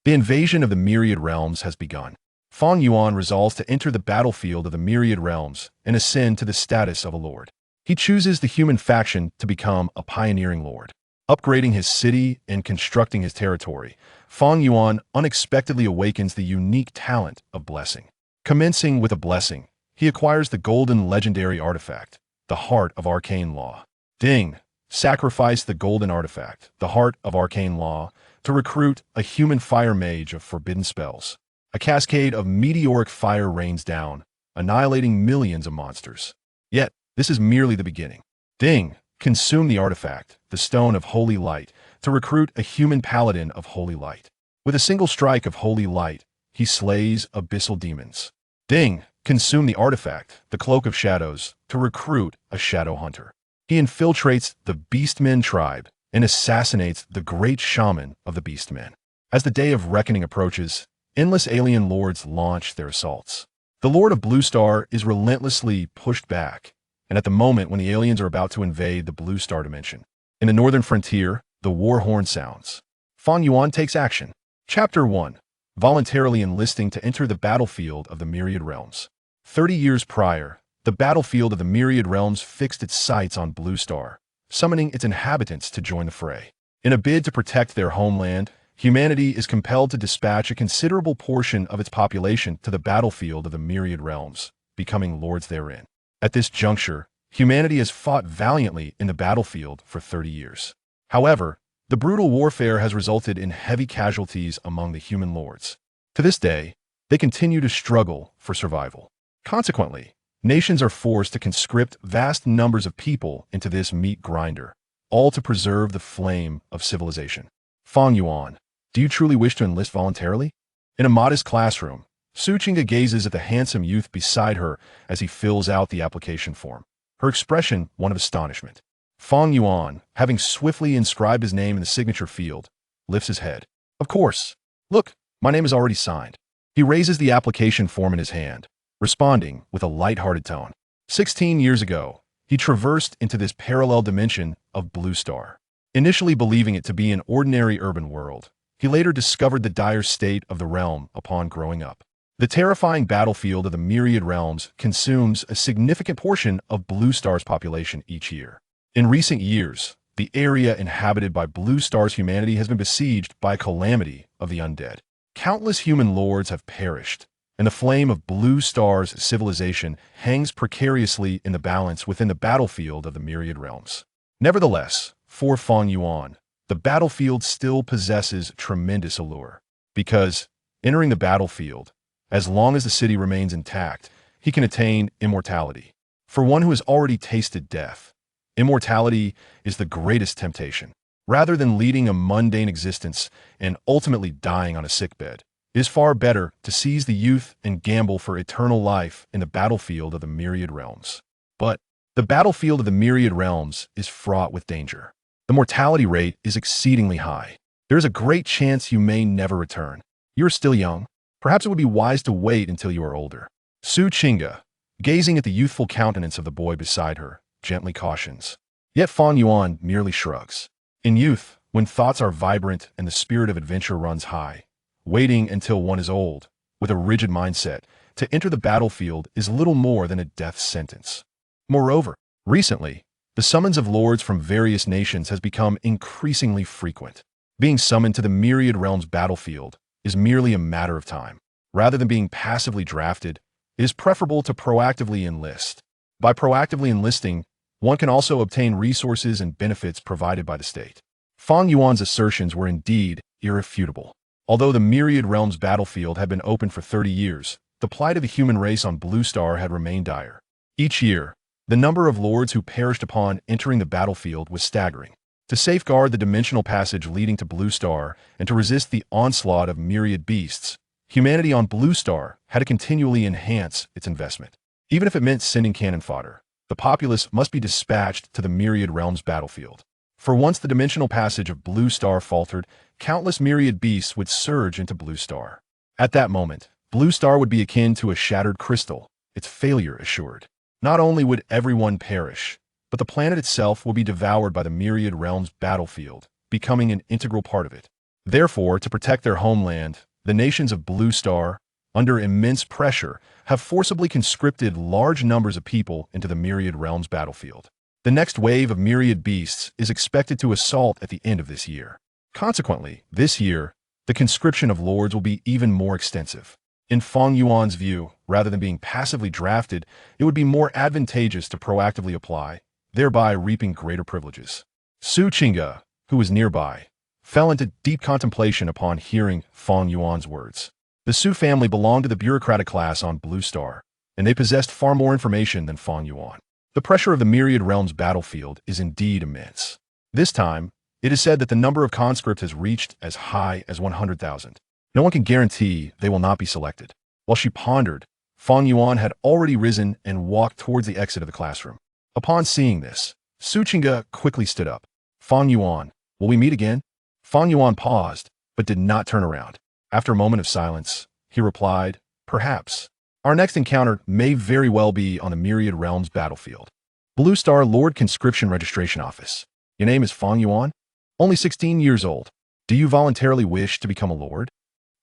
The invasion of the Myriad Realms has begun. Fang Yuan resolves to enter the battlefield of the Myriad Realms and ascend to the status of a lord. He chooses the human faction to become a pioneering lord. Upgrading his city and constructing his territory, Fang Yuan unexpectedly awakens the unique talent of blessing. Commencing with a blessing, he acquires the golden legendary artifact, the Heart of Arcane Law. Ding! Sacrifice the golden artifact, the Heart of Arcane Law, to recruit a human fire mage of forbidden spells. A cascade of meteoric fire rains down, annihilating millions of monsters. Yet, this is merely the beginning. Ding! Consume the artifact, the Stone of Holy Light, to recruit a human paladin of Holy Light. With a single strike of Holy Light, he slays abyssal demons. Ding! Consume the artifact, the Cloak of Shadows, to recruit a shadow hunter. He infiltrates the Beastmen tribe and assassinates the great shaman of the Beastmen. As the day of reckoning approaches, endless alien lords launch their assaults. The Lord of Blue Star is relentlessly pushed back, and at the moment when the aliens are about to invade the Blue Star dimension, in the northern frontier, the war horn sounds. Fang Yuan takes action. Chapter 1. Voluntarily enlisting to enter the battlefield of the Myriad Realms. 30 years prior, the battlefield of the Myriad Realms fixed its sights on Blue Star, summoning its inhabitants to join the fray. In a bid to protect their homeland, humanity is compelled to dispatch a considerable portion of its population to the battlefield of the Myriad Realms, becoming lords therein. At this juncture, humanity has fought valiantly in the battlefield for 30 years. However, the brutal warfare has resulted in heavy casualties among the human lords. To this day, they continue to struggle for survival. Consequently, nations are forced to conscript vast numbers of people into this meat grinder, all to preserve the flame of civilization. Fang Yuan, do you truly wish to enlist voluntarily? In a modest classroom, Su Qingge gazes at the handsome youth beside her as he fills out the application form, her expression one of astonishment. Fang Yuan, having swiftly inscribed his name in the signature field, lifts his head. Of course. Look, my name is already signed. He raises the application form in his hand, responding with a light-hearted tone. 16 years ago, he traversed into this parallel dimension of Blue Star. Initially believing it to be an ordinary urban world, he later discovered the dire state of the realm upon growing up. The terrifying battlefield of the Myriad Realms consumes a significant portion of Blue Star's population each year. In recent years, the area inhabited by Blue Star's humanity has been besieged by a calamity of the undead. Countless human lords have perished, and the flame of Blue Star's civilization hangs precariously in the balance within the battlefield of the Myriad Realms. Nevertheless, for Fang Yuan, the battlefield still possesses tremendous allure, because, entering the battlefield, as long as the city remains intact, he can attain immortality. For one who has already tasted death, immortality is the greatest temptation. Rather than leading a mundane existence and ultimately dying on a sickbed, it is far better to seize the youth and gamble for eternal life in the battlefield of the Myriad Realms. But the battlefield of the Myriad Realms is fraught with danger. The mortality rate is exceedingly high. There is a great chance you may never return. You are still young. Perhaps it would be wise to wait until you are older. Su Qingge, gazing at the youthful countenance of the boy beside her, gently cautions. Yet Fang Yuan merely shrugs. In youth, when thoughts are vibrant and the spirit of adventure runs high, waiting until one is old, with a rigid mindset, to enter the battlefield is little more than a death sentence. Moreover, recently, the summons of lords from various nations has become increasingly frequent. Being summoned to the Myriad Realms battlefield is merely a matter of time. Rather than being passively drafted, it is preferable to proactively enlist. By proactively enlisting, one can also obtain resources and benefits provided by the state. Fang Yuan's assertions were indeed irrefutable. Although the Myriad Realms battlefield had been open for 30 years, the plight of the human race on Blue Star had remained dire. Each year, the number of lords who perished upon entering the battlefield was staggering. To safeguard the dimensional passage leading to Blue Star and to resist the onslaught of myriad beasts, humanity on Blue Star had to continually enhance its investment. Even if it meant sending cannon fodder, the populace must be dispatched to the Myriad Realms battlefield. For once the dimensional passage of Blue Star faltered, countless myriad beasts would surge into Blue Star. At that moment, Blue Star would be akin to a shattered crystal, its failure assured. Not only would everyone perish, but the planet itself will be devoured by the Myriad Realms battlefield, becoming an integral part of it. Therefore, to protect their homeland, the nations of Blue Star, under immense pressure, have forcibly conscripted large numbers of people into the Myriad Realms battlefield. The next wave of myriad beasts is expected to assault at the end of this year. Consequently, this year, the conscription of lords will be even more extensive. In Fang Yuan's view, rather than being passively drafted, it would be more advantageous to proactively apply, thereby reaping greater privileges. Su Qingge, who was nearby, fell into deep contemplation upon hearing Fang Yuan's words. The Su family belonged to the bureaucratic class on Blue Star, and they possessed far more information than Fang Yuan. The pressure of the Myriad Realms battlefield is indeed immense. This time, it is said that the number of conscripts has reached as high as 100,000. No one can guarantee they will not be selected. While she pondered, Fang Yuan had already risen and walked towards the exit of the classroom. Upon seeing this, Su Qingge quickly stood up. Fang Yuan, will we meet again? Fang Yuan paused, but did not turn around. After a moment of silence, he replied, perhaps. Our next encounter may very well be on the Myriad Realms battlefield. Blue Star Lord Conscription Registration Office. Your name is Fang Yuan? Only 16 years old. Do you voluntarily wish to become a lord?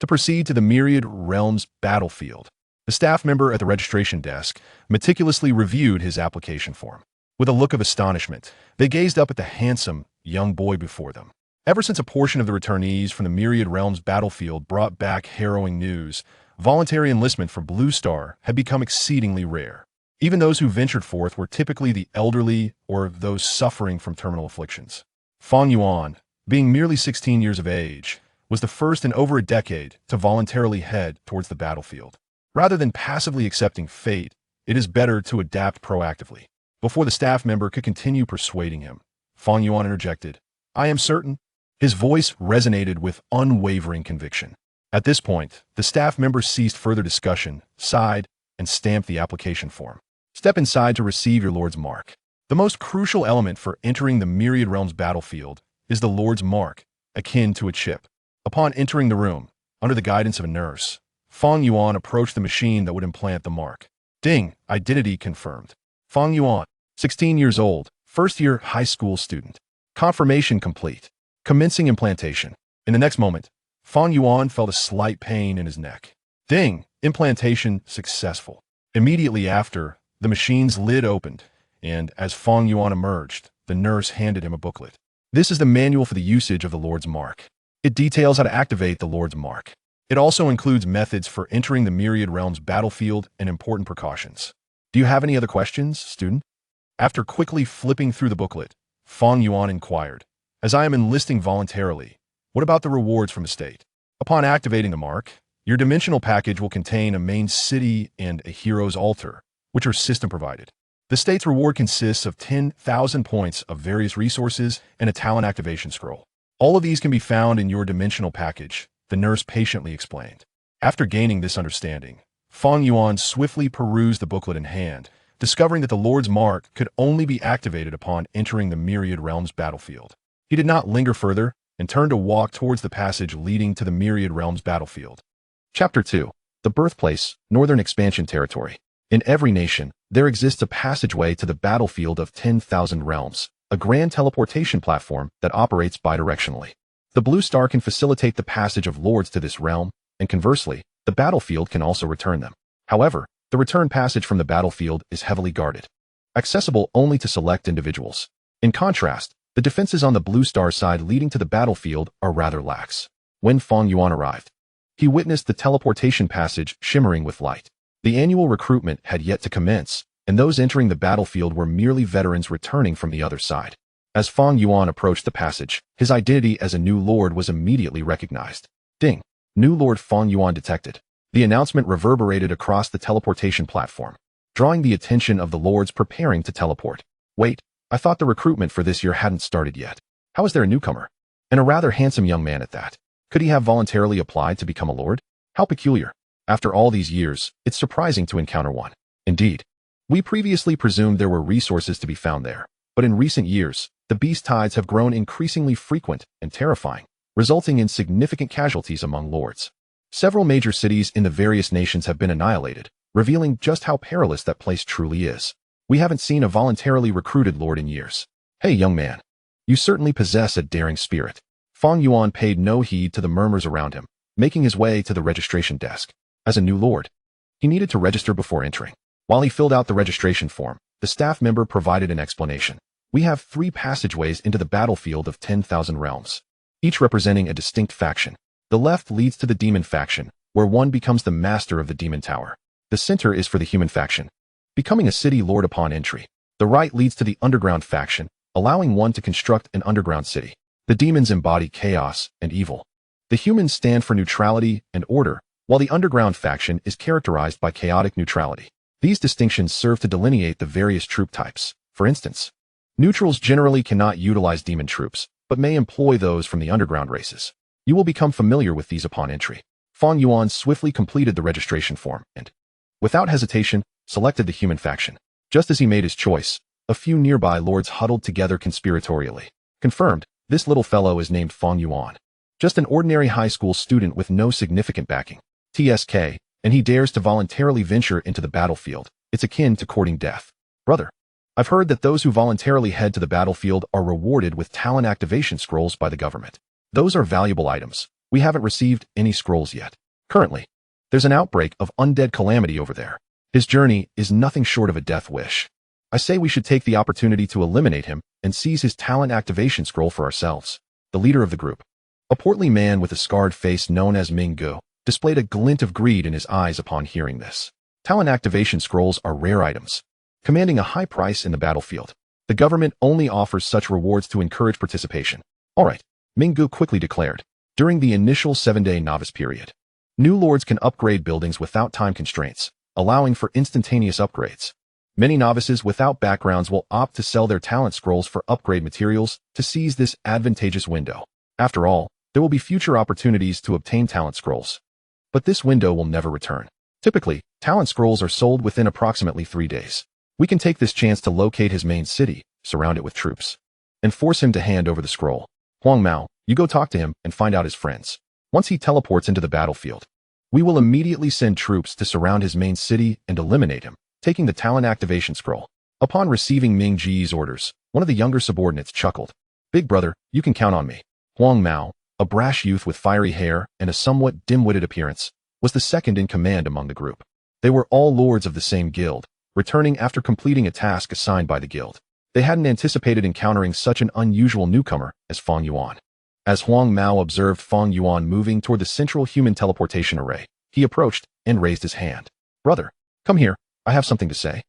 To proceed to the Myriad Realms battlefield. The staff member at the registration desk meticulously reviewed his application form. With a look of astonishment, they gazed up at the handsome, young boy before them. Ever since a portion of the returnees from the Myriad Realms battlefield brought back harrowing news, voluntary enlistment for Blue Star had become exceedingly rare. Even those who ventured forth were typically the elderly or those suffering from terminal afflictions. Fang Yuan, being merely 16 years of age, was the first in over a decade to voluntarily head towards the battlefield. Rather than passively accepting fate, it is better to adapt proactively. Before the staff member could continue persuading him, Fang Yuan interjected, I am certain. His voice resonated with unwavering conviction. At this point, the staff member ceased further discussion, sighed, and stamped the application form. Step inside to receive your Lord's Mark. The most crucial element for entering the Myriad Realms battlefield is the Lord's Mark, akin to a chip. Upon entering the room, under the guidance of a nurse, Fang Yuan approached the machine that would implant the mark. Ding, identity confirmed. Fang Yuan, 16 years old, first-year high school student. Confirmation complete. Commencing implantation. In the next moment, Fang Yuan felt a slight pain in his neck. Ding! Implantation successful. Immediately after, the machine's lid opened, and as Fang Yuan emerged, the nurse handed him a booklet. This is the manual for the usage of the Lord's Mark. It details how to activate the Lord's Mark. It also includes methods for entering the Myriad Realms battlefield and important precautions. Do you have any other questions, student? After quickly flipping through the booklet, Fang Yuan inquired, as I am enlisting voluntarily, what about the rewards from the state? Upon activating the mark, your dimensional package will contain a main city and a hero's altar, which are system-provided. The state's reward consists of 10,000 points of various resources and a talent activation scroll. All of these can be found in your dimensional package, the nurse patiently explained. After gaining this understanding, Fang Yuan swiftly perused the booklet in hand, discovering that the Lord's Mark could only be activated upon entering the Myriad Realms battlefield. He did not linger further and turned to walk towards the passage leading to the Myriad Realms battlefield. Chapter 2. The Birthplace, Northern Expansion Territory. In every nation, there exists a passageway to the battlefield of 10,000 realms, a grand teleportation platform that operates bidirectionally. The Blue Star can facilitate the passage of lords to this realm, and conversely, the battlefield can also return them. However, the return passage from the battlefield is heavily guarded, accessible only to select individuals. In contrast, the defenses on the Blue Star side leading to the battlefield are rather lax. When Fang Yuan arrived, he witnessed the teleportation passage shimmering with light. The annual recruitment had yet to commence, and those entering the battlefield were merely veterans returning from the other side. As Fang Yuan approached the passage, his identity as a new lord was immediately recognized. Ding! New Lord Fang Yuan detected. The announcement reverberated across the teleportation platform, drawing the attention of the lords preparing to teleport. Wait, I thought the recruitment for this year hadn't started yet. How is there a newcomer? And a rather handsome young man at that. Could he have voluntarily applied to become a lord? How peculiar. After all these years, it's surprising to encounter one. Indeed. We previously presumed there were resources to be found there, but in recent years, the beast tides have grown increasingly frequent and terrifying, resulting in significant casualties among lords. Several major cities in the various nations have been annihilated, revealing just how perilous that place truly is. We haven't seen a voluntarily recruited lord in years. Hey, young man. You certainly possess a daring spirit. Fang Yuan paid no heed to the murmurs around him, making his way to the registration desk. As a new lord, he needed to register before entering. While he filled out the registration form, the staff member provided an explanation. We have 3 passageways into the battlefield of 10,000 realms, each representing a distinct faction. The left leads to the demon faction, where one becomes the master of the demon tower. The center is for the human faction, becoming a city lord upon entry. The right leads to the underground faction, allowing one to construct an underground city. The demons embody chaos and evil. The humans stand for neutrality and order, while the underground faction is characterized by chaotic neutrality. These distinctions serve to delineate the various troop types. For instance, neutrals generally cannot utilize demon troops, but may employ those from the underground races. You will become familiar with these upon entry. Fang Yuan swiftly completed the registration form and, without hesitation, selected the human faction. Just as he made his choice, a few nearby lords huddled together conspiratorially. Confirmed, this little fellow is named Fang Yuan. Just an ordinary high school student with no significant backing. TSK, and he dares to voluntarily venture into the battlefield. It's akin to courting death. Brother, I've heard that those who voluntarily head to the battlefield are rewarded with talent activation scrolls by the government. Those are valuable items. We haven't received any scrolls yet. Currently, there's an outbreak of undead calamity over there. His journey is nothing short of a death wish. I say we should take the opportunity to eliminate him and seize his talent activation scroll for ourselves. The leader of the group, a portly man with a scarred face known as Ming Gu, displayed a glint of greed in his eyes upon hearing this. Talent activation scrolls are rare items, commanding a high price in the battlefield. The government only offers such rewards to encourage participation. All right, Ming Gu quickly declared. During the initial 7-day novice period, new lords can upgrade buildings without time constraints, allowing for instantaneous upgrades. Many novices without backgrounds will opt to sell their talent scrolls for upgrade materials to seize this advantageous window. After all, there will be future opportunities to obtain talent scrolls. But this window will never return. Typically, talent scrolls are sold within approximately 3 days. We can take this chance to locate his main city, surround it with troops, and force him to hand over the scroll. Huang Mao, you go talk to him and find out his friends. Once he teleports into the battlefield, we will immediately send troops to surround his main city and eliminate him, taking the talent activation scroll. Upon receiving Ming Ji's orders, one of the younger subordinates chuckled. Big brother, you can count on me. Huang Mao, a brash youth with fiery hair and a somewhat dim-witted appearance, was the second in command among the group. They were all lords of the same guild, returning after completing a task assigned by the guild. They hadn't anticipated encountering such an unusual newcomer as Fang Yuan. As Huang Mao observed Fang Yuan moving toward the central human teleportation array, he approached and raised his hand. Brother, come here, I have something to say.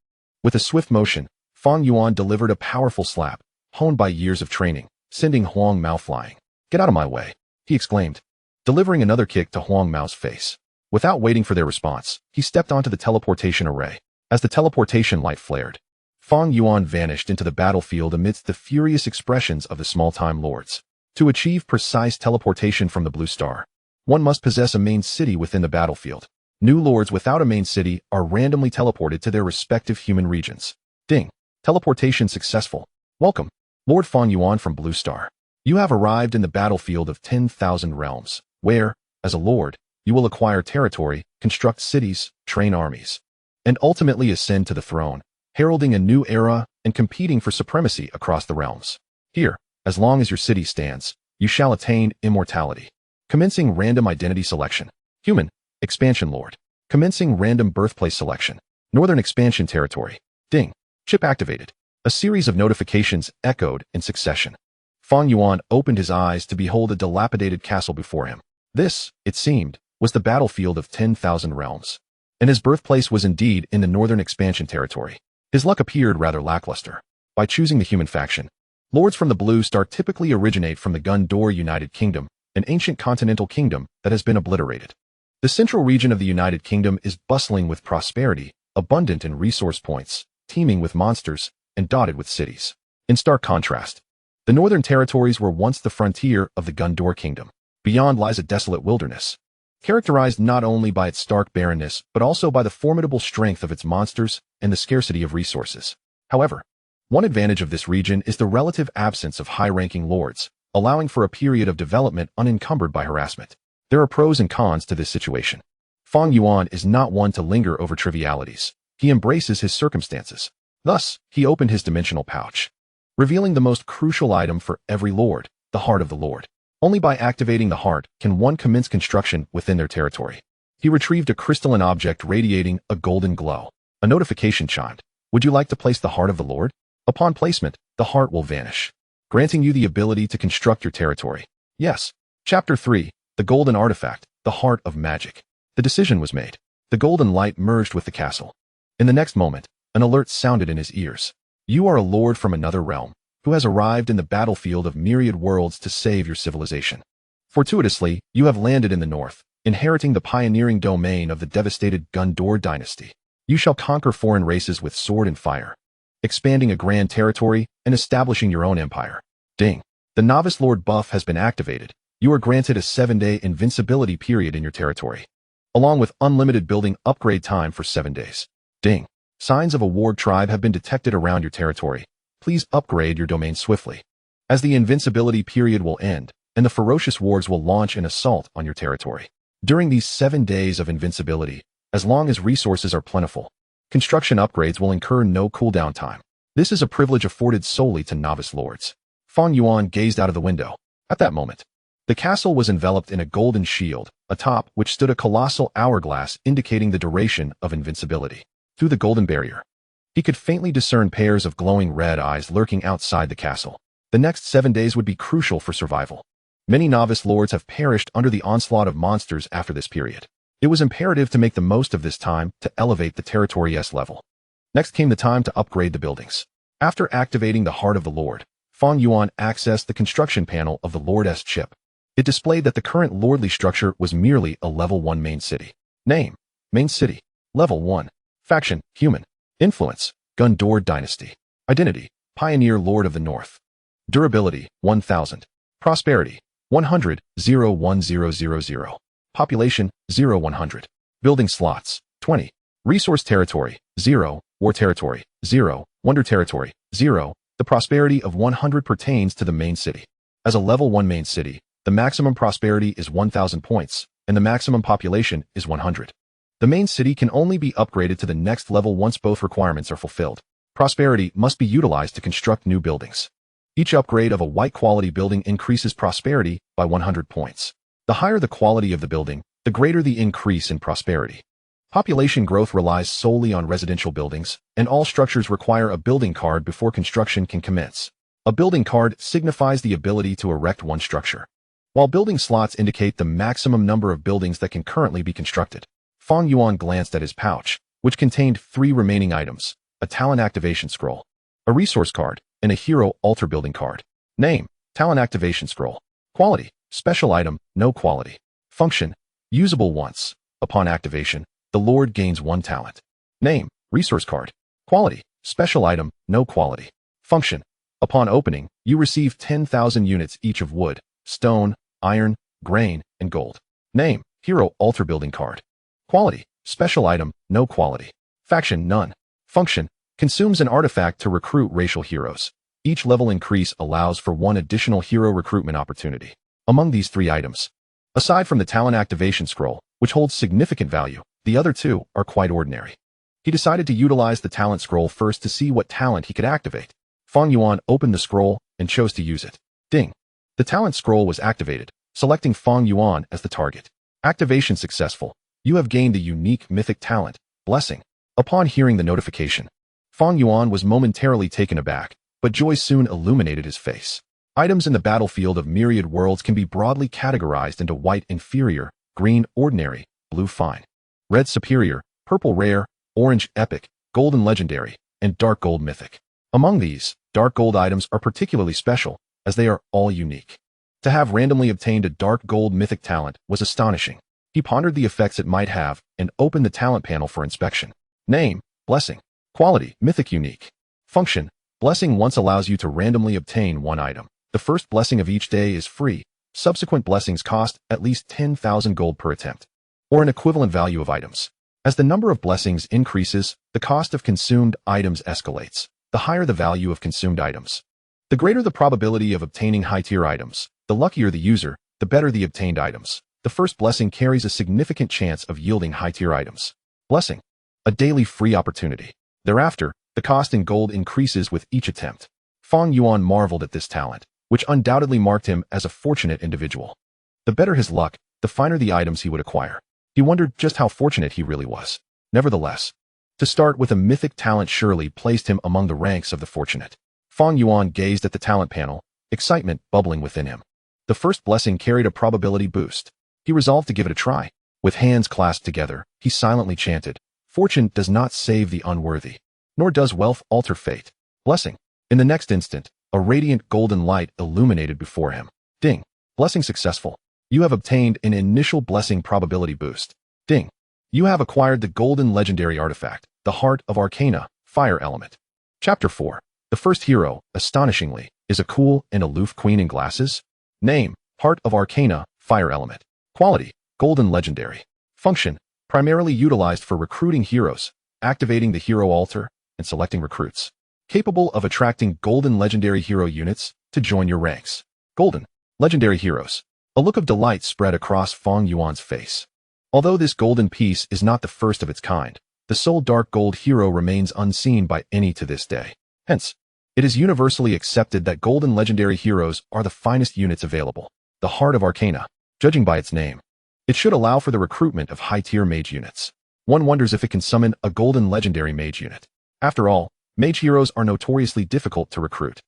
With a swift motion, Fang Yuan delivered a powerful slap, honed by years of training, sending Huang Mao flying. Get out of my way, he exclaimed, delivering another kick to Huang Mao's face. Without waiting for their response, he stepped onto the teleportation array. As the teleportation light flared, Fang Yuan vanished into the battlefield amidst the furious expressions of the small-time lords. To achieve precise teleportation from the Blue Star, one must possess a main city within the battlefield. New lords without a main city are randomly teleported to their respective human regions. Ding. Teleportation successful. Welcome, Lord Fang Yuan from Blue Star. You have arrived in the battlefield of 10,000 realms, where, as a lord, you will acquire territory, construct cities, train armies, and ultimately ascend to the throne, heralding a new era and competing for supremacy across the realms. Here, as long as your city stands, you shall attain immortality. Commencing random identity selection. Human, expansion lord. Commencing random birthplace selection. Northern expansion territory. Ding. Chip activated. A series of notifications echoed in succession. Fang Yuan opened his eyes to behold a dilapidated castle before him. This, it seemed, was the battlefield of 10,000 realms. And his birthplace was indeed in the northern expansion territory. His luck appeared rather lackluster. By choosing the human faction, lords from the Blue Star typically originate from the Gundor United Kingdom, an ancient continental kingdom that has been obliterated. The central region of the United Kingdom is bustling with prosperity, abundant in resource points, teeming with monsters, and dotted with cities. In stark contrast, the northern territories were once the frontier of the Gundor Kingdom. Beyond lies a desolate wilderness, characterized not only by its stark barrenness but also by the formidable strength of its monsters and the scarcity of resources. However, one advantage of this region is the relative absence of high-ranking lords, allowing for a period of development unencumbered by harassment. There are pros and cons to this situation. Fang Yuan is not one to linger over trivialities. He embraces his circumstances. Thus, he opened his dimensional pouch, revealing the most crucial item for every lord, the Heart of the Lord. Only by activating the heart can one commence construction within their territory. He retrieved a crystalline object radiating a golden glow. A notification chimed. Would you like to place the Heart of the Lord? Upon placement, the heart will vanish, granting you the ability to construct your territory. Yes. Chapter 3. The Golden Artifact, the Heart of Magic. The decision was made. The golden light merged with the castle. In the next moment, an alert sounded in his ears. You are a lord from another realm, who has arrived in the battlefield of myriad worlds to save your civilization. Fortuitously, you have landed in the north, inheriting the pioneering domain of the devastated Gundor dynasty. You shall conquer foreign races with sword and fire, expanding a grand territory and establishing your own empire. Ding. The Novice Lord buff has been activated. You are granted a 7-day invincibility period in your territory, along with unlimited building upgrade time for 7 days. Ding. Signs of a ward tribe have been detected around your territory. Please upgrade your domain swiftly, as the invincibility period will end, and the ferocious wards will launch an assault on your territory. During these 7 days of invincibility, as long as resources are plentiful, construction upgrades will incur no cooldown time. This is a privilege afforded solely to novice lords. Fang Yuan gazed out of the window. At that moment, the castle was enveloped in a golden shield, atop which stood a colossal hourglass indicating the duration of invincibility. Through the golden barrier, he could faintly discern pairs of glowing red eyes lurking outside the castle. The next 7 days would be crucial for survival. Many novice lords have perished under the onslaught of monsters after this period. It was imperative to make the most of this time to elevate the territory's level. Next came the time to upgrade the buildings. After activating the Heart of the Lord, Fang Yuan accessed the construction panel of the Lord's chip. It displayed that the current lordly structure was merely a level 1 main city. Name: Main City. Level 1. Faction: Human. Influence: Gundor Dynasty. Identity: Pioneer Lord of the North. Durability: 1000. Prosperity: 100, 01000. Population: 0100. Building slots: 20. Resource territory: 0. War territory: 0. Wonder territory: 0. The prosperity of 100 pertains to the main city. As a level 1 main city, the maximum prosperity is 1000 points, and the maximum population is 100. The main city can only be upgraded to the next level once both requirements are fulfilled. Prosperity must be utilized to construct new buildings. Each upgrade of a white quality building increases prosperity by 100 points. The higher the quality of the building, the greater the increase in prosperity. Population growth relies solely on residential buildings, and all structures require a building card before construction can commence. A building card signifies the ability to erect one structure, while building slots indicate the maximum number of buildings that can currently be constructed. Fang Yuan glanced at his pouch, which contained 3 remaining items: a talent activation scroll, a resource card, and a hero altar building card. Name: Talent activation scroll. Quality: Special item, no quality. Function: Usable once. Upon activation, the Lord gains 1 talent. Name: Resource card. Quality: Special item, no quality. Function: Upon opening, you receive 10,000 units each of wood, stone, iron, grain, and gold. Name: Hero altar building card. Quality: Special item, no quality. Faction: None. Function: Consumes an artifact to recruit racial heroes. Each level increase allows for 1 additional hero recruitment opportunity. Among these 3 items, aside from the talent activation scroll, which holds significant value, the other 2 are quite ordinary. He decided to utilize the talent scroll first to see what talent he could activate. Fang Yuan opened the scroll and chose to use it. Ding. The talent scroll was activated, selecting Fang Yuan as the target. Activation successful. You have gained the unique mythic talent, Blessing. Upon hearing the notification, Fang Yuan was momentarily taken aback, but joy soon illuminated his face. Items in the battlefield of myriad worlds can be broadly categorized into white inferior, green ordinary, blue fine, red superior, purple rare, orange epic, golden legendary, and dark gold mythic. Among these, dark gold items are particularly special, as they are all unique. To have randomly obtained a dark gold mythic talent was astonishing. He pondered the effects it might have and opened the talent panel for inspection. Name: Blessing. Quality: Mythic unique. Function: Blessing once allows you to randomly obtain 1 item. The first blessing of each day is free. Subsequent blessings cost at least 10,000 gold per attempt, or an equivalent value of items. As the number of blessings increases, the cost of consumed items escalates. The higher the value of consumed items, the greater the probability of obtaining high-tier items. The luckier the user, the better the obtained items. The first blessing carries a significant chance of yielding high-tier items. Blessing: A daily free opportunity. Thereafter, the cost in gold increases with each attempt. Fang Yuan marveled at this talent, which undoubtedly marked him as a fortunate individual. The better his luck, the finer the items he would acquire. He wondered just how fortunate he really was. Nevertheless, to start with a mythic talent surely placed him among the ranks of the fortunate. Fang Yuan gazed at the talent panel, excitement bubbling within him. The first blessing carried a probability boost. He resolved to give it a try. With hands clasped together, he silently chanted, "Fortune does not save the unworthy, nor does wealth alter fate." Blessing. In the next instant, a radiant golden light illuminated before him. Ding. Blessing successful. You have obtained an initial blessing probability boost. Ding. You have acquired the golden legendary artifact, the Heart of Arcane, Fire Element. Chapter 4. The first hero, astonishingly, is a cool and aloof queen in glasses. Name, Heart of Arcane, Fire Element. Quality, golden legendary. Function, primarily utilized for recruiting heroes, activating the hero altar, and selecting recruits. Capable of attracting golden legendary hero units to join your ranks. Golden legendary heroes. A look of delight spread across Fang Yuan's face. Although this golden piece is not the first of its kind, the sole dark gold hero remains unseen by any to this day. Hence, it is universally accepted that golden legendary heroes are the finest units available. The Heart of Arcane. Judging by its name, it should allow for the recruitment of high-tier mage units. One wonders if it can summon a golden legendary mage unit. After all, mage heroes are notoriously difficult to recruit.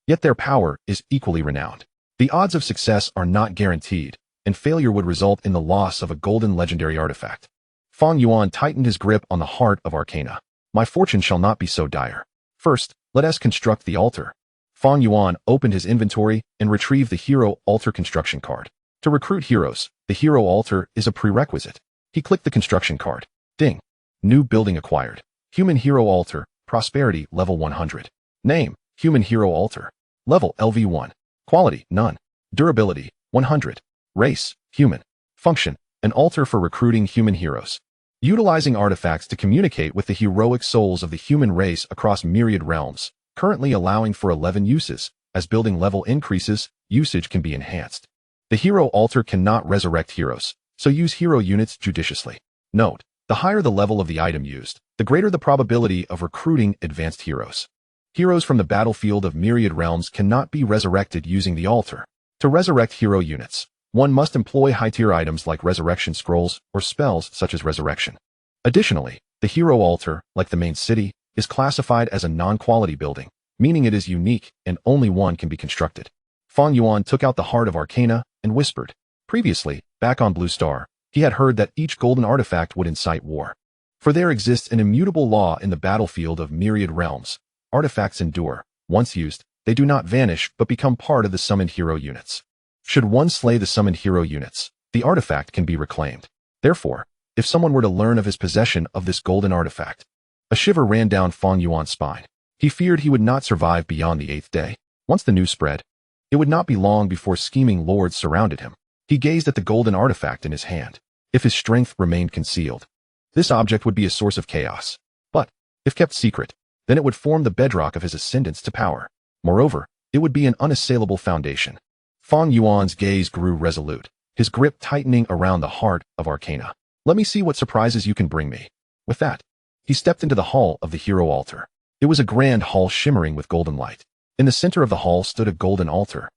Yet their power is equally renowned. The odds of success are not guaranteed, and failure would result in the loss of a golden legendary artifact. Fang Yuan tightened his grip on the Heart of Arcane. My fortune shall not be so dire. First, let us construct the altar. Fang Yuan opened his inventory and retrieved the Hero Altar construction card. To recruit heroes, the Hero Altar is a prerequisite. He clicked the construction card. Ding. New building acquired. Human Hero Altar, Prosperity level 100. Name, Human Hero Altar. Level LV1. Quality, none. Durability, 100. Race, human. Function, an altar for recruiting human heroes. Utilizing artifacts to communicate with the heroic souls of the human race across myriad realms, currently allowing for 11 uses. As building level increases, usage can be enhanced. The hero altar cannot resurrect heroes, so use hero units judiciously. Note, the higher the level of the item used, the greater the probability of recruiting advanced heroes. Heroes from the battlefield of myriad realms cannot be resurrected using the altar. To resurrect hero units, one must employ high-tier items like resurrection scrolls or spells such as resurrection. Additionally, the hero altar, like the main city, is classified as a non-quality building, meaning it is unique and only one can be constructed. Fang Yuan took out the Heart of Arcane and whispered. Previously, back on Blue Star, he had heard that each golden artifact would incite war. For there exists an immutable law in the battlefield of myriad realms. Artifacts endure. Once used, they do not vanish but become part of the summoned hero units. Should one slay the summoned hero units, the artifact can be reclaimed. Therefore, if someone were to learn of his possession of this golden artifact, a shiver ran down Fang Yuan's spine. He feared he would not survive beyond the 8th day. Once the news spread, it would not be long before scheming lords surrounded him. He gazed at the golden artifact in his hand. If his strength remained concealed, this object would be a source of chaos. But, if kept secret, then it would form the bedrock of his ascendance to power. Moreover, it would be an unassailable foundation. Fang Yuan's gaze grew resolute, his grip tightening around the Heart of Arcane. Let me see what surprises you can bring me. With that, he stepped into the hall of the hero altar. It was a grand hall shimmering with golden light. In the center of the hall stood a golden altar,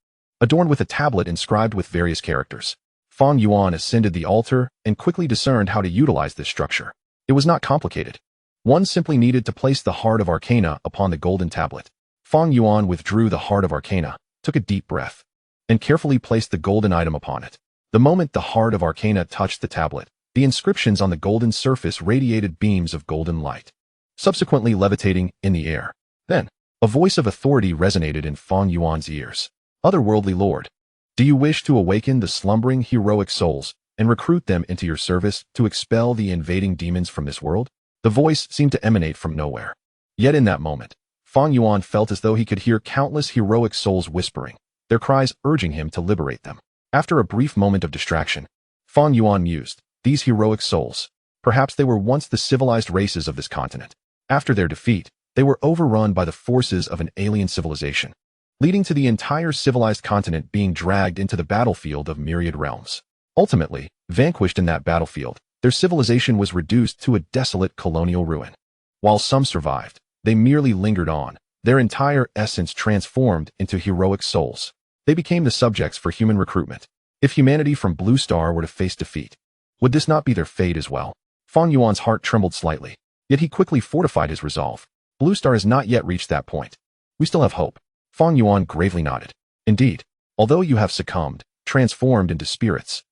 adorned with a tablet inscribed with various characters. Fang Yuan ascended the altar and quickly discerned how to utilize this structure. It was not complicated. One simply needed to place the Heart of Arcane upon the golden tablet. Fang Yuan withdrew the Heart of Arcane, took a deep breath, and carefully placed the golden item upon it. The moment the Heart of Arcane touched the tablet, the inscriptions on the golden surface radiated beams of golden light, subsequently levitating in the air. Then, a voice of authority resonated in Fang Yuan's ears. Otherworldly Lord, do you wish to awaken the slumbering heroic souls and recruit them into your service to expel the invading demons from this world? The voice seemed to emanate from nowhere. Yet in that moment, Fang Yuan felt as though he could hear countless heroic souls whispering, their cries urging him to liberate them. After a brief moment of distraction, Fang Yuan mused, these heroic souls, perhaps they were once the civilized races of this continent. After their defeat, they were overrun by the forces of an alien civilization, leading to the entire civilized continent being dragged into the battlefield of myriad realms. Ultimately, vanquished in that battlefield, their civilization was reduced to a desolate colonial ruin. While some survived, they merely lingered on, their entire essence transformed into heroic souls. They became the subjects for human recruitment. If humanity from Blue Star were to face defeat, would this not be their fate as well? Fang Yuan's heart trembled slightly, yet he quickly fortified his resolve. Blue Star has not yet reached that point. We still have hope. Fang Yuan gravely nodded. Indeed, although you have succumbed, transformed into spirits,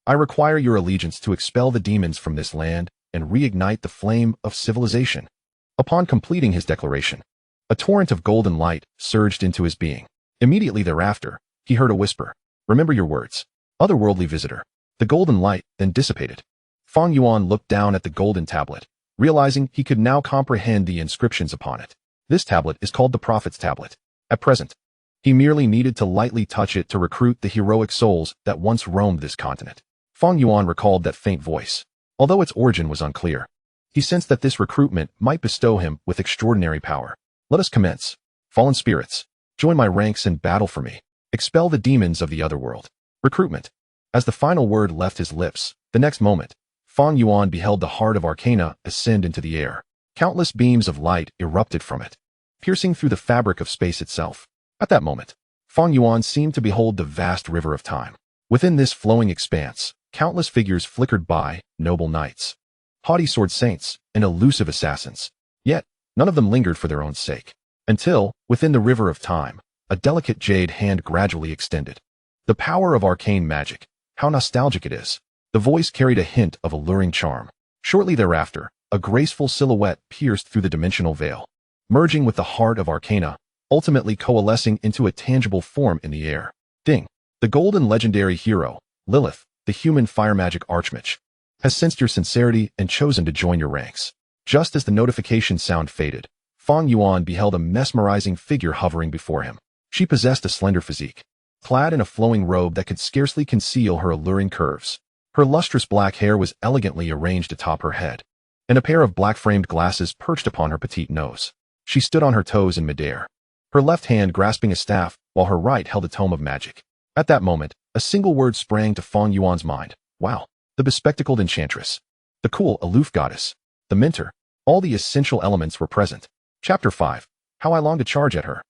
I require your allegiance to expel the demons from this land and reignite the flame of civilization. Upon completing his declaration, a torrent of golden light surged into his being. Immediately thereafter, he heard a whisper. Remember your words, otherworldly visitor. The golden light then dissipated. Fang Yuan looked down at the golden tablet, realizing he could now comprehend the inscriptions upon it. This tablet is called the Prophet's Tablet. At present, he merely needed to lightly touch it to recruit the heroic souls that once roamed this continent. Fang Yuan recalled that faint voice. Although its origin was unclear, he sensed that this recruitment might bestow him with extraordinary power. Let us commence. Fallen spirits, join my ranks and battle for me. Expel the demons of the otherworld. Recruitment. As the final word left his lips, the next moment, Fang Yuan beheld the Heart of Arcane ascend into the air. Countless beams of light erupted from it, piercing through the fabric of space itself. At that moment, Fang Yuan seemed to behold the vast river of time. Within this flowing expanse, countless figures flickered by, noble knights, haughty sword saints, and elusive assassins. Yet, none of them lingered for their own sake. Until, within the river of time, a delicate jade hand gradually extended. The power of arcane magic, how nostalgic it is. The voice carried a hint of alluring charm. Shortly thereafter, a graceful silhouette pierced through the dimensional veil, merging with the Heart of Arcane, ultimately coalescing into a tangible form in the air. Ding! The golden legendary hero, Lilith, the human fire magic archmage, has sensed your sincerity and chosen to join your ranks. Just as the notification sound faded, Fang Yuan beheld a mesmerizing figure hovering before him. She possessed a slender physique, clad in a flowing robe that could scarcely conceal her alluring curves. Her lustrous black hair was elegantly arranged atop her head, and a pair of black-framed glasses perched upon her petite nose. She stood on her toes in midair, her left hand grasping a staff while her right held a tome of magic. At that moment, a single word sprang to Fang Yuan's mind. Wow! The bespectacled enchantress, the cool, aloof goddess, the mentor, all the essential elements were present. Chapter 5. How I Long to Charge at Her.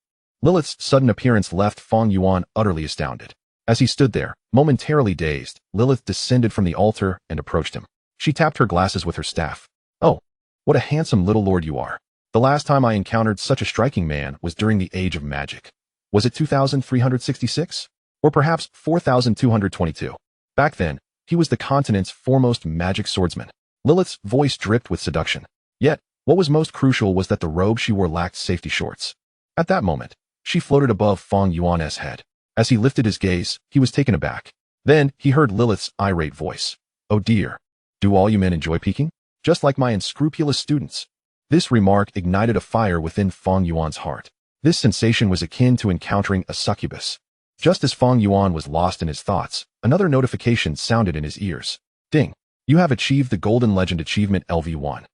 Lilith's sudden appearance left Fang Yuan utterly astounded. As he stood there, momentarily dazed, Lilith descended from the altar and approached him. She tapped her glasses with her staff. Oh, what a handsome little lord you are. The last time I encountered such a striking man was during the Age of Magic. Was it 2366? Or perhaps 4222? Back then, he was the continent's foremost magic swordsman. Lilith's voice dripped with seduction. Yet, what was most crucial was that the robe she wore lacked safety shorts. At that moment, she floated above Fang Yuan's head. As he lifted his gaze, he was taken aback. Then, he heard Lilith's irate voice. Oh dear. Do all you men enjoy peeking? Just like my unscrupulous students. This remark ignited a fire within Fang Yuan's heart. This sensation was akin to encountering a succubus. Just as Fang Yuan was lost in his thoughts, another notification sounded in his ears. Ding! You have achieved the Golden Legend Achievement LV1.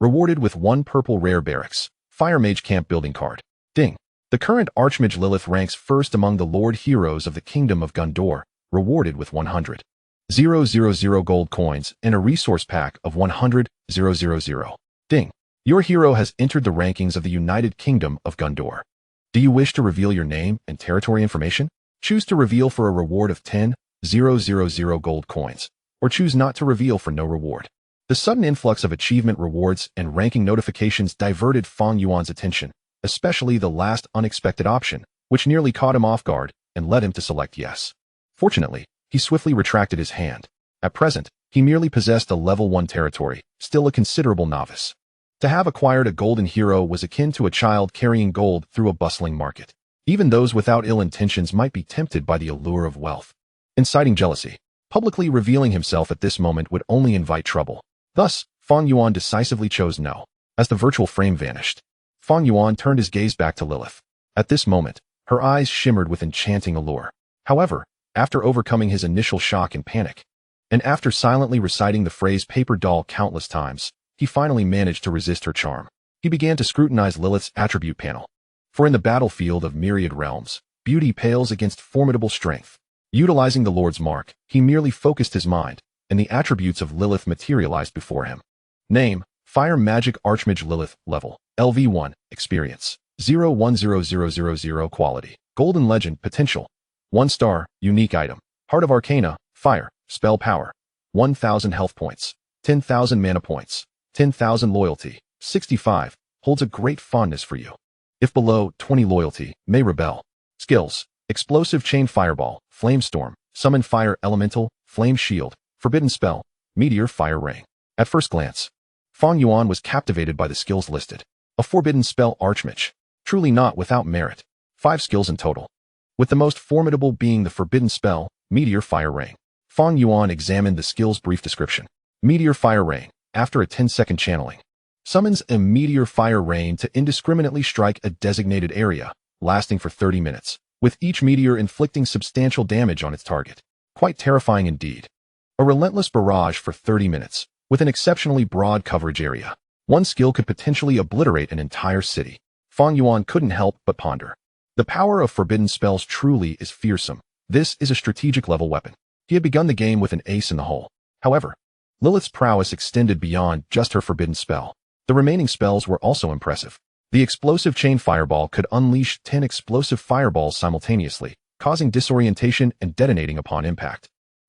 Rewarded with 1 purple rare barracks, Fire Mage Camp Building card. Ding! The current Archmage Lilith ranks first among the Lord Heroes of the Kingdom of Gondor, rewarded with 100,000 gold coins and a resource pack of 100,000. Ding! Your hero has entered the rankings of the United Kingdom of Gondor. Do you wish to reveal your name and territory information? Choose to reveal for a reward of 10,000 gold coins, or choose not to reveal for no reward. The sudden influx of achievement rewards and ranking notifications diverted Fang Yuan's attention, especially the last unexpected option, which nearly caught him off guard and led him to select yes. Fortunately, he swiftly retracted his hand. At present, he merely possessed a level 1 territory, still a considerable novice. To have acquired a golden hero was akin to a child carrying gold through a bustling market. Even those without ill intentions might be tempted by the allure of wealth, inciting jealousy. Publicly revealing himself at this moment would only invite trouble. Thus, Fang Yuan decisively chose no. As the virtual frame vanished, Fang Yuan turned his gaze back to Lilith. At this moment, her eyes shimmered with enchanting allure. However, after overcoming his initial shock and panic, and after silently reciting the phrase paper doll countless times, he finally managed to resist her charm. He began to scrutinize Lilith's attribute panel. For in the battlefield of myriad realms, beauty pales against formidable strength. Utilizing the Lord's mark, he merely focused his mind, and the attributes of Lilith materialized before him. Name, Fire Magic Archmage Lilith. Level, LV1. Experience, 010000. Quality, Golden Legend. Potential, 1 star, unique item. Heart of Arcane, fire, spell power. 1,000 health points. 10,000 mana points. 10,000 loyalty. 65, holds a great fondness for you. If below 20 loyalty, may rebel. Skills: Explosive Chain Fireball, Flame Storm, Summon Fire Elemental, Flame Shield, Forbidden Spell, Meteor Fire Rain. At first glance, Fang Yuan was captivated by the skills listed. A Forbidden Spell Archmage. Truly not without merit. 5 skills in total, with the most formidable being the Forbidden Spell, Meteor Fire Rain. Fang Yuan examined the skill's brief description. Meteor Fire Rain, after a 10-second channeling, summons a Meteor Fire Rain to indiscriminately strike a designated area, lasting for 30 minutes, with each meteor inflicting substantial damage on its target. Quite terrifying indeed. A relentless barrage for 30 minutes, with an exceptionally broad coverage area. One skill could potentially obliterate an entire city. Fang Yuan couldn't help but ponder. The power of forbidden spells truly is fearsome. This is a strategic level weapon. He had begun the game with an ace in the hole. However, Lilith's prowess extended beyond just her forbidden spell. The remaining spells were also impressive. The Explosive Chain Fireball could unleash 10 explosive fireballs simultaneously, causing disorientation and detonating upon impact.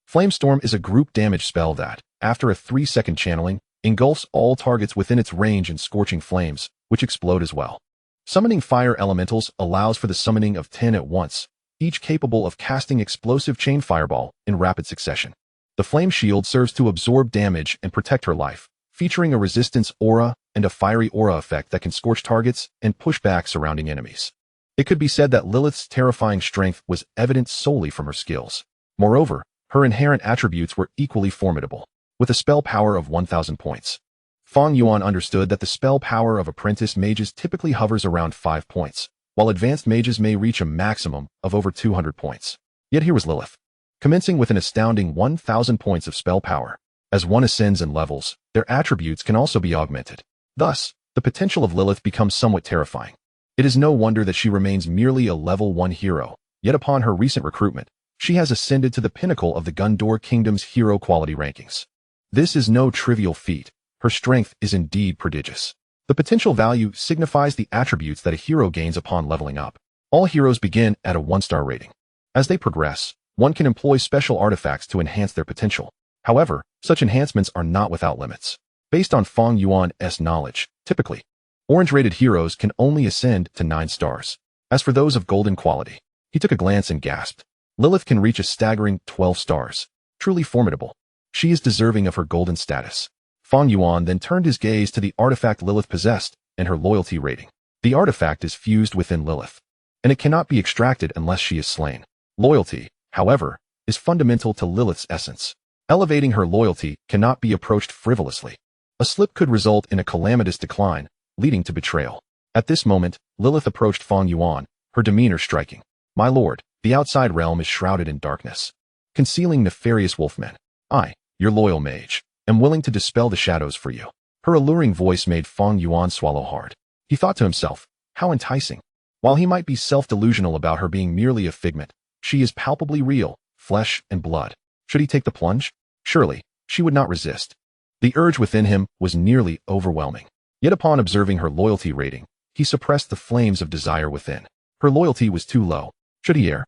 Flamestorm is a group damage spell that, after a 3-second channeling, engulfs all targets within its range in scorching flames, which explode as well. Summoning Fire Elementals allows for the summoning of 10 at once, each capable of casting Explosive Chain Fireball in rapid succession. The Flame Shield serves to absorb damage and protect her life, featuring a resistance aura and a fiery aura effect that can scorch targets and push back surrounding enemies. It could be said that Lilith's terrifying strength was evident solely from her skills. Moreover, her inherent attributes were equally formidable, with a spell power of 1,000 points. Fang Yuan understood that the spell power of apprentice mages typically hovers around 5 points, while advanced mages may reach a maximum of over 200 points. Yet here was Lilith, commencing with an astounding 1,000 points of spell power. As one ascends in levels, their attributes can also be augmented. Thus, the potential of Lilith becomes somewhat terrifying. It is no wonder that she remains merely a level 1 hero, yet upon her recent recruitment, she has ascended to the pinnacle of the Gundor Kingdom's hero quality rankings. This is no trivial feat. Her strength is indeed prodigious. The potential value signifies the attributes that a hero gains upon leveling up. All heroes begin at a 1-star rating. As they progress, one can employ special artifacts to enhance their potential. However, such enhancements are not without limits. Based on Fang Yuan's knowledge, typically, orange-rated heroes can only ascend to 9 stars. As for those of golden quality, he took a glance and gasped. Lilith can reach a staggering 12 stars. Truly formidable. She is deserving of her golden status. Fang Yuan then turned his gaze to the artifact Lilith possessed and her loyalty rating. The artifact is fused within Lilith, and it cannot be extracted unless she is slain. Loyalty, however, is fundamental to Lilith's essence. Elevating her loyalty cannot be approached frivolously. A slip could result in a calamitous decline, leading to betrayal. At this moment, Lilith approached Fang Yuan, her demeanor striking. "My lord, the outside realm is shrouded in darkness, concealing nefarious wolfmen. I, your loyal mage, am willing to dispel the shadows for you." Her alluring voice made Fang Yuan swallow hard. He thought to himself, how enticing. While he might be self-delusional about her being merely a figment, she is palpably real, flesh and blood. Should he take the plunge? Surely, she would not resist. The urge within him was nearly overwhelming. Yet upon observing her loyalty rating, he suppressed the flames of desire within. Her loyalty was too low. Should he err,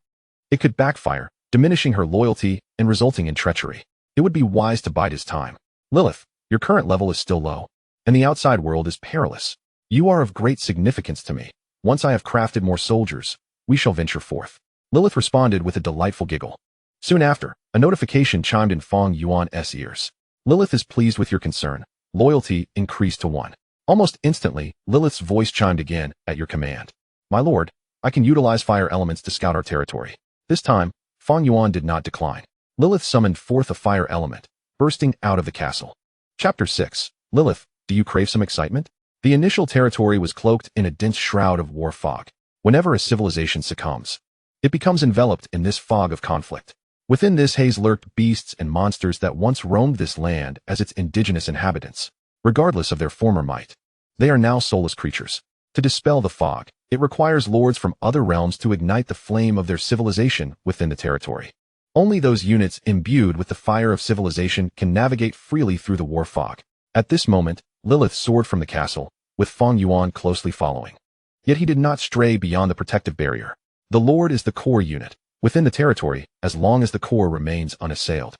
it could backfire, diminishing her loyalty and resulting in treachery. It would be wise to bide his time. "Lilith, your current level is still low, and the outside world is perilous. You are of great significance to me. Once I have crafted more soldiers, we shall venture forth." Lilith responded with a delightful giggle. Soon after, a notification chimed in Fang Yuan's ears. "Lilith is pleased with your concern. Loyalty increased to 1. Almost instantly, Lilith's voice chimed again, "At your command. My lord, I can utilize fire elements to scout our territory." This time, Fang Yuan did not decline. Lilith summoned forth a fire element, bursting out of the castle. Chapter 6. Lilith, do you crave some excitement? The initial territory was cloaked in a dense shroud of war fog. Whenever a civilization succumbs, it becomes enveloped in this fog of conflict. Within this haze lurked beasts and monsters that once roamed this land as its indigenous inhabitants. Regardless of their former might, they are now soulless creatures. To dispel the fog, it requires lords from other realms to ignite the flame of their civilization within the territory. Only those units imbued with the fire of civilization can navigate freely through the war fog. At this moment, Lilith soared from the castle, with Fang Yuan closely following. Yet he did not stray beyond the protective barrier. The lord is the core unit, within the territory as long as the core remains unassailed.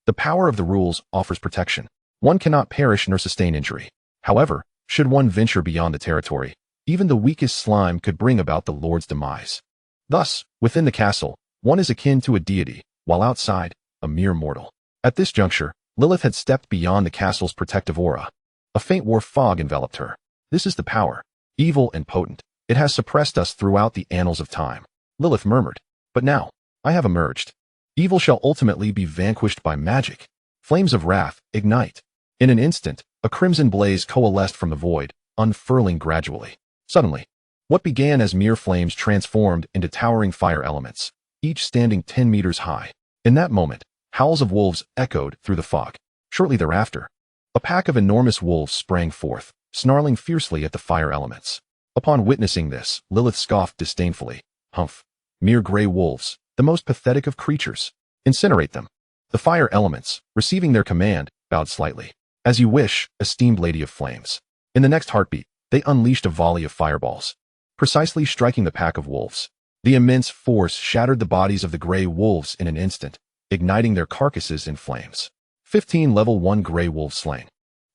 The power of the rules offers protection. One cannot perish nor sustain injury. However, should one venture beyond the territory, even the weakest slime could bring about the Lord's demise. Thus, within the castle, one is akin to a deity, while outside, a mere mortal. At this juncture, Lilith had stepped beyond the castle's protective aura. A faint war fog enveloped her. This is the power, evil and potent. It has suppressed us throughout the annals of time. Lilith murmured, but now, I have emerged. Evil shall ultimately be vanquished by magic. Flames of wrath ignite. In an instant, a crimson blaze coalesced from the void, unfurling gradually. Suddenly, what began as mere flames transformed into towering fire elements, each standing 10 meters high. In that moment, howls of wolves echoed through the fog. Shortly thereafter, a pack of enormous wolves sprang forth, snarling fiercely at the fire elements. Upon witnessing this, Lilith scoffed disdainfully. Humph! Mere gray wolves, the most pathetic of creatures. Incinerate them. The fire elements, receiving their command, bowed slightly. As you wish, esteemed Lady of Flames. In the next heartbeat, they unleashed a volley of fireballs, precisely striking the pack of wolves. The immense force shattered the bodies of the gray wolves in an instant, igniting their carcasses in flames. 15 level 1 gray wolves slain.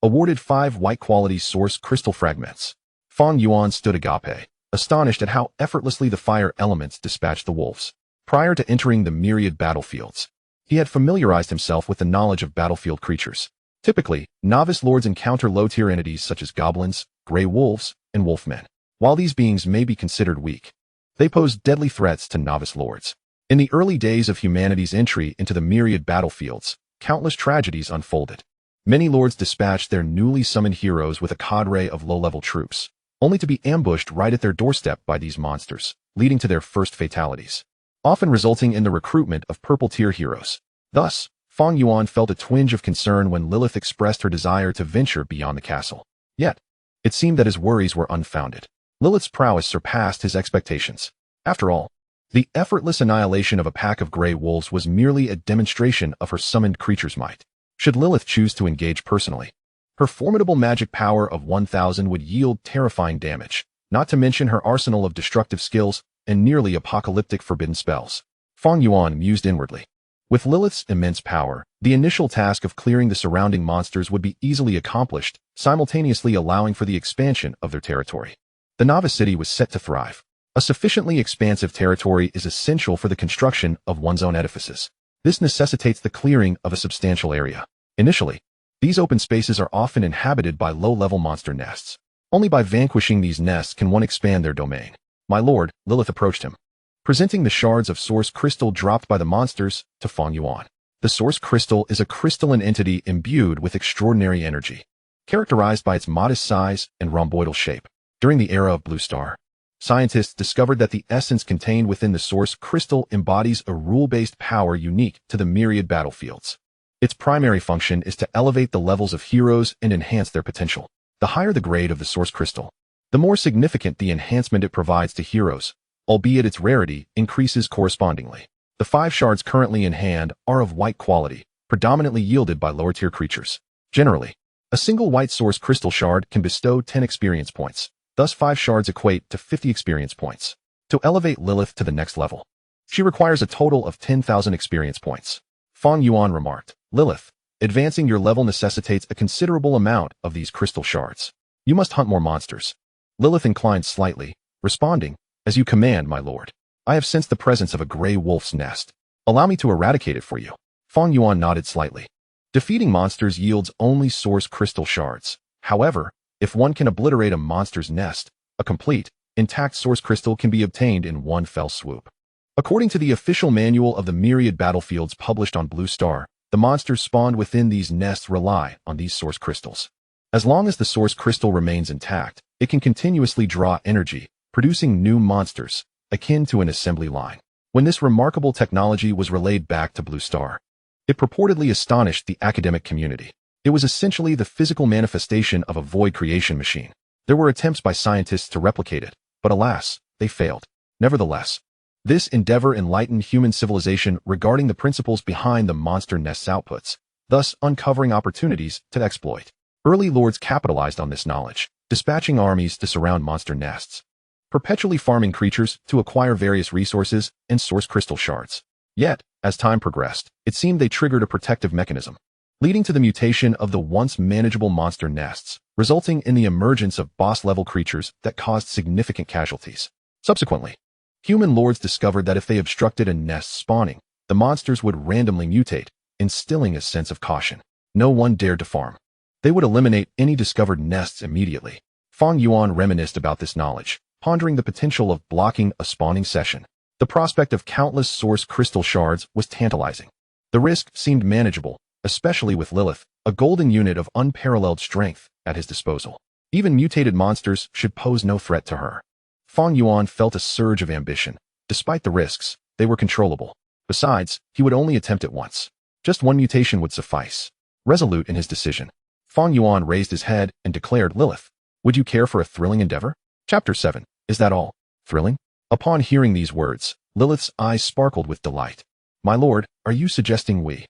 Awarded 5 white quality source crystal fragments. Fang Yuan stood agape, astonished at how effortlessly the fire elements dispatched the wolves. Prior to entering the myriad battlefields, he had familiarized himself with the knowledge of battlefield creatures. Typically, novice lords encounter low-tier entities such as goblins, gray wolves, and wolfmen. While these beings may be considered weak, they pose deadly threats to novice lords. In the early days of humanity's entry into the myriad battlefields, countless tragedies unfolded. Many lords dispatched their newly summoned heroes with a cadre of low-level troops, only to be ambushed right at their doorstep by these monsters, leading to their first fatalities, often resulting in the recruitment of purple-tier heroes. Thus, Fang Yuan felt a twinge of concern when Lilith expressed her desire to venture beyond the castle. Yet, it seemed that his worries were unfounded. Lilith's prowess surpassed his expectations. After all, the effortless annihilation of a pack of gray wolves was merely a demonstration of her summoned creature's might. Should Lilith choose to engage personally, her formidable magic power of 1,000 would yield terrifying damage, not to mention her arsenal of destructive skills and nearly apocalyptic forbidden spells. Fang Yuan mused inwardly. With Lilith's immense power, the initial task of clearing the surrounding monsters would be easily accomplished, simultaneously allowing for the expansion of their territory. The novice city was set to thrive. A sufficiently expansive territory is essential for the construction of one's own edifices. This necessitates the clearing of a substantial area. Initially, these open spaces are often inhabited by low-level monster nests. Only by vanquishing these nests can one expand their domain. My lord, Lilith approached him, presenting the shards of source crystal dropped by the monsters to Fang Yuan. The source crystal is a crystalline entity imbued with extraordinary energy, characterized by its modest size and rhomboidal shape. During the era of Blue Star, scientists discovered that the essence contained within the source crystal embodies a rule-based power unique to the myriad battlefields. Its primary function is to elevate the levels of heroes and enhance their potential. The higher the grade of the source crystal, the more significant the enhancement it provides to heroes, albeit its rarity increases correspondingly. The 5 shards currently in hand are of white quality, predominantly yielded by lower-tier creatures. Generally, a single white source crystal shard can bestow 10 experience points. Thus 5 shards equate to 50 experience points. To elevate Lilith to the next level, she requires a total of 10,000 experience points. Fang Yuan remarked, Lilith, advancing your level necessitates a considerable amount of these crystal shards. You must hunt more monsters. Lilith inclined slightly, responding, as you command, my lord. I have sensed the presence of a gray wolf's nest. Allow me to eradicate it for you. Fang Yuan nodded slightly. Defeating monsters yields only source crystal shards. However, if one can obliterate a monster's nest, a complete, intact source crystal can be obtained in one fell swoop. According to the official manual of the myriad battlefields published on Blue Star, the monsters spawned within these nests rely on these source crystals. As long as the source crystal remains intact, it can continuously draw energy, producing new monsters, akin to an assembly line. When this remarkable technology was relayed back to Blue Star, it purportedly astonished the academic community. It was essentially the physical manifestation of a void creation machine. There were attempts by scientists to replicate it, but alas, they failed. Nevertheless, this endeavor enlightened human civilization regarding the principles behind the monster nest's outputs, thus uncovering opportunities to exploit. Early lords capitalized on this knowledge, dispatching armies to surround monster nests. perpetually farming creatures to acquire various resources and source crystal shards. Yet, as time progressed, it seemed they triggered a protective mechanism, leading to the mutation of the once manageable monster nests, resulting in the emergence of boss-level creatures that caused significant casualties. Subsequently, human lords discovered that if they obstructed a nest spawning, the monsters would randomly mutate, instilling a sense of caution. No one dared to farm. They would eliminate any discovered nests immediately. Fang Yuan reminisced about this knowledge, pondering the potential of blocking a spawning session. The prospect of countless source crystal shards was tantalizing. The risk seemed manageable, especially with Lilith, a golden unit of unparalleled strength, at his disposal. Even mutated monsters should pose no threat to her. Fang Yuan felt a surge of ambition. Despite the risks, they were controllable. Besides, he would only attempt it once. Just one mutation would suffice. Resolute in his decision, Fang Yuan raised his head and declared, "Lilith, would you care for a thrilling endeavor?" Chapter 7. Is that all? Thrilling? Upon hearing these words, Lilith's eyes sparkled with delight. "My lord, are you suggesting we?"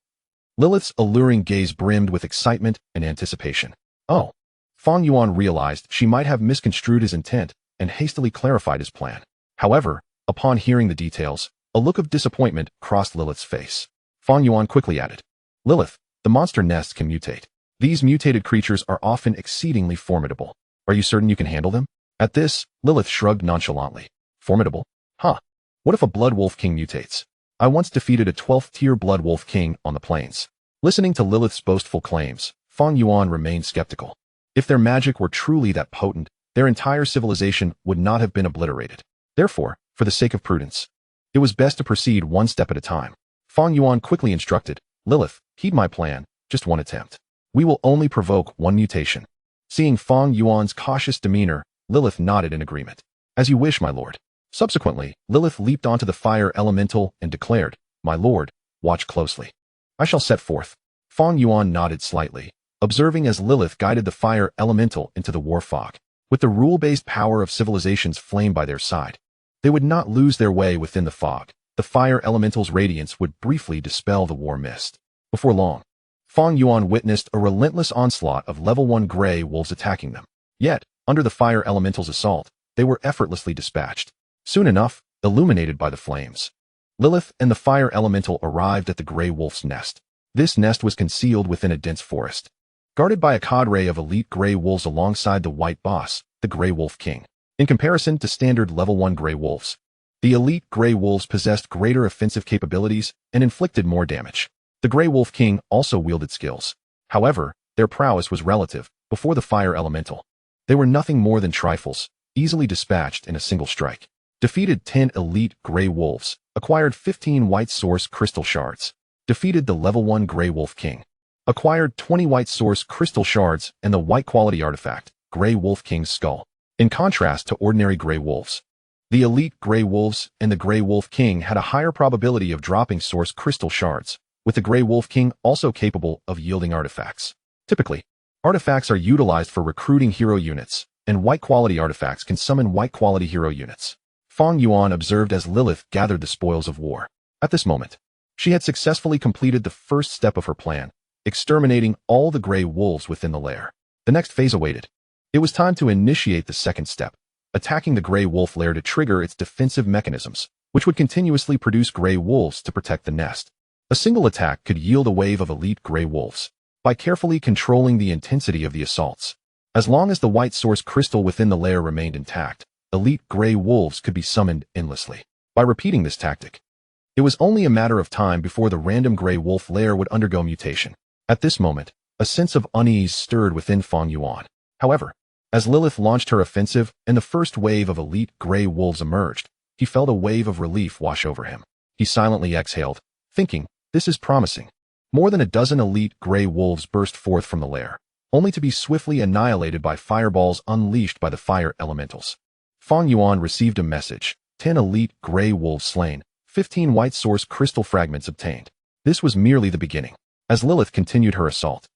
Lilith's alluring gaze brimmed with excitement and anticipation. Oh. Fang Yuan realized she might have misconstrued his intent and hastily clarified his plan. However, upon hearing the details, a look of disappointment crossed Lilith's face. Fang Yuan quickly added, "Lilith, the monster nests can mutate. These mutated creatures are often exceedingly formidable. Are you certain you can handle them?" At this, Lilith shrugged nonchalantly. Formidable? Huh. What if a Blood Wolf King mutates? I once defeated a 12th tier Blood Wolf King on the plains. Listening to Lilith's boastful claims, Fang Yuan remained skeptical. If their magic were truly that potent, their entire civilization would not have been obliterated. Therefore, for the sake of prudence, it was best to proceed one step at a time. Fang Yuan quickly instructed, "Lilith, heed my plan, just one attempt. We will only provoke one mutation." Seeing Fang Yuan's cautious demeanor, Lilith nodded in agreement. "As you wish, my lord." Subsequently, Lilith leaped onto the fire elemental and declared, "My lord, watch closely. I shall set forth." Fang Yuan nodded slightly, observing as Lilith guided the fire elemental into the war fog. With the rule-based power of civilizations flame by their side, they would not lose their way within the fog. The fire elemental's radiance would briefly dispel the war mist. Before long, Fang Yuan witnessed a relentless onslaught of level 1 gray wolves attacking them. Yet, under the fire elemental's assault, they were effortlessly dispatched. Soon enough, illuminated by the flames, Lilith and the fire elemental arrived at the gray wolf's nest. This nest was concealed within a dense forest, guarded by a cadre of elite gray wolves alongside the white boss, the Gray Wolf King. In comparison to standard level 1 gray wolves, the elite gray wolves possessed greater offensive capabilities and inflicted more damage. The Gray Wolf King also wielded skills. However, their prowess was relative. Before the fire elemental, they were nothing more than trifles, easily dispatched in a single strike. Defeated 10 elite gray wolves, acquired 15 white source crystal shards. Defeated the level 1 Gray Wolf King, acquired 20 white source crystal shards and the white quality artifact, Gray Wolf King's skull. In contrast to ordinary gray wolves, the elite gray wolves and the Gray Wolf King had a higher probability of dropping source crystal shards, with the Gray Wolf King also capable of yielding artifacts. Typically, artifacts are utilized for recruiting hero units, and white quality artifacts can summon white quality hero units. Fang Yuan observed as Lilith gathered the spoils of war. At this moment, she had successfully completed the first step of her plan, exterminating all the gray wolves within the lair. The next phase awaited. It was time to initiate the second step, attacking the gray wolf lair to trigger its defensive mechanisms, which would continuously produce gray wolves to protect the nest. A single attack could yield a wave of elite gray wolves, by carefully controlling the intensity of the assaults. As long as the white source crystal within the lair remained intact, elite gray wolves could be summoned endlessly. By repeating this tactic, it was only a matter of time before the random gray wolf lair would undergo mutation. At this moment, a sense of unease stirred within Fang Yuan. However, as Lilith launched her offensive and the first wave of elite gray wolves emerged, he felt a wave of relief wash over him. He silently exhaled, thinking, "This is promising." More than a dozen elite gray wolves burst forth from the lair, only to be swiftly annihilated by fireballs unleashed by the fire elementals. Fang Yuan received a message: 10 elite gray wolves slain, 15 white source crystal fragments obtained. This was merely the beginning. As Lilith continued her assault,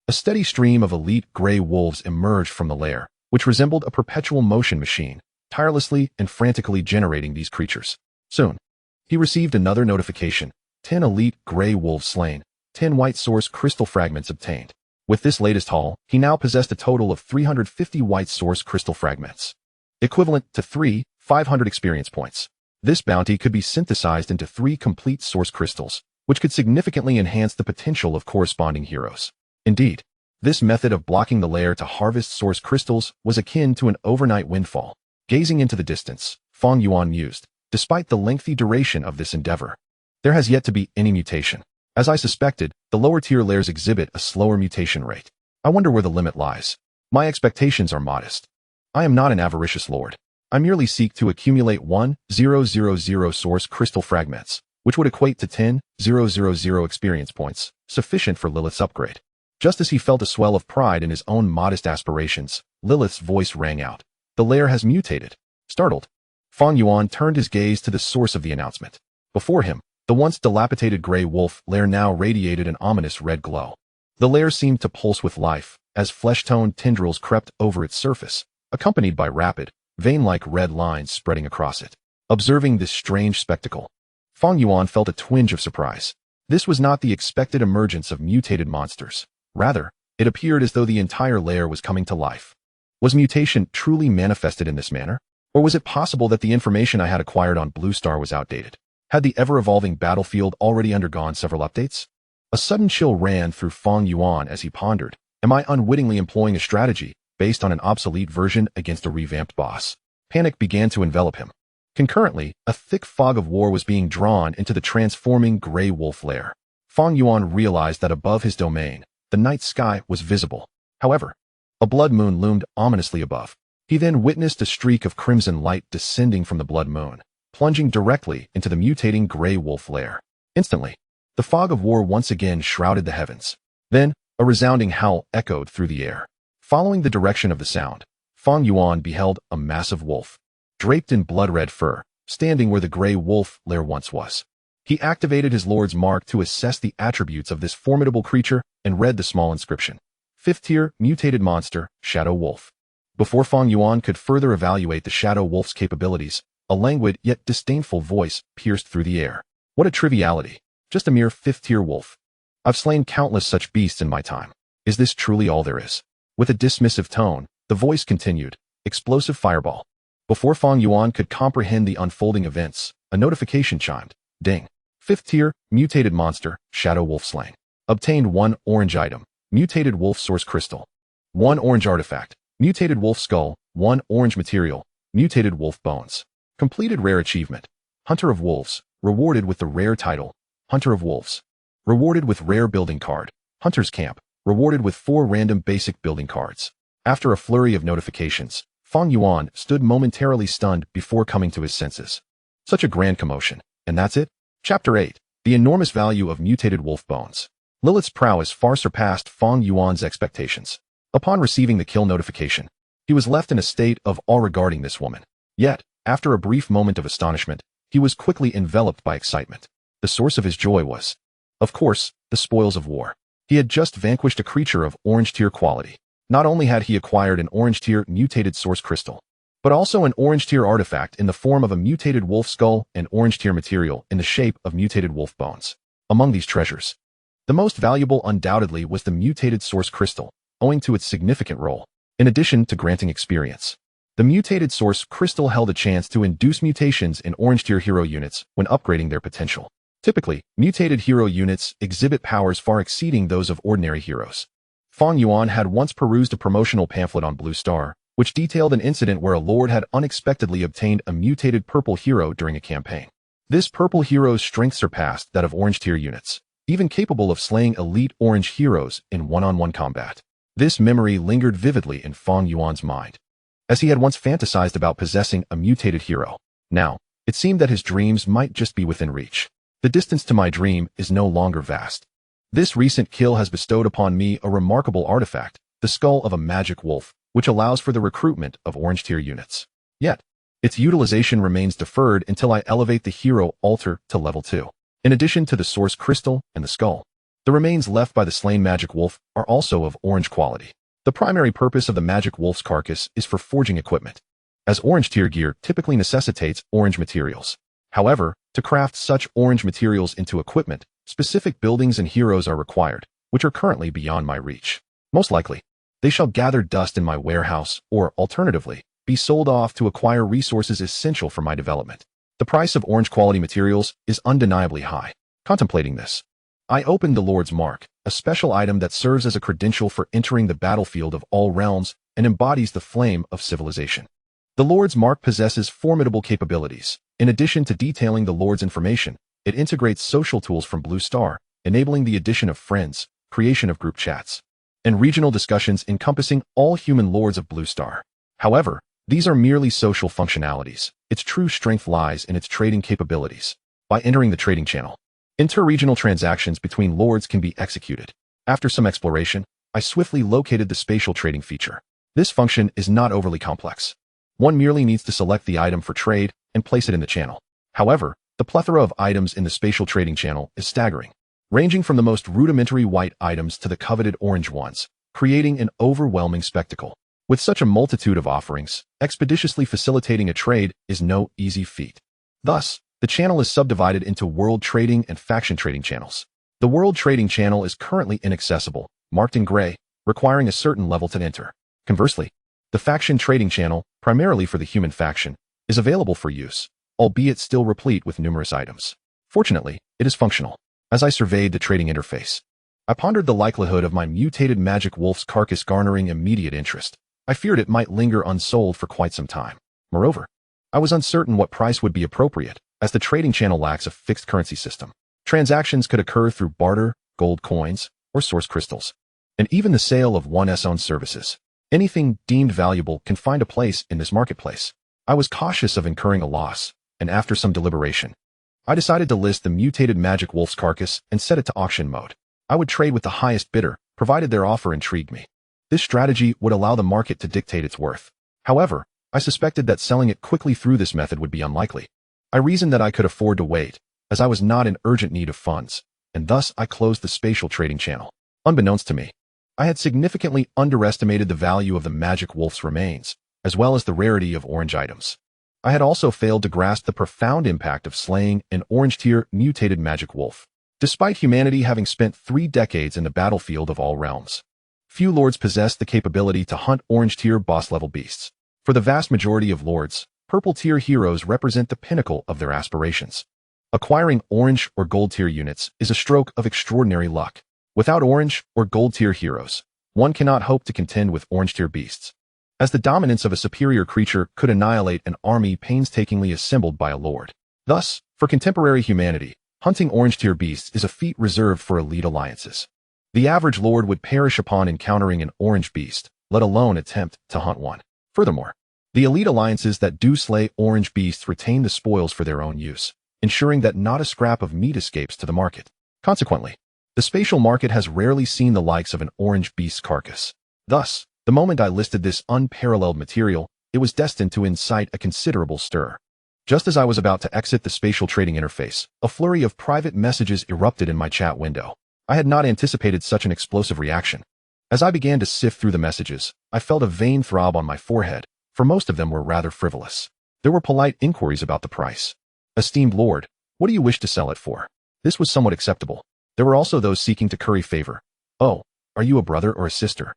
a steady stream of elite gray wolves emerged from the lair, which resembled a perpetual motion machine, tirelessly and frantically generating these creatures. Soon, he received another notification: 10 elite gray wolves slain, 10 white source crystal fragments obtained. With this latest haul, he now possessed a total of 350 white source crystal fragments, equivalent to 3 500 experience points. This bounty could be synthesized into 3 complete source crystals, which could significantly enhance the potential of corresponding heroes. Indeed, this method of blocking the lair to harvest source crystals was akin to an overnight windfall. Gazing into the distance, Fang Yuan mused, despite the lengthy duration of this endeavor, there has yet to be any mutation. As I suspected, the lower-tier lairs exhibit a slower mutation rate. I wonder where the limit lies. My expectations are modest. I am not an avaricious lord. I merely seek to accumulate 1,000 source crystal fragments, which would equate to 10,000 experience points, sufficient for Lilith's upgrade. Just as he felt a swell of pride in his own modest aspirations, Lilith's voice rang out. The lair has mutated. Startled, Fang Yuan turned his gaze to the source of the announcement. Before him, the once dilapidated gray wolf lair now radiated an ominous red glow. The lair seemed to pulse with life, as flesh-toned tendrils crept over its surface, accompanied by rapid, vein-like red lines spreading across it. Observing this strange spectacle, Fang Yuan felt a twinge of surprise. This was not the expected emergence of mutated monsters. Rather, it appeared as though the entire lair was coming to life. Was mutation truly manifested in this manner? Or was it possible that the information I had acquired on Blue Star was outdated? Had the ever-evolving battlefield already undergone several updates? A sudden chill ran through Fang Yuan as he pondered. Am I unwittingly employing a strategy based on an obsolete version against a revamped boss? Panic began to envelop him. Concurrently, a thick fog of war was being drawn into the transforming gray wolf lair. Fang Yuan realized that above his domain, the night sky was visible. However, a blood moon loomed ominously above. He then witnessed a streak of crimson light descending from the blood moon, plunging directly into the mutating gray wolf lair. Instantly, the fog of war once again shrouded the heavens. Then, a resounding howl echoed through the air. Following the direction of the sound, Fang Yuan beheld a massive wolf, draped in blood-red fur, standing where the gray wolf lair once was. He activated his Lord's Mark to assess the attributes of this formidable creature and read the small inscription. 5th tier, mutated monster, Shadow Wolf. Before Fang Yuan could further evaluate the Shadow Wolf's capabilities, a languid yet disdainful voice pierced through the air. What a triviality. Just a mere 5th tier wolf. I've slain countless such beasts in my time. Is this truly all there is? With a dismissive tone, the voice continued. Explosive fireball. Before Fang Yuan could comprehend the unfolding events, a notification chimed. Ding. 5th tier, mutated monster, Shadow Wolf slain. Obtained 1 orange item, mutated wolf source crystal. 1 orange artifact, mutated wolf skull, 1 orange material, mutated wolf bones. Completed rare achievement. Hunter of Wolves, rewarded with the rare title, Hunter of Wolves. Rewarded with rare building card, Hunter's Camp, rewarded with 4 random basic building cards. After a flurry of notifications, Fang Yuan stood momentarily stunned before coming to his senses. Such a grand commotion. And that's it? Chapter 8. The enormous value of mutated wolf bones. Lilith's prowess far surpassed Fang Yuan's expectations. Upon receiving the kill notification, he was left in a state of awe regarding this woman. Yet, after a brief moment of astonishment, he was quickly enveloped by excitement. The source of his joy was, of course, the spoils of war. He had just vanquished a creature of orange tier quality. Not only had he acquired an orange tier mutated source crystal, but also an orange tier artifact in the form of a mutated wolf skull and orange tier material in the shape of mutated wolf bones. Among these treasures, the most valuable undoubtedly was the mutated source crystal, owing to its significant role. In addition to granting experience, the mutated source crystal held a chance to induce mutations in orange tier hero units when upgrading their potential. Typically, mutated hero units exhibit powers far exceeding those of ordinary heroes. Fang Yuan had once perused a promotional pamphlet on Blue Star, which detailed an incident where a lord had unexpectedly obtained a mutated purple hero during a campaign. This purple hero's strength surpassed that of orange tier units, even capable of slaying elite orange heroes in one-on-one combat. This memory lingered vividly in Fang Yuan's mind, as he had once fantasized about possessing a mutated hero. Now, it seemed that his dreams might just be within reach. The distance to my dream is no longer vast. This recent kill has bestowed upon me a remarkable artifact, the skull of a magic wolf, which allows for the recruitment of orange tier units. Yet, its utilization remains deferred until I elevate the hero altar to level 2. In addition to the source crystal and the skull, the remains left by the slain magic wolf are also of orange quality. The primary purpose of the magic wolf's carcass is for forging equipment, as orange tier gear typically necessitates orange materials. However, to craft such orange materials into equipment, specific buildings and heroes are required, which are currently beyond my reach. Most likely, they shall gather dust in my warehouse, or alternatively, be sold off to acquire resources essential for my development. The price of orange quality materials is undeniably high. Contemplating this, I opened the Lord's Mark, a special item that serves as a credential for entering the battlefield of all realms and embodies the flame of civilization. The Lord's Mark possesses formidable capabilities. In addition to detailing the Lord's information, it integrates social tools from Blue Star, enabling the addition of friends, creation of group chats, and regional discussions encompassing all human lords of Blue Star. However, these are merely social functionalities. Its true strength lies in its trading capabilities. By entering the trading channel, inter-regional transactions between lords can be executed. After some exploration, I swiftly located the spatial trading feature. This function is not overly complex. One merely needs to select the item for trade and place it in the channel. However, the plethora of items in the spatial trading channel is staggering, ranging from the most rudimentary white items to the coveted orange ones, creating an overwhelming spectacle. With such a multitude of offerings, expeditiously facilitating a trade is no easy feat. Thus, the channel is subdivided into world trading and faction trading channels. The world trading channel is currently inaccessible, marked in gray, requiring a certain level to enter. Conversely, the faction trading channel, primarily for the human faction, is available for use, albeit still replete with numerous items. Fortunately, it is functional. As I surveyed the trading interface, I pondered the likelihood of my mutated magic wolf's carcass garnering immediate interest. I feared it might linger unsold for quite some time. Moreover, I was uncertain what price would be appropriate, as the trading channel lacks a fixed currency system. Transactions could occur through barter, gold coins, or source crystals, and even the sale of one's own services. Anything deemed valuable can find a place in this marketplace. I was cautious of incurring a loss, and after some deliberation, I decided to list the mutated magic wolf's carcass and set it to auction mode. I would trade with the highest bidder, provided their offer intrigued me. This strategy would allow the market to dictate its worth. However, I suspected that selling it quickly through this method would be unlikely. I reasoned that I could afford to wait, as I was not in urgent need of funds, and thus I closed the spatial trading channel. Unbeknownst to me, I had significantly underestimated the value of the magic wolf's remains, as well as the rarity of orange items. I had also failed to grasp the profound impact of slaying an orange-tier mutated magic wolf. Despite humanity having spent 3 decades in the battlefield of all realms, few lords possessed the capability to hunt orange-tier boss-level beasts. For the vast majority of lords, purple-tier heroes represent the pinnacle of their aspirations. Acquiring orange or gold-tier units is a stroke of extraordinary luck. Without orange or gold-tier heroes, one cannot hope to contend with orange-tier beasts, as the dominance of a superior creature could annihilate an army painstakingly assembled by a lord. Thus, for contemporary humanity, hunting orange-tier beasts is a feat reserved for elite alliances. The average lord would perish upon encountering an orange beast, let alone attempt to hunt one. Furthermore, the elite alliances that do slay orange beasts retain the spoils for their own use, ensuring that not a scrap of meat escapes to the market. Consequently, the spatial market has rarely seen the likes of an orange beast's carcass. Thus, the moment I listed this unparalleled material, it was destined to incite a considerable stir. Just as I was about to exit the spatial trading interface, a flurry of private messages erupted in my chat window. I had not anticipated such an explosive reaction. As I began to sift through the messages, I felt a vain throb on my forehead, for most of them were rather frivolous. There were polite inquiries about the price. Esteemed lord, what do you wish to sell it for? This was somewhat acceptable. There were also those seeking to curry favor. Oh, are you a brother or a sister?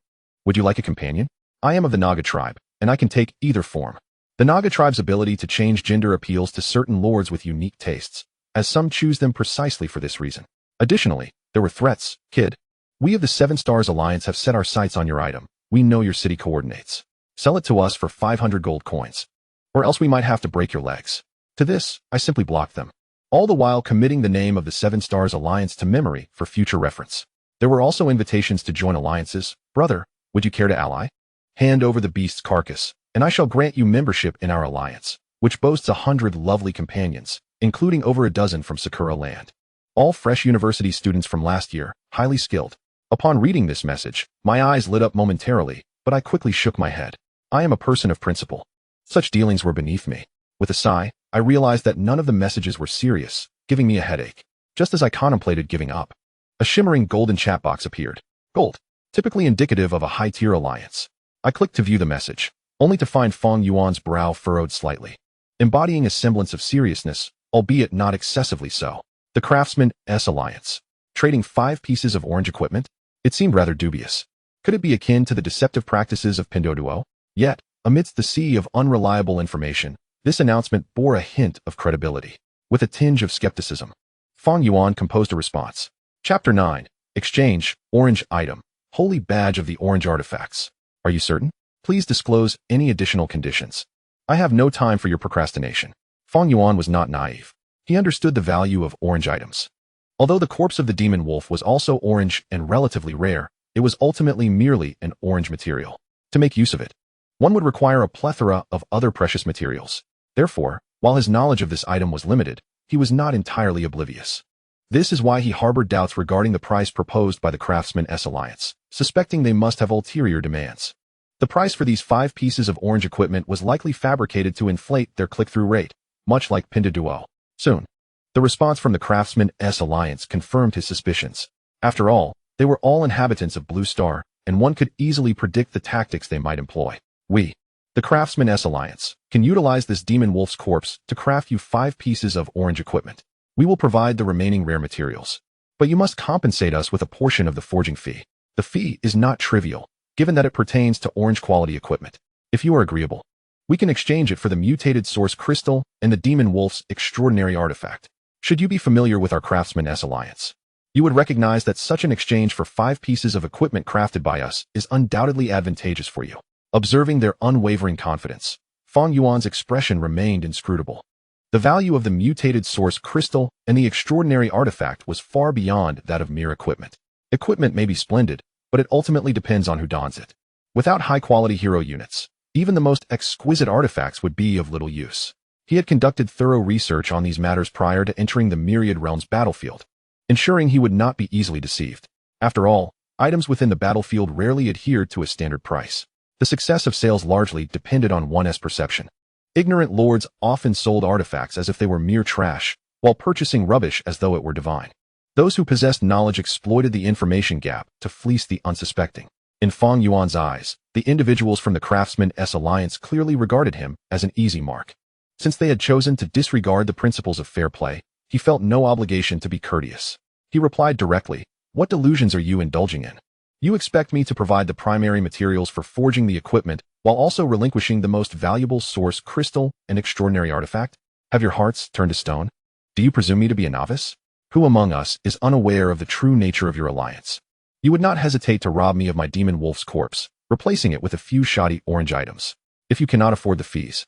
Would you like a companion? I am of the Naga tribe, and I can take either form. The Naga tribe's ability to change gender appeals to certain lords with unique tastes, as some choose them precisely for this reason. Additionally, there were threats. Kid, we of the 7 Stars Alliance have set our sights on your item. We know your city coordinates. Sell it to us for 500 gold coins, or else we might have to break your legs. To this, I simply blocked them, all the while committing the name of the 7 Stars Alliance to memory for future reference. There were also invitations to join alliances. Brother, would you care to ally? Hand over the beast's carcass, and I shall grant you membership in our alliance, which boasts 100 lovely companions, including over a dozen from Sakura land. All fresh university students from last year, highly skilled. Upon reading this message, my eyes lit up momentarily, but I quickly shook my head. I am a person of principle. Such dealings were beneath me. With a sigh, I realized that none of the messages were serious, giving me a headache. Just as I contemplated giving up, a shimmering golden chat box appeared. Gold, typically indicative of a high-tier alliance. I clicked to view the message, only to find Fang Yuan's brow furrowed slightly, embodying a semblance of seriousness, albeit not excessively so. The Craftsman's Alliance. Trading 5 pieces of orange equipment? It seemed rather dubious. Could it be akin to the deceptive practices of Pinduoduo? Yet, Amidst the sea of unreliable information, this announcement bore a hint of credibility. With a tinge of skepticism, Fang Yuan composed a response. Chapter 9. Exchange, Orange Item. Holy Badge of the Orange Artifacts. Are you certain? Please disclose any additional conditions. I have no time for your procrastination. Fang Yuan was not naive. He understood the value of orange items. Although the corpse of the demon wolf was also orange and relatively rare, it was ultimately merely an orange material. To make use of it, one would require a plethora of other precious materials. Therefore, while his knowledge of this item was limited, he was not entirely oblivious. This is why he harbored doubts regarding the price proposed by the Craftsman's Alliance, suspecting they must have ulterior demands. The price for these 5 pieces of orange equipment was likely fabricated to inflate their click-through rate, much like Pinduoduo. Soon, the response from the Craftsman's Alliance confirmed his suspicions. After all, they were all inhabitants of Blue Star, and one could easily predict the tactics they might employ. We, the Craftsman's Alliance, can utilize this demon wolf's corpse to craft you 5 pieces of orange equipment. We will provide the remaining rare materials, but you must compensate us with a portion of the forging fee. The fee is not trivial, given that it pertains to orange quality equipment. If you are agreeable, we can exchange it for the mutated source crystal and the demon wolf's extraordinary artifact. Should you be familiar with our Craftsman's Alliance, you would recognize that such an exchange for 5 pieces of equipment crafted by us is undoubtedly advantageous for you. Observing their unwavering confidence, Fang Yuan's expression remained inscrutable. The value of the mutated source crystal and the extraordinary artifact was far beyond that of mere equipment. Equipment may be splendid, but it ultimately depends on who dons it. Without high-quality hero units, even the most exquisite artifacts would be of little use. He had conducted thorough research on these matters prior to entering the Myriad Realms battlefield, ensuring he would not be easily deceived. After all, items within the battlefield rarely adhered to a standard price. The success of sales largely depended on one's perception. Ignorant lords often sold artifacts as if they were mere trash, while purchasing rubbish as though it were divine. Those who possessed knowledge exploited the information gap to fleece the unsuspecting. In Fang Yuan's eyes, the individuals from the Craftsman's Alliance clearly regarded him as an easy mark. Since they had chosen to disregard the principles of fair play, he felt no obligation to be courteous. He replied directly, "What delusions are you indulging in? You expect me to provide the primary materials for forging the equipment while also relinquishing the most valuable source crystal and extraordinary artifact? Have your hearts turned to stone? Do you presume me to be a novice? Who among us is unaware of the true nature of your alliance? You would not hesitate to rob me of my demon wolf's corpse, replacing it with a few shoddy orange items. If you cannot afford the fees,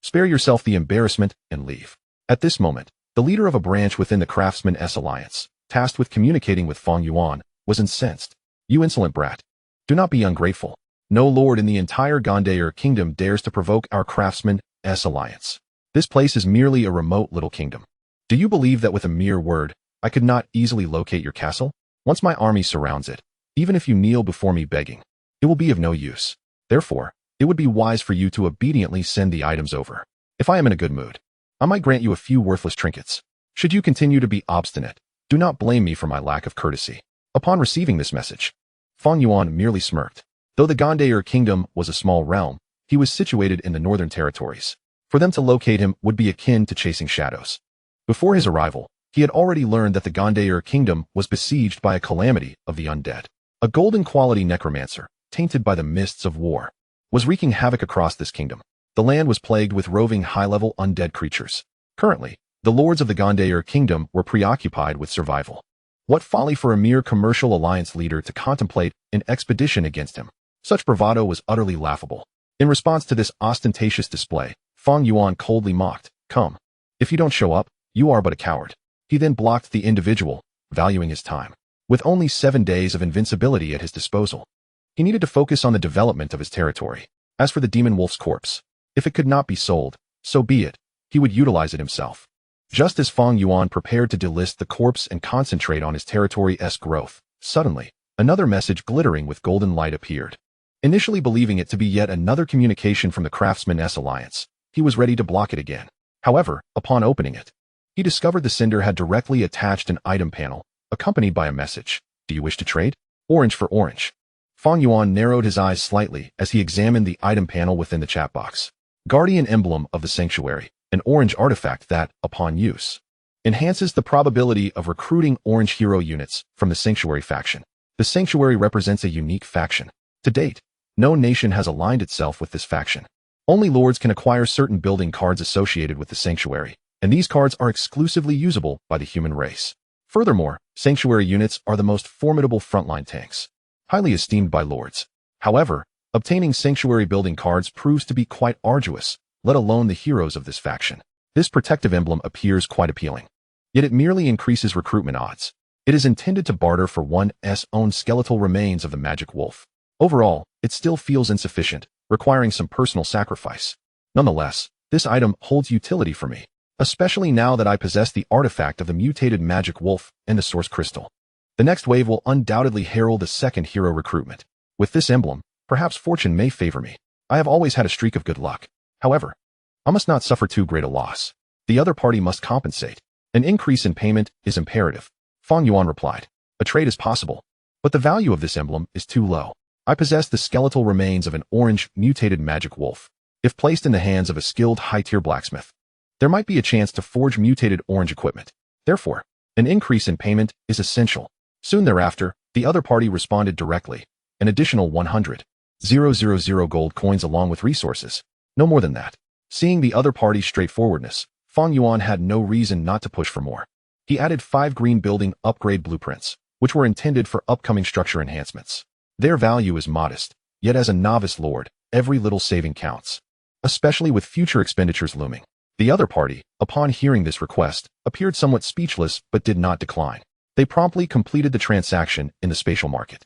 spare yourself the embarrassment and leave." At this moment, the leader of a branch within the Craftsman's Alliance, tasked with communicating with Fang Yuan, was incensed. "You insolent brat. Do not be ungrateful. No lord in the entire Gandair kingdom dares to provoke our Craftsman's Alliance. This place is merely a remote little kingdom. Do you believe that with a mere word, I could not easily locate your castle? Once my army surrounds it, even if you kneel before me begging, it will be of no use. Therefore, it would be wise for you to obediently send the items over. If I am in a good mood, I might grant you a few worthless trinkets. Should you continue to be obstinate, do not blame me for my lack of courtesy." Upon receiving this message, Fang Yuan merely smirked. Though the Gandair kingdom was a small realm, he was situated in the northern territories. For them to locate him would be akin to chasing shadows. Before his arrival, he had already learned that the Gandair kingdom was besieged by a calamity of the undead. A golden-quality necromancer, tainted by the mists of war, was wreaking havoc across this kingdom. The land was plagued with roving high-level undead creatures. Currently, the lords of the Gandair kingdom were preoccupied with survival. What folly for a mere commercial alliance leader to contemplate an expedition against him. Such bravado was utterly laughable. In response to this ostentatious display, Fang Yuan coldly mocked, "Come. If you don't show up, you are but a coward." He then blocked the individual, valuing his time. With only 7 days of invincibility at his disposal, he needed to focus on the development of his territory. As for the demon wolf's corpse, if it could not be sold, so be it, he would utilize it himself. Just as Fang Yuan prepared to delist the corpse and concentrate on his territory's growth, suddenly, another message glittering with golden light appeared. Initially believing it to be yet another communication from the Craftsman's Alliance, he was ready to block it again. However, upon opening it, he discovered the sender had directly attached an item panel, accompanied by a message. "Do you wish to trade? Orange for orange." Fang Yuan narrowed his eyes slightly as he examined the item panel within the chat box. Guardian Emblem of the Sanctuary, an orange artifact that, upon use, enhances the probability of recruiting orange hero units from the Sanctuary faction. The Sanctuary represents a unique faction. To date, no nation has aligned itself with this faction. Only lords can acquire certain building cards associated with the sanctuary, and these cards are exclusively usable by the human race. Furthermore, sanctuary units are the most formidable frontline tanks, highly esteemed by lords. However, obtaining sanctuary building cards proves to be quite arduous, let alone the heroes of this faction. This protective emblem appears quite appealing, yet it merely increases recruitment odds. It is intended to barter for one's own skeletal remains of the magic wolf. Overall, it still feels insufficient, requiring some personal sacrifice. Nonetheless, this item holds utility for me, especially now that I possess the artifact of the mutated magic wolf and the source crystal. The next wave will undoubtedly herald the second hero recruitment. With this emblem, perhaps fortune may favor me. I have always had a streak of good luck. However, I must not suffer too great a loss. The other party must compensate. An increase in payment is imperative. Fang Yuan replied. A trade is possible, but the value of this emblem is too low. I possess the skeletal remains of an orange, mutated magic wolf. If placed in the hands of a skilled high-tier blacksmith, there might be a chance to forge mutated orange equipment. Therefore, an increase in payment is essential. Soon thereafter, the other party responded directly. An additional 100,000 gold coins along with resources. No more than that. Seeing the other party's straightforwardness, Fang Yuan had no reason not to push for more. He added 5 green building upgrade blueprints, which were intended for upcoming structure enhancements. Their value is modest, yet as a novice lord, every little saving counts, especially with future expenditures looming. The other party, upon hearing this request, appeared somewhat speechless but did not decline. They promptly completed the transaction in the spatial market.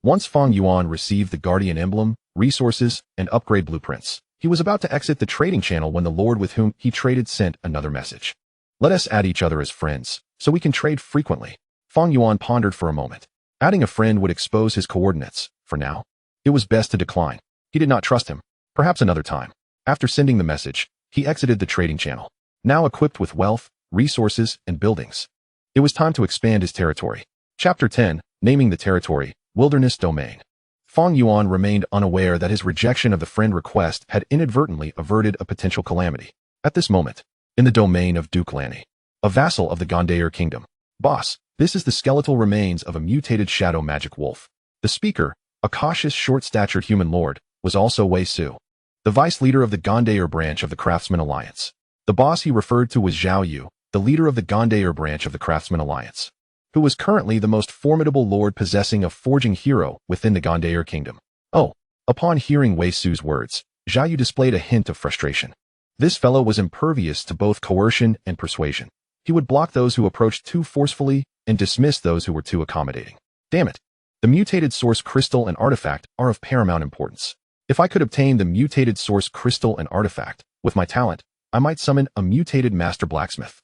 Once Fang Yuan received the Guardian Emblem, resources, and upgrade blueprints, he was about to exit the trading channel when the lord with whom he traded sent another message. Let us add each other as friends, so we can trade frequently. Fang Yuan pondered for a moment. Adding a friend would expose his coordinates. For now, it was best to decline. He did not trust him. Perhaps another time. After sending the message, he exited the trading channel. Now equipped with wealth, resources, and buildings, it was time to expand his territory. Chapter 10, naming the territory, Wilderness Domain. Fang Yuan remained unaware that his rejection of the friend request had inadvertently averted a potential calamity. At this moment, in the domain of Duke Lanny, a vassal of the Gondair Kingdom. Boss, this is the skeletal remains of a mutated shadow magic wolf. The speaker, a cautious, short-statured human lord, was also Wei Su, the vice leader of the Gondair branch of the Craftsman Alliance. The boss he referred to was Zhao Yu, the leader of the Gondair branch of the Craftsman Alliance, who was currently the most formidable lord possessing a forging hero within the Gondair Kingdom. Oh, upon hearing Wei Su's words, Zhao Yu displayed a hint of frustration. This fellow was impervious to both coercion and persuasion. He would block those who approached too forcefully and dismiss those who were too accommodating. Damn it. The mutated source crystal and artifact are of paramount importance. If I could obtain the mutated source crystal and artifact, with my talent, I might summon a mutated master blacksmith.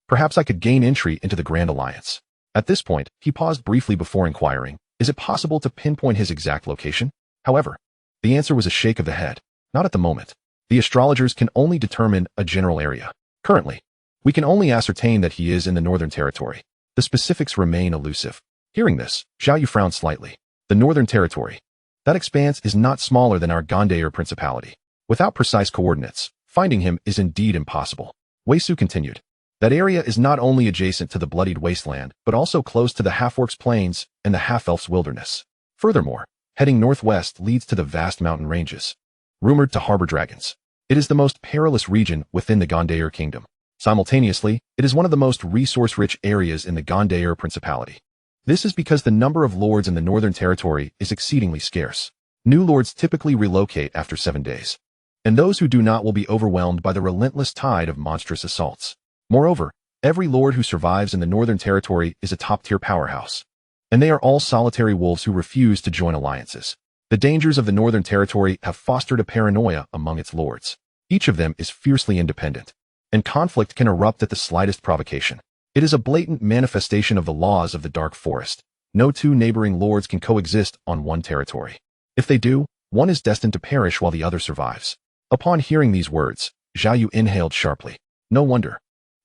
Perhaps I could gain entry into the Grand Alliance. At this point, he paused briefly before inquiring, is it possible to pinpoint his exact location? However, the answer was a shake of the head. Not at the moment. The astrologers can only determine a general area. Currently, we can only ascertain that he is in the Northern Territory. The specifics remain elusive. Hearing this, Zhao Yu frowned slightly. The Northern Territory. That expanse is not smaller than our Gondair Principality. Without precise coordinates, finding him is indeed impossible. Wei Su continued. That area is not only adjacent to the bloodied wasteland, but also close to the Half-Orcs Plains and the Half-Elves Wilderness. Furthermore, heading northwest leads to the vast mountain ranges, rumored to harbor dragons. It is the most perilous region within the Gondair Kingdom. Simultaneously, it is one of the most resource-rich areas in the Gondair Principality. This is because the number of lords in the Northern Territory is exceedingly scarce. New lords typically relocate after 7 days, and those who do not will be overwhelmed by the relentless tide of monstrous assaults. Moreover, every lord who survives in the Northern Territory is a top-tier powerhouse, and they are all solitary wolves who refuse to join alliances. The dangers of the Northern Territory have fostered a paranoia among its lords. Each of them is fiercely independent, and conflict can erupt at the slightest provocation. It is a blatant manifestation of the laws of the Dark Forest. No two neighboring lords can coexist on one territory. If they do, one is destined to perish while the other survives. Upon hearing these words, Zhao Yu inhaled sharply. No wonder.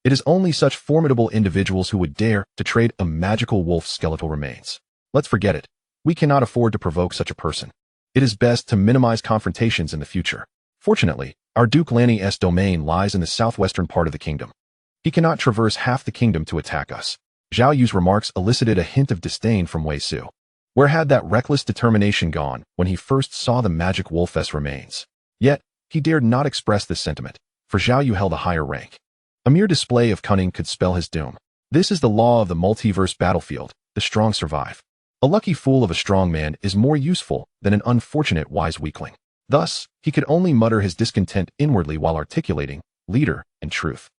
It is only such formidable individuals who would dare to trade a magical wolf's skeletal remains. Let's forget it. We cannot afford to provoke such a person. It is best to minimize confrontations in the future. Fortunately, our Duke Lanny's domain lies in the southwestern part of the kingdom. He cannot traverse half the kingdom to attack us. Zhao Yu's remarks elicited a hint of disdain from Wei Su. Where had that reckless determination gone when he first saw the magic wolf's remains? Yet, he dared not express this sentiment, for Zhao Yu held a higher rank. A mere display of cunning could spell his doom. This is the law of the multiverse battlefield: the strong survive. A lucky fool of a strong man is more useful than an unfortunate wise weakling. Thus, he could only mutter his discontent inwardly while articulating, "Leader and truth."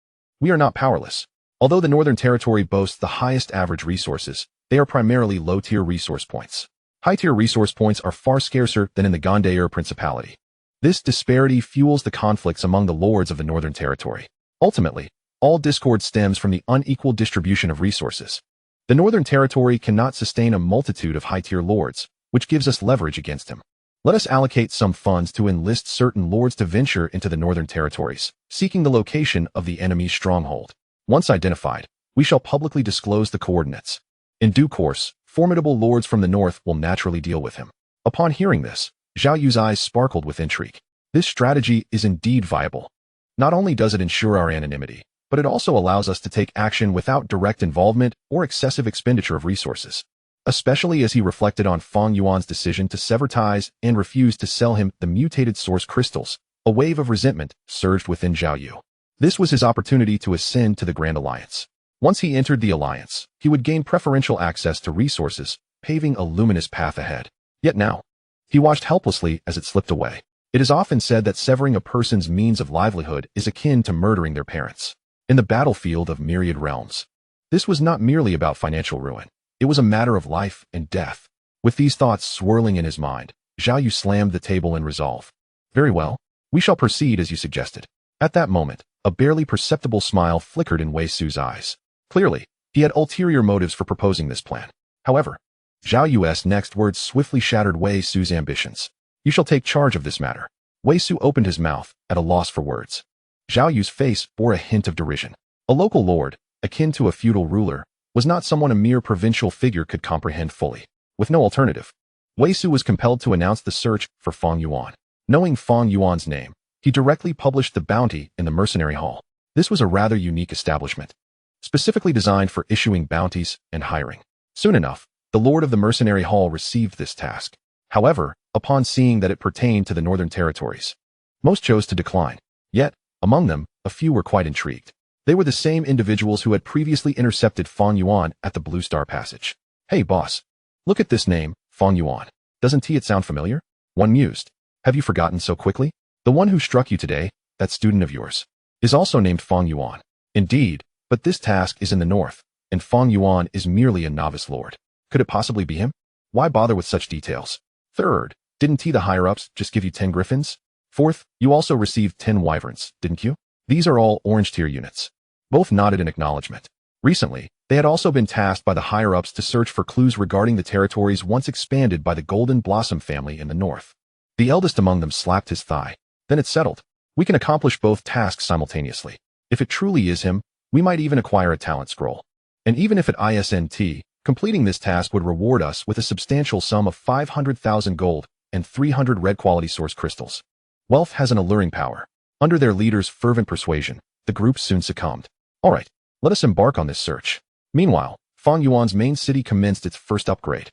We are not powerless. Although the Northern Territory boasts the highest average resources, they are primarily low-tier resource points. High-tier resource points are far scarcer than in the Gondair Principality. This disparity fuels the conflicts among the lords of the Northern Territory. Ultimately, all discord stems from the unequal distribution of resources. The Northern Territory cannot sustain a multitude of high-tier lords, which gives us leverage against him. Let us allocate some funds to enlist certain lords to venture into the Northern Territories, seeking the location of the enemy's stronghold. Once identified, we shall publicly disclose the coordinates. In due course, formidable lords from the north will naturally deal with him. Upon hearing this, Zhao Yu's eyes sparkled with intrigue. This strategy is indeed viable. Not only does it ensure our anonymity, but it also allows us to take action without direct involvement or excessive expenditure of resources. Especially as he reflected on Fang Yuan's decision to sever ties and refuse to sell him the mutated source crystals, a wave of resentment surged within Zhao Yu. This was his opportunity to ascend to the Grand Alliance. Once he entered the Alliance, he would gain preferential access to resources, paving a luminous path ahead. Yet now, he watched helplessly as it slipped away. It is often said that severing a person's means of livelihood is akin to murdering their parents. In the battlefield of myriad realms, this was not merely about financial ruin. It was a matter of life and death. With these thoughts swirling in his mind, Zhao Yu slammed the table in resolve. Very well, we shall proceed as you suggested. At that moment, a barely perceptible smile flickered in Wei Su's eyes. Clearly, he had ulterior motives for proposing this plan. However, Zhao Yu's next words swiftly shattered Wei Su's ambitions. You shall take charge of this matter. Wei Su opened his mouth, at a loss for words. Zhao Yu's face bore a hint of derision. A local lord, akin to a feudal ruler, was not someone a mere provincial figure could comprehend fully. With no alternative, Wei Su was compelled to announce the search for Fang Yuan. Knowing Fang Yuan's name, he directly published the bounty in the mercenary hall. This was a rather unique establishment, specifically designed for issuing bounties and hiring. Soon enough, the lord of the mercenary hall received this task. However, upon seeing that it pertained to the Northern Territories, most chose to decline. Yet, among them, a few were quite intrigued. They were the same individuals who had previously intercepted Fang Yuan at the Blue Star Passage. Hey boss, look at this name, Fang Yuan. Doesn't it sound familiar? One mused. Have you forgotten so quickly? The one who struck you today, that student of yours, is also named Fang Yuan. Indeed, but this task is in the north, and Fang Yuan is merely a novice lord. Could it possibly be him? Why bother with such details? Third, didn't the higher-ups just give you 10 griffins? Fourth, you also received 10 wyverns, didn't you? These are all orange-tier units. Both nodded in acknowledgement. Recently, they had also been tasked by the higher-ups to search for clues regarding the territories once expanded by the Golden Blossom family in the north. The eldest among them slapped his thigh. Then it's settled. We can accomplish both tasks simultaneously. If it truly is him, we might even acquire a talent scroll. And even if it isn't, completing this task would reward us with a substantial sum of 500,000 gold and 300 red quality source crystals. Wealth has an alluring power. Under their leader's fervent persuasion, the group soon succumbed. All right, let us embark on this search. Meanwhile, Fang Yuan's main city commenced its first upgrade,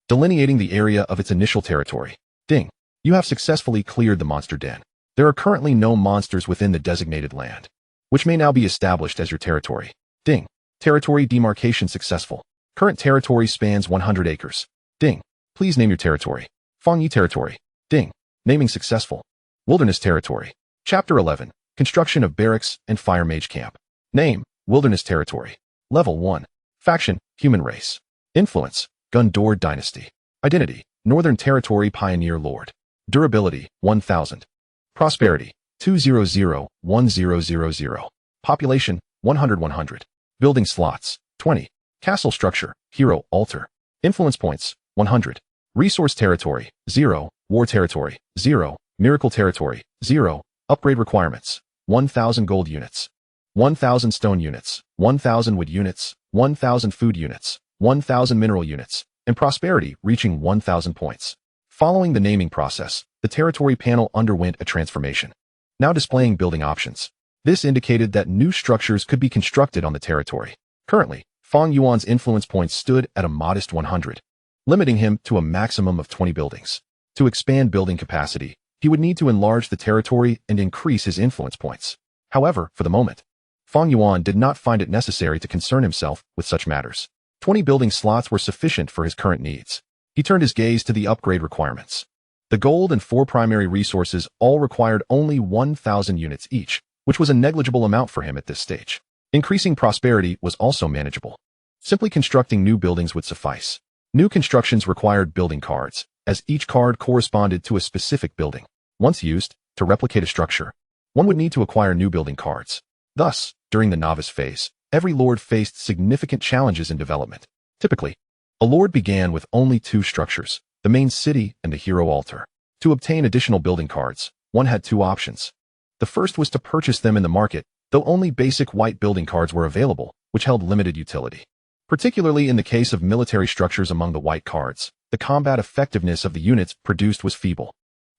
delineating the area of its initial territory. Ding. You have successfully cleared the monster den. There are currently no monsters within the designated land, which may now be established as your territory. Ding. Territory demarcation successful. Current territory spans 100 acres. Ding. Please name your territory. Fang Yi territory. Ding. Naming successful. Wilderness territory. Chapter 11. Construction of barracks and fire mage camp. Name, Wilderness territory. Level 1. Faction, human race. Influence, Gundor dynasty. Identity, Northern Territory pioneer lord. Durability, 1000. Prosperity, 200-1000. Population, 100-100. Building slots, 20. Castle structure, hero, altar. Influence points, 100. Resource territory, 0. War territory, 0. Miracle territory, 0. Upgrade requirements, 1000 gold units. 1000 stone units, 1000 wood units, 1000 food units, 1000 mineral units, and prosperity reaching 1000 points. Following the naming process, the territory panel underwent a transformation, now displaying building options. This indicated that new structures could be constructed on the territory. Currently, Fang Yuan's influence points stood at a modest 100, limiting him to a maximum of 20 buildings. To expand building capacity, He would need to enlarge the territory and increase his influence points. However, for the moment, Fang Yuan did not find it necessary to concern himself with such matters. 20 building slots were sufficient for his current needs. He turned his gaze to the upgrade requirements. The gold and 4 primary resources all required only 1,000 units each, which was a negligible amount for him at this stage. Increasing prosperity was also manageable. Simply constructing new buildings would suffice. New constructions required building cards, as each card corresponded to a specific building. Once used, to replicate a structure, one would need to acquire new building cards. Thus, during the novice phase, every lord faced significant challenges in development. Typically, a lord began with only 2 structures, the main city and the hero altar. To obtain additional building cards, one had 2 options. The first was to purchase them in the market, though only basic white building cards were available, which held limited utility. Particularly in the case of military structures among the white cards, the combat effectiveness of the units produced was feeble.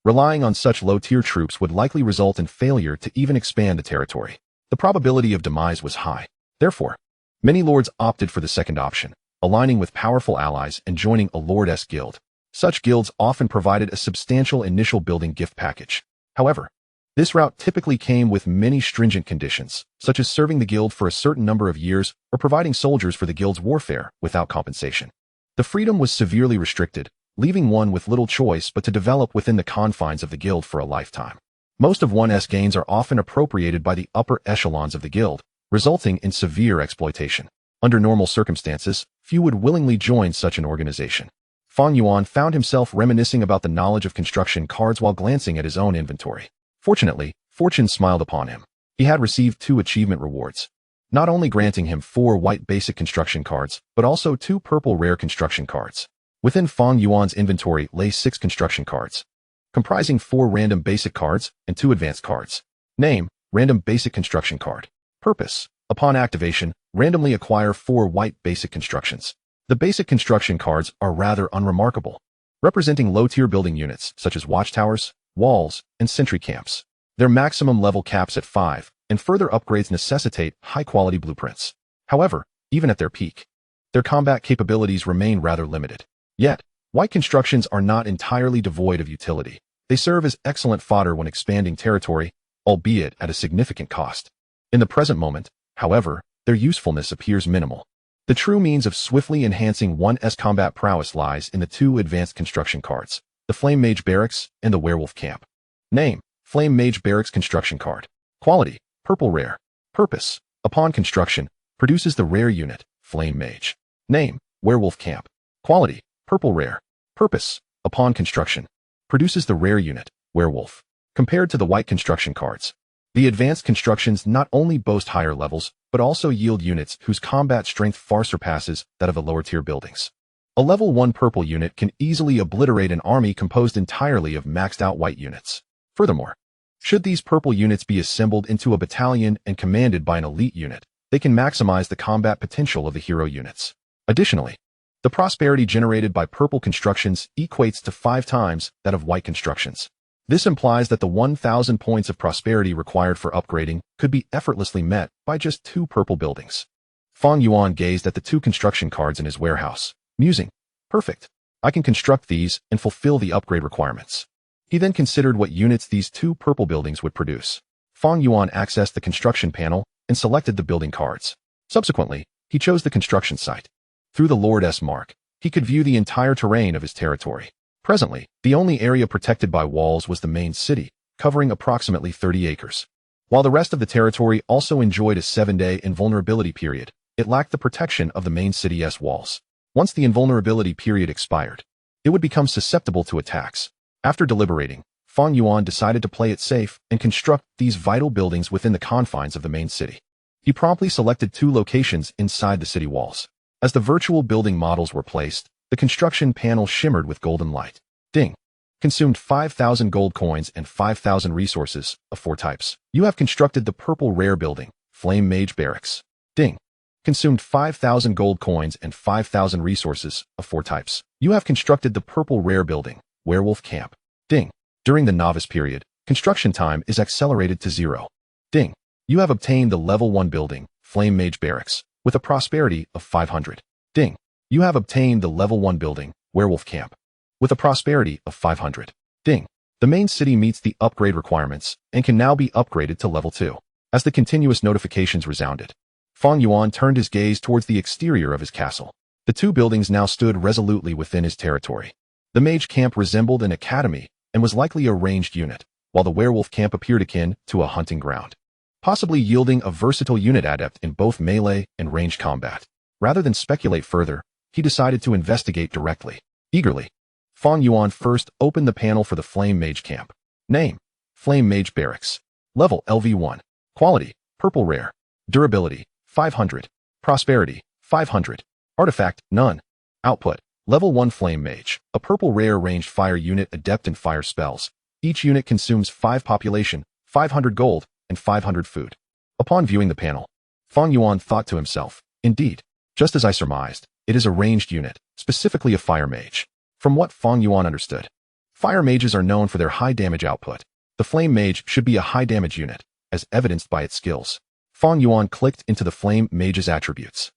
Relying on such low-tier troops would likely result in failure to even expand the territory. The probability of demise was high. Therefore, many lords opted for the second option, aligning with powerful allies and joining a lord-esque guild. Such guilds often provided a substantial initial building gift package. However, this route typically came with many stringent conditions, such as serving the guild for a certain number of years or providing soldiers for the guild's warfare without compensation. The freedom was severely restricted, leaving one with little choice but to develop within the confines of the guild for a lifetime. Most of one's gains are often appropriated by the upper echelons of the guild, resulting in severe exploitation. Under normal circumstances, few would willingly join such an organization. Fang Yuan found himself reminiscing about the knowledge of construction cards while glancing at his own inventory. Fortunately, fortune smiled upon him. He had received 2 achievement rewards, not only granting him 4 white basic construction cards, but also 2 purple rare construction cards. Within Fang Yuan's inventory lay 6 construction cards, comprising 4 random basic cards and 2 advanced cards. Name: random basic construction card. Purpose: upon activation, randomly acquire 4 white basic constructions. The basic construction cards are rather unremarkable, representing low-tier building units such as watchtowers, walls, and sentry camps. Their maximum level caps at 5, and further upgrades necessitate high-quality blueprints. However, even at their peak, their combat capabilities remain rather limited. Yet, white constructions are not entirely devoid of utility. They serve as excellent fodder when expanding territory, albeit at a significant cost. In the present moment, however, their usefulness appears minimal. The true means of swiftly enhancing one's combat prowess lies in the 2 advanced construction cards, the Flame Mage Barracks and the Werewolf Camp. Name: Flame Mage Barracks Construction Card. Quality: purple rare. Purpose: upon construction, produces the rare unit, Flame Mage. Name: Werewolf Camp. Quality: purple rare. Purpose: upon construction, produces the rare unit, Werewolf. Compared to the white construction cards, the advanced constructions not only boast higher levels, but also yield units whose combat strength far surpasses that of the lower-tier buildings. A level 1 purple unit can easily obliterate an army composed entirely of maxed-out white units. Furthermore, should these purple units be assembled into a battalion and commanded by an elite unit, they can maximize the combat potential of the hero units. Additionally, the prosperity generated by purple constructions equates to 5 times that of white constructions. This implies that the 1,000 points of prosperity required for upgrading could be effortlessly met by just 2 purple buildings. Fang Yuan gazed at the 2 construction cards in his warehouse, musing, "Perfect. I can construct these and fulfill the upgrade requirements." He then considered what units these 2 purple buildings would produce. Fang Yuan accessed the construction panel and selected the building cards. Subsequently, he chose the construction site. Through the Lord-S mark, he could view the entire terrain of his territory. Presently, the only area protected by walls was the main city, covering approximately 30 acres. While the rest of the territory also enjoyed a 7-day invulnerability period, it lacked the protection of the main city's walls. Once the invulnerability period expired, it would become susceptible to attacks. After deliberating, Fang Yuan decided to play it safe and construct these vital buildings within the confines of the main city. He promptly selected 2 locations inside the city walls. As the virtual building models were placed, the construction panel shimmered with golden light. Ding. Consumed 5,000 gold coins and 5,000 resources of 4 types. You have constructed the purple rare building, Flame Mage Barracks. Ding. Consumed 5,000 gold coins and 5,000 resources of 4 types. You have constructed the purple rare building, Werewolf Camp. Ding. During the novice period, construction time is accelerated to 0. Ding. You have obtained the level 1 building, Flame Mage Barracks, with a prosperity of 500. Ding. You have obtained the level 1 building, Werewolf Camp, with a prosperity of 500. Ding. The main city meets the upgrade requirements and can now be upgraded to level 2. As the continuous notifications resounded, Fang Yuan turned his gaze towards the exterior of his castle. The two buildings now stood resolutely within his territory. The mage camp resembled an academy and was likely a ranged unit, while the werewolf camp appeared akin to a hunting ground, possibly yielding a versatile unit adept in both melee and ranged combat. Rather than speculate further, he decided to investigate directly. Eagerly, Fang Yuan first opened the panel for the Flame Mage camp. Name: Flame Mage Barracks. Level: LV1. Quality: Purple Rare. Durability: 500. Prosperity: 500. Artifact: None. Output: Level 1 Flame Mage, a purple rare ranged fire unit adept in fire spells. Each unit consumes 5 population, 500 gold, and 500 food. Upon viewing the panel, Fang Yuan thought to himself, indeed, just as I surmised, it is a ranged unit, specifically a fire mage. From what Fang Yuan understood, fire mages are known for their high damage output. The flame mage should be a high damage unit, as evidenced by its skills. Fang Yuan clicked into the flame mage's attributes.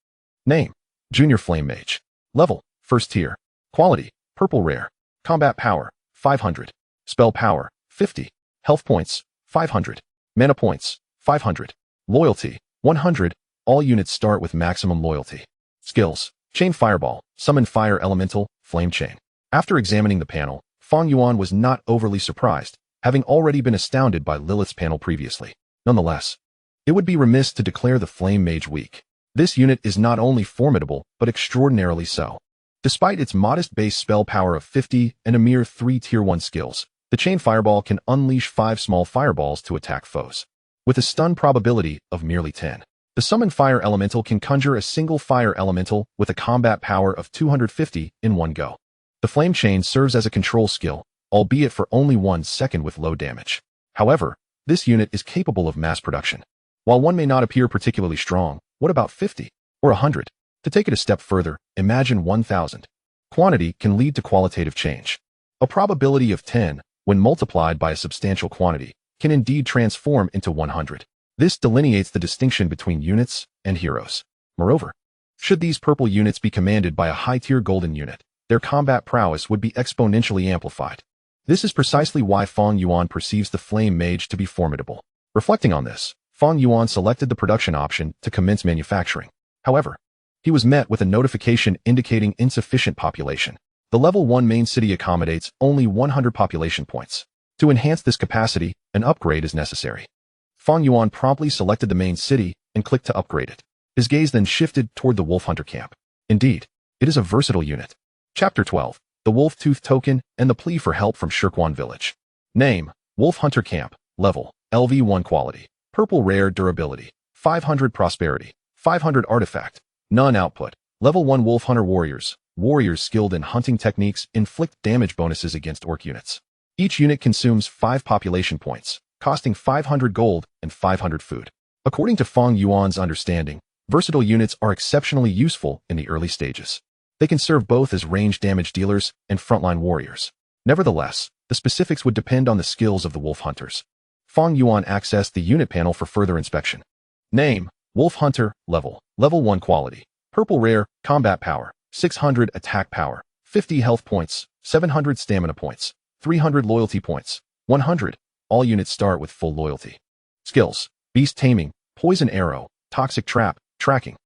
Name: Junior Flame Mage. Level: First tier. Quality: Purple Rare. Combat Power: 500. Spell Power: 50. Health Points: 500. Mana Points: 500. Loyalty: 100. All units start with maximum loyalty. Skills: Chain Fireball, Summon Fire Elemental, Flame Chain. After examining the panel, Fang Yuan was not overly surprised, having already been astounded by Lilith's panel previously. Nonetheless, it would be remiss to declare the Flame Mage weak. This unit is not only formidable, but extraordinarily so. Despite its modest base spell power of 50 and a mere 3 tier 1 skills, the Chain Fireball can unleash 5 small fireballs to attack foes, with a stun probability of merely 10. The Summon Fire Elemental can conjure a single fire elemental with a combat power of 250 in one go. The Flame Chain serves as a control skill, albeit for only 1 second with low damage. However, this unit is capable of mass production. While one may not appear particularly strong, what about 50 or 100? To take it a step further, imagine 1,000. Quantity can lead to qualitative change. A probability of 10, when multiplied by a substantial quantity, can indeed transform into 100. This delineates the distinction between units and heroes. Moreover, should these purple units be commanded by a high-tier golden unit, their combat prowess would be exponentially amplified. This is precisely why Fang Yuan perceives the Flame Mage to be formidable. Reflecting on this, Fang Yuan selected the production option to commence manufacturing. However, he was met with a notification indicating insufficient population. The level 1 main city accommodates only 100 population points. To enhance this capacity, an upgrade is necessary. Fang Yuan promptly selected the main city and clicked to upgrade it. His gaze then shifted toward the Wolf Hunter camp. Indeed, it is a versatile unit. Chapter 12. The Wolf Tooth Token and the Plea for Help from Shirkwan Village. Name: Wolf Hunter Camp. Level: LV1 Quality. Purple Rare. Durability: 500. Prosperity: 500. Artifact: None. Output: Level 1 Wolf Hunter Warriors. Warriors skilled in hunting techniques inflict damage bonuses against orc units. Each unit consumes 5 population points, costing 500 gold and 500 food. According to Fang Yuan's understanding, versatile units are exceptionally useful in the early stages. They can serve both as ranged damage dealers and frontline warriors. Nevertheless, the specifics would depend on the skills of the wolf hunters. Fang Yuan accessed the unit panel for further inspection. Name: Wolf Hunter. Level: Level 1 Quality. Purple Rare. Combat Power: 600. Attack Power: 50. Health Points: 700. Stamina Points: 300. Loyalty Points: 100. All units start with full loyalty. Skills: Beast Taming, Poison Arrow, Toxic Trap, Tracking.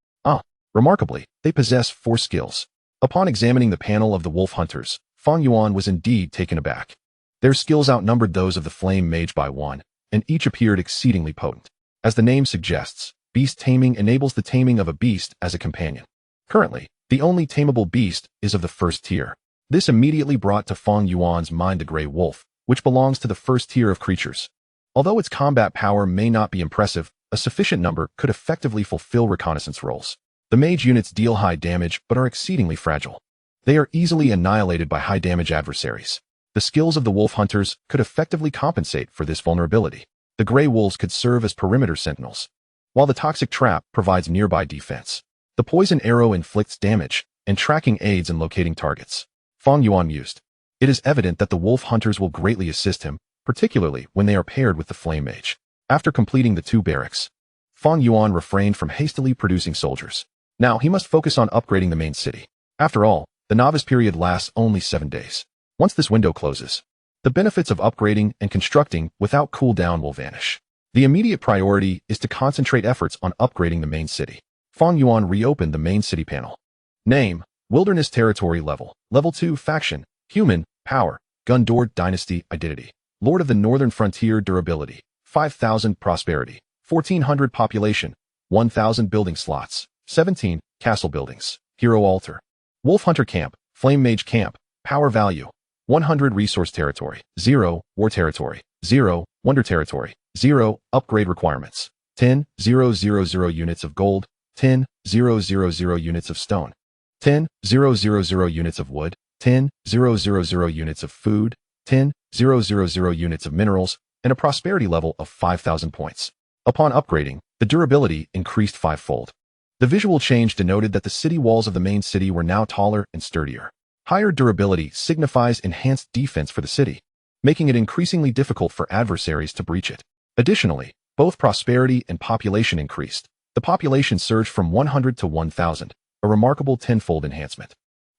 Remarkably, they possess 4 skills. Upon examining the panel of the wolf hunters, Fang Yuan was indeed taken aback. Their skills outnumbered those of the Flame Mage by 1, and each appeared exceedingly potent. As the name suggests, Beast Taming enables the taming of a beast as a companion. Currently, the only tameable beast is of the first tier. This immediately brought to Fang Yuan's mind the Grey Wolf, which belongs to the first tier of creatures. Although its combat power may not be impressive, a sufficient number could effectively fulfill reconnaissance roles. The mage units deal high damage but are exceedingly fragile. They are easily annihilated by high damage adversaries. The skills of the wolf hunters could effectively compensate for this vulnerability. The Grey Wolves could serve as perimeter sentinels, while the Toxic Trap provides nearby defense. The Poison Arrow inflicts damage, and Tracking aids in locating targets. Fang Yuan mused. It is evident that the wolf hunters will greatly assist him, particularly when they are paired with the Flame Mage. After completing the 2 barracks, Fang Yuan refrained from hastily producing soldiers. Now he must focus on upgrading the main city. After all, the novice period lasts only 7 days. Once this window closes, The benefits of upgrading and constructing without cooldown will vanish. The immediate priority is to concentrate efforts on upgrading the main city. Fang Yuan reopened the main city panel. Name, Wilderness Territory Level. Level 2 Faction, Human, Power, Gundor Dynasty Identity. Lord of the Northern Frontier Durability, 5,000 Prosperity, 1,400 Population, 1,000 Building Slots, 17 Castle Buildings, Hero Altar. Wolf Hunter Camp, Flame Mage Camp, Power Value, 100 Resource Territory, 0 War Territory, 0 Wonder Territory, 0 Upgrade Requirements, 10,000 units of gold, 10,000 units of stone, 10,000 units of wood, 10,000 units of food, 10,000 units of minerals, and a prosperity level of 5,000 points. Upon upgrading, the durability increased fivefold. The visual change denoted that the city walls of the main city were now taller and sturdier. Higher durability signifies enhanced defense for the city, making it increasingly difficult for adversaries to breach it. Additionally, both prosperity and population increased. The population surged from 100 to 1,000, a remarkable tenfold enhancement.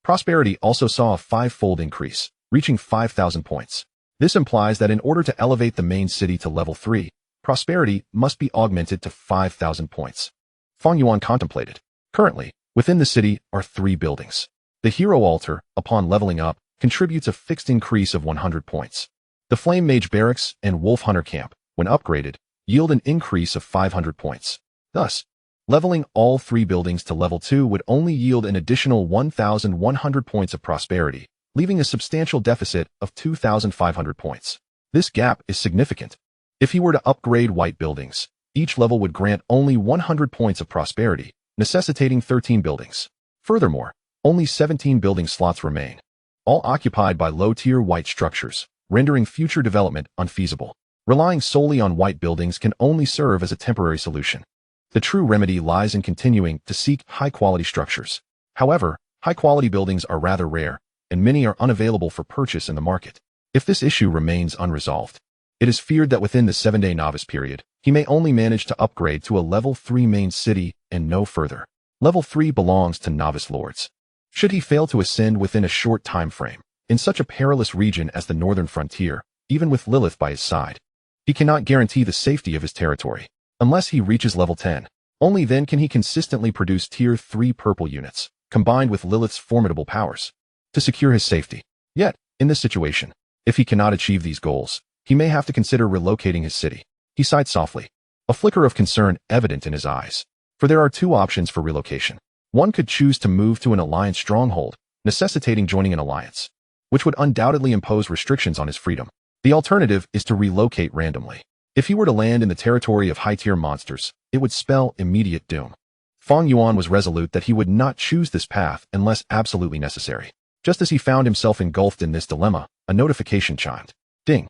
Prosperity also saw a fivefold increase, reaching 5,000 points. This implies that in order to elevate the main city to level 3, prosperity must be augmented to 5,000 points. Fang Yuan contemplated. Currently, within the city are 3 buildings. The Hero Altar, upon leveling up, contributes a fixed increase of 100 points. The Flame Mage Barracks and Wolf Hunter Camp, when upgraded, yield an increase of 500 points. Thus, leveling all 3 buildings to level 2 would only yield an additional 1,100 points of prosperity, leaving a substantial deficit of 2,500 points. This gap is significant. If he were to upgrade white buildings, each level would grant only 100 points of prosperity, necessitating 13 buildings. Furthermore, only 17 building slots remain, all occupied by low-tier white structures, rendering future development unfeasible. Relying solely on white buildings can only serve as a temporary solution. The true remedy lies in continuing to seek high-quality structures. However, high-quality buildings are rather rare, and many are unavailable for purchase in the market. If this issue remains unresolved, it is feared that within the 7-day novice period, he may only manage to upgrade to a level 3 main city and no further. Level 3 belongs to novice lords. Should he fail to ascend within a short time frame, in such a perilous region as the northern frontier, even with Lilith by his side, he cannot guarantee the safety of his territory. Unless he reaches level 10, only then can he consistently produce tier 3 purple units, combined with Lilith's formidable powers, to secure his safety. Yet, in this situation, if he cannot achieve these goals, he may have to consider relocating his city. He sighed softly, a flicker of concern evident in his eyes. For there are 2 options for relocation. One could choose to move to an alliance stronghold, necessitating joining an alliance, which would undoubtedly impose restrictions on his freedom. The alternative is to relocate randomly. If he were to land in the territory of high-tier monsters, it would spell immediate doom. Fang Yuan was resolute that he would not choose this path unless absolutely necessary. Just as he found himself engulfed in this dilemma, a notification chimed. Ding!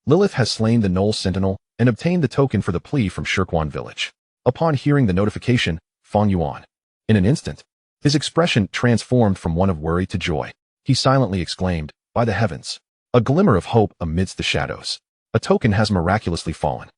Lilith has slain the Knoll Sentinel and obtained the token for the plea from Shirkwan village. Upon hearing the notification, Fang Yuan, in an instant, his expression transformed from one of worry to joy. He silently exclaimed, "By the heavens! A glimmer of hope amidst the shadows. A token has miraculously fallen."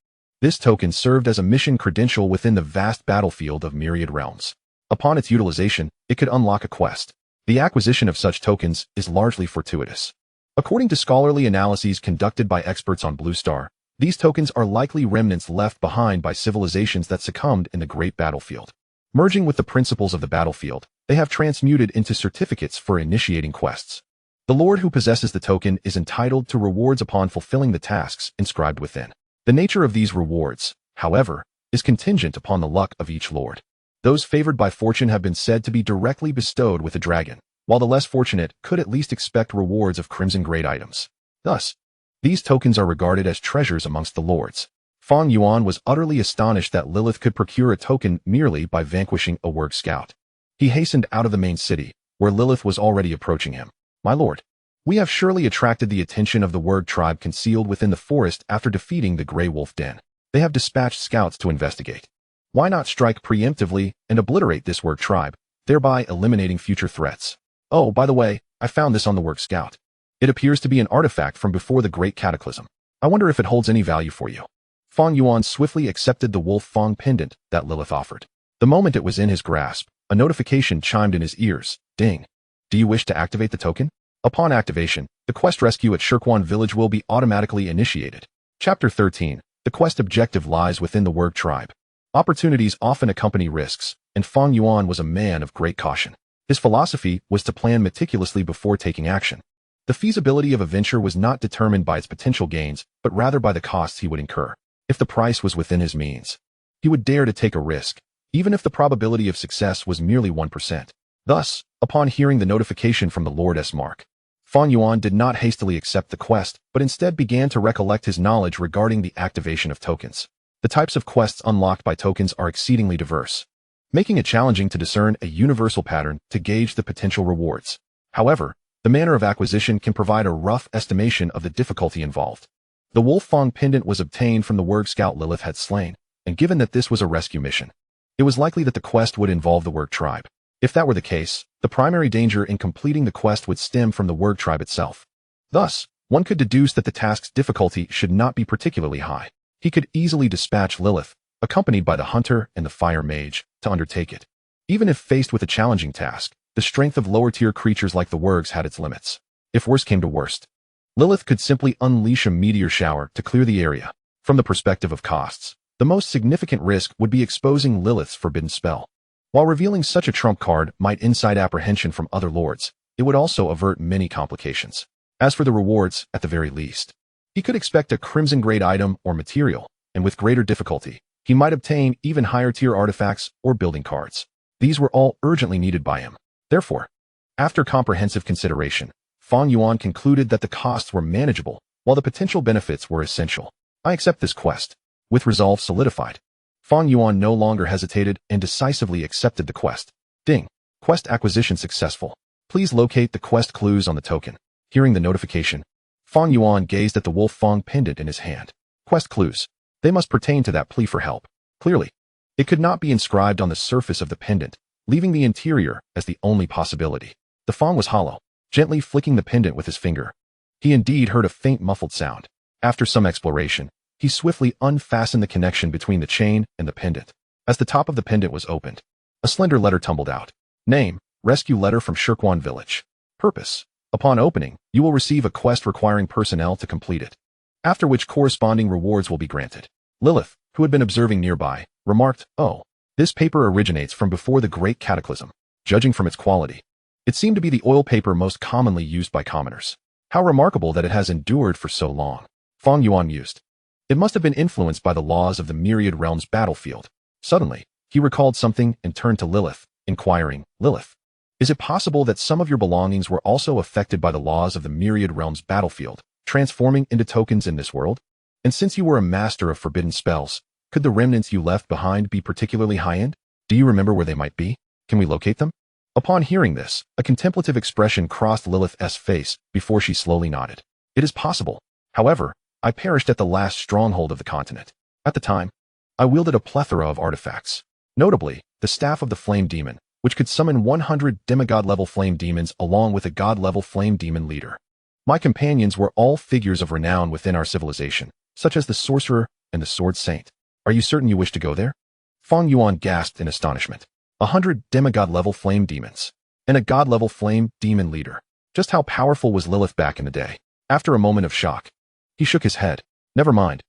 This token served as a mission credential within the vast battlefield of myriad realms. Upon its utilization, it could unlock a quest. The acquisition of such tokens is largely fortuitous. According to scholarly analyses conducted by experts on Blue Star, these tokens are likely remnants left behind by civilizations that succumbed in the great battlefield. Merging with the principles of the battlefield, they have transmuted into certificates for initiating quests. The lord who possesses the token is entitled to rewards upon fulfilling the tasks inscribed within. The nature of these rewards, however, is contingent upon the luck of each lord. Those favored by fortune have been said to be directly bestowed with a dragon, while the less fortunate could at least expect rewards of crimson-grade items. Thus, these tokens are regarded as treasures amongst the lords. Fang Yuan was utterly astonished that Lilith could procure a token merely by vanquishing a Wurg scout. He hastened out of the main city, where Lilith was already approaching him. "My lord, we have surely attracted the attention of the Wurg tribe concealed within the forest after defeating the Grey Wolf Den. They have dispatched scouts to investigate. Why not strike preemptively and obliterate this Wurg tribe, thereby eliminating future threats? Oh, by the way, I found this on the Wurg scout. It appears to be an artifact from before the Great Cataclysm. I wonder if it holds any value for you." Fang Yuan swiftly accepted the Wolf Fang pendant that Lilith offered. The moment it was in his grasp, a notification chimed in his ears. Ding! Do you wish to activate the token? Upon activation, the quest rescue at Shirkwan village will be automatically initiated. Chapter 13. The quest objective lies within the Wurg tribe. Opportunities often accompany risks, and Fang Yuan was a man of great caution. His philosophy was to plan meticulously before taking action. The feasibility of a venture was not determined by its potential gains, but rather by the costs he would incur. If the price was within his means, he would dare to take a risk, even if the probability of success was merely 1%. Thus, upon hearing the notification from the Lord S. Mark, Fang Yuan did not hastily accept the quest, but instead began to recollect his knowledge regarding the activation of tokens. The types of quests unlocked by tokens are exceedingly diverse, making it challenging to discern a universal pattern to gauge the potential rewards. However, the manner of acquisition can provide a rough estimation of the difficulty involved. The Wolf Fang pendant was obtained from the Wurg scout Lilith had slain, and given that this was a rescue mission, it was likely that the quest would involve the Wurg tribe. If that were the case, the primary danger in completing the quest would stem from the Wurg tribe itself. Thus, one could deduce that the task's difficulty should not be particularly high. He could easily dispatch Lilith, accompanied by the hunter and the fire mage, to undertake it. Even if faced with a challenging task, the strength of lower-tier creatures like the Wurgs had its limits. If worse came to worst, Lilith could simply unleash a meteor shower to clear the area. From the perspective of costs, the most significant risk would be exposing Lilith's forbidden spell. While revealing such a trump card might incite apprehension from other lords, it would also avert many complications. As for the rewards, at the very least, he could expect a crimson-grade item or material, and with greater difficulty, he might obtain even higher-tier artifacts or building cards. These were all urgently needed by him. Therefore, after comprehensive consideration, Fang Yuan concluded that the costs were manageable, while the potential benefits were essential. I accept this quest. With resolve solidified, Fang Yuan no longer hesitated and decisively accepted the quest. Ding. Quest acquisition successful. Please locate the quest clues on the token. Hearing the notification, Fang Yuan gazed at the Wolf Fang pendant in his hand. Quest clues. They must pertain to that plea for help. Clearly, it could not be inscribed on the surface of the pendant, leaving the interior as the only possibility. The Fang was hollow, gently flicking the pendant with his finger. He indeed heard a faint muffled sound. After some exploration, he swiftly unfastened the connection between the chain and the pendant. As the top of the pendant was opened, a slender letter tumbled out. Name, rescue letter from Shirkwan village. Purpose. Upon opening, you will receive a quest requiring personnel to complete it, after which corresponding rewards will be granted. Lilith, who had been observing nearby, remarked, "Oh, this paper originates from before the Great Cataclysm. Judging from its quality, it seemed to be the oil paper most commonly used by commoners. How remarkable that it has endured for so long." Fang Yuan mused. It must have been influenced by the laws of the Myriad Realms battlefield. Suddenly, he recalled something and turned to Lilith, inquiring, "Lilith, is it possible that some of your belongings were also affected by the laws of the Myriad Realms battlefield, transforming into tokens in this world? And since you were a master of forbidden spells, could the remnants you left behind be particularly high-end? Do you remember where they might be? Can we locate them?" Upon hearing this, a contemplative expression crossed Lilith's face before she slowly nodded. "It is possible. However, I perished at the last stronghold of the continent. At the time, I wielded a plethora of artifacts, notably the Staff of the Flame Demon, which could summon 100 demigod-level flame demons along with a god-level flame demon leader. My companions were all figures of renown within our civilization, such as the Sorcerer and the Sword Saint. Are you certain you wish to go there?" Fang Yuan gasped in astonishment. 100 demigod-level flame demons, and a god-level flame demon leader. Just how powerful was Lilith back in the day? After a moment of shock, he shook his head. Never mind.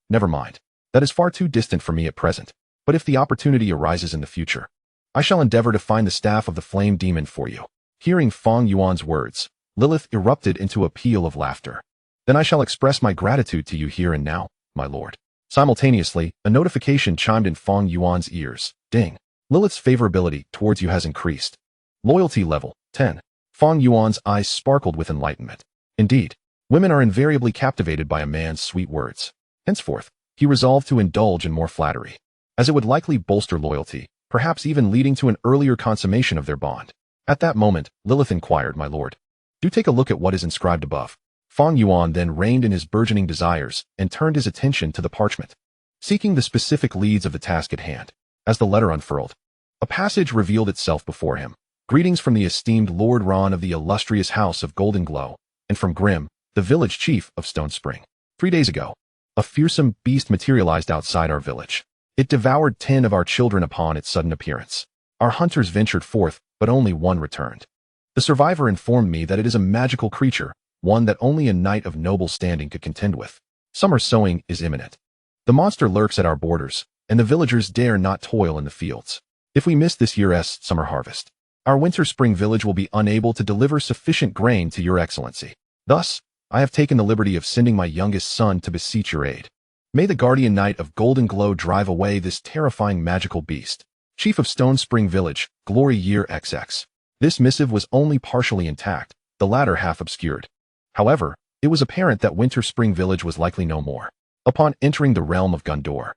That is far too distant for me at present. But if the opportunity arises in the future, I shall endeavor to find the Staff of the Flame Demon for you." Hearing Fang Yuan's words, Lilith erupted into a peal of laughter. "Then I shall express my gratitude to you here and now, my lord." Simultaneously, a notification chimed in Fang Yuan's ears. Ding. Lilith's favorability towards you has increased. Loyalty level, 10. Fang Yuan's eyes sparkled with enlightenment. Indeed, women are invariably captivated by a man's sweet words. Henceforth, he resolved to indulge in more flattery, as it would likely bolster loyalty, perhaps even leading to an earlier consummation of their bond. At that moment, Lilith inquired, "My lord, do take a look at what is inscribed above." Fang Yuan then reined in his burgeoning desires and turned his attention to the parchment, seeking the specific leads of the task at hand. As the letter unfurled, a passage revealed itself before him. "Greetings from the esteemed Lord Ron of the illustrious House of Golden Glow, and from Grim, the village chief of Stone Spring. 3 days ago, a fearsome beast materialized outside our village. It devoured 10 of our children upon its sudden appearance. Our hunters ventured forth, but only one returned. The survivor informed me that it is a magical creature, one that only a knight of noble standing could contend with. Summer sowing is imminent. The monster lurks at our borders, and the villagers dare not toil in the fields. If we miss this year's summer harvest, our winter-spring village will be unable to deliver sufficient grain to your excellency. Thus, I have taken the liberty of sending my youngest son to beseech your aid. May the guardian knight of Golden Glow drive away this terrifying magical beast. Chief of Stone Spring Village, Glory Year XX. This missive was only partially intact, the latter half obscured. However, it was apparent that Winter Spring Village was likely no more. Upon entering the realm of Gondor,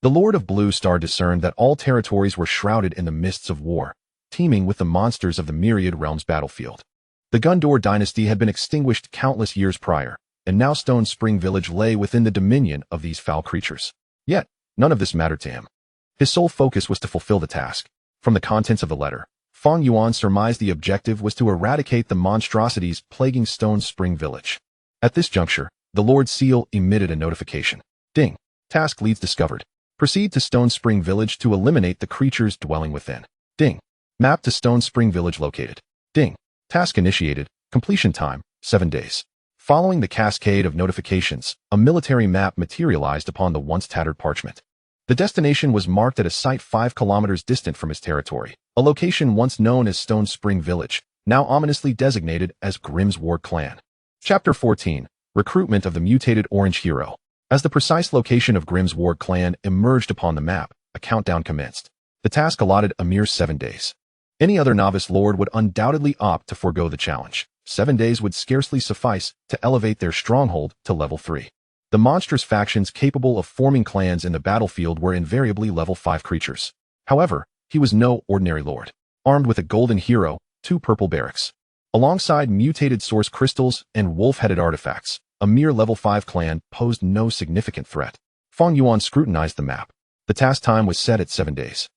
the Lord of Blue Star discerned that all territories were shrouded in the mists of war, teeming with the monsters of the Myriad Realms battlefield. The Gondor dynasty had been extinguished countless years prior, and now Stone Spring Village lay within the dominion of these foul creatures. Yet, none of this mattered to him. His sole focus was to fulfill the task. From the contents of the letter, Fang Yuan surmised the objective was to eradicate the monstrosities plaguing Stone Spring Village. At this juncture, the Lord Seal emitted a notification. Ding. Task leads discovered. Proceed to Stone Spring Village to eliminate the creatures dwelling within. Ding. Map to Stone Spring Village located. Ding. Task initiated. Completion time, 7 days. Following the cascade of notifications, a military map materialized upon the once tattered parchment. The destination was marked at a site 5 kilometers distant from his territory, a location once known as Stone Spring Village, now ominously designated as Grimm's Ward Clan. Chapter 14. Recruitment of the Mutated Orange Hero. As the precise location of Grimm's Ward Clan emerged upon the map, a countdown commenced. The task allotted a mere 7 days. Any other novice lord would undoubtedly opt to forego the challenge. 7 days would scarcely suffice to elevate their stronghold to level 3. The monstrous factions capable of forming clans in the battlefield were invariably level 5 creatures. However, he was no ordinary lord. Armed with a golden hero, 2 purple barracks, alongside mutated source crystals and wolf-headed artifacts, a mere level 5 clan posed no significant threat. Fang Yuan scrutinized the map. The task time was set at 7 days.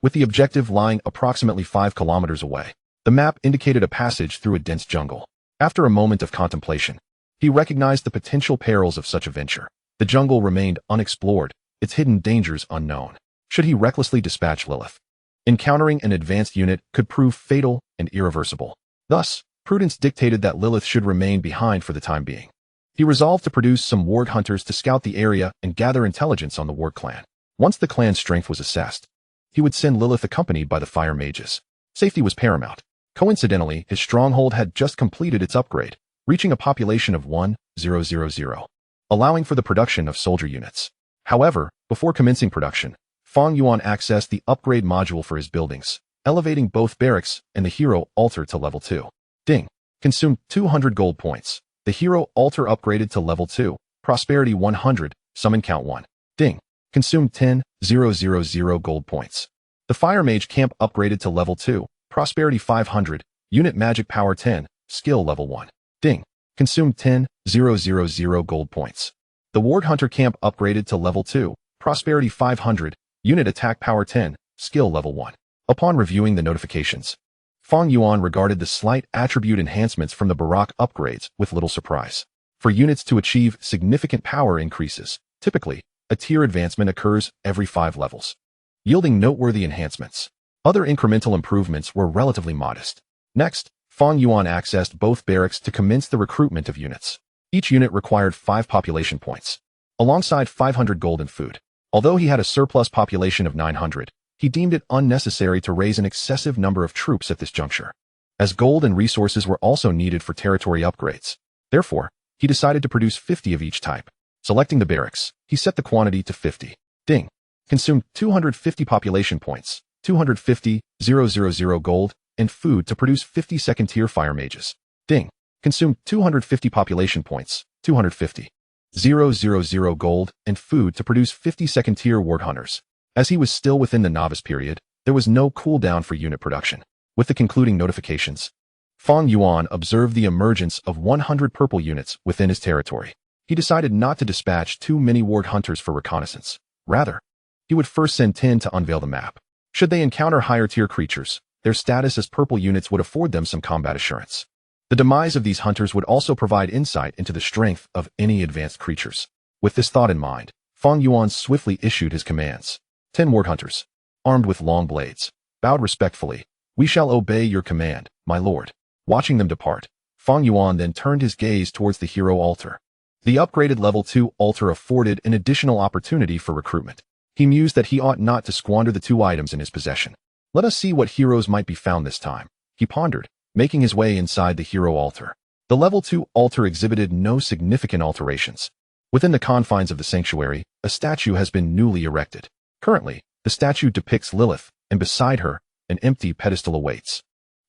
With the objective lying approximately 5 kilometers away, the map indicated a passage through a dense jungle. After a moment of contemplation, he recognized the potential perils of such a venture. The jungle remained unexplored, its hidden dangers unknown. Should he recklessly dispatch Lilith? Encountering an advanced unit could prove fatal and irreversible. Thus, prudence dictated that Lilith should remain behind for the time being. He resolved to produce some warg hunters to scout the area and gather intelligence on the warg clan. Once the clan's strength was assessed, he would send Lilith accompanied by the fire mages. Safety was paramount. Coincidentally, his stronghold had just completed its upgrade, reaching a population of 1,000, allowing for the production of soldier units. However, before commencing production, Fang Yuan accessed the upgrade module for his buildings, elevating both barracks and the hero altar to level 2. Ding. Consumed 200 gold points. The hero altar upgraded to level 2, prosperity 100, summon count 1. Ding. Consumed 10,000 gold points. The fire mage camp upgraded to level 2, prosperity 500, unit magic power 10, skill level 1. Ding. Consumed 10,000 gold points. The warg hunter camp upgraded to level 2, prosperity 500, unit attack power 10, skill level 1. Upon reviewing the notifications, Fang Yuan regarded the slight attribute enhancements from the Barak upgrades with little surprise. For units to achieve significant power increases, typically, a tier advancement occurs every 5 levels, yielding noteworthy enhancements. Other incremental improvements were relatively modest. Next, Fang Yuan accessed both barracks to commence the recruitment of units. Each unit required 5 population points, alongside 500 gold and food. Although he had a surplus population of 900, he deemed it unnecessary to raise an excessive number of troops at this juncture, as gold and resources were also needed for territory upgrades. Therefore, he decided to produce 50 of each type. Selecting the barracks, he set the quantity to 50. Ding. Consumed 250 population points, 250,000 gold, and food to produce 50 second-tier fire mages. Ding. Consumed 250 population points, 250,000 gold, and food to produce 50 second-tier warg hunters. As he was still within the novice period, there was no cooldown for unit production. With the concluding notifications, Fang Yuan observed the emergence of 100 purple units within his territory. He decided not to dispatch too many warg hunters for reconnaissance. Rather, he would first send 10 to unveil the map. Should they encounter higher-tier creatures, their status as purple units would afford them some combat assurance. The demise of these hunters would also provide insight into the strength of any advanced creatures. With this thought in mind, Fang Yuan swiftly issued his commands. 10 warg hunters, armed with long blades, bowed respectfully. "We shall obey your command, my lord." Watching them depart, Fang Yuan then turned his gaze towards the hero altar. The upgraded level 2 altar afforded an additional opportunity for recruitment. He mused that he ought not to squander the 2 items in his possession. Let us see what heroes might be found this time, he pondered, making his way inside the hero altar. The level 2 altar exhibited no significant alterations. Within the confines of the sanctuary, a statue has been newly erected. Currently, the statue depicts Lilith, and beside her, an empty pedestal awaits.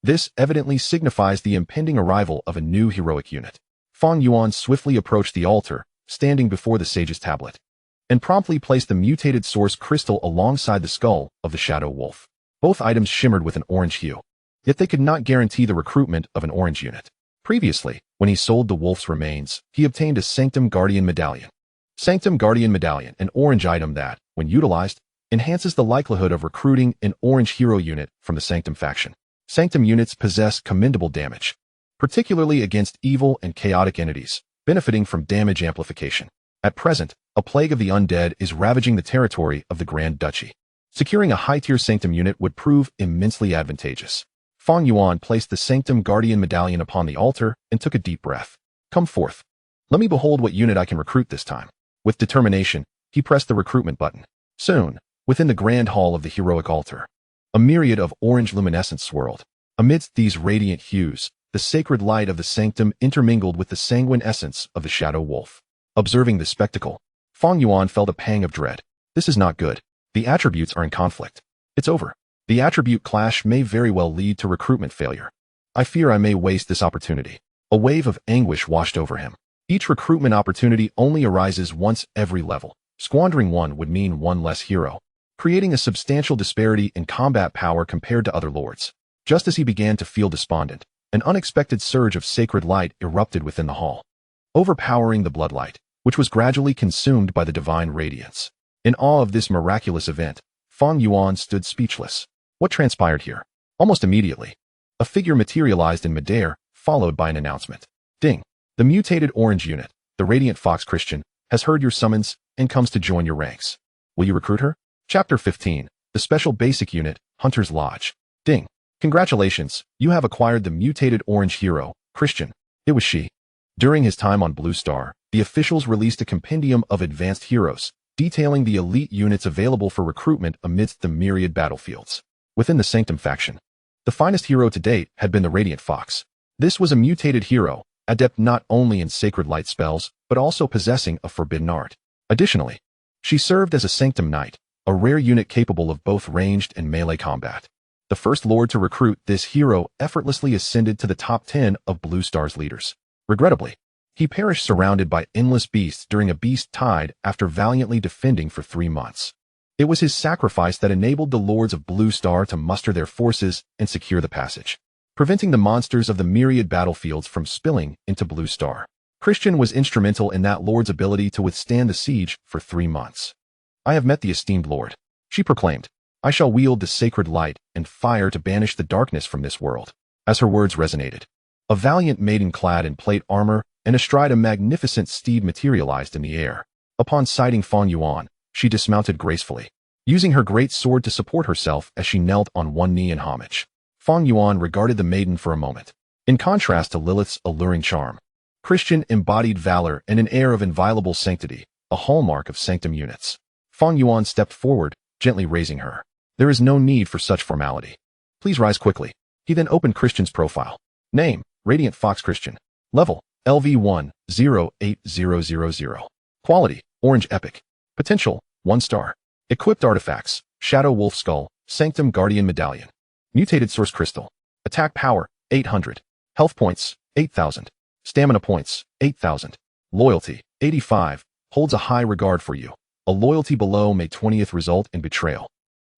This evidently signifies the impending arrival of a new heroic unit. Fang Yuan swiftly approached the altar, standing before the sage's tablet, and promptly placed the mutated source crystal alongside the skull of the shadow wolf. Both items shimmered with an orange hue, yet they could not guarantee the recruitment of an orange unit. Previously, when he sold the wolf's remains, he obtained a Sanctum Guardian Medallion. Sanctum Guardian Medallion, an orange item that, when utilized, enhances the likelihood of recruiting an orange hero unit from the Sanctum faction. Sanctum units possess commendable damage, particularly against evil and chaotic entities, benefiting from damage amplification. At present, a plague of the undead is ravaging the territory of the Grand Duchy. Securing a high-tier Sanctum unit would prove immensely advantageous. Fang Yuan placed the Sanctum Guardian Medallion upon the altar and took a deep breath. Come forth. Let me behold what unit I can recruit this time. With determination, he pressed the recruitment button. Soon, within the grand hall of the heroic altar, a myriad of orange luminescence swirled. Amidst these radiant hues, the sacred light of the sanctum intermingled with the sanguine essence of the shadow wolf. Observing this spectacle, Fang Yuan felt a pang of dread. This is not good. The attributes are in conflict. It's over. The attribute clash may very well lead to recruitment failure. I fear I may waste this opportunity. A wave of anguish washed over him. Each recruitment opportunity only arises once every level. Squandering one would mean one less hero, creating a substantial disparity in combat power compared to other lords. Just as he began to feel despondent, an unexpected surge of sacred light erupted within the hall, overpowering the bloodlight, which was gradually consumed by the divine radiance. In awe of this miraculous event, Fang Yuan stood speechless. What transpired here? Almost immediately, a figure materialized in midair, followed by an announcement. Ding! The mutated orange unit, the Radiant Fox Christian, has heard your summons and comes to join your ranks. Will you recruit her? Chapter 15, the Special Basic Unit, Hunter's Lodge. Ding! Congratulations, you have acquired the mutated orange hero, Christian. It was she. During his time on Blue Star, the officials released a compendium of advanced heroes, detailing the elite units available for recruitment amidst the myriad battlefields. Within the Sanctum faction, the finest hero to date had been the Radiant Fox. This was a mutated hero, adept not only in sacred light spells, but also possessing a forbidden art. Additionally, she served as a Sanctum Knight, a rare unit capable of both ranged and melee combat. The first lord to recruit this hero effortlessly ascended to the top 10 of Blue Star's leaders. Regrettably, he perished surrounded by endless beasts during a beast tide after valiantly defending for 3 months. It was his sacrifice that enabled the lords of Blue Star to muster their forces and secure the passage, preventing the monsters of the myriad battlefields from spilling into Blue Star. Christian was instrumental in that lord's ability to withstand the siege for 3 months. I have met the esteemed lord, she proclaimed. I shall wield the sacred light and fire to banish the darkness from this world. As her words resonated, a valiant maiden clad in plate armor and astride a magnificent steed materialized in the air. Upon sighting Fang Yuan, she dismounted gracefully, using her great sword to support herself as she knelt on one knee in homage. Fang Yuan regarded the maiden for a moment. In contrast to Lilith's alluring charm, Christian embodied valor and an air of inviolable sanctity, a hallmark of Sanctum units. Fang Yuan stepped forward, gently raising her. There is no need for such formality. Please rise quickly. He then opened Christian's profile. Name, Radiant Fox Christian. Level, LV1, 08000. Quality, Orange Epic. Potential, 1 star. Equipped artifacts, Shadow Wolf Skull, Sanctum Guardian Medallion. Mutated Source Crystal. Attack Power, 800. Health Points, 8,000. Stamina Points, 8,000. Loyalty, 85. Holds a high regard for you. A loyalty below may 20th result in betrayal.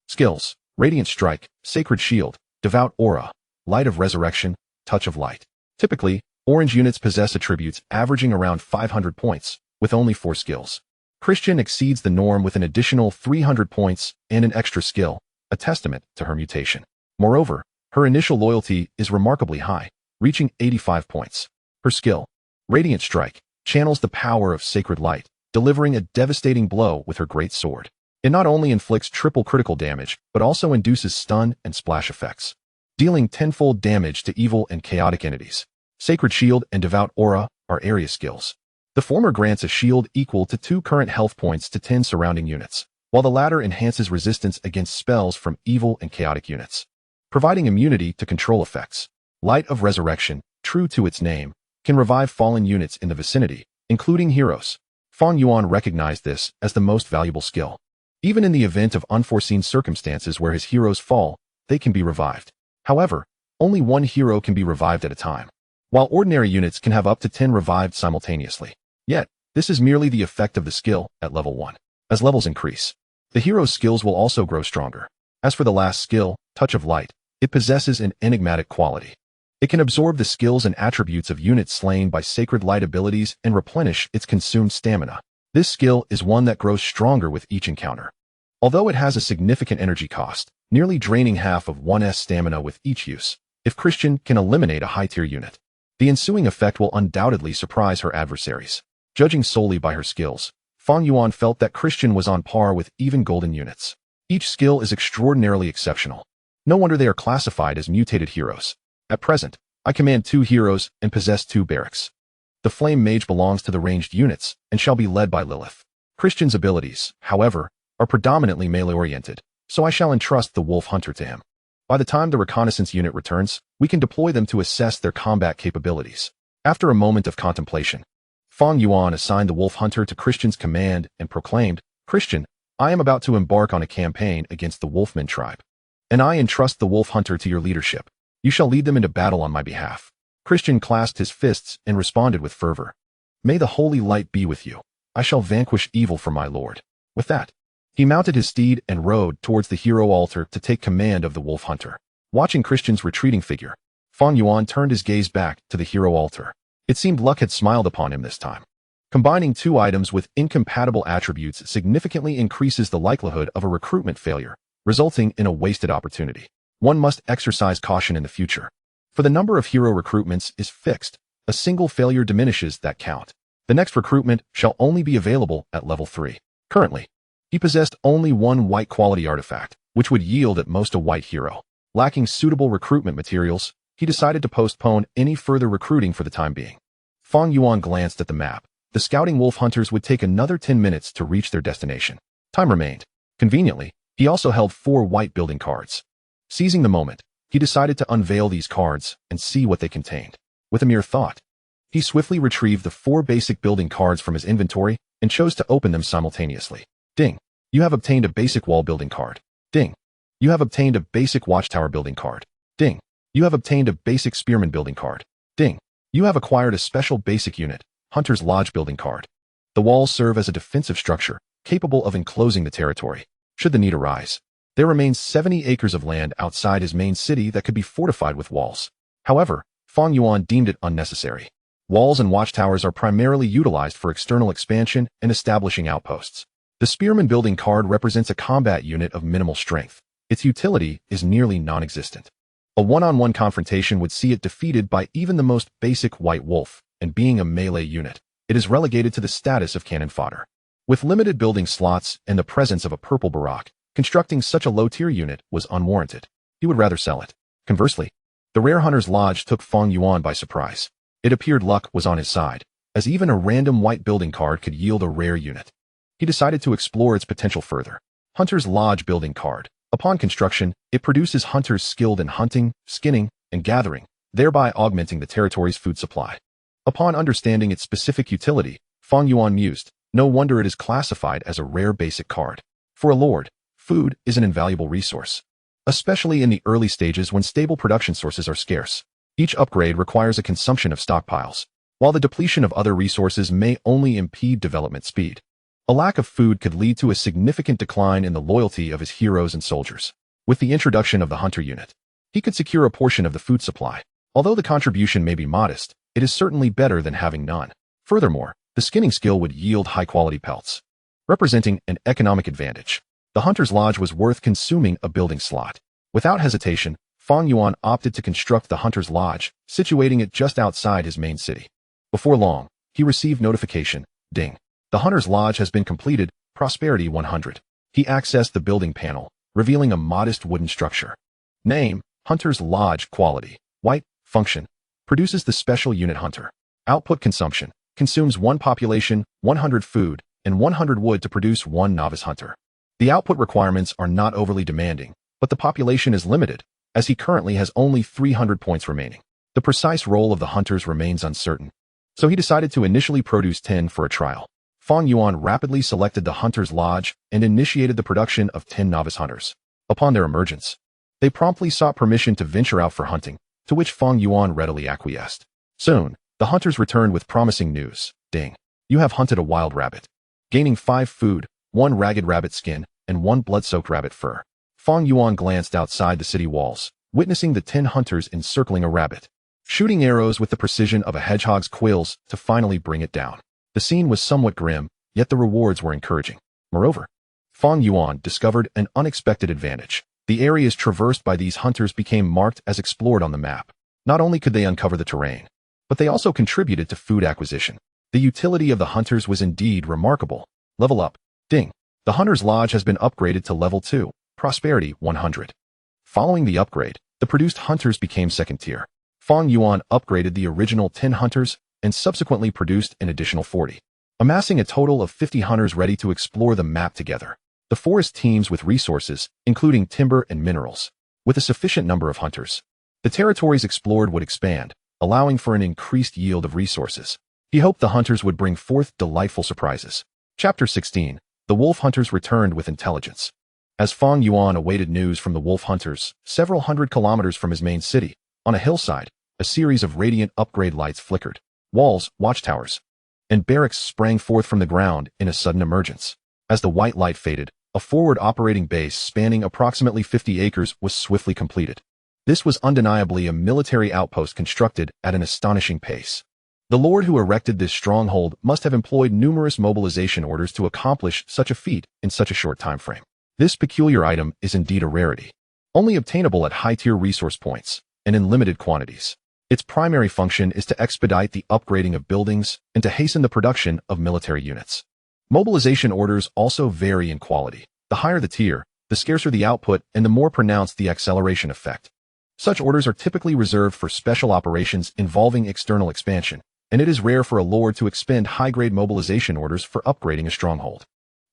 Skills, Radiant Strike, Sacred Shield, Devout Aura, Light of Resurrection, Touch of Light. Typically, orange units possess attributes averaging around 500 points, with only 4 skills. Christian exceeds the norm with an additional 300 points and an extra skill, a testament to her mutation. Moreover, her initial loyalty is remarkably high, reaching 85 points. Her skill, Radiant Strike, channels the power of sacred light, delivering a devastating blow with her great sword. It not only inflicts triple critical damage, but also induces stun and splash effects. dealing tenfold damage to evil and chaotic entities. Sacred Shield and Devout Aura are area skills. The former grants a shield equal to 2 current health points to 10 surrounding units, while the latter enhances resistance against spells from evil and chaotic units, providing immunity to control effects. Light of Resurrection, true to its name, can revive fallen units in the vicinity, including heroes. Fang Yuan recognized this as the most valuable skill. Even in the event of unforeseen circumstances where his heroes fall, they can be revived. However, only one hero can be revived at a time, while ordinary units can have up to 10 revived simultaneously. Yet, this is merely the effect of the skill at level 1. As levels increase, the hero's skills will also grow stronger. As for the last skill, Touch of Light, it possesses an enigmatic quality. It can absorb the skills and attributes of units slain by sacred light abilities and replenish its consumed stamina. This skill is one that grows stronger with each encounter. Although it has a significant energy cost, nearly draining half of 1's stamina with each use, if Christian can eliminate a high-tier unit, the ensuing effect will undoubtedly surprise her adversaries. Judging solely by her skills, Fang Yuan felt that Christian was on par with even golden units. Each skill is extraordinarily exceptional. No wonder they are classified as mutated heroes. At present, I command 2 heroes and possess 2 barracks. The Flame Mage belongs to the ranged units and shall be led by Lilith. Christian's abilities, however, are predominantly melee-oriented, so I shall entrust the Wolf Hunter to him. By the time the reconnaissance unit returns, we can deploy them to assess their combat capabilities. After a moment of contemplation, Fang Yuan assigned the Wolf Hunter to Christian's command and proclaimed, "Christian, I am about to embark on a campaign against the Wolfman tribe, and I entrust the Wolf Hunter to your leadership. You shall lead them into battle on my behalf." Christian clasped his fists and responded with fervor, "May the holy light be with you. I shall vanquish evil for my lord." With that, he mounted his steed and rode towards the hero altar to take command of the Wolf Hunter. Watching Christian's retreating figure, Fang Yuan turned his gaze back to the hero altar. It seemed luck had smiled upon him this time. Combining 2 items with incompatible attributes significantly increases the likelihood of a recruitment failure, resulting in a wasted opportunity. One must exercise caution in the future. For the number of hero recruitments is fixed, a single failure diminishes that count. The next recruitment shall only be available at level 3. Currently, he possessed only 1 white quality artifact, which would yield at most a white hero. Lacking suitable recruitment materials, he decided to postpone any further recruiting for the time being. Fang Yuan glanced at the map. The scouting wolf hunters would take another 10 minutes to reach their destination. Time remained. Conveniently, he also held 4 white building cards. Seizing the moment, he decided to unveil these cards and see what they contained. With a mere thought, he swiftly retrieved the 4 basic building cards from his inventory and chose to open them simultaneously. Ding! You have obtained a basic wall building card. Ding! You have obtained a basic watchtower building card. Ding! You have obtained a basic spearman building card. Ding! You have acquired a special basic unit, Hunter's Lodge building card. The walls serve as a defensive structure, capable of enclosing the territory, should the need arise. There remains 70 acres of land outside his main city that could be fortified with walls. However, Fang Yuan deemed it unnecessary. Walls and watchtowers are primarily utilized for external expansion and establishing outposts. The Spearman building card represents a combat unit of minimal strength. Its utility is nearly non-existent. A one-on-one confrontation would see it defeated by even the most basic white wolf, and being a melee unit, it is relegated to the status of cannon fodder. With limited building slots and the presence of a purple barack, constructing such a low-tier unit was unwarranted. He would rather sell it. Conversely, the rare Hunter's Lodge took Fang Yuan by surprise. It appeared luck was on his side, as even a random white building card could yield a rare unit. He decided to explore its potential further. Hunter's Lodge building card. Upon construction, it produces hunters skilled in hunting, skinning, and gathering, thereby augmenting the territory's food supply. Upon understanding its specific utility, Fang Yuan mused, no wonder it is classified as a rare basic card. For a lord, food is an invaluable resource, especially in the early stages when stable production sources are scarce. Each upgrade requires a consumption of stockpiles, while the depletion of other resources may only impede development speed. A lack of food could lead to a significant decline in the loyalty of his heroes and soldiers. With the introduction of the hunter unit, he could secure a portion of the food supply. Although the contribution may be modest, it is certainly better than having none. Furthermore, the skinning skill would yield high-quality pelts, representing an economic advantage. The Hunter's Lodge was worth consuming a building slot. Without hesitation, Fang Yuan opted to construct the Hunter's Lodge, situating it just outside his main city. Before long, he received notification, ding. The Hunter's Lodge has been completed, Prosperity 100. He accessed the building panel, revealing a modest wooden structure. Name, Hunter's Lodge quality. White. Function. Produces the special unit hunter. Output consumption. Consumes 1 population, 100 food, and 100 wood to produce 1 novice hunter. The output requirements are not overly demanding, but the population is limited, as he currently has only 300 points remaining. The precise role of the hunters remains uncertain, so he decided to initially produce 10 for a trial. Fang Yuan rapidly selected the Hunter's Lodge and initiated the production of 10 novice hunters. Upon their emergence, they promptly sought permission to venture out for hunting, to which Fang Yuan readily acquiesced. Soon, the hunters returned with promising news. Ding. You have hunted a wild rabbit, gaining 5 food, 1 ragged rabbit skin, and 1 blood-soaked rabbit fur. Fang Yuan glanced outside the city walls, witnessing the 10 hunters encircling a rabbit, shooting arrows with the precision of a hedgehog's quills to finally bring it down. The scene was somewhat grim, yet the rewards were encouraging. Moreover, Fang Yuan discovered an unexpected advantage. The areas traversed by these hunters became marked as explored on the map. Not only could they uncover the terrain, but they also contributed to food acquisition. The utility of the hunters was indeed remarkable. Level up. Ding. The Hunter's Lodge has been upgraded to level 2, Prosperity 100. Following the upgrade, the produced hunters became second tier. Fang Yuan upgraded the original 10 hunters and subsequently produced an additional 40, amassing a total of 50 hunters ready to explore the map together. The forest teems with resources, including timber and minerals. With a sufficient number of hunters, the territories explored would expand, allowing for an increased yield of resources. He hoped the hunters would bring forth delightful surprises. Chapter 16. The wolf hunters returned with intelligence. As Fang Yuan awaited news from the wolf hunters, several hundred kilometers from his main city, on a hillside, a series of radiant upgrade lights flickered. Walls, watchtowers, and barracks sprang forth from the ground in a sudden emergence. As the white light faded, a forward operating base spanning approximately 50 acres was swiftly completed. This was undeniably a military outpost constructed at an astonishing pace. The lord who erected this stronghold must have employed numerous mobilization orders to accomplish such a feat in such a short time frame. This peculiar item is indeed a rarity, only obtainable at high-tier resource points and in limited quantities. Its primary function is to expedite the upgrading of buildings and to hasten the production of military units. Mobilization orders also vary in quality. The higher the tier, the scarcer the output and the more pronounced the acceleration effect. Such orders are typically reserved for special operations involving external expansion, and it is rare for a lord to expend high-grade mobilization orders for upgrading a stronghold.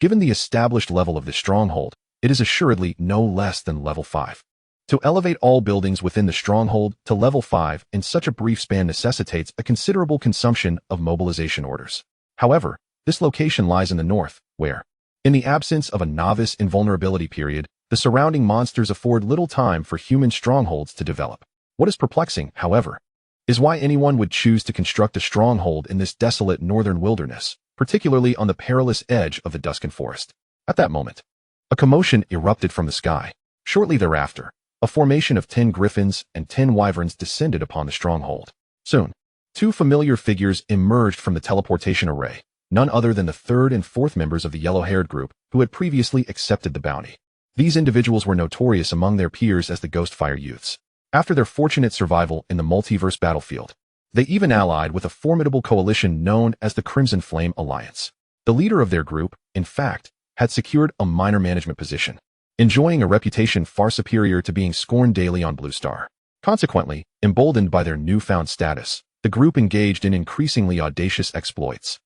Given the established level of this stronghold, it is assuredly no less than level 5. To elevate all buildings within the stronghold to level 5 in such a brief span necessitates a considerable consumption of mobilization orders. However, this location lies in the north, where, in the absence of a novice invulnerability period, the surrounding monsters afford little time for human strongholds to develop. What is perplexing, however, is why anyone would choose to construct a stronghold in this desolate northern wilderness, particularly on the perilous edge of the Duskin Forest. At that moment, a commotion erupted from the sky. Shortly thereafter, a formation of 10 griffins and 10 wyverns descended upon the stronghold. Soon, 2 familiar figures emerged from the teleportation array, none other than the 3rd and 4th members of the yellow-haired group who had previously accepted the bounty. These individuals were notorious among their peers as the Ghostfire Youths. After their fortunate survival in the multiverse battlefield, they even allied with a formidable coalition known as the Crimson Flame Alliance. The leader of their group, in fact, had secured a minor management position, enjoying a reputation far superior to being scorned daily on Blue Star. Consequently, emboldened by their newfound status, the group engaged in increasingly audacious exploits.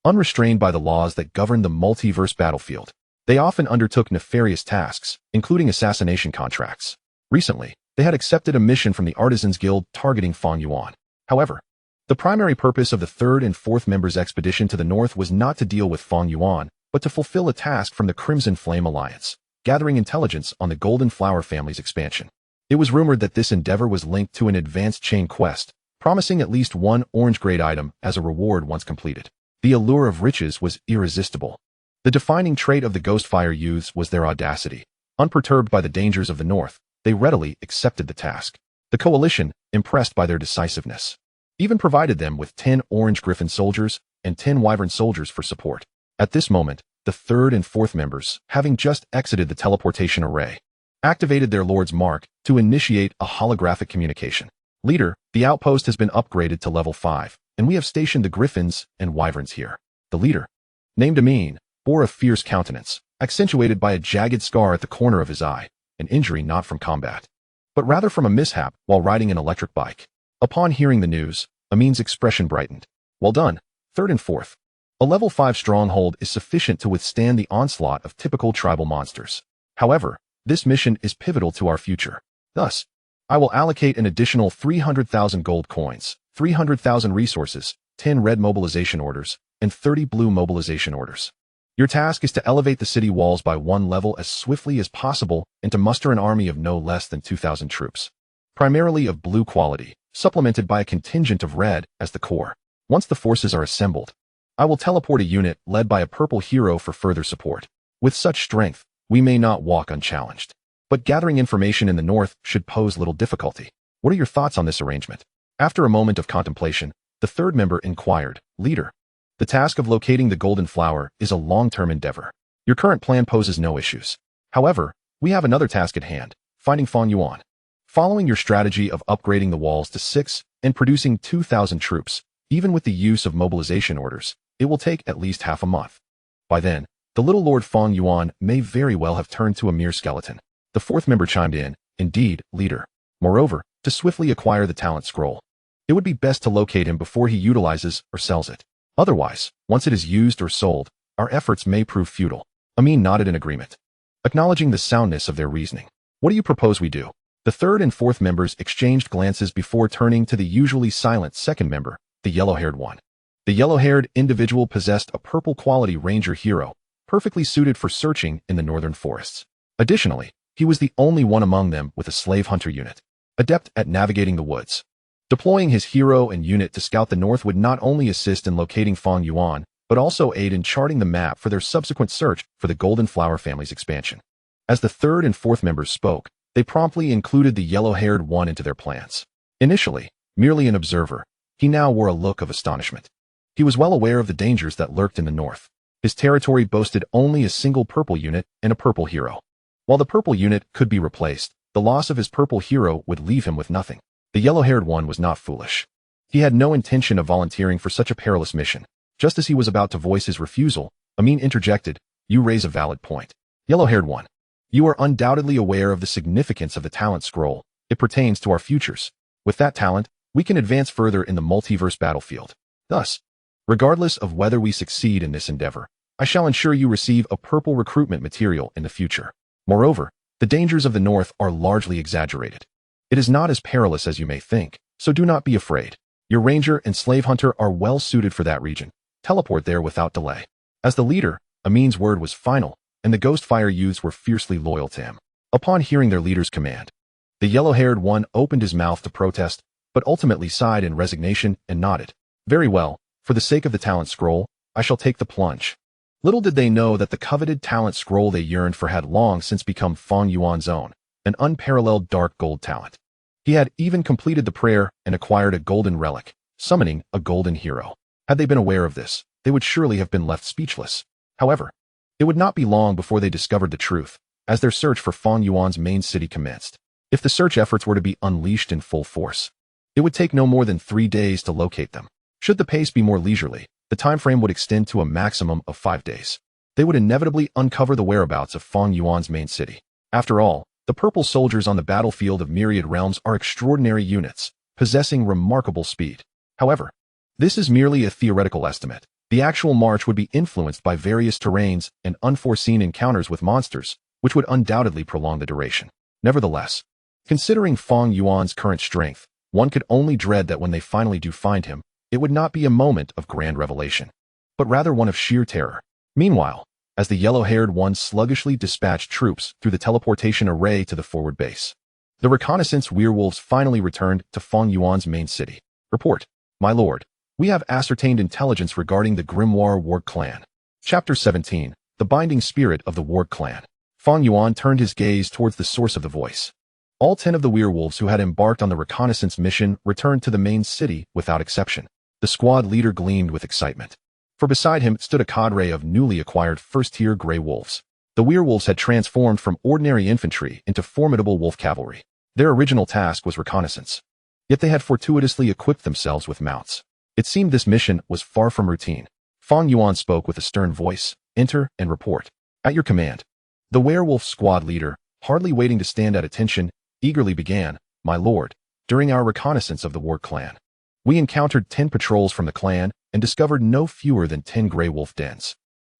Unrestrained by the laws that govern the multiverse battlefield, they often undertook nefarious tasks, including assassination contracts. Recently, they had accepted a mission from the Artisans Guild targeting Fang Yuan. However, the primary purpose of the 3rd and 4th members' expedition to the north was not to deal with Fang Yuan, but to fulfill a task from the Crimson Flame Alliance, gathering intelligence on the Golden Flower family's expansion. It was rumored that this endeavor was linked to an advanced chain quest, promising at least 1 orange-grade item as a reward once completed. The allure of riches was irresistible. The defining trait of the Ghostfire Youths was their audacity. Unperturbed by the dangers of the north, they readily accepted the task. The coalition, impressed by their decisiveness, even provided them with 10 orange griffin soldiers and 10 wyvern soldiers for support. At this moment, the 3rd and 4th members, having just exited the teleportation array, activated their Lord's Mark to initiate a holographic communication. Leader, the outpost has been upgraded to level 5, and we have stationed the griffins and wyverns here. The leader, named Amin, bore a fierce countenance, accentuated by a jagged scar at the corner of his eye, an injury not from combat. but rather from a mishap while riding an electric bike. Upon hearing the news, Amin's expression brightened. Well done, third and fourth. A level 5 stronghold is sufficient to withstand the onslaught of typical tribal monsters. However, this mission is pivotal to our future. Thus, I will allocate an additional 300,000 gold coins, 300,000 resources, 10 red mobilization orders, and 30 blue mobilization orders. Your task is to elevate the city walls by 1 level as swiftly as possible and to muster an army of no less than 2,000 troops, primarily of blue quality, supplemented by a contingent of red as the core. Once the forces are assembled, I will teleport a unit led by a purple hero for further support. With such strength, we may not walk unchallenged. But gathering information in the north should pose little difficulty. What are your thoughts on this arrangement? After a moment of contemplation, the third member inquired, Leader, the task of locating the golden flower is a long-term endeavor. Your current plan poses no issues. However, we have another task at hand, finding Fang Yuan. Following your strategy of upgrading the walls to 6 and producing 2,000 troops, even with the use of mobilization orders, it will take at least half a month. By then, the little Lord Fang Yuan may very well have turned to a mere skeleton. The fourth member chimed in, Indeed, Leader. Moreover, to swiftly acquire the talent scroll, it would be best to locate him before he utilizes or sells it. Otherwise, once it is used or sold, our efforts may prove futile. Amin nodded in agreement, acknowledging the soundness of their reasoning. What do you propose we do? The third and fourth members exchanged glances before turning to the usually silent second member, the yellow-haired one. The yellow-haired individual possessed a purple-quality ranger hero, perfectly suited for searching in the northern forests. Additionally, he was the only one among them with a slave hunter unit, adept at navigating the woods. Deploying his hero and unit to scout the north would not only assist in locating Fang Yuan, but also aid in charting the map for their subsequent search for the Golden Flower family's expansion. As the third and fourth members spoke, they promptly included the yellow-haired one into their plans. Initially, merely an observer, he now wore a look of astonishment. He was well aware of the dangers that lurked in the north. His territory boasted only a single purple unit and a purple hero. While the purple unit could be replaced, the loss of his purple hero would leave him with nothing. The yellow-haired one was not foolish. He had no intention of volunteering for such a perilous mission. Just as he was about to voice his refusal, Amin interjected, You raise a valid point. Yellow-haired one, you are undoubtedly aware of the significance of the talent scroll. It pertains to our futures. With that talent, we can advance further in the multiverse battlefield. Thus, regardless of whether we succeed in this endeavor, I shall ensure you receive a purple recruitment material in the future. Moreover, the dangers of the north are largely exaggerated. It is not as perilous as you may think, so do not be afraid. Your ranger and slave hunter are well suited for that region. Teleport there without delay. As the leader, Amin's word was final, and the Ghost Fire youths were fiercely loyal to him. Upon hearing their leader's command, the yellow-haired one opened his mouth to protest, but ultimately sighed in resignation and nodded. Very well, for the sake of the talent scroll, I shall take the plunge. Little did they know that the coveted talent scroll they yearned for had long since become Fang Yuan's own, an unparalleled dark gold talent. He had even completed the prayer and acquired a golden relic, summoning a golden hero. Had they been aware of this, they would surely have been left speechless. However, it would not be long before they discovered the truth, as their search for Fang Yuan's main city commenced. If the search efforts were to be unleashed in full force, it would take no more than 3 days to locate them. Should the pace be more leisurely, the time frame would extend to a maximum of 5 days. They would inevitably uncover the whereabouts of Fang Yuan's main city. After all, the purple soldiers on the battlefield of Myriad Realms are extraordinary units, possessing remarkable speed. However, this is merely a theoretical estimate. The actual march would be influenced by various terrains and unforeseen encounters with monsters, which would undoubtedly prolong the duration. Nevertheless, considering Fang Yuan's current strength, one could only dread that when they finally do find him, it would not be a moment of grand revelation, but rather one of sheer terror. Meanwhile, as the yellow-haired one sluggishly dispatched troops through the teleportation array to the forward base, the reconnaissance werewolves finally returned to Fang Yuan's main city. Report, my lord. We have ascertained intelligence regarding the Grimoire Warg clan. Chapter 17, The Binding Spirit of the Warg clan. Fang Yuan turned his gaze towards the source of the voice. All 10 of the werewolves who had embarked on the reconnaissance mission returned to the main city without exception. The squad leader gleamed with excitement, for beside him stood a cadre of newly acquired first-tier gray wolves. The werewolves had transformed from ordinary infantry into formidable wolf cavalry. Their original task was reconnaissance, yet they had fortuitously equipped themselves with mounts. It seemed this mission was far from routine. Fang Yuan spoke with a stern voice, Enter and report. At your command. The werewolf squad leader, hardly waiting to stand at attention, eagerly began, "My lord, during our reconnaissance of the Ward clan, we encountered 10 patrols from the clan and discovered no fewer than 10 Grey Wolf dens.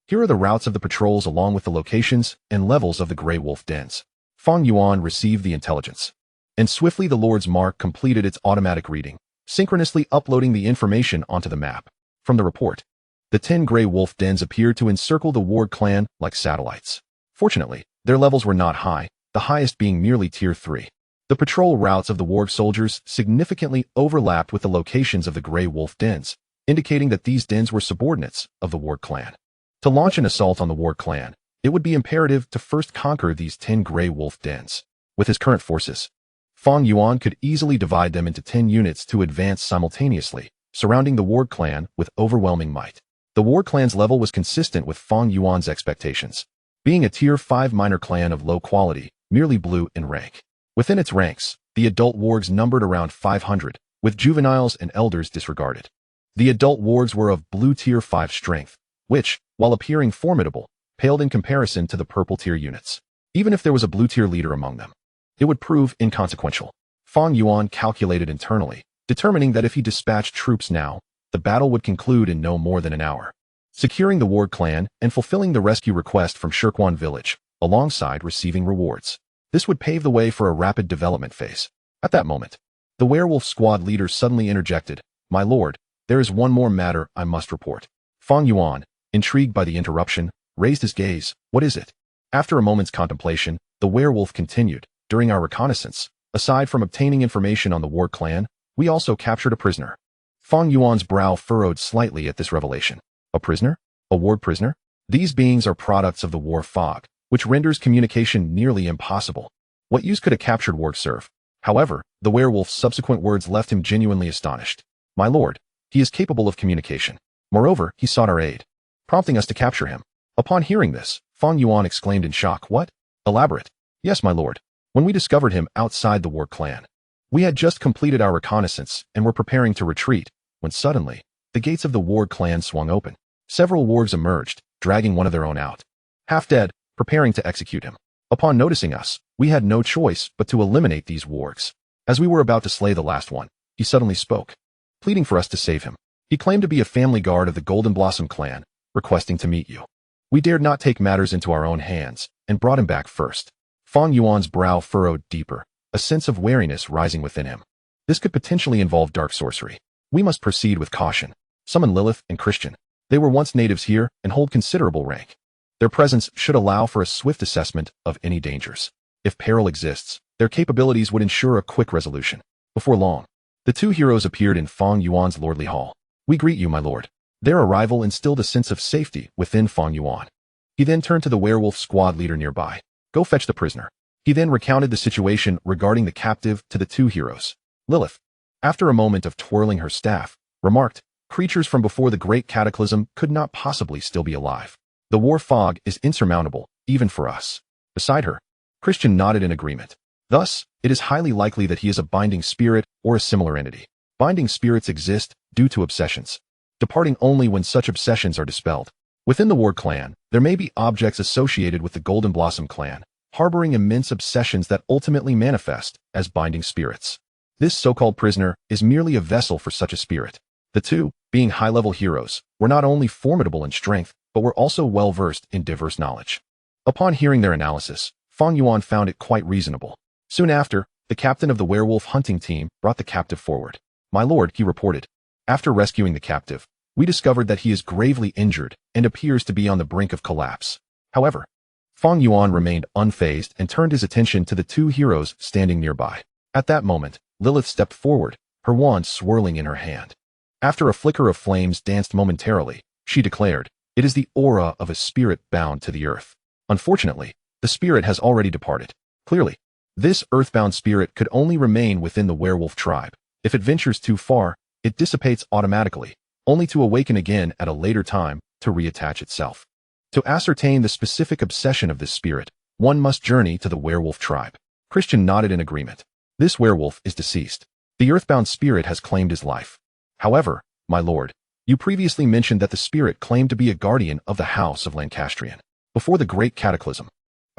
Here are the routes of the patrols along with the locations and levels of the Grey Wolf dens." Fang Yuan received the intelligence, and swiftly the Lord's Mark completed its automatic reading, synchronously uploading the information onto the map. From the report, the 10 Grey Wolf dens appeared to encircle the Ward clan like satellites. Fortunately, their levels were not high, the highest being merely Tier 3. The patrol routes of the Warg soldiers significantly overlapped with the locations of the Grey Wolf dens, indicating that these dens were subordinates of the Warg clan. To launch an assault on the Warg clan, it would be imperative to first conquer these 10 Grey Wolf dens. With his current forces, Fang Yuan could easily divide them into 10 units to advance simultaneously, surrounding the Warg clan with overwhelming might. The Warg clan's level was consistent with Fang Yuan's expectations, being a Tier 5 minor clan of low quality, merely blue in rank. Within its ranks, the adult wargs numbered around 500, with juveniles and elders disregarded. The adult wargs were of blue Tier 5 strength, which, while appearing formidable, paled in comparison to the purple tier units. Even if there was a blue tier leader among them, it would prove inconsequential. Fang Yuan calculated internally, determining that if he dispatched troops now, the battle would conclude in no more than an hour. Securing the Ward clan and fulfilling the rescue request from Shirkwan village, alongside receiving rewards. This would pave the way for a rapid development phase. At that moment, the werewolf squad leader suddenly interjected, "My lord, there is one more matter I must report." Fang Yuan, intrigued by the interruption, raised his gaze. "What is it?" After a moment's contemplation, the werewolf continued, "During our reconnaissance, aside from obtaining information on the Ward clan, we also captured a prisoner." Fang Yuan's brow furrowed slightly at this revelation. A prisoner? A Ward prisoner? These beings are products of the war fog, which renders communication nearly impossible. What use could a captured warg serve? However, the werewolf's subsequent words left him genuinely astonished. "My lord, he is capable of communication. Moreover, he sought our aid, prompting us to capture him." Upon hearing this, Fang Yuan exclaimed in shock, "What? Elaborate." "Yes, my lord. When we discovered him outside the Warg clan, we had just completed our reconnaissance and were preparing to retreat, when suddenly, the gates of the Warg clan swung open. Several wargs emerged, dragging one of their own out, half dead, preparing to execute him. Upon noticing us, we had no choice but to eliminate these wargs. As we were about to slay the last one, he suddenly spoke, pleading for us to save him. He claimed to be a family guard of the Golden Blossom clan, requesting to meet you. We dared not take matters into our own hands, and brought him back first." Fang Yuan's brow furrowed deeper, a sense of wariness rising within him. This could potentially involve dark sorcery. "We must proceed with caution. Summon Lilith and Christian. They were once natives here and hold considerable rank. Their presence should allow for a swift assessment of any dangers. If peril exists, their capabilities would ensure a quick resolution." Before long, the two heroes appeared in Fang Yuan's lordly hall. "We greet you, my lord." Their arrival instilled a sense of safety within Fang Yuan. He then turned to the werewolf squad leader nearby. "Go fetch the prisoner." He then recounted the situation regarding the captive to the two heroes. Lilith, after a moment of twirling her staff, remarked, "Creatures from before the great cataclysm could not possibly still be alive. The war fog is insurmountable, even for us." Beside her, Christian nodded in agreement. "Thus, it is highly likely that he is a binding spirit or a similar entity. Binding spirits exist due to obsessions, departing only when such obsessions are dispelled. Within the Warg clan, there may be objects associated with the Golden Blossom clan, harboring immense obsessions that ultimately manifest as binding spirits. This so-called prisoner is merely a vessel for such a spirit." The two, being high-level heroes, were not only formidable in strength, but were also well-versed in diverse knowledge. Upon hearing their analysis, Fang Yuan found it quite reasonable. Soon after, the captain of the werewolf hunting team brought the captive forward. "My lord," he reported, "after rescuing the captive, we discovered that he is gravely injured and appears to be on the brink of collapse." However, Fang Yuan remained unfazed and turned his attention to the two heroes standing nearby. At that moment, Lilith stepped forward, her wand swirling in her hand. After a flicker of flames danced momentarily, she declared, "It is the aura of a spirit bound to the earth. Unfortunately, the spirit has already departed. Clearly, this earthbound spirit could only remain within the werewolf tribe. If it ventures too far, it dissipates automatically, only to awaken again at a later time to reattach itself. To ascertain the specific obsession of this spirit, one must journey to the werewolf tribe." Christian nodded in agreement. "This werewolf is deceased. The earthbound spirit has claimed his life. However, my lord, you previously mentioned that the spirit claimed to be a guardian of the House of Lancastrian before the Great Cataclysm.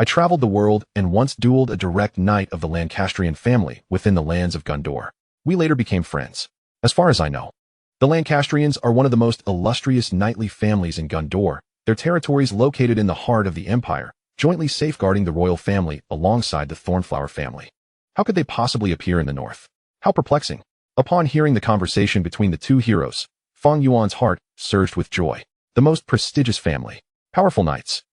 I traveled the world and once dueled a direct knight of the Lancastrian family within the lands of Gondor. We later became friends. As far as I know, the Lancastrians are one of the most illustrious knightly families in Gondor, their territories located in the heart of the empire, jointly safeguarding the royal family alongside the Thornflower family. How could they possibly appear in the north? How perplexing. Upon hearing the conversation between the two heroes, Fang Yuan's heart surged with joy. The most prestigious family. Powerful knights.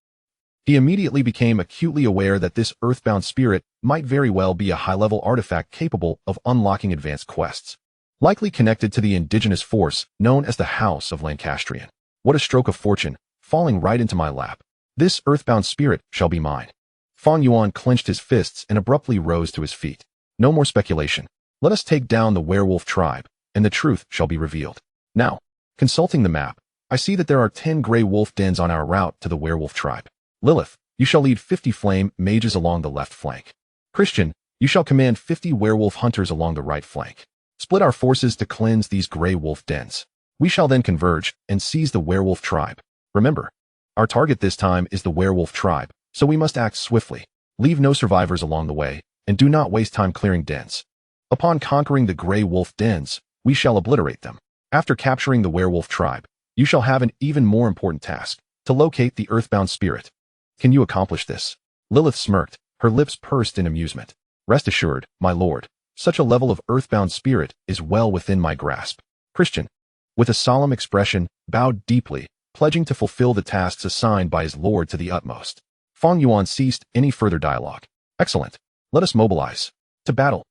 He immediately became acutely aware that this earthbound spirit might very well be a high-level artifact capable of unlocking advanced quests, likely connected to the indigenous force known as the House of Lancastrian. What a stroke of fortune, falling right into my lap. This earthbound spirit shall be mine. Fang Yuan clenched his fists and abruptly rose to his feet. No more speculation. Let us take down the werewolf tribe, and the truth shall be revealed. Now, consulting the map, I see that there are 10 gray wolf dens on our route to the werewolf tribe. Lilith, you shall lead 50 flame mages along the left flank. Christian, you shall command 50 werewolf hunters along the right flank. Split our forces to cleanse these gray wolf dens. We shall then converge and seize the werewolf tribe. Remember, our target this time is the werewolf tribe, so we must act swiftly. Leave no survivors along the way, and do not waste time clearing dens. Upon conquering the gray wolf dens, we shall obliterate them. After capturing the werewolf tribe, you shall have an even more important task, to locate the earthbound spirit. Can you accomplish this? Lilith smirked, her lips pursed in amusement. Rest assured, my lord, such a level of earthbound spirit is well within my grasp. Christian, with a solemn expression, bowed deeply, pledging to fulfill the tasks assigned by his lord to the utmost. Fang Yuan ceased any further dialogue. Excellent. Let us mobilize. To battle.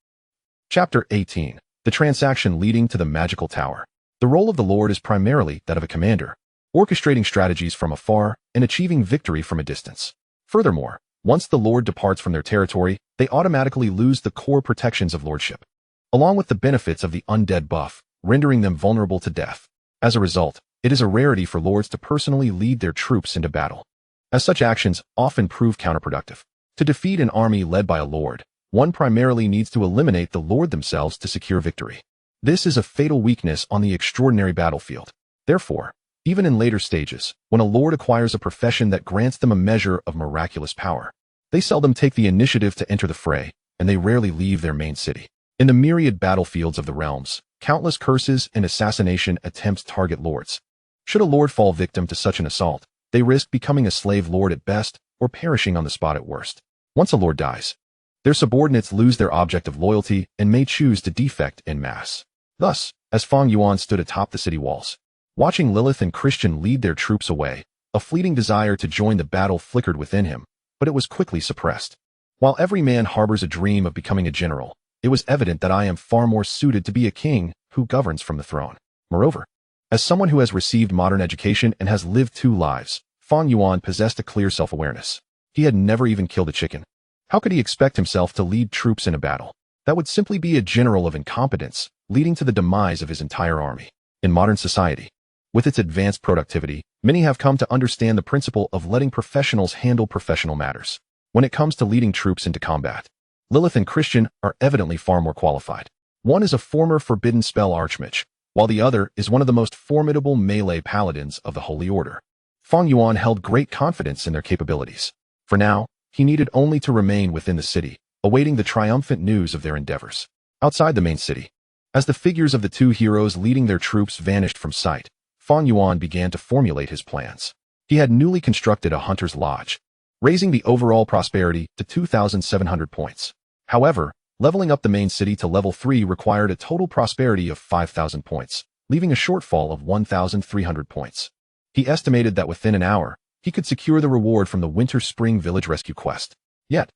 Chapter 18. The transaction leading to the magical tower. The role of the lord is primarily that of a commander, orchestrating strategies from afar and achieving victory from a distance. Furthermore, once the lord departs from their territory, they automatically lose the core protections of lordship, along with the benefits of the undead buff, rendering them vulnerable to death. As a result, it is a rarity for lords to personally lead their troops into battle, as such actions often prove counterproductive. To defeat an army led by a lord, one primarily needs to eliminate the lord themselves to secure victory. This is a fatal weakness on the extraordinary battlefield. Therefore, even in later stages, when a lord acquires a profession that grants them a measure of miraculous power, they seldom take the initiative to enter the fray, and they rarely leave their main city. In the myriad battlefields of the realms, countless curses and assassination attempts target lords. Should a lord fall victim to such an assault, they risk becoming a slave lord at best or perishing on the spot at worst. Once a lord dies, their subordinates lose their object of loyalty and may choose to defect en masse. Thus, as Fang Yuan stood atop the city walls, watching Lilith and Christian lead their troops away, a fleeting desire to join the battle flickered within him, but it was quickly suppressed. While every man harbors a dream of becoming a general, it was evident that I am far more suited to be a king who governs from the throne. Moreover, as someone who has received modern education and has lived 2 lives, Fang Yuan possessed a clear self-awareness. He had never even killed a chicken. How could he expect himself to lead troops in a battle? That would simply be a general of incompetence, leading to the demise of his entire army. In modern society, with its advanced productivity, many have come to understand the principle of letting professionals handle professional matters. When it comes to leading troops into combat, Lilith and Christian are evidently far more qualified. One is a former forbidden spell archmage, while the other is one of the most formidable melee paladins of the Holy Order. Fang Yuan held great confidence in their capabilities. For now, he needed only to remain within the city, awaiting the triumphant news of their endeavors. Outside the main city, as the figures of the 2 heroes leading their troops vanished from sight, Fang Yuan began to formulate his plans. He had newly constructed a hunter's lodge, raising the overall prosperity to 2,700 points. However, leveling up the main city to level 3 required a total prosperity of 5,000 points, leaving a shortfall of 1,300 points. He estimated that within an hour, he could secure the reward from the Winter Spring Village Rescue quest. Yet,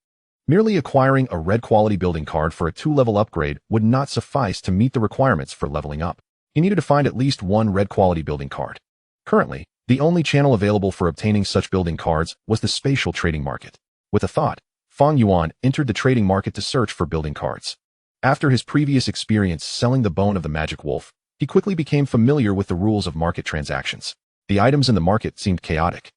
merely acquiring a red quality building card for a 2-level upgrade would not suffice to meet the requirements for leveling up. He needed to find at least 1 red quality building card. Currently, the only channel available for obtaining such building cards was the spatial trading market. With a thought, Fang Yuan entered the trading market to search for building cards. After his previous experience selling the bone of the magic wolf, he quickly became familiar with the rules of market transactions. The items in the market seemed chaotic.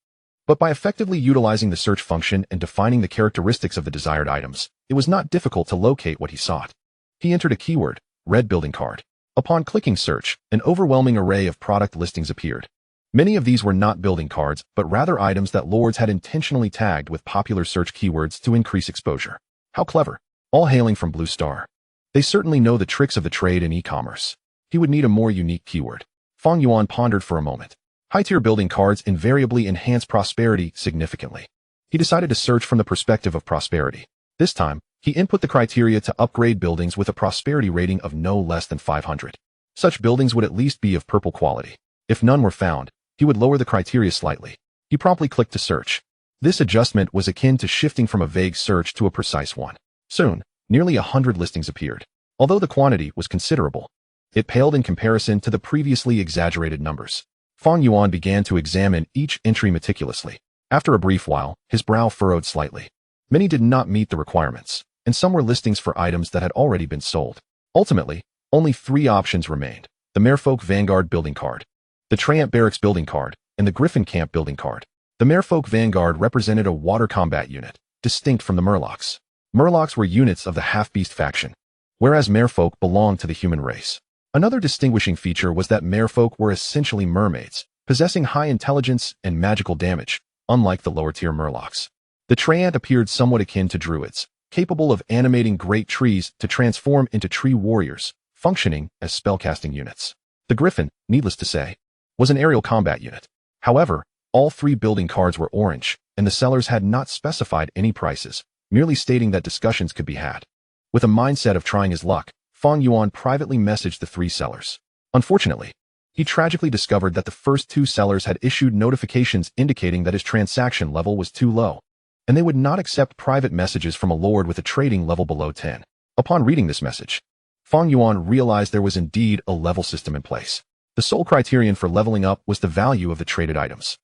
But by effectively utilizing the search function and defining the characteristics of the desired items, it was not difficult to locate what he sought. He entered a keyword, red building card. Upon clicking search, an overwhelming array of product listings appeared. Many of these were not building cards, but rather items that lords had intentionally tagged with popular search keywords to increase exposure. How clever. All hailing from Blue Star. They certainly know the tricks of the trade and e-commerce. He would need a more unique keyword. Fang Yuan pondered for a moment. High-tier building cards invariably enhance prosperity significantly. He decided to search from the perspective of prosperity. This time, he input the criteria to upgrade buildings with a prosperity rating of no less than 500. Such buildings would at least be of purple quality. If none were found, he would lower the criteria slightly. He promptly clicked to search. This adjustment was akin to shifting from a vague search to a precise one. Soon, nearly 100 listings appeared. Although the quantity was considerable, it paled in comparison to the previously exaggerated numbers. Fang Yuan began to examine each entry meticulously. After a brief while, his brow furrowed slightly. Many did not meet the requirements, and some were listings for items that had already been sold. Ultimately, only 3 options remained: the Merfolk Vanguard building card, the Treant Barracks building card, and the Griffin Camp building card. The Merfolk Vanguard represented a water combat unit, distinct from the Murlocs. Murlocs were units of the half-beast faction, whereas Merfolk belonged to the human race. Another distinguishing feature was that Merfolk were essentially mermaids, possessing high intelligence and magical damage, unlike the lower-tier Murlocs. The Treant appeared somewhat akin to druids, capable of animating great trees to transform into tree warriors, functioning as spellcasting units. The Griffin, needless to say, was an aerial combat unit. However, all 3 building cards were orange, and the sellers had not specified any prices, merely stating that discussions could be had. With a mindset of trying his luck, Fang Yuan privately messaged the 3 sellers. Unfortunately, he tragically discovered that the first 2 sellers had issued notifications indicating that his transaction level was too low, and they would not accept private messages from a lord with a trading level below 10. Upon reading this message, Fang Yuan realized there was indeed a level system in place. The sole criterion for leveling up was the value of the traded items.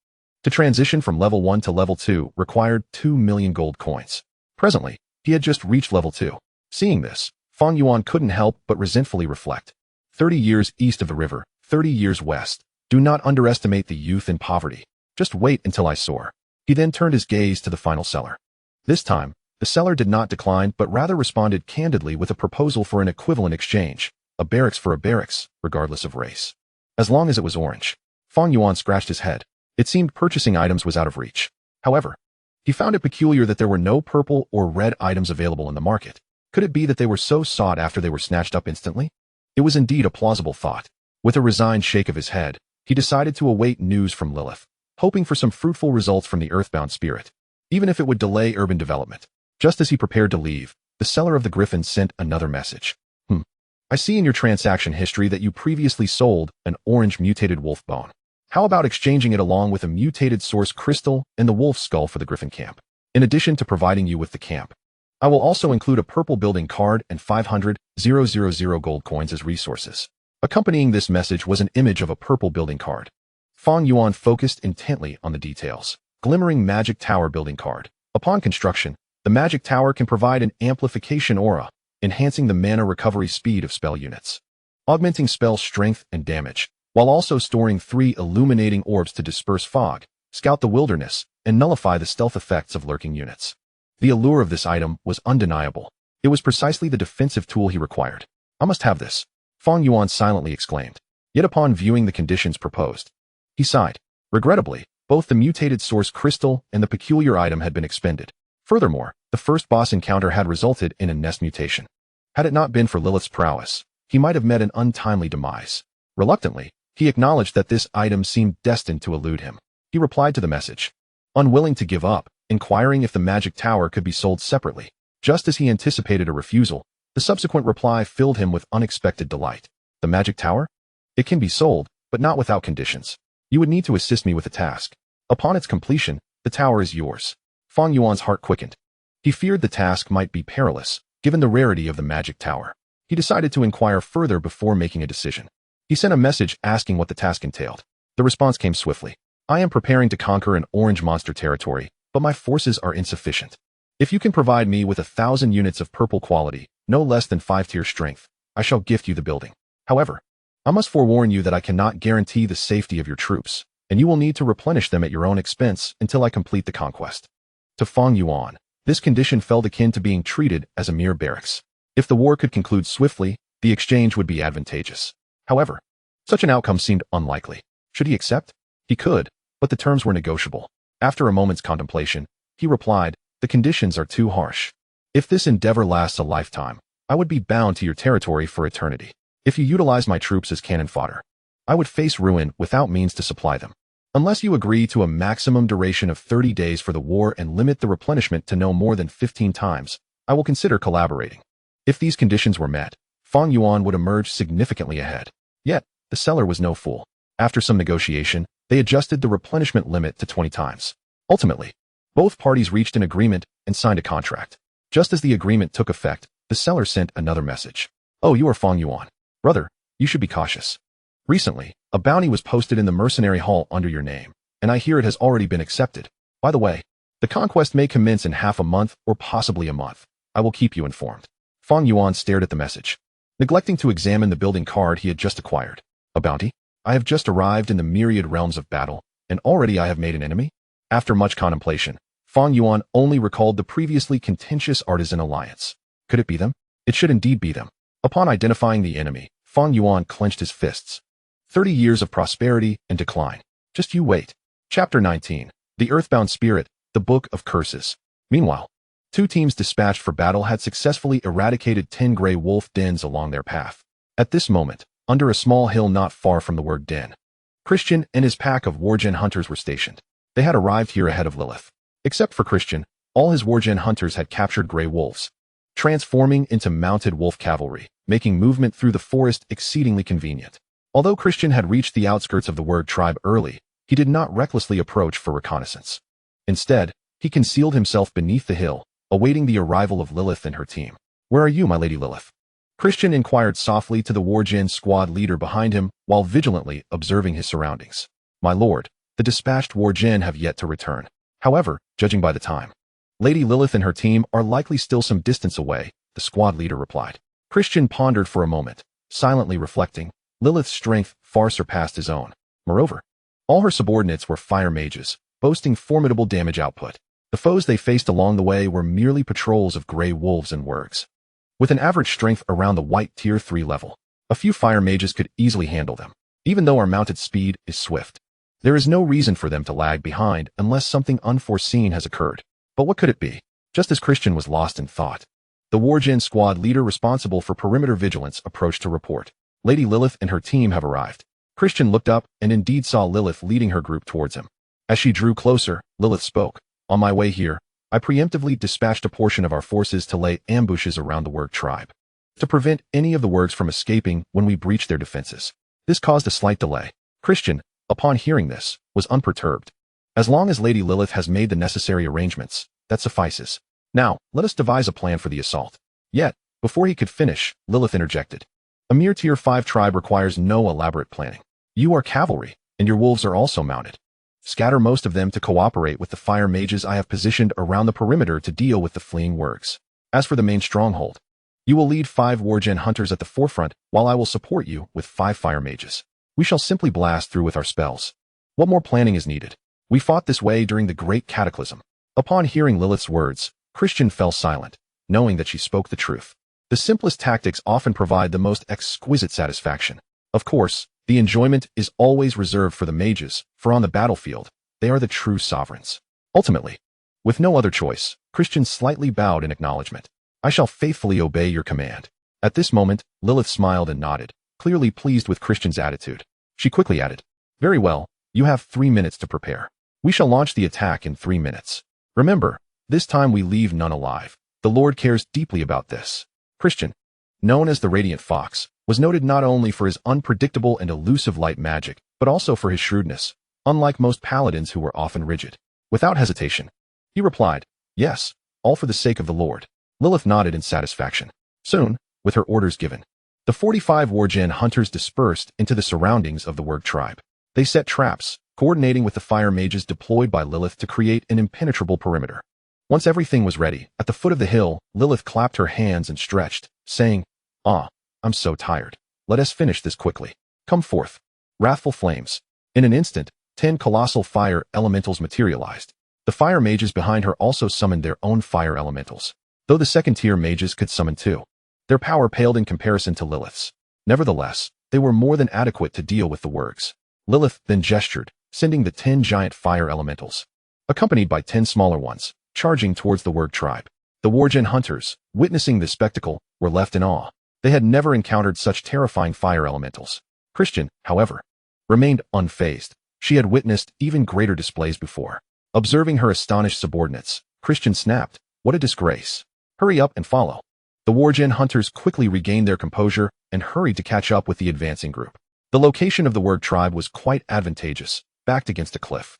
To transition from level 1 to level 2 required 2 million gold coins. Presently, he had just reached level 2. Seeing this, Fang Yuan couldn't help but resentfully reflect. 30 years east of the river, 30 years west. Do not underestimate the youth in poverty. Just wait until I soar. He then turned his gaze to the final seller. This time, the seller did not decline but rather responded candidly with a proposal for an equivalent exchange, a barracks for a barracks, regardless of race. As long as it was orange. Fang Yuan scratched his head. It seemed purchasing items was out of reach. However, he found it peculiar that there were no purple or red items available in the market. Could it be that they were so sought after they were snatched up instantly? It was indeed a plausible thought. With a resigned shake of his head, he decided to await news from Lilith, hoping for some fruitful results from the earthbound spirit, even if it would delay urban development. Just as he prepared to leave, the seller of the Griffin sent another message. I see in your transaction history that you previously sold an orange mutated wolf bone. How about exchanging it along with a mutated source crystal and the wolf skull for the Griffin camp? In addition to providing you with the camp, I will also include a purple building card and 500,000 gold coins as resources. Accompanying this message was an image of a purple building card. Fang Yuan focused intently on the details. Glimmering Magic Tower building card. Upon construction, the Magic Tower can provide an amplification aura, enhancing the mana recovery speed of spell units, augmenting spell strength and damage, while also storing 3 illuminating orbs to disperse fog, scout the wilderness, and nullify the stealth effects of lurking units. The allure of this item was undeniable. It was precisely the defensive tool he required. I must have this, Fang Yuan silently exclaimed. Yet upon viewing the conditions proposed, he sighed. Regrettably, both the mutated source crystal and the peculiar item had been expended. Furthermore, the first boss encounter had resulted in a nest mutation. Had it not been for Lilith's prowess, he might have met an untimely demise. Reluctantly, he acknowledged that this item seemed destined to elude him. He replied to the message, unwilling to give up, inquiring if the Magic Tower could be sold separately. Just as he anticipated a refusal, the subsequent reply filled him with unexpected delight. The Magic Tower? It can be sold, but not without conditions. You would need to assist me with a task. Upon its completion, the tower is yours. Fang Yuan's heart quickened. He feared the task might be perilous, given the rarity of the Magic Tower. He decided to inquire further before making a decision. He sent a message asking what the task entailed. The response came swiftly. I am preparing to conquer an orange monster territory, but my forces are insufficient. If you can provide me with 1,000 units of purple quality, no less than 5-tier strength, I shall gift you the building. However, I must forewarn you that I cannot guarantee the safety of your troops, and you will need to replenish them at your own expense until I complete the conquest. To Fang Yuan, this condition felt akin to being treated as a mere barracks. If the war could conclude swiftly, the exchange would be advantageous. However, such an outcome seemed unlikely. Should he accept? He could, but the terms were negotiable. After a moment's contemplation, he replied, "The conditions are too harsh. If this endeavor lasts a lifetime, I would be bound to your territory for eternity. If you utilize my troops as cannon fodder, I would face ruin without means to supply them. Unless you agree to a maximum duration of 30 days for the war and limit the replenishment to no more than 15 times, I will consider collaborating." If these conditions were met, Fang Yuan would emerge significantly ahead. Yet, the seller was no fool. After some negotiation, they adjusted the replenishment limit to 20 times. Ultimately, both parties reached an agreement and signed a contract. Just as the agreement took effect, the seller sent another message. "Oh, you are Fang Yuan. Brother, you should be cautious. Recently, a bounty was posted in the mercenary hall under your name, and I hear it has already been accepted. By the way, the conquest may commence in half a month or possibly a month. I will keep you informed." Fang Yuan stared at the message, neglecting to examine the building card he had just acquired. "A bounty? I have just arrived in the myriad realms of battle, and already I have made an enemy?" After much contemplation, Fang Yuan only recalled the previously contentious artisan alliance. Could it be them? It should indeed be them. Upon identifying the enemy, Fang Yuan clenched his fists. 30 years of prosperity and decline. Just you wait. Chapter 19. The Earthbound Spirit, the Book of Curses. Meanwhile, 2 teams dispatched for battle had successfully eradicated 10 gray wolf dens along their path. At this moment, under a small hill not far from the word den, Christian and his pack of wargen hunters were stationed. They had arrived here ahead of Lilith. Except for Christian, all his wargen hunters had captured gray wolves, transforming into mounted wolf cavalry, making movement through the forest exceedingly convenient. Although Christian had reached the outskirts of the Word tribe early, he did not recklessly approach for reconnaissance. Instead, he concealed himself beneath the hill, awaiting the arrival of Lilith and her team. "Where are you, my lady Lilith?" Christian inquired softly to the wargen squad leader behind him while vigilantly observing his surroundings. "My lord, the dispatched wargen have yet to return. However, judging by the time, Lady Lilith and her team are likely still some distance away," the squad leader replied. Christian pondered for a moment, silently reflecting. Lilith's strength far surpassed his own. Moreover, all her subordinates were fire mages, boasting formidable damage output. The foes they faced along the way were merely patrols of gray wolves and wargs. With an average strength around the white tier 3 level, a few fire mages could easily handle them. Even though our mounted speed is swift, there is no reason for them to lag behind unless something unforeseen has occurred. But what could it be? Just as Christian was lost in thought, the wargen squad leader responsible for perimeter vigilance approached to report. "Lady Lilith and her team have arrived." Christian looked up and indeed saw Lilith leading her group towards him. As she drew closer, Lilith spoke. "On my way here, I preemptively dispatched a portion of our forces to lay ambushes around the Wurg tribe, to prevent any of the Wurgs from escaping when we breached their defenses. This caused a slight delay." Christian, upon hearing this, was unperturbed. "As long as Lady Lilith has made the necessary arrangements, that suffices. Now, let us devise a plan for the assault." Yet, before he could finish, Lilith interjected. "A mere tier 5 tribe requires no elaborate planning. You are cavalry, and your wolves are also mounted. Scatter most of them to cooperate with the fire mages I have positioned around the perimeter to deal with the fleeing Wurgs. As for the main stronghold, you will lead 5 wargen hunters at the forefront, while I will support you with 5 fire mages. We shall simply blast through with our spells. What more planning is needed? We fought this way during the Great Cataclysm." Upon hearing Lilith's words, Christian fell silent, knowing that she spoke the truth. The simplest tactics often provide the most exquisite satisfaction. Of course, the enjoyment is always reserved for the mages, for on the battlefield, they are the true sovereigns. Ultimately, with no other choice, Christian slightly bowed in acknowledgement. "I shall faithfully obey your command." At this moment, Lilith smiled and nodded, clearly pleased with Christian's attitude. She quickly added, "Very well, you have 3 minutes to prepare. We shall launch the attack in 3 minutes. Remember, this time we leave none alive. The Lord cares deeply about this." Christian, known as the Radiant Fox, was noted not only for his unpredictable and elusive light magic, but also for his shrewdness, unlike most paladins who were often rigid. Without hesitation, he replied, "Yes, all for the sake of the Lord." Lilith nodded in satisfaction. Soon, with her orders given, the 45 wargen hunters dispersed into the surroundings of the Wurg tribe. They set traps, coordinating with the fire mages deployed by Lilith to create an impenetrable perimeter. Once everything was ready, at the foot of the hill, Lilith clapped her hands and stretched, saying, I'm so tired. Let us finish this quickly. Come forth. Wrathful flames." In an instant, 10 colossal fire elementals materialized. The fire mages behind her also summoned their own fire elementals, though the second-tier mages could summon 2. Their power paled in comparison to Lilith's. Nevertheless, they were more than adequate to deal with the Wurgs. Lilith then gestured, sending the 10 giant fire elementals, accompanied by 10 smaller ones, charging towards the Wurg tribe. The Wargen hunters, witnessing this spectacle, were left in awe. They had never encountered such terrifying fire elementals. Christian, however, remained unfazed. She had witnessed even greater displays before. Observing her astonished subordinates, Christian snapped, "What a disgrace. Hurry up and follow." The Wargen hunters quickly regained their composure and hurried to catch up with the advancing group. The location of the Wurg tribe was quite advantageous, backed against a cliff,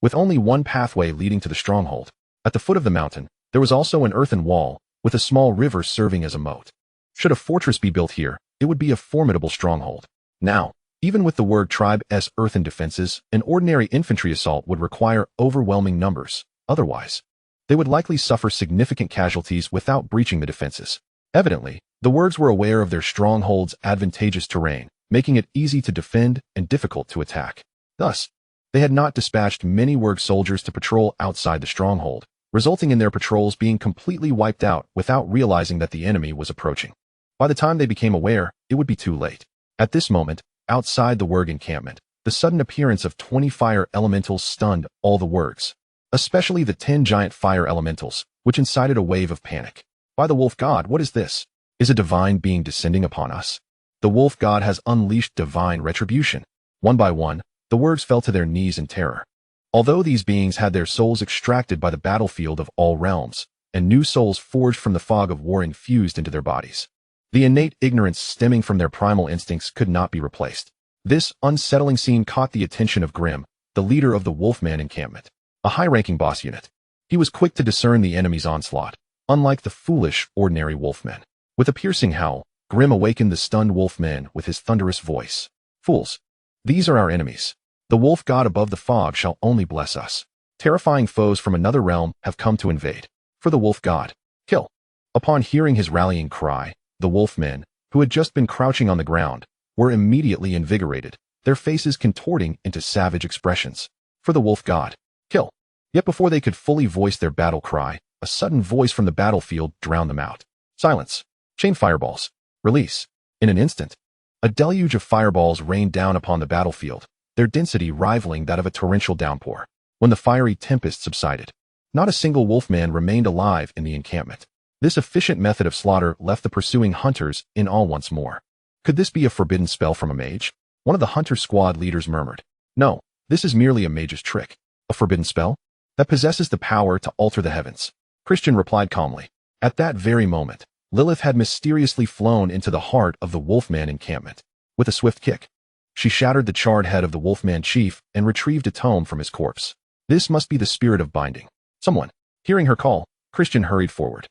with only one pathway leading to the stronghold. At the foot of the mountain, there was also an earthen wall, with a small river serving as a moat. Should a fortress be built here, it would be a formidable stronghold. Now, even with the Wurg tribe's earthen defenses, an ordinary infantry assault would require overwhelming numbers. Otherwise, they would likely suffer significant casualties without breaching the defenses. Evidently, the Wurgs were aware of their stronghold's advantageous terrain, making it easy to defend and difficult to attack. Thus, they had not dispatched many Wurg soldiers to patrol outside the stronghold, resulting in their patrols being completely wiped out without realizing that the enemy was approaching. By the time they became aware, it would be too late. At this moment, outside the Wurg encampment, the sudden appearance of 20 fire elementals stunned all the Wurgs, especially the 10 giant fire elementals, which incited a wave of panic. By the wolf god, what is this? Is a divine being descending upon us? The wolf god has unleashed divine retribution. One by one, the Wurgs fell to their knees in terror. Although these beings had their souls extracted by the battlefield of all realms, and new souls forged from the fog of war infused into their bodies, the innate ignorance stemming from their primal instincts could not be replaced. This unsettling scene caught the attention of Grim, the leader of the Wolfman encampment, a high-ranking boss unit. He was quick to discern the enemy's onslaught, unlike the foolish, ordinary wolfmen. With a piercing howl, Grim awakened the stunned wolfmen with his thunderous voice. "Fools! These are our enemies. The wolf god above the fog shall only bless us. Terrifying foes from another realm have come to invade. For the wolf god, kill." Upon hearing his rallying cry, the wolfmen, who had just been crouching on the ground, were immediately invigorated, their faces contorting into savage expressions. For the wolf god, kill. Yet before they could fully voice their battle cry, a sudden voice from the battlefield drowned them out. "Silence. Chain fireballs. Release." In an instant, a deluge of fireballs rained down upon the battlefield, their density rivaling that of a torrential downpour. When the fiery tempest subsided, not a single wolfman remained alive in the encampment. This efficient method of slaughter left the pursuing hunters in awe once more. Could this be a forbidden spell from a mage? One of the hunter squad leaders murmured. "No, this is merely a mage's trick." "A forbidden spell? That possesses the power to alter the heavens," Christian replied calmly. At that very moment, Lilith had mysteriously flown into the heart of the Wolfman encampment. With a swift kick, she shattered the charred head of the Wolfman chief and retrieved a tome from his corpse. This must be the spirit of binding. Someone. Hearing her call, Christian hurried forward.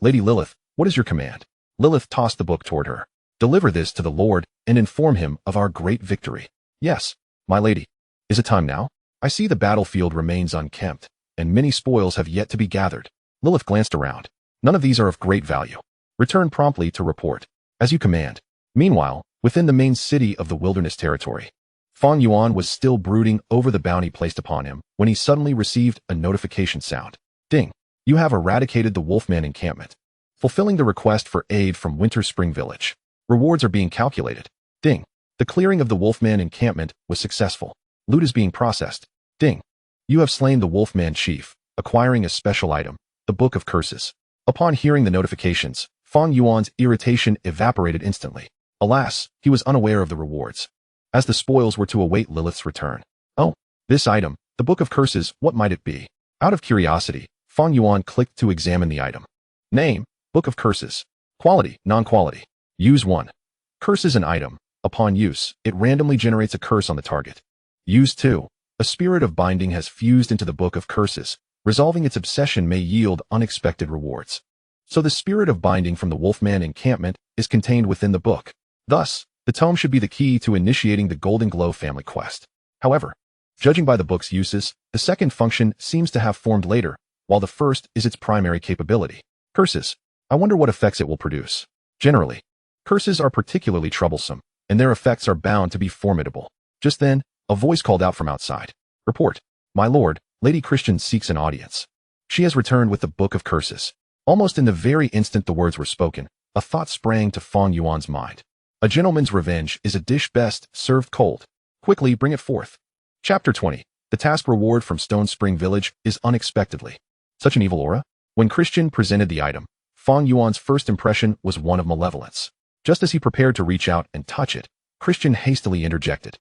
"Lady Lilith, what is your command?" Lilith tossed the book toward her. "Deliver this to the Lord and inform him of our great victory." "Yes, my lady." "Is it time now? I see the battlefield remains unkempt, and many spoils have yet to be gathered." Lilith glanced around. "None of these are of great value. Return promptly to report." "As you command." Meanwhile, within the main city of the wilderness territory, Fang Yuan was still brooding over the bounty placed upon him when he suddenly received a notification sound. "Ding. You have eradicated the Wolfman encampment. Fulfilling the request for aid from Winter Spring Village. Rewards are being calculated." Ding. The clearing of the Wolfman encampment was successful. Loot is being processed. Ding. You have slain the Wolfman chief, acquiring a special item, the Book of Curses. Upon hearing the notifications, Fang Yuan's irritation evaporated instantly. Alas, he was unaware of the rewards, as the spoils were to await Lilith's return. "Oh, this item, the Book of Curses, what might it be?" Out of curiosity, Fang Yuan clicked to examine the item. Name, Book of Curses. Quality, non-quality. Use 1. Curse is an item. Upon use, it randomly generates a curse on the target. Use 2. A spirit of binding has fused into the Book of Curses. Resolving its obsession may yield unexpected rewards. So the spirit of binding from the Wolfman encampment is contained within the book. Thus, the tome should be the key to initiating the Golden Glow family quest. However, judging by the book's uses, the second function seems to have formed later, while the first is its primary capability. Curses. I wonder what effects it will produce. Generally, curses are particularly troublesome, and their effects are bound to be formidable. Just then, a voice called out from outside. "Report. My lord, Lady Christian seeks an audience. She has returned with the Book of Curses." Almost in the very instant the words were spoken, a thought sprang to Fang Yuan's mind. A gentleman's revenge is a dish best served cold. Quickly bring it forth. Chapter 20. The task reward from Stone Spring Village is unexpectedly such an evil aura. When Christian presented the item, Fang Yuan's first impression was one of malevolence. Just as he prepared to reach out and touch it, Christian hastily interjected.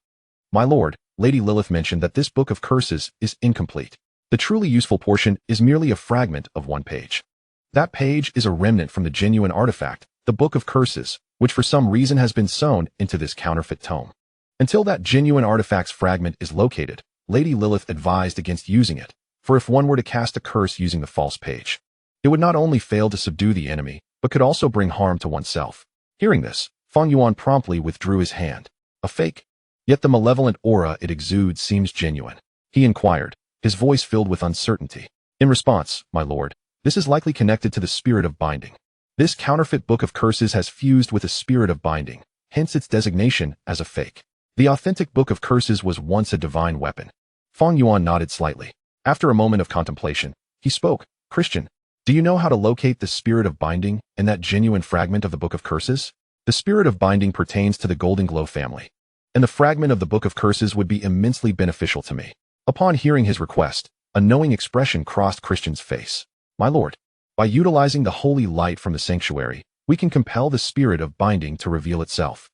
My lord, Lady Lilith mentioned that this book of curses is incomplete. The truly useful portion is merely a fragment of one page. That page is a remnant from the genuine artifact, the Book of Curses, which for some reason has been sewn into this counterfeit tome. Until that genuine artifact's fragment is located, Lady Lilith advised against using it, for if one were to cast a curse using the false page, it would not only fail to subdue the enemy, but could also bring harm to oneself. Hearing this, Fang Yuan promptly withdrew his hand. A fake? Yet the malevolent aura it exudes seems genuine. He inquired, his voice filled with uncertainty. In response, my lord, this is likely connected to the spirit of binding. This counterfeit book of curses has fused with the spirit of binding, hence its designation as a fake. The authentic book of curses was once a divine weapon. Fang Yuan nodded slightly. After a moment of contemplation, he spoke. Christian, do you know how to locate the spirit of binding in that genuine fragment of the book of curses? The spirit of binding pertains to the Golden Glow family, and the fragment of the book of curses would be immensely beneficial to me. Upon hearing his request, a knowing expression crossed Christian's face. My lord, by utilizing the holy light from the sanctuary, we can compel the spirit of binding to reveal itself.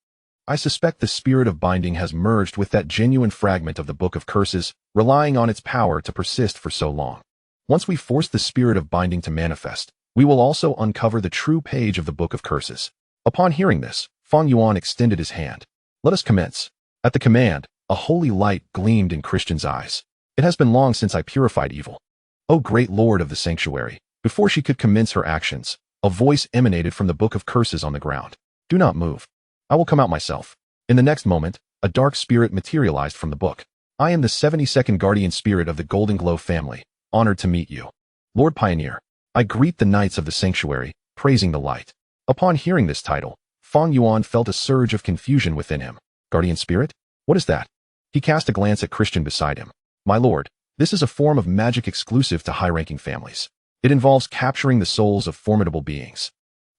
I suspect the spirit of binding has merged with that genuine fragment of the book of curses, relying on its power to persist for so long. Once we force the spirit of binding to manifest, we will also uncover the true page of the book of curses. Upon hearing this, Fang Yuan extended his hand. Let us commence. At the command, a holy light gleamed in Christian's eyes. It has been long since I purified evil. O great lord of the sanctuary, before she could commence her actions, a voice emanated from the book of curses on the ground. Do not move. I will come out myself. In the next moment, a dark spirit materialized from the book. I am the 72nd guardian spirit of the Golden Glow family, honored to meet you. Lord Pioneer, I greet the knights of the sanctuary, praising the light. Upon hearing this title, Fang Yuan felt a surge of confusion within him. Guardian spirit? What is that? He cast a glance at Christian beside him. My lord, this is a form of magic exclusive to high-ranking families. It involves capturing the souls of formidable beings,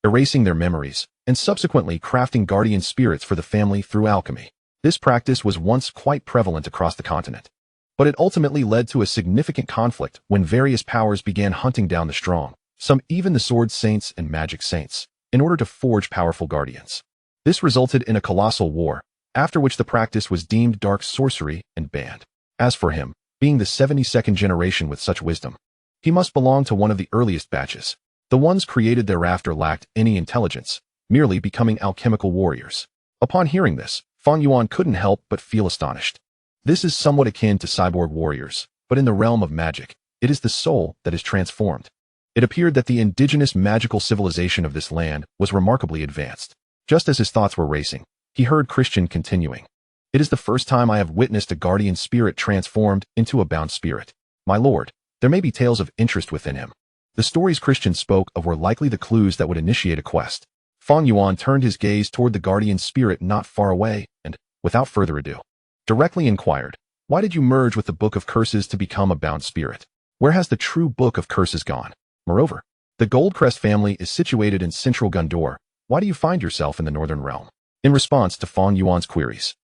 erasing their memories, and subsequently crafting guardian spirits for the family through alchemy. This practice was once quite prevalent across the continent, but it ultimately led to a significant conflict when various powers began hunting down the strong, some even the sword saints and magic saints, in order to forge powerful guardians. This resulted in a colossal war, after which the practice was deemed dark sorcery and banned. As for him, being the 72nd generation with such wisdom, he must belong to one of the earliest batches. The ones created thereafter lacked any intelligence, merely becoming alchemical warriors. Upon hearing this, Fang Yuan couldn't help but feel astonished. This is somewhat akin to cyborg warriors, but in the realm of magic, it is the soul that is transformed. It appeared that the indigenous magical civilization of this land was remarkably advanced. Just as his thoughts were racing, he heard Christian continuing. It is the first time I have witnessed a guardian spirit transformed into a bound spirit. My lord, there may be tales of interest within him. The stories Christian spoke of were likely the clues that would initiate a quest. Fang Yuan turned his gaze toward the guardian spirit not far away and, without further ado, directly inquired, why did you merge with the Book of Curses to become a bound spirit? Where has the true Book of Curses gone? Moreover, the Goldcrest family is situated in central Gondor. Why do you find yourself in the northern realm? In response to Fang Yuan's queries,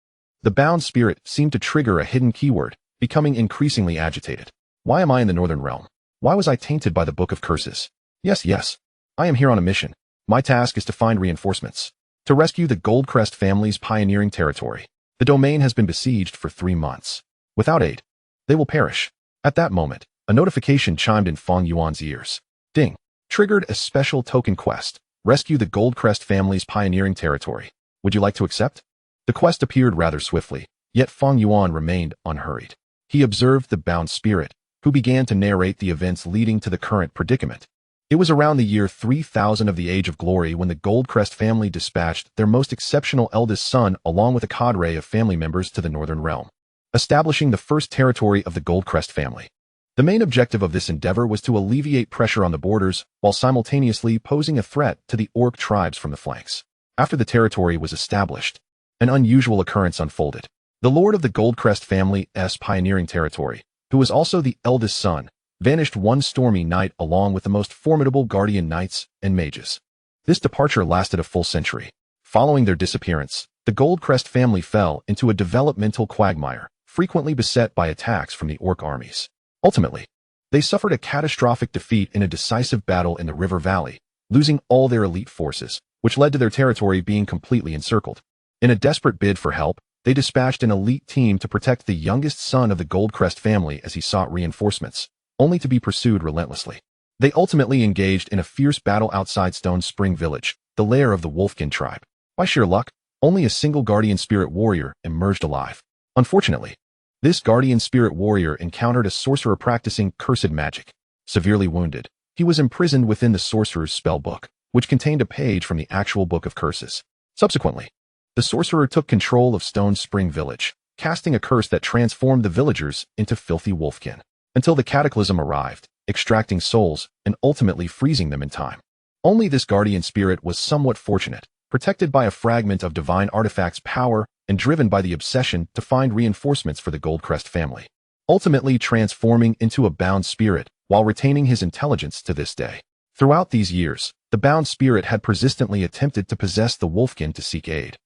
the bound spirit seemed to trigger a hidden keyword, becoming increasingly agitated. Why am I in the northern realm? Why was I tainted by the Book of Curses? Yes. I am here on a mission. My task is to find reinforcements, to rescue the Goldcrest family's pioneering territory. The domain has been besieged for 3 months. Without aid, they will perish. At that moment, a notification chimed in Fang Yuan's ears. Ding. Triggered a special token quest. Rescue the Goldcrest family's pioneering territory. Would you like to accept? The quest appeared rather swiftly, yet Fang Yuan remained unhurried. He observed the bound spirit, who began to narrate the events leading to the current predicament. It was around the year 3000 of the Age of Glory when the Goldcrest family dispatched their most exceptional eldest son along with a cadre of family members to the Northern Realm, establishing the first territory of the Goldcrest family. The main objective of this endeavor was to alleviate pressure on the borders while simultaneously posing a threat to the orc tribes from the flanks. After the territory was established, an unusual occurrence unfolded. The lord of the Goldcrest family's pioneering territory, who was also the eldest son, vanished one stormy night along with the most formidable guardian knights and mages. This departure lasted a full century. Following their disappearance, the Goldcrest family fell into a developmental quagmire, frequently beset by attacks from the orc armies. Ultimately, they suffered a catastrophic defeat in a decisive battle in the river valley, losing all their elite forces, which led to their territory being completely encircled. In a desperate bid for help, they dispatched an elite team to protect the youngest son of the Goldcrest family as he sought reinforcements, only to be pursued relentlessly. They ultimately engaged in a fierce battle outside Stone Spring Village, the lair of the Wolfkin tribe. By sheer luck, only a single guardian spirit warrior emerged alive. Unfortunately, this guardian spirit warrior encountered a sorcerer practicing cursed magic. Severely wounded, he was imprisoned within the sorcerer's spell book, which contained a page from the actual book of curses. Subsequently, the sorcerer took control of Stone Spring Village, casting a curse that transformed the villagers into filthy wolfkin, until the cataclysm arrived, extracting souls and ultimately freezing them in time. Only this guardian spirit was somewhat fortunate, protected by a fragment of divine artifact's power and driven by the obsession to find reinforcements for the Goldcrest family, ultimately transforming into a bound spirit while retaining his intelligence to this day. Throughout these years, the bound spirit had persistently attempted to possess the wolfkin to seek aid.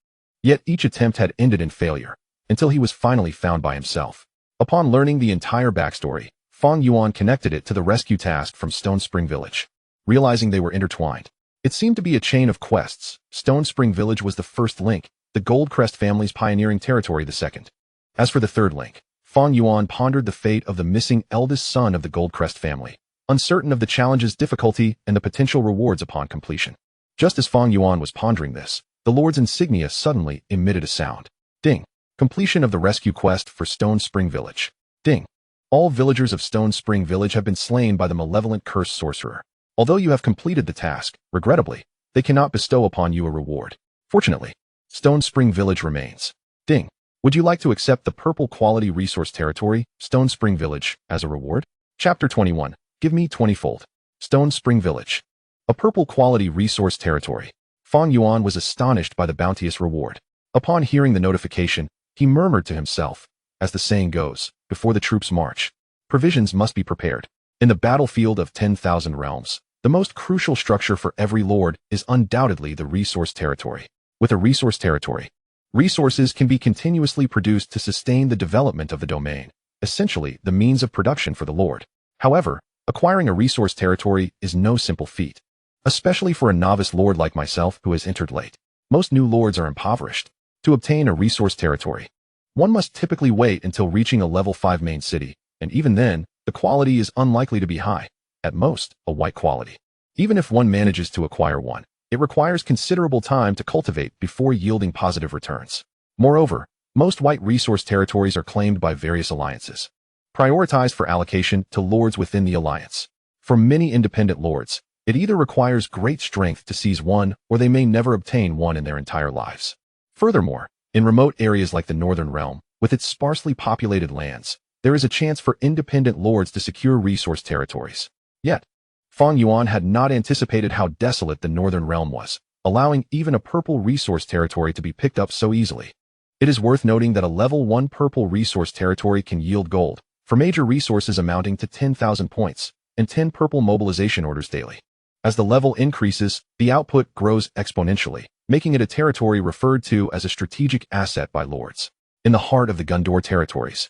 Yet each attempt had ended in failure, until he was finally found by himself. Upon learning the entire backstory, Fang Yuan connected it to the rescue task from Stone Spring Village. Realizing they were intertwined, it seemed to be a chain of quests. Stone Spring Village was the first link, the Goldcrest family's pioneering territory the second. As for the third link, Fang Yuan pondered the fate of the missing eldest son of the Goldcrest family, uncertain of the challenge's difficulty and the potential rewards upon completion. Just as Fang Yuan was pondering this, the Lord's insignia suddenly emitted a sound. Ding. Completion of the rescue quest for Stone Spring Village. Ding. All villagers of Stone Spring Village have been slain by the malevolent cursed sorcerer. Although you have completed the task, regrettably, they cannot bestow upon you a reward. Fortunately, Stone Spring Village remains. Ding. Would you like to accept the purple quality resource territory, Stone Spring Village, as a reward? Chapter 21. Give me 20-fold. Stone Spring Village. A purple quality resource territory. Fang Yuan was astonished by the bounteous reward. Upon hearing the notification, he murmured to himself, as the saying goes, before the troops march, provisions must be prepared. In the battlefield of 10,000 realms, the most crucial structure for every lord is undoubtedly the resource territory. With a resource territory, resources can be continuously produced to sustain the development of the domain, essentially the means of production for the lord. However, acquiring a resource territory is no simple feat, especially for a novice lord like myself who has entered late. Most new lords are impoverished. To obtain a resource territory, one must typically wait until reaching a level 5 main city, and even then, the quality is unlikely to be high, at most, a white quality. Even if one manages to acquire one, it requires considerable time to cultivate before yielding positive returns. Moreover, most white resource territories are claimed by various alliances, prioritized for allocation to lords within the alliance. For many independent lords, it either requires great strength to seize one or they may never obtain one in their entire lives. Furthermore, in remote areas like the Northern Realm, with its sparsely populated lands, there is a chance for independent lords to secure resource territories. Yet, Fang Yuan had not anticipated how desolate the Northern Realm was, allowing even a purple resource territory to be picked up so easily. It is worth noting that a level 1 purple resource territory can yield gold, for major resources amounting to 10,000 points, and 10 purple mobilization orders daily. As the level increases, the output grows exponentially, making it a territory referred to as a strategic asset by lords. In the heart of the Gundor territories,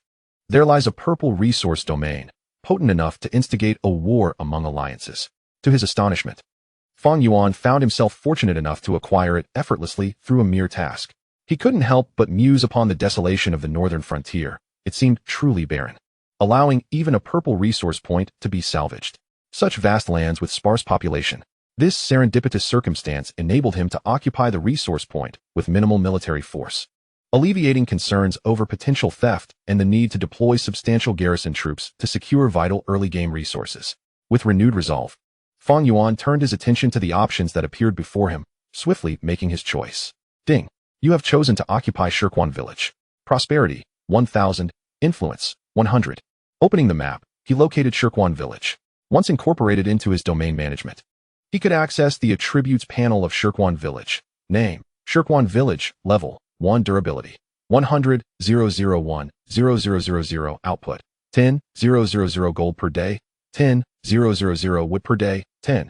there lies a purple resource domain, potent enough to instigate a war among alliances. To his astonishment, Fang Yuan found himself fortunate enough to acquire it effortlessly through a mere task. He couldn't help but muse upon the desolation of the northern frontier. It seemed truly barren, allowing even a purple resource point to be salvaged. Such vast lands with sparse population. This serendipitous circumstance enabled him to occupy the resource point with minimal military force, alleviating concerns over potential theft and the need to deploy substantial garrison troops to secure vital early-game resources. With renewed resolve, Fang Yuan turned his attention to the options that appeared before him, swiftly making his choice. Ding. You have chosen to occupy Shirkwan Village. Prosperity, 1000. Influence, 100. Opening the map, he located Shirkwan Village. Once incorporated into his domain management, he could access the attributes panel of Shirkwan Village. Name, Shirkwan Village. Level, 1. Durability, 100. 001. 0000. Output, 10. 000 gold per day, 10. 000 wood per day, 10.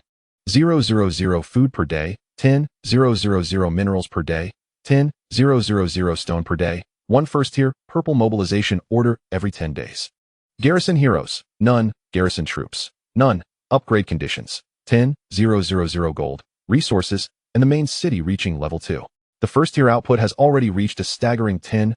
000 food per day, 10. 000 minerals per day, 10. 000 stone per day, 1 first tier, purple mobilization order every 10 days. Garrison heroes, none. Garrison troops, none. Upgrade conditions, 10,000 gold, resources, and the main city reaching level 2. The first tier output has already reached a staggering 10,000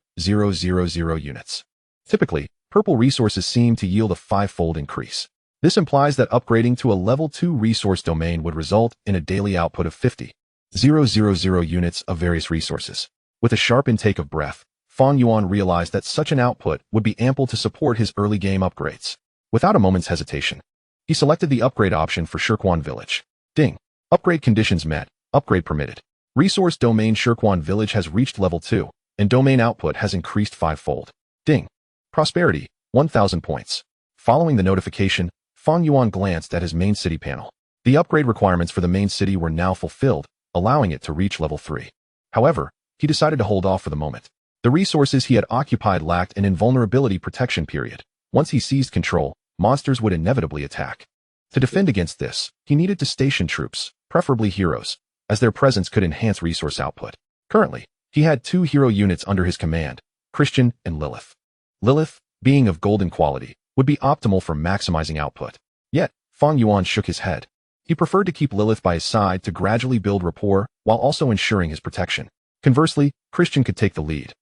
units. Typically, purple resources seem to yield a 5-fold increase. This implies that upgrading to a level 2 resource domain would result in a daily output of 50,000 units of various resources. With a sharp intake of breath, Fang Yuan realized that such an output would be ample to support his early game upgrades. Without a moment's hesitation, he selected the upgrade option for Shirkwan Village. Ding. Upgrade conditions met. Upgrade permitted. Resource domain Shirkwan Village has reached level 2, and domain output has increased 5-fold. Ding. Prosperity, 1,000 points. Following the notification, Fang Yuan glanced at his main city panel. The upgrade requirements for the main city were now fulfilled, allowing it to reach level 3. However, he decided to hold off for the moment. The resources he had occupied lacked an invulnerability protection period. Once he seized control, monsters would inevitably attack. To defend against this, he needed to station troops, preferably heroes, as their presence could enhance resource output. Currently, he had 2 hero units under his command, Christian and Lilith. Lilith, being of golden quality, would be optimal for maximizing output. Yet, Fang Yuan shook his head. He preferred to keep Lilith by his side to gradually build rapport while also ensuring his protection. Conversely, Christian could take the lead,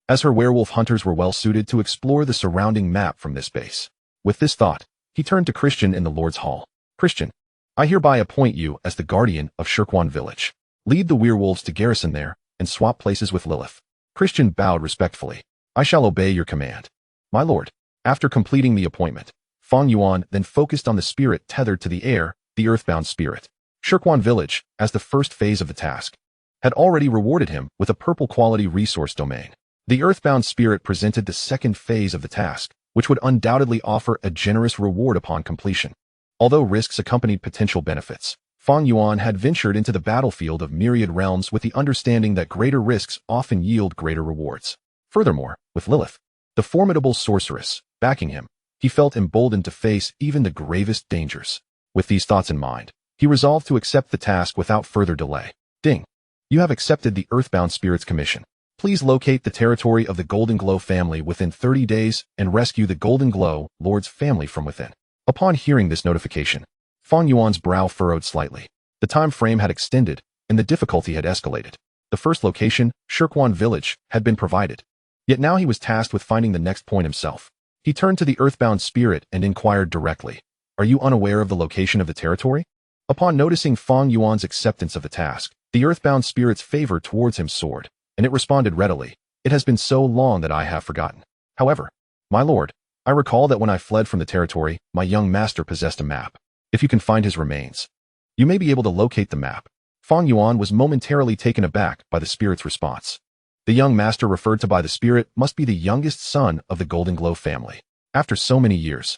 as her werewolf hunters were well suited to explore the surrounding map from this base. With this thought, he turned to Christian in the Lord's Hall. Christian, I hereby appoint you as the guardian of Shirkwan Village. Lead the werewolves to garrison there and swap places with Lilith. Christian bowed respectfully. I shall obey your command, my lord. After completing the appointment, Fang Yuan then focused on the spirit tethered to the air, the earthbound spirit. Shirkwan Village, as the first phase of the task, had already rewarded him with a purple quality resource domain. The earthbound spirit presented the second phase of the task, which would undoubtedly offer a generous reward upon completion. Although risks accompanied potential benefits, Fang Yuan had ventured into the battlefield of myriad realms with the understanding that greater risks often yield greater rewards. Furthermore, with Lilith, the formidable sorceress, backing him, he felt emboldened to face even the gravest dangers. With these thoughts in mind, he resolved to accept the task without further delay. Ding. You have accepted the Earthbound Spirit's commission. Please locate the territory of the Golden Glow family within 30 days and rescue the Golden Glow Lord's family from within. Upon hearing this notification, Fang Yuan's brow furrowed slightly. The time frame had extended, and the difficulty had escalated. The first location, Shirkwan Village, had been provided. Yet now he was tasked with finding the next point himself. He turned to the Earthbound Spirit and inquired directly, Are you unaware of the location of the territory? Upon noticing Fang Yuan's acceptance of the task, the Earthbound Spirit's favor towards him soared, and it responded readily. It has been so long that I have forgotten. However, my lord, I recall that when I fled from the territory, my young master possessed a map. If you can find his remains, you may be able to locate the map. Fang Yuan was momentarily taken aback by the spirit's response. The young master referred to by the spirit must be the youngest son of the Golden Glow family. After so many years,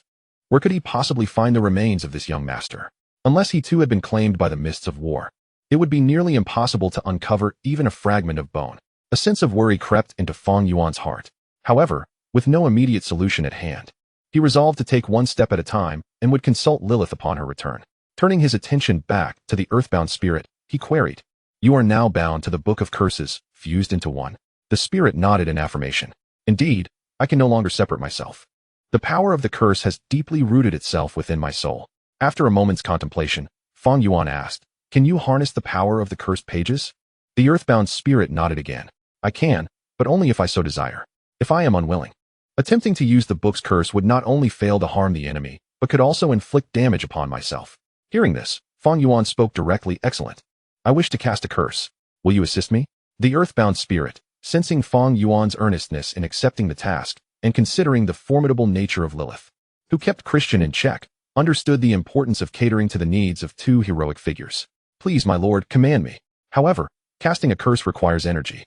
where could he possibly find the remains of this young master? Unless he too had been claimed by the mists of war, it would be nearly impossible to uncover even a fragment of bone. A sense of worry crept into Fang Yuan's heart. However, with no immediate solution at hand, he resolved to take one step at a time and would consult Lilith upon her return. Turning his attention back to the Earthbound Spirit, he queried, You are now bound to the Book of Curses, fused into one. The spirit nodded in affirmation. Indeed, I can no longer separate myself. The power of the curse has deeply rooted itself within my soul. After a moment's contemplation, Fang Yuan asked, Can you harness the power of the cursed pages? The Earthbound Spirit nodded again. I can, but only if I so desire. If I am unwilling. Attempting to use the book's curse would not only fail to harm the enemy, but could also inflict damage upon myself. Hearing this, Fang Yuan spoke directly. Excellent. I wish to cast a curse. Will you assist me? The Earthbound Spirit, sensing Fang Yuan's earnestness in accepting the task, and considering the formidable nature of Lilith, who kept Christian in check, understood the importance of catering to the needs of 2 heroic figures. Please, my lord, command me. However, casting a curse requires energy.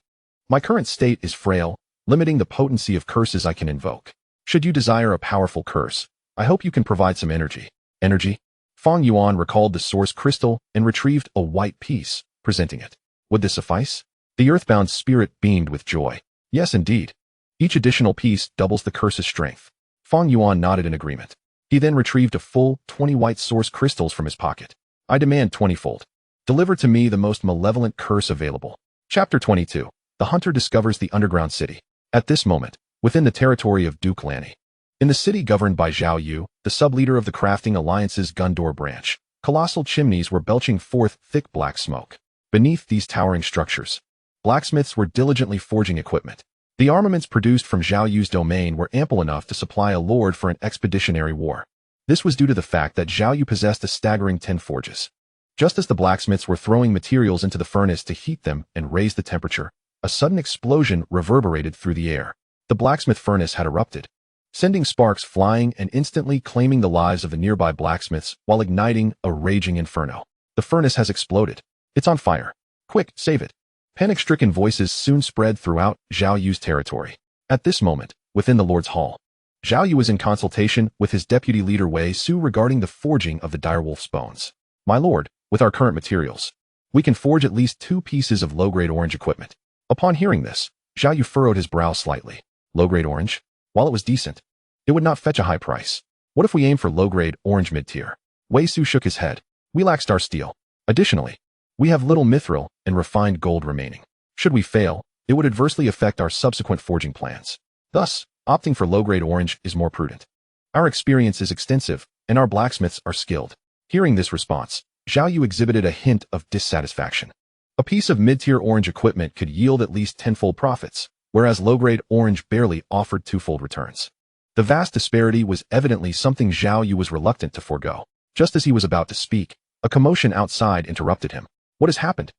My current state is frail, limiting the potency of curses I can invoke. Should you desire a powerful curse, I hope you can provide some energy. Energy? Fang Yuan recalled the source crystal and retrieved a white piece, presenting it. Would this suffice? The Earthbound Spirit beamed with joy. Yes, indeed. Each additional piece doubles the curse's strength. Fang Yuan nodded in agreement. He then retrieved a full 20 white source crystals from his pocket. I demand 20-fold. Deliver to me the most malevolent curse available. Chapter 22. The Hunter discovers the underground city. At this moment, within the territory of Duke Lanny, in the city governed by Zhao Yu, the sub-leader of the Crafting Alliance's Gundor branch, colossal chimneys were belching forth thick black smoke. Beneath these towering structures, blacksmiths were diligently forging equipment. The armaments produced from Zhao Yu's domain were ample enough to supply a lord for an expeditionary war. This was due to the fact that Zhao Yu possessed a staggering 10 forges. Just as the blacksmiths were throwing materials into the furnace to heat them and raise the temperature, a sudden explosion reverberated through the air. The blacksmith furnace had erupted, sending sparks flying and instantly claiming the lives of the nearby blacksmiths while igniting a raging inferno. The furnace has exploded. It's on fire. Quick, save it. Panic-stricken voices soon spread throughout Zhao Yu's territory. At this moment, within the Lord's Hall, Zhao Yu was in consultation with his deputy leader Wei Su regarding the forging of the direwolf's bones. My lord, with our current materials, we can forge at least 2 pieces of low-grade orange equipment. Upon hearing this, Zhao Yu furrowed his brow slightly. Low-grade orange? While it was decent, it would not fetch a high price. What if we aim for low-grade orange mid-tier? Wei Su shook his head. We lack star steel. Additionally, we have little mithril and refined gold remaining. Should we fail, it would adversely affect our subsequent forging plans. Thus, opting for low-grade orange is more prudent. Our experience is extensive, and our blacksmiths are skilled. Hearing this response, Zhao Yu exhibited a hint of dissatisfaction. A piece of mid-tier orange equipment could yield at least 10-fold profits, whereas low-grade orange barely offered 2-fold returns. The vast disparity was evidently something Zhao Yu was reluctant to forego. Just as he was about to speak, a commotion outside interrupted him. What has happened?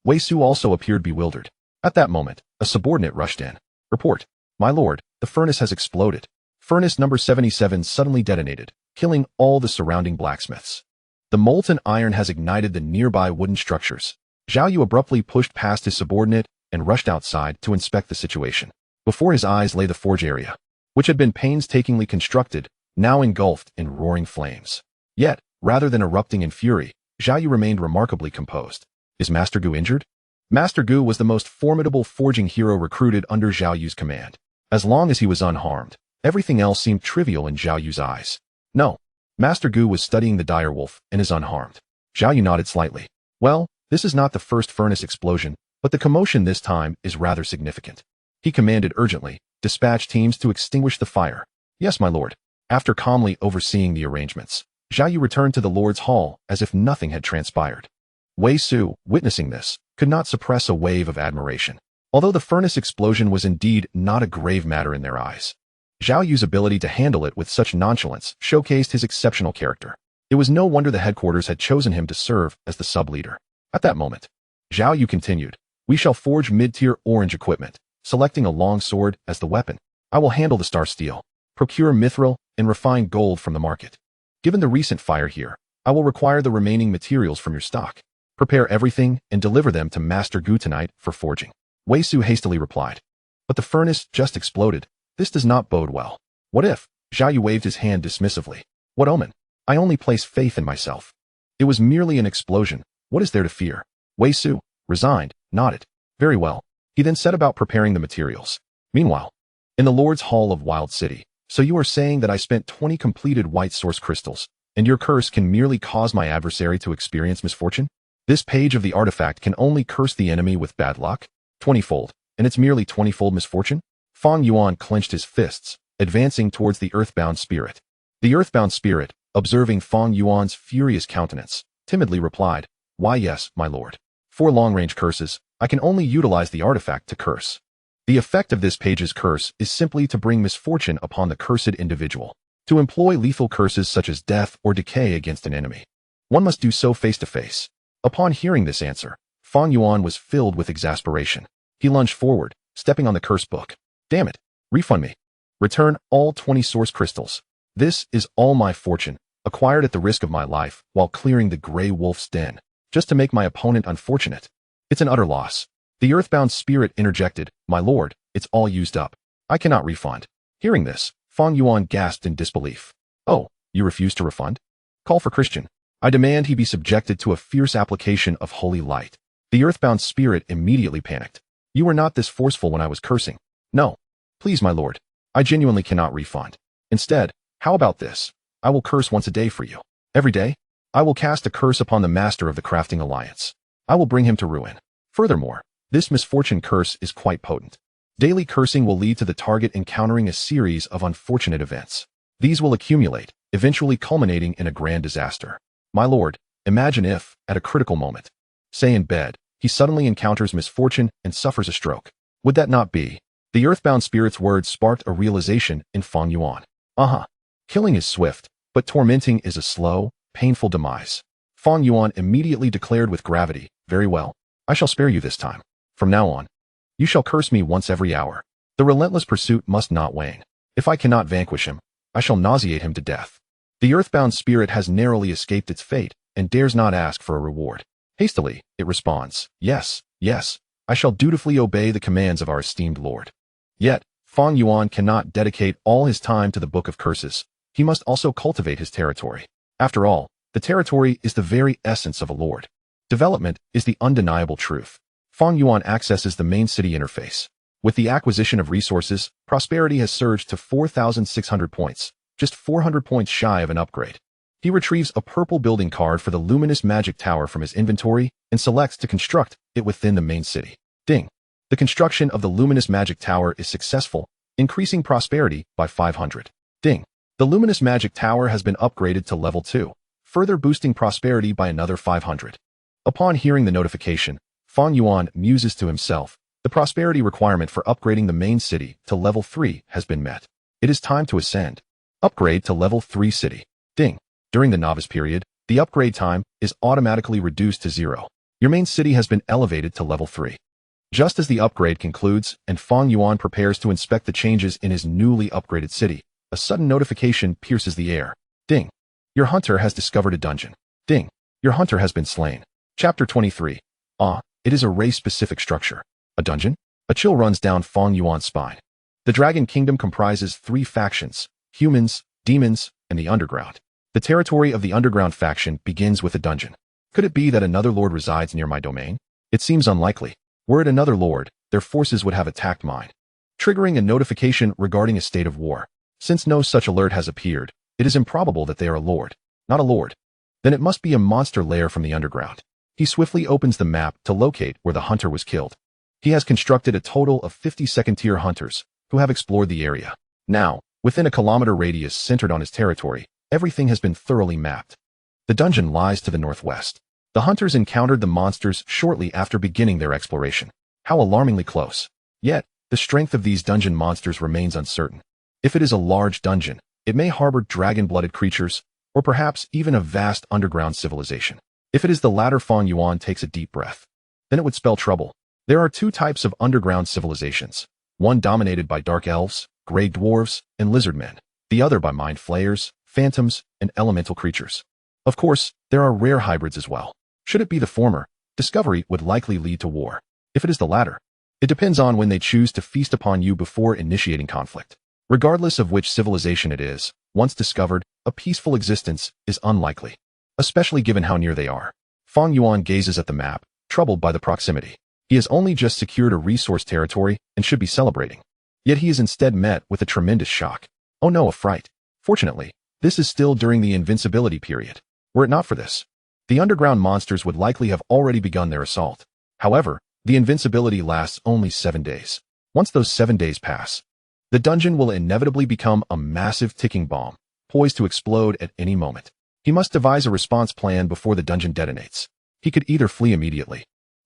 Wei Su also appeared bewildered. At that moment, a subordinate rushed in. Report. My lord, the furnace has exploded. Furnace number 77 suddenly detonated, killing all the surrounding blacksmiths. The molten iron has ignited the nearby wooden structures. Zhao Yu abruptly pushed past his subordinate and rushed outside to inspect the situation. Before his eyes lay the forge area, which had been painstakingly constructed, now engulfed in roaring flames. Yet, rather than erupting in fury, Zhao Yu remained remarkably composed. Is Master Gu injured? Master Gu was the most formidable forging hero recruited under Zhao Yu's command. As long as he was unharmed, everything else seemed trivial in Zhao Yu's eyes. No, Master Gu was studying the direwolf and is unharmed. Zhao Yu nodded slightly. Well, this is not the first furnace explosion, but the commotion this time is rather significant. He commanded urgently, dispatch teams to extinguish the fire. Yes, my lord. After calmly overseeing the arrangements, Zhao Yu returned to the Lord's Hall as if nothing had transpired. Wei Su, witnessing this, could not suppress a wave of admiration. Although the furnace explosion was indeed not a grave matter in their eyes, Zhao Yu's ability to handle it with such nonchalance showcased his exceptional character. It was no wonder the headquarters had chosen him to serve as the sub-leader. At that moment, Zhao Yu continued, we shall forge mid-tier orange equipment, selecting a long sword as the weapon. I will handle the star steel, procure mithril, and refine gold from the market. Given the recent fire here, I will require the remaining materials from your stock. Prepare everything and deliver them to Master Gu tonight for forging. Wei Su hastily replied. But the furnace just exploded. This does not bode well. What if? Zhao Yu waved his hand dismissively. What omen? I only place faith in myself. It was merely an explosion. What is there to fear? Wei Su, resigned, nodded. Very well. He then set about preparing the materials. Meanwhile, in the Lord's Hall of Wild City, so you are saying that I spent 20 completed white source crystals, and your curse can merely cause my adversary to experience misfortune? This page of the artifact can only curse the enemy with bad luck, 20-fold, and it's merely 20-fold misfortune? Fang Yuan clenched his fists, advancing towards the earthbound spirit. The earthbound spirit, observing Fang Yuan's furious countenance, timidly replied, why yes, my lord. For long-range curses, I can only utilize the artifact to curse. The effect of this page's curse is simply to bring misfortune upon the cursed individual. To employ lethal curses such as death or decay against an enemy, one must do so face-to-face. Upon hearing this answer, Fang Yuan was filled with exasperation. He lunged forward, stepping on the curse book. Damn it! Refund me. Return all 20 source crystals. This is all my fortune, acquired at the risk of my life while clearing the Grey Wolf's den, just to make my opponent unfortunate. It's an utter loss. The earthbound spirit interjected, my lord, it's all used up. I cannot refund. Hearing this, Fang Yuan gasped in disbelief. Oh, you refuse to refund? Call for Christian. I demand he be subjected to a fierce application of holy light. The earthbound spirit immediately panicked. You were not this forceful when I was cursing. No. Please, my lord. I genuinely cannot refund. Instead, how about this? I will curse once a day for you. Every day, I will cast a curse upon the master of the Crafting Alliance. I will bring him to ruin. Furthermore, this misfortune curse is quite potent. Daily cursing will lead to the target encountering a series of unfortunate events. These will accumulate, eventually culminating in a grand disaster. My lord, imagine if, at a critical moment, say in bed, he suddenly encounters misfortune and suffers a stroke. Would that not be? The earthbound spirit's words sparked a realization in Fang Yuan. Killing is swift, but tormenting is a slow, painful demise. Fang Yuan immediately declared with gravity, "Very well. I shall spare you this time. From now on, you shall curse me once every hour. The relentless pursuit must not wane. If I cannot vanquish him, I shall nauseate him to death." The earthbound spirit has narrowly escaped its fate and dares not ask for a reward. Hastily, it responds, "Yes, yes, I shall dutifully obey the commands of our esteemed lord." Yet, Fang Yuan cannot dedicate all his time to the Book of Curses. He must also cultivate his territory. After all, the territory is the very essence of a lord. Development is the undeniable truth. Fang Yuan accesses the main city interface. With the acquisition of resources, prosperity has surged to 4,600 points, just 400 points shy of an upgrade. He retrieves a purple building card for the luminous magic tower from his inventory and selects to construct it within the main city. Ding! The construction of the luminous magic tower is successful, increasing prosperity by 500. Ding! The luminous magic tower has been upgraded to level 2, further boosting prosperity by another 500. Upon hearing the notification, Fang Yuan muses to himself, the prosperity requirement for upgrading the main city to level 3 has been met. It is time to ascend. Upgrade to level 3 city. Ding! During the novice period, the upgrade time is automatically reduced to 0. Your main city has been elevated to level 3. Just as the upgrade concludes and Fang Yuan prepares to inspect the changes in his newly upgraded city, a sudden notification pierces the air. Ding! Your hunter has discovered a dungeon. Ding! Your hunter has been slain. Chapter 23. It is a race-specific structure. A dungeon? A chill runs down Fang Yuan's spine. The Dragon Kingdom comprises 3 factions: humans, demons, and the underground. The territory of the underground faction begins with a dungeon. Could it be that another lord resides near my domain? It seems unlikely. Were it another lord, their forces would have attacked mine, triggering a notification regarding a state of war. Since no such alert has appeared, it is improbable that they are a lord. Not a lord. Then it must be a monster lair from the underground. He swiftly opens the map to locate where the hunter was killed. He has constructed a total of 50 second-tier hunters who have explored the area. Now, within a kilometer radius centered on his territory, everything has been thoroughly mapped. The dungeon lies to the northwest. The hunters encountered the monsters shortly after beginning their exploration. How alarmingly close. Yet, the strength of these dungeon monsters remains uncertain. If it is a large dungeon, it may harbor dragon-blooded creatures, or perhaps even a vast underground civilization. If it is the latter, Fang Yuan takes a deep breath. Then it would spell trouble. There are 2 types of underground civilizations, one dominated by dark elves, gray dwarves, and lizard men, the other by mind flayers, phantoms, and elemental creatures. Of course, there are rare hybrids as well. Should it be the former, discovery would likely lead to war. If it is the latter, it depends on when they choose to feast upon you before initiating conflict. Regardless of which civilization it is, once discovered, a peaceful existence is unlikely, especially given how near they are. Fang Yuan gazes at the map, troubled by the proximity. He has only just secured a resource territory and should be celebrating. Yet he is instead met with a tremendous shock. Oh no, a fright. Fortunately, this is still during the invincibility period. Were it not for this, the underground monsters would likely have already begun their assault. However, the invincibility lasts only 7 days. Once those 7 days pass, the dungeon will inevitably become a massive ticking bomb, poised to explode at any moment. He must devise a response plan before the dungeon detonates. He could either flee immediately,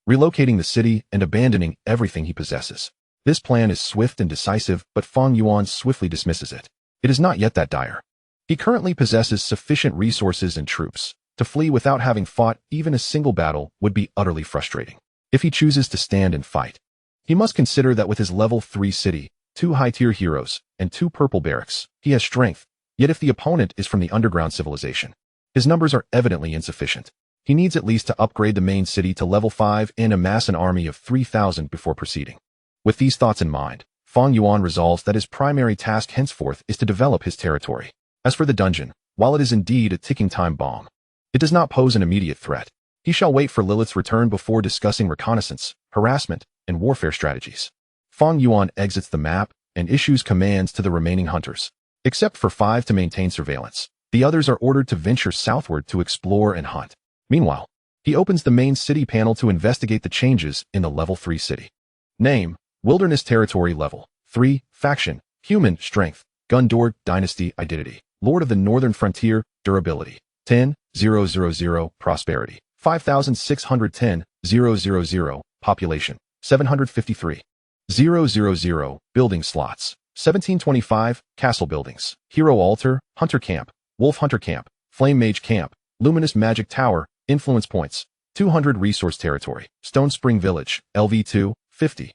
relocating the city and abandoning everything he possesses. This plan is swift and decisive, but Fang Yuan swiftly dismisses it. It is not yet that dire. He currently possesses sufficient resources and troops. To flee without having fought even a single battle would be utterly frustrating. If he chooses to stand and fight, he must consider that with his level 3 city, 2 high-tier heroes, and 2 purple barracks, he has strength. Yet if the opponent is from the underground civilization, his numbers are evidently insufficient. He needs at least to upgrade the main city to level 5 and amass an army of 3,000 before proceeding. With these thoughts in mind, Fang Yuan resolves that his primary task henceforth is to develop his territory. As for the dungeon, while it is indeed a ticking time bomb, it does not pose an immediate threat. He shall wait for Lilith's return before discussing reconnaissance, harassment, and warfare strategies. Fang Yuan exits the map and issues commands to the remaining hunters. Except for 5 to maintain surveillance, the others are ordered to venture southward to explore and hunt. Meanwhile, he opens the main city panel to investigate the changes in the level 3 city. Name: Wilderness territory level 3. Faction. Human. Strength. Gundor. Dynasty. Identity. Lord of the Northern Frontier. Durability. 10,000. Prosperity. 5,610,000. Population. 753. 000. Building slots. 1725. Castle buildings. Hero altar. Hunter camp. Wolf hunter camp. Flame mage camp. Luminous magic tower. Influence points. 200 resource territory. Stone Spring village. LV2. 50.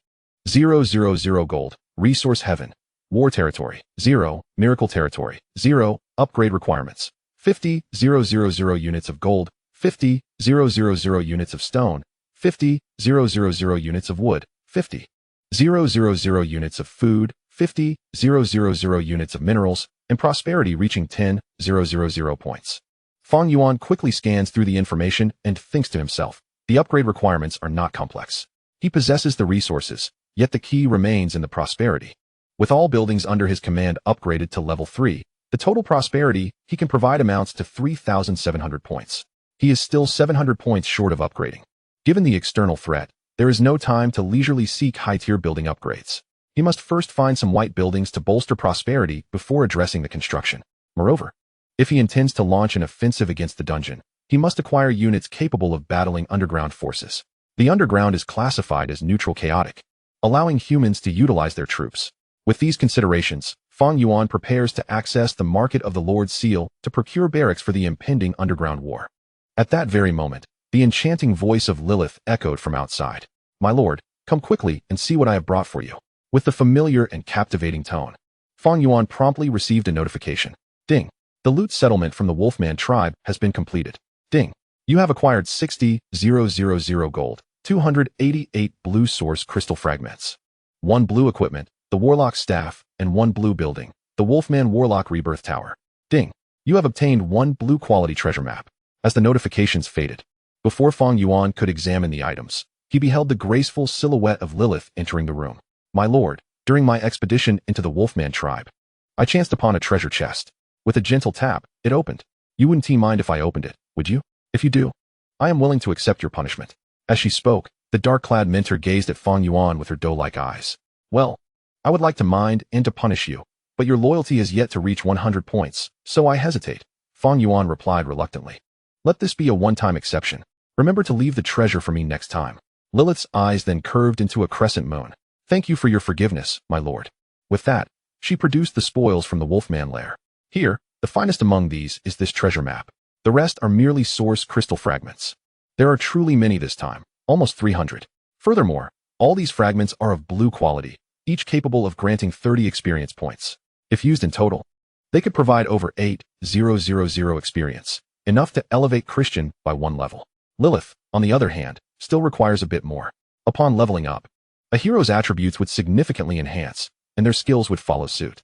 000 gold. Resource heaven. War territory. 0. Miracle territory. 0. Upgrade requirements. 50,000 units of gold. 50,000 units of stone. 50,000 units of wood. 50,000 units of food. 50,000 units of minerals. And prosperity reaching 10,000 points. Fang Yuan quickly scans through the information and thinks to himself, the upgrade requirements are not complex. He possesses the resources, yet the key remains in the prosperity. With all buildings under his command upgraded to level 3, the total prosperity he can provide amounts to 3,700 points. He is still 700 points short of upgrading. Given the external threat, there is no time to leisurely seek high-tier building upgrades. He must first find some white buildings to bolster prosperity before addressing the construction. Moreover, if he intends to launch an offensive against the dungeon, he must acquire units capable of battling underground forces. The underground is classified as neutral chaotic, allowing humans to utilize their troops. With these considerations, Fang Yuan prepares to access the Market of the Lord's Seal to procure barracks for the impending underground war. At that very moment, the enchanting voice of Lilith echoed from outside. "My lord, come quickly and see what I have brought for you." With the familiar and captivating tone, Fang Yuan promptly received a notification. Ding. The loot settlement from the Wolfman tribe has been completed. Ding. You have acquired 60,000 gold, 288 blue source crystal fragments, 1 blue equipment, the Warlock staff, and 1 blue building, the Wolfman Warlock Rebirth Tower. Ding. You have obtained 1 blue quality treasure map. As the notifications faded, before Fang Yuan could examine the items, he beheld the graceful silhouette of Lilith entering the room. "My lord, during my expedition into the Wolfman tribe, I chanced upon a treasure chest. With a gentle tap, it opened. You wouldn't mind if I opened it, would you? If you do, I am willing to accept your punishment." As she spoke, the dark-clad mentor gazed at Fang Yuan with her doe-like eyes. "Well, I would like to mind and to punish you, but your loyalty is yet to reach 100 points, so I hesitate," Fang Yuan replied reluctantly. "Let this be a one-time exception. Remember to leave the treasure for me next time." Lilith's eyes then curved into a crescent moon. "Thank you for your forgiveness, my lord." With that, she produced the spoils from the Wolfman lair. Here, the finest among these is this treasure map. The rest are merely source crystal fragments. There are truly many this time, almost 300. Furthermore, all these fragments are of blue quality, each capable of granting 30 experience points. If used in total, they could provide over 8,000 experience, enough to elevate Christian by 1 level. Lilith, on the other hand, still requires a bit more. Upon leveling up, a hero's attributes would significantly enhance, and their skills would follow suit.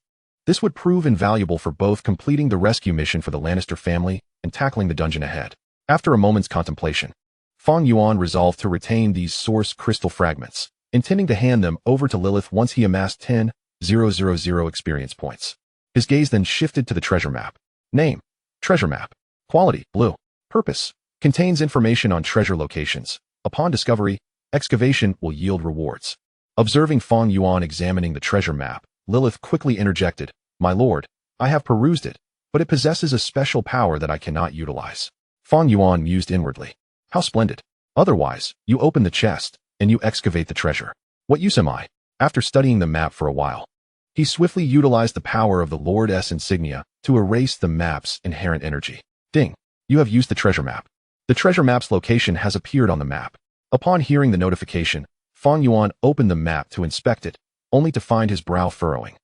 This would prove invaluable for both completing the rescue mission for the Lannister family and tackling the dungeon ahead. After a moment's contemplation, Fang Yuan resolved to retain these source crystal fragments, intending to hand them over to Lilith once he amassed 10,000 experience points. His gaze then shifted to the treasure map. Name: treasure map. Quality: blue. Purpose: contains information on treasure locations. Upon discovery, excavation will yield rewards. Observing Fang Yuan examining the treasure map, Lilith quickly interjected, "My lord, I have perused it, but it possesses a special power that I cannot utilize." Fang Yuan mused inwardly. "How splendid. Otherwise, you open the chest, and you excavate the treasure. What use am I?" After studying the map for a while, he swiftly utilized the power of the Lord's insignia to erase the map's inherent energy. Ding. You have used the treasure map. The treasure map's location has appeared on the map. Upon hearing the notification, Fang Yuan opened the map to inspect it, only to find his brow furrowing.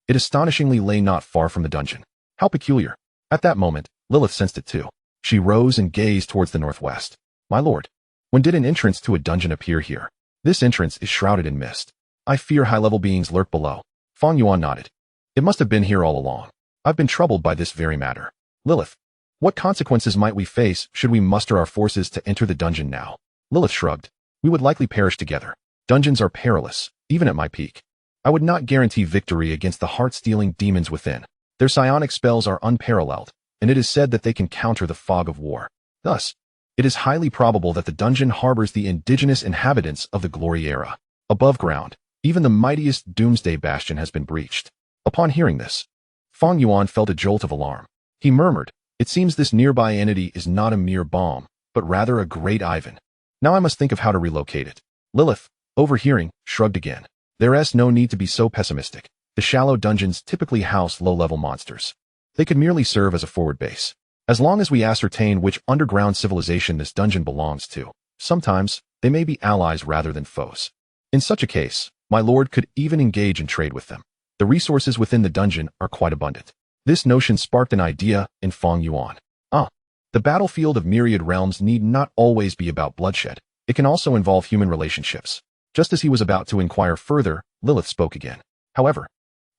It astonishingly lay not far from the dungeon. How peculiar. At that moment, Lilith sensed it too. She rose and gazed towards the northwest. "My lord, when did an entrance to a dungeon appear here? This entrance is shrouded in mist. I fear high-level beings lurk below." Fang Yuan nodded. "It must have been here all along. I've been troubled by this very matter." "Lilith, what consequences might we face should we muster our forces to enter the dungeon now?" Lilith shrugged. "We would likely perish together. Dungeons are perilous, even at my peak. I would not guarantee victory against the heart-stealing demons within. Their psionic spells are unparalleled, and it is said that they can counter the fog of war. Thus, it is highly probable that the dungeon harbors the indigenous inhabitants of the Glory Era. Above ground, Even the mightiest doomsday bastion has been breached. Upon hearing this, Fang Yuan felt a jolt of alarm. He murmured, "It seems this nearby entity is not a mere bomb, but rather a great Ivan. Now I must think of how to relocate it." Lilith, overhearing, shrugged again. "There's no need to be so pessimistic. The shallow dungeons typically house low-level monsters. They could merely serve as a forward base. As long as we ascertain which underground civilization this dungeon belongs to, sometimes they may be allies rather than foes. In such a case, my lord could even engage in trade with them. The resources within the dungeon are quite abundant." This notion sparked an idea in Fang Yuan. The battlefield of myriad realms need not always be about bloodshed. It can also involve human relationships. Just as he was about to inquire further, Lilith spoke again. "However,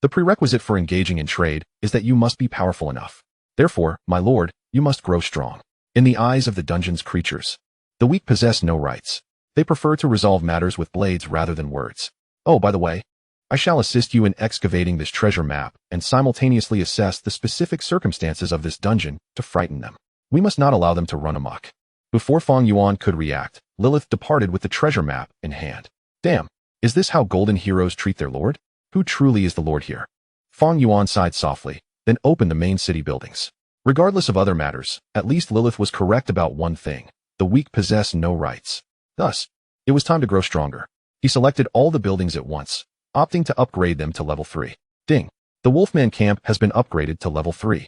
the prerequisite for engaging in trade is that you must be powerful enough. Therefore, my lord, you must grow strong. In the eyes of the dungeon's creatures, the weak possess no rights. They prefer to resolve matters with blades rather than words. Oh, by the way, I shall assist you in excavating this treasure map and simultaneously assess the specific circumstances of this dungeon to frighten them. We must not allow them to run amok." Before Fang Yuan could react, Lilith departed with the treasure map in hand. Damn, is this how golden heroes treat their lord? Who truly is the lord here? Fang Yuan sighed softly, then opened the main city buildings. Regardless of other matters, at least Lilith was correct about one thing. The weak possess no rights. Thus, it was time to grow stronger. He selected all the buildings at once, opting to upgrade them to level 3. Ding. The Wolfman camp has been upgraded to level 3.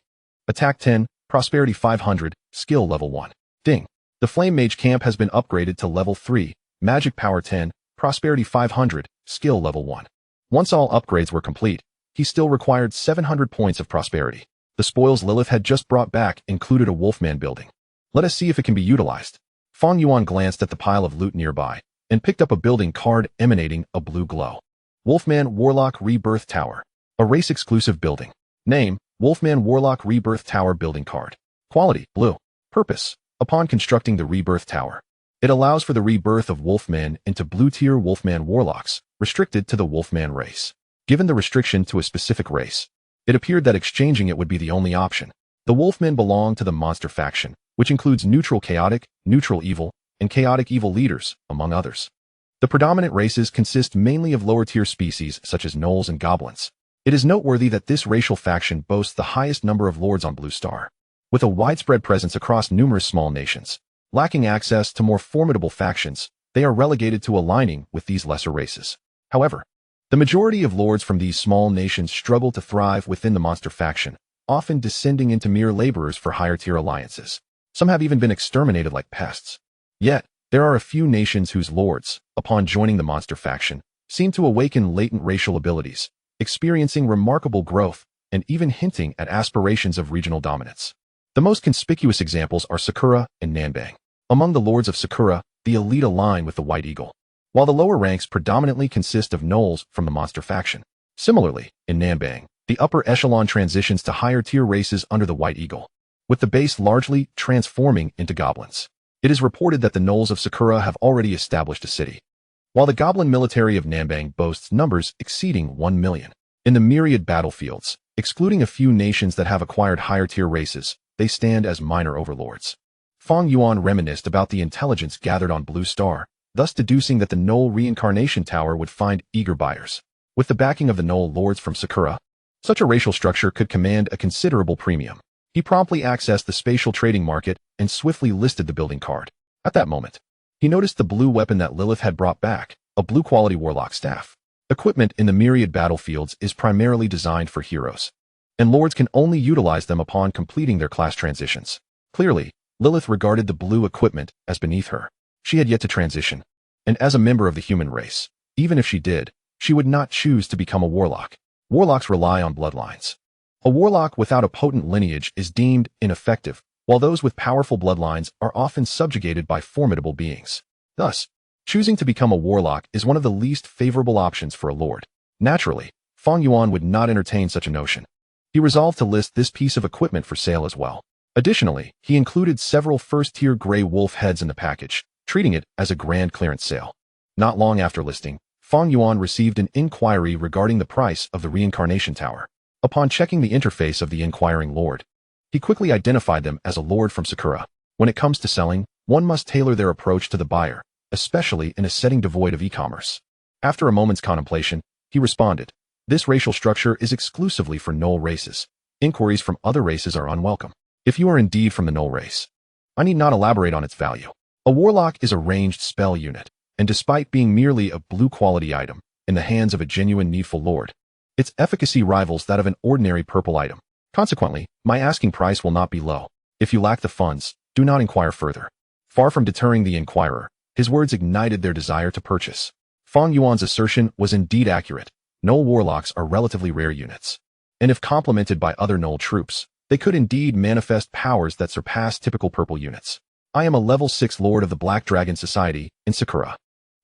Attack 10, Prosperity 500, Skill level 1. Ding. The Flame Mage camp has been upgraded to level 3, Magic Power 10, Prosperity 500, Skill level 1. Once all upgrades were complete, he still required 700 points of prosperity. The spoils Lilith had just brought back included a Wolfman building. Let us see if it can be utilized. Fang Yuan glanced at the pile of loot nearby and picked up a building card emanating a blue glow. Wolfman Warlock Rebirth Tower. A race-exclusive building. Name, Wolfman Warlock Rebirth Tower building card. Quality, blue. Purpose, upon constructing the Rebirth Tower, it allows for the rebirth of Wolfmen into blue-tier Wolfman Warlocks, restricted to the Wolfman race. Given the restriction to a specific race, it appeared that exchanging it would be the only option. The Wolfmen belong to the monster faction, which includes neutral chaotic, neutral evil, and chaotic evil leaders, among others. The predominant races consist mainly of lower-tier species such as gnolls and goblins. It is noteworthy that this racial faction boasts the highest number of lords on Blue Star, with a widespread presence across numerous small nations. Lacking access to more formidable factions, they are relegated to aligning with these lesser races. However, the majority of lords from these small nations struggle to thrive within the monster faction, often descending into mere laborers for higher-tier alliances. Some have even been exterminated like pests. Yet, there are a few nations whose lords, upon joining the monster faction, seem to awaken latent racial abilities, experiencing remarkable growth and even hinting at aspirations of regional dominance. The most conspicuous examples are Sakura and Nanbang. Among the lords of Sakura, the elite align with the White Eagle, while the lower ranks predominantly consist of gnolls from the monster faction. Similarly, in Nanbang, the upper echelon transitions to higher-tier races under the White Eagle, with the base largely transforming into goblins. It is reported that the gnolls of Sakura have already established a city, while the goblin military of Nanbang boasts numbers exceeding 1 million. In the myriad battlefields, excluding a few nations that have acquired higher-tier races, they stand as minor overlords. Fang Yuan reminisced about the intelligence gathered on Blue Star, thus deducing that the Gnoll Reincarnation Tower would find eager buyers. With the backing of the Gnoll lords from Sakura, such a racial structure could command a considerable premium. He promptly accessed the spatial trading market and swiftly listed the building card. At that moment, he noticed the blue weapon that Lilith had brought back, a blue-quality warlock staff. Equipment in the myriad battlefields is primarily designed for heroes, and lords can only utilize them upon completing their class transitions. Clearly, Lilith regarded the blue equipment as beneath her. She had yet to transition, and as a member of the human race, even if she did, she would not choose to become a warlock. Warlocks rely on bloodlines. A warlock without a potent lineage is deemed ineffective, while those with powerful bloodlines are often subjugated by formidable beings. Thus, choosing to become a warlock is one of the least favorable options for a lord. Naturally, Fang Yuan would not entertain such a notion. He resolved to list this piece of equipment for sale as well. Additionally, he included several first-tier gray wolf heads in the package, treating it as a grand clearance sale. Not long after listing, Fang Yuan received an inquiry regarding the price of the Reincarnation Tower. Upon checking the interface of the inquiring lord, he quickly identified them as a lord from Sakura. When it comes to selling, one must tailor their approach to the buyer, especially in a setting devoid of e-commerce. After a moment's contemplation, he responded, "This racial structure is exclusively for null races. Inquiries from other races are unwelcome. If you are indeed from the null race, I need not elaborate on its value. A warlock is a ranged spell unit, and despite being merely a blue-quality item in the hands of a genuine needful lord, its efficacy rivals that of an ordinary purple item. Consequently, my asking price will not be low. If you lack the funds, do not inquire further." Far from deterring the inquirer, his words ignited their desire to purchase. Fang Yuan's assertion was indeed accurate. Null warlocks are relatively rare units, and if complemented by other null troops, they could indeed manifest powers that surpass typical purple units. "I am a level 6 Lord of the Black Dragon Society in Sakura.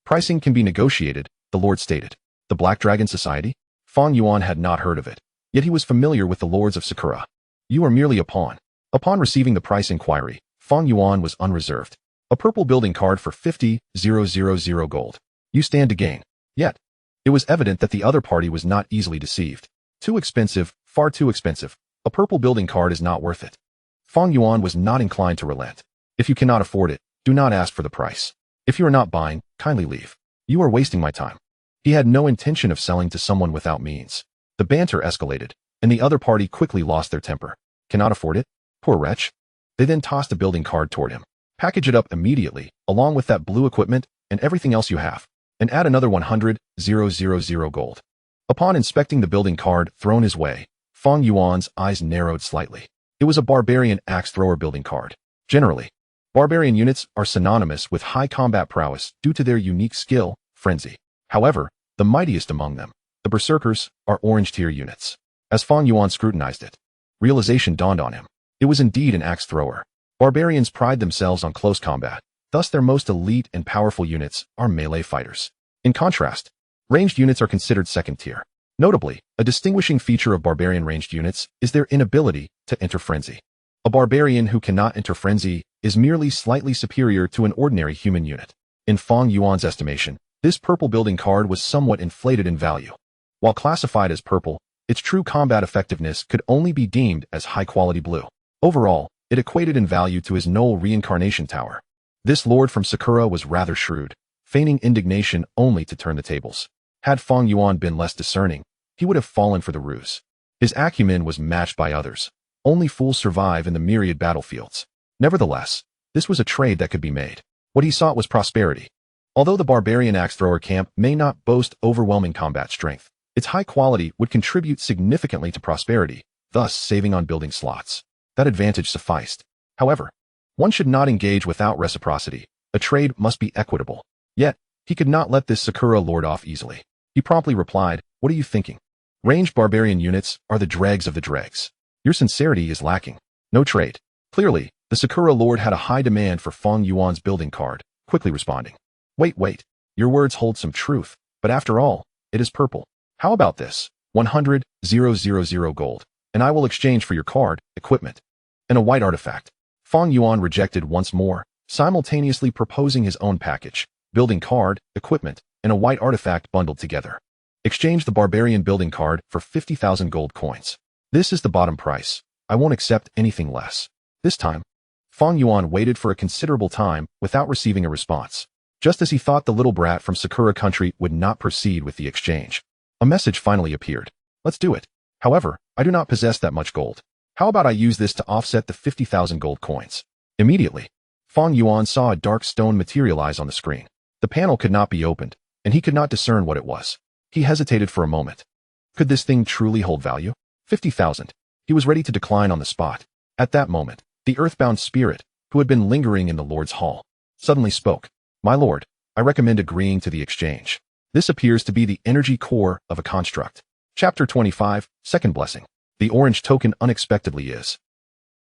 Pricing can be negotiated," the Lord stated. The Black Dragon Society? Fang Yuan had not heard of it, yet he was familiar with the Lords of Sakura. "You are merely a pawn." Upon receiving the price inquiry, Fang Yuan was unreserved. "A purple building card for 50,000 gold. You stand to gain." Yet, it was evident that the other party was not easily deceived. Too expensive, far too expensive. A purple building card is not worth it. Fang Yuan was not inclined to relent. "If you cannot afford it, do not ask for the price. If you are not buying, kindly leave. You are wasting my time." He had no intention of selling to someone without means. The banter escalated, and the other party quickly lost their temper. "Cannot afford it? Poor wretch." They then tossed a building card toward him. "Package it up immediately, along with that blue equipment and everything else you have, and add another 100,000 gold." Upon inspecting the building card thrown his way, Fang Yuan's eyes narrowed slightly. It was a barbarian axe thrower building card. Generally, barbarian units are synonymous with high combat prowess due to their unique skill, frenzy. However, the mightiest among them, the berserkers, are orange tier units. As Fang Yuan scrutinized it, realization dawned on him. It was indeed an axe thrower. Barbarians pride themselves on close combat, thus their most elite and powerful units are melee fighters. In contrast, ranged units are considered second tier. Notably, a distinguishing feature of barbarian ranged units is their inability to enter frenzy. A barbarian who cannot enter frenzy is merely slightly superior to an ordinary human unit. In Fang Yuan's estimation, this purple building card was somewhat inflated in value. While classified as purple, its true combat effectiveness could only be deemed as high-quality blue. Overall, it equated in value to his null reincarnation tower. This lord from Sakura was rather shrewd, feigning indignation only to turn the tables. Had Fang Yuan been less discerning, he would have fallen for the ruse. His acumen was matched by others. Only fools survive in the myriad battlefields. Nevertheless, this was a trade that could be made. What he sought was prosperity. Although the barbarian axe thrower camp may not boast overwhelming combat strength, its high quality would contribute significantly to prosperity, thus saving on building slots. That advantage sufficed. However, one should not engage without reciprocity. A trade must be equitable. Yet, he could not let this Sakura lord off easily. He promptly replied, "What are you thinking? Ranged barbarian units are the dregs of the dregs. Your sincerity is lacking. No trade." Clearly, the Sakura lord had a high demand for Fang Yuan's building card, quickly responding, Wait. Your words hold some truth, but after all, it is purple. How about this? 100,000 gold, and I will exchange for your card, equipment, and a white artifact." Fang Yuan rejected once more, simultaneously proposing his own package, building card, equipment, and a white artifact bundled together. "Exchange the barbarian building card for 50,000 gold coins. This is the bottom price. I won't accept anything less." This time, Fang Yuan waited for a considerable time without receiving a response. Just as he thought the little brat from Sakura country would not proceed with the exchange, a message finally appeared. "Let's do it. However, I do not possess that much gold. How about I use this to offset the 50,000 gold coins?" Immediately, Fang Yuan saw a dark stone materialize on the screen. The panel could not be opened, and he could not discern what it was. He hesitated for a moment. Could this thing truly hold value? 50,000. He was ready to decline on the spot. At that moment, the earthbound spirit, who had been lingering in the Lord's hall, suddenly spoke. "My lord, I recommend agreeing to the exchange. This appears to be the energy core of a construct." Chapter 25, Second Blessing. The orange token unexpectedly is.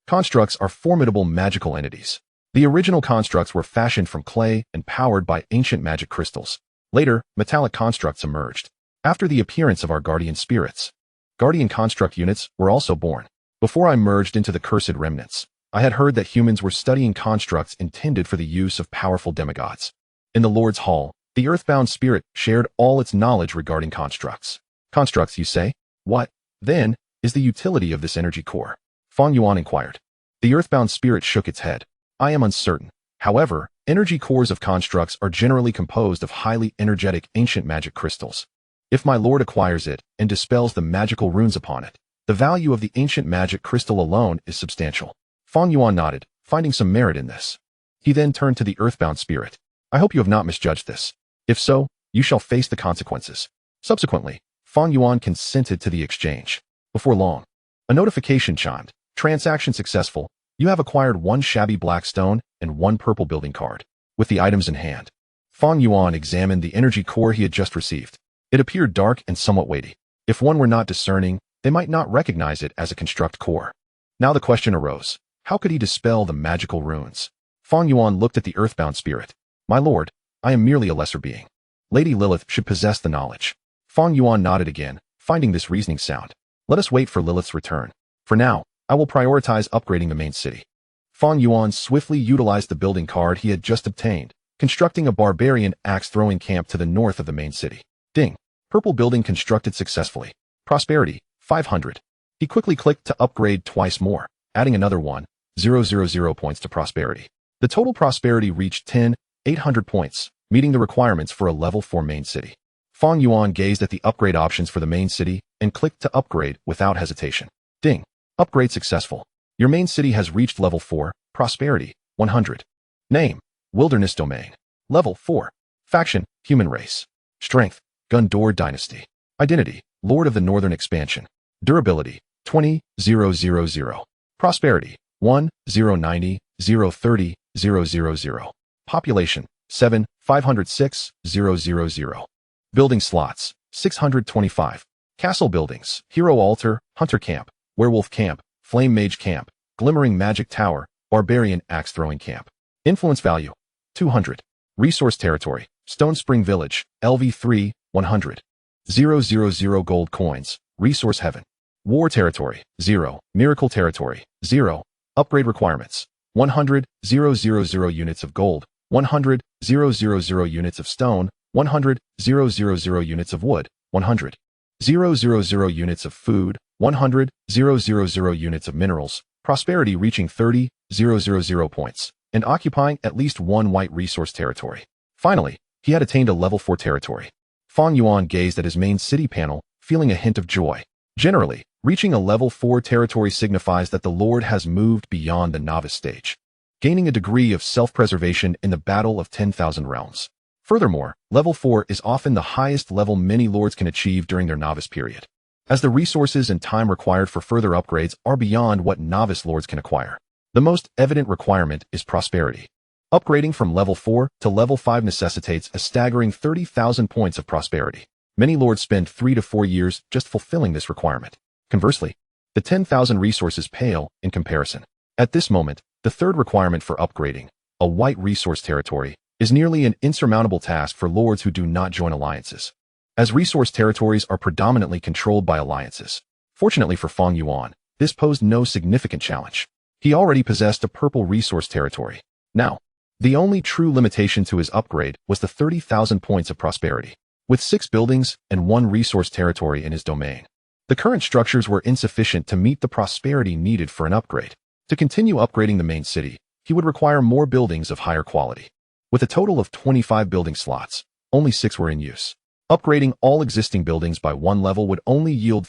Constructs are formidable magical entities. The original constructs were fashioned from clay and powered by ancient magic crystals. Later, metallic constructs emerged. After the appearance of our guardian spirits, guardian construct units were also born. Before I merged into the cursed remnants, I had heard that humans were studying constructs intended for the use of powerful demigods. In the Lord's Hall, the earthbound spirit shared all its knowledge regarding constructs. Constructs, you say? What, then, is the utility of this energy core? Fang Yuan inquired. The earthbound spirit shook its head. I am uncertain. However, energy cores of constructs are generally composed of highly energetic ancient magic crystals. If my lord acquires it and dispels the magical runes upon it, the value of the ancient magic crystal alone is substantial. Fang Yuan nodded, finding some merit in this. He then turned to the earthbound spirit. I hope you have not misjudged this. If so, you shall face the consequences. Subsequently, Fang Yuan consented to the exchange. Before long, a notification chimed. Transaction successful. You have acquired 1 shabby black stone and 1 purple building card. With the items in hand, Fang Yuan examined the energy core he had just received. It appeared dark and somewhat weighty. If one were not discerning, they might not recognize it as a construct core. Now the question arose, how could he dispel the magical runes? Fang Yuan looked at the earthbound spirit. My lord, I am merely a lesser being. Lady Lilith should possess the knowledge. Fang Yuan nodded again, finding this reasoning sound. Let us wait for Lilith's return. For now, I will prioritize upgrading the main city. Fang Yuan swiftly utilized the building card he had just obtained, constructing a barbarian axe-throwing camp to the north of the main city. Ding. Purple building constructed successfully. Prosperity, 500. He quickly clicked to upgrade twice more, adding another 1,000 points to prosperity. The total prosperity reached 10,800 points, meeting the requirements for a level 4 main city. Fang Yuan gazed at the upgrade options for the main city and clicked to upgrade without hesitation. Ding. Upgrade successful. Your main city has reached level 4, prosperity, 100. Name, Wilderness Domain. Level 4. Faction, Human Race. Strength, Gundor Dynasty. Identity, Lord of the Northern Expansion. Durability, 20,000. Prosperity, 1,090,030, 000. Population, 7,506,000. Building slots, 625. Castle buildings, Hero Altar, Hunter Camp, Werewolf Camp, Flame Mage Camp, Glimmering Magic Tower, Barbarian Axe Throwing Camp. Influence value, 200. Resource territory, Stone Spring Village, LV3, 100. 000 gold coins, Resource Heaven. War territory, 0. Miracle territory, 0. Upgrade requirements, 100,000 units of gold, 100,000 units of stone, 100,000 units of wood, 100,000 units of food, 100,000 units of minerals, prosperity reaching 30,000 points, and occupying at least 1 white resource territory. Finally, he had attained a level 4 territory. Fang Yuan gazed at his main city panel, feeling a hint of joy. Generally, reaching a level 4 territory signifies that the Lord has moved beyond the novice stage, gaining a degree of self-preservation in the Battle of 10,000 Realms. Furthermore, level 4 is often the highest level many lords can achieve during their novice period, as the resources and time required for further upgrades are beyond what novice lords can acquire. The most evident requirement is prosperity. Upgrading from level 4 to level 5 necessitates a staggering 30,000 points of prosperity. Many lords spend 3 to 4 years just fulfilling this requirement. Conversely, the 10,000 resources pale in comparison. At this moment, the third requirement for upgrading, a white resource territory, is nearly an insurmountable task for lords who do not join alliances, as resource territories are predominantly controlled by alliances. Fortunately for Fang Yuan, this posed no significant challenge. He already possessed a purple resource territory. Now, the only true limitation to his upgrade was the 30,000 points of prosperity. With 6 buildings and 1 resource territory in his domain, the current structures were insufficient to meet the prosperity needed for an upgrade. To continue upgrading the main city, he would require more buildings of higher quality. With a total of 25 building slots, only 6 were in use. Upgrading all existing buildings by 1 level would only yield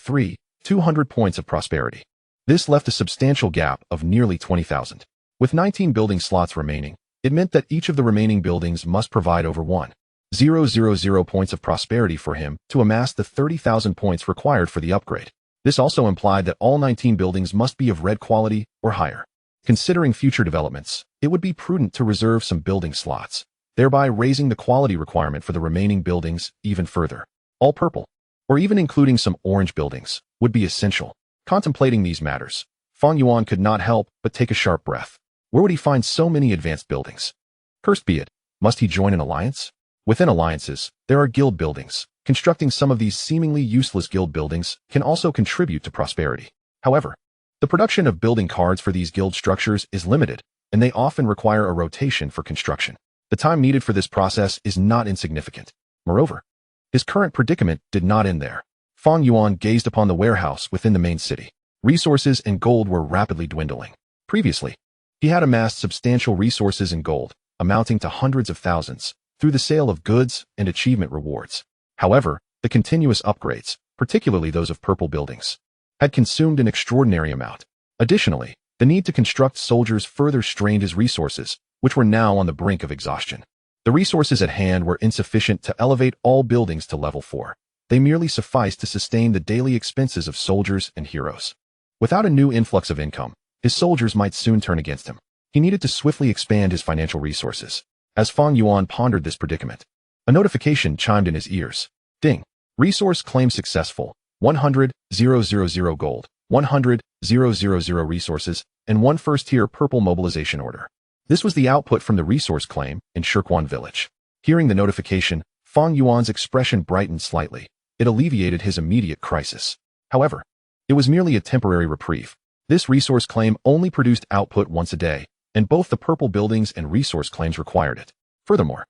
200 points of prosperity. This left a substantial gap of nearly 20,000. With 19 building slots remaining, it meant that each of the remaining buildings must provide over 1,000 points of prosperity for him to amass the 30,000 points required for the upgrade. This also implied that all 19 buildings must be of red quality or higher. Considering future developments, it would be prudent to reserve some building slots, thereby raising the quality requirement for the remaining buildings even further. All purple, or even including some orange buildings, would be essential. Contemplating these matters, Fang Yuan could not help but take a sharp breath. Where would he find so many advanced buildings? Cursed be it, must he join an alliance? Within alliances, there are guild buildings. Constructing some of these seemingly useless guild buildings can also contribute to prosperity. However, the production of building cards for these guild structures is limited, and they often require a rotation for construction. The time needed for this process is not insignificant. Moreover, his current predicament did not end there. Fang Yuan gazed upon the warehouse within the main city. Resources and gold were rapidly dwindling. Previously, he had amassed substantial resources in gold, amounting to hundreds of thousands, through the sale of goods and achievement rewards. However, the continuous upgrades, particularly those of purple buildings, had consumed an extraordinary amount. Additionally, the need to construct soldiers further strained his resources, which were now on the brink of exhaustion. The resources at hand were insufficient to elevate all buildings to level 4. They merely sufficed to sustain the daily expenses of soldiers and heroes. Without a new influx of income, his soldiers might soon turn against him. He needed to swiftly expand his financial resources. As Fang Yuan pondered this predicament, a notification chimed in his ears. Ding. Resource claim successful. 100,000 gold, 100,000 resources, and 1 first-tier purple mobilization order. This was the output from the resource claim in Shirquan village. Hearing the notification, Fang Yuan's expression brightened slightly. It alleviated his immediate crisis. However, it was merely a temporary reprieve. This resource claim only produced output once a day, and both the purple buildings and resource claims required it. Furthermore,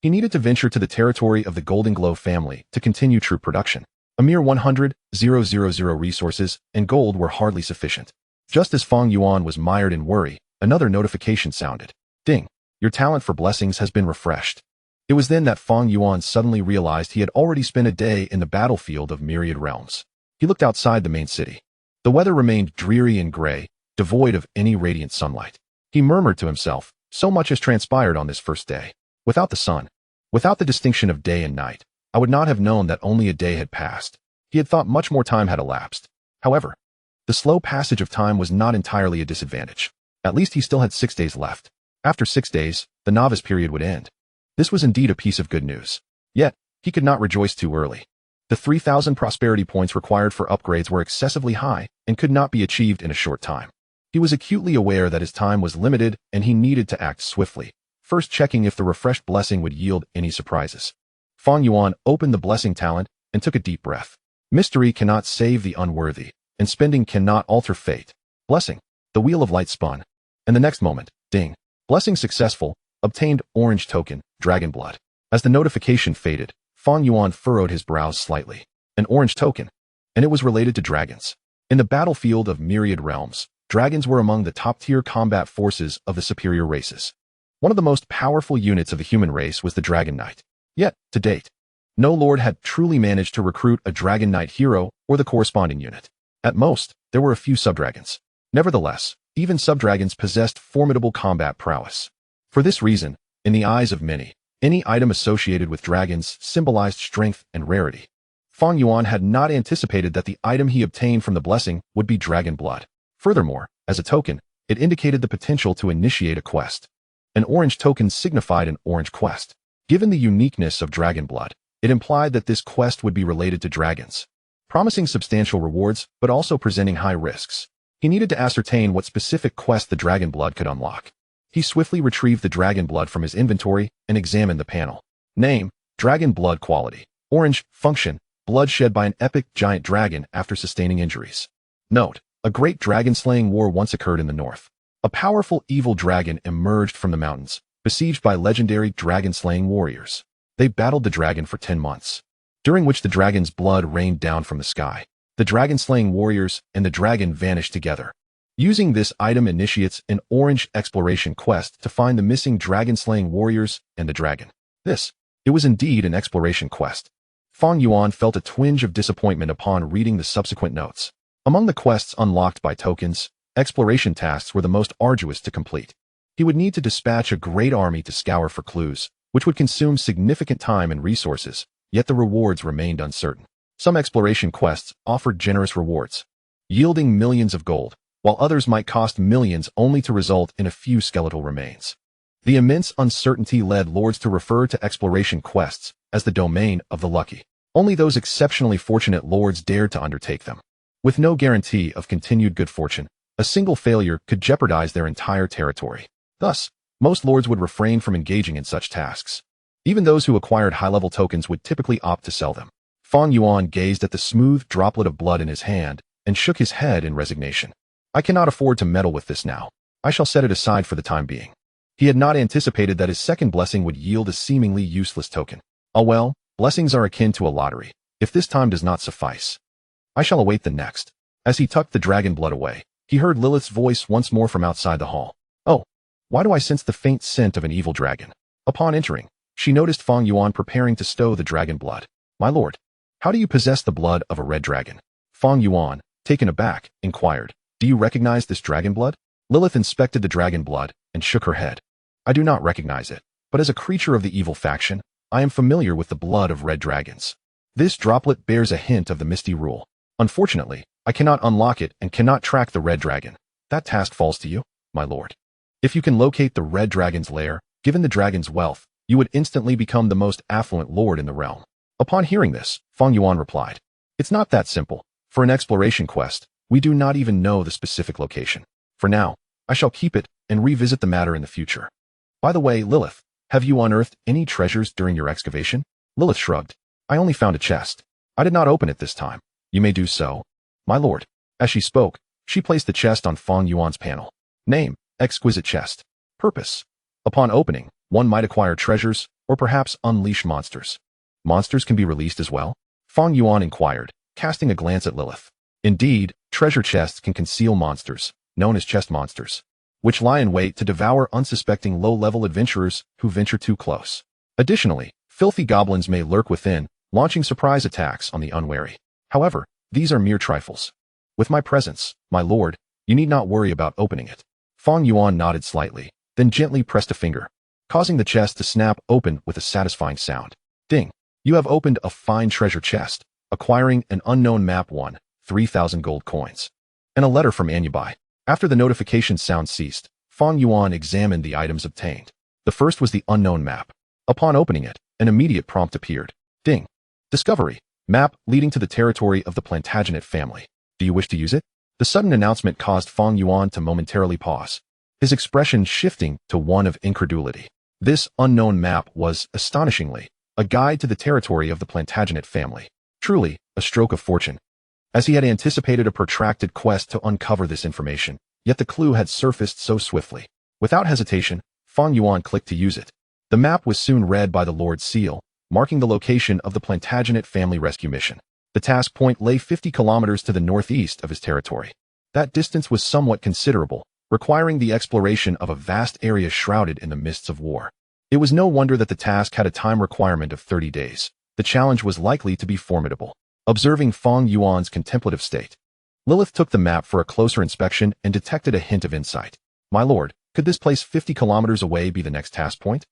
he needed to venture to the territory of the Golden Glow family to continue troop production. A mere 100,000 resources and gold were hardly sufficient. Just as Fang Yuan was mired in worry, another notification sounded. Ding. Your talent for blessings has been refreshed. It was then that Fang Yuan suddenly realized he had already spent a day in the battlefield of myriad realms. He looked outside the main city. The weather remained dreary and gray, devoid of any radiant sunlight. He murmured to himself, so much has transpired on this first day. Without the sun, without the distinction of day and night, I would not have known that only a day had passed. He had thought much more time had elapsed. However, the slow passage of time was not entirely a disadvantage. At least he still had 6 days left. After 6 days, the novice period would end. This was indeed a piece of good news. Yet, he could not rejoice too early. The 3,000 prosperity points required for upgrades were excessively high and could not be achieved in a short time. He was acutely aware that his time was limited and he needed to act swiftly, first checking if the refreshed blessing would yield any surprises. Fang Yuan opened the blessing talent and took a deep breath. Mystery cannot save the unworthy, and spending cannot alter fate. Blessing. The wheel of light spun. And the next moment, ding. Blessing successful. Obtained orange token, dragon blood. As the notification faded, Fang Yuan furrowed his brows slightly. An orange token. And it was related to dragons. In the battlefield of myriad realms, dragons were among the top-tier combat forces of the superior races. One of the most powerful units of the human race was the Dragon Knight. Yet, to date, no lord had truly managed to recruit a Dragon Knight hero or the corresponding unit. At most, there were a few subdragons. Nevertheless, even subdragons possessed formidable combat prowess. For this reason, in the eyes of many, any item associated with dragons symbolized strength and rarity. Fang Yuan had not anticipated that the item he obtained from the blessing would be dragon blood. Furthermore, as a token, it indicated the potential to initiate a quest. An orange token signified an orange quest. Given the uniqueness of dragon blood, it implied that this quest would be related to dragons, promising substantial rewards but also presenting high risks. He needed to ascertain what specific quest the dragon blood could unlock. He swiftly retrieved the dragon blood from his inventory and examined the panel. Name, dragon blood quality. Orange, function, blood shed by an epic giant dragon after sustaining injuries. Note, a great dragon-slaying war once occurred in the north. A powerful evil dragon emerged from the mountains, besieged by legendary dragon-slaying warriors. They battled the dragon for 10 months, during which the dragon's blood rained down from the sky. The dragon-slaying warriors and the dragon vanished together. Using this item initiates an orange exploration quest to find the missing dragon-slaying warriors and the dragon. It was indeed an exploration quest. Fang Yuan felt a twinge of disappointment upon reading the subsequent notes. Among the quests unlocked by tokens, exploration tasks were the most arduous to complete. He would need to dispatch a great army to scour for clues, which would consume significant time and resources, yet the rewards remained uncertain. Some exploration quests offered generous rewards, yielding millions of gold, while others might cost millions only to result in a few skeletal remains. The immense uncertainty led lords to refer to exploration quests as the domain of the lucky. Only those exceptionally fortunate lords dared to undertake them. With no guarantee of continued good fortune, a single failure could jeopardize their entire territory. Thus, most lords would refrain from engaging in such tasks. Even those who acquired high-level tokens would typically opt to sell them. Fang Yuan gazed at the smooth droplet of blood in his hand and shook his head in resignation. I cannot afford to meddle with this now. I shall set it aside for the time being. He had not anticipated that his second blessing would yield a seemingly useless token. Oh well, blessings are akin to a lottery. If this time does not suffice, I shall await the next. As he tucked the dragon blood away, he heard Lilith's voice once more from outside the hall. Oh, Why do I sense the faint scent of an evil dragon? Upon entering, she noticed Fang Yuan preparing to stow the dragon blood. My lord, how do you possess the blood of a red dragon? Fang Yuan, taken aback, inquired. Do you recognize this dragon blood? Lilith inspected the dragon blood and shook her head. I do not recognize it, but as a creature of the evil faction, I am familiar with the blood of red dragons. This droplet bears a hint of the Misty Rule. Unfortunately, I cannot unlock it and cannot track the red dragon. That task falls to you, my lord. If you can locate the red dragon's lair, given the dragon's wealth, you would instantly become the most affluent lord in the realm. Upon hearing this, Fang Yuan replied, It's not that simple. For an exploration quest, we do not even know the specific location. For now, I shall keep it and revisit the matter in the future. By the way, Lilith, have you unearthed any treasures during your excavation? Lilith shrugged. I only found a chest. I did not open it this time. You may do so, my lord. As she spoke, she placed the chest on Fang Yuan's panel. Name, exquisite chest. Purpose. Upon opening, one might acquire treasures, or perhaps unleash monsters. Monsters can be released as well? Fang Yuan inquired, casting a glance at Lilith. Indeed, treasure chests can conceal monsters, known as chest monsters, which lie in wait to devour unsuspecting low-level adventurers who venture too close. Additionally, filthy goblins may lurk within, launching surprise attacks on the unwary. However, these are mere trifles. With my presence, my lord, you need not worry about opening it. Fang Yuan nodded slightly, then gently pressed a finger, causing the chest to snap open with a satisfying sound. Ding! You have opened a fine treasure chest, acquiring an unknown map 3,000 gold coins. And a letter from Anyabai. After the notification sound ceased, Fang Yuan examined the items obtained. The first was the unknown map. Upon opening it, an immediate prompt appeared. Ding! Discovery. Map leading to the territory of the Plantagenet family. Do you wish to use it? The sudden announcement caused Fang Yuan to momentarily pause, his expression shifting to one of incredulity. This unknown map was, astonishingly, a guide to the territory of the Plantagenet family. Truly, a stroke of fortune. As he had anticipated a protracted quest to uncover this information, yet the clue had surfaced so swiftly. Without hesitation, Fang Yuan clicked to use it. The map was soon read by the Lord's Seal, marking the location of the Plantagenet family rescue mission. The task point lay 50 kilometers to the northeast of his territory. That distance was somewhat considerable, requiring the exploration of a vast area shrouded in the mists of war. It was no wonder that the task had a time requirement of 30 days. The challenge was likely to be formidable. Observing Fang Yuan's contemplative state, Lilith took the map for a closer inspection and detected a hint of insight. My lord, could this place 50 kilometers away be the next task point?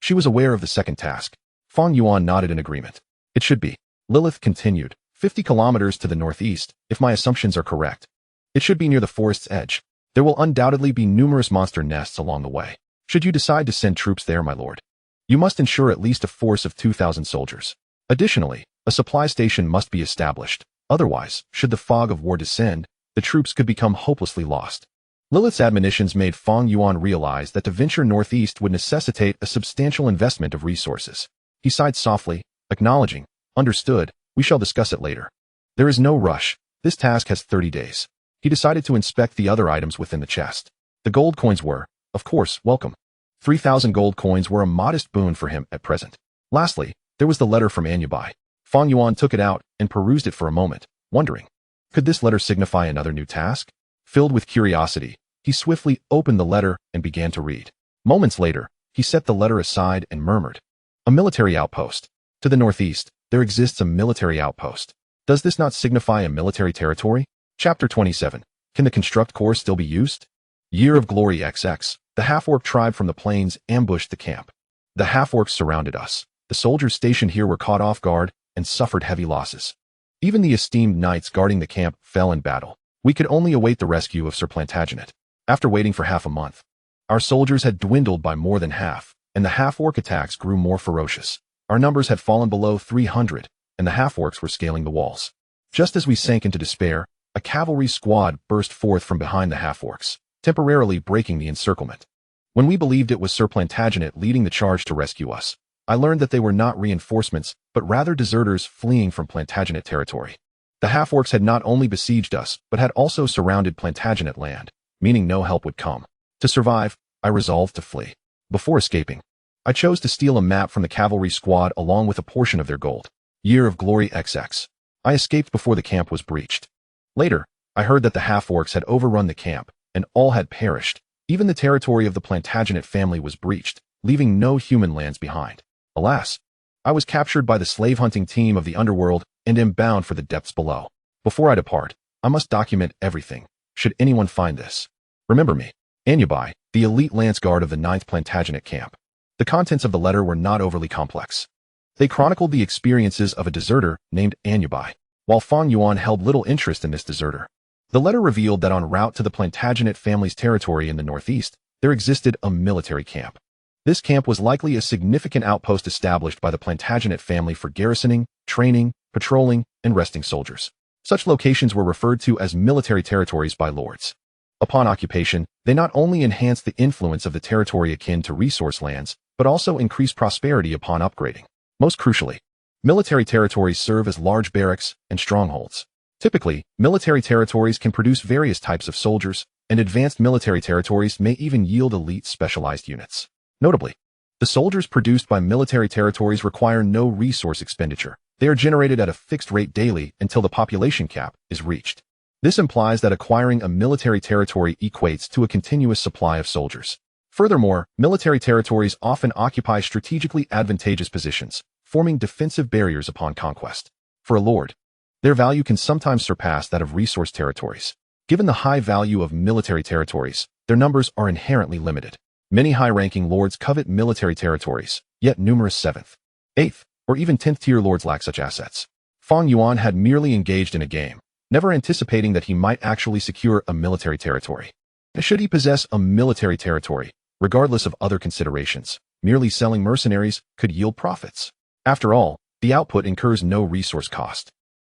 She was aware of the second task. Fang Yuan nodded in agreement. It should be. Lilith continued. 50 kilometers to the northeast, if my assumptions are correct. It should be near the forest's edge. There will undoubtedly be numerous monster nests along the way. Should you decide to send troops there, my lord, you must ensure at least a force of 2,000 soldiers. Additionally, a supply station must be established. Otherwise, should the fog of war descend, the troops could become hopelessly lost. Lilith's admonitions made Fang Yuan realize that to venture northeast would necessitate a substantial investment of resources. He sighed softly, acknowledging, Understood, we shall discuss it later. There is no rush. This task has 30 days. He decided to inspect the other items within the chest. The gold coins were, of course, welcome. 3,000 gold coins were a modest boon for him at present. Lastly, there was the letter from Anyabai. Fang Yuan took it out and perused it for a moment, wondering, could this letter signify another new task? Filled with curiosity, he swiftly opened the letter and began to read. Moments later, he set the letter aside and murmured, A military outpost. To the northeast, there exists a military outpost. Does this not signify a military territory? Chapter 27. Can the construct core still be used? Year of Glory XX. The half-orc tribe from the plains ambushed the camp. The half-orcs surrounded us. The soldiers stationed here were caught off guard and suffered heavy losses. Even the esteemed knights guarding the camp fell in battle. We could only await the rescue of Sir Plantagenet. After waiting for half a month, our soldiers had dwindled by more than half, and the half-orc attacks grew more ferocious. Our numbers had fallen below 300, and the half-orcs were scaling the walls. Just as we sank into despair, a cavalry squad burst forth from behind the half-orcs, temporarily breaking the encirclement. When we believed it was Sir Plantagenet leading the charge to rescue us, I learned that they were not reinforcements, but rather deserters fleeing from Plantagenet territory. The half-orcs had not only besieged us, but had also surrounded Plantagenet land, meaning no help would come. To survive, I resolved to flee. Before escaping, I chose to steal a map from the cavalry squad along with a portion of their gold. Year of Glory XX. I escaped before the camp was breached. Later, I heard that the half-orcs had overrun the camp, and all had perished, Even the territory of the Plantagenet family was breached, leaving no human lands behind. Alas, I was captured by the slave-hunting team of the underworld and am bound for the depths below. Before I depart, I must document everything, should anyone find this. Remember me. Anubai, the elite lance guard of the 9th Plantagenet camp. The contents of the letter were not overly complex. They chronicled the experiences of a deserter named Anubai, while Fang Yuan held little interest in this deserter. The letter revealed that en route to the Plantagenet family's territory in the northeast, there existed a military camp. This camp was likely a significant outpost established by the Plantagenet family for garrisoning, training, patrolling, and resting soldiers. Such locations were referred to as military territories by lords. Upon occupation, they not only enhanced the influence of the territory akin to resource lands, but also increased prosperity upon upgrading. Most crucially, military territories serve as large barracks and strongholds. Typically, military territories can produce various types of soldiers, and advanced military territories may even yield elite specialized units. Notably, the soldiers produced by military territories require no resource expenditure. They are generated at a fixed rate daily until the population cap is reached. This implies that acquiring a military territory equates to a continuous supply of soldiers. Furthermore, military territories often occupy strategically advantageous positions, forming defensive barriers upon conquest. For a lord, their value can sometimes surpass that of resource territories. Given the high value of military territories, their numbers are inherently limited. Many high-ranking lords covet military territories, yet numerous 7th, 8th, or even 10th-tier lords lack such assets. Fang Yuan had merely engaged in a game, never anticipating that he might actually secure a military territory. Should he possess a military territory, regardless of other considerations, merely selling mercenaries could yield profits. After all, the output incurs no resource cost,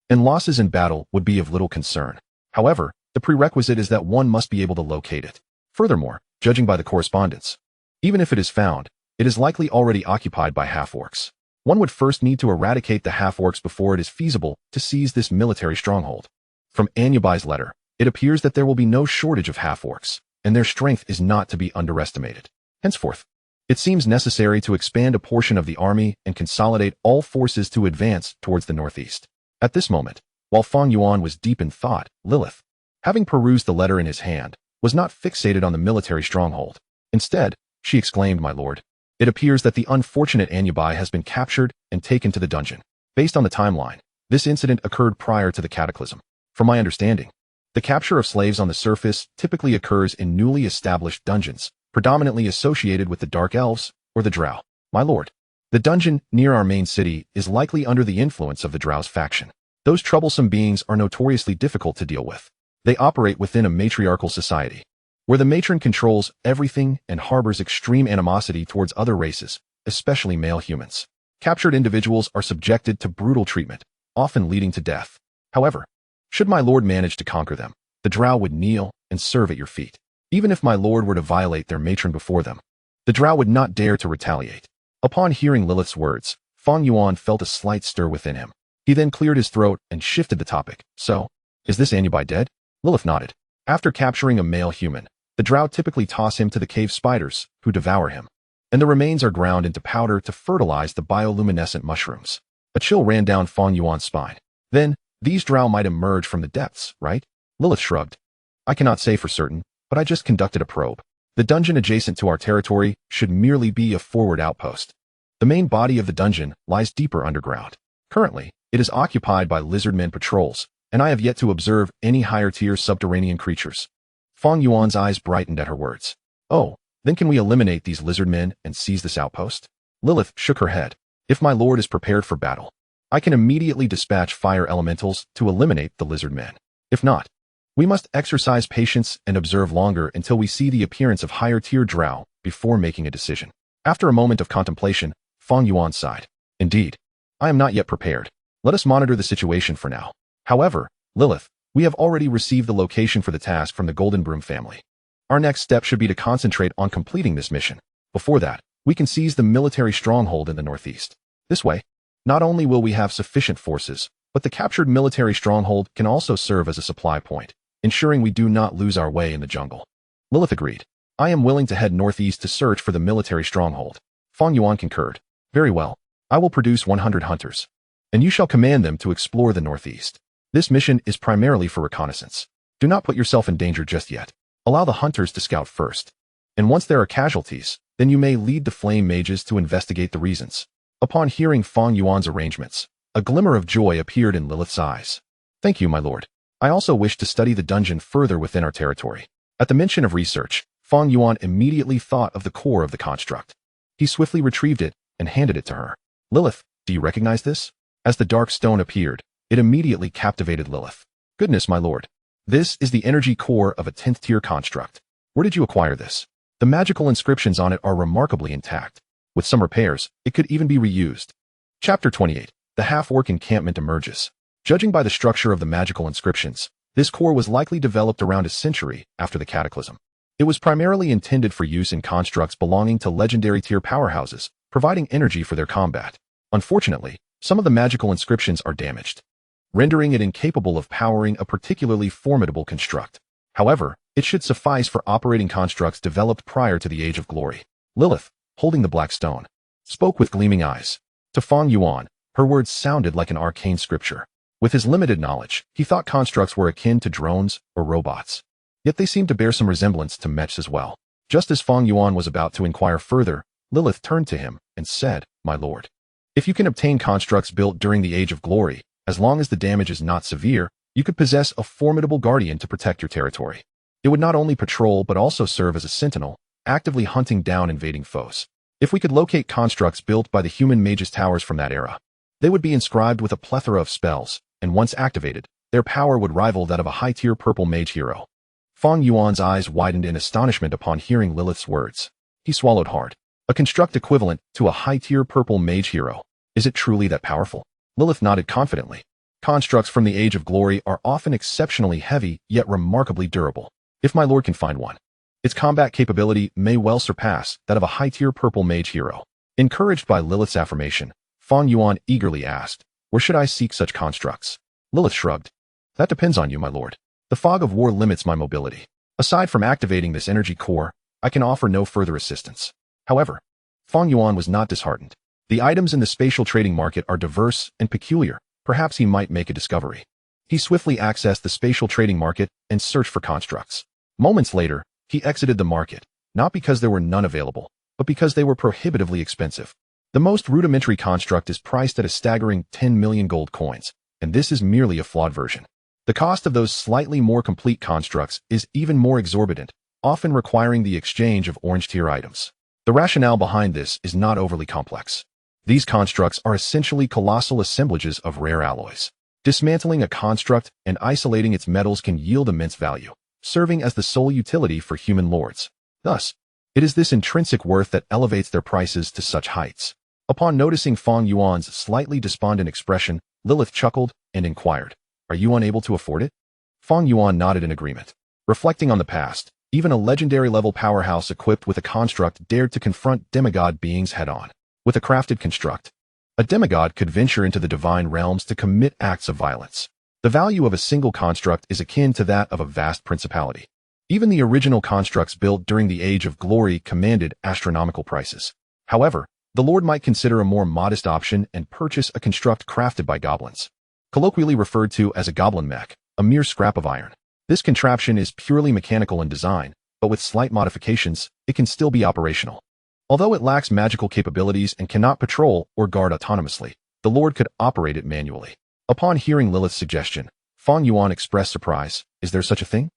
and losses in battle would be of little concern. However, the prerequisite is that one must be able to locate it. Furthermore, judging by the correspondence, even if it is found, it is likely already occupied by half-orcs. One would first need to eradicate the half-orcs before it is feasible to seize this military stronghold. From Anubai's letter, it appears that there will be no shortage of half-orcs, and their strength is not to be underestimated. Henceforth, it seems necessary to expand a portion of the army and consolidate all forces to advance towards the northeast. At this moment, while Fang Yuan was deep in thought, Lilith, having perused the letter in his hand, was not fixated on the military stronghold. Instead, she exclaimed, "My lord, it appears that the unfortunate Anubai has been captured and taken to the dungeon." Based on the timeline, this incident occurred prior to the cataclysm. From my understanding, the capture of slaves on the surface typically occurs in newly established dungeons, predominantly associated with the Dark Elves or the Drow. My lord, the dungeon near our main city is likely under the influence of the Drow's faction. Those troublesome beings are notoriously difficult to deal with. They operate within a matriarchal society, where the matron controls everything and harbors extreme animosity towards other races, especially male humans. Captured individuals are subjected to brutal treatment, often leading to death. However, should my lord manage to conquer them, the Drow would kneel and serve at your feet. Even if my lord were to violate their matron before them, the Drow would not dare to retaliate. Upon hearing Lilith's words, Fang Yuan felt a slight stir within him. He then cleared his throat and shifted the topic. "So, is this Anubai dead?" Lilith nodded. After capturing a male human, the Drow typically toss him to the cave spiders, who devour him, and the remains are ground into powder to fertilize the bioluminescent mushrooms. A chill ran down Fang Yuan's spine. Then, these Drow might emerge from the depths, right? Lilith shrugged. "I cannot say for certain, but I just conducted a probe. The dungeon adjacent to our territory should merely be a forward outpost. The main body of the dungeon lies deeper underground. Currently, it is occupied by lizardmen patrols, and I have yet to observe any higher-tier subterranean creatures." Fang Yuan's eyes brightened at her words. "Oh, then can we eliminate these lizardmen and seize this outpost?" Lilith shook her head. "If my lord is prepared for battle, I can immediately dispatch fire elementals to eliminate the lizardmen. If not, we must exercise patience and observe longer until we see the appearance of higher-tier Drow before making a decision." After a moment of contemplation, Fang Yuan sighed. "Indeed, I am not yet prepared. Let us monitor the situation for now. However, Lilith, we have already received the location for the task from the Golden Broom family. Our next step should be to concentrate on completing this mission. Before that, we can seize the military stronghold in the northeast. This way, not only will we have sufficient forces, but the captured military stronghold can also serve as a supply point, ensuring we do not lose our way in the jungle." Lilith agreed. "I am willing to head northeast to search for the military stronghold." Fang Yuan concurred. "Very well. I will produce 100 hunters, and you shall command them to explore the northeast. This mission is primarily for reconnaissance. Do not put yourself in danger just yet. Allow the hunters to scout first. And once there are casualties, then you may lead the flame mages to investigate the reasons. Upon hearing Fang Yuan's arrangements, a glimmer of joy appeared in Lilith's eyes. Thank you, my lord. I also wish to study the dungeon further within our territory. At the mention of research, Fang Yuan immediately thought of the core of the construct. He swiftly retrieved it and handed it to her. Lilith, do you recognize this? As the dark stone appeared, it immediately captivated Lilith. Goodness, my lord. This is the energy core of a 10th tier construct. Where did you acquire this? The magical inscriptions on it are remarkably intact. With some repairs, it could even be reused. Chapter 28. The half-orc encampment emerges. Judging by the structure of the magical inscriptions, this core was likely developed around a century after the cataclysm. It was primarily intended for use in constructs belonging to legendary tier powerhouses, providing energy for their combat. Unfortunately, some of the magical inscriptions are damaged, rendering it incapable of powering a particularly formidable construct. However, it should suffice for operating constructs developed prior to the Age of Glory. Lilith, holding the black stone, spoke with gleaming eyes. To Fang Yuan, her words sounded like an arcane scripture. With his limited knowledge, he thought constructs were akin to drones or robots. Yet they seemed to bear some resemblance to mechs as well. Just as Fang Yuan was about to inquire further, Lilith turned to him and said, My lord, if you can obtain constructs built during the Age of Glory, as long as the damage is not severe, you could possess a formidable guardian to protect your territory. It would not only patrol but also serve as a sentinel, actively hunting down invading foes. If we could locate constructs built by the human mages' towers from that era, they would be inscribed with a plethora of spells, and once activated, their power would rival that of a high-tier purple mage hero. Fang Yuan's eyes widened in astonishment upon hearing Lilith's words. He swallowed hard. A construct equivalent to a high-tier purple mage hero. Is it truly that powerful? Lilith nodded confidently. Constructs from the Age of Glory are often exceptionally heavy, yet remarkably durable. If my lord can find one, its combat capability may well surpass that of a high-tier purple mage hero. Encouraged by Lilith's affirmation, Fang Yuan eagerly asked, Where should I seek such constructs? Lilith shrugged. That depends on you, my lord. The fog of war limits my mobility. Aside from activating this energy core, I can offer no further assistance. However, Fang Yuan was not disheartened. The items in the spatial trading market are diverse and peculiar. Perhaps he might make a discovery. He swiftly accessed the spatial trading market and searched for constructs. Moments later, he exited the market, not because there were none available, but because they were prohibitively expensive. The most rudimentary construct is priced at a staggering 10 million gold coins, and this is merely a flawed version. The cost of those slightly more complete constructs is even more exorbitant, often requiring the exchange of orange-tier items. The rationale behind this is not overly complex. These constructs are essentially colossal assemblages of rare alloys. Dismantling a construct and isolating its metals can yield immense value, serving as the sole utility for human lords. Thus, it is this intrinsic worth that elevates their prices to such heights. Upon noticing Fang Yuan's slightly despondent expression, Lilith chuckled and inquired, Are you unable to afford it? Fang Yuan nodded in agreement. Reflecting on the past, even a legendary-level powerhouse equipped with a construct dared to confront demigod beings head-on. With a crafted construct, a demigod could venture into the divine realms to commit acts of violence. The value of a single construct is akin to that of a vast principality. Even the original constructs built during the Age of Glory commanded astronomical prices. However, the lord might consider a more modest option and purchase a construct crafted by goblins. Colloquially referred to as a goblin mech, a mere scrap of iron. This contraption is purely mechanical in design, but with slight modifications, it can still be operational. Although it lacks magical capabilities and cannot patrol or guard autonomously, the lord could operate it manually. Upon hearing Lilith's suggestion, Fang Yuan expressed surprise. Is there such a thing?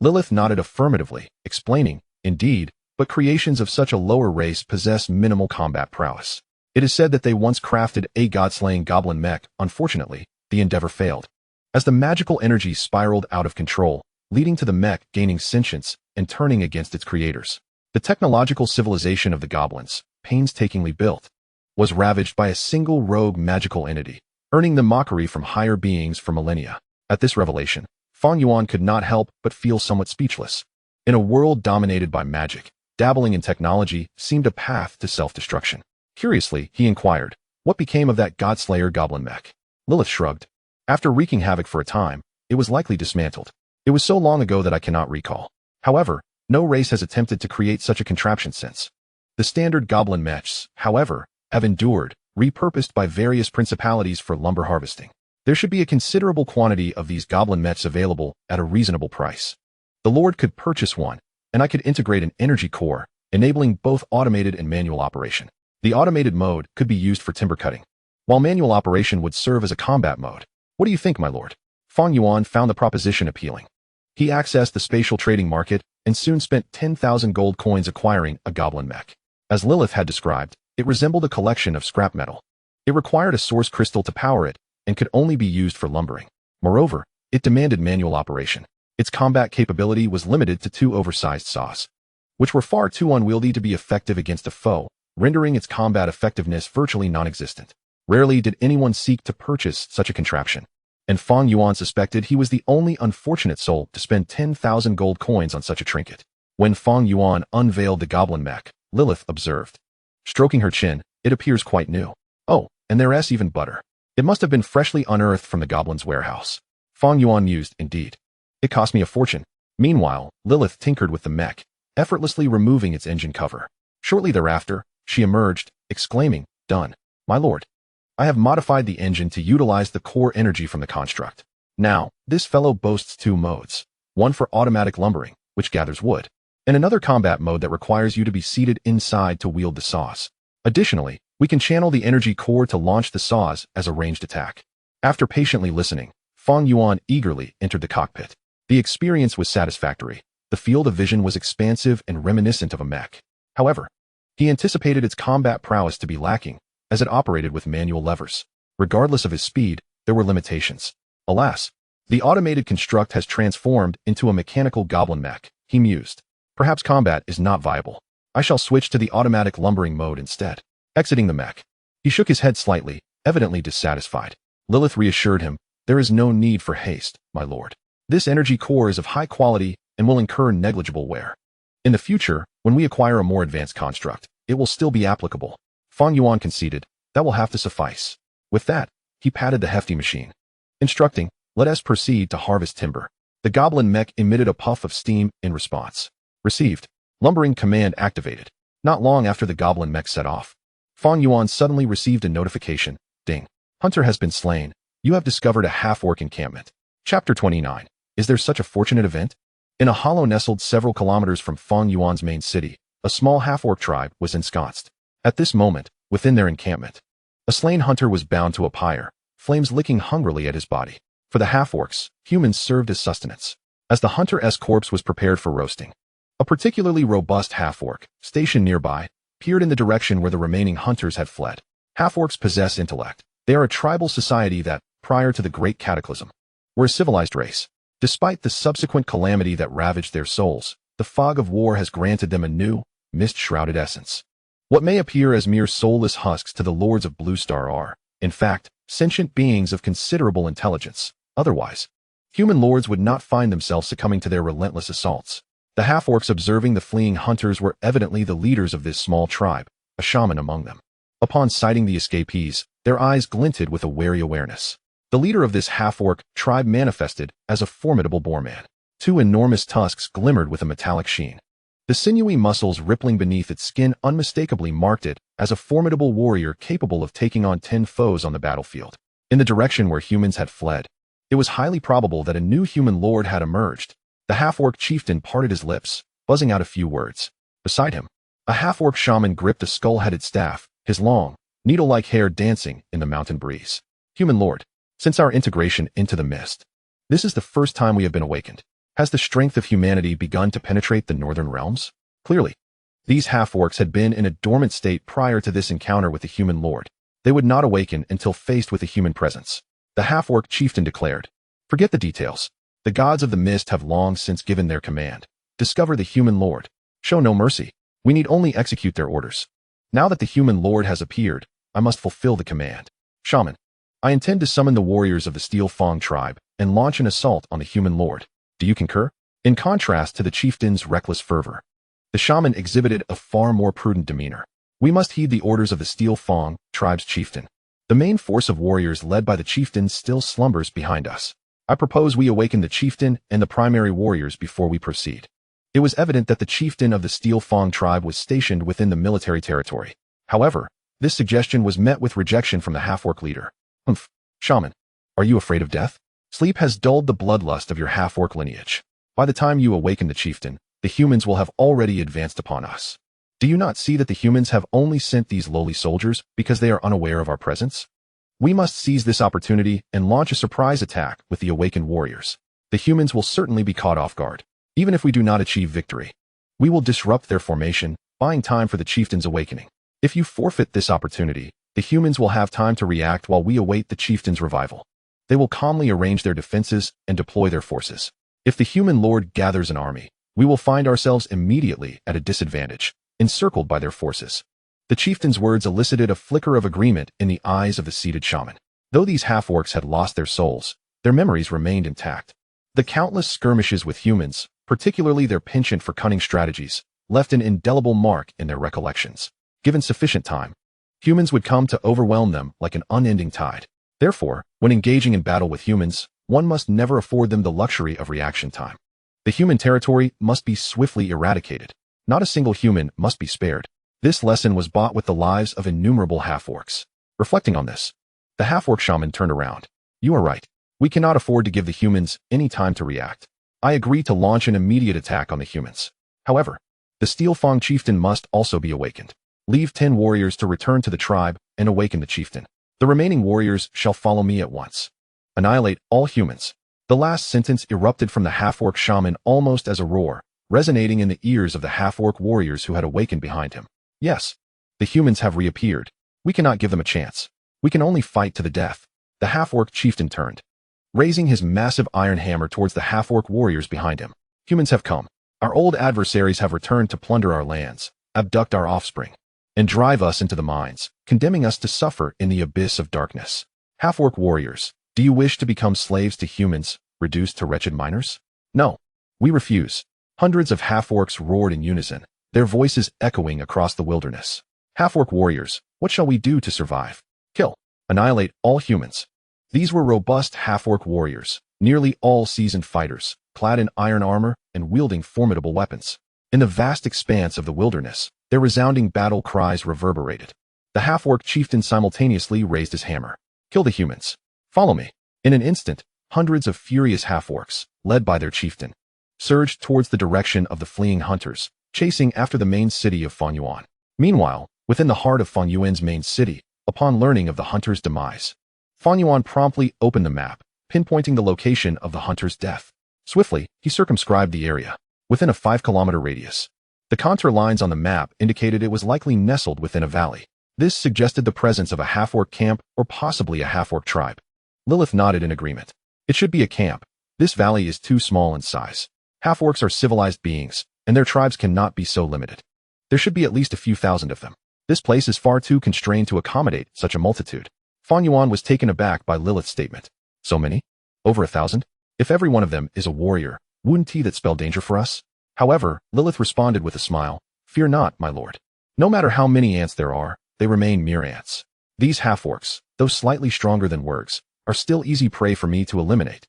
Lilith nodded affirmatively, explaining, Indeed, but creations of such a lower race possess minimal combat prowess. It is said that they once crafted a god-slaying goblin mech. Unfortunately, the endeavor failed. As the magical energy spiraled out of control, leading to the mech gaining sentience and turning against its creators. The technological civilization of the goblins, painstakingly built, was ravaged by a single rogue magical entity, earning the mockery from higher beings for millennia. At this revelation, Fang Yuan could not help but feel somewhat speechless. In a world dominated by magic, dabbling in technology seemed a path to self-destruction. Curiously, he inquired, What became of that godslayer goblin mech? Lilith shrugged. After wreaking havoc for a time, it was likely dismantled. It was so long ago that I cannot recall. However, no race has attempted to create such a contraption since. The standard goblin mechs, however, have endured, repurposed by various principalities for lumber harvesting. There should be a considerable quantity of these goblin mechs available at a reasonable price. The lord could purchase one, and I could integrate an energy core, enabling both automated and manual operation. The automated mode could be used for timber cutting, while manual operation would serve as a combat mode. What do you think, my lord? Fang Yuan found the proposition appealing. He accessed the spatial trading market and soon spent 10,000 gold coins acquiring a goblin mech. As Lilith had described, it resembled a collection of scrap metal. It required a source crystal to power it and could only be used for lumbering. Moreover, it demanded manual operation. Its combat capability was limited to 2 oversized saws, which were far too unwieldy to be effective against a foe, rendering its combat effectiveness virtually non-existent. Rarely did anyone seek to purchase such a contraption, and Fang Yuan suspected he was the only unfortunate soul to spend 10,000 gold coins on such a trinket. When Fang Yuan unveiled the goblin mech, Lilith observed. Stroking her chin, it appears quite new. Oh, and there's even butter. It must have been freshly unearthed from the goblin's warehouse. Fang Yuan mused, indeed. It cost me a fortune. Meanwhile, Lilith tinkered with the mech, effortlessly removing its engine cover. Shortly thereafter, she emerged, exclaiming, "Done, my lord. I have modified the engine to utilize the core energy from the construct. Now, this fellow boasts 2 modes. One for automatic lumbering, which gathers wood, and another combat mode that requires you to be seated inside to wield the saws. Additionally, we can channel the energy core to launch the saws as a ranged attack." After patiently listening, Fang Yuan eagerly entered the cockpit. The experience was satisfactory. The field of vision was expansive and reminiscent of a mech. However, he anticipated its combat prowess to be lacking, as it operated with manual levers. Regardless of his speed, there were limitations. Alas, the automated construct has transformed into a mechanical goblin mech, he mused. Perhaps combat is not viable. I shall switch to the automatic lumbering mode instead. Exiting the mech, he shook his head slightly, evidently dissatisfied. Lilith reassured him, "There is no need for haste, my lord. This energy core is of high quality and will incur negligible wear. In the future, when we acquire a more advanced construct, it will still be applicable." Fang Yuan conceded, "That will have to suffice." With that, he patted the hefty machine, instructing, "Let us proceed to harvest timber." The goblin mech emitted a puff of steam in response. Received. Lumbering command activated. Not long after the goblin mech set off, Fang Yuan suddenly received a notification. Ding. Hunter has been slain. You have discovered a half-orc encampment. Chapter 29. Is there such a fortunate event? In a hollow nestled several kilometers from Fang Yuan's main city, a small half-orc tribe was ensconced. At this moment, within their encampment, a slain hunter was bound to a pyre, flames licking hungrily at his body. For the half-orcs, humans served as sustenance. As the hunter's corpse was prepared for roasting, a particularly robust half-orc, stationed nearby, peered in the direction where the remaining hunters had fled. Half-orcs possess intellect. They are a tribal society that, prior to the Great Cataclysm, were a civilized race. Despite the subsequent calamity that ravaged their souls, the fog of war has granted them a new, mist-shrouded essence. What may appear as mere soulless husks to the lords of Blue Star are, in fact, sentient beings of considerable intelligence. Otherwise, human lords would not find themselves succumbing to their relentless assaults. The half-orcs observing the fleeing hunters were evidently the leaders of this small tribe, a shaman among them. Upon sighting the escapees, their eyes glinted with a wary awareness. The leader of this half-orc tribe manifested as a formidable boar-man. 2 enormous tusks glimmered with a metallic sheen. The sinewy muscles rippling beneath its skin unmistakably marked it as a formidable warrior capable of taking on 10 foes on the battlefield. In the direction where humans had fled, it was highly probable that a new human lord had emerged. The half-orc chieftain parted his lips, buzzing out a few words. Beside him, a half-orc shaman gripped a skull-headed staff, his long, needle-like hair dancing in the mountain breeze. "Human lord, since our integration into the mist, this is the first time we have been awakened. Has the strength of humanity begun to penetrate the northern realms?" Clearly, these half-orcs had been in a dormant state prior to this encounter with the human lord. They would not awaken until faced with a human presence. The half-orc chieftain declared, "Forget the details. The gods of the mist have long since given their command. Discover the human lord. Show no mercy. We need only execute their orders. Now that the human lord has appeared, I must fulfill the command. Shaman, I intend to summon the warriors of the Steel Fang tribe and launch an assault on the human lord. Do you concur?" In contrast to the chieftain's reckless fervor, the shaman exhibited a far more prudent demeanor. "We must heed the orders of the Steel Fang tribe's chieftain. The main force of warriors led by the chieftain still slumbers behind us. I propose we awaken the chieftain and the primary warriors before we proceed." It was evident that the chieftain of the Steel Fang tribe was stationed within the military territory. However, this suggestion was met with rejection from the half-orc leader. "Humph, shaman, are you afraid of death? Sleep has dulled the bloodlust of your half-orc lineage. By the time you awaken the chieftain, the humans will have already advanced upon us. Do you not see that the humans have only sent these lowly soldiers because they are unaware of our presence? We must seize this opportunity and launch a surprise attack with the awakened warriors. The humans will certainly be caught off guard. Even if we do not achieve victory, we will disrupt their formation, buying time for the chieftain's awakening. If you forfeit this opportunity, the humans will have time to react while we await the chieftain's revival. They will calmly arrange their defenses and deploy their forces. If the human lord gathers an army, we will find ourselves immediately at a disadvantage, encircled by their forces. The chieftain's words elicited a flicker of agreement in the eyes of the seated shaman. Though these half-orcs had lost their souls, their memories remained intact. The countless skirmishes with humans, particularly their penchant for cunning strategies, left an indelible mark in their recollections. Given sufficient time, humans would come to overwhelm them like an unending tide. Therefore, when engaging in battle with humans, one must never afford them the luxury of reaction time. The human territory must be swiftly eradicated. Not a single human must be spared. This lesson was bought with the lives of innumerable half-orcs. Reflecting on this, the half-orc shaman turned around. You are right. We cannot afford to give the humans any time to react. I agree to launch an immediate attack on the humans. However, the Steel Fang chieftain must also be awakened. Leave 10 warriors to return to the tribe and awaken the chieftain. The remaining warriors shall follow me at once. Annihilate all humans. The last sentence erupted from the half-orc shaman almost as a roar, resonating in the ears of the half-orc warriors who had awakened behind him. Yes, the humans have reappeared. We cannot give them a chance. We can only fight to the death. The half-orc chieftain turned, raising his massive iron hammer towards the half-orc warriors behind him. Humans have come. Our old adversaries have returned to plunder our lands, abduct our offspring, and drive us into the mines, condemning us to suffer in the abyss of darkness. Half-orc warriors, do you wish to become slaves to humans, reduced to wretched miners? No, we refuse. Hundreds of half-orcs roared in unison, their voices echoing across the wilderness. Half-orc warriors, what shall we do to survive? Kill. Annihilate all humans. These were robust half-orc warriors, nearly all seasoned fighters, clad in iron armor and wielding formidable weapons. In the vast expanse of the wilderness, their resounding battle cries reverberated. The half-orc chieftain simultaneously raised his hammer. Kill the humans. Follow me. In an instant, hundreds of furious half-orcs, led by their chieftain, surged towards the direction of the fleeing hunters, chasing after the main city of Fang Yuan. Meanwhile, within the heart of Fang Yuan's main city, upon learning of the hunter's demise, Fang Yuan promptly opened the map, pinpointing the location of the hunter's death. Swiftly, he circumscribed the area, within a 5-kilometer radius. The contour lines on the map indicated it was likely nestled within a valley. This suggested the presence of a half-orc camp or possibly a half-orc tribe. Lilith nodded in agreement. It should be a camp. This valley is too small in size. Half-orcs are civilized beings, and their tribes cannot be so limited. There should be at least a few thousand of them. This place is far too constrained to accommodate such a multitude. Fang Yuan was taken aback by Lilith's statement. So many? Over 1,000? If every one of them is a warrior, wouldn't that spell danger for us? However, Lilith responded with a smile. Fear not, my lord. No matter how many ants there are, they remain mere ants. These half-orcs, though slightly stronger than wargs, are still easy prey for me to eliminate,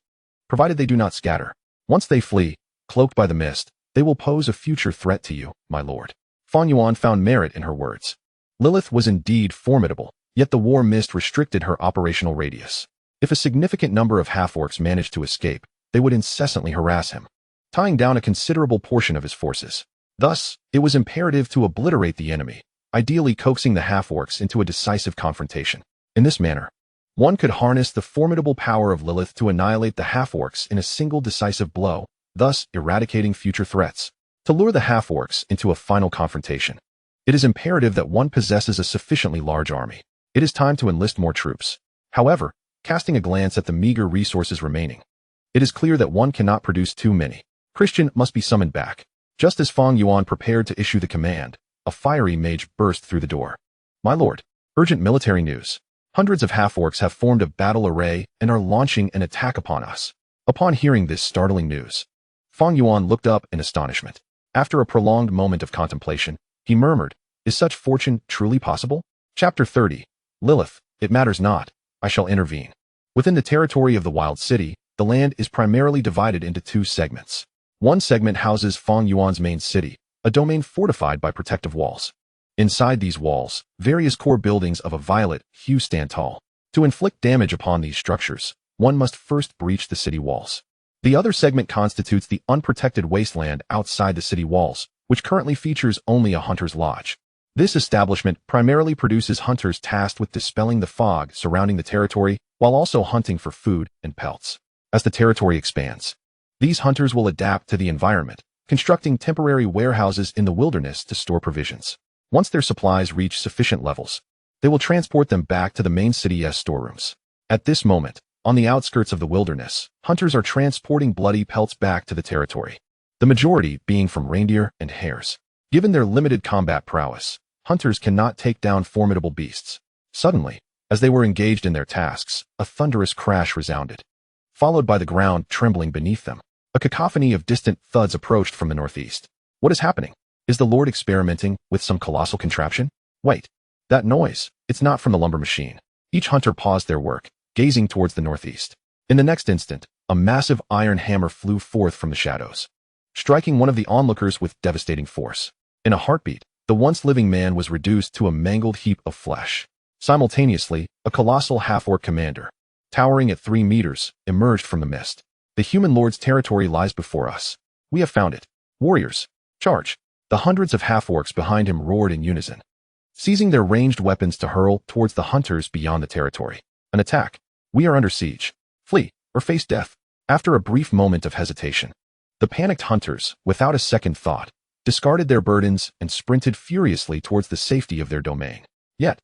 provided they do not scatter. Once they flee, cloaked by the mist, they will pose a future threat to you, my lord. Fang Yuan found merit in her words. Lilith was indeed formidable, yet the war mist restricted her operational radius. If a significant number of half-orcs managed to escape, they would incessantly harass him, tying down a considerable portion of his forces. Thus, it was imperative to obliterate the enemy, ideally coaxing the half-orcs into a decisive confrontation. In this manner, one could harness the formidable power of Lilith to annihilate the half-orcs in a single decisive blow, thus eradicating future threats. To lure the half-orcs into a final confrontation, it is imperative that one possesses a sufficiently large army. It is time to enlist more troops. However, casting a glance at the meager resources remaining, it is clear that one cannot produce too many. Christian must be summoned back. Just as Fang Yuan prepared to issue the command, a fiery mage burst through the door. My lord, urgent military news. Hundreds of half-orcs have formed a battle array and are launching an attack upon us. Upon hearing this startling news, Fang Yuan looked up in astonishment. After a prolonged moment of contemplation, he murmured, Is such fortune truly possible? Chapter 30. Lilith, it matters not. I shall intervene. Within the territory of the Wild City, the land is primarily divided into 2 segments. One segment houses Fang Yuan's main city, a domain fortified by protective walls. Inside these walls, various core buildings of a violet hue stand tall. To inflict damage upon these structures, one must first breach the city walls. The other segment constitutes the unprotected wasteland outside the city walls, which currently features only a hunter's lodge. This establishment primarily produces hunters tasked with dispelling the fog surrounding the territory while also hunting for food and pelts. As the territory expands, these hunters will adapt to the environment, constructing temporary warehouses in the wilderness to store provisions. Once their supplies reach sufficient levels, they will transport them back to the main city's storerooms. At this moment, on the outskirts of the wilderness, hunters are transporting bloody pelts back to the territory, the majority being from reindeer and hares. Given their limited combat prowess, hunters cannot take down formidable beasts. Suddenly, as they were engaged in their tasks, a thunderous crash resounded, followed by the ground trembling beneath them. A cacophony of distant thuds approached from the northeast. What is happening? Is the Lord experimenting with some colossal contraption? Wait, that noise, it's not from the lumber machine. Each hunter paused their work, gazing towards the northeast. In the next instant, a massive iron hammer flew forth from the shadows, striking one of the onlookers with devastating force. In a heartbeat, the once living man was reduced to a mangled heap of flesh. Simultaneously, a colossal half-orc commander, towering at 3 meters, emerged from the mist. The human lord's territory lies before us. We have found it. Warriors, charge! The hundreds of half-orcs behind him roared in unison, seizing their ranged weapons to hurl towards the hunters beyond the territory. An attack. We are under siege. Flee, or face death. After a brief moment of hesitation, the panicked hunters, without a second thought, discarded their burdens and sprinted furiously towards the safety of their domain. Yet,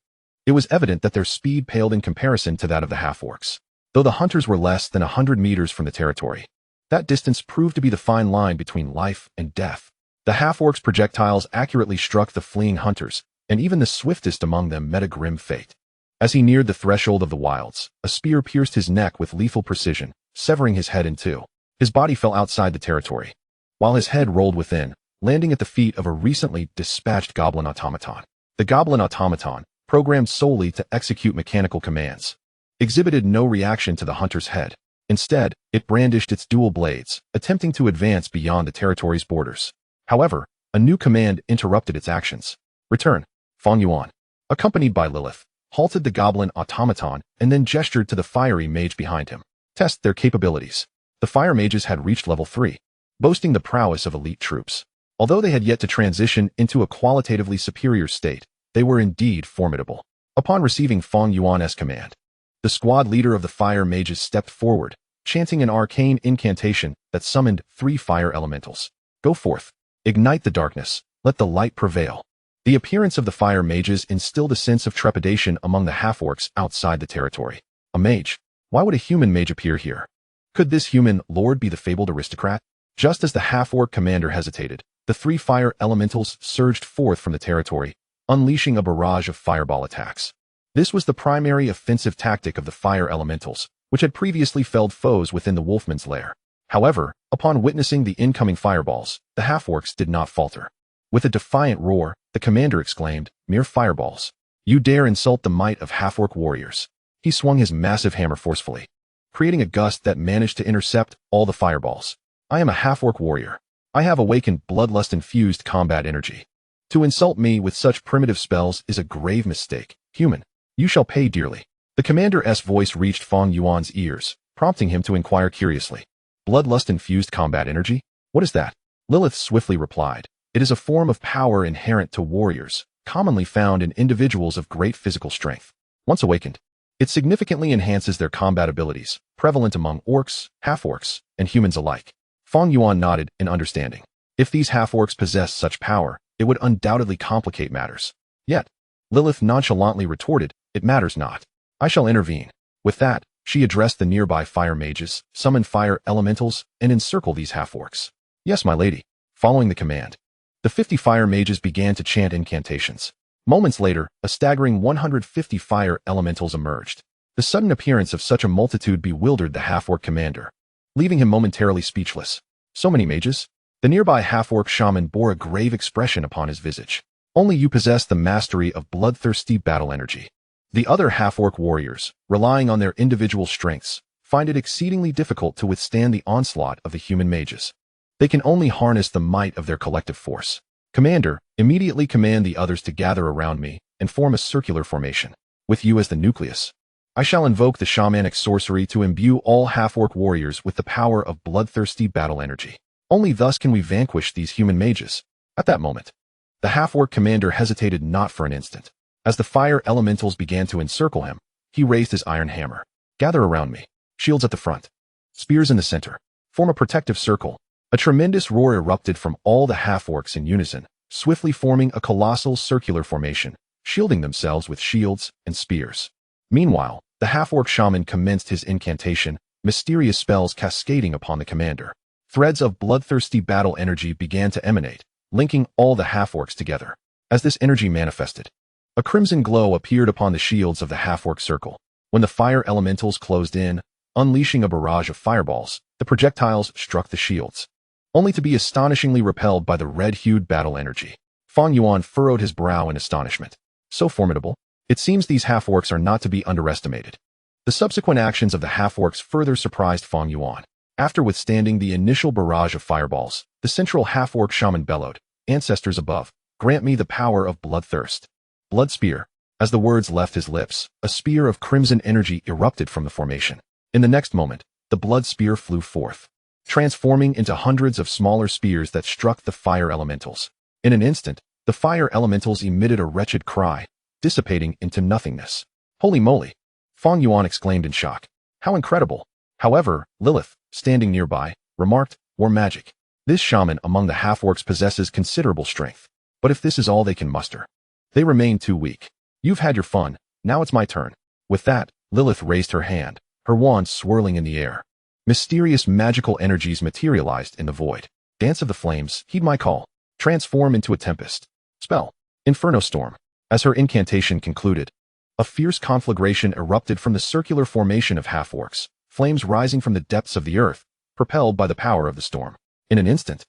it was evident that their speed paled in comparison to that of the half-orcs. Though the hunters were less than 100 meters from the territory, that distance proved to be the fine line between life and death. The half-orcs' projectiles accurately struck the fleeing hunters, and even the swiftest among them met a grim fate. As he neared the threshold of the wilds, a spear pierced his neck with lethal precision, severing his head in two. His body fell outside the territory, while his head rolled within, landing at the feet of a recently dispatched goblin automaton. The goblin automaton, programmed solely to execute mechanical commands, exhibited no reaction to the hunter's head. Instead, it brandished its dual blades, attempting to advance beyond the territory's borders. However, a new command interrupted its actions. Return. Fang Yuan, accompanied by Lilith, halted the goblin automaton and then gestured to the fiery mage behind him. Test their capabilities. The fire mages had reached level 3, boasting the prowess of elite troops. Although they had yet to transition into a qualitatively superior state, they were indeed formidable. Upon receiving Fang Yuan's command, the squad leader of the fire mages stepped forward, chanting an arcane incantation that summoned 3 fire elementals. Go forth. Ignite the darkness. Let the light prevail. The appearance of the fire mages instilled a sense of trepidation among the half-orcs outside the territory. A mage? Why would a human mage appear here? Could this human lord be the fabled aristocrat? Just as the half-orc commander hesitated, the 3 fire elementals surged forth from the territory, unleashing a barrage of fireball attacks. This was the primary offensive tactic of the fire elementals, which had previously felled foes within the wolfman's lair. However, upon witnessing the incoming fireballs, the half-orcs did not falter. With a defiant roar, the commander exclaimed, "Mere fireballs! You dare insult the might of half-orc warriors!" He swung his massive hammer forcefully, creating a gust that managed to intercept all the fireballs. I am a half-orc warrior. I have awakened bloodlust-infused combat energy. To insult me with such primitive spells is a grave mistake. Human, you shall pay dearly. The commander's voice reached Fang Yuan's ears, prompting him to inquire curiously. Bloodlust-infused combat energy? What is that? Lilith swiftly replied. It is a form of power inherent to warriors, commonly found in individuals of great physical strength. Once awakened, it significantly enhances their combat abilities, prevalent among orcs, half-orcs, and humans alike. Fang Yuan nodded in understanding. If these half-orcs possessed such power, it would undoubtedly complicate matters. Yet, Lilith nonchalantly retorted, "It matters not. I shall intervene." With that, she addressed the nearby fire mages, summoned fire elementals, and encircle these half-orcs. "Yes, my lady." Following the command, the 50 fire mages began to chant incantations. Moments later, a staggering 150 fire elementals emerged. The sudden appearance of such a multitude bewildered the half-orc commander, leaving him momentarily speechless. So many mages? The nearby half-orc shaman bore a grave expression upon his visage. Only you possess the mastery of bloodthirsty battle energy. The other half-orc warriors, relying on their individual strengths, find it exceedingly difficult to withstand the onslaught of the human mages. They can only harness the might of their collective force. Commander, immediately command the others to gather around me and form a circular formation, with you as the nucleus. I shall invoke the shamanic sorcery to imbue all half-orc warriors with the power of bloodthirsty battle energy. Only thus can we vanquish these human mages. At that moment, the half-orc commander hesitated not for an instant. As the fire elementals began to encircle him, he raised his iron hammer. Gather around me. Shields at the front. Spears in the center. Form a protective circle. A tremendous roar erupted from all the half-orcs in unison, swiftly forming a colossal circular formation, shielding themselves with shields and spears. Meanwhile, the half-orc shaman commenced his incantation, mysterious spells cascading upon the commander. Threads of bloodthirsty battle energy began to emanate, linking all the half-orcs together. As this energy manifested, a crimson glow appeared upon the shields of the half-orc circle. When the fire elementals closed in, unleashing a barrage of fireballs, the projectiles struck the shields, only to be astonishingly repelled by the red-hued battle energy. Fang Yuan furrowed his brow in astonishment. So formidable. It seems these half-orcs are not to be underestimated. The subsequent actions of the half-orcs further surprised Fang Yuan. After withstanding the initial barrage of fireballs, the central half-orc shaman bellowed, "Ancestors above, grant me the power of bloodthirst." Blood spear. As the words left his lips, a spear of crimson energy erupted from the formation. In the next moment, the blood spear flew forth, transforming into hundreds of smaller spears that struck the fire elementals. In an instant, the fire elementals emitted a wretched cry, dissipating into nothingness. "Holy moly!" Fang Yuan exclaimed in shock. "How incredible!" However, Lilith, standing nearby, remarked, "War magic. This shaman among the half-orcs possesses considerable strength. But if this is all they can muster, they remain too weak. You've had your fun, now it's my turn." With that, Lilith raised her hand, her wand swirling in the air. Mysterious magical energies materialized in the void. "Dance of the flames, heed my call. Transform into a tempest." Spell. Inferno storm. As her incantation concluded, a fierce conflagration erupted from the circular formation of half-orcs, flames rising from the depths of the earth, propelled by the power of the storm. In an instant,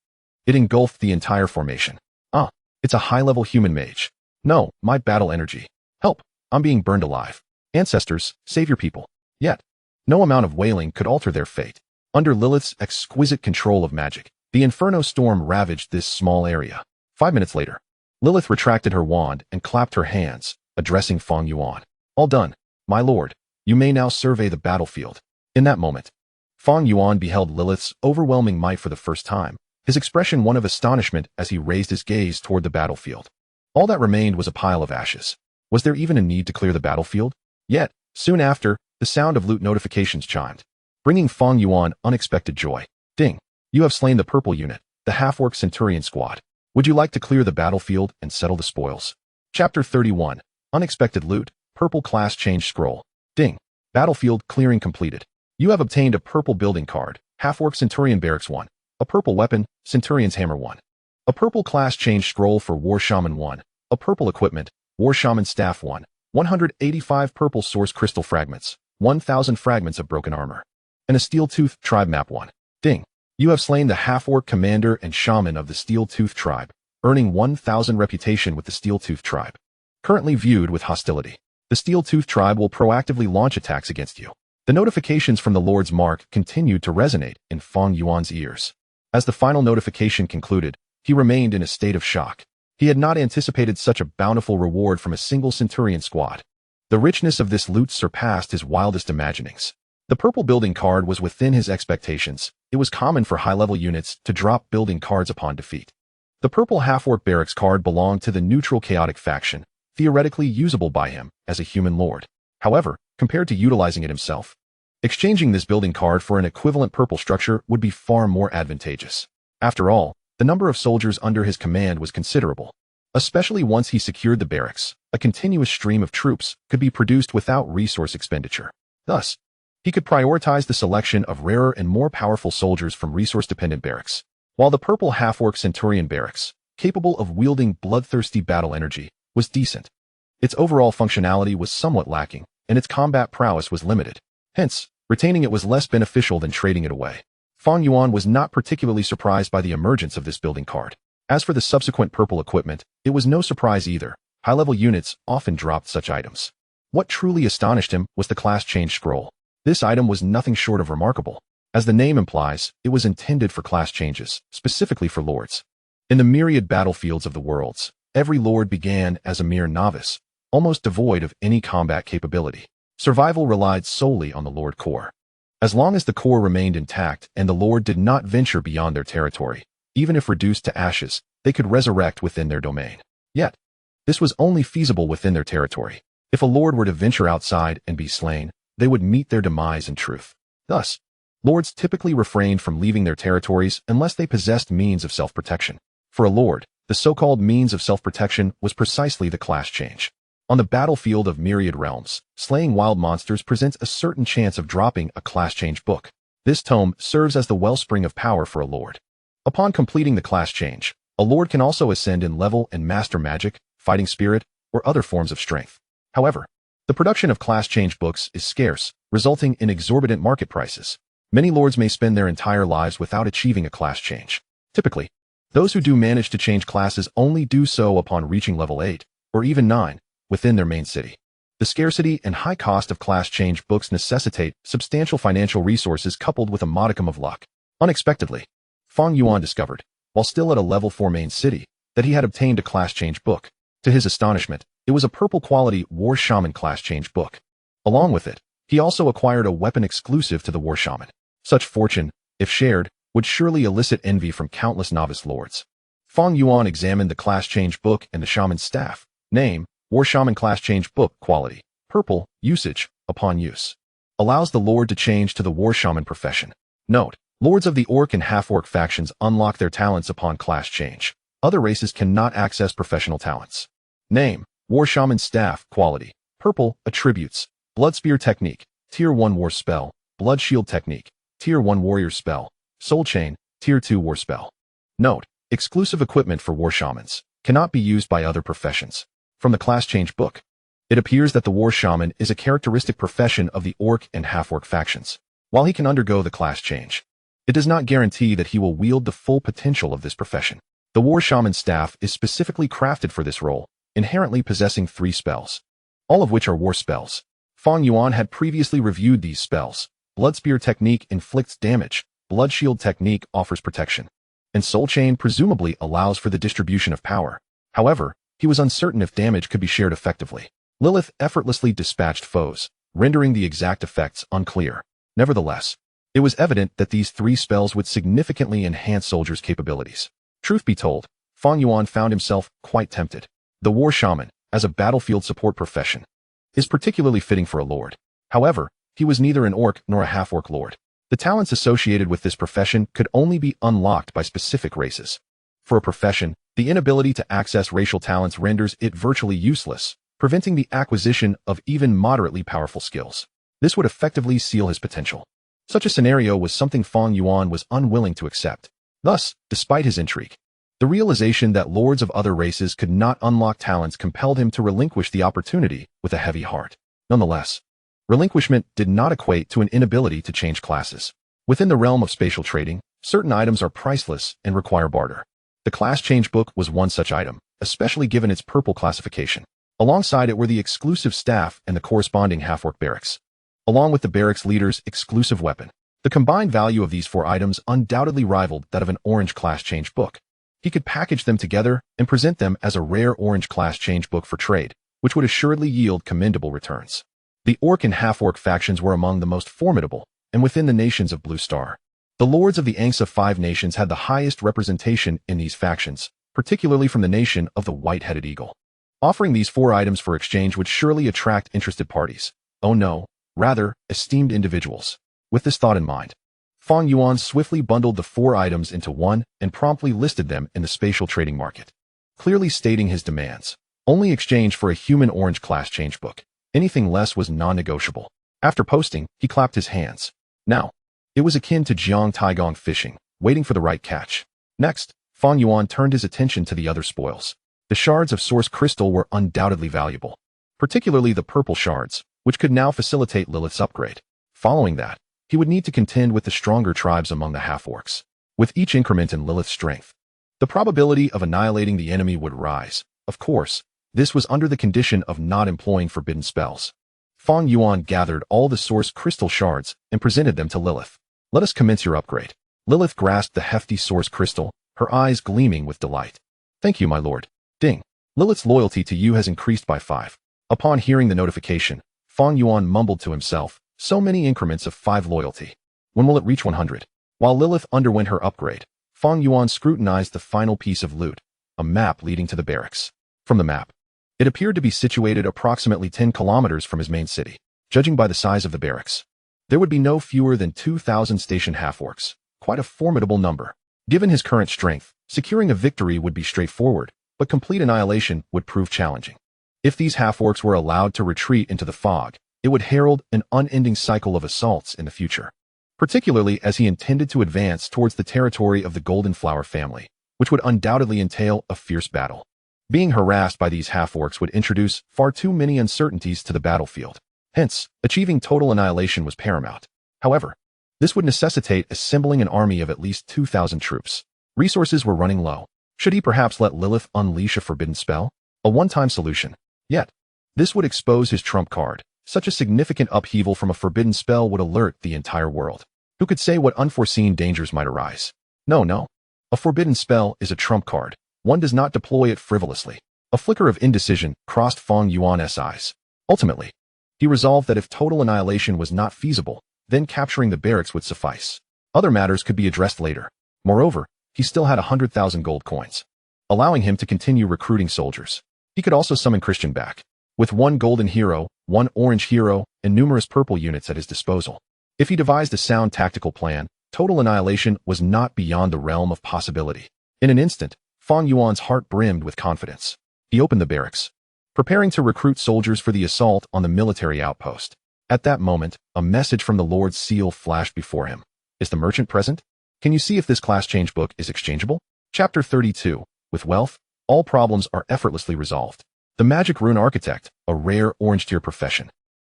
it engulfed the entire formation. "Ah, it's a high-level human mage. No, my battle energy. Help, I'm being burned alive. Ancestors, save your people." Yet, no amount of wailing could alter their fate. Under Lilith's exquisite control of magic, the inferno storm ravaged this small area. 5 minutes later, Lilith retracted her wand and clapped her hands, addressing Fang Yuan. "All done, my lord. You may now survey the battlefield." In that moment, Fang Yuan beheld Lilith's overwhelming might for the first time, his expression one of astonishment as he raised his gaze toward the battlefield. All that remained was a pile of ashes. Was there even a need to clear the battlefield? Yet, soon after, the sound of loot notifications chimed, bringing Fang Yuan unexpected joy. "Ding! You have slain the purple unit, the half-orc centurion squad. Would you like to clear the battlefield and settle the spoils?" Chapter 31. Unexpected loot, purple class change scroll. Ding! Battlefield clearing completed. You have obtained a purple building card, half-orc centurion barracks 1. A purple weapon, centurion's hammer 1. A purple class change scroll for war shaman 1. A purple equipment, war shaman staff 1. 185 purple source crystal fragments, 1,000 fragments of broken armor. And a steel-tooth tribe map 1. Ding! You have slain the half-orc commander and shaman of the steel-tooth tribe, earning 1,000 reputation with the steel-tooth tribe. Currently viewed with hostility. The steel-tooth tribe will proactively launch attacks against you. The notifications from the Lord's Mark continued to resonate in Fang Yuan's ears. As the final notification concluded, he remained in a state of shock. He had not anticipated such a bountiful reward from a single centurion squad. The richness of this loot surpassed his wildest imaginings. The purple building card was within his expectations. It was common for high-level units to drop building cards upon defeat. The purple half-orc barracks card belonged to the neutral chaotic faction, theoretically usable by him as a human lord. However, compared to utilizing it himself, exchanging this building card for an equivalent purple structure would be far more advantageous. After all, the number of soldiers under his command was considerable. Especially once he secured the barracks, a continuous stream of troops could be produced without resource expenditure. Thus, he could prioritize the selection of rarer and more powerful soldiers from resource-dependent barracks. While the purple half-orc centurion barracks, capable of wielding bloodthirsty battle energy, was decent, its overall functionality was somewhat lacking, and its combat prowess was limited. Hence, retaining it was less beneficial than trading it away. Fang Yuan was not particularly surprised by the emergence of this building card. As for the subsequent purple equipment, it was no surprise either. High-level units often dropped such items. What truly astonished him was the class change scroll. This item was nothing short of remarkable. As the name implies, it was intended for class changes, specifically for lords. In the myriad battlefields of the worlds, every lord began as a mere novice, almost devoid of any combat capability. Survival relied solely on the Lord core. As long as the core remained intact and the Lord did not venture beyond their territory, even if reduced to ashes, they could resurrect within their domain. Yet, this was only feasible within their territory. If a Lord were to venture outside and be slain, they would meet their demise in truth. Thus, Lords typically refrained from leaving their territories unless they possessed means of self-protection. For a Lord, the so-called means of self-protection was precisely the class change. On the battlefield of myriad realms, slaying wild monsters presents a certain chance of dropping a class change book. This tome serves as the wellspring of power for a Lord. Upon completing the class change, a Lord can also ascend in level and master magic, fighting spirit, or other forms of strength. However, the production of class change books is scarce, resulting in exorbitant market prices. Many Lords may spend their entire lives without achieving a class change. Typically, those who do manage to change classes only do so upon reaching level 8, or even 9, within their main city. The scarcity and high cost of class change books necessitate substantial financial resources coupled with a modicum of luck. Unexpectedly, Fang Yuan discovered, while still at a level 4 main city, that he had obtained a class change book. To his astonishment, it was a purple quality War Shaman class change book. Along with it, he also acquired a weapon exclusive to the War Shaman. Such fortune, if shared, would surely elicit envy from countless novice lords. Fang Yuan examined the class change book and the shaman's staff. Name, War Shaman class change book quality, purple, usage, upon use. Allows the Lord to change to the War Shaman profession. Note, Lords of the Orc and Half-Orc factions unlock their talents upon class change. Other races cannot access professional talents. Name, War Shaman staff quality, purple, attributes, Blood Spear technique, Tier 1 war spell, Blood Shield technique, Tier 1 warrior spell, Soul Chain, Tier 2 war spell. Note, exclusive equipment for War Shamans, cannot be used by other professions. From the class change book, it appears that the War Shaman is a characteristic profession of the Orc and Half-Orc factions. While he can undergo the class change, it does not guarantee that he will wield the full potential of this profession. The War Shaman staff is specifically crafted for this role, inherently possessing 3 spells, all of which are war spells. Fang Yuan had previously reviewed these spells. Blood Spear technique inflicts damage, Blood Shield technique offers protection, and Soul Chain presumably allows for the distribution of power. However, he was uncertain if damage could be shared effectively. Lilith effortlessly dispatched foes, rendering the exact effects unclear. Nevertheless, it was evident that these 3 spells would significantly enhance soldiers' capabilities. Truth be told, Fang Yuan found himself quite tempted. The War Shaman, as a battlefield support profession, is particularly fitting for a Lord. However, he was neither an Orc nor a Half-Orc Lord. The talents associated with this profession could only be unlocked by specific races. For a profession, the inability to access racial talents renders it virtually useless, preventing the acquisition of even moderately powerful skills. This would effectively seal his potential. Such a scenario was something Fang Yuan was unwilling to accept. Thus, despite his intrigue, the realization that lords of other races could not unlock talents compelled him to relinquish the opportunity with a heavy heart. Nonetheless, relinquishment did not equate to an inability to change classes. Within the realm of spatial trading, certain items are priceless and require barter. The class change book was one such item, especially given its purple classification. Alongside it were the exclusive staff and the corresponding Half-Orc barracks, along with the barracks leader's exclusive weapon. The combined value of these 4 items undoubtedly rivaled that of an orange class change book. He could package them together and present them as a rare orange class change book for trade, which would assuredly yield commendable returns. The Orc and Half-Orc factions were among the most formidable, and within the nations of Blue Star, the lords of the Angsa 5 nations had the highest representation in these factions, particularly from the nation of the White-Headed Eagle. Offering these 4 items for exchange would surely attract interested parties. Oh no, rather, esteemed individuals. With this thought in mind, Fang Yuan swiftly bundled the 4 items into one and promptly listed them in the spatial trading market, clearly stating his demands. Only exchange for a human orange class change book. Anything less was non-negotiable. After posting, he clapped his hands. Now, it was akin to Jiang Taigong fishing, waiting for the right catch. Next, Fang Yuan turned his attention to the other spoils. The shards of source crystal were undoubtedly valuable, particularly the purple shards, which could now facilitate Lilith's upgrade. Following that, he would need to contend with the stronger tribes among the Half-Orcs. With each increment in Lilith's strength, the probability of annihilating the enemy would rise. Of course, this was under the condition of not employing forbidden spells. Fang Yuan gathered all the source crystal shards and presented them to Lilith. Let us commence your upgrade. Lilith grasped the hefty source crystal, her eyes gleaming with delight. Thank you, my lord. Ding. Lilith's loyalty to you has increased by 5. Upon hearing the notification, Fang Yuan mumbled to himself, so many increments of 5 loyalty. When will it reach 100? While Lilith underwent her upgrade, Fang Yuan scrutinized the final piece of loot, a map leading to the barracks. From the map, it appeared to be situated approximately 10 kilometers from his main city. Judging by the size of the barracks, there would be no fewer than 2,000 stationed half-orcs, quite a formidable number. Given his current strength, securing a victory would be straightforward, but complete annihilation would prove challenging. If these half-orcs were allowed to retreat into the fog, it would herald an unending cycle of assaults in the future, particularly as he intended to advance towards the territory of the Golden Flower family, which would undoubtedly entail a fierce battle. Being harassed by these half-orcs would introduce far too many uncertainties to the battlefield. Hence, achieving total annihilation was paramount. However, this would necessitate assembling an army of at least 2,000 troops. Resources were running low. Should he perhaps let Lilith unleash a forbidden spell? A one-time solution. Yet, this would expose his trump card. Such a significant upheaval from a forbidden spell would alert the entire world. Who could say what unforeseen dangers might arise? No. A forbidden spell is a trump card. One does not deploy it frivolously. A flicker of indecision crossed Fang Yuan's eyes. Ultimately, he resolved that if total annihilation was not feasible, then capturing the barracks would suffice. Other matters could be addressed later. Moreover, he still had 100,000 gold coins, allowing him to continue recruiting soldiers. He could also summon Christian back. With 1 golden hero, 1 orange hero, and numerous purple units at his disposal. If he devised a sound tactical plan, total annihilation was not beyond the realm of possibility. In an instant, Fang Yuan's heart brimmed with confidence. He opened the barracks, preparing to recruit soldiers for the assault on the military outpost. At that moment, a message from the Lord's seal flashed before him. Is the merchant present? Can you see if this class change book is exchangeable? Chapter 32. With wealth, all problems are effortlessly resolved. The Magic Rune Architect, a rare orange-tier profession,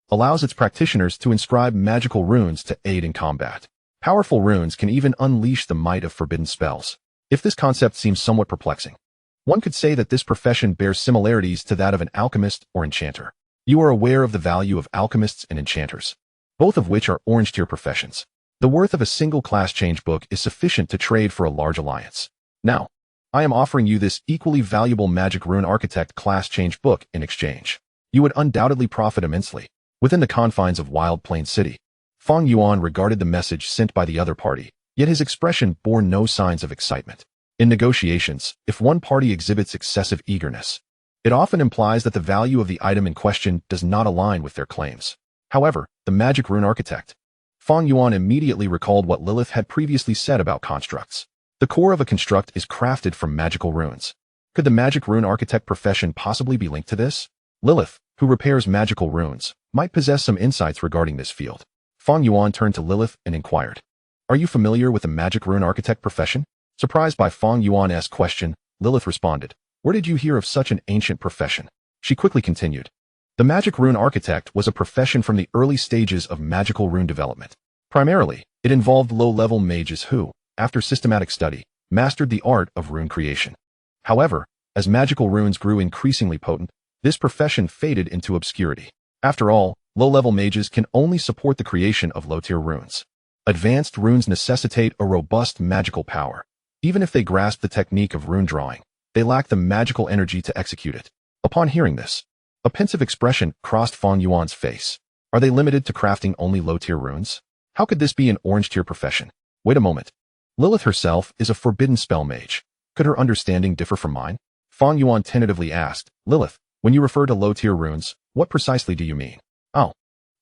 allows its practitioners to inscribe magical runes to aid in combat. Powerful runes can even unleash the might of forbidden spells. If this concept seems somewhat perplexing, one could say that this profession bears similarities to that of an alchemist or enchanter. You are aware of the value of alchemists and enchanters, both of which are orange-tier professions. The worth of a single class change book is sufficient to trade for a large alliance. Now, I am offering you this equally valuable Magic Rune Architect class change book in exchange. You would undoubtedly profit immensely. Within the confines of Wild Plain City, Fang Yuan regarded the message sent by the other party, yet his expression bore no signs of excitement. In negotiations, if one party exhibits excessive eagerness, it often implies that the value of the item in question does not align with their claims. However, the Magic Rune Architect, Fang Yuan immediately recalled what Lilith had previously said about constructs. The core of a construct is crafted from magical runes. Could the Magic Rune Architect profession possibly be linked to this? Lilith, who repairs magical runes, might possess some insights regarding this field. Fang Yuan turned to Lilith and inquired, "Are you familiar with the Magic Rune Architect profession?" Surprised by Fang Yuan's question, Lilith responded, "Where did you hear of such an ancient profession?" She quickly continued, "The Magic Rune Architect was a profession from the early stages of magical rune development. Primarily, it involved low-level mages who, after systematic study, mastered the art of rune creation. However, as magical runes grew increasingly potent, this profession faded into obscurity. After all, low-level mages can only support the creation of low-tier runes. Advanced runes necessitate a robust magical power. Even if they grasp the technique of rune drawing, they lack the magical energy to execute it." Upon hearing this, a pensive expression crossed Fang Yuan's face. Are they limited to crafting only low-tier runes? How could this be an orange-tier profession? Wait a moment. Lilith herself is a forbidden spell mage. Could her understanding differ from mine? Fang Yuan tentatively asked, "Lilith, when you refer to low-tier runes, what precisely do you mean?" "Oh,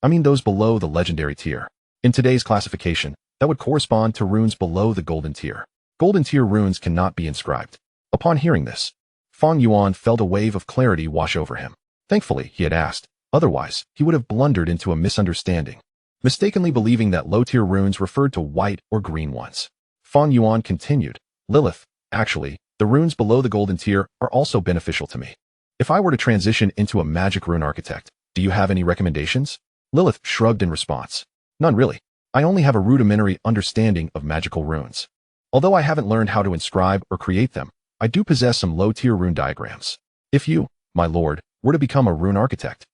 I mean those below the legendary tier. In today's classification, that would correspond to runes below the golden tier. Golden tier runes cannot be inscribed." Upon hearing this, Fang Yuan felt a wave of clarity wash over him. Thankfully, he had asked. Otherwise, he would have blundered into a misunderstanding, mistakenly believing that low-tier runes referred to white or green ones. Fang Yuan continued, "Lilith, actually, the runes below the golden tier are also beneficial to me. If I were to transition into a Magic Rune Architect, do you have any recommendations?" Lilith shrugged in response. "None really. I only have a rudimentary understanding of magical runes. Although I haven't learned how to inscribe or create them, I do possess some low-tier rune diagrams. If you, my lord, were to become a rune architect,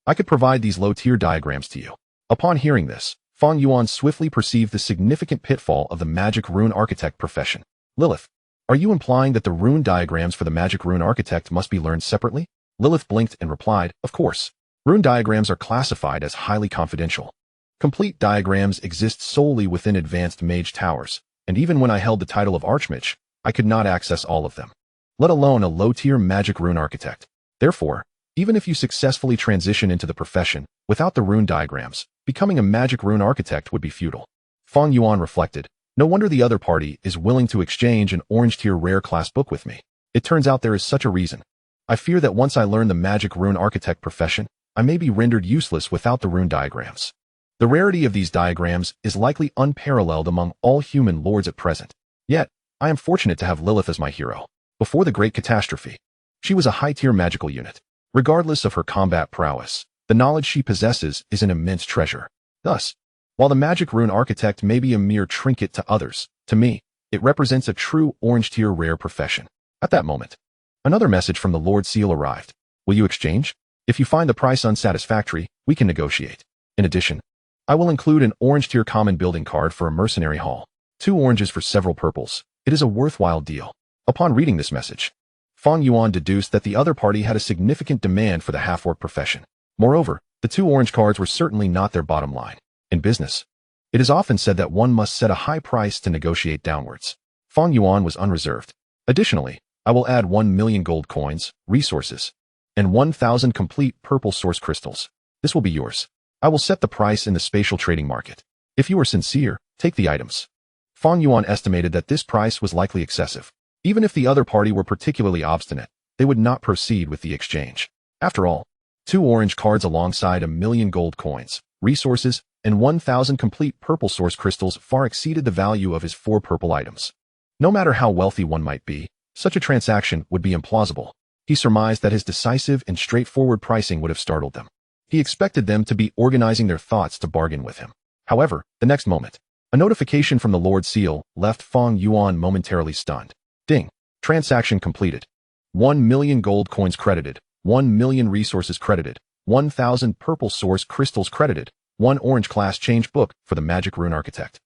I could provide these low-tier diagrams to you." Upon hearing this, Fang Yuan swiftly perceived the significant pitfall of the Magic Rune Architect profession. "Lilith, are you implying that the rune diagrams for the Magic Rune Architect must be learned separately?" Lilith blinked and replied, "Of course. Rune diagrams are classified as highly confidential. Complete diagrams exist solely within advanced mage towers, and even when I held the title of Archmage, I could not access all of them, let alone a low-tier magic rune architect. Therefore, even if you successfully transition into the profession without the rune diagrams, becoming a magic rune architect would be futile. Fang Yuan reflected, no wonder the other party is willing to exchange an orange-tier rare class book with me. It turns out there is such a reason. I fear that once I learn the magic rune architect profession, I may be rendered useless without the rune diagrams. The rarity of these diagrams is likely unparalleled among all human lords at present. Yet, I am fortunate to have Lilith as my hero. Before the Great Catastrophe, she was a high-tier magical unit. Regardless of her combat prowess, the knowledge she possesses is an immense treasure. Thus, while the magic rune architect may be a mere trinket to others, to me, it represents a true orange-tier rare profession. At that moment, another message from the Lord Seal arrived. Will you exchange? If you find the price unsatisfactory, we can negotiate. In addition, I will include an orange-tier common building card for a mercenary hall. 2 oranges for several purples. It is a worthwhile deal. Upon reading this message, Fang Yuan deduced that the other party had a significant demand for the half-orc profession. Moreover, the 2 orange cards were certainly not their bottom line. In business, it is often said that one must set a high price to negotiate downwards. Fang Yuan was unreserved. Additionally, I will add 1 million gold coins, resources, and 1,000 complete purple source crystals. This will be yours. I will set the price in the spatial trading market. If you are sincere, take the items. Fang Yuan estimated that this price was likely excessive. Even if the other party were particularly obstinate, they would not proceed with the exchange. After all, 2 orange cards alongside 1 million gold coins, resources, and 1,000 complete purple source crystals far exceeded the value of his 4 purple items. No matter how wealthy one might be, such a transaction would be implausible. He surmised that his decisive and straightforward pricing would have startled them. He expected them to be organizing their thoughts to bargain with him. However, the next moment, a notification from the Lord Seal left Fang Yuan momentarily stunned. Ding. Transaction completed. 1 million gold coins credited. 1 million resources credited. 1,000 purple source crystals credited. 1 orange class change book for the magic rune architect.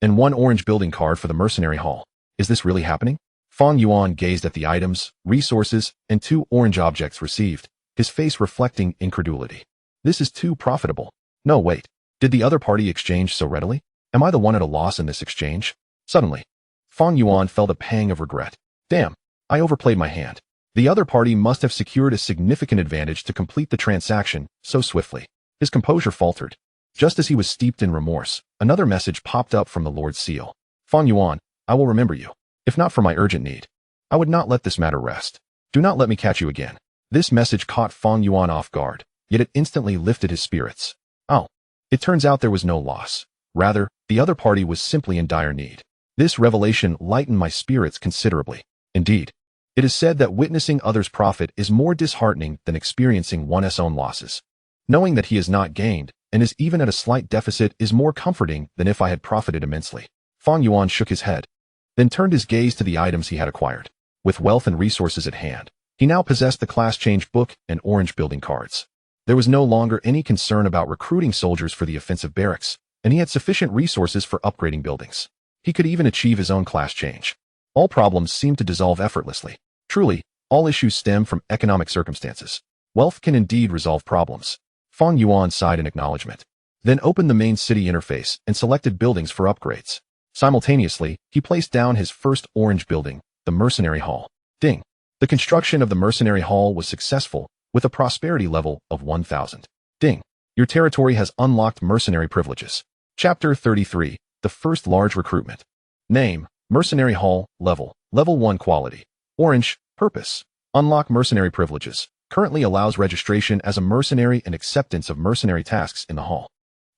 And 1 orange building card for the mercenary hall. Is this really happening? Fang Yuan gazed at the items, resources, and 2 orange objects received, his face reflecting incredulity. This is too profitable. No, wait. Did the other party exchange so readily? Am I the one at a loss in this exchange? Suddenly, Fang Yuan felt a pang of regret. Damn, I overplayed my hand. The other party must have secured a significant advantage to complete the transaction so swiftly. His composure faltered. Just as he was steeped in remorse, another message popped up from the Lord Seal. Fang Yuan, I will remember you. If not for my urgent need, I would not let this matter rest. Do not let me catch you again. This message caught Fang Yuan off guard, yet it instantly lifted his spirits. Oh, it turns out there was no loss. Rather, the other party was simply in dire need. This revelation lightened my spirits considerably. Indeed, it is said that witnessing others profit is more disheartening than experiencing one's own losses. Knowing that he has not gained, and is even at a slight deficit, is more comforting than if I had profited immensely. Fang Yuan shook his head, then turned his gaze to the items he had acquired. With wealth and resources at hand, he now possessed the class change book and orange building cards. There was no longer any concern about recruiting soldiers for the offensive barracks, and he had sufficient resources for upgrading buildings. He could even achieve his own class change. All problems seemed to dissolve effortlessly. Truly, all issues stem from economic circumstances. Wealth can indeed resolve problems. Fang Yuan sighed in acknowledgement, then opened the main city interface and selected buildings for upgrades. Simultaneously, he placed down his first orange building, the Mercenary Hall. Ding. The construction of the Mercenary Hall was successful, with a prosperity level of 1,000. Ding. Your territory has unlocked mercenary privileges. Chapter 33. The first large recruitment. Name, Mercenary Hall, Level 1 Quality. Orange, Purpose. Unlock mercenary privileges. Currently allows registration as a mercenary and acceptance of mercenary tasks in the hall.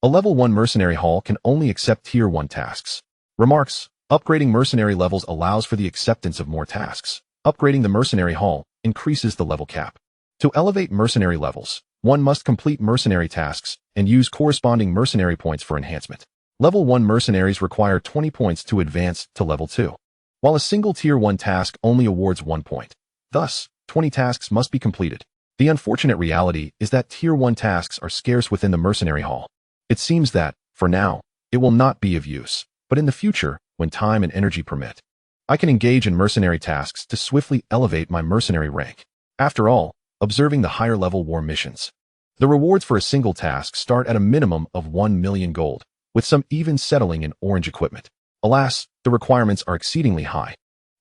A Level 1 Mercenary Hall can only accept Tier 1 tasks. Remarks. Upgrading mercenary levels allows for the acceptance of more tasks. Upgrading the Mercenary Hall increases the level cap. To elevate mercenary levels, one must complete mercenary tasks and use corresponding mercenary points for enhancement. Level 1 mercenaries require 20 points to advance to Level 2, while a single Tier 1 task only awards 1 point. Thus, 20 tasks must be completed. The unfortunate reality is that Tier 1 tasks are scarce within the Mercenary Hall. It seems that, for now, it will not be of use, but in the future, when time and energy permit, I can engage in mercenary tasks to swiftly elevate my mercenary rank. After all, observing the higher-level war missions. The rewards for a single task start at a minimum of 1 million gold, with some even settling in orange equipment. Alas, the requirements are exceedingly high.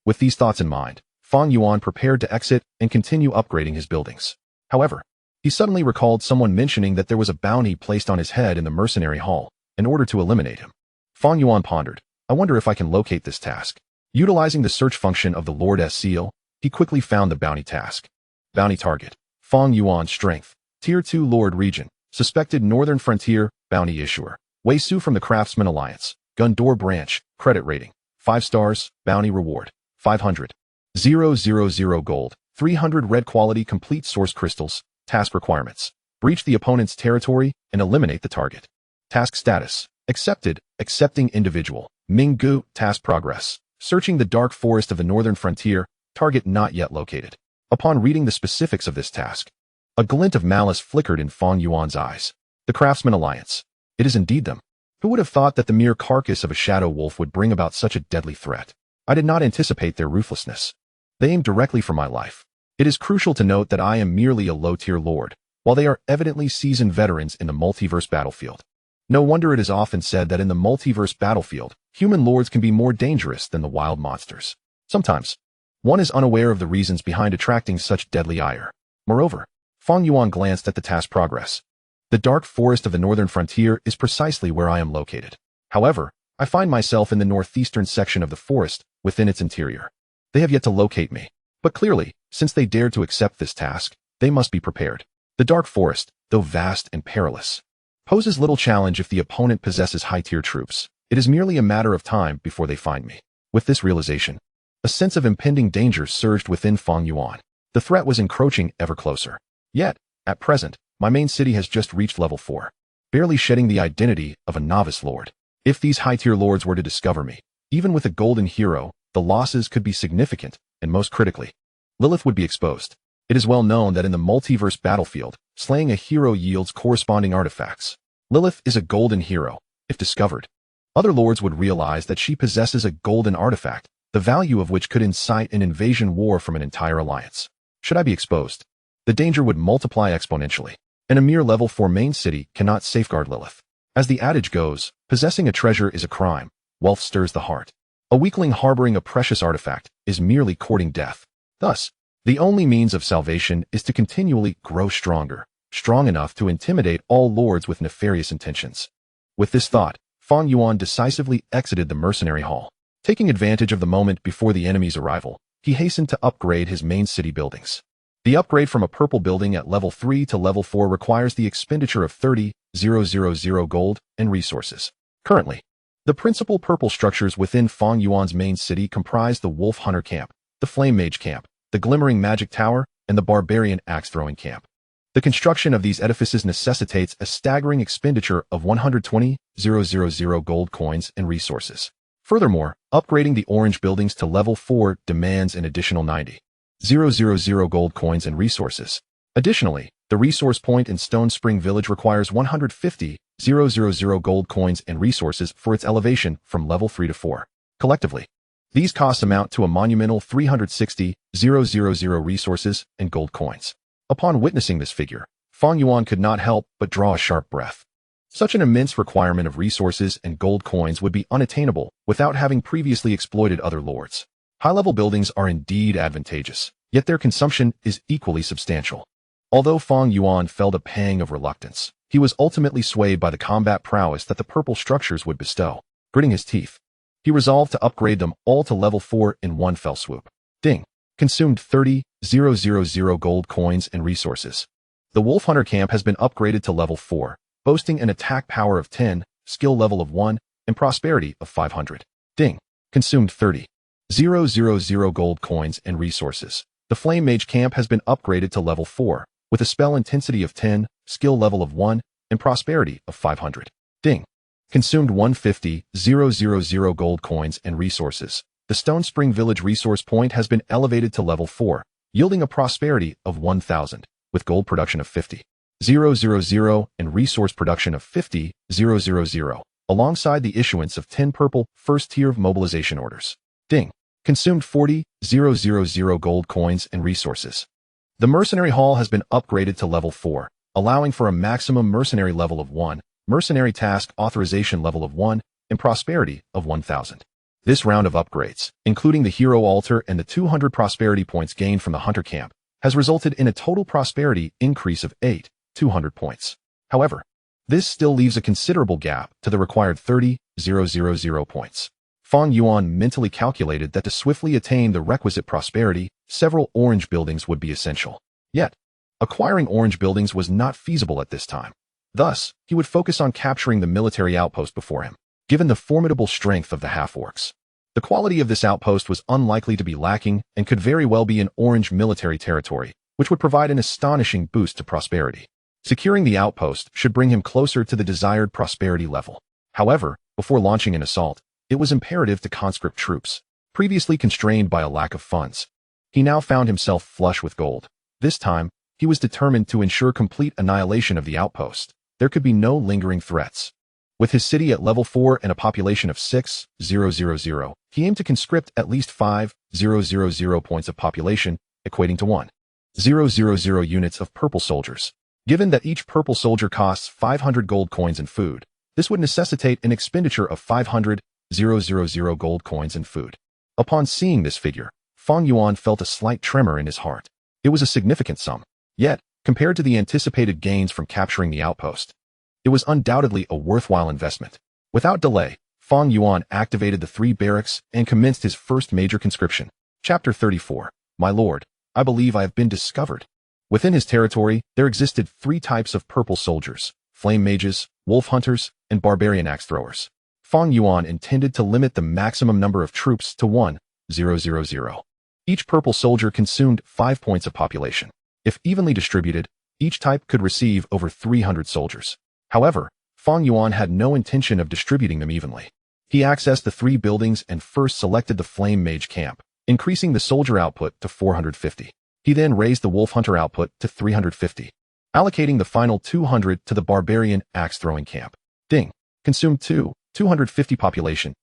With these thoughts in mind, Fang Yuan prepared to exit and continue upgrading his buildings. However, he suddenly recalled someone mentioning that there was a bounty placed on his head in the mercenary hall in order to eliminate him. Fang Yuan pondered, I wonder if I can locate this task. Utilizing the search function of the Lord's Seal, he quickly found the bounty task. Bounty target: Fang Yuan Strength, Tier 2 Lord Region, Suspected Northern Frontier, Bounty Issuer, Wei Su from the Craftsman Alliance, Gun Door Branch, Credit Rating, 5 stars, Bounty Reward, 500. 000 gold, 300 red quality complete source crystals. Task requirements: breach the opponent's territory and eliminate the target. Task status: accepted, accepting individual. Minggu, task progress: searching the dark forest of the northern frontier, target not yet located. Upon reading the specifics of this task, a glint of malice flickered in Fang Yuan's eyes. The Craftsman Alliance. It is indeed them. Who would have thought that the mere carcass of a shadow wolf would bring about such a deadly threat? I did not anticipate their ruthlessness. They aim directly for my life. It is crucial to note that I am merely a low-tier lord, while they are evidently seasoned veterans in the multiverse battlefield. No wonder it is often said that in the multiverse battlefield, human lords can be more dangerous than the wild monsters. Sometimes, one is unaware of the reasons behind attracting such deadly ire. Moreover, Fang Yuan glanced at the task progress. The dark forest of the northern frontier is precisely where I am located. However, I find myself in the northeastern section of the forest, within its interior. They have yet to locate me. But clearly, since they dared to accept this task, they must be prepared. The dark forest, though vast and perilous, poses little challenge if the opponent possesses high-tier troops. It is merely a matter of time before they find me. With this realization, a sense of impending danger surged within Fang Yuan. The threat was encroaching ever closer. Yet, at present, my main city has just reached level 4, barely shedding the identity of a novice lord. If these high-tier lords were to discover me, even with a golden hero, the losses could be significant, and most critically, Lilith would be exposed. It is well known that in the multiverse battlefield, slaying a hero yields corresponding artifacts. Lilith is a golden hero. If discovered, other lords would realize that she possesses a golden artifact, the value of which could incite an invasion war from an entire alliance. Should I be exposed, the danger would multiply exponentially, and a mere level 4 main city cannot safeguard Lilith. As the adage goes, possessing a treasure is a crime, wealth stirs the heart. A weakling harboring a precious artifact is merely courting death. Thus, the only means of salvation is to continually grow stronger, strong enough to intimidate all lords with nefarious intentions. With this thought, Fang Yuan decisively exited the mercenary hall. Taking advantage of the moment before the enemy's arrival, he hastened to upgrade his main city buildings. The upgrade from a purple building at level 3 to level 4 requires the expenditure of 30,000 gold and resources. Currently, the principal purple structures within Fang Yuan's main city comprise the Wolf Hunter Camp, the Flame Mage Camp, the Glimmering Magic Tower, and the Barbarian Axe-Throwing Camp. The construction of these edifices necessitates a staggering expenditure of 120,000 gold coins and resources. Furthermore, upgrading the orange buildings to level 4 demands an additional 90,000 gold coins and resources. Additionally, the resource point in Stone Spring Village requires 150,000 gold coins and resources for its elevation from level 3 to 4. Collectively, these costs amount to a monumental 360,000 resources and gold coins. Upon witnessing this figure, Fang Yuan could not help but draw a sharp breath. Such an immense requirement of resources and gold coins would be unattainable without having previously exploited other lords. High-level buildings are indeed advantageous, yet their consumption is equally substantial. Although Fang Yuan felt a pang of reluctance, he was ultimately swayed by the combat prowess that the purple structures would bestow. Gritting his teeth, he resolved to upgrade them all to level 4 in one fell swoop. Ding! Consumed 30,000 gold coins and resources. The Wolf Hunter Camp has been upgraded to level 4, boasting an attack power of 10, skill level of 1, and prosperity of 500. Ding! Consumed 30,000 gold coins and resources. The Flame Mage Camp has been upgraded to level 4, with a spell intensity of 10, skill level of 1, and prosperity of 500. Ding! Consumed 150,000 gold coins and resources. The Stone Spring Village resource point has been elevated to level 4, yielding a prosperity of 1,000, with gold production of 50,000 and resource production of 50,000, alongside the issuance of 10 purple first-tier mobilization orders. Ding! Consumed 40,000 gold coins and resources. The Mercenary Hall has been upgraded to level 4, allowing for a maximum mercenary level of 1, mercenary task authorization level of 1, and prosperity of 1,000. This round of upgrades, including the hero altar and the 200 prosperity points gained from the hunter camp, has resulted in a total prosperity increase of 200 points. However, this still leaves a considerable gap to the required 30,000 points. Fang Yuan mentally calculated that to swiftly attain the requisite prosperity, several orange buildings would be essential. Yet, acquiring orange buildings was not feasible at this time. Thus, he would focus on capturing the military outpost before him. Given the formidable strength of the half-orcs, the quality of this outpost was unlikely to be lacking and could very well be an orange military territory, which would provide an astonishing boost to prosperity. Securing the outpost should bring him closer to the desired prosperity level. However, before launching an assault, it was imperative to conscript troops. Previously constrained by a lack of funds, he now found himself flush with gold. This time, he was determined to ensure complete annihilation of the outpost. There could be no lingering threats. With his city at level 4 and a population of 6,000, he aimed to conscript at least 5,000 points of population, equating to 1,000 units of purple soldiers. Given that each purple soldier costs 500 gold coins and food, this would necessitate an expenditure of 500,000 gold coins and food. Upon seeing this figure, Fang Yuan felt a slight tremor in his heart. It was a significant sum. Yet, compared to the anticipated gains from capturing the outpost, it was undoubtedly a worthwhile investment. Without delay, Fang Yuan activated the 3 barracks and commenced his first major conscription. Chapter 34. My lord, I believe I have been discovered. Within his territory, there existed 3 types of purple soldiers: flame mages, wolf hunters, and barbarian axe throwers. Fang Yuan intended to limit the maximum number of troops to 1,000. Each purple soldier consumed 5 points of population. If evenly distributed, each type could receive over 300 soldiers. However, Fang Yuan had no intention of distributing them evenly. He accessed the 3 buildings and first selected the flame mage camp, increasing the soldier output to 450. He then raised the wolf hunter output to 350, allocating the final 200 to the barbarian axe throwing camp. Ding. Consumed 250 population,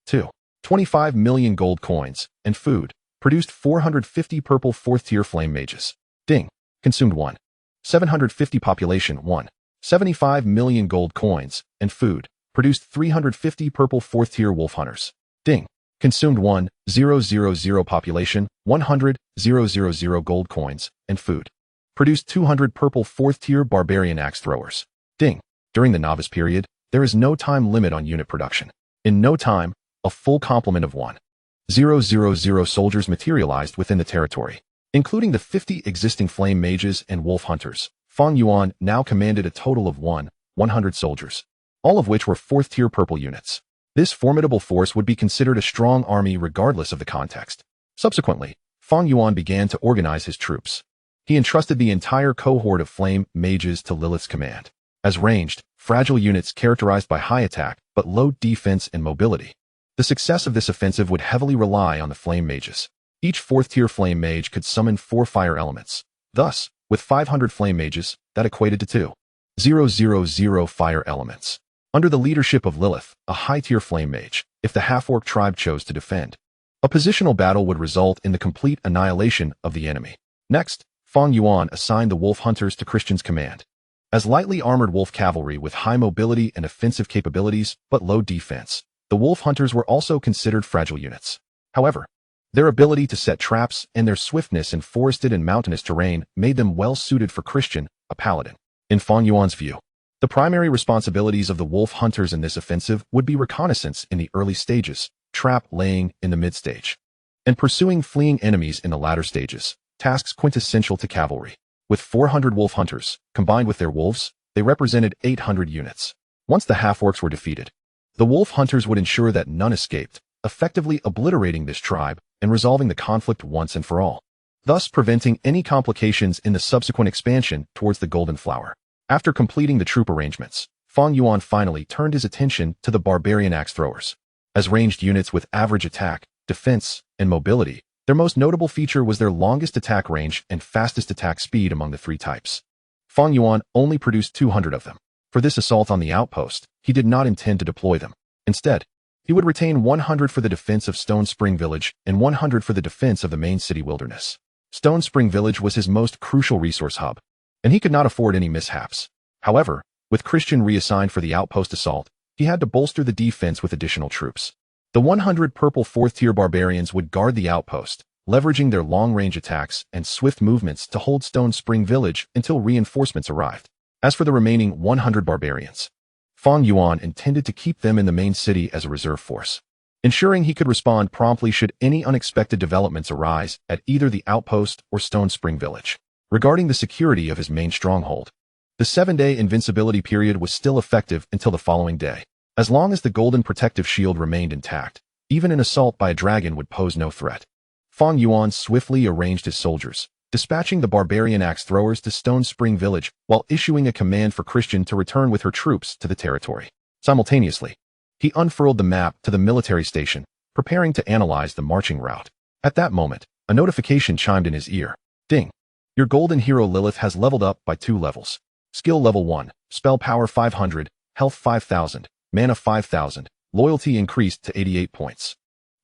25 million gold coins, and food. Produced 450 purple 4th tier flame mages. Ding. Consumed 750 population, 75 million gold coins, and food. Produced 350 purple 4th tier wolf hunters. Ding. Consumed 1,000 population, 100,000 gold coins, and food. Produced 200 purple 4th tier barbarian axe throwers. Ding. During the novice period, there is no time limit on unit production. In no time, a full complement of 1,000 soldiers materialized within the territory. Including the 50 existing flame mages and wolf hunters, Fang Yuan now commanded a total of 100 soldiers, all of which were 4th tier purple units. This formidable force would be considered a strong army regardless of the context. Subsequently, Fang Yuan began to organize his troops. He entrusted the entire cohort of flame mages to Lilith's command. As ranged, fragile units characterized by high attack but low defense and mobility. The success of this offensive would heavily rely on the flame mages. Each 4th tier flame mage could summon 4 fire elements. Thus, with 500 flame mages, that equated to 2,000 fire elements. Under the leadership of Lilith, a high-tier flame mage, if the half-orc tribe chose to defend, a positional battle would result in the complete annihilation of the enemy. Next, Fang Yuan assigned the wolf hunters to Christian's command. As lightly armored wolf cavalry with high mobility and offensive capabilities but low defense, the wolf hunters were also considered fragile units. However, their ability to set traps and their swiftness in forested and mountainous terrain made them well suited for Christian, a paladin. In Fang Yuan's view, the primary responsibilities of the wolf hunters in this offensive would be reconnaissance in the early stages, trap laying in the mid-stage, and pursuing fleeing enemies in the latter stages, tasks quintessential to cavalry. With 400 wolf hunters, combined with their wolves, they represented 800 units. Once the half-orcs were defeated, the wolf hunters would ensure that none escaped, effectively obliterating this tribe and resolving the conflict once and for all, thus preventing any complications in the subsequent expansion towards the Golden Flower. After completing the troop arrangements, Fang Yuan finally turned his attention to the barbarian axe throwers. As ranged units with average attack, defense, and mobility, their most notable feature was their longest attack range and fastest attack speed among the 3 types. Fang Yuan only produced 200 of them. For this assault on the outpost, he did not intend to deploy them. Instead, he would retain 100 for the defense of Stone Spring Village and 100 for the defense of the main city wilderness. Stone Spring Village was his most crucial resource hub, and he could not afford any mishaps. However, with Christian reassigned for the outpost assault, he had to bolster the defense with additional troops. The 100 purple 4th-tier barbarians would guard the outpost, leveraging their long-range attacks and swift movements to hold Stone Spring Village until reinforcements arrived. As for the remaining 100 barbarians, Fang Yuan intended to keep them in the main city as a reserve force, ensuring he could respond promptly should any unexpected developments arise at either the outpost or Stone Spring Village. Regarding the security of his main stronghold, the 7-day invincibility period was still effective until the following day. As long as the golden protective shield remained intact, even an assault by a dragon would pose no threat. Fang Yuan swiftly arranged his soldiers, dispatching the barbarian axe throwers to Stone Spring Village while issuing a command for Christian to return with her troops to the territory. Simultaneously, he unfurled the map to the military station, preparing to analyze the marching route. At that moment, a notification chimed in his ear. Ding! Your golden hero Lilith has leveled up by 2 levels. Skill level 1, spell power 500, health 5000, mana 5000, loyalty increased to 88 points.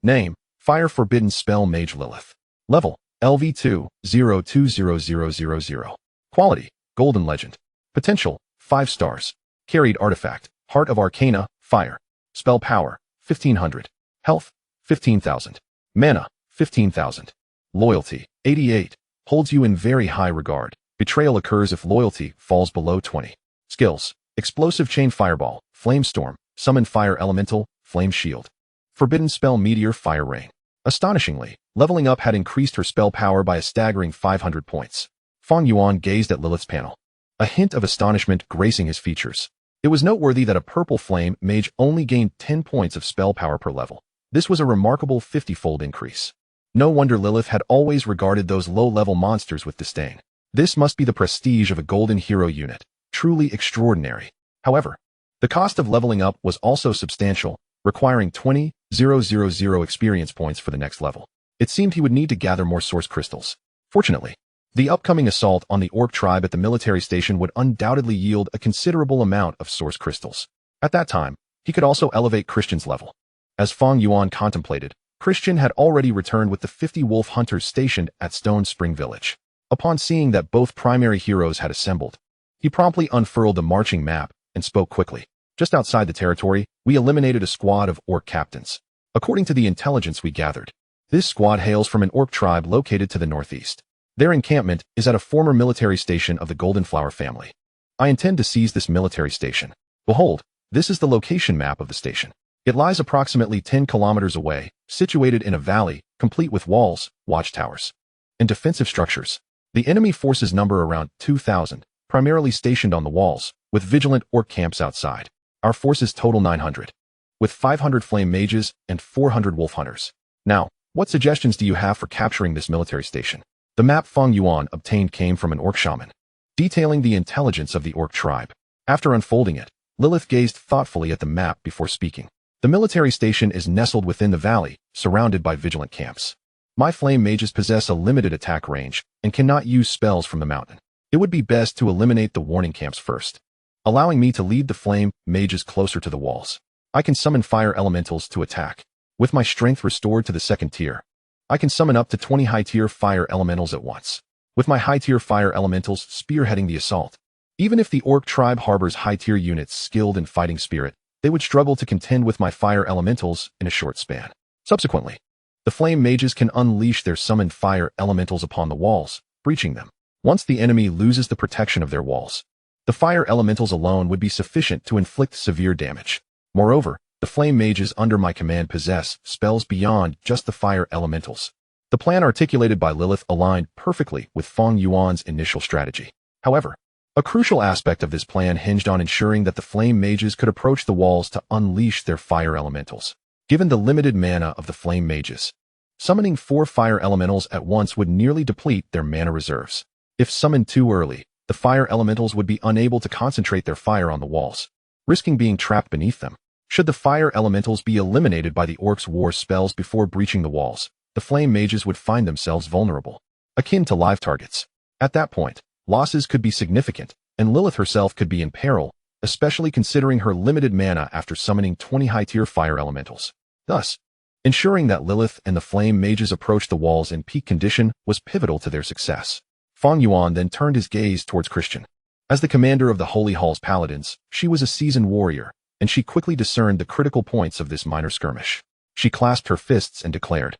Name, Fire Forbidden Spell Mage Lilith. Level, LV2, 020000. Quality, Golden Legend. Potential, 5 stars. Carried artifact, Heart of Arcane, Fire. Spell power, 1500. Health, 15,000. Mana, 15,000. Loyalty, 88. Holds you in very high regard. Betrayal occurs if loyalty falls below 20. Skills, Explosive Chain Fireball, Flame Storm, Summon Fire Elemental, Flame Shield. Forbidden Spell Meteor Fire Rain. Astonishingly, leveling up had increased her spell power by a staggering 500 points. Fang Yuan gazed at Lilith's panel, a hint of astonishment gracing his features. It was noteworthy that a purple flame mage only gained 10 points of spell power per level. This was a remarkable 50-fold increase. No wonder Lilith had always regarded those low-level monsters with disdain. This must be the prestige of a golden hero unit. Truly extraordinary. However, the cost of leveling up was also substantial, requiring 20,000 experience points for the next level. It seemed he would need to gather more source crystals. Fortunately, the upcoming assault on the orc tribe at the military station would undoubtedly yield a considerable amount of source crystals. At that time, he could also elevate Christian's level. As Fang Yuan contemplated, Christian had already returned with the 50 wolf hunters stationed at Stone Spring Village. Upon seeing that both primary heroes had assembled, he promptly unfurled the marching map and spoke quickly. Just outside the territory, we eliminated a squad of orc captains. According to the intelligence we gathered, this squad hails from an orc tribe located to the northeast. Their encampment is at a former military station of the Golden Flower family. I intend to seize this military station. Behold, this is the location map of the station. It lies approximately 10 kilometers away, situated in a valley, complete with walls, watchtowers, and defensive structures. The enemy forces number around 2,000, primarily stationed on the walls, with vigilant orc camps outside. Our forces total 900, with 500 flame mages and 400 wolf hunters. Now, what suggestions do you have for capturing this military station? The map Fang Yuan obtained came from an orc shaman, detailing the intelligence of the orc tribe. After unfolding it, Lilith gazed thoughtfully at the map before speaking. The military station is nestled within the valley, surrounded by vigilant camps. My flame mages possess a limited attack range and cannot use spells from the mountain. It would be best to eliminate the warning camps first, allowing me to lead the flame mages closer to the walls. I can summon fire elementals to attack. With my strength restored to the 2nd tier, I can summon up to 20 high-tier fire elementals at once, with my high-tier fire elementals spearheading the assault. Even if the orc tribe harbors high-tier units skilled in fighting spirit, they would struggle to contend with my fire elementals in a short span. Subsequently, the flame mages can unleash their summoned fire elementals upon the walls, breaching them. Once the enemy loses the protection of their walls, the fire elementals alone would be sufficient to inflict severe damage. Moreover, the flame mages under my command possess spells beyond just the fire elementals. The plan articulated by Lilith aligned perfectly with Fang Yuan's initial strategy. However, a crucial aspect of this plan hinged on ensuring that the flame mages could approach the walls to unleash their fire elementals. Given the limited mana of the flame mages, summoning 4 fire elementals at once would nearly deplete their mana reserves. If summoned too early, the fire elementals would be unable to concentrate their fire on the walls, risking being trapped beneath them. Should the fire elementals be eliminated by the orcs' war spells before breaching the walls, the flame mages would find themselves vulnerable, akin to live targets. At that point, losses could be significant, and Lilith herself could be in peril, especially considering her limited mana after summoning 20 high-tier fire elementals. Thus, ensuring that Lilith and the flame mages approached the walls in peak condition was pivotal to their success. Fang Yuan then turned his gaze towards Christian. As the commander of the Holy Hall's paladins, she was a seasoned warrior, and she quickly discerned the critical points of this minor skirmish. She clasped her fists and declared,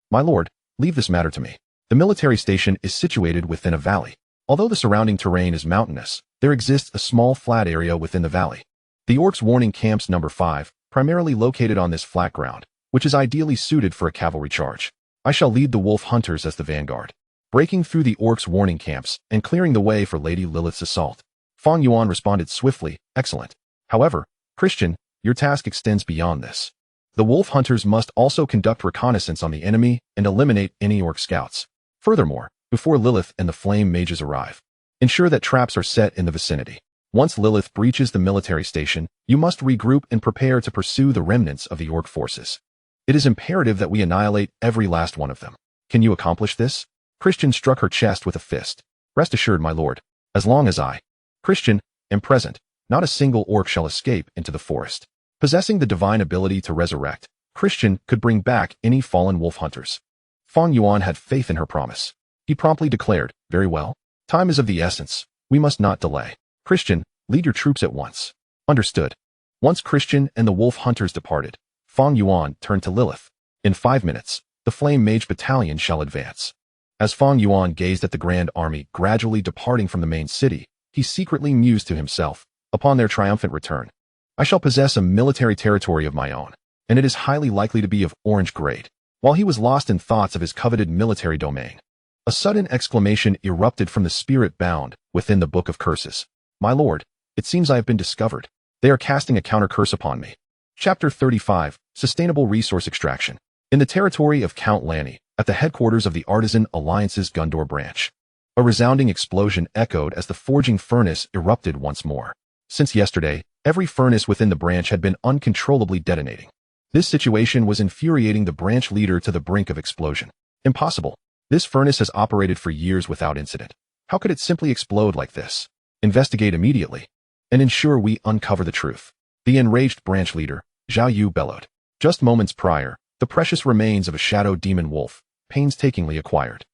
"My lord, leave this matter to me. The military station is situated within a valley. Although the surrounding terrain is mountainous, there exists a small flat area within the valley. The Orcs' Warning Camp's number 5, primarily located on this flat ground, which is ideally suited for a cavalry charge. I shall lead the wolf hunters as the vanguard, breaking through the Orcs' Warning Camps and clearing the way for Lady Lilith's assault." Fang Yuan responded swiftly, "Excellent. However, Christian, your task extends beyond this. The wolf hunters must also conduct reconnaissance on the enemy and eliminate any Orc scouts. Furthermore, before Lilith and the flame mages arrive, ensure that traps are set in the vicinity. Once Lilith breaches the military station, you must regroup and prepare to pursue the remnants of the Orc forces. It is imperative that we annihilate every last one of them. Can you accomplish this?" Christian struck her chest with a fist. "Rest assured, my lord, as long as I, Christian, am present, not a single Orc shall escape into the forest." Possessing the divine ability to resurrect, Christian could bring back any fallen wolf hunters. Fang Yuan had faith in her promise. He promptly declared, "Very well. Time is of the essence. We must not delay. Christian, lead your troops at once." "Understood." Once Christian and the wolf hunters departed, Fang Yuan turned to Lilith. "In 5 minutes, the Flame Mage Battalion shall advance." As Fang Yuan gazed at the grand army gradually departing from the main city, he secretly mused to himself, upon their triumphant return, "I shall possess a military territory of my own, and it is highly likely to be of orange grade." While he was lost in thoughts of his coveted military domain, a sudden exclamation erupted from the spirit bound within the Book of Curses. "My lord, it seems I have been discovered. They are casting a counter-curse upon me." Chapter 35, Sustainable Resource Extraction. In the territory of Count Lanny, at the headquarters of the Artisan Alliance's Gundor branch, a resounding explosion echoed as the forging furnace erupted once more. Since yesterday, every furnace within the branch had been uncontrollably detonating. This situation was infuriating the branch leader to the brink of explosion. "Impossible. This furnace has operated for years without incident. How could it simply explode like this? Investigate immediately, and ensure we uncover the truth." The enraged branch leader, Zhao Yu, bellowed. Just moments prior, the precious remains of a shadow demon wolf, painstakingly acquired,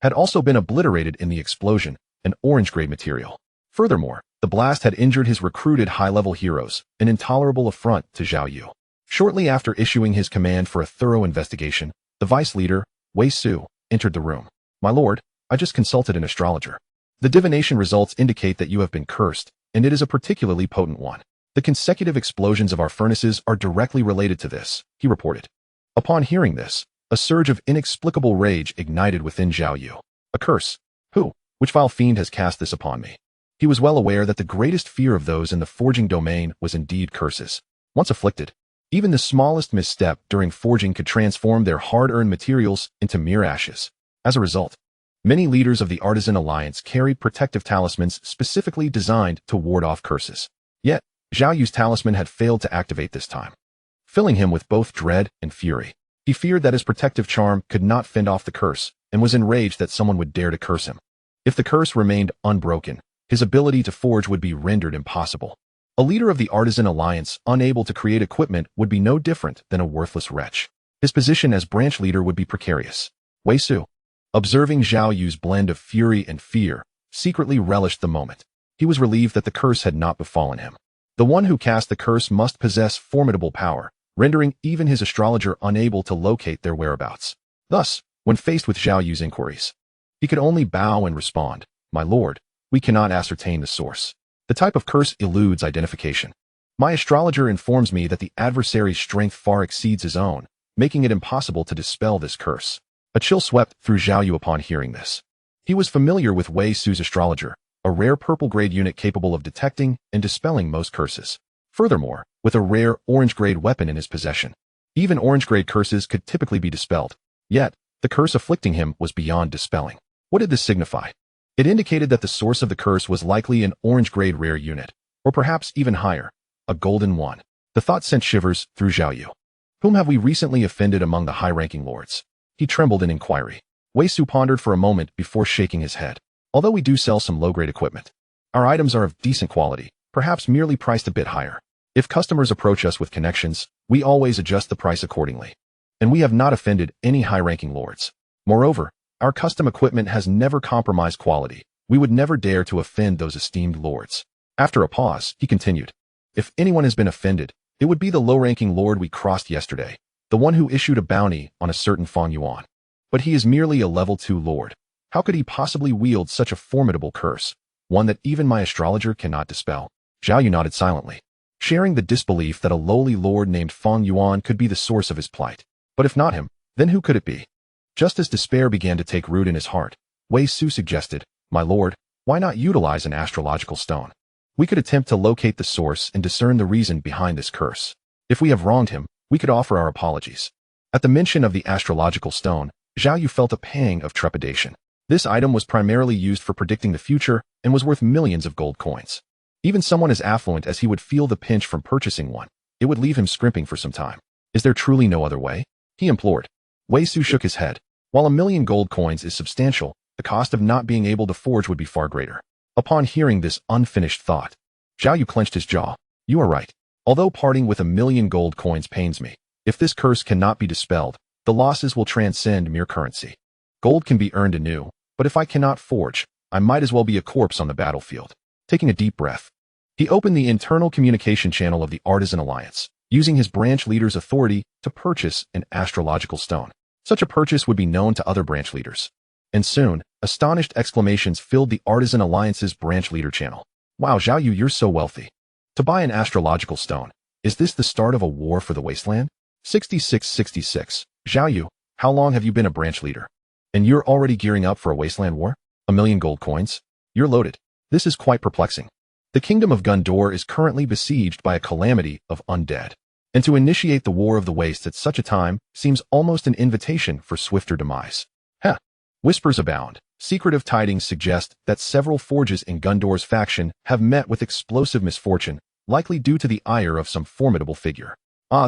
had also been obliterated in the explosion, an orange-grade material. Furthermore, the blast had injured his recruited high-level heroes, an intolerable affront to Zhao Yu. Shortly after issuing his command for a thorough investigation, the vice leader, Wei Su, entered the room. "My lord, I just consulted an astrologer. The divination results indicate that you have been cursed, and it is a particularly potent one. The consecutive explosions of our furnaces are directly related to this," he reported. Upon hearing this, a surge of inexplicable rage ignited within Zhao Yu. "A curse? Who? Which vile fiend has cast this upon me?" He was well aware that the greatest fear of those in the forging domain was indeed curses. Once afflicted, even the smallest misstep during forging could transform their hard-earned materials into mere ashes. As a result, many leaders of the Artisan Alliance carried protective talismans specifically designed to ward off curses. Yet, Zhao Yu's talisman had failed to activate this time, filling him with both dread and fury. He feared that his protective charm could not fend off the curse, and was enraged that someone would dare to curse him. If the curse remained unbroken, his ability to forge would be rendered impossible. A leader of the Artisan Alliance unable to create equipment would be no different than a worthless wretch. His position as branch leader would be precarious. Wei Su, observing Zhao Yu's blend of fury and fear, secretly relished the moment. He was relieved that the curse had not befallen him. The one who cast the curse must possess formidable power, rendering even his astrologer unable to locate their whereabouts. Thus, when faced with Zhao Yu's inquiries, he could only bow and respond, "My lord, we cannot ascertain the source. The type of curse eludes identification. My astrologer informs me that the adversary's strength far exceeds his own, making it impossible to dispel this curse." A chill swept through Zhao Yu upon hearing this. He was familiar with Wei Su's astrologer, a rare purple-grade unit capable of detecting and dispelling most curses. Furthermore, with a rare orange-grade weapon in his possession, even orange-grade curses could typically be dispelled. Yet, the curse afflicting him was beyond dispelling. What did this signify? It indicated that the source of the curse was likely an orange-grade rare unit, or perhaps even higher, a golden one. The thought sent shivers through Zhao Yu. Whom have we recently offended among the high-ranking lords? He trembled in inquiry. Wei Su pondered for a moment before shaking his head. Although we do sell some low-grade equipment, our items are of decent quality, perhaps merely priced a bit higher. If customers approach us with connections, we always adjust the price accordingly. And we have not offended any high-ranking lords. Moreover, our custom equipment has never compromised quality, We would never dare to offend those esteemed lords. After a pause, he continued. If anyone has been offended, it would be the low-ranking lord we crossed yesterday, the one who issued a bounty on a certain Fang Yuan. But he is merely a level 2 lord. How could he possibly wield such a formidable curse, one that even my astrologer cannot dispel? Zhao Yu nodded silently, sharing the disbelief that a lowly lord named Fang Yuan could be the source of his plight. But if not him, then who could it be? Just as despair began to take root in his heart, Wei Su suggested, My lord, why not utilize an astrological stone? We could attempt to locate the source and discern the reason behind this curse. If we have wronged him, we could offer our apologies. At the mention of the astrological stone, Zhao Yu felt a pang of trepidation. This item was primarily used for predicting the future and was worth millions of gold coins. Even someone as affluent as he would feel the pinch from purchasing one. It would leave him scrimping for some time. Is there truly no other way? He implored. Wei Su shook his head. While 1,000,000 gold coins is substantial, the cost of not being able to forge would be far greater. Upon hearing this unfinished thought, Zhao Yu clenched his jaw. You are right. Although parting with 1,000,000 gold coins pains me, if this curse cannot be dispelled, the losses will transcend mere currency. Gold can be earned anew, but if I cannot forge, I might as well be a corpse on the battlefield. Taking a deep breath, he opened the internal communication channel of the Artisan Alliance, using his branch leader's authority to purchase an astrological stone. Such a purchase would be known to other branch leaders. And soon, astonished exclamations filled the Artisan Alliance's branch leader channel. Wow, Zhao Yu, you're so wealthy. To buy an astrological stone, is this the start of a war for the wasteland? 6666. Zhao Yu, how long have you been a branch leader? And you're already gearing up for a wasteland war? 1,000,000 gold coins? You're loaded. This is quite perplexing. The kingdom of Gundor is currently besieged by a calamity of undead. And to initiate the War of the Waste at such a time seems almost an invitation for swifter demise. Heh. Whispers abound. Secretive tidings suggest that several forges in Gundor's faction have met with explosive misfortune, likely due to the ire of some formidable figure.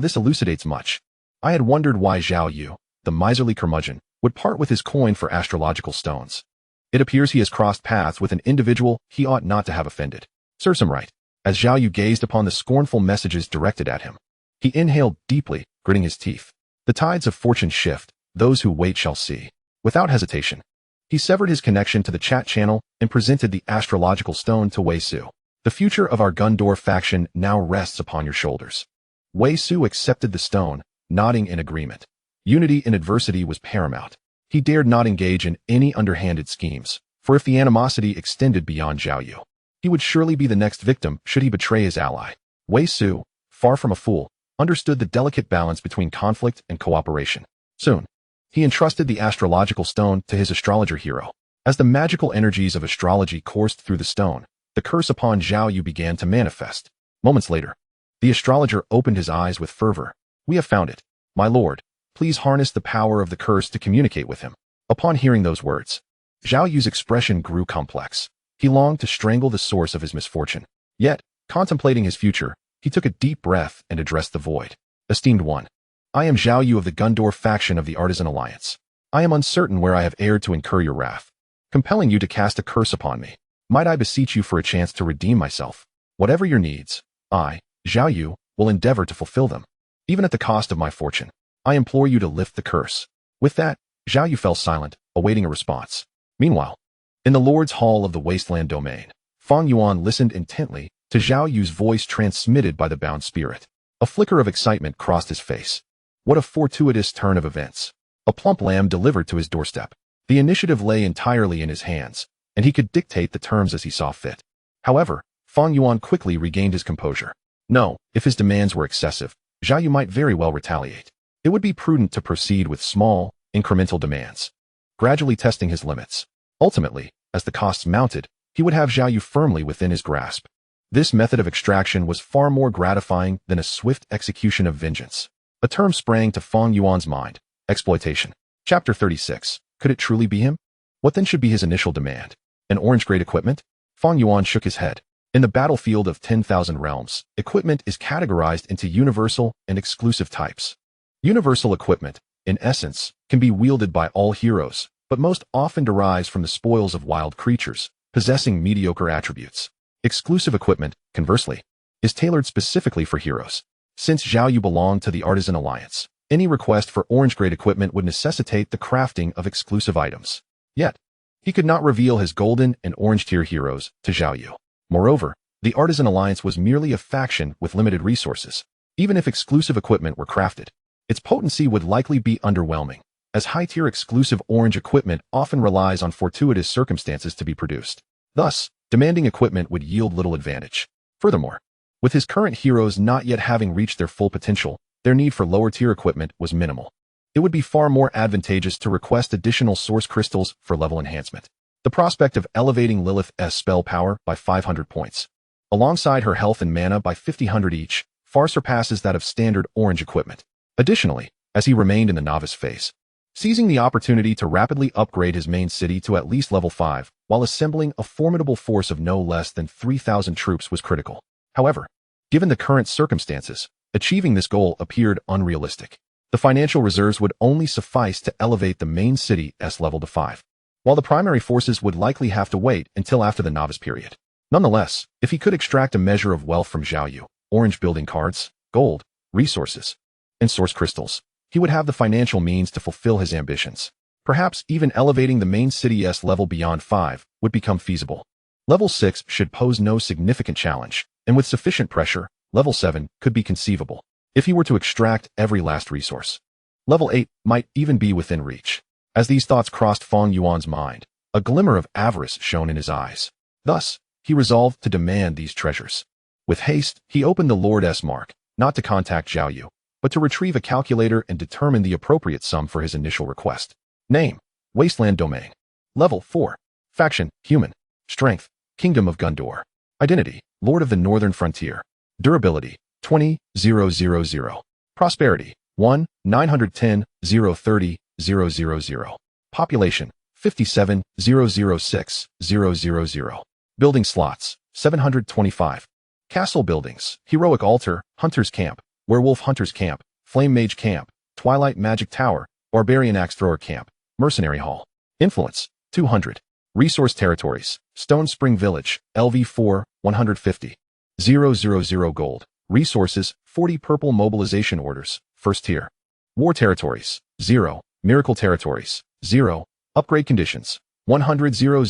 This elucidates much. I had wondered why Zhao Yu, the miserly curmudgeon, would part with his coin for astrological stones. It appears he has crossed paths with an individual he ought not to have offended. Serves him right. As Zhao Yu gazed upon the scornful messages directed at him, he inhaled deeply, gritting his teeth. The tides of fortune shift, those who wait shall see. Without hesitation, he severed his connection to the chat channel and presented the astrological stone to Wei Su. The future of our Gundor faction now rests upon your shoulders. Wei Su accepted the stone, nodding in agreement. Unity in adversity was paramount. He dared not engage in any underhanded schemes, for if the animosity extended beyond Zhao Yu, he would surely be the next victim should he betray his ally. Wei Su, far from a fool, understood the delicate balance between conflict and cooperation. Soon, he entrusted the astrological stone to his astrologer hero. As the magical energies of astrology coursed through the stone, the curse upon Zhao Yu began to manifest. Moments later, the astrologer opened his eyes with fervor. We have found it. My lord, please harness the power of the curse to communicate with him. Upon hearing those words, Zhao Yu's expression grew complex. He longed to strangle the source of his misfortune. Yet, contemplating his future, he took a deep breath and addressed the void. Esteemed one, I am Zhao Yu of the Gundor faction of the Artisan Alliance. I am uncertain where I have erred to incur your wrath, compelling you to cast a curse upon me. Might I beseech you for a chance to redeem myself? Whatever your needs, I, Zhao Yu, will endeavor to fulfill them, even at the cost of my fortune. I implore you to lift the curse. With that, Zhao Yu fell silent, awaiting a response. Meanwhile, in the Lord's Hall of the Wasteland Domain, Fang Yuan listened intently to Zhao Yu's voice transmitted by the bound spirit. A flicker of excitement crossed his face. What a fortuitous turn of events. A plump lamb delivered to his doorstep. The initiative lay entirely in his hands, and he could dictate the terms as he saw fit. However, Fang Yuan quickly regained his composure. No, if his demands were excessive, Zhao Yu might very well retaliate. It would be prudent to proceed with small, incremental demands, gradually testing his limits. Ultimately, as the costs mounted, he would have Zhao Yu firmly within his grasp. This method of extraction was far more gratifying than a swift execution of vengeance. A term sprang to Fang Yuan's mind: exploitation. Chapter 36. Could it truly be him? What then should be his initial demand? An orange-grade equipment? Fang Yuan shook his head. In the battlefield of 10,000 realms, equipment is categorized into universal and exclusive types. Universal equipment, in essence, can be wielded by all heroes, but most often derives from the spoils of wild creatures, possessing mediocre attributes. Exclusive equipment, conversely, is tailored specifically for heroes. Since Zhao Yu belonged to the Artisan Alliance, any request for orange-grade equipment would necessitate the crafting of exclusive items. Yet, He could not reveal his golden and orange tier heroes to Zhao Yu. Moreover, the Artisan Alliance was merely a faction with limited resources. Even if exclusive equipment were crafted, its potency would likely be underwhelming, as high-tier exclusive orange equipment often relies on fortuitous circumstances to be produced. Thus, demanding equipment would yield little advantage. Furthermore, with his current heroes not yet having reached their full potential, their need for lower-tier equipment was minimal. It would be far more advantageous to request additional source crystals for level enhancement. The prospect of elevating Lilith's spell power by 500 points, alongside her health and mana by 50 each, far surpasses that of standard orange equipment. Additionally, as he remained in the novice phase, seizing the opportunity to rapidly upgrade his main city to at least level 5, while assembling a formidable force of no less than 3,000 troops was critical. However, given the current circumstances, achieving this goal appeared unrealistic. The financial reserves would only suffice to elevate the main city's level to 5, while the primary forces would likely have to wait until after the novice period. Nonetheless, if he could extract a measure of wealth from Zhao Yu, orange building cards, gold, resources, and source crystals, he would have the financial means to fulfill his ambitions. Perhaps even elevating the main city's level beyond 5 would become feasible. Level 6 should pose no significant challenge, and with sufficient pressure, level 7 could be conceivable, if he were to extract every last resource. Level 8 might even be within reach. As these thoughts crossed Fang Yuan's mind, a glimmer of avarice shone in his eyes. Thus, he resolved to demand these treasures. With haste, he opened the Lord's mark, not to contact Zhao Yu, but to retrieve a calculator and determine the appropriate sum for his initial request. Name: Wasteland Domain. Level 4. Faction: Human. Strength: Kingdom of Gondor. Identity: Lord of the Northern Frontier. Durability: 20,000. Prosperity: 1, 910, 030, 000. Population: 57,006, 000. Building slots: 725. Castle buildings: Heroic Altar, Hunter's Camp, Werewolf Hunter's Camp, Flame Mage Camp, Twilight Magic Tower, Barbarian Axe Thrower Camp, Mercenary Hall. Influence: 200. Resource territories: Stone Spring Village, LV4, 150. 000 gold. Resources: 40 purple mobilization orders, first tier. War territories: 0. Miracle territories: 0. Upgrade conditions: 100 000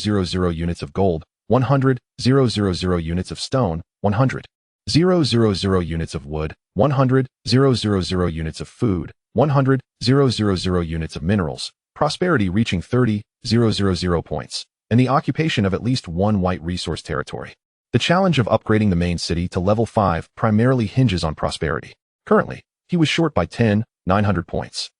units of gold, 100 000 units of stone, 100 000 units of wood, 100 000 units of food, 100 000 units of minerals, prosperity reaching 30 000 points, and the occupation of at least one white resource territory. The challenge of upgrading the main city to level 5 primarily hinges on prosperity. Currently, he was short by 900 points.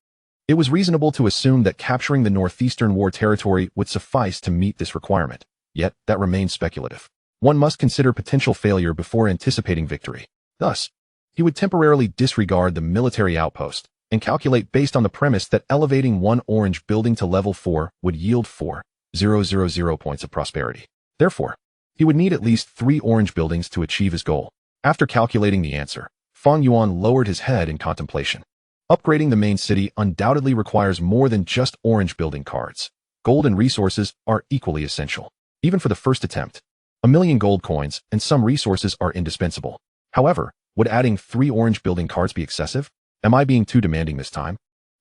It was reasonable to assume that capturing the Northeastern War territory would suffice to meet this requirement, yet that remains speculative. One must consider potential failure before anticipating victory. Thus, he would temporarily disregard the military outpost and calculate based on the premise that elevating one orange building to level 4 would yield 4,000 points of prosperity. Therefore, he would need at least 3 orange buildings to achieve his goal. After calculating the answer, Fang Yuan lowered his head in contemplation. Upgrading the main city undoubtedly requires more than just orange building cards. Gold and resources are equally essential. Even for the first attempt, 1,000,000 gold coins and some resources are indispensable. However, would adding 3 orange building cards be excessive? Am I being too demanding this time?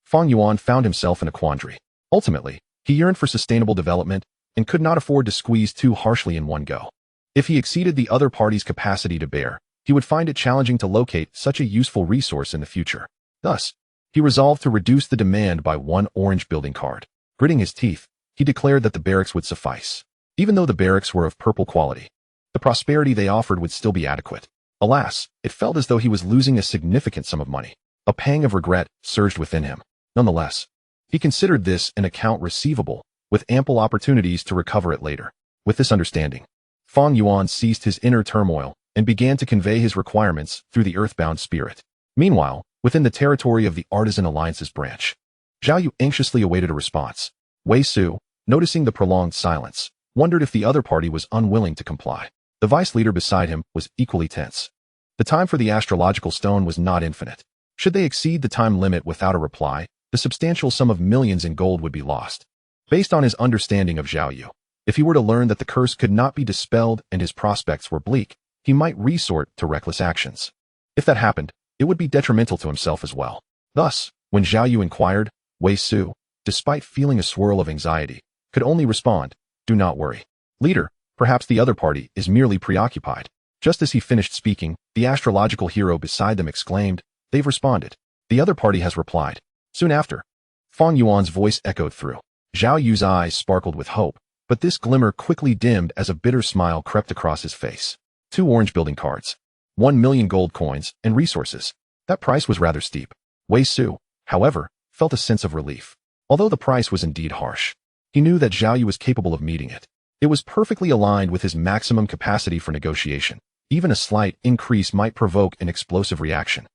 Fang Yuan found himself in a quandary. Ultimately, he yearned for sustainable development and could not afford to squeeze too harshly in one go. If he exceeded the other party's capacity to bear, he would find it challenging to locate such a useful resource in the future. Thus, he resolved to reduce the demand by 1 orange building card. Gritting his teeth, he declared that the barracks would suffice. Even though the barracks were of purple quality, the prosperity they offered would still be adequate. Alas, it felt as though he was losing a significant sum of money. A pang of regret surged within him. Nonetheless, he considered this an account receivable, with ample opportunities to recover it later. With this understanding, Fang Yuan ceased his inner turmoil and began to convey his requirements through the earthbound spirit. Meanwhile, within the territory of the Artisan Alliance's branch, Zhao Yu anxiously awaited a response. Wei Su, noticing the prolonged silence, wondered if the other party was unwilling to comply. The vice leader beside him was equally tense. The time for the astrological stone was not infinite. Should they exceed the time limit without a reply, the substantial sum of millions in gold would be lost. Based on his understanding of Zhao Yu, if he were to learn that the curse could not be dispelled and his prospects were bleak, he might resort to reckless actions. If that happened, it would be detrimental to himself as well. Thus, when Zhao Yu inquired, Wei Su, despite feeling a swirl of anxiety, could only respond, Do not worry. Leader, perhaps the other party is merely preoccupied. Just as he finished speaking, the astrological hero beside them exclaimed, they've responded. The other party has replied. Soon after, Fang Yuan's voice echoed through. Zhao Yu's eyes sparkled with hope, but this glimmer quickly dimmed as a bitter smile crept across his face. 2 orange building cards, 1 million gold coins, and resources. That price was rather steep. Wei Su, however, felt a sense of relief. Although the price was indeed harsh, he knew that Zhao Yu was capable of meeting it. It was perfectly aligned with his maximum capacity for negotiation. Even a slight increase might provoke an explosive reaction.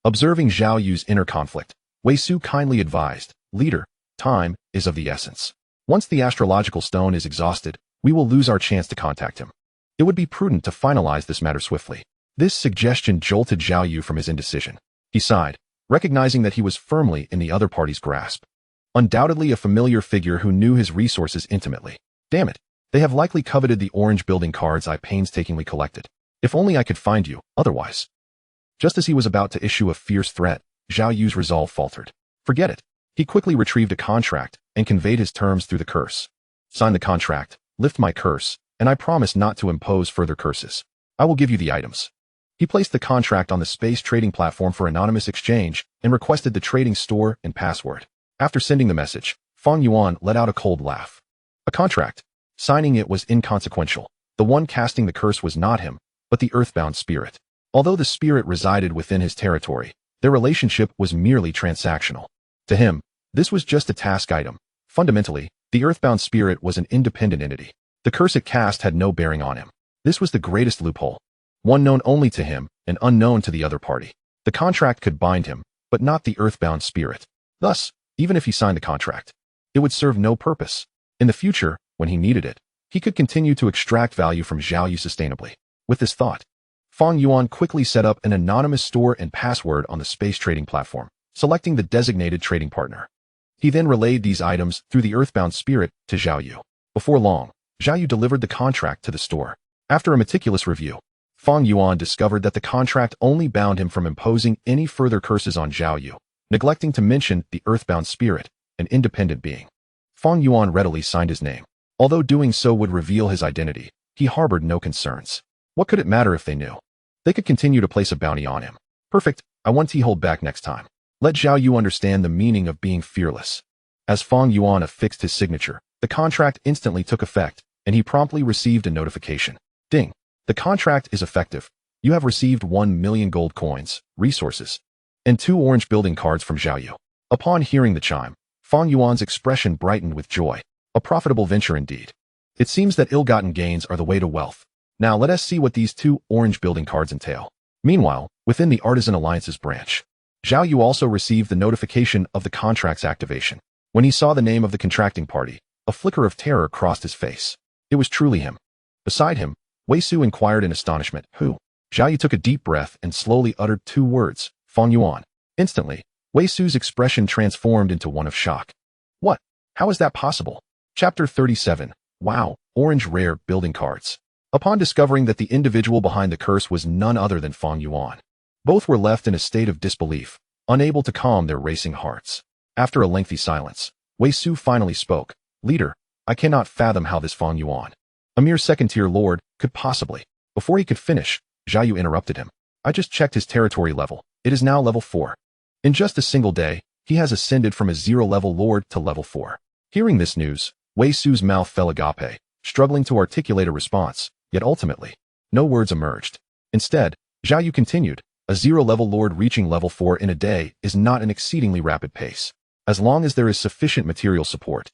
Observing Zhao Yu's inner conflict, Wei Su kindly advised, Leader, time is of the essence. Once the astrological stone is exhausted, we will lose our chance to contact him. It would be prudent to finalize this matter swiftly. This suggestion jolted Zhao Yu from his indecision. He sighed, recognizing that he was firmly in the other party's grasp. Undoubtedly a familiar figure who knew his resources intimately. Damn it, they have likely coveted the orange building cards I painstakingly collected. If only I could find you, otherwise. Just as he was about to issue a fierce threat, Zhao Yu's resolve faltered. Forget it. He quickly retrieved a contract and conveyed his terms through the curse. Sign the contract, lift my curse, and I promise not to impose further curses. I will give you the items. He placed the contract on the space trading platform for anonymous exchange and requested the trading store and password. After sending the message, Fang Yuan let out a cold laugh. A contract. Signing it was inconsequential. The one casting the curse was not him, but the earthbound spirit. Although the spirit resided within his territory, their relationship was merely transactional. To him, this was just a task item. Fundamentally, the earthbound spirit was an independent entity. The curse it cast had no bearing on him. This was the greatest loophole. One known only to him and unknown to the other party. The contract could bind him, but not the earthbound spirit. Thus, even if he signed the contract, it would serve no purpose. In the future, when he needed it, he could continue to extract value from Zhao Yu sustainably. With this thought, Fang Yuan quickly set up an anonymous store and password on the space trading platform, selecting the designated trading partner. He then relayed these items through the earthbound spirit to Zhao Yu. Before long, Zhao Yu delivered the contract to the store. After a meticulous review, Fang Yuan discovered that the contract only bound him from imposing any further curses on Zhao Yu, neglecting to mention the earthbound spirit, an independent being. Fang Yuan readily signed his name. Although doing so would reveal his identity, he harbored no concerns. What could it matter if they knew? They could continue to place a bounty on him. Perfect, I want to hold back next time. Let Zhao Yu understand the meaning of being fearless. As Fang Yuan affixed his signature, the contract instantly took effect, and he promptly received a notification. Ding. The contract is effective. You have received 1 million gold coins, resources, and 2 orange building cards from Zhao Yu. Upon hearing the chime, Fang Yuan's expression brightened with joy. A profitable venture indeed. It seems that ill-gotten gains are the way to wealth. Now let us see what these 2 orange building cards entail. Meanwhile, within the Artisan Alliance's branch, Zhao Yu also received the notification of the contract's activation. When he saw the name of the contracting party, a flicker of terror crossed his face. It was truly him. Beside him, Wei Su inquired in astonishment, who? Zhao Yu took a deep breath and slowly uttered 2 words, Fang Yuan. Instantly, Wei Su's expression transformed into one of shock. What? How is that possible? Chapter 37. Wow, orange rare building cards. Upon discovering that the individual behind the curse was none other than Fang Yuan, both were left in a state of disbelief, unable to calm their racing hearts. After a lengthy silence, Wei Su finally spoke. Leader, I cannot fathom how this Fang Yuan, a mere second-tier lord, could possibly. Before he could finish, Zhao Yu interrupted him. I just checked his territory level. It is now level 4. In just a single day, he has ascended from a 0-level lord to level 4. Hearing this news, Wei Su's mouth fell agape, struggling to articulate a response, yet ultimately, no words emerged. Instead, Zhao Yu continued, a 0-level lord reaching level 4 in a day is not an exceedingly rapid pace. As long as there is sufficient material support,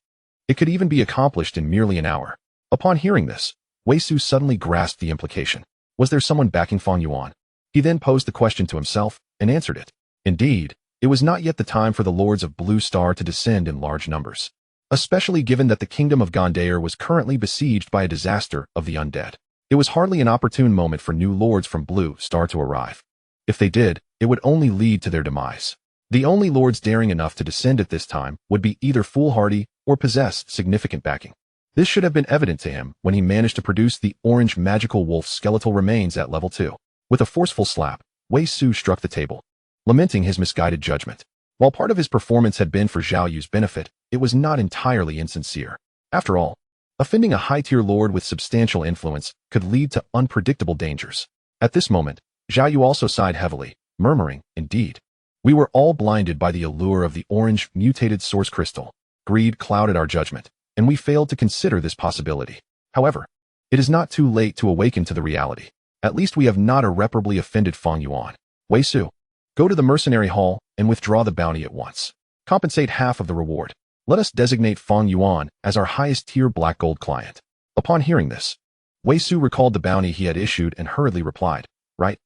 it could even be accomplished in merely an hour. Upon hearing this, Wei Su suddenly grasped the implication. Was there someone backing Fang Yuan? He then posed the question to himself and answered it. Indeed, it was not yet the time for the lords of Blue Star to descend in large numbers, especially given that the kingdom of Gondair was currently besieged by a disaster of the undead. It was hardly an opportune moment for new lords from Blue Star to arrive. If they did, it would only lead to their demise. The only lords daring enough to descend at this time would be either foolhardy or possess significant backing. This should have been evident to him when he managed to produce the orange magical wolf skeletal remains at level 2. With a forceful slap, Wei Su struck the table, lamenting his misguided judgment. While part of his performance had been for Zhao Yu's benefit, it was not entirely insincere. After all, Offending a high-tier lord with substantial influence could lead to unpredictable dangers. At this moment, Zhao Yu also sighed heavily, murmuring, "Indeed. We were all blinded by the allure of the orange, mutated source crystal. Greed clouded our judgment, and we failed to consider this possibility. However, it is not too late to awaken to the reality. At least we have not irreparably offended Fang Yuan. Wei Su, go to the mercenary hall and withdraw the bounty at once. Compensate half of the reward. Let us designate Fang Yuan as our highest-tier black gold client." Upon hearing this, Wei Su recalled the bounty he had issued and hurriedly replied, Right.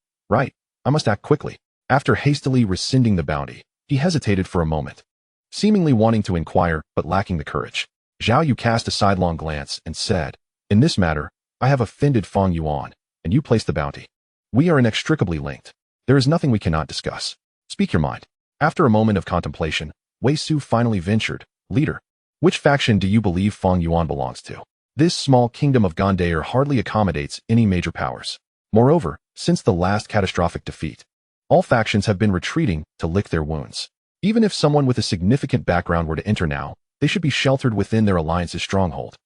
I must act quickly." After hastily rescinding the bounty, he hesitated for a moment, seemingly wanting to inquire but lacking the courage. Zhao Yu cast a sidelong glance and said, "In this matter, I have offended Fang Yuan, and you place the bounty. We are inextricably linked. There is nothing we cannot discuss. Speak your mind." After a moment of contemplation, Wei Su finally ventured, "Leader, which faction do you believe Fang Yuan belongs to? This small kingdom of Gondair hardly accommodates any major powers. Moreover, since the last catastrophic defeat, all factions have been retreating to lick their wounds. Even if someone with a significant background were to enter now, they should be sheltered within their alliance's stronghold.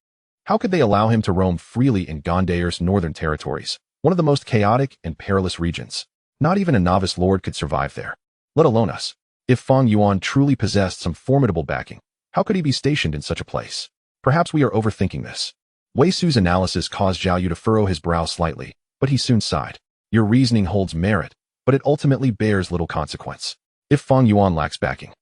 How could they allow him to roam freely in Gondair's northern territories, one of the most chaotic and perilous regions? Not even a novice lord could survive there, let alone us. If Fang Yuan truly possessed some formidable backing, how could he be stationed in such a place? Perhaps we are overthinking this." Wei Su's analysis caused Zhao Yu to furrow his brow slightly, but he soon sighed. "Your reasoning holds merit, but it ultimately bears little consequence. If Fang Yuan lacks backing,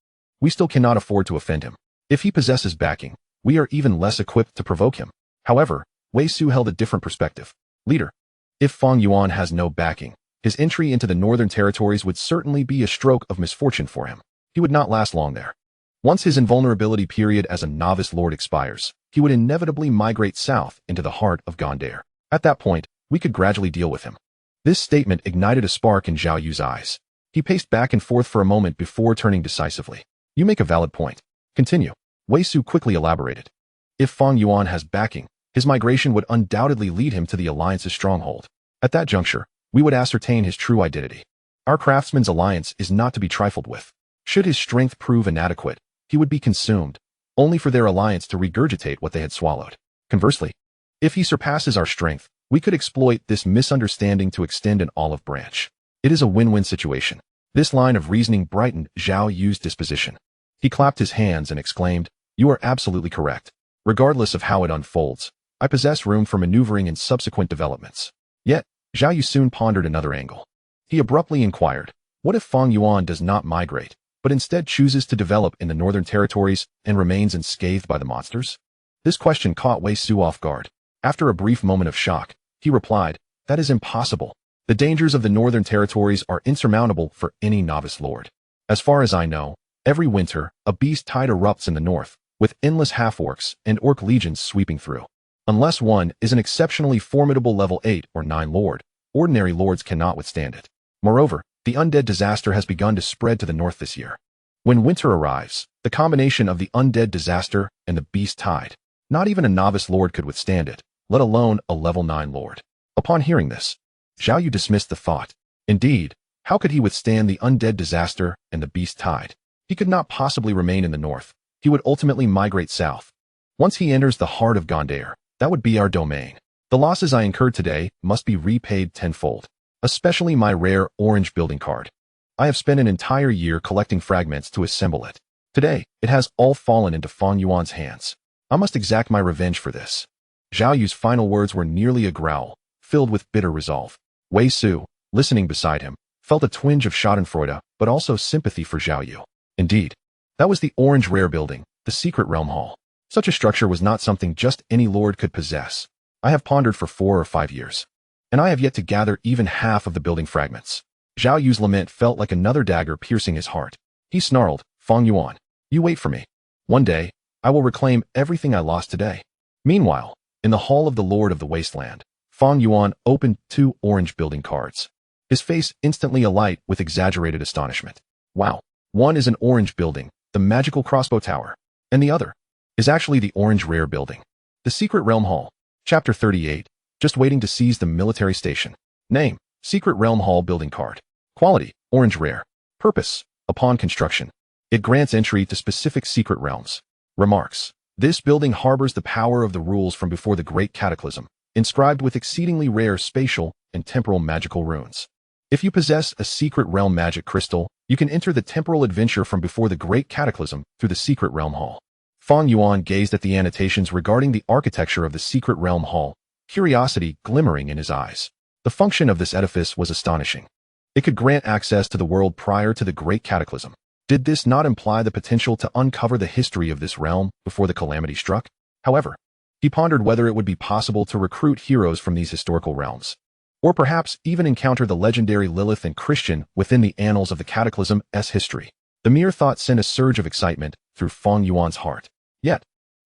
we still cannot afford to offend him. If he possesses backing, we are even less equipped to provoke him." However, Wei Su held a different perspective. "Leader, if Fang Yuan has no backing, his entry into the northern territories would certainly be a stroke of misfortune for him. He would not last long there. Once his invulnerability period as a novice lord expires, he would inevitably migrate south into the heart of Gondair. At that point, we could gradually deal with him." This statement ignited a spark in Zhao Yu's eyes. He paced back and forth for a moment before turning decisively. "You make a valid point. Continue." Wei Su quickly elaborated. "If Fang Yuan has backing, his migration would undoubtedly lead him to the alliance's stronghold. At that juncture, we would ascertain his true identity. Our craftsman's alliance is not to be trifled with. Should his strength prove inadequate, he would be consumed, only for their alliance to regurgitate what they had swallowed. Conversely, if he surpasses our strength, we could exploit this misunderstanding to extend an olive branch. It is a win-win situation." This line of reasoning brightened Zhao Yu's disposition. He clapped his hands and exclaimed, "You are absolutely correct. Regardless of how it unfolds, I possess room for maneuvering in subsequent developments." Yet, Zhao Yu soon pondered another angle. He abruptly inquired, "What if Fang Yuan does not migrate, but instead chooses to develop in the northern territories and remains unscathed by the monsters?" This question caught Wei Su off guard. After a brief moment of shock, he replied, "That is impossible. The dangers of the northern territories are insurmountable for any novice lord. As far as I know, every winter, a beast tide erupts in the north, with endless half-orcs and orc legions sweeping through. Unless one is an exceptionally formidable level 8 or 9 lord, ordinary lords cannot withstand it. Moreover, the undead disaster has begun to spread to the north this year. When winter arrives, the combination of the undead disaster and the beast tide, not even a novice lord could withstand it, let alone a level 9 lord." Upon hearing this, Zhao Yu dismissed the thought. Indeed, how could he withstand the undead disaster and the beast tide? He could not possibly remain in the north. He would ultimately migrate south. Once he enters the heart of Gondair, that would be our domain. The losses I incurred today must be repaid tenfold, especially my rare orange building card. I have spent an entire year collecting fragments to assemble it. Today, it has all fallen into Fang Yuan's hands. I must exact my revenge for this." Zhao Yu's final words were nearly a growl, filled with bitter resolve. Wei Su, listening beside him, felt a twinge of schadenfreude, but also sympathy for Zhao Yu. Indeed, that was the orange rare building, the secret realm hall. Such a structure was not something just any lord could possess. I have pondered for 4 or 5 years, and I have yet to gather even half of the building fragments. Zhao Yu's lament felt like another dagger piercing his heart. He snarled, "Fang Yuan, you wait for me. One day, I will reclaim everything I lost today." Meanwhile, in the hall of the Lord of the Wasteland, Fang Yuan opened 2 orange building cards. His face instantly alight with exaggerated astonishment. Wow, one is an orange building, the magical crossbow tower, and the other is actually the orange rare building, the secret realm hall. Chapter 38, just waiting to seize the military station. Name, Secret Realm Hall building card. Quality, orange rare. Purpose, upon construction, it grants entry to specific secret realms. Remarks, This building harbors the power of the rules from before the Great Cataclysm, inscribed with exceedingly rare spatial and temporal magical runes. If you possess a secret realm magic crystal, you can enter the temporal adventure from before the Great Cataclysm through the Secret Realm Hall. Fang Yuan gazed at the annotations regarding the architecture of the Secret Realm Hall, curiosity glimmering in his eyes. The function of this edifice was astonishing. It could grant access to the world prior to the Great Cataclysm. Did this not imply the potential to uncover the history of this realm before the calamity struck? However, he pondered whether it would be possible to recruit heroes from these historical realms, or perhaps even encounter the legendary Lilith and Christian within the annals of the Cataclysm's history. The mere thought sent a surge of excitement through Fang Yuan's heart. Yet,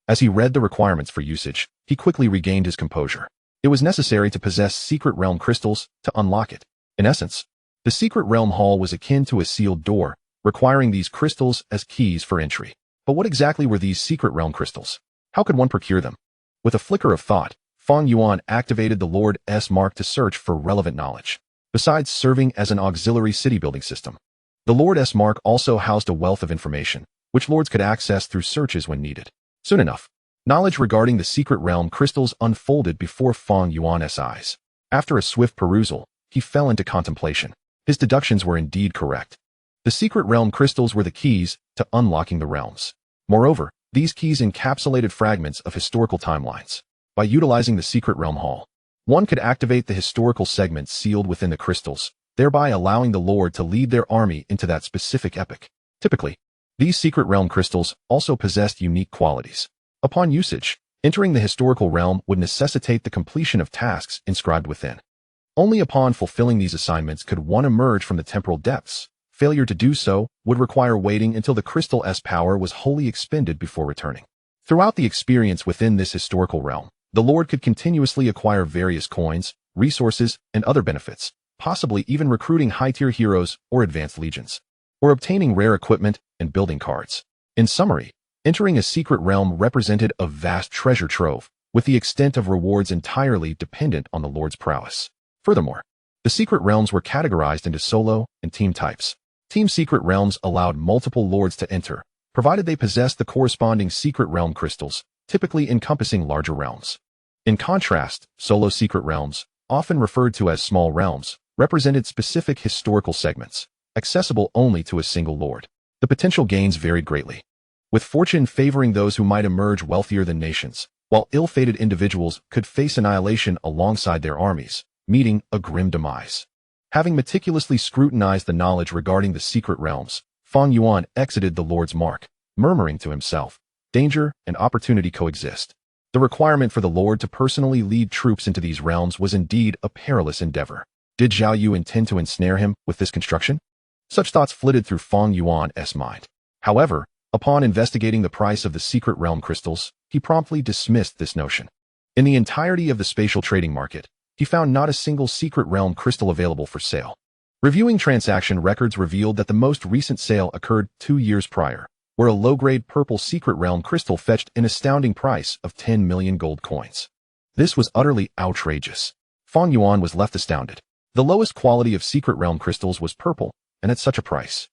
as he read the requirements for usage, he quickly regained his composure. It was necessary to possess secret realm crystals to unlock it. In essence, the Secret Realm Hall was akin to a sealed door, requiring these crystals as keys for entry. But what exactly were these secret realm crystals? How could one procure them? With a flicker of thought, Fang Yuan activated the Lord's Mark to search for relevant knowledge. Besides serving as an auxiliary city-building system, the Lord's Mark also housed a wealth of information, which lords could access through searches when needed. Soon enough, knowledge regarding the secret realm crystals unfolded before Fang Yuan's eyes. After a swift perusal, he fell into contemplation. His deductions were indeed correct. The secret realm crystals were the keys to unlocking the realms. Moreover, these keys encapsulated fragments of historical timelines. By utilizing the Secret Realm Hall, one could activate the historical segments sealed within the crystals, thereby allowing the Lord to lead their army into that specific epoch. Typically, these secret realm crystals also possessed unique qualities. Upon usage, entering the historical realm would necessitate the completion of tasks inscribed within. Only upon fulfilling these assignments could one emerge from the temporal depths. Failure to do so would require waiting until the crystal's power was wholly expended before returning. Throughout the experience within this historical realm, the Lord could continuously acquire various coins, resources, and other benefits, possibly even recruiting high-tier heroes or advanced legions, or obtaining rare equipment and building cards. In summary, entering a secret realm represented a vast treasure trove, with the extent of rewards entirely dependent on the Lord's prowess. Furthermore, the secret realms were categorized into solo and team types. Team secret realms allowed multiple lords to enter, provided they possessed the corresponding secret realm crystals, typically encompassing larger realms. In contrast, solo secret realms, often referred to as small realms, represented specific historical segments, accessible only to a single lord. The potential gains varied greatly, with fortune favoring those who might emerge wealthier than nations, while ill-fated individuals could face annihilation alongside their armies, meeting a grim demise. Having meticulously scrutinized the knowledge regarding the secret realms, Fang Yuan exited the Lord's Mark, murmuring to himself, danger and opportunity coexist. The requirement for the Lord to personally lead troops into these realms was indeed a perilous endeavor. Did Zhao Yu intend to ensnare him with this construction? Such thoughts flitted through Fang Yuan's mind. However, upon investigating the price of the secret realm crystals, he promptly dismissed this notion. In the entirety of the spatial trading market, he found not a single secret realm crystal available for sale. Reviewing transaction records revealed that the most recent sale occurred 2 years prior, where a low-grade purple secret realm crystal fetched an astounding price of 10 million gold coins. This was utterly outrageous. Fang Yuan was left astounded. The lowest quality of secret realm crystals was purple, and at such a price.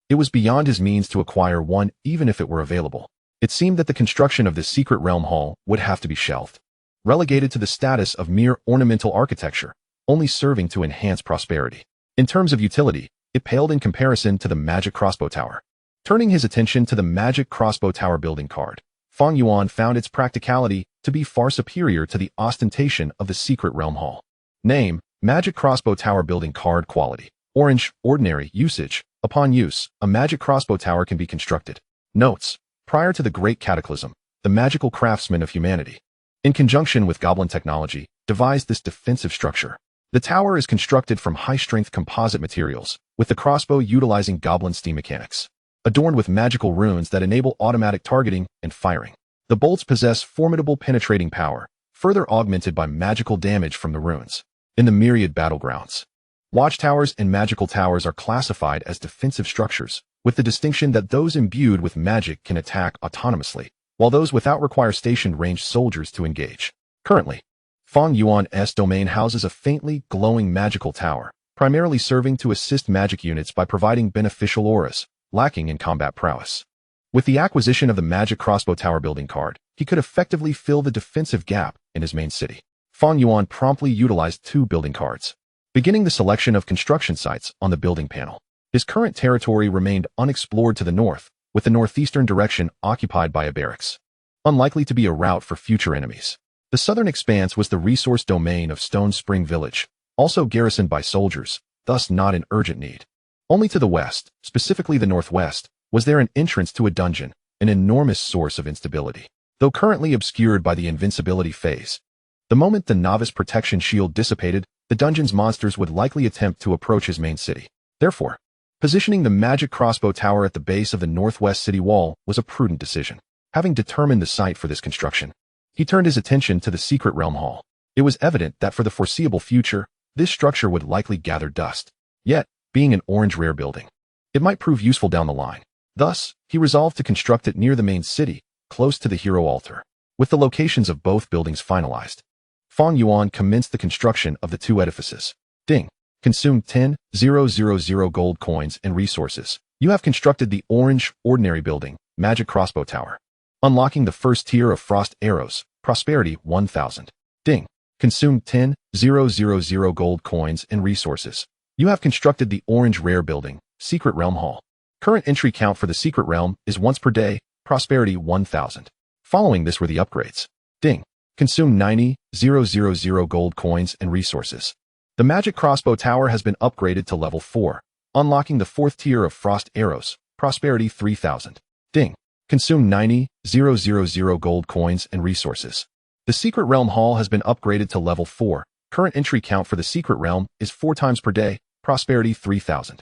It was beyond his means to acquire one even if it were available. It seemed that the construction of this secret realm hall would have to be shelved, relegated to the status of mere ornamental architecture, only serving to enhance prosperity. In terms of utility, it paled in comparison to the Magic Crossbow Tower. Turning his attention to the Magic Crossbow Tower building card, Fang Yuan found its practicality to be far superior to the ostentation of the Secret Realm Hall. Name: Magic Crossbow Tower building card quality. Orange, ordinary, usage. Upon use, a magic crossbow tower can be constructed. Notes: prior to the Great Cataclysm, the magical craftsmen of humanity, in conjunction with goblin technology, devised this defensive structure. The tower is constructed from high-strength composite materials, with the crossbow utilizing goblin steam mechanics, adorned with magical runes that enable automatic targeting and firing. The bolts possess formidable penetrating power, further augmented by magical damage from the runes. In the myriad battlegrounds, watchtowers and magical towers are classified as defensive structures, with the distinction that those imbued with magic can attack autonomously, while those without require stationed ranged soldiers to engage. Currently, Fang Yuan's domain houses a faintly glowing magical tower, primarily serving to assist magic units by providing beneficial auras, lacking in combat prowess. With the acquisition of the Magic Crossbow Tower building card, he could effectively fill the defensive gap in his main city. Fang Yuan promptly utilized 2 building cards, beginning the selection of construction sites on the building panel. His current territory remained unexplored to the north, with the northeastern direction occupied by a barracks, unlikely to be a route for future enemies. The southern expanse was the resource domain of Stone Spring Village, also garrisoned by soldiers, thus not in urgent need. Only to the west, specifically the northwest, was there an entrance to a dungeon, an enormous source of instability. Though currently obscured by the invincibility phase, the moment the novice protection shield dissipated, the dungeon's monsters would likely attempt to approach his main city. Therefore, positioning the magic crossbow tower at the base of the northwest city wall was a prudent decision. Having determined the site for this construction, he turned his attention to the secret realm hall. It was evident that for the foreseeable future, this structure would likely gather dust. Yet, being an orange rare building, it might prove useful down the line. Thus, he resolved to construct it near the main city, close to the hero altar. With the locations of both buildings finalized, Fang Yuan commenced the construction of the 2 edifices. Ding. Consumed 10,000 gold coins and resources. You have constructed the orange, ordinary building, magic crossbow tower. Unlocking the first tier of frost arrows, prosperity 1000. Ding. Consumed 10,000 gold coins and resources. You have constructed the orange rare building, secret realm hall. Current entry count for the secret realm is once per day, prosperity 1000. Following this were the upgrades. Ding. Consume 90,000 gold coins and resources. The magic crossbow tower has been upgraded to level 4, unlocking the 4th tier of frost arrows, prosperity 3000. Ding. Consume 90,000 gold coins and resources. The secret realm hall has been upgraded to level 4. Current entry count for the secret realm is 4 times per day, prosperity 3000.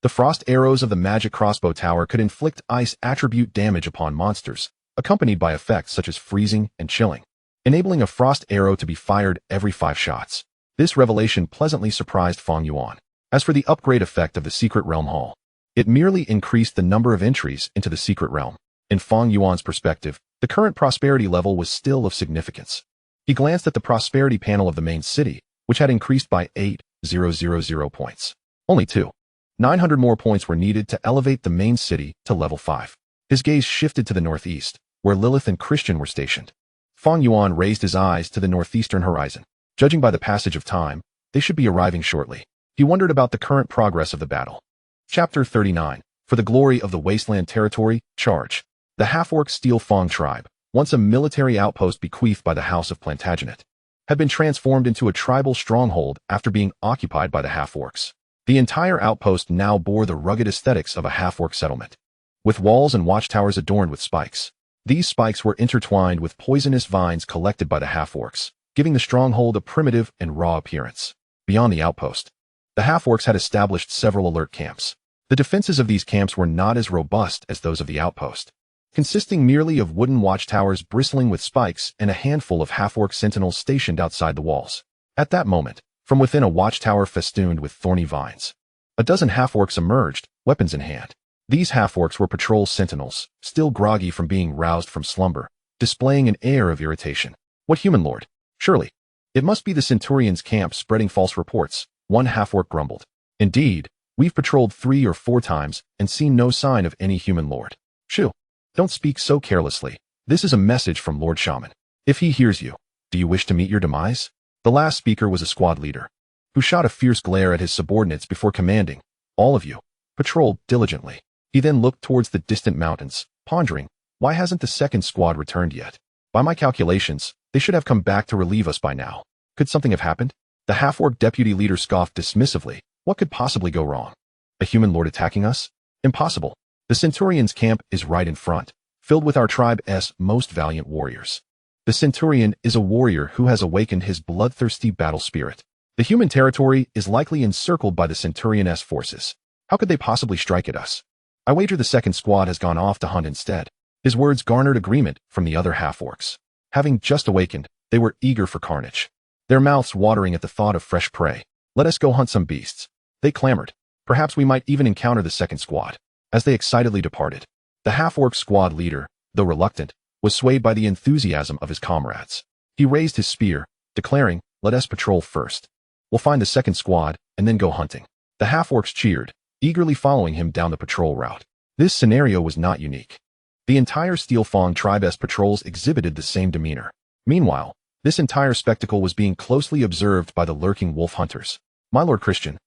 The frost arrows of the magic crossbow tower could inflict ice attribute damage upon monsters, accompanied by effects such as freezing and chilling, enabling a frost arrow to be fired every 5 shots. This revelation pleasantly surprised Fang Yuan. As for the upgrade effect of the secret realm hall, it merely increased the number of entries into the secret realm. In Fang Yuan's perspective, the current prosperity level was still of significance. He glanced at the prosperity panel of the main city, which had increased by 8,000 points. Only 900 more points were needed to elevate the main city to level 5. His gaze shifted to the northeast, where Lilith and Christian were stationed. Fang Yuan raised his eyes to the northeastern horizon. Judging by the passage of time, they should be arriving shortly. He wondered about the current progress of the battle. Chapter 39. For the glory of the wasteland territory, charge. The half-orc Steel Fang tribe, once a military outpost bequeathed by the House of Plantagenet, had been transformed into a tribal stronghold after being occupied by the half-orcs. The entire outpost now bore the rugged aesthetics of a half-orc settlement, with walls and watchtowers adorned with spikes. These spikes were intertwined with poisonous vines collected by the half-orcs, giving the stronghold a primitive and raw appearance. Beyond the outpost, the half-orcs had established several alert camps. The defenses of these camps were not as robust as those of the outpost, consisting merely of wooden watchtowers bristling with spikes and a handful of half-orc sentinels stationed outside the walls. At that moment, from within a watchtower festooned with thorny vines, a dozen half-orcs emerged, weapons in hand. These half-orcs were patrol sentinels, still groggy from being roused from slumber, displaying an air of irritation. What human lord? Surely, it must be the Centurion's camp spreading false reports, one half-orc grumbled. Indeed, we've patrolled 3 or 4 times and seen no sign of any human lord. Shoo, don't speak so carelessly. This is a message from Lord Shaman. If he hears you, do you wish to meet your demise? The last speaker was a squad leader, who shot a fierce glare at his subordinates before commanding, all of you, patrol diligently. He then looked towards the distant mountains, pondering, why hasn't the second squad returned yet? By my calculations, they should have come back to relieve us by now. Could something have happened? The half-orc deputy leader scoffed dismissively. What could possibly go wrong? A human lord attacking us? Impossible. The Centurion's camp is right in front, filled with our tribe's most valiant warriors. The Centurion is a warrior who has awakened his bloodthirsty battle spirit. The human territory is likely encircled by the Centurion's forces. How could they possibly strike at us? I wager the second squad has gone off to hunt instead. His words garnered agreement from the other half-orcs. Having just awakened, they were eager for carnage, their mouths watering at the thought of fresh prey. Let us go hunt some beasts, they clamored. Perhaps we might even encounter the second squad. As they excitedly departed, the half-orc squad leader, though reluctant, was swayed by the enthusiasm of his comrades. He raised his spear, declaring, let us patrol first. We'll find the second squad, and then go hunting. The half-orcs cheered, eagerly following him down the patrol route. This scenario was not unique. The entire Steel Fang tribe's patrols exhibited the same demeanor. Meanwhile, this entire spectacle was being closely observed by the lurking wolf hunters. My Lord Christian,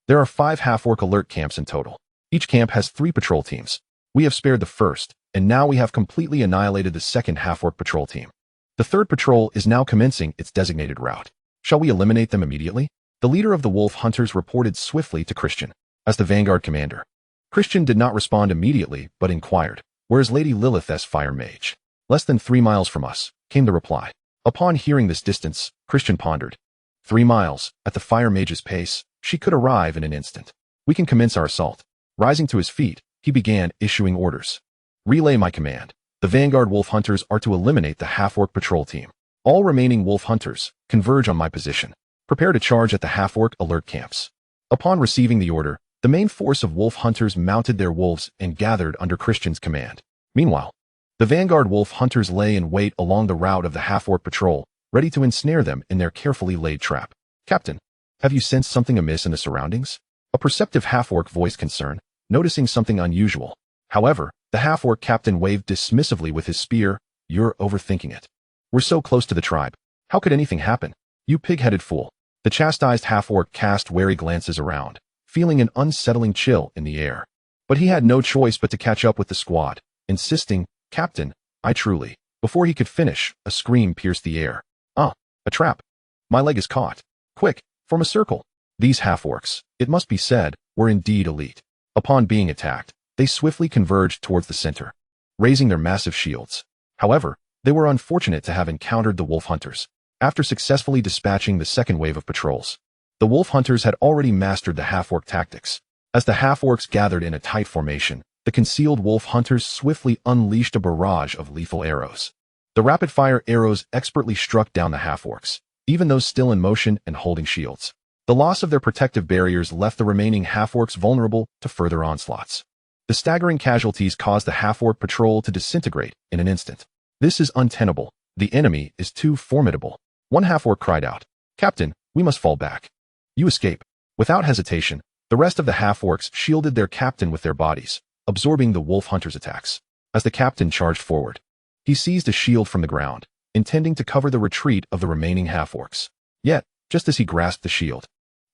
there are 5 half-orc alert camps in total. Each camp has 3 patrol teams. We have spared the first, and now we have completely annihilated the second half-orc patrol team. The third patrol is now commencing its designated route. Shall we eliminate them immediately? The leader of the wolf hunters reported swiftly to Christian, as the vanguard commander. Christian did not respond immediately, but inquired, "Where is Lady Lilith's fire mage?" "Less than 3 miles from us," came the reply. Upon hearing this distance, Christian pondered. 3 miles, at the fire mage's pace, she could arrive in an instant. We can commence our assault. Rising to his feet, he began issuing orders. Relay my command. The vanguard wolf hunters are to eliminate the half-orc patrol team. All remaining wolf hunters, converge on my position. Prepare to charge at the half-orc alert camps. Upon receiving the order, the main force of wolf hunters mounted their wolves and gathered under Christian's command. Meanwhile, the vanguard wolf hunters lay in wait along the route of the half-orc patrol, ready to ensnare them in their carefully laid trap. "Captain, have you sensed something amiss in the surroundings?" A perceptive half-orc voiced concern, noticing something unusual. However, the half-orc captain waved dismissively with his spear. "You're overthinking it. We're so close to the tribe. How could anything happen? You pig-headed fool." The chastised half-orc cast wary glances around, feeling an unsettling chill in the air. But he had no choice but to catch up with the squad, insisting, "Captain, I truly..." Before he could finish, a scream pierced the air. "Ah, a trap. My leg is caught. Quick, form a circle." These half-orcs, it must be said, were indeed elite. Upon being attacked, they swiftly converged towards the center, raising their massive shields. However, they were unfortunate to have encountered the wolf hunters. After successfully dispatching the second wave of patrols, the wolf hunters had already mastered the half-orc tactics. As the half-orcs gathered in a tight formation, the concealed wolf hunters swiftly unleashed a barrage of lethal arrows. The rapid-fire arrows expertly struck down the half-orcs, even those still in motion and holding shields. The loss of their protective barriers left the remaining half-orcs vulnerable to further onslaughts. The staggering casualties caused the half-orc patrol to disintegrate in an instant. "This is untenable. The enemy is too formidable." One half-orc cried out, "Captain, we must fall back." "You escape." Without hesitation, the rest of the half-orcs shielded their captain with their bodies, absorbing the wolf hunters' attacks. As the captain charged forward, he seized a shield from the ground, intending to cover the retreat of the remaining half-orcs. Yet, just as he grasped the shield,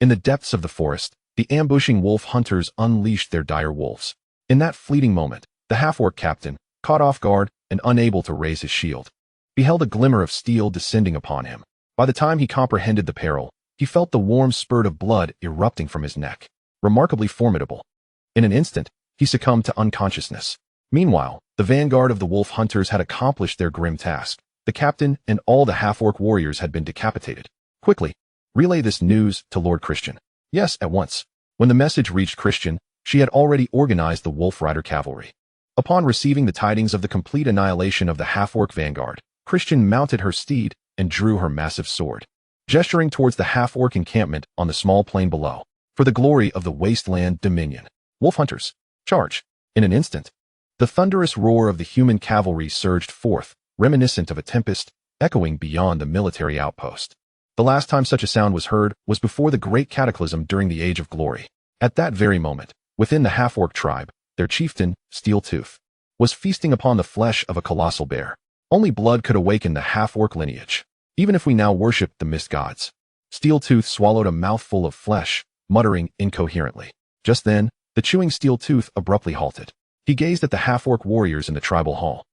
in the depths of the forest, the ambushing wolf hunters unleashed their dire wolves. In that fleeting moment, the half-orc captain, caught off guard and unable to raise his shield, beheld a glimmer of steel descending upon him. By the time he comprehended the peril, he felt the warm spurt of blood erupting from his neck. Remarkably formidable. In an instant, he succumbed to unconsciousness. Meanwhile, the vanguard of the wolf hunters had accomplished their grim task. The captain and all the half-orc warriors had been decapitated. "Quickly, relay this news to Lord Christian." "Yes, at once." When the message reached Christian, she had already organized the Wolf Rider cavalry. Upon receiving the tidings of the complete annihilation of the half-orc vanguard, Christian mounted her steed and drew her massive sword, gesturing towards the half-orc encampment on the small plain below. "For the glory of the wasteland dominion. Wolf hunters, charge!" In an instant, the thunderous roar of the human cavalry surged forth, reminiscent of a tempest, echoing beyond the military outpost. The last time such a sound was heard was before the great cataclysm during the Age of Glory. At that very moment, within the half-orc tribe, their chieftain, Steel Tooth, was feasting upon the flesh of a colossal bear. Only blood could awaken the half-orc lineage, even if we now worshipped the mist gods. Steel Tooth swallowed a mouthful of flesh, muttering incoherently. Just then, the chewing Steel Tooth abruptly halted. He gazed at the half-orc warriors in the tribal hall,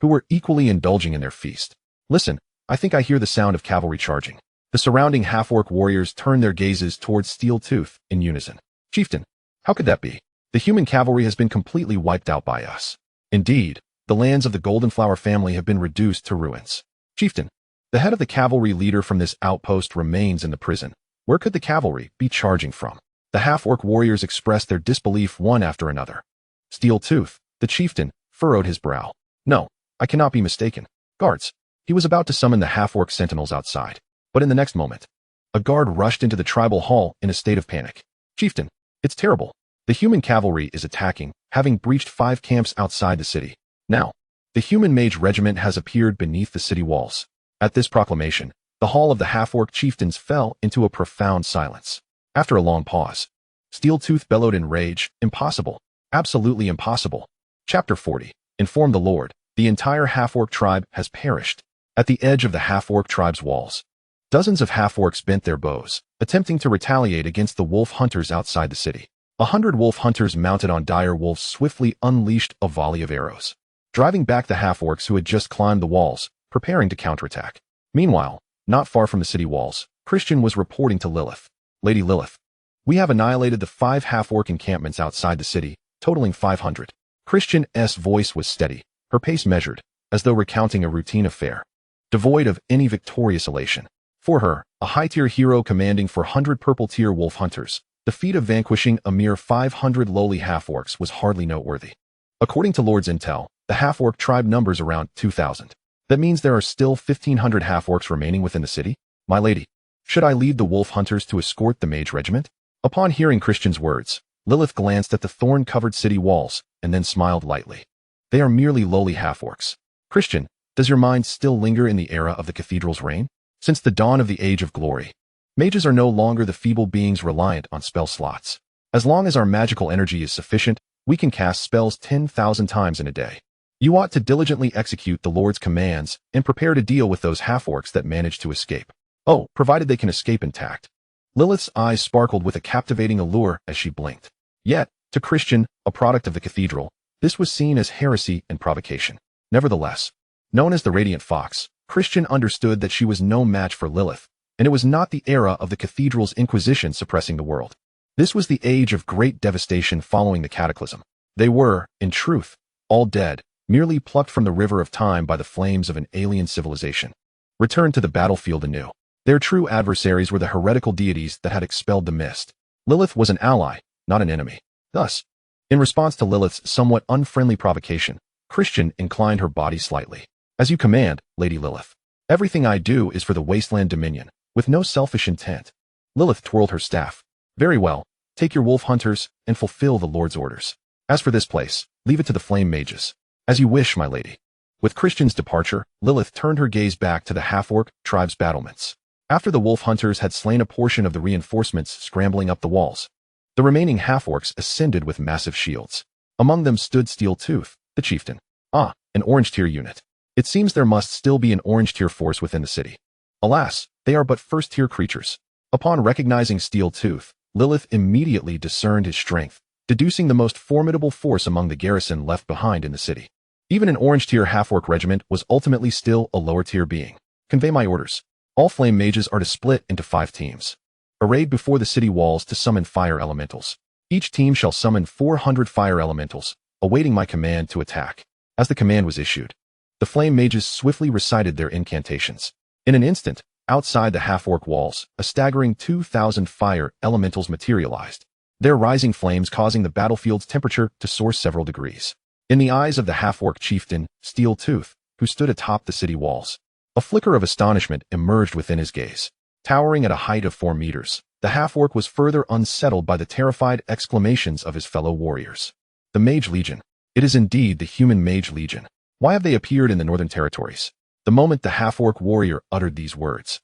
who were equally indulging in their feast. "Listen, I think I hear the sound of cavalry charging." The surrounding half-orc warriors turned their gazes towards Steel Tooth in unison. "Chieftain, how could that be? The human cavalry has been completely wiped out by us. Indeed, the lands of the Golden Flower family have been reduced to ruins." "Chieftain, the head of the cavalry leader from this outpost remains in the prison. Where could the cavalry be charging from?" The half-orc warriors expressed their disbelief one after another. Steel Tooth, the chieftain, furrowed his brow. "No, I cannot be mistaken. Guards." He was about to summon the half-orc sentinels outside. But in the next moment, a guard rushed into the tribal hall in a state of panic. "Chieftain, it's terrible. The human cavalry is attacking, having breached 5 camps outside the city. Now, the human mage regiment has appeared beneath the city walls." At this proclamation, the hall of the half-orc chieftains fell into a profound silence. After a long pause, Steel Tooth bellowed in rage, "Impossible. Absolutely impossible." Chapter 40. Inform the Lord, the entire half-orc tribe has perished. At the edge of the half-orc tribe's walls, dozens of half-orcs bent their bows, attempting to retaliate against the wolf hunters outside the city. 100 wolf hunters mounted on dire wolves swiftly unleashed a volley of arrows, driving back the half-orcs who had just climbed the walls, preparing to counterattack. Meanwhile, not far from the city walls, Christian was reporting to Lilith. Lady Lilith, we have annihilated the 5 half-orc encampments outside the city, totaling 500. Christian's voice was steady, her pace measured, as though recounting a routine affair, devoid of any victorious elation. For her, a high-tier hero commanding 400 purple-tier wolf hunters, the feat of vanquishing a mere 500 lowly half-orcs was hardly noteworthy. According to Lord's intel, the half-orc tribe numbers around 2,000. That means there are still 1,500 half-orcs remaining within the city? My lady, should I lead the wolf hunters to escort the mage regiment? Upon hearing Christian's words, Lilith glanced at the thorn-covered city walls and then smiled lightly. They are merely lowly half-orcs. Christian, does your mind still linger in the era of the cathedral's reign? Since the dawn of the Age of Glory, mages are no longer the feeble beings reliant on spell slots. As long as our magical energy is sufficient, we can cast spells 10,000 times in a day. You ought to diligently execute the Lord's commands and prepare to deal with those half-orcs that manage to escape. Oh, provided they can escape intact. Lilith's eyes sparkled with a captivating allure as she blinked. Yet, to Christian, a product of the cathedral, this was seen as heresy and provocation. Nevertheless, known as the Radiant Fox, Christian understood that she was no match for Lilith, and it was not the era of the cathedral's inquisition suppressing the world. This was the age of great devastation following the cataclysm. They were, in truth, all dead, merely plucked from the river of time by the flames of an alien civilization, returned to the battlefield anew. Their true adversaries were the heretical deities that had expelled the mist. Lilith was an ally, not an enemy. Thus, in response to Lilith's somewhat unfriendly provocation, Christian inclined her body slightly. As you command, Lady Lilith. Everything I do is for the Wasteland Dominion, with no selfish intent. Lilith twirled her staff. Very well, take your wolf hunters and fulfill the Lord's orders. As for this place, leave it to the flame mages. As you wish, my lady. With Christian's departure, Lilith turned her gaze back to the half-orc tribe's battlements. After the wolf hunters had slain a portion of the reinforcements scrambling up the walls, the remaining half-orcs ascended with massive shields. Among them stood Steel Tooth, the chieftain. Ah, an orange-tier unit. It seems there must still be an orange-tier force within the city. Alas, they are but first-tier creatures. Upon recognizing Steel Tooth, Lilith immediately discerned his strength, deducing the most formidable force among the garrison left behind in the city. Even an orange-tier half-orc regiment was ultimately still a lower-tier being. Convey my orders. All flame mages are to split into 5 teams. Arrayed before the city walls to summon fire elementals. Each team shall summon 400 fire elementals, awaiting my command to attack. As the command was issued, the flame mages swiftly recited their incantations. In an instant, outside the half-orc walls, a staggering 2,000 fire elementals materialized, their rising flames causing the battlefield's temperature to soar several degrees. In the eyes of the half-orc chieftain, Steel Tooth, who stood atop the city walls, a flicker of astonishment emerged within his gaze. Towering at a height of 4 meters, the half-orc was further unsettled by the terrified exclamations of his fellow warriors. The Mage Legion. It is indeed the human Mage Legion. Why have they appeared in the Northern Territories? The moment the half-orc warrior uttered these words,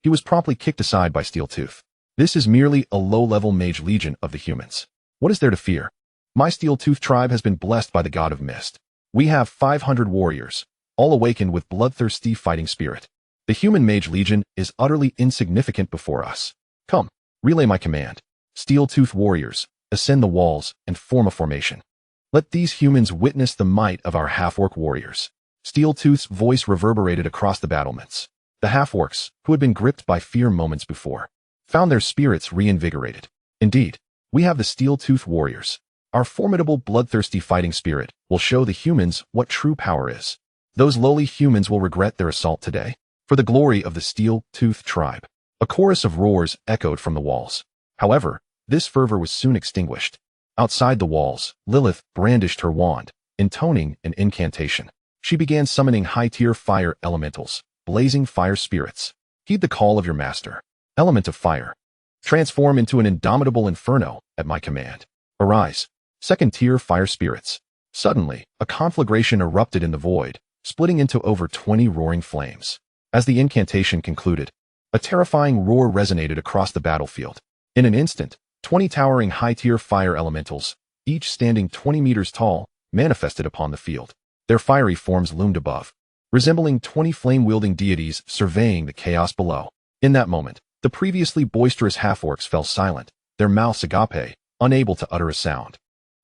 he was promptly kicked aside by Steel Tooth. This is merely a low-level Mage Legion of the humans. What is there to fear? My Steel Tooth tribe has been blessed by the God of Mist. We have 500 warriors, all awakened with bloodthirsty fighting spirit. The human Mage Legion is utterly insignificant before us. Come, relay my command. Steel Tooth warriors, ascend the walls and form a formation. Let these humans witness the might of our half-orc warriors. Steel Tooth's voice reverberated across the battlements. The half-orcs, who had been gripped by fear moments before, found their spirits reinvigorated. Indeed, we have the Steel Tooth warriors. Our formidable bloodthirsty fighting spirit will show the humans what true power is. Those lowly humans will regret their assault today. For the glory of the Steel Tooth tribe. A chorus of roars echoed from the walls. However, this fervor was soon extinguished. Outside the walls, Lilith brandished her wand, intoning an incantation. She began summoning high-tier fire elementals, blazing fire spirits. Heed the call of your master. Element of fire. Transform into an indomitable inferno at my command. Arise. Second-tier fire spirits. Suddenly, a conflagration erupted in the void, splitting into over 20 roaring flames. As the incantation concluded, a terrifying roar resonated across the battlefield. In an instant, 20 towering high-tier fire elementals, each standing 20 meters tall, manifested upon the field. Their fiery forms loomed above, resembling 20 flame-wielding deities surveying the chaos below. In that moment, the previously boisterous half-orcs fell silent, their mouths agape, unable to utter a sound.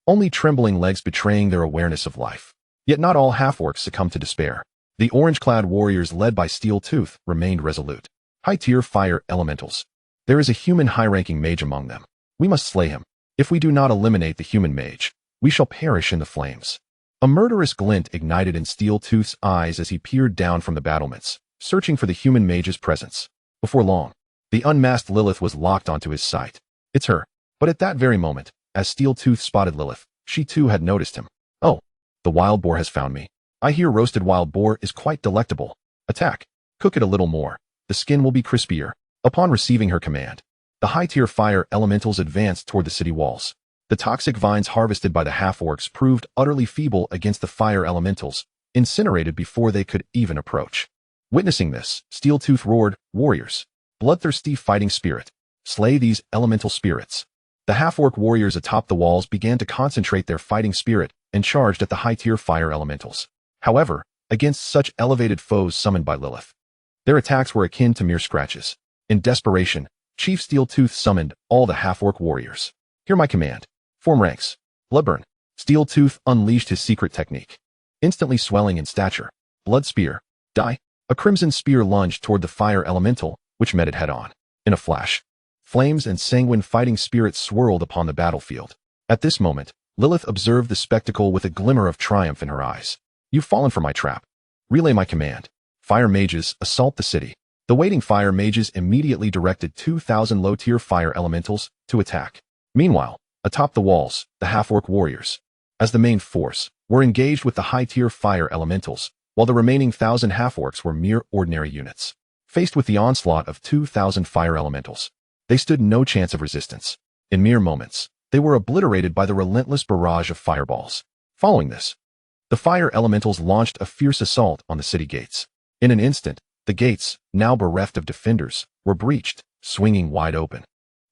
Only trembling legs betraying their awareness of life. Yet not all half-orcs succumbed to despair. The orange-clad warriors led by Steel Tooth remained resolute. High-tier fire elementals. There is a human high-ranking mage among them. We must slay him. If we do not eliminate the human mage, we shall perish in the flames. A murderous glint ignited in Steel Tooth's eyes as he peered down from the battlements, searching for the human mage's presence. Before long, the unmasked Lilith was locked onto his sight. It's her. But at that very moment, as Steel Tooth spotted Lilith, she too had noticed him. Oh, the wild boar has found me. I hear roasted wild boar is quite delectable. Attack. Cook it a little more. The skin will be crispier. Upon receiving her command, the high-tier fire elementals advanced toward the city walls. The toxic vines harvested by the half-orcs proved utterly feeble against the fire elementals, incinerated before they could even approach. Witnessing this, Steel Tooth roared, "Warriors! Bloodthirsty fighting spirit! Slay these elemental spirits!" The half-orc warriors atop the walls began to concentrate their fighting spirit and charged at the high-tier fire elementals. However, against such elevated foes summoned by Lilith, their attacks were akin to mere scratches. In desperation, Chief Steel Tooth summoned all the half-orc warriors. "Hear my command. Form ranks. Bloodburn." Steel Tooth unleashed his secret technique. Instantly swelling in stature, Blood Spear. Die. A crimson spear lunged toward the fire elemental, which met it head-on. In a flash, flames and sanguine fighting spirits swirled upon the battlefield. At this moment, Lilith observed the spectacle with a glimmer of triumph in her eyes. "You've fallen for my trap. Relay my command. Fire mages, assault the city." The waiting fire mages immediately directed 2,000 low-tier fire elementals to attack. Meanwhile, atop the walls, the half-orc warriors, as the main force, were engaged with the high-tier fire elementals, while the remaining 1,000 half-orcs were mere ordinary units. Faced with the onslaught of 2,000 fire elementals, they stood no chance of resistance. In mere moments, they were obliterated by the relentless barrage of fireballs. Following this, the fire elementals launched a fierce assault on the city gates. In an instant, the gates, now bereft of defenders, were breached, swinging wide open.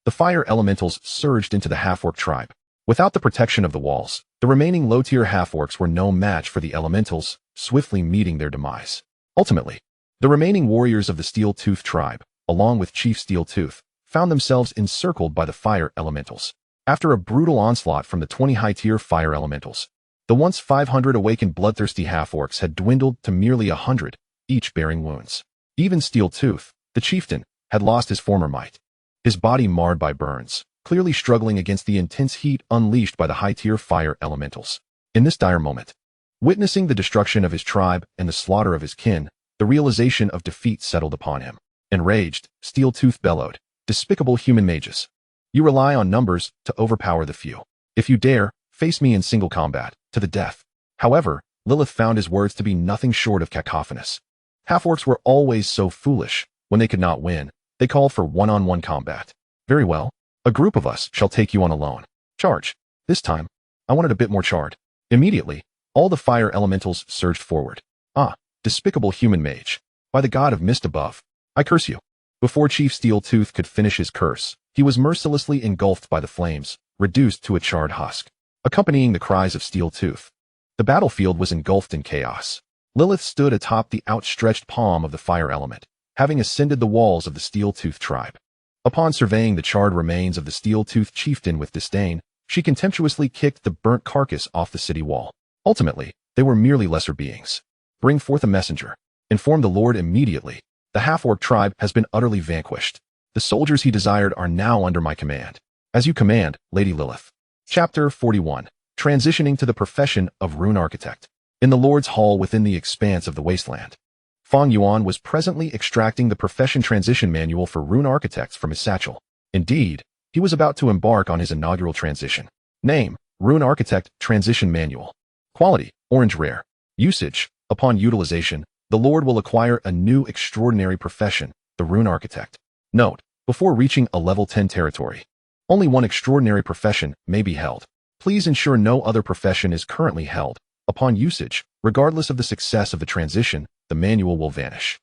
The fire elementals surged into the half-orc tribe. Without the protection of the walls, the remaining low-tier half-orcs were no match for the elementals, swiftly meeting their demise. Ultimately, the remaining warriors of the Steel Tooth tribe, along with Chief Steel Tooth, found themselves encircled by the fire elementals. After a brutal onslaught from the 20 high-tier fire elementals, the once 500 awakened bloodthirsty half-orcs had dwindled to merely 100, each bearing wounds. Even Steel Tooth, the chieftain, had lost his former might. His body marred by burns, clearly struggling against the intense heat unleashed by the high-tier fire elementals. In this dire moment, witnessing the destruction of his tribe and the slaughter of his kin, the realization of defeat settled upon him. Enraged, Steel Tooth bellowed, "Despicable human mages! You rely on numbers to overpower the few. If you dare, face me in single combat, to the death." However, Lilith found his words to be nothing short of cacophonous. Half-orcs were always so foolish. When they could not win, they called for one-on-one combat. "Very well. A group of us shall take you on alone. Charge." This time, I wanted a bit more charred. Immediately, all the fire elementals surged forward. "Ah, despicable human mage. By the god of mist above, I curse you." Before Chief Steel Tooth could finish his curse, he was mercilessly engulfed by the flames, reduced to a charred husk. Accompanying the cries of Steel Tooth, the battlefield was engulfed in chaos. Lilith stood atop the outstretched palm of the fire element, having ascended the walls of the Steel Tooth tribe. Upon surveying the charred remains of the Steel Tooth chieftain with disdain, she contemptuously kicked the burnt carcass off the city wall. Ultimately, they were merely lesser beings. "Bring forth a messenger. Inform the Lord immediately. The half-orc tribe has been utterly vanquished. The soldiers he desired are now under my command." "As you command, Lady Lilith." Chapter 41. Transitioning to the profession of Rune Architect. In the Lord's Hall within the expanse of the wasteland, Fang Yuan was presently extracting the profession transition manual for Rune Architects from his satchel. Indeed, he was about to embark on his inaugural transition. Name: Rune Architect Transition Manual. Quality: Orange Rare. Usage: upon utilization, the Lord will acquire a new extraordinary profession, the Rune Architect. Note: before reaching a level 10 territory, only one extraordinary profession may be held. Please ensure no other profession is currently held. Upon usage, regardless of the success of the transition, the manual will vanish.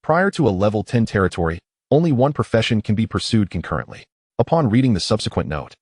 Prior to a level 10 territory, only one profession can be pursued concurrently. Upon reading the subsequent note,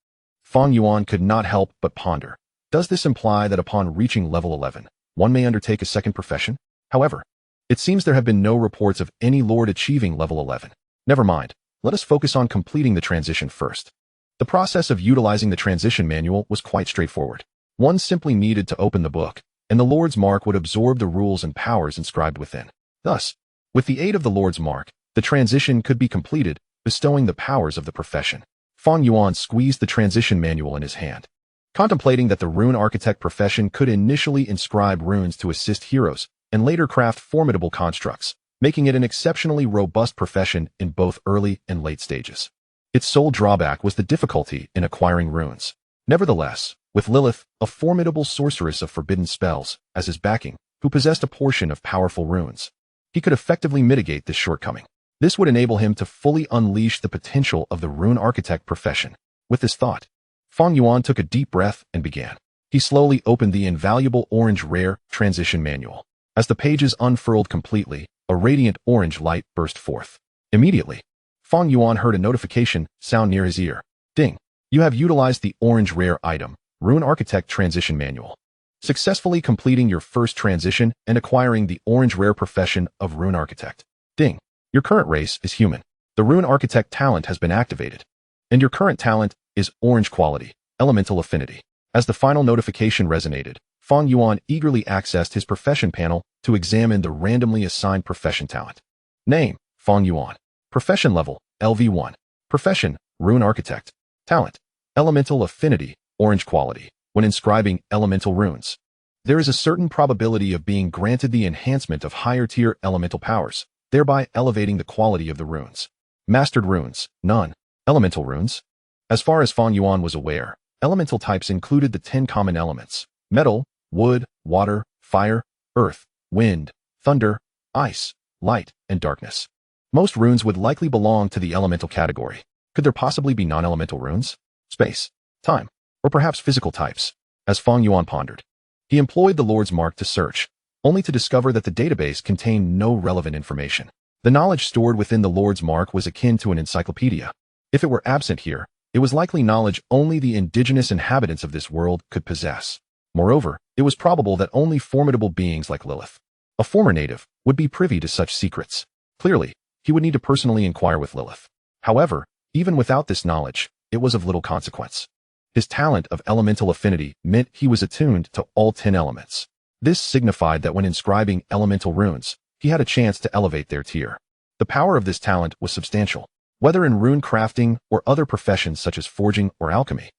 Fang Yuan could not help but ponder. Does this imply that upon reaching level 11, one may undertake a second profession. However, it seems there have been no reports of any lord achieving level 11. Never mind, let us focus on completing the transition first. The process of utilizing the transition manual was quite straightforward. One simply needed to open the book, and the Lord's Mark would absorb the rules and powers inscribed within. Thus, with the aid of the Lord's Mark, the transition could be completed, bestowing the powers of the profession. Fang Yuan squeezed the transition manual in his hand. Contemplating that the rune architect profession could initially inscribe runes to assist heroes, and later craft formidable constructs, making it an exceptionally robust profession in both early and late stages. Its sole drawback was the difficulty in acquiring runes. Nevertheless, with Lilith, a formidable sorceress of forbidden spells, as his backing, who possessed a portion of powerful runes, he could effectively mitigate this shortcoming. This would enable him to fully unleash the potential of the rune architect profession. With this thought, Fang Yuan took a deep breath and began. He slowly opened the invaluable orange rare transition manual. As the pages unfurled completely, a radiant orange light burst forth. Immediately, Fang Yuan heard a notification sound near his ear. Ding! You have utilized the orange rare item, Rune Architect Transition Manual, successfully completing your first transition and acquiring the orange rare profession of Rune Architect. Ding! Your current race is human. The Rune Architect talent has been activated, and your current talent is orange quality, elemental affinity. As the final notification resonated, Fang Yuan eagerly accessed his profession panel to examine the randomly assigned profession talent. Name, Fang Yuan. Profession level, LV1. Profession, Rune Architect. Talent, elemental affinity, orange quality. When inscribing elemental runes, there is a certain probability of being granted the enhancement of higher-tier elemental powers, thereby elevating the quality of the runes. Mastered runes, none. Elemental runes. As far as Fang Yuan was aware, elemental types included the 10 common elements: metal, wood, water, fire, earth, wind, thunder, ice, light, and darkness. Most runes would likely belong to the elemental category. Could there possibly be non-elemental runes? Space, time, or perhaps physical types? As Fang Yuan pondered, he employed the Lord's Mark to search, only to discover that the database contained no relevant information. The knowledge stored within the Lord's Mark was akin to an encyclopedia. If it were absent here, it was likely knowledge only the indigenous inhabitants of this world could possess. Moreover, it was probable that only formidable beings like Lilith, a former native, would be privy to such secrets. Clearly, he would need to personally inquire with Lilith. However, even without this knowledge, it was of little consequence. His talent of elemental affinity meant he was attuned to all 10 elements. This signified that when inscribing elemental runes, he had a chance to elevate their tier. The power of this talent was substantial, whether in rune crafting or other professions such as forging or alchemy.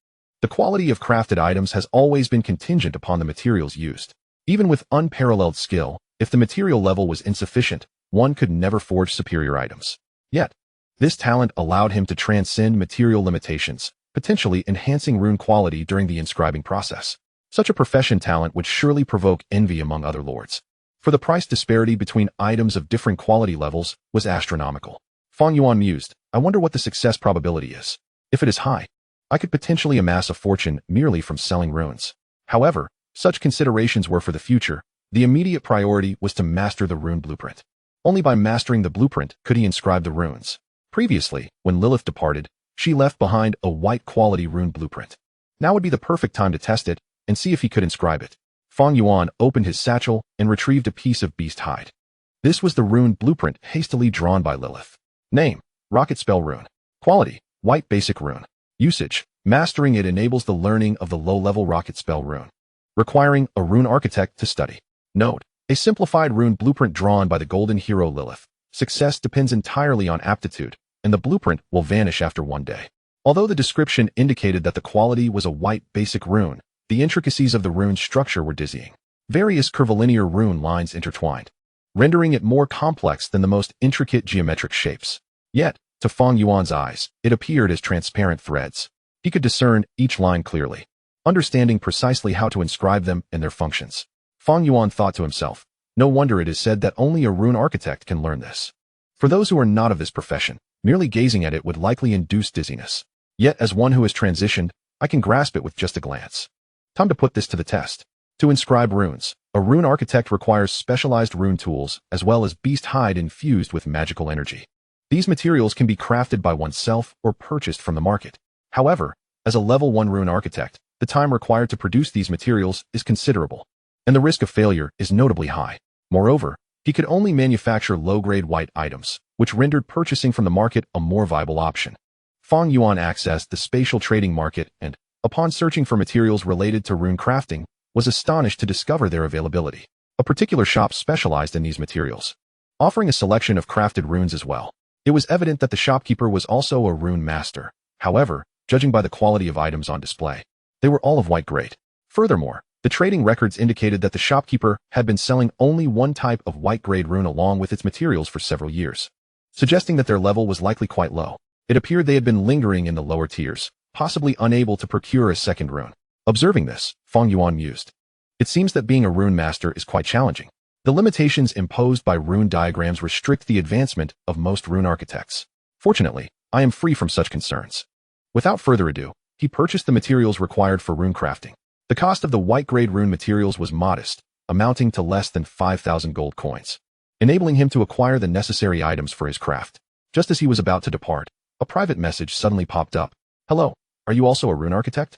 The quality of crafted items has always been contingent upon the materials used. Even with unparalleled skill, if the material level was insufficient, one could never forge superior items. Yet, this talent allowed him to transcend material limitations, potentially enhancing rune quality during the inscribing process. Such a profession talent would surely provoke envy among other lords, for the price disparity between items of different quality levels was astronomical. Fang Yuan mused, I wonder what the success probability is. If it is high, I could potentially amass a fortune merely from selling runes. However, such considerations were for the future. The immediate priority was to master the rune blueprint. Only by mastering the blueprint could he inscribe the runes. Previously, when Lilith departed, she left behind a white quality rune blueprint. Now would be the perfect time to test it and see if he could inscribe it. Fang Yuan opened his satchel and retrieved a piece of beast hide. This was the rune blueprint hastily drawn by Lilith. Name, Rocket Spell Rune. Quality, White Basic Rune. Usage, mastering it enables the learning of the low-level Rocket Spell Rune, requiring a rune architect to study. Note, a simplified rune blueprint drawn by the golden hero Lilith. Success depends entirely on aptitude, and the blueprint will vanish after one day. Although the description indicated that the quality was a white basic rune, the intricacies of the rune structure were dizzying. Various curvilinear rune lines intertwined, rendering it more complex than the most intricate geometric shapes. Yet, to Fang Yuan's eyes, it appeared as transparent threads. He could discern each line clearly, understanding precisely how to inscribe them and their functions. Fang Yuan thought to himself, no wonder it is said that only a rune architect can learn this. For those who are not of this profession, merely gazing at it would likely induce dizziness. Yet as one who has transitioned, I can grasp it with just a glance. Time to put this to the test. To inscribe runes, a rune architect requires specialized rune tools as well as beast hide infused with magical energy. These materials can be crafted by oneself or purchased from the market. However, as a level 1 rune architect, the time required to produce these materials is considerable. and the risk of failure is notably high. Moreover, he could only manufacture low-grade white items, which rendered purchasing from the market a more viable option. Fang Yuan accessed the spatial trading market and, upon searching for materials related to rune crafting, was astonished to discover their availability. A particular shop specialized in these materials, offering a selection of crafted runes as well. It was evident that the shopkeeper was also a rune master. However, judging by the quality of items on display, they were all of white grade. Furthermore, the trading records indicated that the shopkeeper had been selling only one type of white grade rune along with its materials for several years, suggesting that their level was likely quite low. It appeared they had been lingering in the lower tiers, possibly unable to procure a second rune. Observing this, Fang Yuan mused. It seems that being a rune master is quite challenging. The limitations imposed by rune diagrams restrict the advancement of most rune architects. Fortunately, I am free from such concerns. Without further ado, he purchased the materials required for rune crafting. The cost of the white-grade rune materials was modest, amounting to less than 5,000 gold coins, enabling him to acquire the necessary items for his craft. Just as he was about to depart, a private message suddenly popped up. Hello, are you also a rune architect?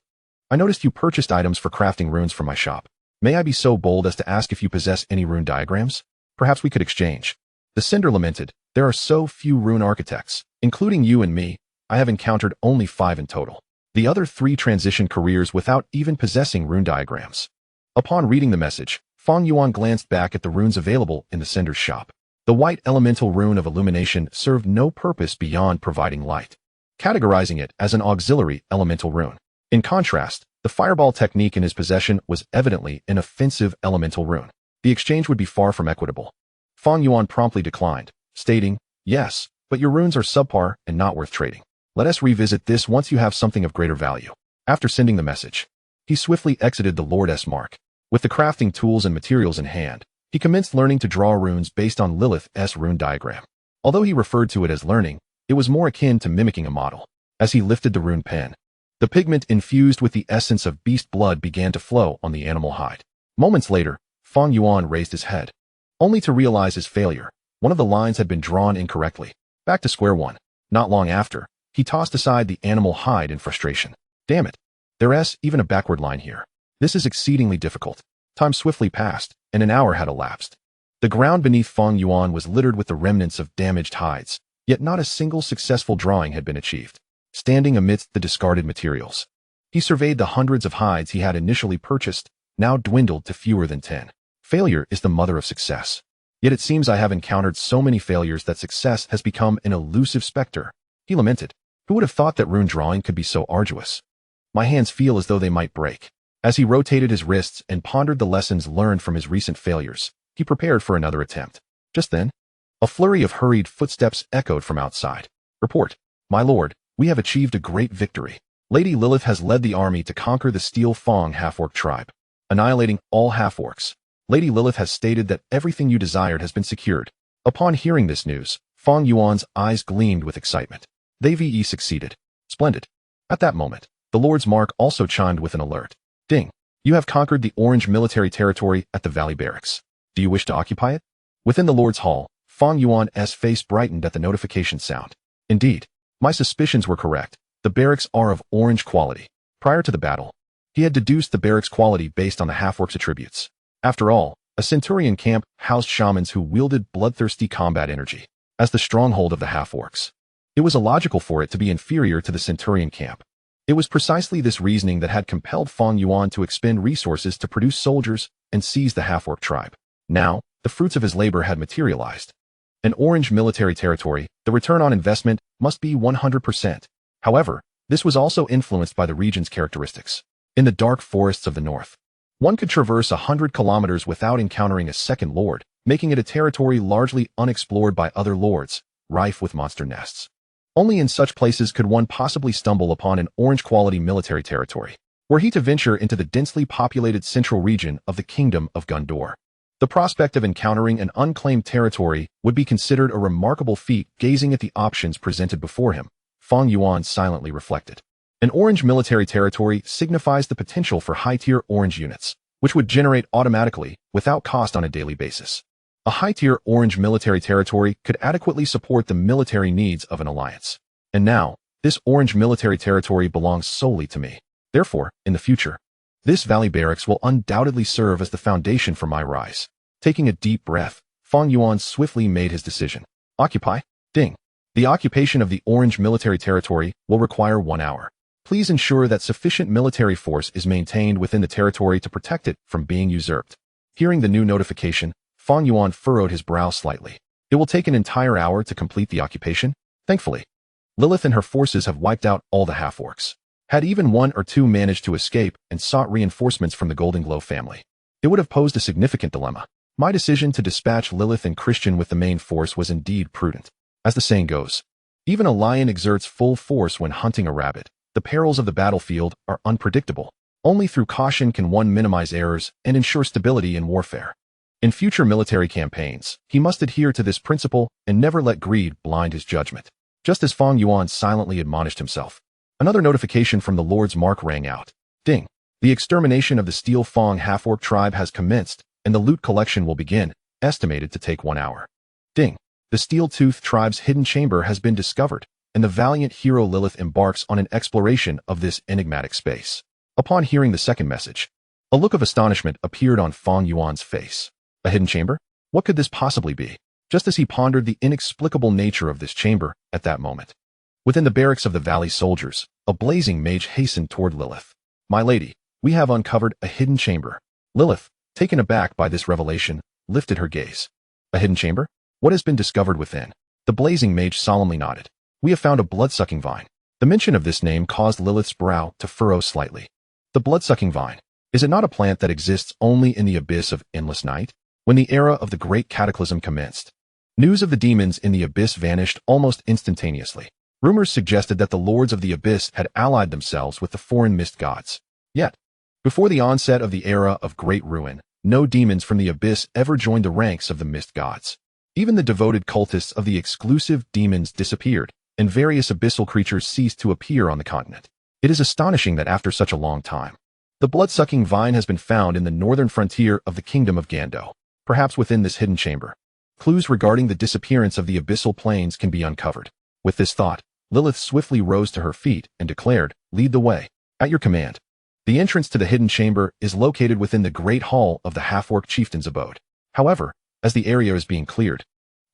I noticed you purchased items for crafting runes from my shop. May I be so bold as to ask if you possess any rune diagrams? Perhaps we could exchange. The sender lamented, there are so few rune architects, including you and me. I have encountered only 5 in total. The other 3 transitioned careers without even possessing rune diagrams. Upon reading the message, Fang Yuan glanced back at the runes available in the sender's shop. The white elemental rune of illumination served no purpose beyond providing light, categorizing it as an auxiliary elemental rune. In contrast, the fireball technique in his possession was evidently an offensive elemental rune. The exchange would be far from equitable. Fang Yuan promptly declined, stating, yes, but your runes are subpar and not worth trading. Let us revisit this once you have something of greater value. After sending the message, he swiftly exited the Lord's Mark. With the crafting tools and materials in hand, he commenced learning to draw runes based on Lilith's rune diagram. Although he referred to it as learning, it was more akin to mimicking a model. As he lifted the rune pen, the pigment infused with the essence of beast blood began to flow on the animal hide. Moments later, Fang Yuan raised his head, only to realize his failure. One of the lines had been drawn incorrectly. Back to square one. Not long after, he tossed aside the animal hide in frustration. Damn it. There's even a backward line here. This is exceedingly difficult. Time swiftly passed, and an hour had elapsed. The ground beneath Fang Yuan was littered with the remnants of damaged hides, yet not a single successful drawing had been achieved. Standing amidst the discarded materials, he surveyed the hundreds of hides he had initially purchased, now dwindled to fewer than 10. Failure is the mother of success. Yet it seems I have encountered so many failures that success has become an elusive specter. He lamented. Who would have thought that rune drawing could be so arduous? My hands feel as though they might break. As he rotated his wrists and pondered the lessons learned from his recent failures, he prepared for another attempt. Just then, a flurry of hurried footsteps echoed from outside. Report, my lord, we have achieved a great victory. Lady Lilith has led the army to conquer the Steel Fang half-orc tribe, annihilating all half-orcs. Lady Lilith has stated that everything you desired has been secured. Upon hearing this news, Fang Yuan's eyes gleamed with excitement. They succeeded. Splendid. At that moment, the Lord's Mark also chimed with an alert. Ding. You have conquered the orange military territory at the Valley Barracks. Do you wish to occupy it? Within the Lord's Hall, Fang Yuan's face brightened at the notification sound. Indeed, my suspicions were correct. The barracks are of orange quality. Prior to the battle, he had deduced the barracks quality based on the half-orcs' attributes. After all, a centurion camp housed shamans who wielded bloodthirsty combat energy. As the stronghold of the half-orcs, it was illogical for it to be inferior to the centurion camp. It was precisely this reasoning that had compelled Fang Yuan to expend resources to produce soldiers and seize the half-orc tribe. Now, the fruits of his labor had materialized. An orange military territory, the return on investment must be 100%. However, this was also influenced by the region's characteristics. In the dark forests of the north, one could traverse 100 kilometers without encountering a second lord, making it a territory largely unexplored by other lords, rife with monster nests. Only in such places could one possibly stumble upon an orange-quality military territory. Were he to venture into the densely populated central region of the Kingdom of Gondor, the prospect of encountering an unclaimed territory would be considered a remarkable feat. Gazing at the options presented before him, Fang Yuan silently reflected. An orange military territory signifies the potential for high-tier orange units, which would generate automatically, without cost on a daily basis. A high-tier orange military territory could adequately support the military needs of an alliance. And now, this orange military territory belongs solely to me. Therefore, in the future, This valley barracks will undoubtedly serve as the foundation for my rise. Taking a deep breath, Fang Yuan swiftly made his decision. Occupy? Ding. The occupation of the Orange military territory will require 1 hour. Please ensure that sufficient military force is maintained within the territory to protect it from being usurped. Hearing the new notification, Fang Yuan furrowed his brow slightly. It will take an entire hour to complete the occupation? Thankfully, Lilith and her forces have wiped out all the half-orcs. Had even 1 or 2 managed to escape and sought reinforcements from the Golden Glow family, it would have posed a significant dilemma. My decision to dispatch Lilith and Christian with the main force was indeed prudent. As the saying goes, even a lion exerts full force when hunting a rabbit. The perils of the battlefield are unpredictable. Only through caution can one minimize errors and ensure stability in warfare. In future military campaigns, he must adhere to this principle and never let greed blind his judgment. Just as Fang Yuan silently admonished himself, another notification from the Lord's Mark rang out. Ding. The extermination of the Steel Fang half-orc tribe has commenced, and the loot collection will begin, estimated to take 1 hour. Ding. The Steel-Tooth tribe's hidden chamber has been discovered, and the valiant hero Lilith embarks on an exploration of this enigmatic space. Upon hearing the second message, a look of astonishment appeared on Fang Yuan's face. A hidden chamber? What could this possibly be? Just as he pondered the inexplicable nature of this chamber at that moment, within the barracks of the valley soldiers, a blazing mage hastened toward Lilith. My lady, we have uncovered a hidden chamber. Lilith, taken aback by this revelation, lifted her gaze. A hidden chamber? What has been discovered within? The blazing mage solemnly nodded. We have found a blood-sucking vine. The mention of this name caused Lilith's brow to furrow slightly. The blood-sucking vine. Is it not a plant that exists only in the abyss of endless night? When the era of the great cataclysm commenced, news of the demons in the abyss vanished almost instantaneously. Rumors suggested that the lords of the abyss had allied themselves with the foreign mist gods. Yet, before the onset of the era of great ruin, no demons from the abyss ever joined the ranks of the mist gods. Even the devoted cultists of the exclusive demons disappeared, and various abyssal creatures ceased to appear on the continent. It is astonishing that after such a long time, the blood-sucking vine has been found in the northern frontier of the kingdom of Gando, perhaps within this hidden chamber. Clues regarding the disappearance of the abyssal plains can be uncovered. With this thought, Lilith swiftly rose to her feet and declared, "Lead the way." At your command. The entrance to the hidden chamber is located within the great hall of the half-orc chieftain's abode. However, as the area is being cleared,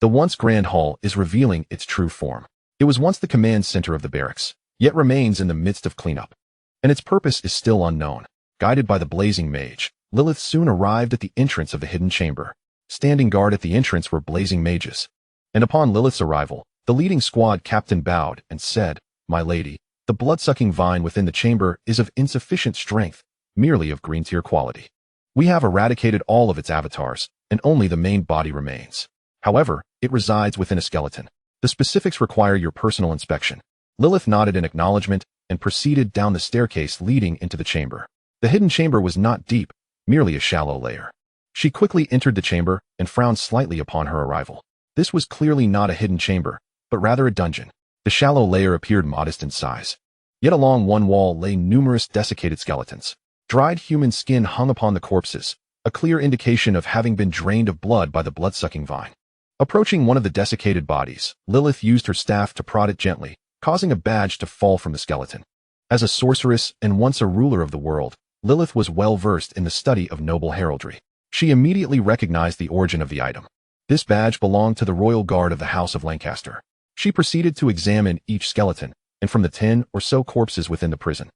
the once grand hall is revealing its true form. It was once the command center of the barracks, yet remains in the midst of cleanup, and its purpose is still unknown. Guided by the blazing mage, Lilith soon arrived at the entrance of the hidden chamber. Standing guard at the entrance were blazing mages, and upon Lilith's arrival, the leading squad captain bowed and said, "My lady, the blood-sucking vine within the chamber is of insufficient strength, merely of green-tier quality. We have eradicated all of its avatars, and only the main body remains. However, it resides within a skeleton. The specifics require your personal inspection." Lilith nodded in acknowledgement and proceeded down the staircase leading into the chamber. The hidden chamber was not deep, merely a shallow lair. She quickly entered the chamber and frowned slightly upon her arrival. This was clearly not a hidden chamber, but rather a dungeon. The shallow lair appeared modest in size. Yet along one wall lay numerous desiccated skeletons. Dried human skin hung upon the corpses, a clear indication of having been drained of blood by the blood-sucking vine. Approaching one of the desiccated bodies, Lilith used her staff to prod it gently, causing a badge to fall from the skeleton. As a sorceress and once a ruler of the world, Lilith was well versed in the study of noble heraldry. She immediately recognized the origin of the item. This badge belonged to the royal guard of the House of Lancaster. She proceeded to examine each skeleton, and from the 10 or so corpses within the prison,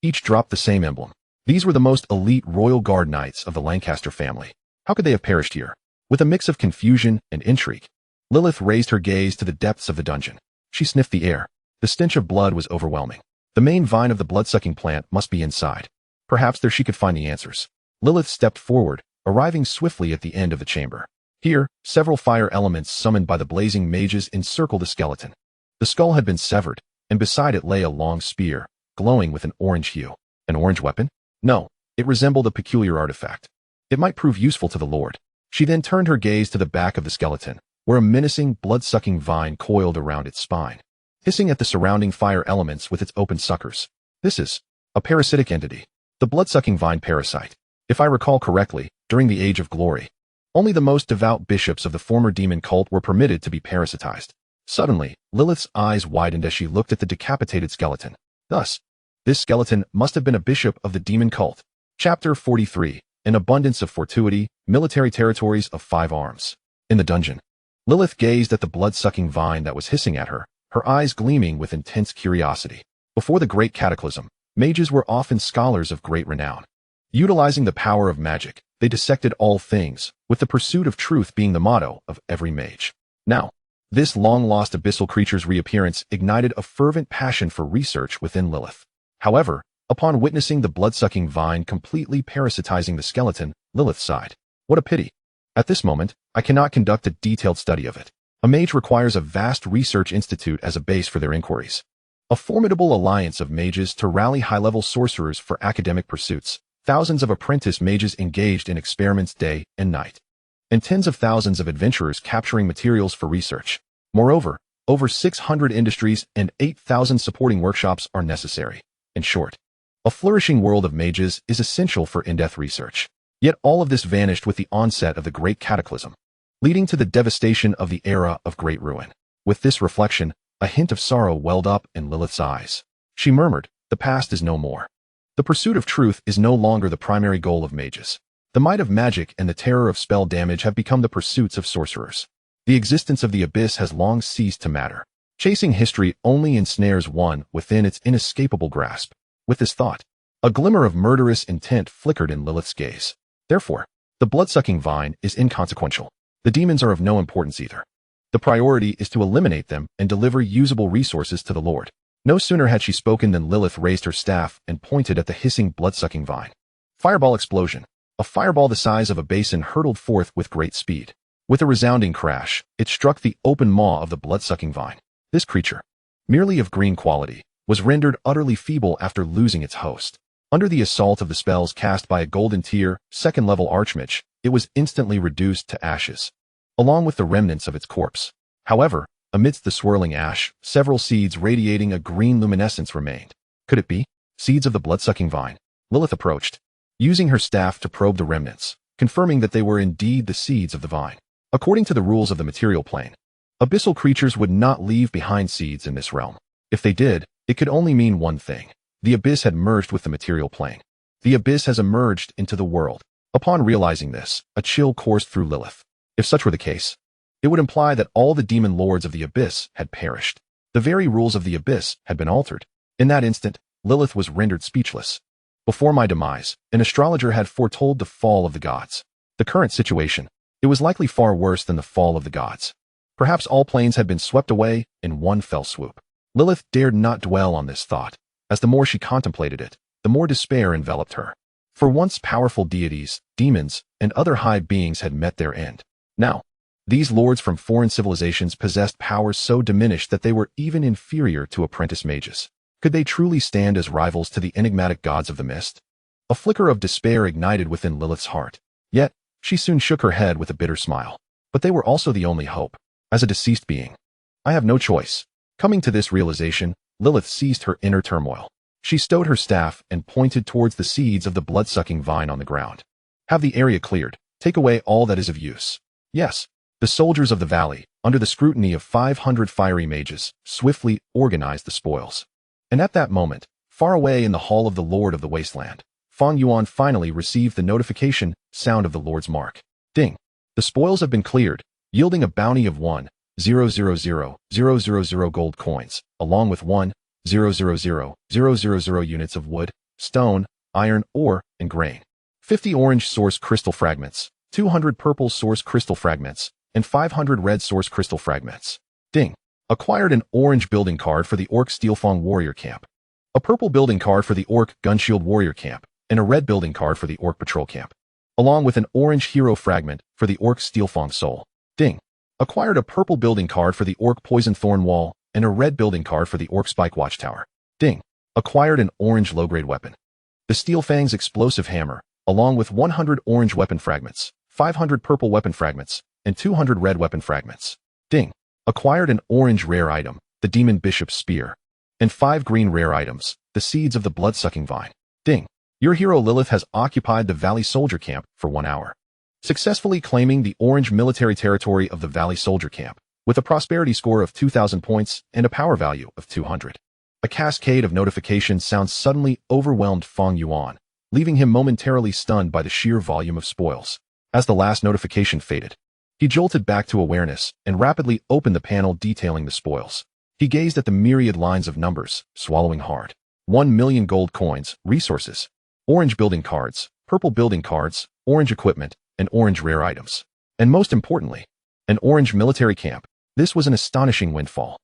each dropped the same emblem. These were the most elite royal guard knights of the Lancaster family. How could they have perished here? With a mix of confusion and intrigue, Lilith raised her gaze to the depths of the dungeon. She sniffed the air. The stench of blood was overwhelming. The main vine of the blood-sucking plant must be inside. Perhaps there she could find the answers. Lilith stepped forward, arriving swiftly at the end of the chamber. Here, several fire elements summoned by the blazing mages encircled the skeleton. The skull had been severed, and beside it lay a long spear, glowing with an orange hue. An orange weapon? No, it resembled a peculiar artifact. It might prove useful to the Lord. She then turned her gaze to the back of the skeleton, where a menacing, blood-sucking vine coiled around its spine, hissing at the surrounding fire elements with its open suckers. This is a parasitic entity. The blood-sucking vine parasite. If I recall correctly, during the Age of Glory, only the most devout bishops of the former demon cult were permitted to be parasitized. Suddenly, Lilith's eyes widened as she looked at the decapitated skeleton. Thus, this skeleton must have been a bishop of the demon cult. Chapter 43. An abundance of fortuity, military territories of 5 arms. In the dungeon, Lilith gazed at the blood-sucking vine that was hissing at her, her eyes gleaming with intense curiosity. Before the great cataclysm, mages were often scholars of great renown. Utilizing the power of magic, they dissected all things, with the pursuit of truth being the motto of every mage. Now, this long-lost abyssal creature's reappearance ignited a fervent passion for research within Lilith. However, upon witnessing the blood-sucking vine completely parasitizing the skeleton, Lilith sighed. What a pity. At this moment, I cannot conduct a detailed study of it. A mage requires a vast research institute as a base for their inquiries. A formidable alliance of mages to rally high-level sorcerers for academic pursuits, thousands of apprentice mages engaged in experiments day and night, and tens of thousands of adventurers capturing materials for research. Moreover, over 600 industries and 8,000 supporting workshops are necessary. In short, a flourishing world of mages is essential for in-depth research. Yet all of this vanished with the onset of the Great Cataclysm, leading to the devastation of the era of great ruin. With this reflection, a hint of sorrow welled up in Lilith's eyes. She murmured, "The past is no more. The pursuit of truth is no longer the primary goal of mages. The might of magic and the terror of spell damage have become the pursuits of sorcerers. The existence of the abyss has long ceased to matter. Chasing history only ensnares one within its inescapable grasp." With this thought, a glimmer of murderous intent flickered in Lilith's gaze. Therefore, the blood-sucking vine is inconsequential. The demons are of no importance either. The priority is to eliminate them and deliver usable resources to the Lord. No sooner had she spoken than Lilith raised her staff and pointed at the hissing blood-sucking vine. Fireball explosion. A fireball the size of a basin hurtled forth with great speed. With a resounding crash, it struck the open maw of the blood-sucking vine. This creature, merely of green quality, was rendered utterly feeble after losing its host. Under the assault of the spells cast by a golden tier, second-level archmage, it was instantly reduced to ashes, along with the remnants of its corpse. However, amidst the swirling ash, several seeds radiating a green luminescence remained. Could it be? Seeds of the blood-sucking vine. Lilith approached, using her staff to probe the remnants, confirming that they were indeed the seeds of the vine. According to the rules of the material plane, abyssal creatures would not leave behind seeds in this realm. If they did, it could only mean one thing. The abyss had merged with the material plane. The abyss has emerged into the world. Upon realizing this, a chill coursed through Lilith. If such were the case, it would imply that all the demon lords of the abyss had perished. The very rules of the abyss had been altered. In that instant, Lilith was rendered speechless. Before my demise, an astrologer had foretold the fall of the gods. The current situation, it was likely far worse than the fall of the gods. Perhaps all planes had been swept away in one fell swoop. Lilith dared not dwell on this thought. As the more she contemplated it, the more despair enveloped her. For once powerful deities, demons, and other high beings had met their end. Now, these lords from foreign civilizations possessed powers so diminished that they were even inferior to apprentice mages. Could they truly stand as rivals to the enigmatic gods of the mist? A flicker of despair ignited within Lilith's heart. Yet, she soon shook her head with a bitter smile. But they were also the only hope. As a deceased being, I have no choice. Coming to this realization, Lilith ceased her inner turmoil. She stowed her staff and pointed towards the seeds of the blood-sucking vine on the ground. Have the area cleared. Take away all that is of use. Yes, the soldiers of the valley, under the scrutiny of 500 fiery mages, swiftly organized the spoils. And at that moment, far away in the hall of the Lord of the Wasteland, Fang Yuan finally received the notification sound of the Lord's mark. Ding! The spoils have been cleared, yielding a bounty of 1,000,000 gold coins, along with 1,000,000 units of wood, stone, iron, ore, and grain. 50 orange source crystal fragments, 200 purple source crystal fragments, and 500 red source crystal fragments. Ding! Acquired an orange building card for the Orc Steelfang Warrior Camp, a purple building card for the Orc Gunshield Warrior Camp, and a red building card for the Orc Patrol Camp, along with an orange hero fragment for the Orc Steelfang Soul. Ding! Acquired a purple building card for the Orc Poison Thorn Wall, and a red building card for the Orc Spike Watchtower. Ding! Acquired an orange low-grade weapon, the Steel Fang's explosive hammer, along with 100 orange weapon fragments, 500 purple weapon fragments, and 200 red weapon fragments. Ding! Acquired an orange rare item, the Demon Bishop's Spear, and 5 green rare items, the seeds of the blood-sucking vine. Ding! Your hero Lilith has occupied the Valley Soldier Camp for 1 hour, successfully claiming the orange military territory of the Valley Soldier Camp, with a prosperity score of 2,000 points and a power value of 200. A cascade of notification sounds suddenly overwhelmed Fang Yuan, leaving him momentarily stunned by the sheer volume of spoils. As the last notification faded, he jolted back to awareness and rapidly opened the panel detailing the spoils. He gazed at the myriad lines of numbers, swallowing hard. 1,000,000 gold coins, resources, orange building cards, purple building cards, orange equipment, and orange rare items. And most importantly, an orange military camp. This was an astonishing windfall.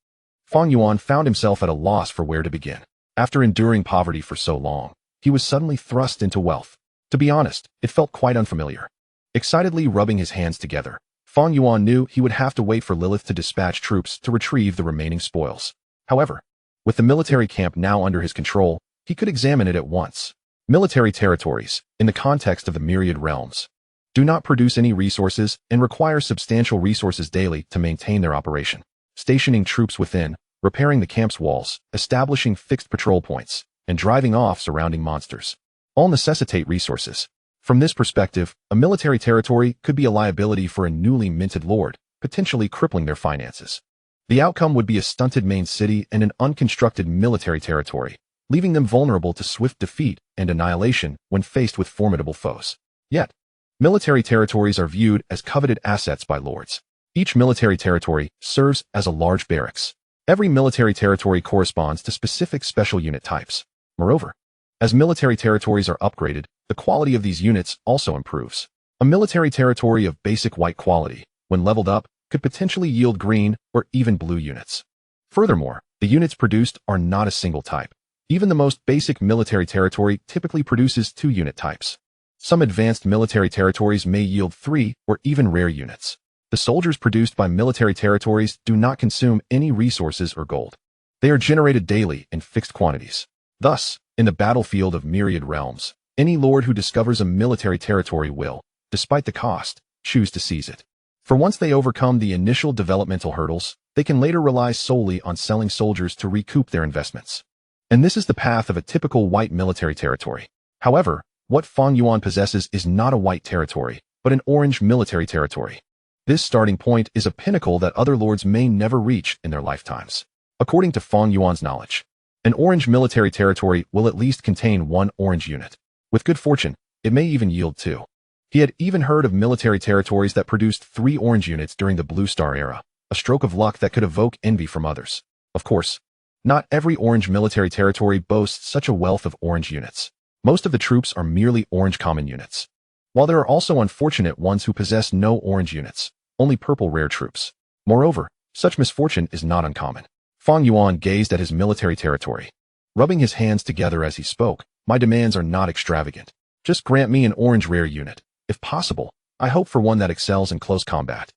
Fang Yuan found himself at a loss for where to begin. After enduring poverty for so long, he was suddenly thrust into wealth. To be honest, it felt quite unfamiliar. Excitedly rubbing his hands together, Fang Yuan knew he would have to wait for Lilith to dispatch troops to retrieve the remaining spoils. However, with the military camp now under his control, he could examine it at once. Military territories, in the context of the myriad realms, do not produce any resources and require substantial resources daily to maintain their operation. Stationing troops within, repairing the camp's walls, establishing fixed patrol points, and driving off surrounding monsters all necessitate resources. From this perspective, a military territory could be a liability for a newly minted lord, potentially crippling their finances. The outcome would be a stunted main city and an unconstructed military territory, leaving them vulnerable to swift defeat and annihilation when faced with formidable foes. Yet, military territories are viewed as coveted assets by lords. Each military territory serves as a large barracks. Every military territory corresponds to specific special unit types. Moreover, as military territories are upgraded, the quality of these units also improves. A military territory of basic white quality, when leveled up, could potentially yield green or even blue units. Furthermore, the units produced are not a single type. Even the most basic military territory typically produces 2 unit types. Some advanced military territories may yield 3 or even rare units. The soldiers produced by military territories do not consume any resources or gold. They are generated daily in fixed quantities. Thus, in the battlefield of myriad realms, any lord who discovers a military territory will, despite the cost, choose to seize it. For once they overcome the initial developmental hurdles, they can later rely solely on selling soldiers to recoup their investments. And this is the path of a typical white military territory. However, what Fang Yuan possesses is not a white territory, but an orange military territory. This starting point is a pinnacle that other lords may never reach in their lifetimes. According to Fang Yuan's knowledge, an orange military territory will at least contain 1 orange unit. With good fortune, it may even yield 2. He had even heard of military territories that produced 3 orange units during the Blue Star era, a stroke of luck that could evoke envy from others. Of course, not every orange military territory boasts such a wealth of orange units. Most of the troops are merely orange common units, while there are also unfortunate ones who possess no orange units, only purple rare troops. Moreover, such misfortune is not uncommon. Fang Yuan gazed at his military territory, rubbing his hands together as he spoke. My demands are not extravagant. Just grant me an orange rare unit. If possible, I hope for one that excels in close combat.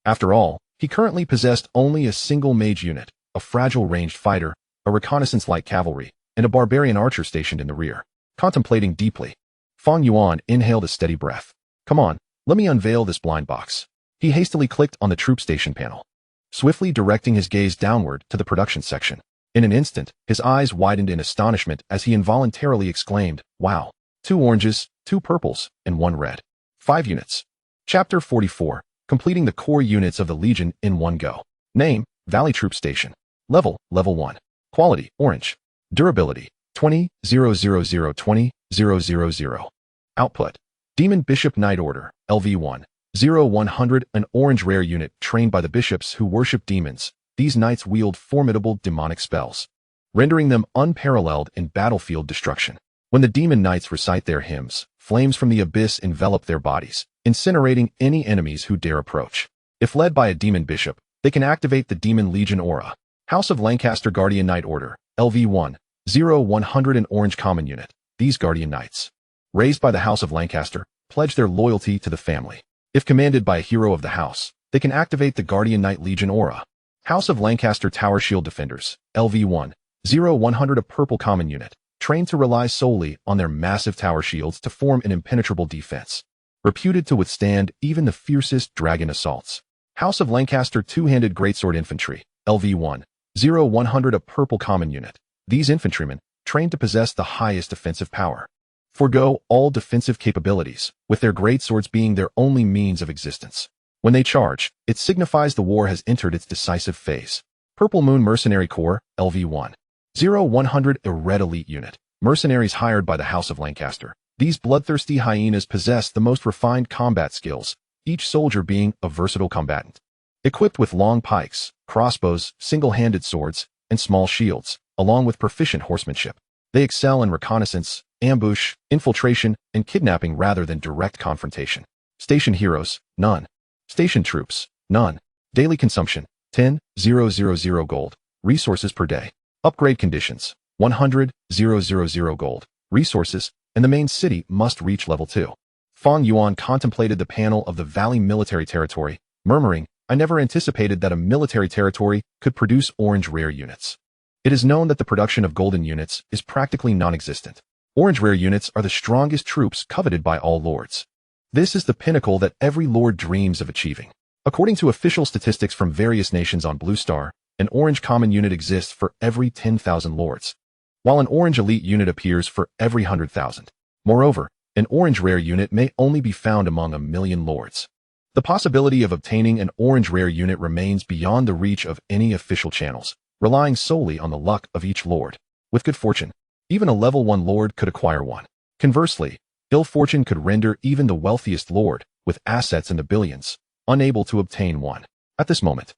After all, he currently possessed only a single mage unit, a fragile ranged fighter, a reconnaissance light cavalry, and a barbarian archer stationed in the rear. Contemplating deeply, Fang Yuan inhaled a steady breath. Come on, let me unveil this blind box. He hastily clicked on the troop station panel, swiftly directing his gaze downward to the production section. In an instant, his eyes widened in astonishment as he involuntarily exclaimed, wow, 2 oranges, 2 purples, and 1 red. 5 units. Chapter 44, completing the core units of the Legion in one go. Name, Valley Troop Station. Level 1. Quality, orange. Durability, 20-000-20-000. Output, Demon Bishop Knight Order, LV1. 0100, an orange rare unit trained by the bishops who worship demons. These knights wield formidable demonic spells, rendering them unparalleled in battlefield destruction. When the demon knights recite their hymns, flames from the abyss envelop their bodies, incinerating any enemies who dare approach. If led by a demon bishop, they can activate the Demon Legion aura. House of Lancaster Guardian Knight Order, LV1. 0100, an orange common unit. These guardian knights, raised by the House of Lancaster, pledge their loyalty to the family. If commanded by a hero of the house, they can activate the Guardian Knight Legion aura. House of Lancaster Tower Shield Defenders, LV1. 0100, a purple common unit, trained to rely solely on their massive tower shields to form an impenetrable defense, reputed to withstand even the fiercest dragon assaults. House of Lancaster Two-Handed Greatsword Infantry, LV1. 0100, a purple common unit. These infantrymen, trained to possess the highest offensive power, forgo all defensive capabilities, with their greatswords being their only means of existence. When they charge, it signifies the war has entered its decisive phase. Purple Moon Mercenary Corps, LV1. 0100, a red elite unit. Mercenaries hired by the House of Lancaster. These bloodthirsty hyenas possess the most refined combat skills, each soldier being a versatile combatant. Equipped with long pikes, crossbows, single-handed swords, and small shields, along with proficient horsemanship, they excel in reconnaissance, ambush, infiltration, and kidnapping rather than direct confrontation. Station heroes, none. Station troops, none. Daily consumption, 10,000 gold. Resources per day. Upgrade conditions, 100,000 gold. Resources, and the main city must reach level 2. Fang Yuan contemplated the panel of the Valley military territory, murmuring, I never anticipated that a military territory could produce orange rare units. It is known that the production of golden units is practically non-existent. Orange rare units are the strongest troops coveted by all lords. This is the pinnacle that every lord dreams of achieving. According to official statistics from various nations on Blue Star, an orange common unit exists for every 10,000 lords, while an orange elite unit appears for every 100,000. Moreover, an orange rare unit may only be found among 1,000,000 lords. The possibility of obtaining an orange rare unit remains beyond the reach of any official channels, relying solely on the luck of each lord. With good fortune, even a level 1 lord could acquire one. Conversely, ill fortune could render even the wealthiest lord, with assets in the billions, unable to obtain one. At this moment,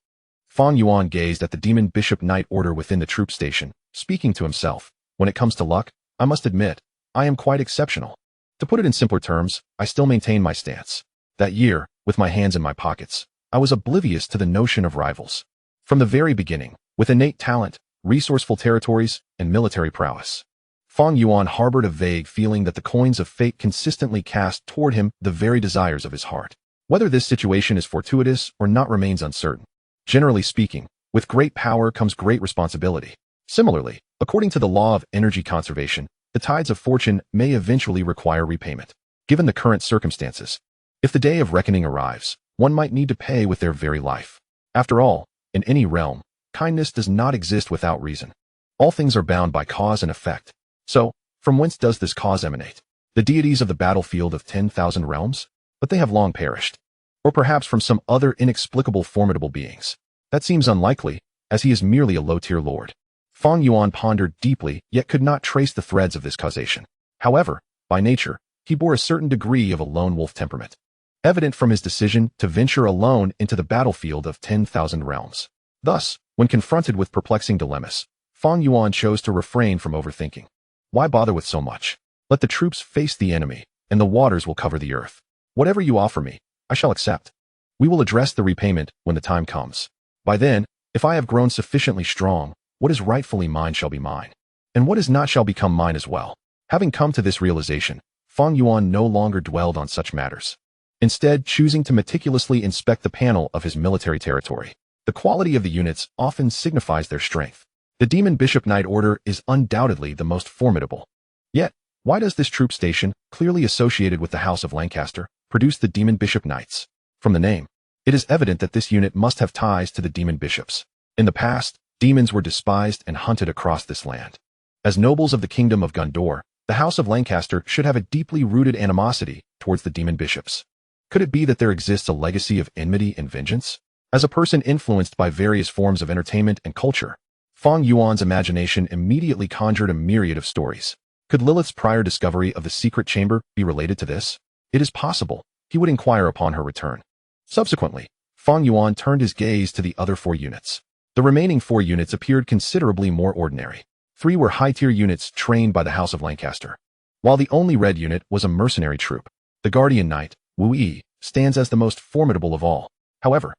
Fang Yuan gazed at the Demon Bishop Knight order within the troop station, speaking to himself, when it comes to luck, I must admit, I am quite exceptional. To put it in simpler terms, I still maintain my stance. That year, with my hands in my pockets, I was oblivious to the notion of rivals. From the very beginning, with innate talent, resourceful territories, and military prowess, Fang Yuan harbored a vague feeling that the coins of fate consistently cast toward him the very desires of his heart. Whether this situation is fortuitous or not remains uncertain. Generally speaking, with great power comes great responsibility. Similarly, according to the law of energy conservation, the tides of fortune may eventually require repayment. Given the current circumstances, if the day of reckoning arrives, one might need to pay with their very life. After all, in any realm, kindness does not exist without reason. All things are bound by cause and effect. So, from whence does this cause emanate? The deities of the battlefield of 10,000 realms? But they have long perished. Or perhaps from some other inexplicable formidable beings. That seems unlikely, as he is merely a low-tier lord. Fang Yuan pondered deeply, yet could not trace the threads of this causation. However, by nature, he bore a certain degree of a lone wolf temperament, evident from his decision to venture alone into the battlefield of 10,000 realms. Thus, when confronted with perplexing dilemmas, Fang Yuan chose to refrain from overthinking. Why bother with so much? Let the troops face the enemy, and the waters will cover the earth. Whatever you offer me, I shall accept. We will address the repayment when the time comes. By then, if I have grown sufficiently strong, what is rightfully mine shall be mine, and what is not shall become mine as well. Having come to this realization, Fang Yuan no longer dwelled on such matters, instead choosing to meticulously inspect the panel of his military territory. The quality of the units often signifies their strength. The Demon Bishop Knight Order is undoubtedly the most formidable. Yet, why does this troop station, clearly associated with the House of Lancaster, produce the Demon Bishop Knights? From the name, it is evident that this unit must have ties to the demon bishops. In the past, demons were despised and hunted across this land. As nobles of the Kingdom of Gondor, the House of Lancaster should have a deeply rooted animosity towards the demon bishops. Could it be that there exists a legacy of enmity and vengeance? As a person influenced by various forms of entertainment and culture, Fang Yuan's imagination immediately conjured a myriad of stories. Could Lilith's prior discovery of the secret chamber be related to this? It is possible. He would inquire upon her return. Subsequently, Fang Yuan turned his gaze to the other 4 units. The remaining 4 units appeared considerably more ordinary. 3 were high-tier units trained by the House of Lancaster, while the only red unit was a mercenary troop. The Guardian Knight, Wu Yi, stands as the most formidable of all. However,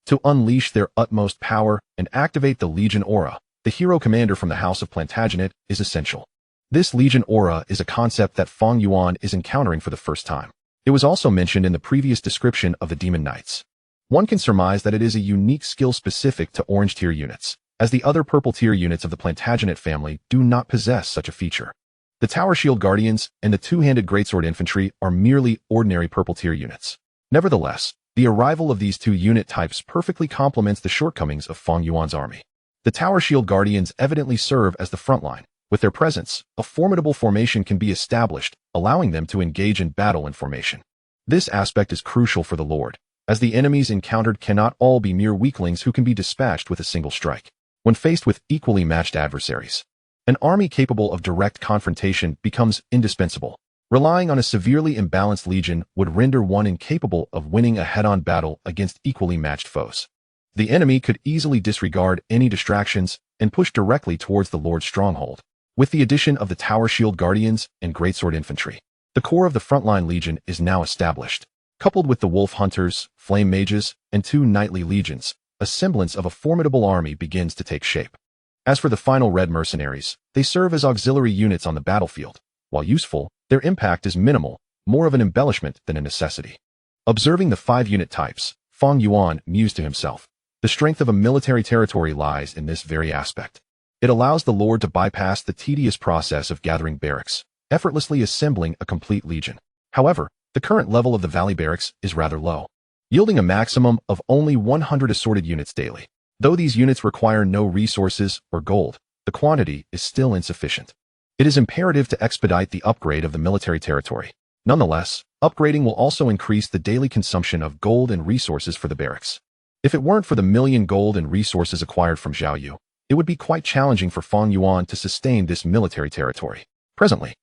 to unleash their utmost power and activate the Legion Aura, the hero commander from the House of Plantagenet is essential. This Legion Aura is a concept that Fang Yuan is encountering for the first time. It was also mentioned in the previous description of the Demon Knights. One can surmise that it is a unique skill specific to orange tier units, as the other purple tier units of the Plantagenet family do not possess such a feature. The Tower Shield Guardians and the two-handed Greatsword Infantry are merely ordinary purple tier units. Nevertheless, the arrival of these 2 unit types perfectly complements the shortcomings of Fang Yuan's army. The Tower Shield Guardians evidently serve as the front line. With their presence, a formidable formation can be established, allowing them to engage in battle in formation. This aspect is crucial for the Lord, as the enemies encountered cannot all be mere weaklings who can be dispatched with a single strike. When faced with equally matched adversaries, an army capable of direct confrontation becomes indispensable. Relying on a severely imbalanced legion would render one incapable of winning a head-on battle against equally matched foes. The enemy could easily disregard any distractions and push directly towards the Lord's stronghold. With the addition of the Tower Shield Guardians and Greatsword Infantry, the core of the frontline legion is now established. Coupled with the Wolf Hunters, Flame Mages, and 2 Knightly Legions, a semblance of a formidable army begins to take shape. As for the final Red Mercenaries, they serve as auxiliary units on the battlefield. While useful, their impact is minimal, more of an embellishment than a necessity. Observing the 5 unit types, Fang Yuan mused to himself. The strength of a military territory lies in this very aspect. It allows the Lord to bypass the tedious process of gathering barracks, effortlessly assembling a complete legion. However, the current level of the Valley Barracks is rather low, yielding a maximum of only 100 assorted units daily. Though these units require no resources or gold, the quantity is still insufficient. It is imperative to expedite the upgrade of the military territory. Nonetheless, upgrading will also increase the daily consumption of gold and resources for the barracks. If it weren't for the 1,000,000 gold and resources acquired from Zhao Yu, it would be quite challenging for Fang Yuan to sustain this military territory. Presently,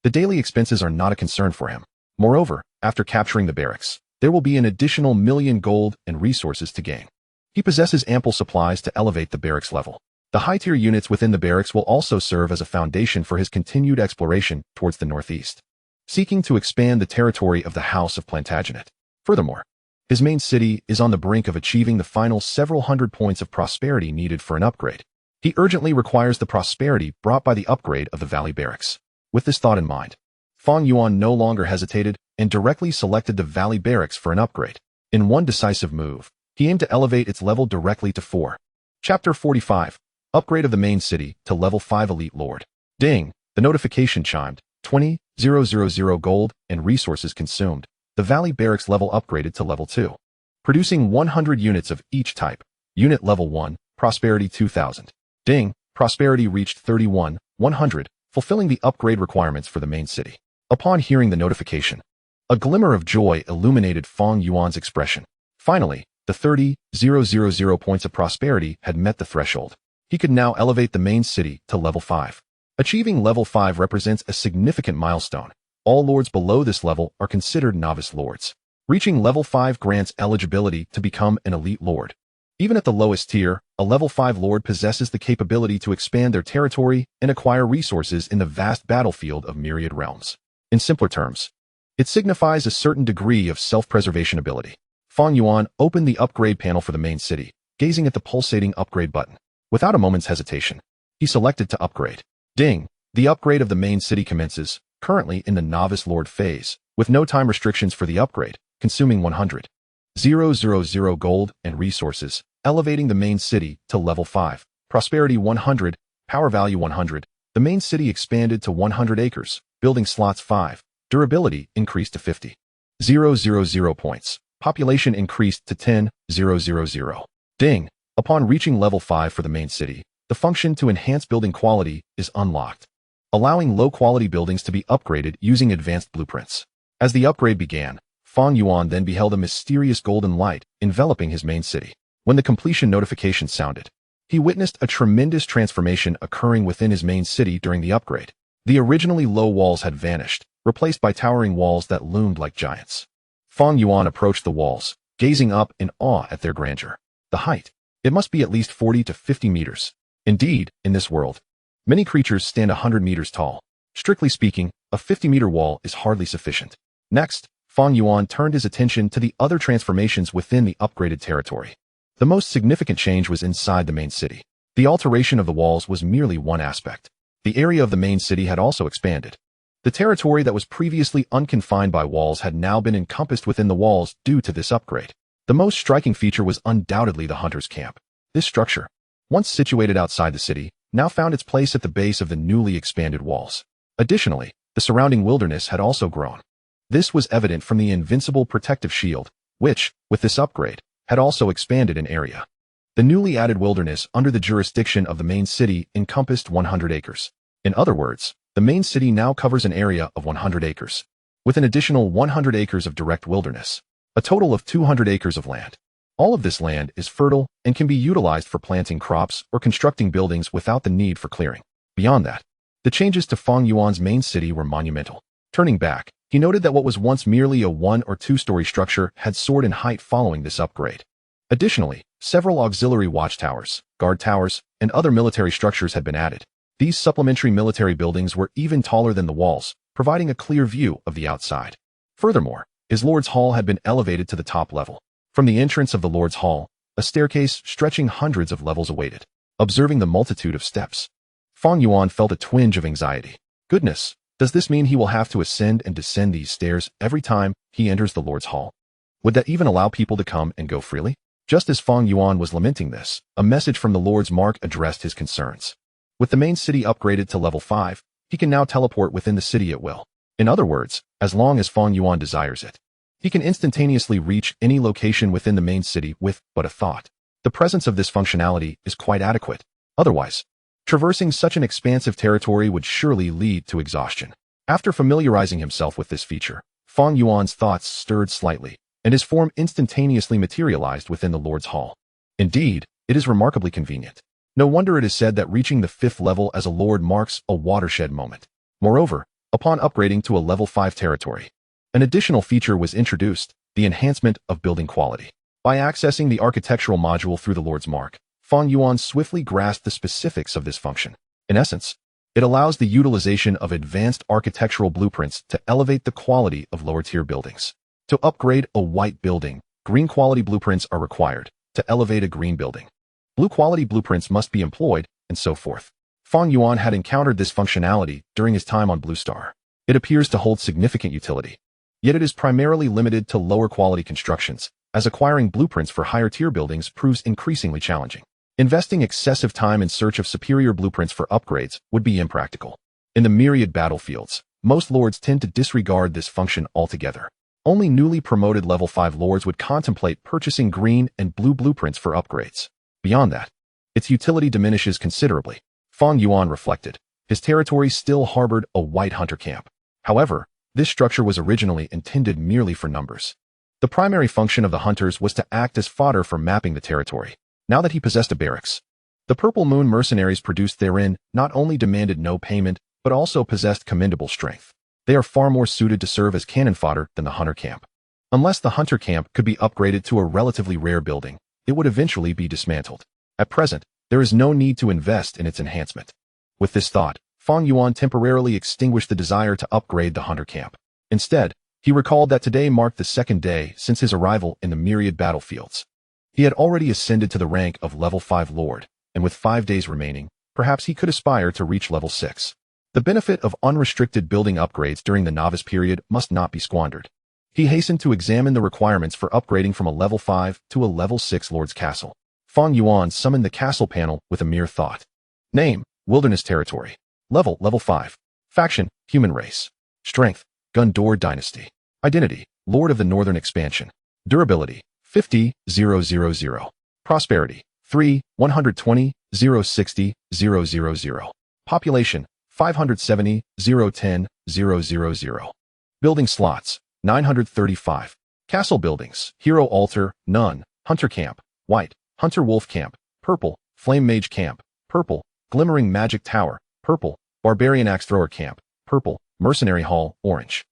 the daily expenses are not a concern for him. Moreover, after capturing the barracks, there will be an additional 1,000,000 gold and resources to gain. He possesses ample supplies to elevate the barracks level. The high-tier units within the barracks will also serve as a foundation for his continued exploration towards the northeast, seeking to expand the territory of the House of Plantagenet. Furthermore, his main city is on the brink of achieving the final several hundred points of prosperity needed for an upgrade. He urgently requires the prosperity brought by the upgrade of the Valley Barracks. With this thought in mind, Fang Yuan no longer hesitated and directly selected the Valley Barracks for an upgrade. In one decisive move, he aimed to elevate its level directly to 4. Chapter 45. Upgrade of the main city to level 5 Elite Lord. Ding! The notification chimed. 20,000 gold and resources consumed. The Valley Barracks level upgraded to level 2. Producing 100 units of each type. Unit level 1, Prosperity 2,000. Ding! Prosperity reached 31,100, fulfilling the upgrade requirements for the main city. Upon hearing the notification, a glimmer of joy illuminated Fang Yuan's expression. Finally, the 30,000 points of prosperity had met the threshold. He could now elevate the main city to level 5. Achieving level 5 represents a significant milestone. All lords below this level are considered novice lords. Reaching level 5 grants eligibility to become an elite lord. Even at the lowest tier, a level 5 lord possesses the capability to expand their territory and acquire resources in the vast battlefield of myriad realms. In simpler terms, it signifies a certain degree of self-preservation ability. Fang Yuan opened the upgrade panel for the main city, gazing at the pulsating upgrade button. Without a moment's hesitation, he selected to upgrade. Ding! The upgrade of the main city commences, currently in the novice lord phase, with no time restrictions for the upgrade, consuming 100,000 gold and resources, elevating the main city to level 5. Prosperity 100, power value 100. The main city expanded to 100 acres, building slots 5. Durability increased to 50,000 points. Population increased to 10,000. Ding! Upon reaching level 5 for the main city, the function to enhance building quality is unlocked, allowing low-quality buildings to be upgraded using advanced blueprints. As the upgrade began, Fang Yuan then beheld a mysterious golden light enveloping his main city. When the completion notification sounded, he witnessed a tremendous transformation occurring within his main city during the upgrade. The originally low walls had vanished, replaced by towering walls that loomed like giants. Fang Yuan approached the walls, gazing up in awe at their grandeur. The height, it must be at least 40 to 50 meters. Indeed, in this world, many creatures stand 100 meters tall. Strictly speaking, a 50-meter wall is hardly sufficient. Next, Fang Yuan turned his attention to the other transformations within the upgraded territory. The most significant change was inside the main city. The alteration of the walls was merely one aspect. The area of the main city had also expanded. The territory that was previously unconfined by walls had now been encompassed within the walls due to this upgrade. The most striking feature was undoubtedly the hunter's camp. This structure, once situated outside the city, now found its place at the base of the newly expanded walls. Additionally, the surrounding wilderness had also grown. This was evident from the invincible protective shield, which, with this upgrade, had also expanded in area. The newly added wilderness under the jurisdiction of the main city encompassed 100 acres. In other words, the main city now covers an area of 100 acres, with an additional 100 acres of direct wilderness, a total of 200 acres of land. All of this land is fertile and can be utilized for planting crops or constructing buildings without the need for clearing. Beyond that, the changes to Fang Yuan's main city were monumental. Turning back, he noted that what was once merely a 1- or 2-story structure had soared in height following this upgrade. Additionally, several auxiliary watchtowers, guard towers, and other military structures had been added. These supplementary military buildings were even taller than the walls, providing a clear view of the outside. Furthermore, his Lord's Hall had been elevated to the top level. From the entrance of the Lord's Hall, a staircase stretching hundreds of levels awaited. Observing the multitude of steps, Fang Yuan felt a twinge of anxiety. Goodness, does this mean he will have to ascend and descend these stairs every time he enters the Lord's Hall? Would that even allow people to come and go freely? Just as Fang Yuan was lamenting this, a message from the Lord's Mark addressed his concerns. With the main city upgraded to level 5, he can now teleport within the city at will. In other words, as long as Fang Yuan desires it, he can instantaneously reach any location within the main city with but a thought. The presence of this functionality is quite adequate. Otherwise, traversing such an expansive territory would surely lead to exhaustion. After familiarizing himself with this feature, Fang Yuan's thoughts stirred slightly, and his form instantaneously materialized within the Lord's Hall. Indeed, it is remarkably convenient. No wonder it is said that reaching the 5th level as a lord marks a watershed moment. Moreover, upon upgrading to a level 5 territory, an additional feature was introduced, the enhancement of building quality. By accessing the architectural module through the Lord's Mark, Fang Yuan swiftly grasped the specifics of this function. In essence, it allows the utilization of advanced architectural blueprints to elevate the quality of lower-tier buildings. To upgrade a white building, green quality blueprints are required. To elevate a green building, blue quality blueprints must be employed, and so forth. Fang Yuan had encountered this functionality during his time on Blue Star. It appears to hold significant utility. Yet it is primarily limited to lower quality constructions, as acquiring blueprints for higher tier buildings proves increasingly challenging. Investing excessive time in search of superior blueprints for upgrades would be impractical. In the myriad battlefields, most lords tend to disregard this function altogether. Only newly promoted level 5 lords would contemplate purchasing green and blue blueprints for upgrades. Beyond that, its utility diminishes considerably. Fang Yuan reflected. His territory still harbored a white hunter camp. However, this structure was originally intended merely for numbers. The primary function of the hunters was to act as fodder for mapping the territory. Now that he possessed a barracks, the Purple Moon mercenaries produced therein not only demanded no payment, but also possessed commendable strength. They are far more suited to serve as cannon fodder than the hunter camp. Unless the hunter camp could be upgraded to a relatively rare building, it would eventually be dismantled. At present, there is no need to invest in its enhancement. With this thought, Fang Yuan temporarily extinguished the desire to upgrade the hunter camp. Instead, he recalled that today marked the 2nd day since his arrival in the myriad battlefields. He had already ascended to the rank of level 5 lord, and with 5 days remaining, perhaps he could aspire to reach level 6. The benefit of unrestricted building upgrades during the novice period must not be squandered. He hastened to examine the requirements for upgrading from a level 5 to a level 6 lord's castle. Fang Yuan summoned the castle panel with a mere thought. Name, Wilderness Territory. Level 5. Faction, Human Race. Strength, Gundor Dynasty. Identity, Lord of the Northern Expansion. Durability, 50,000. Prosperity, 3, 120, 060, 000. Population, 570, 010, 000. Building slots, 935. Castle buildings, Hero Altar, none. Hunter Camp, white. Hunter Wolf Camp, purple. Flame Mage Camp, purple. Glimmering Magic Tower, purple. Barbarian Axe Thrower Camp, purple. Mercenary Hall, orange.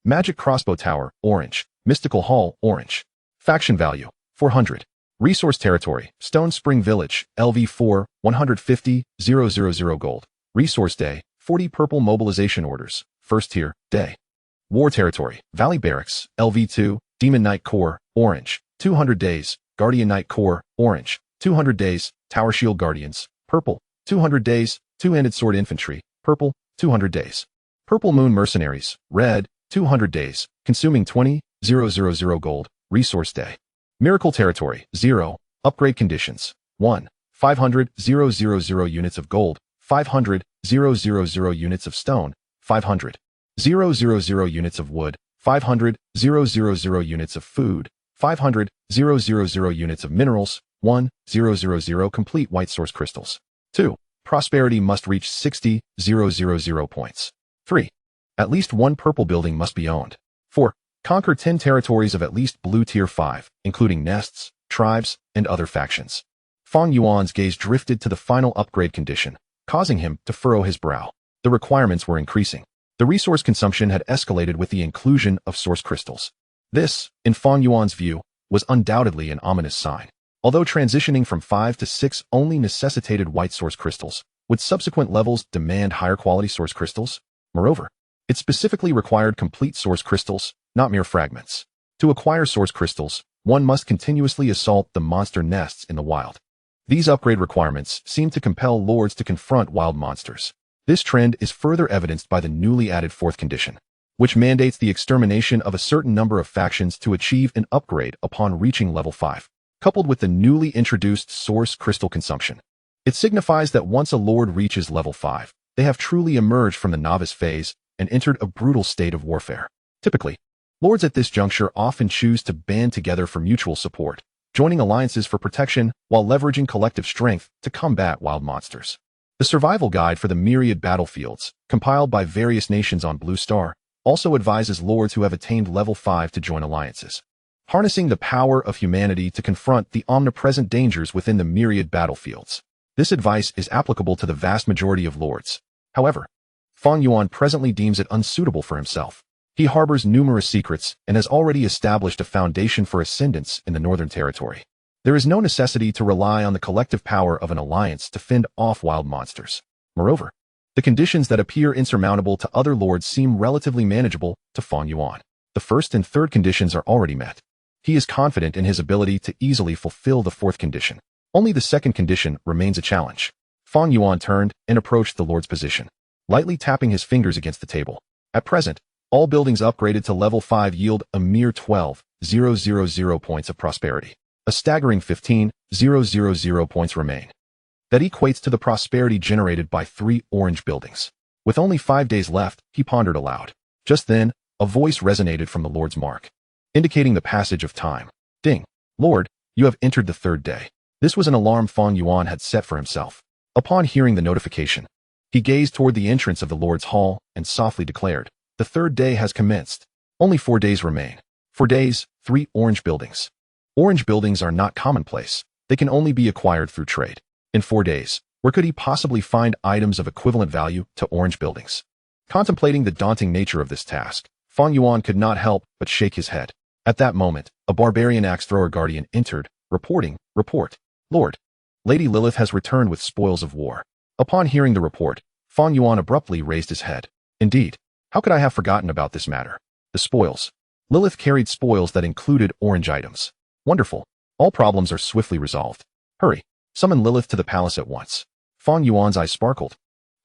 Magic Crossbow Tower, orange. Mystical Hall, orange. Faction value, 400. Resource territory, Stone Spring Village, LV4, 150, 000 gold. Resource day, 40 purple mobilization orders, 1st tier, day. War territory, Valley Barracks, LV2, Demon Knight Corps, orange. 200 days, Guardian Knight Corps, orange. 200 days, Tower Shield Guardians, purple. 200 days, Two-Handed Sword Infantry, purple. 200 days. Purple Moon Mercenaries, red. 200 days, consuming 20,000 gold, resource day. Miracle territory, 0. Upgrade conditions, 1. 500,000 units of gold, 500,000 units of stone, 500,000 units of wood, 500,000 units of food, 500,000 units of minerals, 1,000 complete white source crystals. 2. Prosperity must reach 60,000 points. 3. At least one purple building must be owned. 4. Conquer 10 territories of at least blue tier 5, including nests, tribes, and other factions. Fang Yuan's gaze drifted to the final upgrade condition, causing him to furrow his brow. The requirements were increasing. The resource consumption had escalated with the inclusion of source crystals. This, in Fang Yuan's view, was undoubtedly an ominous sign. Although transitioning from 5 to 6 only necessitated white source crystals, would subsequent levels demand higher quality source crystals? Moreover, it specifically required complete source crystals, not mere fragments. To acquire source crystals, one must continuously assault the monster nests in the wild. These upgrade requirements seem to compel lords to confront wild monsters. This trend is further evidenced by the newly added fourth condition, which mandates the extermination of a certain number of factions to achieve an upgrade upon reaching level 5, coupled with the newly introduced source crystal consumption. It signifies that once a lord reaches level 5, they have truly emerged from the novice phase and entered a brutal state of warfare. Typically, lords at this juncture often choose to band together for mutual support, joining alliances for protection while leveraging collective strength to combat wild monsters. The survival guide for the myriad battlefields, compiled by various nations on Blue Star, also advises lords who have attained level 5 to join alliances, harnessing the power of humanity to confront the omnipresent dangers within the myriad battlefields. This advice is applicable to the vast majority of lords. However, Fang Yuan presently deems it unsuitable for himself. He harbors numerous secrets and has already established a foundation for ascendance in the Northern Territory. There is no necessity to rely on the collective power of an alliance to fend off wild monsters. Moreover, the conditions that appear insurmountable to other lords seem relatively manageable to Fang Yuan. The first and third conditions are already met. He is confident in his ability to easily fulfill the fourth condition. Only the second condition remains a challenge. Fang Yuan turned and approached the lord's position, lightly tapping his fingers against the table. At present, all buildings upgraded to level 5 yield a mere 12,000 points of prosperity. A staggering 15,000 points remain. That equates to the prosperity generated by 3 orange buildings. With only 5 days left, he pondered aloud. Just then, a voice resonated from the Lord's mark, indicating the passage of time. Ding! Lord, you have entered the 3rd day. This was an alarm Fang Yuan had set for himself. Upon hearing the notification, he gazed toward the entrance of the Lord's hall and softly declared, the 3rd day has commenced. Only 4 days remain. 4 days, 3 orange buildings. Orange buildings are not commonplace. They can only be acquired through trade. In 4 days, where could he possibly find items of equivalent value to orange buildings? Contemplating the daunting nature of this task, Fang Yuan could not help but shake his head. At that moment, a barbarian axe-thrower guardian entered, reporting, Report. Lord, Lady Lilith has returned with spoils of war. Upon hearing the report, Fang Yuan abruptly raised his head. Indeed, how could I have forgotten about this matter? The spoils. Lilith carried spoils that included orange items. Wonderful. All problems are swiftly resolved. Hurry. Summon Lilith to the palace at once. Fang Yuan's eyes sparkled,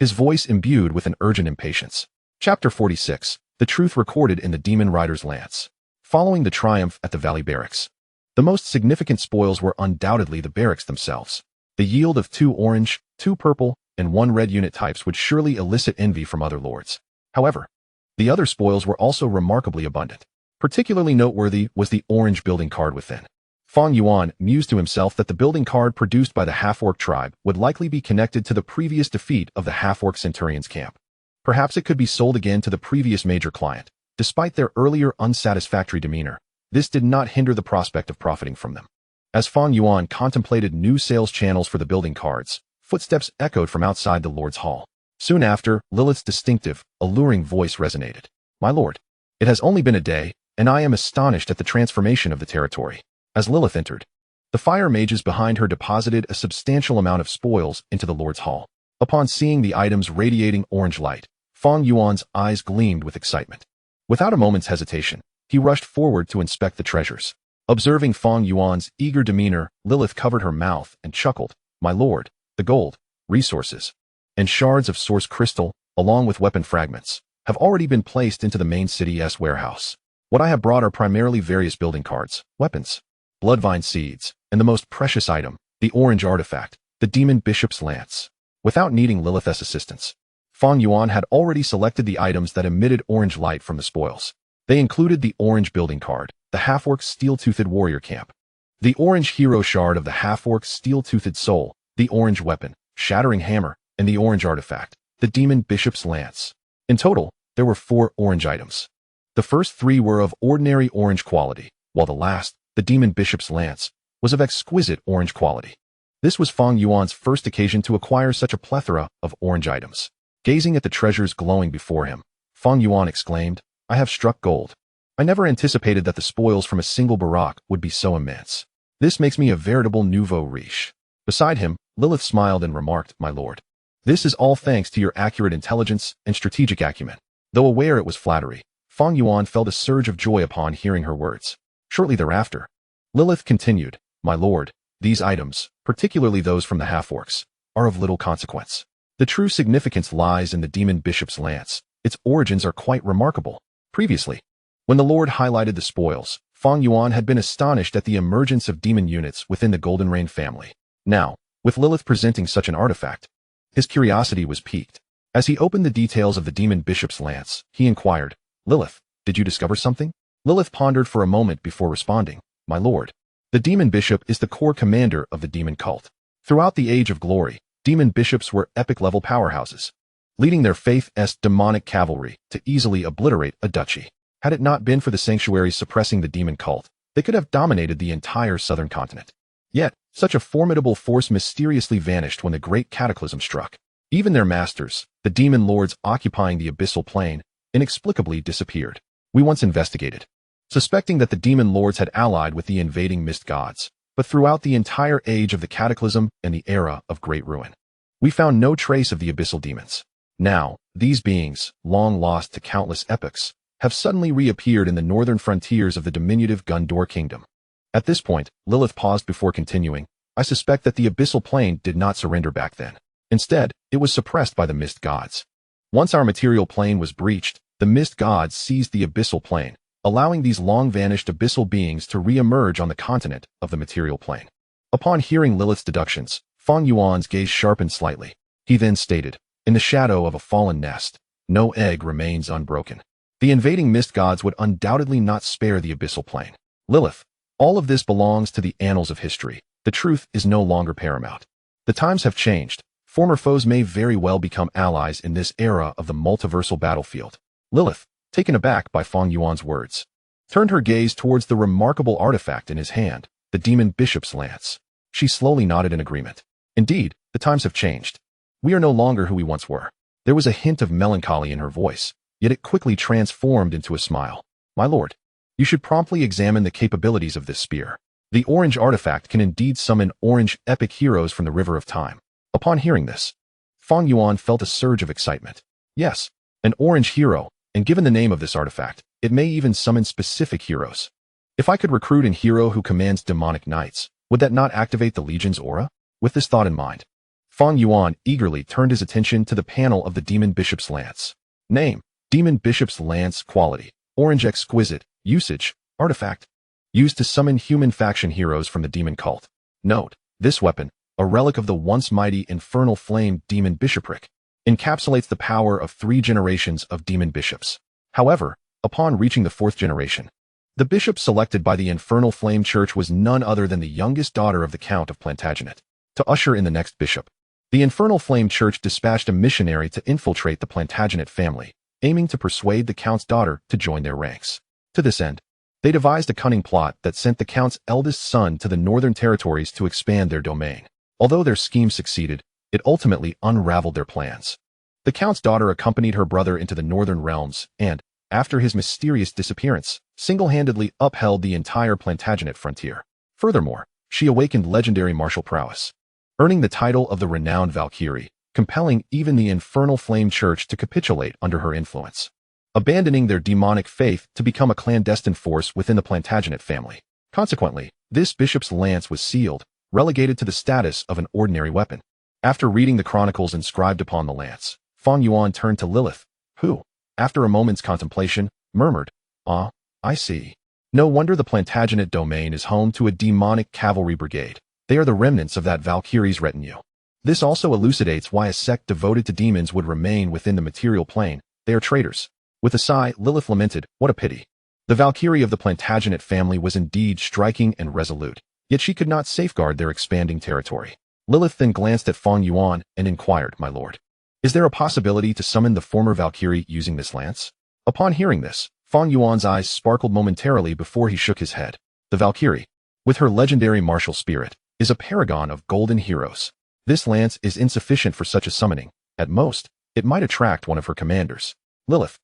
his voice imbued with an urgent impatience. Chapter 46. The truth recorded in the Demon Rider's Lance. Following the triumph at the Valley Barracks, the most significant spoils were undoubtedly the barracks themselves. The yield of 2 orange, 2 purple, and 1 red unit types would surely elicit envy from other lords. However, the other spoils were also remarkably abundant. Particularly noteworthy was the orange building card within. Fang Yuan mused to himself that the building card produced by the half-orc tribe would likely be connected to the previous defeat of the half-orc centurion's camp. Perhaps it could be sold again to the previous major client. Despite their earlier unsatisfactory demeanor, this did not hinder the prospect of profiting from them. As Fang Yuan contemplated new sales channels for the building cards, footsteps echoed from outside the Lord's hall. Soon after, Lilith's distinctive, alluring voice resonated. My lord, it has only been a day, and I am astonished at the transformation of the territory. As Lilith entered, the fire mages behind her deposited a substantial amount of spoils into the Lord's hall. Upon seeing the items radiating orange light, Fang Yuan's eyes gleamed with excitement. Without a moment's hesitation, he rushed forward to inspect the treasures. Observing Fang Yuan's eager demeanor, Lilith covered her mouth and chuckled. My lord, the gold, resources, and shards of source crystal, along with weapon fragments, have already been placed into the main city's warehouse. What I have brought are primarily various building cards, weapons, bloodvine seeds, and the most precious item, the orange artifact, the demon bishop's lance. Without needing Lilith's assistance, Fang Yuan had already selected the items that emitted orange light from the spoils. They included the orange building card, the half-orc steel-toothed warrior camp, the orange hero shard of the half-orc steel-toothed soul, the orange weapon, shattering hammer, and the orange artifact, the demon bishop's lance. In total, there were 4 orange items. The first 3 were of ordinary orange quality, while the last, the demon bishop's lance, was of exquisite orange quality. This was Fang Yuan's first occasion to acquire such a plethora of orange items. Gazing at the treasures glowing before him, Fang Yuan exclaimed. I have struck gold. I never anticipated that the spoils from a single barack would be so immense. This makes me a veritable nouveau riche. Beside him, Lilith smiled and remarked, My lord. This is all thanks to your accurate intelligence and strategic acumen. Though aware it was flattery, Fang Yuan felt a surge of joy upon hearing her words. Shortly thereafter, Lilith continued, My lord, these items, particularly those from the half-orcs, are of little consequence. The true significance lies in the demon bishop's lance. Its origins are quite remarkable. Previously, when the Lord highlighted the spoils, Fang Yuan had been astonished at the emergence of demon units within the Golden Rain family. Now, with Lilith presenting such an artifact, his curiosity was piqued. As he opened the details of the demon bishop's lance, he inquired, Lilith, did you discover something? Lilith pondered for a moment before responding, My lord. The demon bishop is the core commander of the demon cult. Throughout the Age of Glory, demon bishops were epic-level powerhouses, leading their faith-esque demonic cavalry to easily obliterate a duchy. Had it not been for the sanctuaries suppressing the demon cult, they could have dominated the entire southern continent. Yet, such a formidable force mysteriously vanished when the great cataclysm struck. Even their masters, the demon lords occupying the abyssal plane, inexplicably disappeared. We once investigated, suspecting that the demon lords had allied with the invading mist gods, but throughout the entire age of the cataclysm and the era of great ruin, we found no trace of the abyssal demons. Now, these beings, long lost to countless epochs, have suddenly reappeared in the northern frontiers of the diminutive Gundor kingdom. At this point, Lilith paused before continuing, I suspect that the abyssal plane did not surrender back then. Instead, it was suppressed by the mist gods. Once our material plane was breached, the mist gods seized the abyssal plane, allowing these long-vanished abyssal beings to re-emerge on the continent of the material plane. Upon hearing Lilith's deductions, Fang Yuan's gaze sharpened slightly. He then stated, In the shadow of a fallen nest, no egg remains unbroken. The invading mist gods would undoubtedly not spare the abyssal plane. Lilith, all of this belongs to the annals of history. The truth is no longer paramount. The times have changed. Former foes may very well become allies in this era of the multiversal battlefield. Lilith, taken aback by Fang Yuan's words, turned her gaze towards the remarkable artifact in his hand, the demon bishop's lance. She slowly nodded in agreement. Indeed, the times have changed. We are no longer who we once were. There was a hint of melancholy in her voice, yet it quickly transformed into a smile. My lord, you should promptly examine the capabilities of this spear. The orange artifact can indeed summon orange epic heroes from the river of time. Upon hearing this, Fang Yuan felt a surge of excitement. Yes, an orange hero, and given the name of this artifact, it may even summon specific heroes. If I could recruit a hero who commands demonic knights, would that not activate the Legion's aura? With this thought in mind, Fang Yuan eagerly turned his attention to the panel of the Demon Bishop's Lance. Name, Demon Bishop's Lance. Quality, orange. Exquisite. Usage, artifact, used to summon human faction heroes from the demon cult. Note, this weapon, a relic of the once mighty infernal flame demon bishopric, encapsulates the power of 3 generations of demon bishops. However, upon reaching the 4th generation, the bishop selected by the infernal flame church was none other than the youngest daughter of the Count of Plantagenet. To usher in the next bishop, the infernal flame church dispatched a missionary to infiltrate the Plantagenet family, aiming to persuade the Count's daughter to join their ranks. To this end, they devised a cunning plot that sent the Count's eldest son to the northern territories to expand their domain. Although their scheme succeeded, it ultimately unraveled their plans. The Count's daughter accompanied her brother into the northern realms and, after his mysterious disappearance, single-handedly upheld the entire Plantagenet frontier. Furthermore, she awakened legendary martial prowess, earning the title of the renowned Valkyrie, compelling even the infernal flame church to capitulate under her influence, abandoning their demonic faith to become a clandestine force within the Plantagenet family. Consequently, this bishop's lance was sealed, relegated to the status of an ordinary weapon. After reading the chronicles inscribed upon the lance, Fang Yuan turned to Lilith, who, after a moment's contemplation, murmured, Ah, I see. No wonder the Plantagenet domain is home to a demonic cavalry brigade. They are the remnants of that Valkyrie's retinue. This also elucidates why a sect devoted to demons would remain within the material plane. They are traitors. With a sigh, Lilith lamented, what a pity. The Valkyrie of the Plantagenet family was indeed striking and resolute, yet she could not safeguard their expanding territory. Lilith then glanced at Fang Yuan and inquired, My lord, is there a possibility to summon the former Valkyrie using this lance? Upon hearing this, Fang Yuan's eyes sparkled momentarily before he shook his head. The Valkyrie, with her legendary martial spirit, is a paragon of golden heroes. This lance is insufficient for such a summoning. At most, it might attract one of her commanders. Lilith,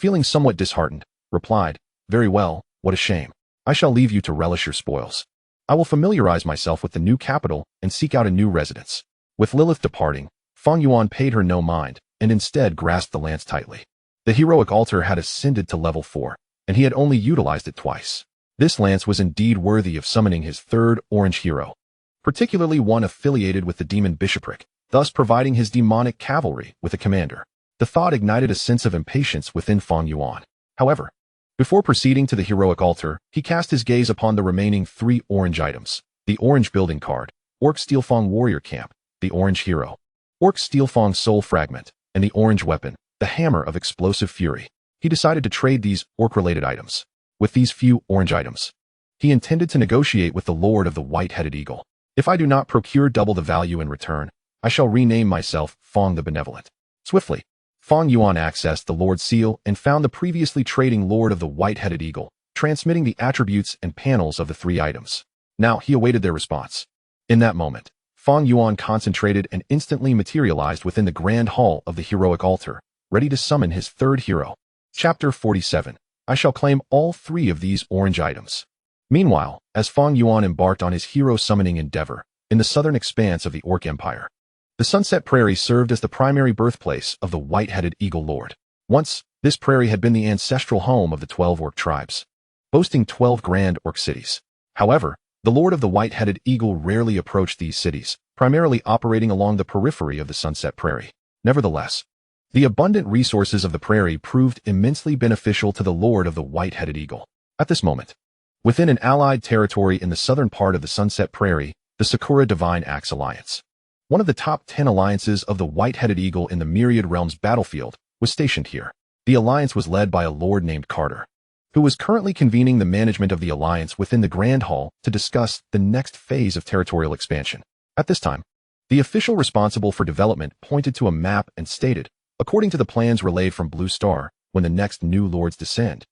feeling somewhat disheartened, replied, "Very well, what a shame. I shall leave you to relish your spoils. I will familiarize myself with the new capital and seek out a new residence." With Lilith departing, Fang Yuan paid her no mind and instead grasped the lance tightly. The heroic altar had ascended to level 4, and he had only utilized it twice. This lance was indeed worthy of summoning his third orange hero, particularly one affiliated with the demon bishopric, thus providing his demonic cavalry with a commander. The thought ignited a sense of impatience within Fang Yuan. However, before proceeding to the heroic altar, he cast his gaze upon the remaining 3 orange items: the orange building card, Orc Steelfang Warrior Camp, the orange hero, Orc Steelfang Soul Fragment, and the orange weapon, the Hammer of Explosive Fury. He decided to trade these orc-related items. With these few orange items, he intended to negotiate with the Lord of the White-Headed Eagle. If I do not procure double the value in return, I shall rename myself Fang the Benevolent. Swiftly, Fang Yuan accessed the Lord's Seal and found the previously trading Lord of the White-Headed Eagle, transmitting the attributes and panels of the 3 items. Now he awaited their response. In that moment, Fang Yuan concentrated and instantly materialized within the grand hall of the heroic altar, ready to summon his third hero. Chapter 47. I shall claim all 3 of these orange items. Meanwhile, as Fang Yuan embarked on his hero summoning endeavor, in the southern expanse of the Orc Empire, the Sunset Prairie served as the primary birthplace of the White-Headed Eagle Lord. Once, this prairie had been the ancestral home of the 12 Orc tribes, boasting 12 grand Orc cities. However, the Lord of the White-Headed Eagle rarely approached these cities, primarily operating along the periphery of the Sunset Prairie. Nevertheless, the abundant resources of the prairie proved immensely beneficial to the Lord of the White-Headed Eagle. At this moment, within an allied territory in the southern part of the Sunset Prairie, the Sakura Divine Axe Alliance, one of the top 10 alliances of the White-Headed Eagle in the Myriad Realms battlefield, was stationed here. The alliance was led by a lord named Carter, who was currently convening the management of the alliance within the Grand Hall to discuss the next phase of territorial expansion. At this time, the official responsible for development pointed to a map and stated, according to the plans relayed from Blue Star, when the next new lords descend,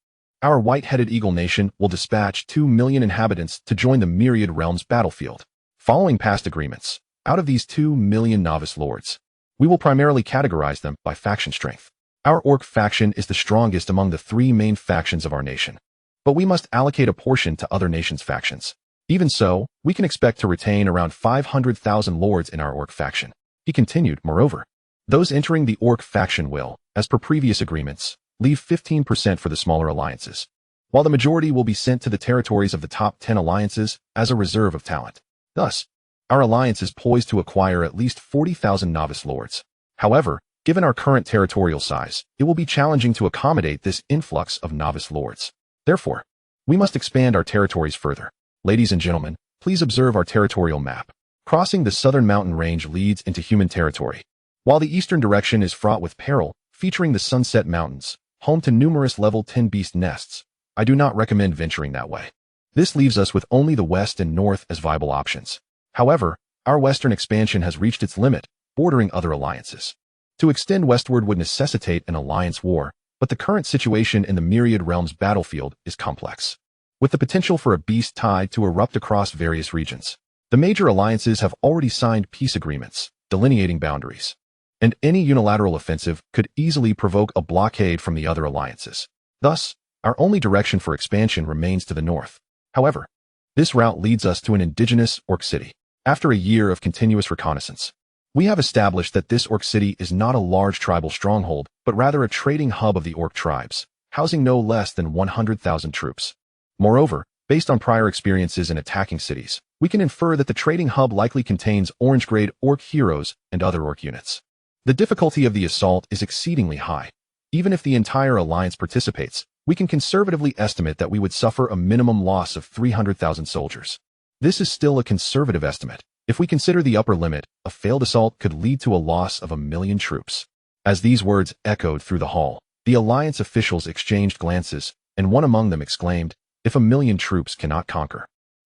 our White-Headed Eagle Nation will dispatch 2 million inhabitants to join the Myriad Realms battlefield. Following past agreements, out of these 2 million novice lords, we will primarily categorize them by faction strength. Our Orc faction is the strongest among the 3 main factions of our nation, but we must allocate a portion to other nations' factions. Even so, we can expect to retain around 500,000 lords in our Orc faction. He continued, moreover, those entering the Orc faction will, as per previous agreements, leave 15% for the smaller alliances, while the majority will be sent to the territories of the top 10 alliances as a reserve of talent. Thus, our alliance is poised to acquire at least 40,000 novice lords. However, given our current territorial size, it will be challenging to accommodate this influx of novice lords. Therefore, we must expand our territories further. Ladies and gentlemen, please observe our territorial map. Crossing the southern mountain range leads into human territory, while the eastern direction is fraught with peril, featuring the Sunset Mountains, home to numerous level 10 beast nests. I do not recommend venturing that way. This leaves us with only the west and north as viable options. However, our western expansion has reached its limit, bordering other alliances. To extend westward would necessitate an alliance war, but the current situation in the Myriad Realms battlefield is complex, with the potential for a beast tide to erupt across various regions. The major alliances have already signed peace agreements, delineating boundaries, and any unilateral offensive could easily provoke a blockade from the other alliances. Thus, our only direction for expansion remains to the north. However, this route leads us to an indigenous Orc city. After a year of continuous reconnaissance, we have established that this Orc city is not a large tribal stronghold, but rather a trading hub of the Orc tribes, housing no less than 100,000 troops. Moreover, based on prior experiences in attacking cities, we can infer that the trading hub likely contains orange-grade Orc heroes and other Orc units. The difficulty of the assault is exceedingly high. Even if the entire alliance participates, we can conservatively estimate that we would suffer a minimum loss of 300,000 soldiers. This is still a conservative estimate. If we consider the upper limit, a failed assault could lead to a loss of 1 million troops. As these words echoed through the hall, the alliance officials exchanged glances, and one among them exclaimed, "If 1 million troops cannot conquer,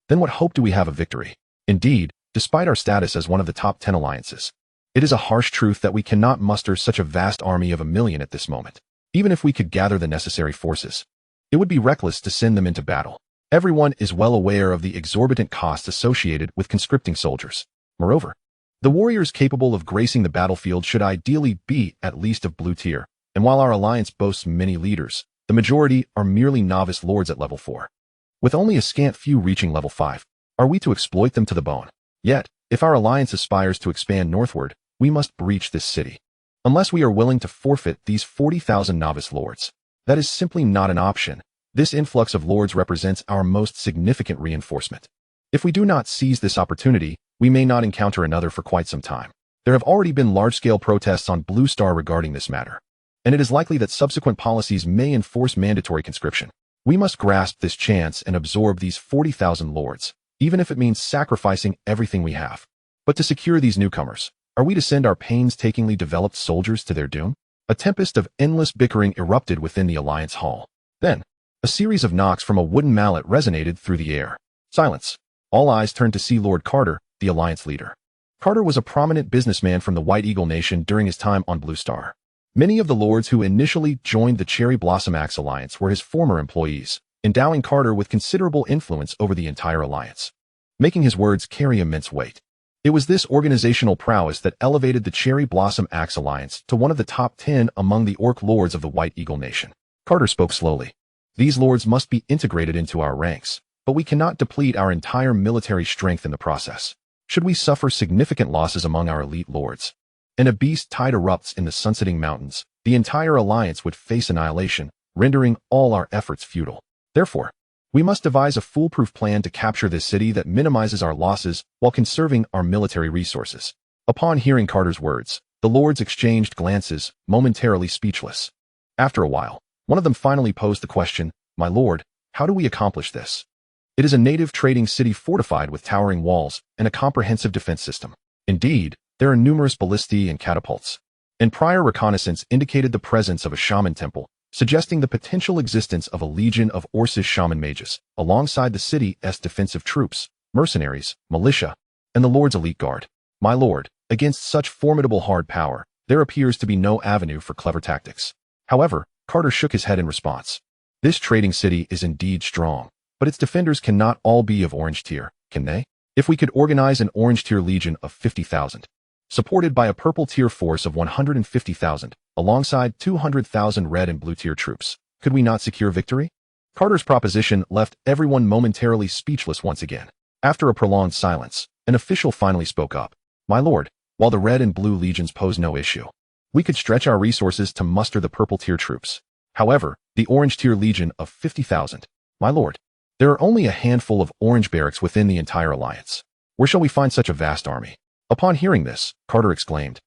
then what hope do we have of victory?" Indeed, despite our status as one of the top 10 alliances, it is a harsh truth that we cannot muster such a vast army of 1 million at this moment. Even if we could gather the necessary forces, it would be reckless to send them into battle. Everyone is well aware of the exorbitant costs associated with conscripting soldiers. Moreover, the warriors capable of gracing the battlefield should ideally be at least of blue tier, And while our alliance boasts many leaders, the majority are merely novice lords at level 4. With only a scant few reaching level 5, are we to exploit them to the bone? Yet, if our alliance aspires to expand northward, we must breach this city. Unless we are willing to forfeit these 40,000 novice lords. That is simply not an option. This influx of lords represents our most significant reinforcement. If we do not seize this opportunity, we may not encounter another for quite some time. There have already been large-scale protests on Blue Star regarding this matter, and it is likely that subsequent policies may enforce mandatory conscription. We must grasp this chance and absorb these 40,000 lords, even if it means sacrificing everything we have. But to secure these newcomers, are we to send our painstakingly developed soldiers to their doom? A tempest of endless bickering erupted within the Alliance Hall. Then, a series of knocks from a wooden mallet resonated through the air. Silence. All eyes turned to see Lord Carter, the Alliance leader. Carter was a prominent businessman from the White Eagle Nation during his time on Blue Star. Many of the lords who initially joined the Cherry Blossom Axe Alliance were his former employees, endowing Carter with considerable influence over the entire alliance, making his words carry immense weight. It was this organizational prowess that elevated the Cherry Blossom Axe Alliance to one of the top 10 among the Orc lords of the White Eagle Nation. Carter spoke slowly. These lords must be integrated into our ranks, but we cannot deplete our entire military strength in the process. Should we suffer significant losses among our elite lords, and a beast tide erupts in the sunsetting mountains, the entire alliance would face annihilation, rendering all our efforts futile. Therefore, we must devise a foolproof plan to capture this city that minimizes our losses while conserving our military resources. Upon hearing Carter's words, the lords exchanged glances, momentarily speechless. After a while, one of them finally posed the question, "My lord, how do we accomplish this?" It is a native trading city fortified with towering walls and a comprehensive defense system. Indeed, there are numerous ballistae and catapults. And prior reconnaissance indicated the presence of a shaman temple, suggesting the potential existence of a legion of Orcish shaman mages, alongside the city's defensive troops, mercenaries, militia, and the Lord's elite guard. My lord, against such formidable hard power, there appears to be no avenue for clever tactics. However, Carter shook his head in response. This trading city is indeed strong, but its defenders cannot all be of Orange Tier, can they? If we could organize an Orange Tier legion of 50,000, supported by a Purple Tier force of 150,000, alongside 200,000 Red and Blue Tier troops, could we not secure victory? Carter's proposition left everyone momentarily speechless once again. After a prolonged silence, an official finally spoke up. My lord, while the Red and Blue legions pose no issue, we could stretch our resources to muster the Purple Tier troops. However, the Orange Tier legion of 50,000, my lord, there are only a handful of orange barracks within the entire alliance. Where shall we find such a vast army? Upon hearing this, Carter exclaimed,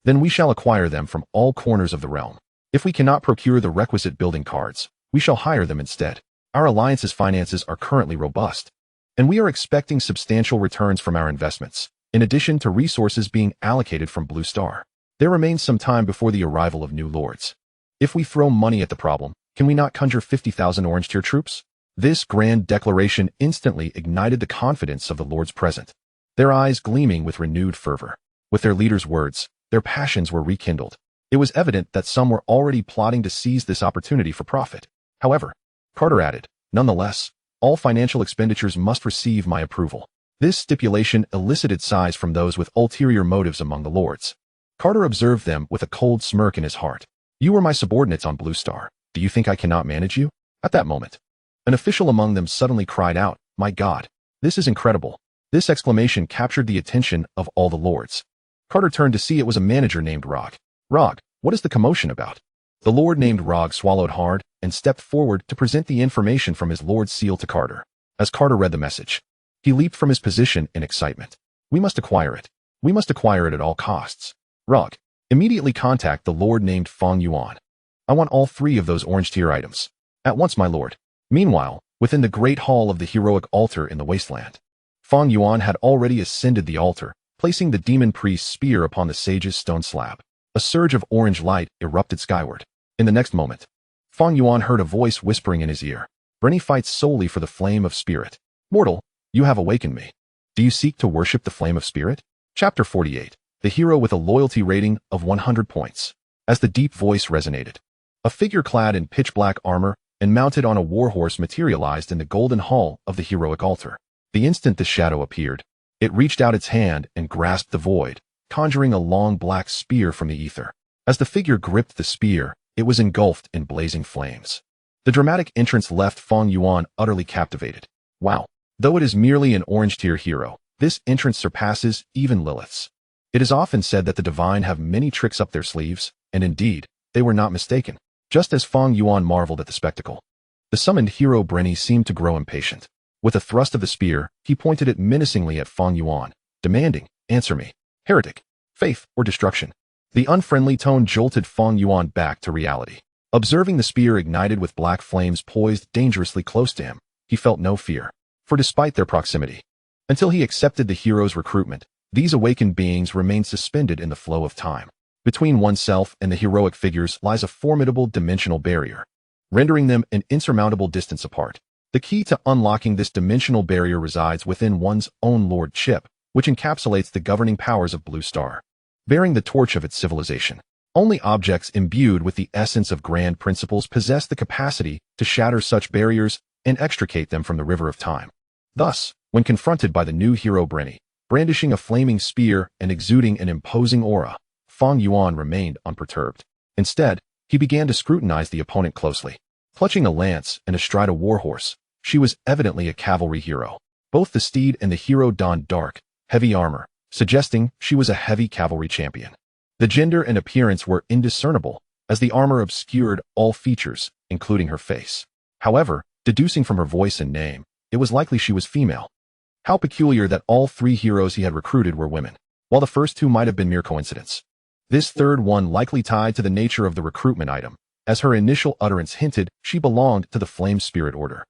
"Then we shall acquire them from all corners of the realm. If we cannot procure the requisite building cards, we shall hire them instead. Our alliance's finances are currently robust, and we are expecting substantial returns from our investments, in addition to resources being allocated from Blue Star. There remains some time before the arrival of new lords. If we throw money at the problem, can we not conjure 50,000 Orange Tier troops?" This grand declaration instantly ignited the confidence of the lords present, their eyes gleaming with renewed fervor. With their leader's words, their passions were rekindled. It was evident that some were already plotting to seize this opportunity for profit. However, Carter added, "Nonetheless, all financial expenditures must receive my approval." This stipulation elicited sighs from those with ulterior motives among the lords. Carter observed them with a cold smirk in his heart. "You were my subordinates on Blue Star. Do you think I cannot manage you?" At that moment, an official among them suddenly cried out, "My God, this is incredible." This exclamation captured the attention of all the lords. Carter turned to see it was a manager named Rog. "Rog, what is the commotion about?" The lord named Rog swallowed hard and stepped forward to present the information from his lord's seal to Carter. As Carter read the message, he leaped from his position in excitement. "We must acquire it. We must acquire it at all costs. Rog, immediately contact the lord named Fang Yuan. I want all 3 of those Orange Tier items. At once, my lord." Meanwhile, within the great hall of the heroic altar in the wasteland, Fang Yuan had already ascended the altar, placing the demon priest's spear upon the sage's stone slab. A surge of orange light erupted skyward. In the next moment, Fang Yuan heard a voice whispering in his ear, "Brenny fights solely for the flame of spirit. Mortal, you have awakened me. Do you seek to worship the flame of spirit?" Chapter 48. The hero with a loyalty rating of 100 points. As the deep voice resonated, a figure clad in pitch-black armor and mounted on a warhorse materialized in the golden hall of the heroic altar. The instant the shadow appeared, it reached out its hand and grasped the void, conjuring a long black spear from the ether. As the figure gripped the spear, it was engulfed in blazing flames. The dramatic entrance left Fang Yuan utterly captivated. Wow. Though it is merely an orange-tier hero, this entrance surpasses even Lilith's. It is often said that the divine have many tricks up their sleeves, and indeed, they were not mistaken. Just as Fang Yuan marveled at the spectacle, the summoned hero Brenny seemed to grow impatient. With a thrust of the spear, he pointed it menacingly at Fang Yuan, demanding, "Answer me. Heretic, faith, or destruction?" The unfriendly tone jolted Fang Yuan back to reality. Observing the spear ignited with black flames poised dangerously close to him, he felt no fear. For despite their proximity, until he accepted the hero's recruitment, these awakened beings remained suspended in the flow of time. Between oneself and the heroic figures lies a formidable dimensional barrier, rendering them an insurmountable distance apart. The key to unlocking this dimensional barrier resides within one's own Lord chip, which encapsulates the governing powers of Blue Star, bearing the torch of its civilization. Only objects imbued with the essence of grand principles possess the capacity to shatter such barriers and extricate them from the river of time. Thus, when confronted by the new hero Brenny, brandishing a flaming spear and exuding an imposing aura, Fang Yuan remained unperturbed. Instead, he began to scrutinize the opponent closely. Clutching a lance and astride a warhorse, she was evidently a cavalry hero. Both the steed and the hero donned dark, heavy armor, suggesting she was a heavy cavalry champion. The gender and appearance were indiscernible, as the armor obscured all features, including her face. However, deducing from her voice and name, it was likely she was female. How peculiar that all three heroes he had recruited were women, while the first two might have been mere coincidence. This third one likely tied to the nature of the recruitment item, as her initial utterance hinted she belonged to the Flame Spirit Order.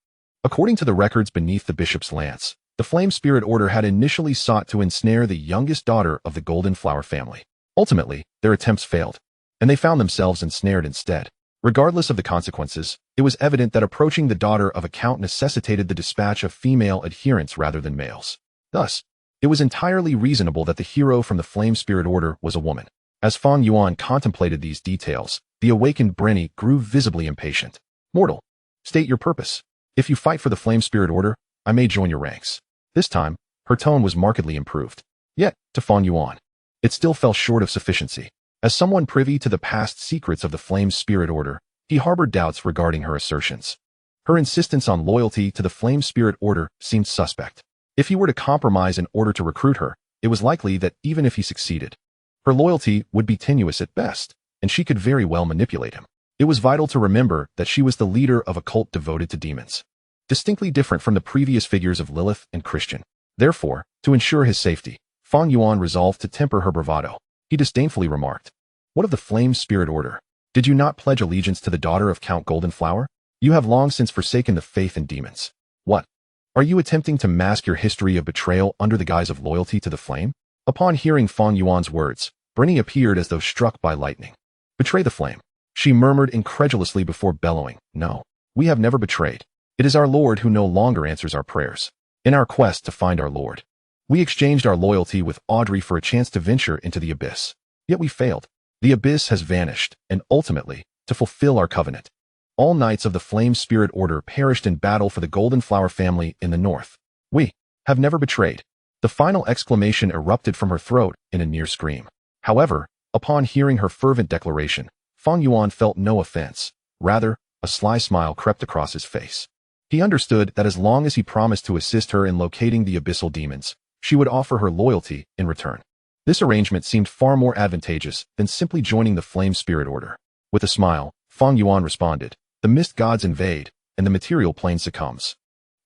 According to the records beneath the bishop's lance, the Flame Spirit Order had initially sought to ensnare the youngest daughter of the Golden Flower family. Ultimately, their attempts failed, and they found themselves ensnared instead. Regardless of the consequences, it was evident that approaching the daughter of a count necessitated the dispatch of female adherents rather than males. Thus, it was entirely reasonable that the hero from the Flame Spirit Order was a woman. As Fang Yuan contemplated these details, the awakened Brenny grew visibly impatient. "Mortal, state your purpose. If you fight for the Flame Spirit Order, I may join your ranks." This time, her tone was markedly improved. Yet, to Fang Yuan, it still fell short of sufficiency. As someone privy to the past secrets of the Flame Spirit Order, he harbored doubts regarding her assertions. Her insistence on loyalty to the Flame Spirit Order seemed suspect. If he were to compromise in order to recruit her, it was likely that even if he succeeded, her loyalty would be tenuous at best, and she could very well manipulate him. It was vital to remember that she was the leader of a cult devoted to demons, distinctly different from the previous figures of Lilith and Christian. Therefore, to ensure his safety, Fang Yuan resolved to temper her bravado. He disdainfully remarked, "What of the Flame Spirit Order? Did you not pledge allegiance to the daughter of Count Goldenflower? You have long since forsaken the faith in demons. What? Are you attempting to mask your history of betrayal under the guise of loyalty to the flame?" Upon hearing Fang Yuan's words, Brenny appeared as though struck by lightning. "Betray the flame?" she murmured incredulously before bellowing, "No, we have never betrayed. It is our Lord who no longer answers our prayers. In our quest to find our Lord, we exchanged our loyalty with Audrey for a chance to venture into the abyss. Yet we failed. The abyss has vanished, and ultimately, to fulfill our covenant, all knights of the Flame Spirit Order perished in battle for the Golden Flower family in the north. We have never betrayed." The final exclamation erupted from her throat in a near scream. However, upon hearing her fervent declaration, Fang Yuan felt no offense. Rather, a sly smile crept across his face. He understood that as long as he promised to assist her in locating the abyssal demons, she would offer her loyalty in return. This arrangement seemed far more advantageous than simply joining the Flame Spirit Order. With a smile, Fang Yuan responded, "The mist gods invade, and the material plane succumbs.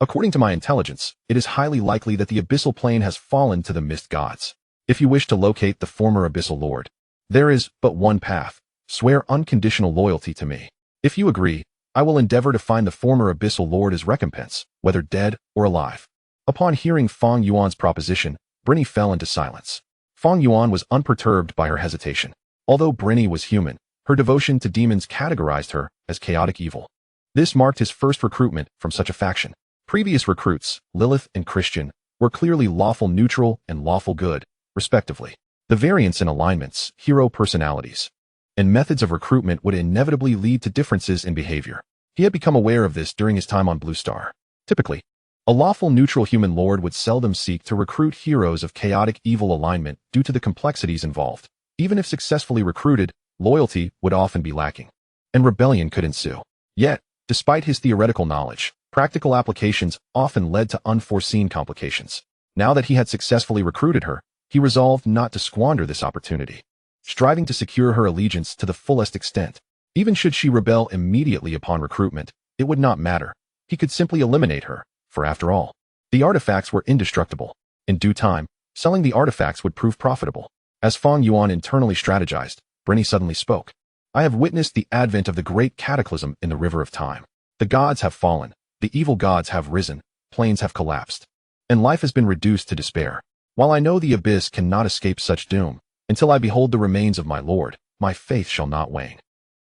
According to my intelligence, it is highly likely that the abyssal plane has fallen to the mist gods. If you wish to locate the former abyssal lord, there is but one path: swear unconditional loyalty to me. If you agree, I will endeavor to find the former abyssal lord as recompense, whether dead or alive." Upon hearing Fang Yuan's proposition, Brenny fell into silence. Fang Yuan was unperturbed by her hesitation. Although Brenny was human, her devotion to demons categorized her as chaotic evil. This marked his first recruitment from such a faction. Previous recruits, Lilith and Christian, were clearly lawful neutral and lawful good, respectively. The variance in alignments, hero personalities, and methods of recruitment would inevitably lead to differences in behavior. He had become aware of this during his time on Blue Star. Typically, a lawful neutral human lord would seldom seek to recruit heroes of chaotic evil alignment due to the complexities involved. Even if successfully recruited, loyalty would often be lacking. and rebellion could ensue. Yet, despite his theoretical knowledge, practical applications often led to unforeseen complications. Now that he had successfully recruited her, he resolved not to squander this opportunity, striving to secure her allegiance to the fullest extent. Even should she rebel immediately upon recruitment, it would not matter. He could simply eliminate her, for after all, the artifacts were indestructible. In due time, selling the artifacts would prove profitable. As Fang Yuan internally strategized, Brenny suddenly spoke. I have witnessed the advent of the great cataclysm in the river of time. The gods have fallen, the evil gods have risen, planes have collapsed, and life has been reduced to despair. While I know the abyss cannot escape such doom, until I behold the remains of my Lord, my faith shall not wane.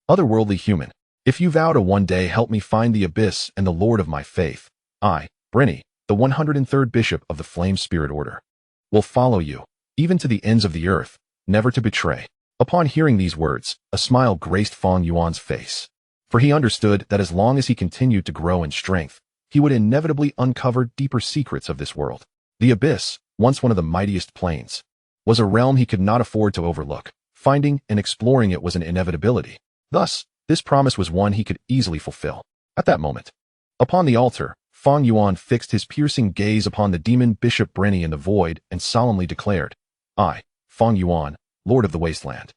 Otherworldly human, if you vow to one day help me find the abyss and the Lord of my faith, I, Brenny, the 103rd Bishop of the Flame Spirit Order, will follow you, even to the ends of the earth, never to betray. Upon hearing these words, a smile graced Fang Yuan's face, for he understood that as long as he continued to grow in strength, he would inevitably uncover deeper secrets of this world. The abyss, once one of the mightiest planes, was a realm he could not afford to overlook. Finding and exploring it was an inevitability. Thus, this promise was one he could easily fulfill. At that moment, upon the altar, Fang Yuan fixed his piercing gaze upon the demon Bishop Brenny in the void and solemnly declared, I, Fang Yuan, Lord of the Wasteland,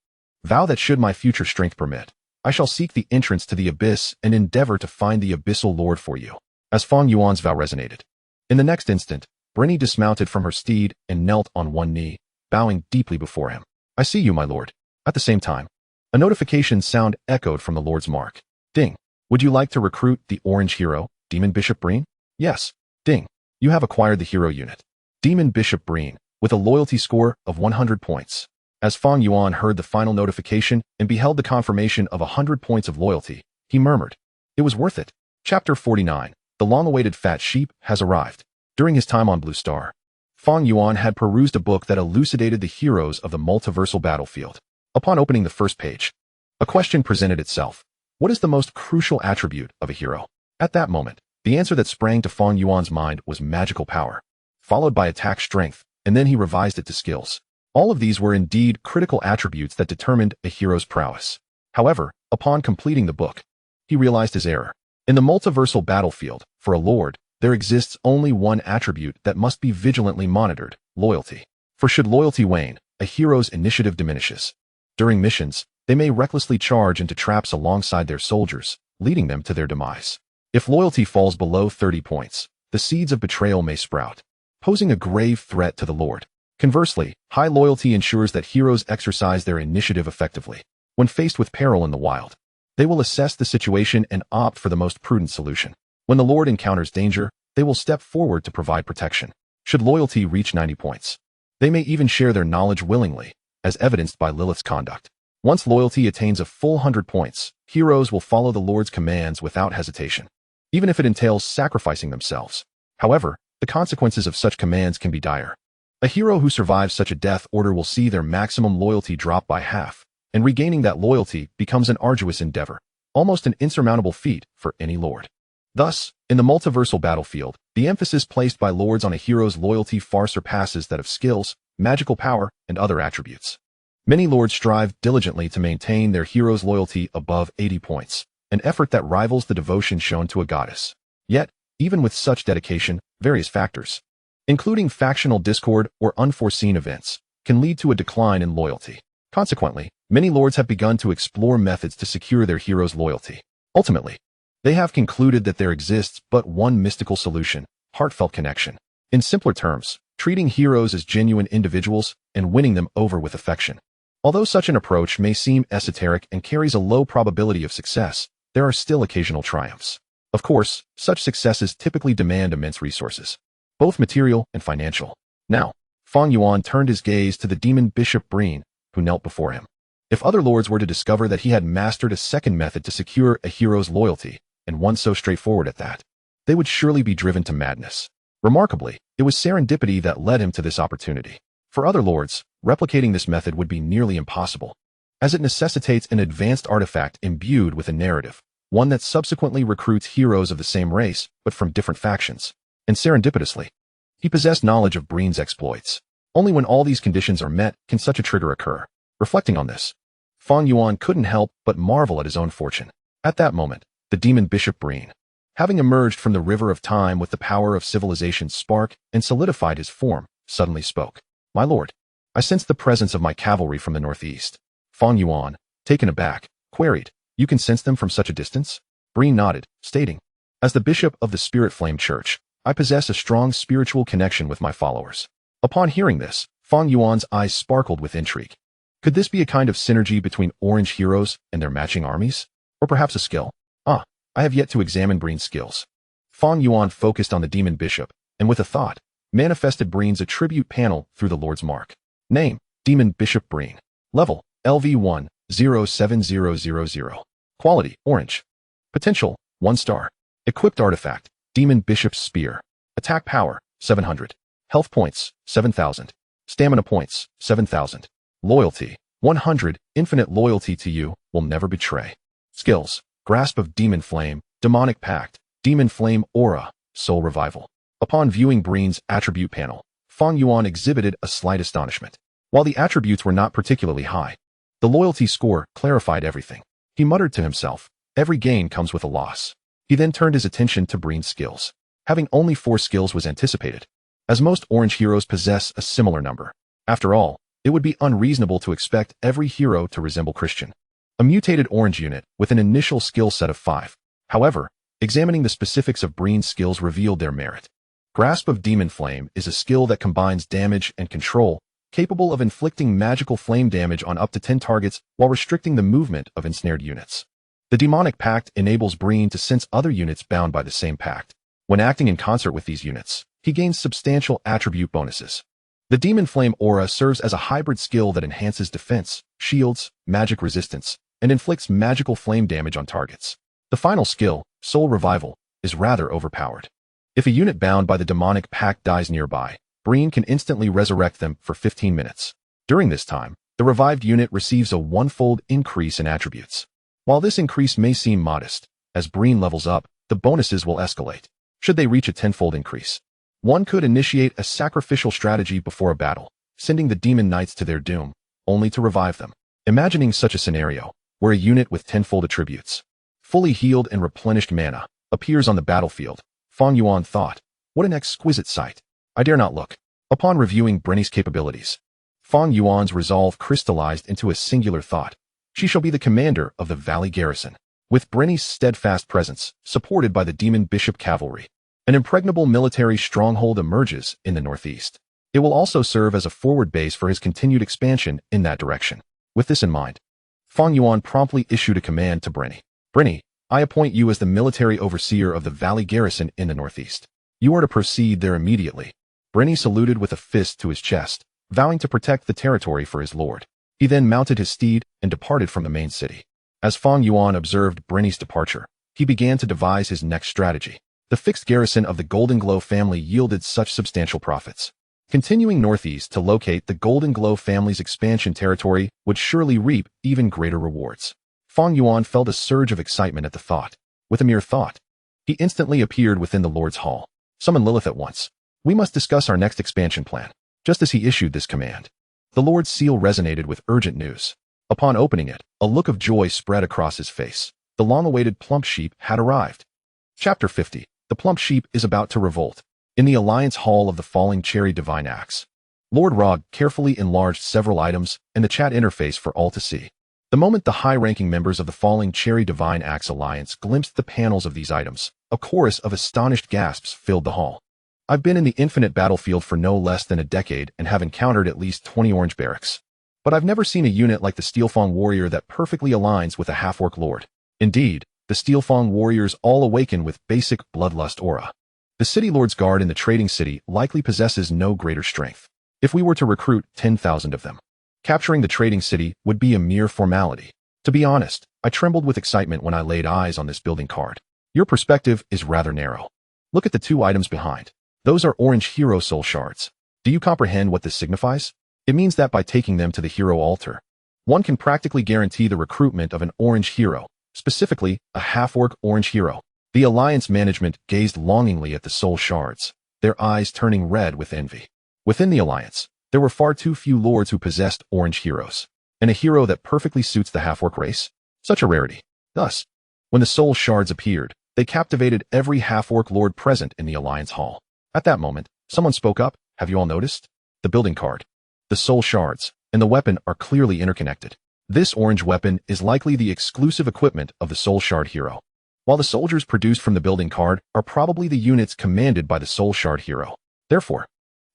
vow that should my future strength permit, I shall seek the entrance to the abyss and endeavor to find the abyssal lord for you. As Fang Yuan's vow resonated, in the next instant, Brenny dismounted from her steed and knelt on one knee, bowing deeply before him. I see you, my lord. At the same time, a notification sound echoed from the Lord's mark. Ding. Would you like to recruit the orange hero, Demon Bishop Breen? Yes. Ding. You have acquired the hero unit, Demon Bishop Breen, with a loyalty score of 100 points. As Fang Yuan heard the final notification and beheld the confirmation of 100 points of loyalty, he murmured, it was worth it. Chapter 49. The long-awaited fat sheep has arrived. During his time on Blue Star, Fang Yuan had perused a book that elucidated the heroes of the multiversal battlefield. Upon opening the first page, a question presented itself. What is the most crucial attribute of a hero? At that moment, the answer that sprang to Fang Yuan's mind was magical power, followed by attack strength, and then he revised it to skills. All of these were indeed critical attributes that determined a hero's prowess. However, upon completing the book, he realized his error. In the multiversal battlefield, for a lord, there exists only one attribute that must be vigilantly monitored, loyalty. For should loyalty wane, a hero's initiative diminishes. During missions, they may recklessly charge into traps alongside their soldiers, leading them to their demise. If loyalty falls below 30 points, the seeds of betrayal may sprout, posing a grave threat to the lord. Conversely, high loyalty ensures that heroes exercise their initiative effectively. When faced with peril in the wild, they will assess the situation and opt for the most prudent solution. When the lord encounters danger, they will step forward to provide protection. Should loyalty reach 90 points, they may even share their knowledge willingly, as evidenced by Lilith's conduct. Once loyalty attains a full 100 points, heroes will follow the Lord's commands without hesitation, even if it entails sacrificing themselves. However, the consequences of such commands can be dire. A hero who survives such a death order will see their maximum loyalty drop by half, and regaining that loyalty becomes an arduous endeavor, almost an insurmountable feat for any lord. Thus, in the multiversal battlefield, the emphasis placed by lords on a hero's loyalty far surpasses that of skills, magical power, and other attributes. Many lords strive diligently to maintain their hero's loyalty above 80 points, an effort that rivals the devotion shown to a goddess. Yet, even with such dedication, various factors, including factional discord or unforeseen events, can lead to a decline in loyalty. Consequently, many lords have begun to explore methods to secure their hero's loyalty. Ultimately, they have concluded that there exists but one mystical solution: heartfelt connection. In simpler terms, treating heroes as genuine individuals and winning them over with affection. Although such an approach may seem esoteric and carries a low probability of success, there are still occasional triumphs. Of course, such successes typically demand immense resources, both material and financial. Now, Fang Yuan turned his gaze to the demon Bishop Breen, who knelt before him. If other lords were to discover that he had mastered a second method to secure a hero's loyalty, and one so straightforward at that, they would surely be driven to madness. Remarkably, it was serendipity that led him to this opportunity. For other lords, replicating this method would be nearly impossible, as it necessitates an advanced artifact imbued with a narrative, one that subsequently recruits heroes of the same race, but from different factions. And serendipitously, he possessed knowledge of Breen's exploits. Only when all these conditions are met can such a trigger occur. Reflecting on this, Fang Yuan couldn't help but marvel at his own fortune. At that moment, the demon Bishop Breen, having emerged from the river of time with the power of civilization's spark and solidified his form, suddenly spoke. My lord, I sense the presence of my cavalry from the northeast. Fang Yuan, taken aback, queried, you can sense them from such a distance? Breen nodded, stating, as the bishop of the Spirit Flame Church, I possess a strong spiritual connection with my followers. Upon hearing this, Fang Yuan's eyes sparkled with intrigue. Could this be a kind of synergy between orange heroes and their matching armies? Or perhaps a skill? I have yet to examine Breen's skills. Fang Yuan focused on the demon bishop, and with a thought, manifested Breen's attribute panel through the Lord's mark. Name, Demon Bishop Breen. Level, LV1, 07000. Quality, orange. Potential, 1 star. Equipped artifact, Demon Bishop's Spear. Attack power, 700. Health points, 7,000. Stamina points, 7,000. Loyalty, 100. Infinite loyalty to you, will never betray. Skills, Grasp of Demon Flame, Demonic Pact, Demon Flame Aura, Soul Revival. Upon viewing Breen's attribute panel, Fang Yuan exhibited a slight astonishment. While the attributes were not particularly high, the loyalty score clarified everything. He muttered to himself, every gain comes with a loss. He then turned his attention to Breen's skills. Having only 4 skills was anticipated, as most orange heroes possess a similar number. After all, it would be unreasonable to expect every hero to resemble Christian. A mutated orange unit with an initial skill set of 5. However, examining the specifics of Breen's skills revealed their merit. Grasp of Demon Flame is a skill that combines damage and control, capable of inflicting magical flame damage on up to 10 targets while restricting the movement of ensnared units. The Demonic Pact enables Breen to sense other units bound by the same pact. When acting in concert with these units, he gains substantial attribute bonuses. The Demon Flame Aura serves as a hybrid skill that enhances defense, shields, magic resistance, and inflicts magical flame damage on targets. The final skill, Soul Revival, is rather overpowered. If a unit bound by the Demonic Pact dies nearby, Breen can instantly resurrect them for 15 minutes. During this time, the revived unit receives a 1-fold increase in attributes. While this increase may seem modest, as Breen levels up, the bonuses will escalate. Should they reach a 10-fold increase, one could initiate a sacrificial strategy before a battle, sending the demon knights to their doom, only to revive them. Imagining such a scenario, where a unit with 10-fold attributes, fully healed and replenished mana, appears on the battlefield, Fang Yuan thought, what an exquisite sight. I dare not look. Upon reviewing Brenny's capabilities, Fang Yuan's resolve crystallized into a singular thought. She shall be the commander of the Valley Garrison. With Brenny's steadfast presence, supported by the Demon Bishop Cavalry, an impregnable military stronghold emerges in the northeast. It will also serve as a forward base for his continued expansion in that direction. With this in mind, Fang Yuan promptly issued a command to Brenny. Brenny, I appoint you as the military overseer of the Valley Garrison in the northeast. You are to proceed there immediately. Brenny saluted with a fist to his chest, vowing to protect the territory for his lord. He then mounted his steed and departed from the main city. As Fang Yuan observed Brenny's departure, he began to devise his next strategy. The fixed garrison of the Golden Glow family yielded such substantial profits. Continuing northeast to locate the Golden Glow family's expansion territory would surely reap even greater rewards. Fang Yuan felt a surge of excitement at the thought. With a mere thought, he instantly appeared within the Lord's Hall. Summon Lilith at once. We must discuss our next expansion plan. Just as he issued this command, the Lord's seal resonated with urgent news. Upon opening it, a look of joy spread across his face. The long-awaited plump sheep had arrived. Chapter 50. The plump sheep is about to revolt. In the Alliance Hall of the Falling Cherry Divine Axe, Lord Rog carefully enlarged several items in the chat interface for all to see. The moment the high-ranking members of the Falling Cherry Divine Axe Alliance glimpsed the panels of these items, a chorus of astonished gasps filled the hall. I've been in the infinite battlefield for no less than a decade and have encountered at least 20 orange barracks. But I've never seen a unit like the Steelfang Warrior that perfectly aligns with a half-orc lord. Indeed, the Steelfang Warriors all awaken with basic bloodlust aura. The City Lord's Guard in the Trading City likely possesses no greater strength. If we were to recruit 10,000 of them, capturing the Trading City would be a mere formality. To be honest, I trembled with excitement when I laid eyes on this building card. Your perspective is rather narrow. Look at the 2 items behind. Those are orange hero soul shards. Do you comprehend what this signifies? It means that by taking them to the hero altar, one can practically guarantee the recruitment of an orange hero, specifically a half-orc orange hero. The Alliance management gazed longingly at the soul shards, their eyes turning red with envy. Within the Alliance, there were far too few lords who possessed orange heroes, and a hero that perfectly suits the half-orc race? Such a rarity. Thus, When the soul shards appeared, they captivated every half-orc lord present in the Alliance Hall. At that moment, someone spoke up. Have you all noticed? The building card, the soul shards, and the weapon are clearly interconnected. This orange weapon is likely the exclusive equipment of the soul shard hero, while the soldiers produced from the building card are probably the units commanded by the soul shard hero. Therefore,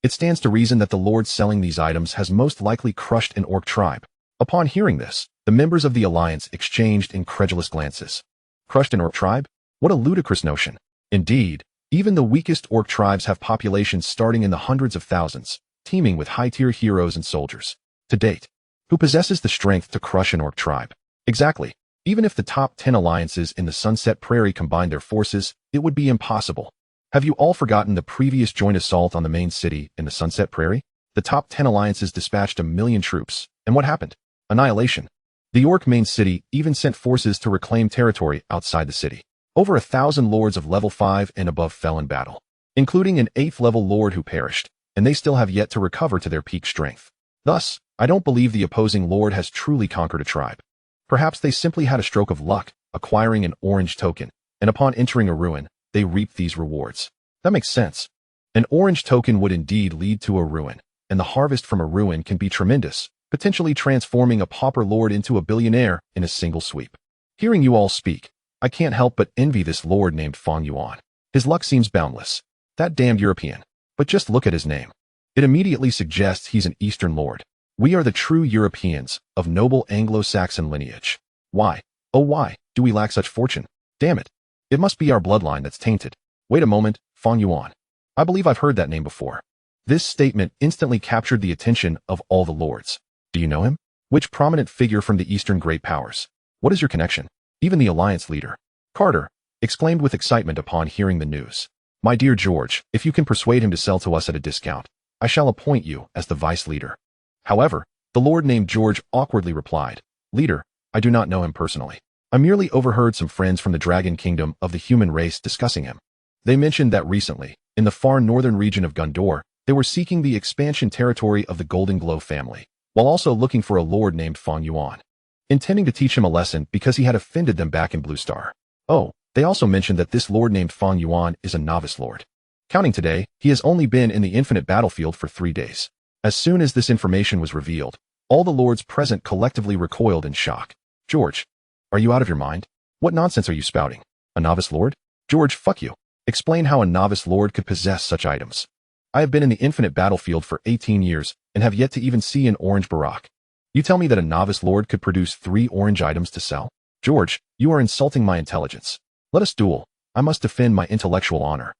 it stands to reason that the lord selling these items has most likely crushed an orc tribe. Upon hearing this, the members of the alliance exchanged incredulous glances. Crushed an orc tribe? What a ludicrous notion. Indeed, even the weakest orc tribes have populations starting in the hundreds of thousands, teeming with high-tier heroes and soldiers. To date, who possesses the strength to crush an orc tribe? Exactly. Even if the top 10 alliances in the Sunset Prairie combined their forces, it would be impossible. Have you all forgotten the previous joint assault on the main city in the Sunset Prairie? The top 10 alliances dispatched 1 million troops. And what happened? Annihilation. The orc main city even sent forces to reclaim territory outside the city. Over 1,000 lords of level 5 and above fell in battle, including an 8th level lord who perished, and they still have yet to recover to their peak strength. Thus, I don't believe the opposing lord has truly conquered a tribe. Perhaps they simply had a stroke of luck, acquiring an orange token, and upon entering a ruin, they reaped these rewards. That makes sense. An orange token would indeed lead to a ruin, and the harvest from a ruin can be tremendous, potentially transforming a pauper lord into a billionaire in a single sweep. Hearing you all speak, I can't help but envy this lord named Fang Yuan. His luck seems boundless. That damned European. But just look at his name. It immediately suggests he's an Eastern lord. We are the true Europeans, of noble Anglo-Saxon lineage. Why, oh why, do we lack such fortune? Damn it. It must be our bloodline that's tainted. Wait a moment, Fang Yuan. I believe I've heard that name before. This statement instantly captured the attention of all the lords. Do you know him? Which prominent figure from the Eastern great powers? What is your connection? Even the alliance leader, Carter, exclaimed with excitement upon hearing the news. My dear George, if you can persuade him to sell to us at a discount, I shall appoint you as the vice leader. However, the lord named George awkwardly replied, Leader, I do not know him personally. I merely overheard some friends from the Dragon Kingdom of the human race discussing him. They mentioned that recently, in the far northern region of Gondor, they were seeking the expansion territory of the Golden Glow family, while also looking for a lord named Fang Yuan, intending to teach him a lesson because he had offended them back in Blue Star. Oh, they also mentioned that this lord named Fang Yuan is a novice lord. Counting today, he has only been in the infinite battlefield for 3 days. As soon as this information was revealed, all the lords present collectively recoiled in shock. George, are you out of your mind? What nonsense are you spouting? A novice lord? George, fuck you. Explain how a novice lord could possess such items. I have been in the infinite battlefield for 18 years and have yet to even see an orange barack. You tell me that a novice lord could produce 3 orange items to sell? George, you are insulting my intelligence. Let us duel. I must defend my intellectual honor.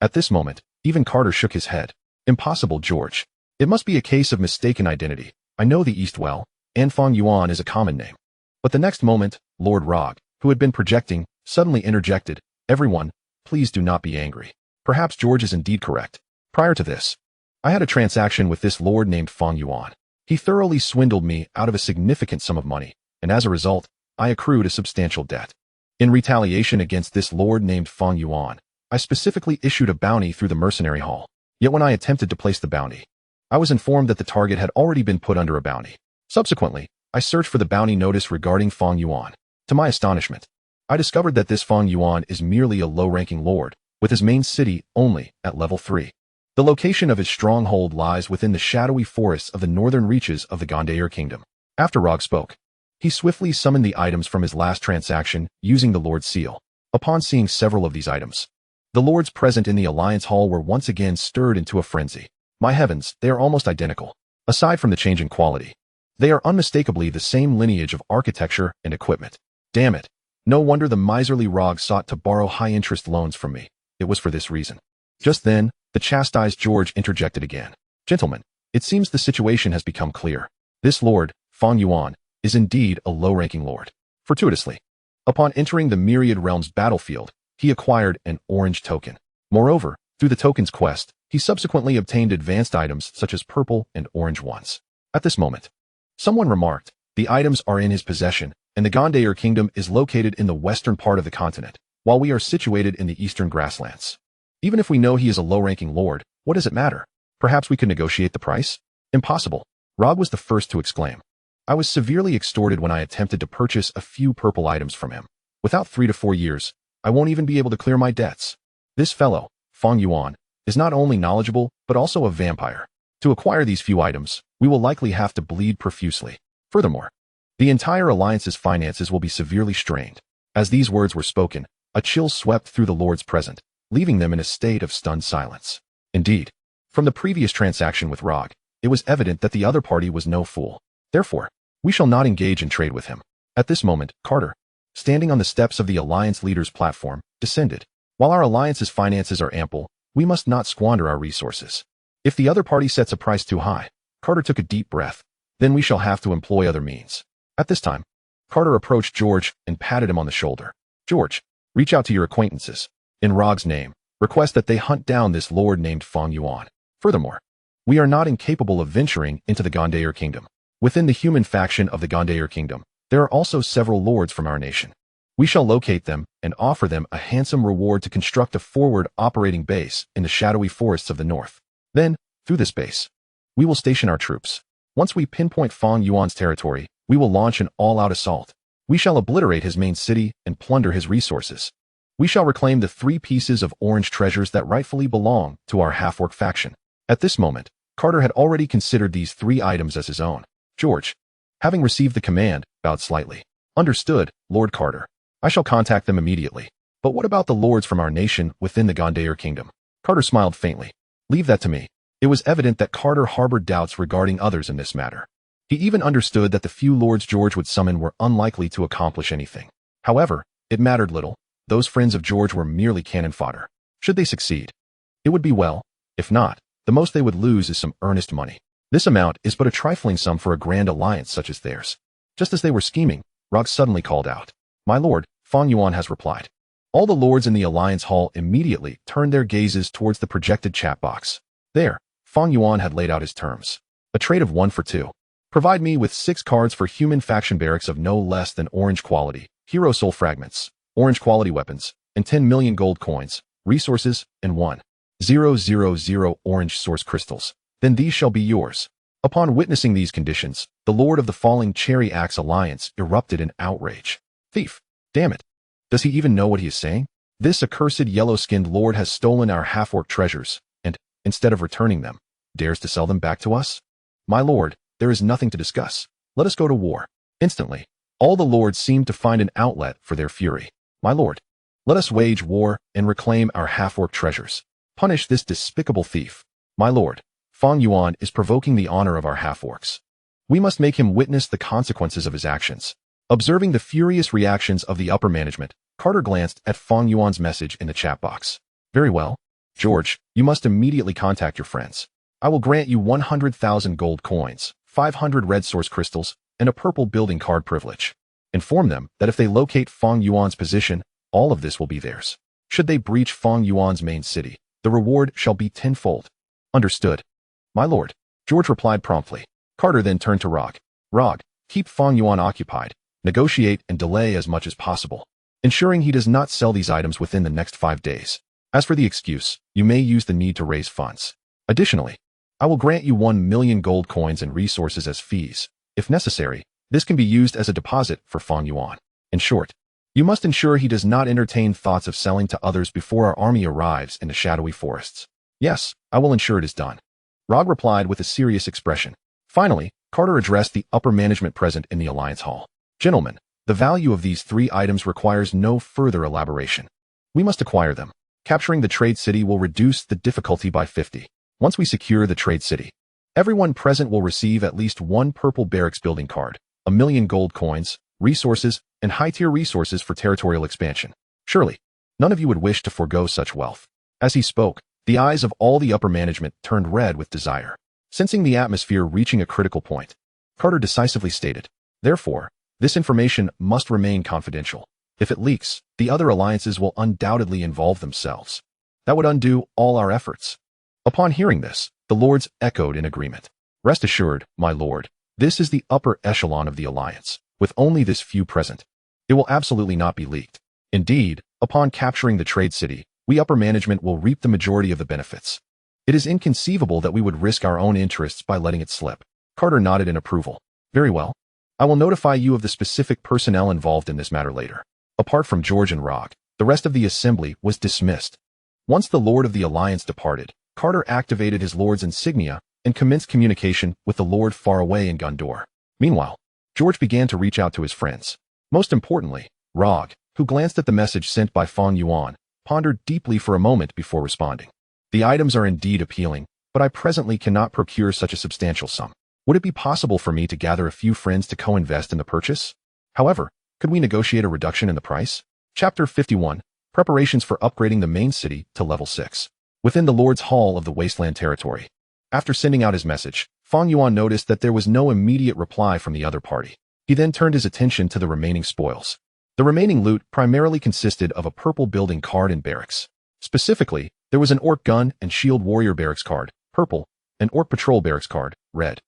At this moment, even Carter shook his head. Impossible, George. It must be a case of mistaken identity. I know the East well, and Fang Yuan is a common name. But the next moment, Lord Rog, who had been projecting, suddenly interjected, Everyone, please do not be angry. Perhaps George is indeed correct. Prior to this, I had a transaction with this lord named Fang Yuan. He thoroughly swindled me out of a significant sum of money, and as a result, I accrued a substantial debt. In retaliation against this lord named Fang Yuan, I specifically issued a bounty through the mercenary hall. Yet when I attempted to place the bounty, I was informed that the target had already been put under a bounty. Subsequently, I searched for the bounty notice regarding Fang Yuan. To my astonishment, I discovered that this Fang Yuan is merely a low-ranking lord, with his main city only at level 3. The location of his stronghold lies within the shadowy forests of the northern reaches of the Gondor Kingdom. After Rog spoke, he swiftly summoned the items from his last transaction using the Lord's seal. Upon seeing several of these items, the lords present in the Alliance Hall were once again stirred into a frenzy. My heavens, they are almost identical. Aside from the change in quality, they are unmistakably the same lineage of architecture and equipment. Damn it. No wonder the miserly Rog sought to borrow high-interest loans from me. It was for this reason. Just then, the chastised George interjected again. Gentlemen, it seems the situation has become clear. This lord, Fang Yuan, is indeed a low-ranking lord. Fortuitously, upon entering the Myriad Realms battlefield, he acquired an orange token. Moreover, through the token's quest, he subsequently obtained advanced items such as purple and orange ones. At this moment, someone remarked, the items are in his possession, and the Gondor Kingdom is located in the western part of the continent, while we are situated in the eastern grasslands. Even if we know he is a low-ranking lord, what does it matter? Perhaps we could negotiate the price? Impossible. Rog was the first to exclaim. I was severely extorted when I attempted to purchase a few purple items from him. Without 3 to 4 years, I won't even be able to clear my debts. This fellow, Fang Yuan, is not only knowledgeable, but also a vampire. To acquire these few items, we will likely have to bleed profusely. Furthermore, the entire alliance's finances will be severely strained. As these words were spoken, a chill swept through the lords present, leaving them in a state of stunned silence. Indeed, from the previous transaction with Rog, it was evident that the other party was no fool. Therefore, we shall not engage in trade with him. At this moment, Carter, standing on the steps of the alliance leader's platform, descended. While our alliance's finances are ample, we must not squander our resources. If the other party sets a price too high, Carter took a deep breath, then we shall have to employ other means. At this time, Carter approached George and patted him on the shoulder. George, reach out to your acquaintances. In Rog's name, request that they hunt down this lord named Fang Yuan. Furthermore, we are not incapable of venturing into the Gondair Kingdom. Within the human faction of the Gondair Kingdom, there are also several lords from our nation. We shall locate them and offer them a handsome reward to construct a forward operating base in the shadowy forests of the north. Then, through this base, we will station our troops. Once we pinpoint Fang Yuan's territory, we will launch an all-out assault. We shall obliterate his main city and plunder his resources. We shall reclaim the 3 pieces of orange treasures that rightfully belong to our half-orc faction. At this moment, Carter had already considered these 3 items as his own. George, having received the command, bowed slightly. Understood, Lord Carter. I shall contact them immediately. But what about the lords from our nation within the Gondair Kingdom? Carter smiled faintly. Leave that to me. It was evident that Carter harbored doubts regarding others in this matter. He even understood that the few lords George would summon were unlikely to accomplish anything. However, it mattered little. Those friends of George were merely cannon fodder. Should they succeed, it would be well. If not, the most they would lose is some earnest money. This amount is but a trifling sum for a grand alliance such as theirs. Just as they were scheming, Rog suddenly called out. My lord, Fang Yuan has replied. All the lords in the alliance hall immediately turned their gazes towards the projected chat box. There, Fang Yuan had laid out his terms. A trade of 1 for 2. Provide me with 6 cards for human faction barracks of no less than orange quality, hero soul fragments, orange quality weapons, and 10 million gold coins, resources, and 1,000 orange source crystals. Then these shall be yours. Upon witnessing these conditions, the Lord of the Falling Cherry Axe Alliance erupted in outrage. Thief! Damn it! Does he even know what he is saying? This accursed yellow-skinned lord has stolen our half-orc treasures, and, instead of returning them, dares to sell them back to us? My lord, there is nothing to discuss. Let us go to war. Instantly, all the lords seemed to find an outlet for their fury. My lord, let us wage war and reclaim our half-orc treasures. Punish this despicable thief. My lord, Fang Yuan is provoking the honor of our half-orcs. We must make him witness the consequences of his actions. Observing the furious reactions of the upper management, Carter glanced at Fang Yuan's message in the chat box. Very well. George, you must immediately contact your friends. I will grant you 100,000 gold coins, 500 red source crystals, and a purple building card privilege. Inform them that if they locate Fang Yuan's position, all of this will be theirs. Should they breach Fang Yuan's main city, the reward shall be tenfold. Understood. My lord, George replied promptly. Carter then turned to Rog. Rog, keep Fang Yuan occupied. Negotiate and delay as much as possible, ensuring he does not sell these items within the next 5 days. As for the excuse, you may use the need to raise funds. Additionally, I will grant you 1 million gold coins and resources as fees. If necessary, this can be used as a deposit for Fang Yuan. In short, you must ensure he does not entertain thoughts of selling to others before our army arrives in the shadowy forests. Yes, I will ensure it is done. Rog replied with a serious expression. Finally, Carter addressed the upper management present in the Alliance Hall. Gentlemen, the value of these 3 items requires no further elaboration. We must acquire them. Capturing the trade city will reduce the difficulty by 50. Once we secure the trade city, everyone present will receive at least 1 purple barracks building card, 1 million gold coins, resources, and high-tier resources for territorial expansion. Surely, none of you would wish to forego such wealth. As he spoke, the eyes of all the upper management turned red with desire. Sensing the atmosphere reaching a critical point, Carter decisively stated, therefore, this information must remain confidential. If it leaks, the other alliances will undoubtedly involve themselves. That would undo all our efforts. Upon hearing this, the lords echoed in agreement. Rest assured, my lord, this is the upper echelon of the alliance, with only this few present. It will absolutely not be leaked. Indeed, upon capturing the trade city, we upper management will reap the majority of the benefits. It is inconceivable that we would risk our own interests by letting it slip. Carter nodded in approval. Very well. I will notify you of the specific personnel involved in this matter later. Apart from George and Rog, the rest of the assembly was dismissed. Once the Lord of the Alliance departed, Carter activated his Lord's insignia and commenced communication with the Lord far away in Gondor. Meanwhile, George began to reach out to his friends. Most importantly, Rog, who glanced at the message sent by Fang Yuan, pondered deeply for a moment before responding. The items are indeed appealing, but I presently cannot procure such a substantial sum. Would it be possible for me to gather a few friends to co-invest in the purchase? However, could we negotiate a reduction in the price? Chapter 51, Preparations for upgrading the main city to level 6. Within the Lord's Hall of the Wasteland Territory. After sending out his message, Fang Yuan noticed that there was no immediate reply from the other party. He then turned his attention to the remaining spoils. The remaining loot primarily consisted of a purple building card and barracks. Specifically, there was an orc gun and shield warrior barracks card, purple, an orc patrol barracks card, red,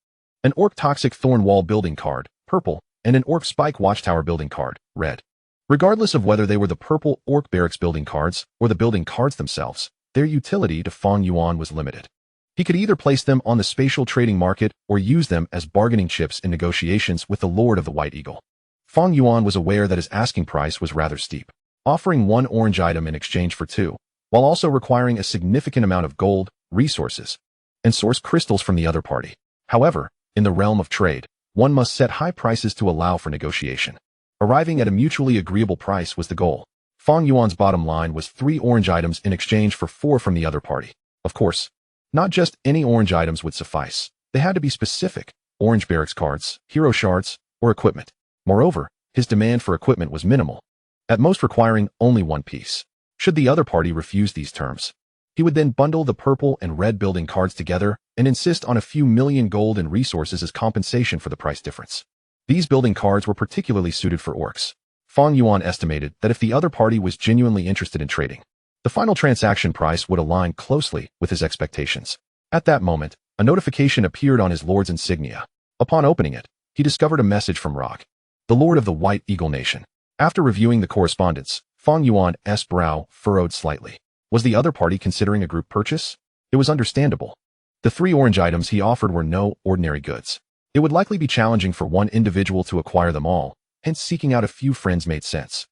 an orc toxic thorn wall building card, purple, and an orc spike watchtower building card, red. Regardless of whether they were the purple orc barracks building cards or the building cards themselves, their utility to Fang Yuan was limited. He could either place them on the spatial trading market or use them as bargaining chips in negotiations with the Lord of the White Eagle. Fang Yuan was aware that his asking price was rather steep, offering one orange item in exchange for two, while also requiring a significant amount of gold, resources, and source crystals from the other party. However, in the realm of trade, one must set high prices to allow for negotiation. Arriving at a mutually agreeable price was the goal. Fang Yuan's bottom line was 3 orange items in exchange for 4 from the other party. Of course, not just any orange items would suffice. They had to be specific: orange barracks cards, hero shards, or equipment. Moreover, his demand for equipment was minimal, at most requiring only 1 piece. Should the other party refuse these terms, he would then bundle the purple and red building cards together and insist on a few million gold and resources as compensation for the price difference. These building cards were particularly suited for orcs. Fang Yuan estimated that if the other party was genuinely interested in trading, the final transaction price would align closely with his expectations. At that moment, a notification appeared on his Lord's insignia. Upon opening it, he discovered a message from Rog, the Lord of the White Eagle Nation. After reviewing the correspondence, Fang Yuan's brow furrowed slightly. Was the other party considering a group purchase? It was understandable. The 3 orange items he offered were no ordinary goods. It would likely be challenging for one individual to acquire them all, hence seeking out a few friends made sense.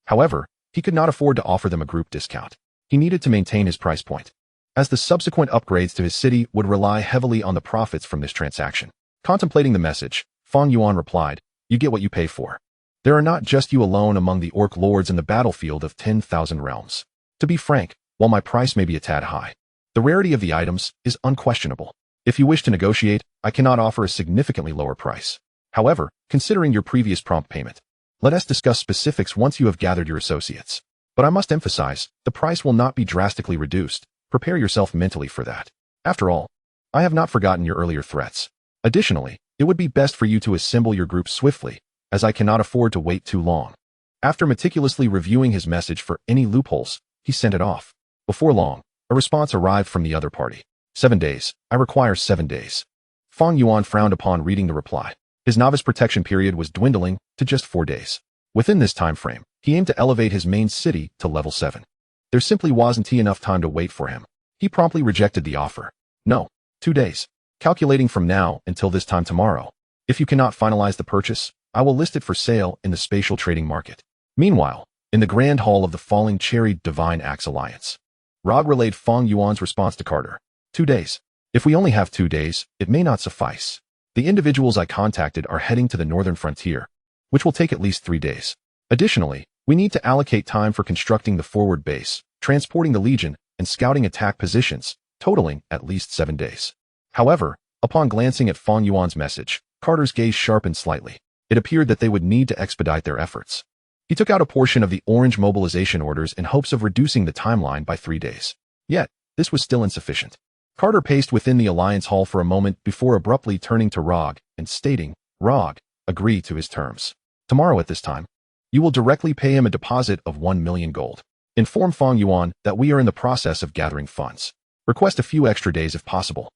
However, he could not afford to offer them a group discount. He needed to maintain his price point, as the subsequent upgrades to his city would rely heavily on the profits from this transaction. Contemplating the message, Fang Yuan replied, "You get what you pay for. There are not just you alone among the orc lords in the battlefield of 10,000 realms. To be frank, while my price may be a tad high, the rarity of the items is unquestionable. If you wish to negotiate, I cannot offer a significantly lower price. However, considering your previous prompt payment, let us discuss specifics once you have gathered your associates. But I must emphasize, the price will not be drastically reduced. Prepare yourself mentally for that. After all, I have not forgotten your earlier threats. Additionally, it would be best for you to assemble your group swiftly, as I cannot afford to wait too long." After meticulously reviewing his message for any loopholes, he sent it off. Before long, a response arrived from the other party. 7 days. I require 7 days. Fang Yuan frowned upon reading the reply. His novice protection period was dwindling to just 4 days. Within this time frame, he aimed to elevate his main city to level 7. There simply wasn't enough time to wait for him. He promptly rejected the offer. "No, 2 days. Calculating from now until this time tomorrow. If you cannot finalize the purchase, I will list it for sale in the spatial trading market." Meanwhile, in the Grand Hall of the Falling Cherry Divine Axe Alliance, Rog relayed Fang Yuan's response to Carter. 2 days. If we only have 2 days, it may not suffice. The individuals I contacted are heading to the northern frontier, which will take at least 3 days. Additionally, we need to allocate time for constructing the forward base, transporting the Legion, and scouting attack positions, totaling at least 7 days. However, upon glancing at Fang Yuan's message, Carter's gaze sharpened slightly. It appeared that they would need to expedite their efforts. He took out a portion of the orange mobilization orders in hopes of reducing the timeline by 3 days. Yet, this was still insufficient. Carter paced within the Alliance Hall for a moment before abruptly turning to Rog and stating, "Rog, agree to his terms. Tomorrow at this time, you will directly pay him a deposit of 1 million gold. Inform Fang Yuan that we are in the process of gathering funds. Request a few extra days if possible.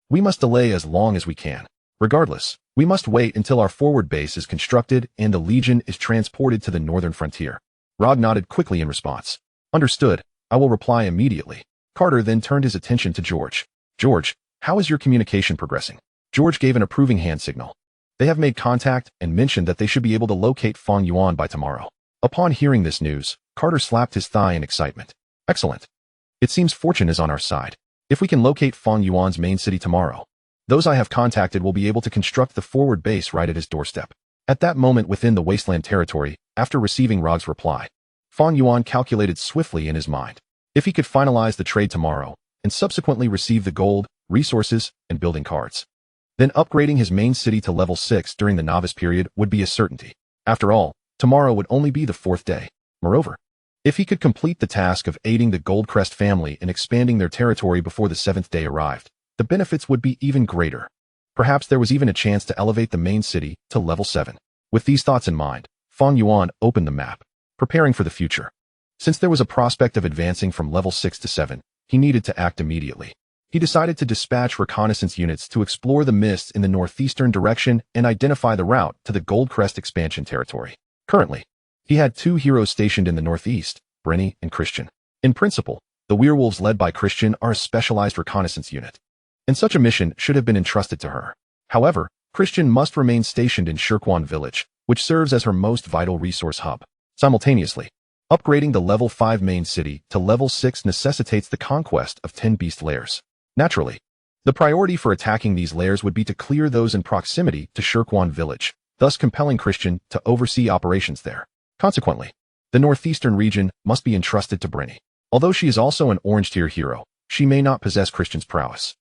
We must delay as long as we can. Regardless, we must wait until our forward base is constructed and the Legion is transported to the northern frontier." Rog nodded quickly in response. "Understood. I will reply immediately." Carter then turned his attention to George. "George, how is your communication progressing?" George gave an approving hand signal. "They have made contact and mentioned that they should be able to locate Fang Yuan by tomorrow. Upon hearing this news, Carter slapped his thigh in excitement. Excellent. It seems fortune is on our side. If we can locate Fang Yuan's main city tomorrow, those I have contacted will be able to construct the forward base right at his doorstep. At that moment within the wasteland territory, after receiving Rog's reply, Fang Yuan calculated swiftly in his mind. If he could finalize the trade tomorrow, and subsequently receive the gold, resources, and building cards, then upgrading his main city to level 6 during the novice period would be a certainty. After all, tomorrow would only be the 4th day. Moreover, if he could complete the task of aiding the Goldcrest family in expanding their territory before the 7th day arrived, the benefits would be even greater. Perhaps there was even a chance to elevate the main city to level 7. With these thoughts in mind, Fang Yuan opened the map, preparing for the future. Since there was a prospect of advancing from level 6 to 7, he needed to act immediately. He decided to dispatch reconnaissance units to explore the mists in the northeastern direction and identify the route to the Goldcrest expansion territory. Currently, he had 2 heroes stationed in the northeast, Brenny and Christian. In principle, the werewolves led by Christian are a specialized reconnaissance unit, and such a mission should have been entrusted to her. However, Christian must remain stationed in Shirkwan village, which serves as her most vital resource hub. Simultaneously, upgrading the level 5 main city to level 6 necessitates the conquest of 10 beast lairs. Naturally, the priority for attacking these lairs would be to clear those in proximity to Shirkwan village, thus compelling Christian to oversee operations there. Consequently, the northeastern region must be entrusted to Brenny. Although she is also an orange-tier hero, she may not possess Christian's prowess.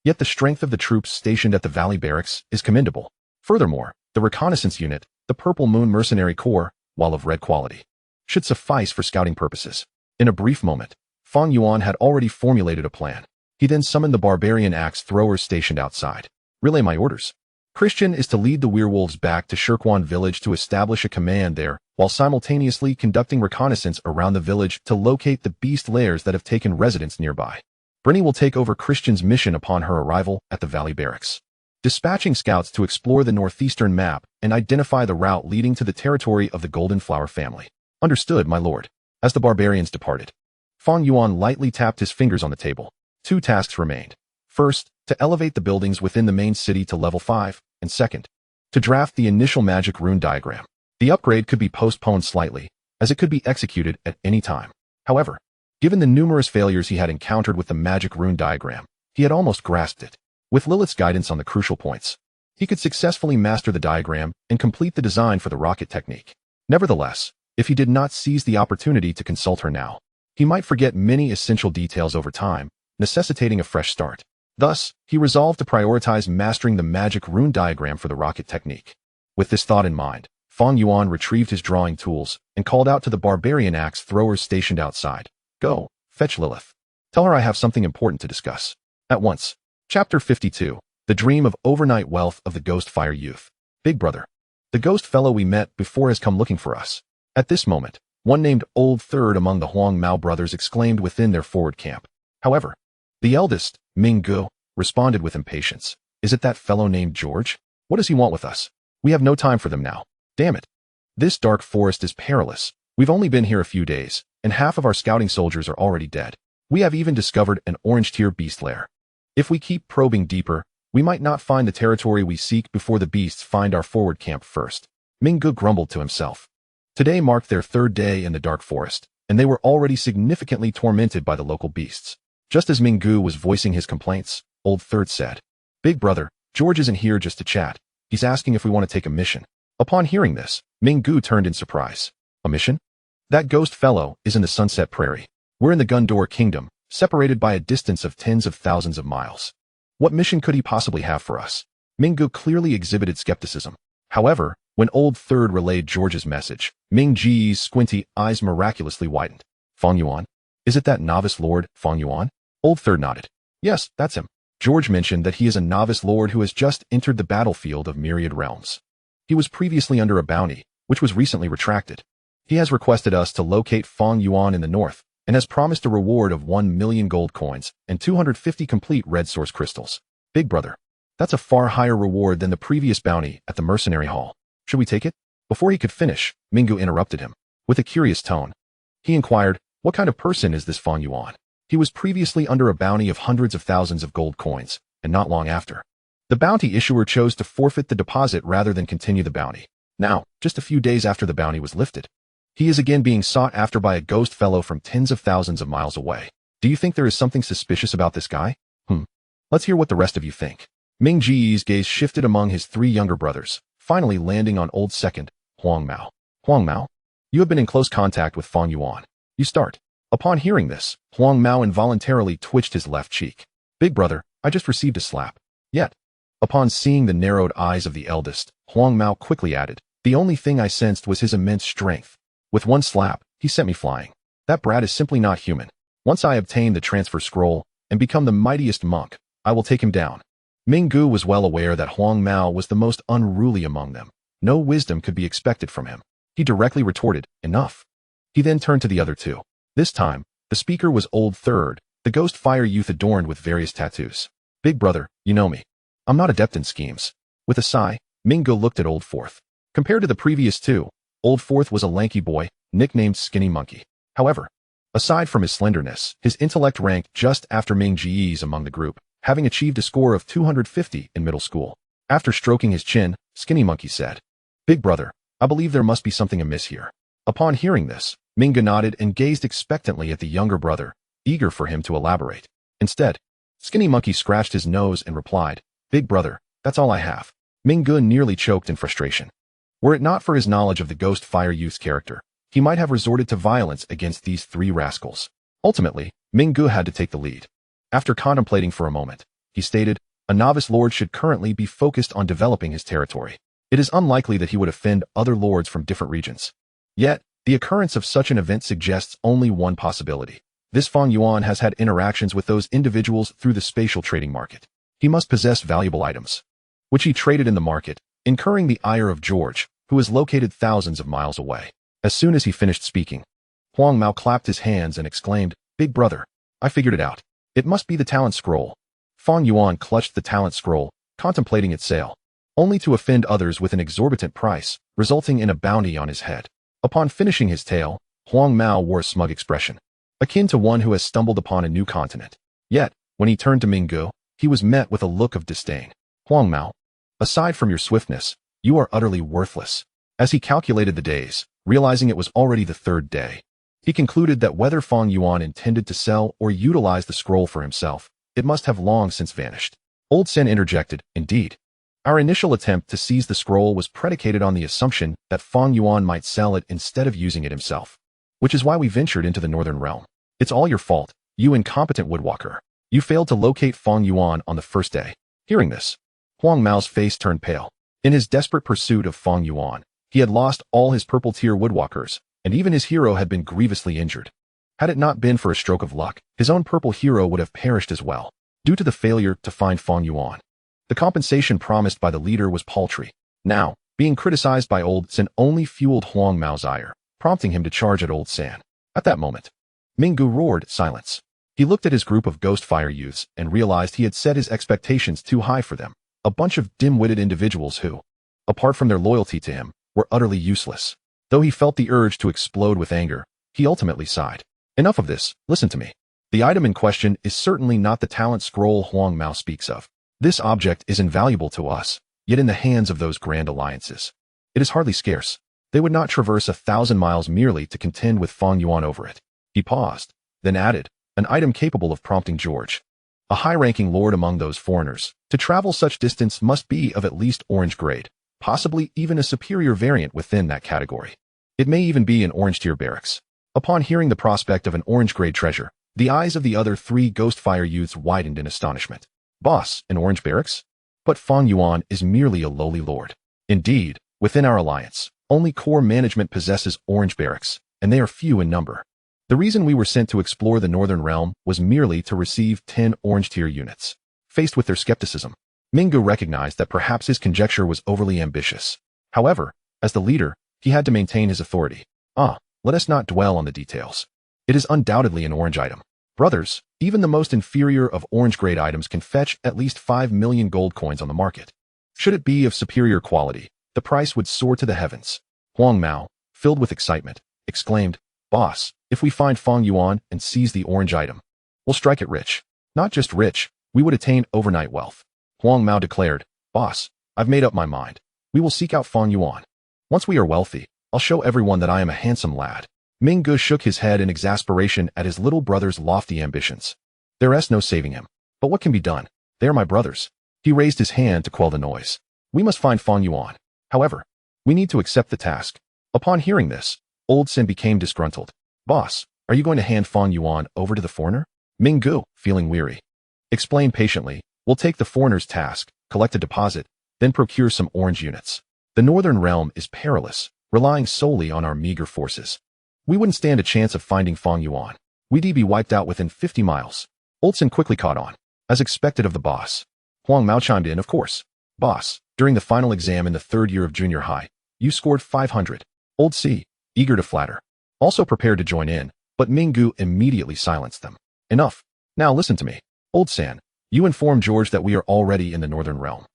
Yet the strength of the troops stationed at the Valley Barracks is commendable. Furthermore, the reconnaissance unit, the Purple Moon Mercenary Corps, while of red quality, should suffice for scouting purposes. In a brief moment, Fang Yuan had already formulated a plan. He then summoned the barbarian axe throwers stationed outside. Relay my orders. Christian is to lead the werewolves back to Shirkwan village to establish a command there, while simultaneously conducting reconnaissance around the village to locate the beast lairs that have taken residence nearby. Brenny will take over Christian's mission upon her arrival at the Valley Barracks, dispatching scouts to explore the northeastern map and identify the route leading to the territory of the Golden Flower family. Understood, my lord. As the barbarians departed, Fang Yuan lightly tapped his fingers on the table. 2 tasks remained. First, to elevate the buildings within the main city to level 5, and second, to draft the initial magic rune diagram. The upgrade could be postponed slightly, as it could be executed at any time. However, given the numerous failures he had encountered with the magic rune diagram, he had almost grasped it. With Lilith's guidance on the crucial points, he could successfully master the diagram and complete the design for the rocket technique. Nevertheless, if he did not seize the opportunity to consult her now, he might forget many essential details over time, necessitating a fresh start. Thus, he resolved to prioritize mastering the magic rune diagram for the rocket technique. With this thought in mind, Fang Yuan retrieved his drawing tools and called out to the barbarian axe throwers stationed outside. Go, fetch Lilith. Tell her I have something important to discuss. At once. Chapter 52. The Dream of Overnight Wealth of the Ghost Fire Youth. Big brother. The ghost fellow we met before has come looking for us. At this moment, one named Old Third among the Huang Mao brothers exclaimed within their forward camp. However, the eldest, Ming Gu, responded with impatience. Is it that fellow named George? What does he want with us? We have no time for them now. Damn it. This dark forest is perilous. We've only been here a few days, and half of our scouting soldiers are already dead. We have even discovered an orange-tier beast lair. If we keep probing deeper, we might not find the territory we seek before the beasts find our forward camp first. Ming Gu grumbled to himself. Today marked their 3rd day in the dark forest, and they were already significantly tormented by the local beasts. Just as Ming Gu was voicing his complaints, Old Third said, Big brother, George isn't here just to chat. He's asking if we want to take a mission. Upon hearing this, Ming Gu turned in surprise. A mission? That ghost fellow is in the Sunset Prairie. We're in the Gundor Kingdom, separated by a distance of tens of thousands of miles. What mission could he possibly have for us? Ming Gu clearly exhibited skepticism. However, when Old Third relayed George's message, Ming Ji's squinty eyes miraculously widened. Fang Yuan? Is it that novice lord, Fang Yuan? Old Third nodded. Yes, that's him. George mentioned that he is a novice lord who has just entered the battlefield of Myriad Realms. He was previously under a bounty, which was recently retracted. He has requested us to locate Fang Yuan in the north, and has promised a reward of 1 million gold coins and 250 complete red source crystals. Big brother, that's a far higher reward than the previous bounty at the mercenary hall. Should we take it? Before he could finish, Ming Gu interrupted him. With a curious tone, he inquired, what kind of person is this Fang Yuan? He was previously under a bounty of hundreds of thousands of gold coins, and not long after, the bounty issuer chose to forfeit the deposit rather than continue the bounty. Now, just a few days after the bounty was lifted, He is again being sought after by a ghost fellow from tens of thousands of miles away. Do you think there is something suspicious about this guy? Let's hear what the rest of you think. Ming Ji's gaze shifted among his three younger brothers, finally landing on old second, Huang Mao. Huang Mao, you have been in close contact with Fang Yuan. You start. Upon hearing this, Huang Mao involuntarily twitched his left cheek. Big brother, I just received a slap. Yet, upon seeing the narrowed eyes of the eldest, Huang Mao quickly added, the only thing I sensed was his immense strength. With one slap, he sent me flying. That brat is simply not human. Once I obtain the transfer scroll and become the mightiest monk, I will take him down. Ming Gu was well aware that Huang Mao was the most unruly among them. No wisdom could be expected from him. He directly retorted, enough. He then turned to the other two. This time, the speaker was old third, the ghost fire youth adorned with various tattoos. Big brother, you know me. I'm not adept in schemes. With a sigh, Ming Gu looked at old fourth. Compared to the previous two, old fourth was a lanky boy, nicknamed Skinny Monkey. However, aside from his slenderness, his intellect ranked just after Ming Ji's among the group, having achieved a score of 250 in middle school. After stroking his chin, Skinny Monkey said, Big brother, I believe there must be something amiss here. Upon hearing this, Ming Gu nodded and gazed expectantly at the younger brother, eager for him to elaborate. Instead, Skinny Monkey scratched his nose and replied, Big brother, that's all I have. Ming Gu nearly choked in frustration. Were it not for his knowledge of the ghost fire youth's character, he might have resorted to violence against these three rascals. Ultimately, Ming Gu had to take the lead. After contemplating for a moment, he stated, a novice lord should currently be focused on developing his territory. It is unlikely that he would offend other lords from different regions. Yet, the occurrence of such an event suggests only one possibility. This Fang Yuan has had interactions with those individuals through the spatial trading market. He must possess valuable items, which he traded in the market, incurring the ire of George, who is located thousands of miles away. As soon as he finished speaking, Huang Mao clapped his hands and exclaimed, Big brother, I figured it out. It must be the talent scroll. Fang Yuan clutched the talent scroll, contemplating its sale, only to offend others with an exorbitant price, resulting in a bounty on his head. Upon finishing his tale, Huang Mao wore a smug expression, akin to one who has stumbled upon a new continent. Yet, when he turned to Ming Gu, he was met with a look of disdain. Huang Mao, aside from your swiftness, you are utterly worthless. As he calculated the days, realizing it was already the third day, he concluded that whether Fang Yuan intended to sell or utilize the scroll for himself, it must have long since vanished. Old Sen interjected, indeed. Our initial attempt to seize the scroll was predicated on the assumption that Fang Yuan might sell it instead of using it himself, which is why we ventured into the northern realm. It's all your fault, you incompetent woodwalker. You failed to locate Fang Yuan on the first day. Hearing this, Huang Mao's face turned pale. In his desperate pursuit of Fang Yuan, he had lost all his purple-tier woodwalkers, and even his hero had been grievously injured. Had it not been for a stroke of luck, his own purple hero would have perished as well, due to the failure to find Fang Yuan. The compensation promised by the leader was paltry. Now, being criticized by Old San only fueled Huang Mao's ire, prompting him to charge at Old San. At that moment, Ming Gu roared, silence. He looked at his group of ghost fire youths and realized he had set his expectations too high for them, a bunch of dim-witted individuals who, apart from their loyalty to him, were utterly useless. Though he felt the urge to explode with anger, he ultimately sighed. Enough of this, listen to me. The item in question is certainly not the talent scroll Huang Mao speaks of. This object is invaluable to us, yet in the hands of those grand alliances, it is hardly scarce. They would not traverse 1,000 miles merely to contend with Fang Yuan over it. He paused, then added, an item capable of prompting George, a high-ranking lord among those foreigners, to travel such distance must be of at least orange grade, possibly even a superior variant within that category. It may even be an orange tier barracks. Upon hearing the prospect of an orange grade treasure, the eyes of the other three ghost fire youths widened in astonishment. Boss, an orange barracks? But Fang Yuan is merely a lowly lord. Indeed, within our alliance, only core management possesses orange barracks, and they are few in number. The reason we were sent to explore the northern realm was merely to receive 10 orange tier units. Faced with their skepticism, Ming Gu recognized that perhaps his conjecture was overly ambitious. However, as the leader, he had to maintain his authority. Let us not dwell on the details. It is undoubtedly an orange item. Brothers, even the most inferior of orange grade items can fetch at least 5 million gold coins on the market. Should it be of superior quality, the price would soar to the heavens. Huang Mao, filled with excitement, exclaimed, Boss, if we find Fang Yuan and seize the orange item, we'll strike it rich. Not just rich, we would attain overnight wealth. Huang Mao declared, Boss, I've made up my mind. We will seek out Fang Yuan. Once we are wealthy, I'll show everyone that I am a handsome lad. Ming Ge shook his head in exasperation at his little brother's lofty ambitions. There's no saving him. But what can be done? They are my brothers. He raised his hand to quell the noise. We must find Fang Yuan. However, we need to accept the task. Upon hearing this, Old Sin became disgruntled. Boss, are you going to hand Fang Yuan over to the foreigner? Ming Ge, feeling weary, explained patiently, we'll take the foreigner's task, collect a deposit, then procure some orange units. The northern realm is perilous, relying solely on our meager forces. We wouldn't stand a chance of finding Fang Yuan. We'd be wiped out within 50 miles. Old Sin quickly caught on. As expected of the boss. Huang Mao chimed in, of course. Boss, during the final exam in the 3rd year of junior high, you scored 500. Old C, eager to flatter, also prepared to join in, but Ming Ge immediately silenced them. Enough. Now listen to me. Old San, you inform George that we are already in the northern realm.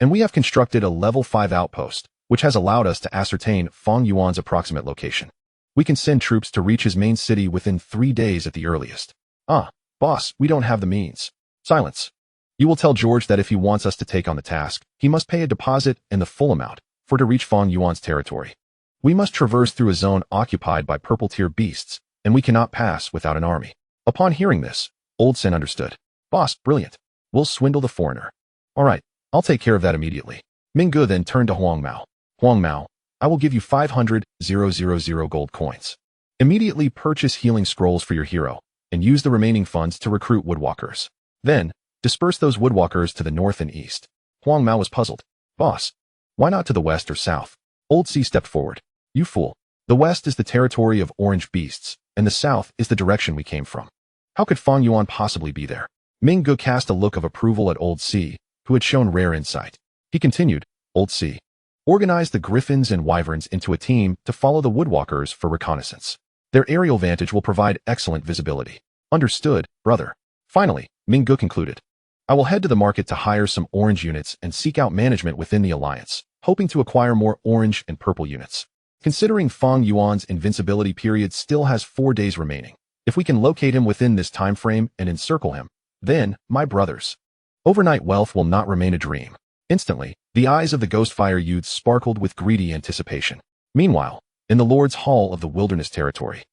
And we have constructed a level 5 outpost, which has allowed us to ascertain Fang Yuan's approximate location. We can send troops to reach his main city within 3 days at the earliest. Boss, we don't have the means. Silence. You will tell George that if he wants us to take on the task, he must pay a deposit and the full amount to reach Fang Yuan's territory. We must traverse through a zone occupied by purple-tier beasts, and we cannot pass without an army. Upon hearing this, Old Sin understood. Boss, brilliant. We'll swindle the foreigner. All right, I'll take care of that immediately. Ming Ge then turned to Huang Mao. Huang Mao, I will give you 500,000 gold coins. Immediately purchase healing scrolls for your hero, and use the remaining funds to recruit woodwalkers. Then, disperse those woodwalkers to the north and east. Huang Mao was puzzled. Boss, why not to the west or south? Old C stepped forward. You fool. The west is the territory of orange beasts, and the south is the direction we came from. How could Fang Yuan possibly be there? Ming Ge cast a look of approval at Old C, who had shown rare insight. He continued, Old C, organize the griffins and wyverns into a team to follow the woodwalkers for reconnaissance. Their aerial vantage will provide excellent visibility. Understood, brother. Finally, Ming Ge concluded. I will head to the market to hire some orange units and seek out management within the alliance, hoping to acquire more orange and purple units. Considering Fang Yuan's invincibility period still has 4 days remaining, if we can locate him within this time frame and encircle him, then, my brothers, overnight wealth will not remain a dream. Instantly, the eyes of the Ghostfire youths sparkled with greedy anticipation. Meanwhile, in the Lord's Hall of the Wilderness Territory,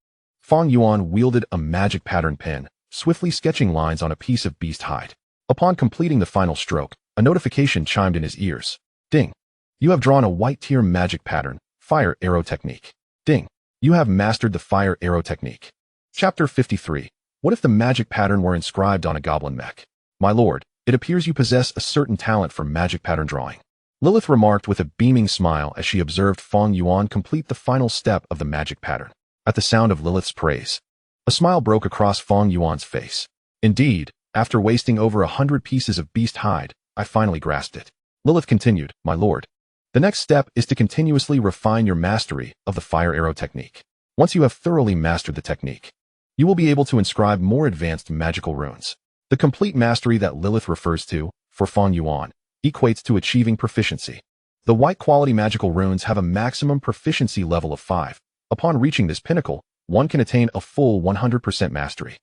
Fang Yuan wielded a magic pattern pen, swiftly sketching lines on a piece of beast hide. Upon completing the final stroke, a notification chimed in his ears. Ding. You have drawn a white tier magic pattern, Fire Arrow Technique. Ding. You have mastered the Fire Arrow Technique. Chapter 53. What if the magic pattern were inscribed on a goblin mech? My lord, it appears you possess a certain talent for magic pattern drawing. Lilith remarked with a beaming smile as she observed Fang Yuan complete the final step of the magic pattern. At the sound of Lilith's praise, a smile broke across Fang Yuan's face. Indeed, after wasting over 100 pieces of beast hide, I finally grasped it. Lilith continued, my lord. The next step is to continuously refine your mastery of the Fire Arrow Technique. Once you have thoroughly mastered the technique, you will be able to inscribe more advanced magical runes. The complete mastery that Lilith refers to, for Fang Yuan, equates to achieving proficiency. The white quality magical runes have a maximum proficiency level of 5. Upon reaching this pinnacle, one can attain a full 100% mastery,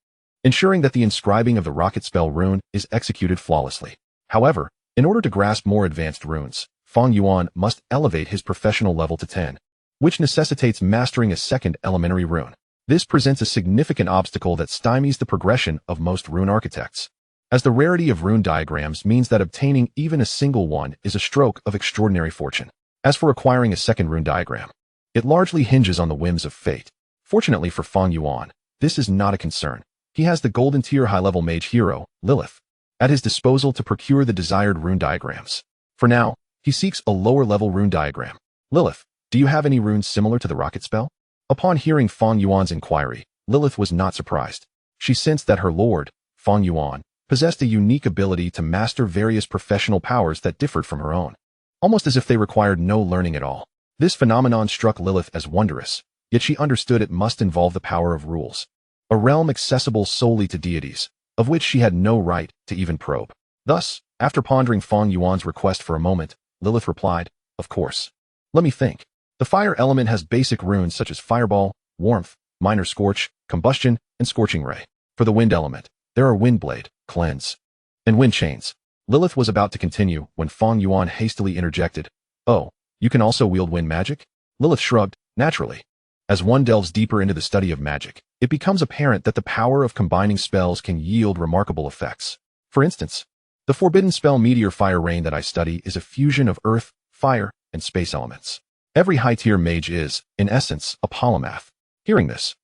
ensuring that the inscribing of the rocket spell rune is executed flawlessly. However, in order to grasp more advanced runes, Fang Yuan must elevate his professional level to 10, which necessitates mastering a second elementary rune. This presents a significant obstacle that stymies the progression of most rune architects, as the rarity of rune diagrams means that obtaining even a single one is a stroke of extraordinary fortune. As for acquiring a second rune diagram, it largely hinges on the whims of fate. Fortunately for Fang Yuan, this is not a concern. He has the golden tier high-level mage hero, Lilith, at his disposal to procure the desired rune diagrams. For now, he seeks a lower-level rune diagram. Lilith, do you have any runes similar to the rocket spell? Upon hearing Fang Yuan's inquiry, Lilith was not surprised. She sensed that her lord, Fang Yuan, possessed a unique ability to master various professional powers that differed from her own, almost as if they required no learning at all. This phenomenon struck Lilith as wondrous, yet she understood it must involve the power of rules, a realm accessible solely to deities, of which she had no right to even probe. Thus, after pondering Fang Yuan's request for a moment, Lilith replied, of course. Let me think. The fire element has basic runes such as Fireball, Warmth, Minor Scorch, Combustion, and Scorching Ray. For the wind element, there are Windblade, Cleanse, and Wind Chains. Lilith was about to continue when Fang Yuan hastily interjected, oh, you can also wield wind magic? Lilith shrugged, Naturally, as one delves deeper into the study of magic, it becomes apparent that the power of combining spells can yield remarkable effects. For instance, the forbidden spell Meteor Rain that I study is a fusion of earth, fire, and space elements. Every high-tier mage is, in essence, a polymath. Hearing this,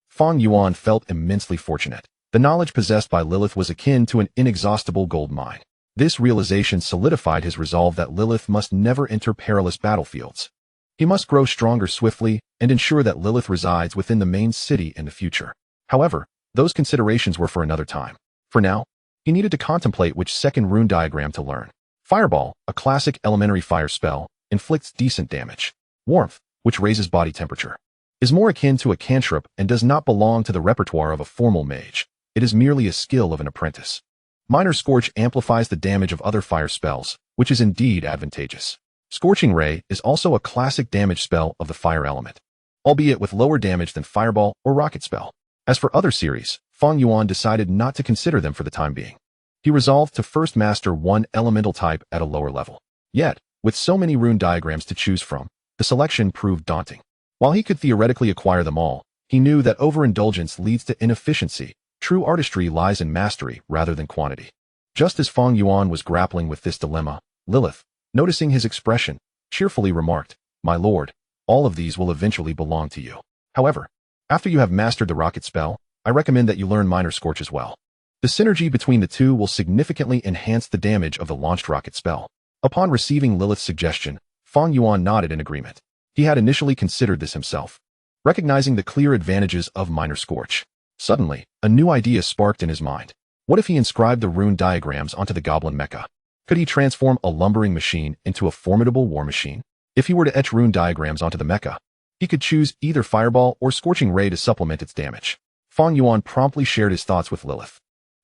Fang Yuan felt immensely fortunate. The knowledge possessed by Lilith was akin to an inexhaustible gold mine. This realization solidified his resolve that Lilith must never enter perilous battlefields. He must grow stronger swiftly and ensure that Lilith resides within the main city in the future. However, those considerations were for another time. For now, he needed to contemplate which second rune diagram to learn. Fireball, a classic elementary fire spell, inflicts decent damage. Warmth, which raises body temperature, is more akin to a cantrip and does not belong to the repertoire of a formal mage. It is merely a skill of an apprentice. Minor Scorch amplifies the damage of other fire spells, which is indeed advantageous. Scorching Ray is also a classic damage spell of the fire element, albeit with lower damage than Fireball or Rocket Spell. As for other series, Fang Yuan decided not to consider them for the time being. He resolved to first master one elemental type at a lower level. Yet, with so many rune diagrams to choose from, the selection proved daunting. While he could theoretically acquire them all, he knew that overindulgence leads to inefficiency. True artistry lies in mastery rather than quantity. Just as Fang Yuan was grappling with this dilemma, Lilith, noticing his expression, cheerfully remarked, "My lord, all of these will eventually belong to you. However, after you have mastered the rocket spell, I recommend that you learn Minor Scorch as well. The synergy between the two will significantly enhance the damage of the launched rocket spell." Upon receiving Lilith's suggestion, Fang Yuan nodded in agreement. He had initially considered this himself, recognizing the clear advantages of Minor Scorch. Suddenly, a new idea sparked in his mind. What if he inscribed the rune diagrams onto the goblin mecha? Could he transform a lumbering machine into a formidable war machine? If he were to etch rune diagrams onto the mecha, he could choose either Fireball or Scorching Ray to supplement its damage. Fang Yuan promptly shared his thoughts with Lilith.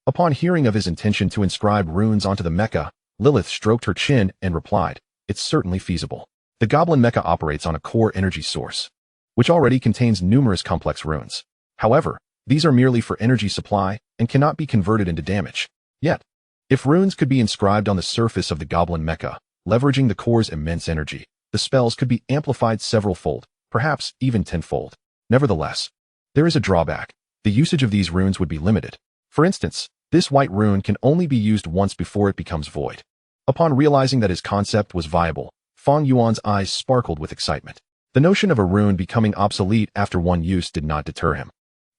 Upon hearing of his intention to inscribe runes onto the mecha, Lilith stroked her chin and replied, "It's certainly feasible. The goblin mecha operates on a core energy source, which already contains numerous complex runes. However, these are merely for energy supply and cannot be converted into damage. Yet, if runes could be inscribed on the surface of the goblin mecha, leveraging the core's immense energy, the spells could be amplified several-fold, perhaps even tenfold. Nevertheless, there is a drawback. The usage of these runes would be limited. For instance, this white rune can only be used once before it becomes void." Upon realizing that his concept was viable, Fang Yuan's eyes sparkled with excitement. The notion of a rune becoming obsolete after one use did not deter him.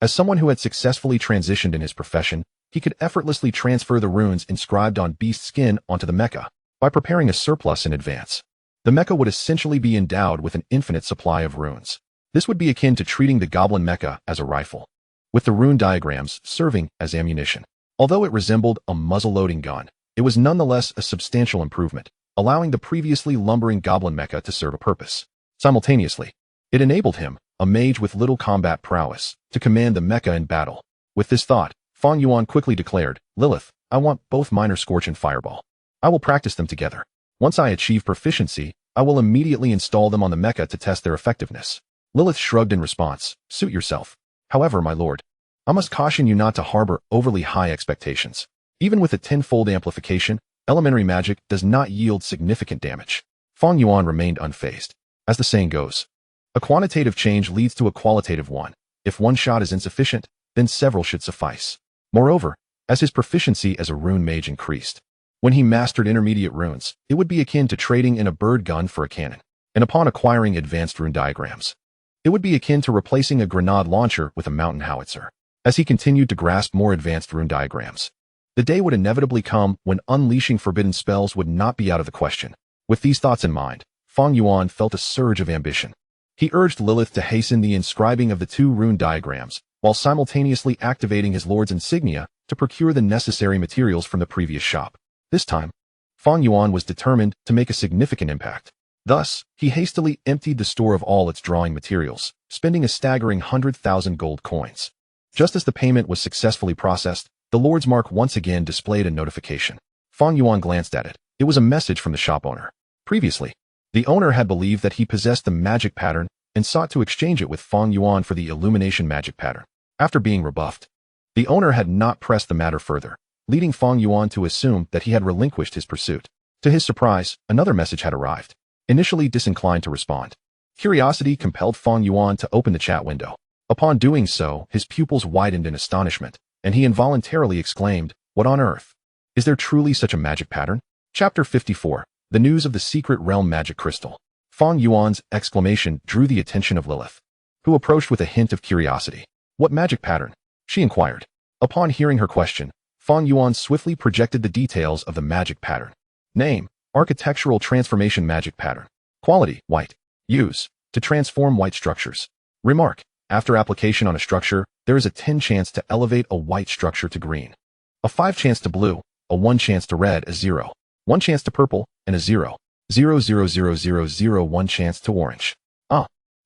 As someone who had successfully transitioned in his profession, he could effortlessly transfer the runes inscribed on beast skin onto the mecha by preparing a surplus in advance. The mecha would essentially be endowed with an infinite supply of runes. This would be akin to treating the goblin mecha as a rifle, with the rune diagrams serving as ammunition. Although it resembled a muzzle-loading gun, it was nonetheless a substantial improvement, allowing the previously lumbering goblin mecha to serve a purpose. Simultaneously, it enabled him, a mage with little combat prowess, to command the mecha in battle. With this thought, Fang Yuan quickly declared, "Lilith, I want both Minor Scorch and Fireball. I will practice them together. Once I achieve proficiency, I will immediately install them on the mecha to test their effectiveness." Lilith shrugged in response, "Suit yourself. However, my lord, I must caution you not to harbor overly high expectations. Even with a tenfold amplification, elementary magic does not yield significant damage." Fang Yuan remained unfazed. As the saying goes, a quantitative change leads to a qualitative one. If one shot is insufficient, then several should suffice. Moreover, as his proficiency as a rune mage increased, when he mastered intermediate runes, it would be akin to trading in a bird gun for a cannon. And upon acquiring advanced rune diagrams, it would be akin to replacing a grenade launcher with a mountain howitzer. As he continued to grasp more advanced rune diagrams, the day would inevitably come when unleashing forbidden spells would not be out of the question. With these thoughts in mind, Fang Yuan felt a surge of ambition. He urged Lilith to hasten the inscribing of the two rune diagrams, while simultaneously activating his lord's insignia to procure the necessary materials from the previous shop. This time, Fang Yuan was determined to make a significant impact. Thus, he hastily emptied the store of all its drawing materials, spending a staggering 100,000 gold coins. Just as the payment was successfully processed, the Lord's Mark once again displayed a notification. Fang Yuan glanced at it. It was a message from the shop owner. Previously, the owner had believed that he possessed the magic pattern and sought to exchange it with Fang Yuan for the illumination magic pattern. After being rebuffed, the owner had not pressed the matter further, leading Fang Yuan to assume that he had relinquished his pursuit. To his surprise, another message had arrived. Initially disinclined to respond, Curiosity compelled Fang Yuan to open the chat window. Upon doing so, his pupils widened in astonishment, and he involuntarily exclaimed, "What on earth? Is there truly such a magic pattern?" Chapter 54. The News of the Secret Realm Magic Crystal. Fang Yuan's exclamation drew the attention of Lilith, who approached with a hint of curiosity. "What magic pattern?" she inquired. Upon hearing her question, Fang Yuan swiftly projected the details of the magic pattern. Name: Architectural Transformation Magic Pattern. Quality: White. Use: to transform white structures. Remark: after application on a structure, there is a 10 chance to elevate a white structure to green, a 5 chance to blue, a 1 chance to red, a 0, 1 chance to purple, and a 0.0000001 chance to orange.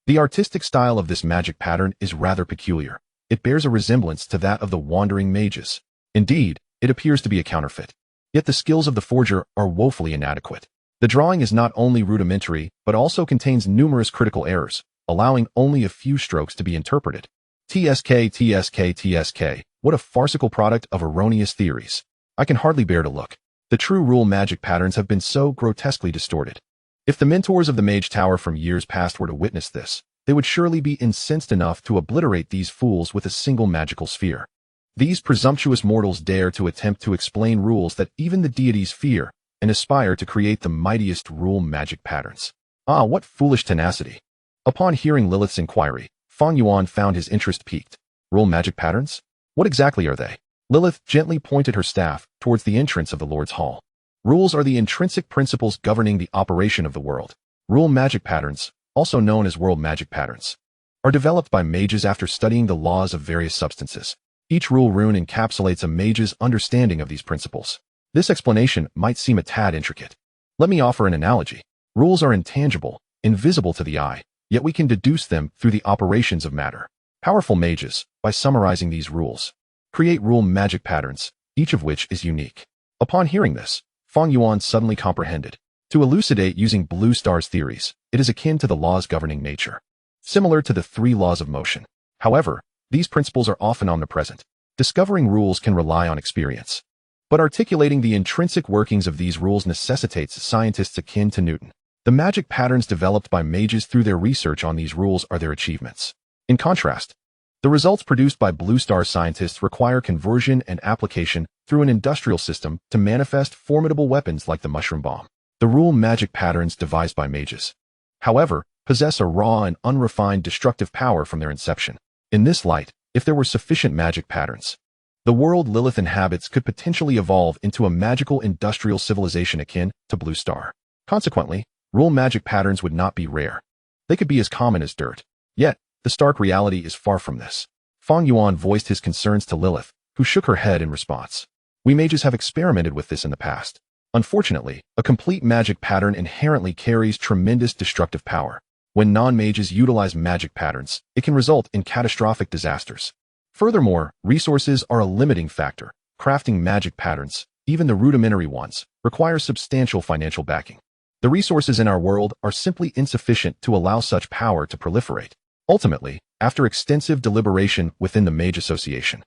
The artistic style of this magic pattern is rather peculiar. It bears a resemblance to that of the wandering mages. Indeed, it appears to be a counterfeit. Yet the skills of the forger are woefully inadequate. The drawing is not only rudimentary, but also contains numerous critical errors, allowing only a few strokes to be interpreted. TSK, what a farcical product of erroneous theories. I can hardly bear to look. The true rule magic patterns have been so grotesquely distorted. If the mentors of the Mage Tower from years past were to witness this, they would surely be incensed enough to obliterate these fools with a single magical sphere. These presumptuous mortals dare to attempt to explain rules that even the deities fear, and aspire to create the mightiest rule magic patterns. What foolish tenacity. Upon hearing Lilith's inquiry, Fang Yuan found his interest piqued. Rule magic patterns? What exactly are they? Lilith gently pointed her staff towards the entrance of the Lord's Hall. Rules are the intrinsic principles governing the operation of the world. Rule magic patterns, also known as world magic patterns, are developed by mages after studying the laws of various substances. Each rule rune encapsulates a mage's understanding of these principles. This explanation might seem a tad intricate. Let me offer an analogy. Rules are intangible, invisible to the eye, yet we can deduce them through the operations of matter. Powerful mages, by summarizing these rules, create rule magic patterns, each of which is unique. Upon hearing this, Fang Yuan suddenly comprehended. To elucidate using Blue Star's theories, it is akin to the laws governing nature, similar to the 3 laws of motion. However, these principles are often omnipresent. Discovering rules can rely on experience, but articulating the intrinsic workings of these rules necessitates scientists akin to Newton. The magic patterns developed by mages through their research on these rules are their achievements. In contrast, the results produced by Blue Star scientists require conversion and application through an industrial system to manifest formidable weapons like the mushroom bomb. The rule magic patterns devised by mages, however, possess a raw and unrefined destructive power from their inception. In this light, if there were sufficient magic patterns, the world Lilith inhabits could potentially evolve into a magical industrial civilization akin to Blue Star. Consequently, rule magic patterns would not be rare. They could be as common as dirt. Yet, the stark reality is far from this. Fang Yuan voiced his concerns to Lilith, who shook her head in response. We mages have experimented with this in the past. Unfortunately, a complete magic pattern inherently carries tremendous destructive power. When non-mages utilize magic patterns, it can result in catastrophic disasters. Furthermore, resources are a limiting factor. Crafting magic patterns, even the rudimentary ones, requires substantial financial backing. The resources in our world are simply insufficient to allow such power to proliferate. Ultimately, after extensive deliberation within the Mage Association,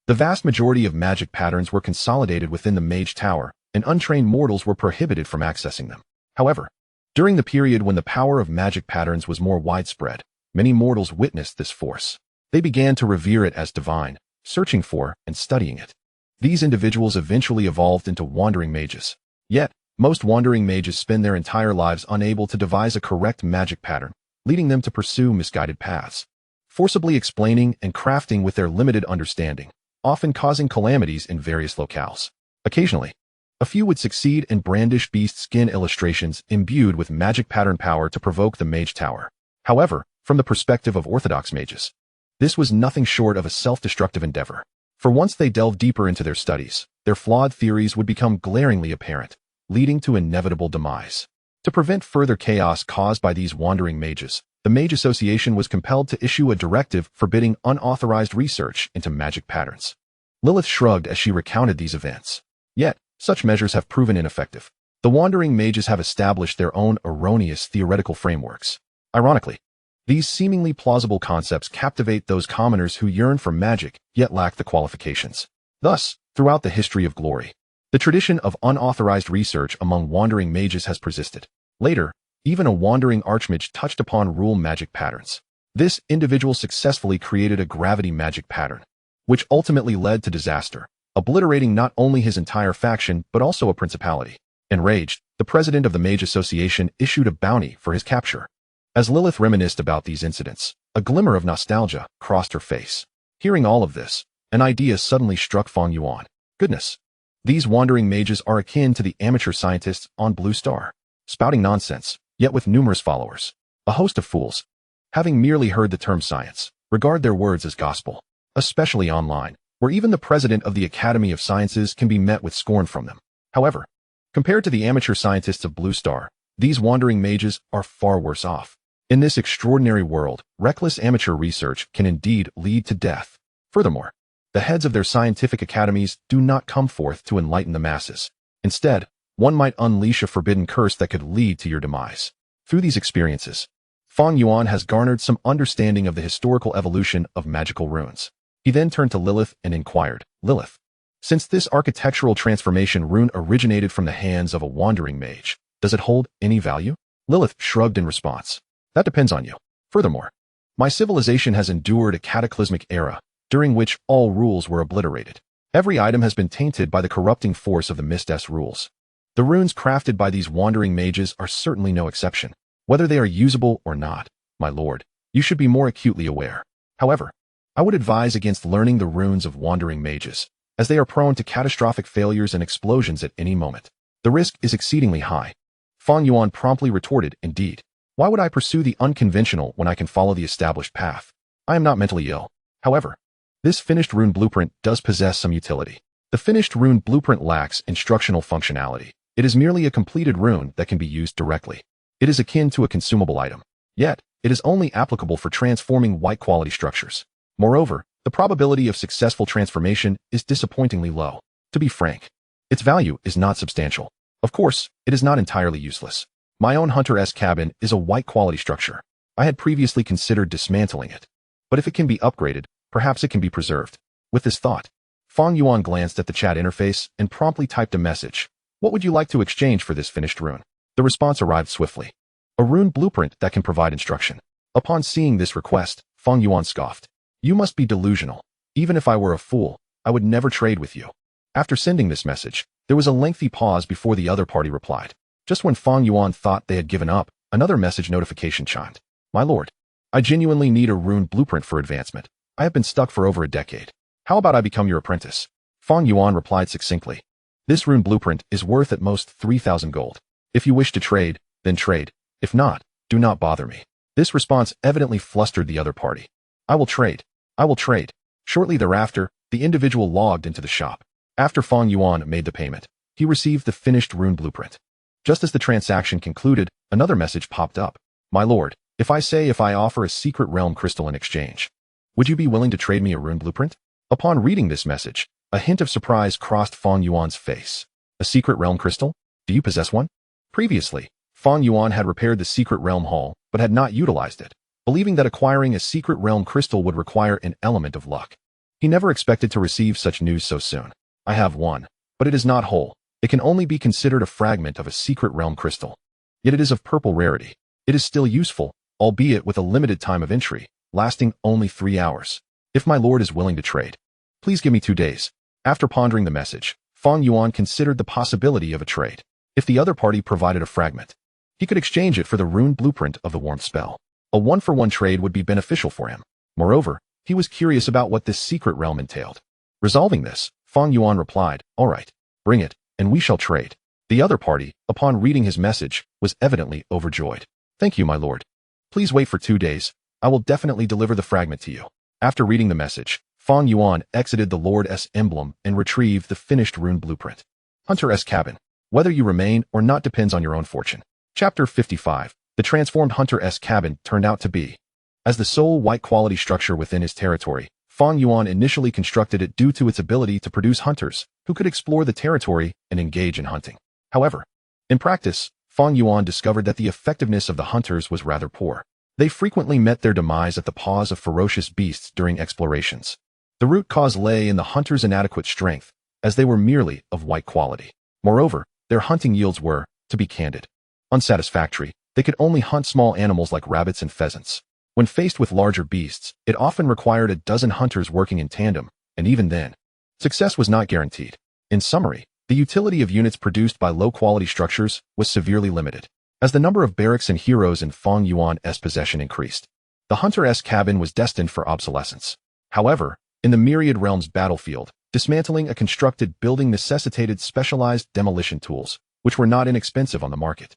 the vast majority of magic patterns were consolidated within the Mage Tower, and untrained mortals were prohibited from accessing them. However, during the period when the power of magic patterns was more widespread, many mortals witnessed this force. They began to revere it as divine, searching for and studying it. These individuals eventually evolved into wandering mages. Yet, most wandering mages spend their entire lives unable to devise a correct magic pattern, leading them to pursue misguided paths, forcibly explaining and crafting with their limited understanding, often causing calamities in various locales. Occasionally, a few would succeed and brandish beast skin illustrations imbued with magic pattern power to provoke the Mage Tower. However, from the perspective of orthodox mages, this was nothing short of a self-destructive endeavor. For once they delved deeper into their studies, their flawed theories would become glaringly apparent, leading to inevitable demise. To prevent further chaos caused by these wandering mages, the Mage Association was compelled to issue a directive forbidding unauthorized research into magic patterns. Lilith shrugged as she recounted these events. Yet, such measures have proven ineffective. The wandering mages have established their own erroneous theoretical frameworks. Ironically, these seemingly plausible concepts captivate those commoners who yearn for magic yet lack the qualifications. Thus, throughout the history of glory, the tradition of unauthorized research among wandering mages has persisted. Later, Even a wandering archmage touched upon rule magic patterns. This individual successfully created a gravity magic pattern, which ultimately led to disaster, obliterating not only his entire faction but also a principality. Enraged, the president of the Mage Association issued a bounty for his capture. As Lilith reminisced about these incidents, a glimmer of nostalgia crossed her face. Hearing all of this, an idea suddenly struck Fang Yuan. Goodness! These wandering mages are akin to the amateur scientists on Blue Star, spouting nonsense, yet with numerous followers. A host of fools, having merely heard the term science, regard their words as gospel, especially online, where even the president of the Academy of Sciences can be met with scorn from them. However, compared to the amateur scientists of Blue Star, these wandering mages are far worse off. In this extraordinary world, reckless amateur research can indeed lead to death. Furthermore, the heads of their scientific academies do not come forth to enlighten the masses. Instead, one might unleash a forbidden curse that could lead to your demise. Through these experiences, Fang Yuan has garnered some understanding of the historical evolution of magical runes. He then turned to Lilith and inquired, Lilith, since this architectural transformation rune originated from the hands of a wandering mage, does it hold any value? Lilith shrugged in response. That depends on you. Furthermore, my civilization has endured a cataclysmic era, during which all rules were obliterated. Every item has been tainted by the corrupting force of the Mist's rules. The runes crafted by these wandering mages are certainly no exception. Whether they are usable or not, my lord, you should be more acutely aware. However, I would advise against learning the runes of wandering mages, as they are prone to catastrophic failures and explosions at any moment. The risk is exceedingly high. Fang Yuan promptly retorted, indeed. Why would I pursue the unconventional when I can follow the established path? I am not mentally ill. However, this finished rune blueprint does possess some utility. The finished rune blueprint lacks instructional functionality. It is merely a completed rune that can be used directly. It is akin to a consumable item. Yet, it is only applicable for transforming white-quality structures. Moreover, the probability of successful transformation is disappointingly low. To be frank, its value is not substantial. Of course, it is not entirely useless. My own Hunter-esque cabin is a white-quality structure. I had previously considered dismantling it. But if it can be upgraded, perhaps it can be preserved. With this thought, Fang Yuan glanced at the chat interface and promptly typed a message. What would you like to exchange for this finished rune? The response arrived swiftly. A rune blueprint that can provide instruction. Upon seeing this request, Fang Yuan scoffed. You must be delusional. Even if I were a fool, I would never trade with you. After sending this message, there was a lengthy pause before the other party replied. Just when Fang Yuan thought they had given up, another message notification chimed. My lord, I genuinely need a rune blueprint for advancement. I have been stuck for over a decade. How about I become your apprentice? Fang Yuan replied succinctly. This rune blueprint is worth at most 3,000 gold. If you wish to trade, then trade. If not, do not bother me. This response evidently flustered the other party. I will trade. I will trade. Shortly thereafter, the individual logged into the shop. After Fang Yuan made the payment, he received the finished rune blueprint. Just as the transaction concluded, another message popped up. My lord, if I offer a secret realm crystal in exchange, would you be willing to trade me a rune blueprint? Upon reading this message, a hint of surprise crossed Fang Yuan's face. A secret realm crystal? Do you possess one? Previously, Fang Yuan had repaired the secret realm hall, but had not utilized it, believing that acquiring a secret realm crystal would require an element of luck. He never expected to receive such news so soon. I have one, but it is not whole. It can only be considered a fragment of a secret realm crystal. Yet it is of purple rarity. It is still useful, albeit with a limited time of entry, lasting only 3 hours. If my lord is willing to trade, please give me 2 days. After pondering the message, Fang Yuan considered the possibility of a trade. If the other party provided a fragment, he could exchange it for the rune blueprint of the warmth spell. A one-for-one trade would be beneficial for him. Moreover, he was curious about what this secret realm entailed. Resolving this, Fang Yuan replied, all right, bring it, and we shall trade. The other party, upon reading his message, was evidently overjoyed. Thank you, my lord. Please wait for 2 days. I will definitely deliver the fragment to you. After reading the message, Fang Yuan exited the Lord's emblem and retrieved the finished rune blueprint. Hunter's cabin. Whether you remain or not depends on your own fortune. Chapter 55. The transformed Hunter's cabin turned out to be. As the sole white-quality structure within his territory, Fang Yuan initially constructed it due to its ability to produce hunters who could explore the territory and engage in hunting. However, in practice, Fang Yuan discovered that the effectiveness of the hunters was rather poor. They frequently met their demise at the paws of ferocious beasts during explorations. The root cause lay in the hunters' inadequate strength, as they were merely of white quality. Moreover, their hunting yields were, to be candid, unsatisfactory, They could only hunt small animals like rabbits and pheasants. When faced with larger beasts, it often required a dozen hunters working in tandem, and even then, success was not guaranteed. In summary, the utility of units produced by low-quality structures was severely limited. As the number of barracks and heroes in Fang Yuan's possession increased, the hunter's cabin was destined for obsolescence. However, in the Myriad Realms battlefield, dismantling a constructed building necessitated specialized demolition tools, which were not inexpensive on the market.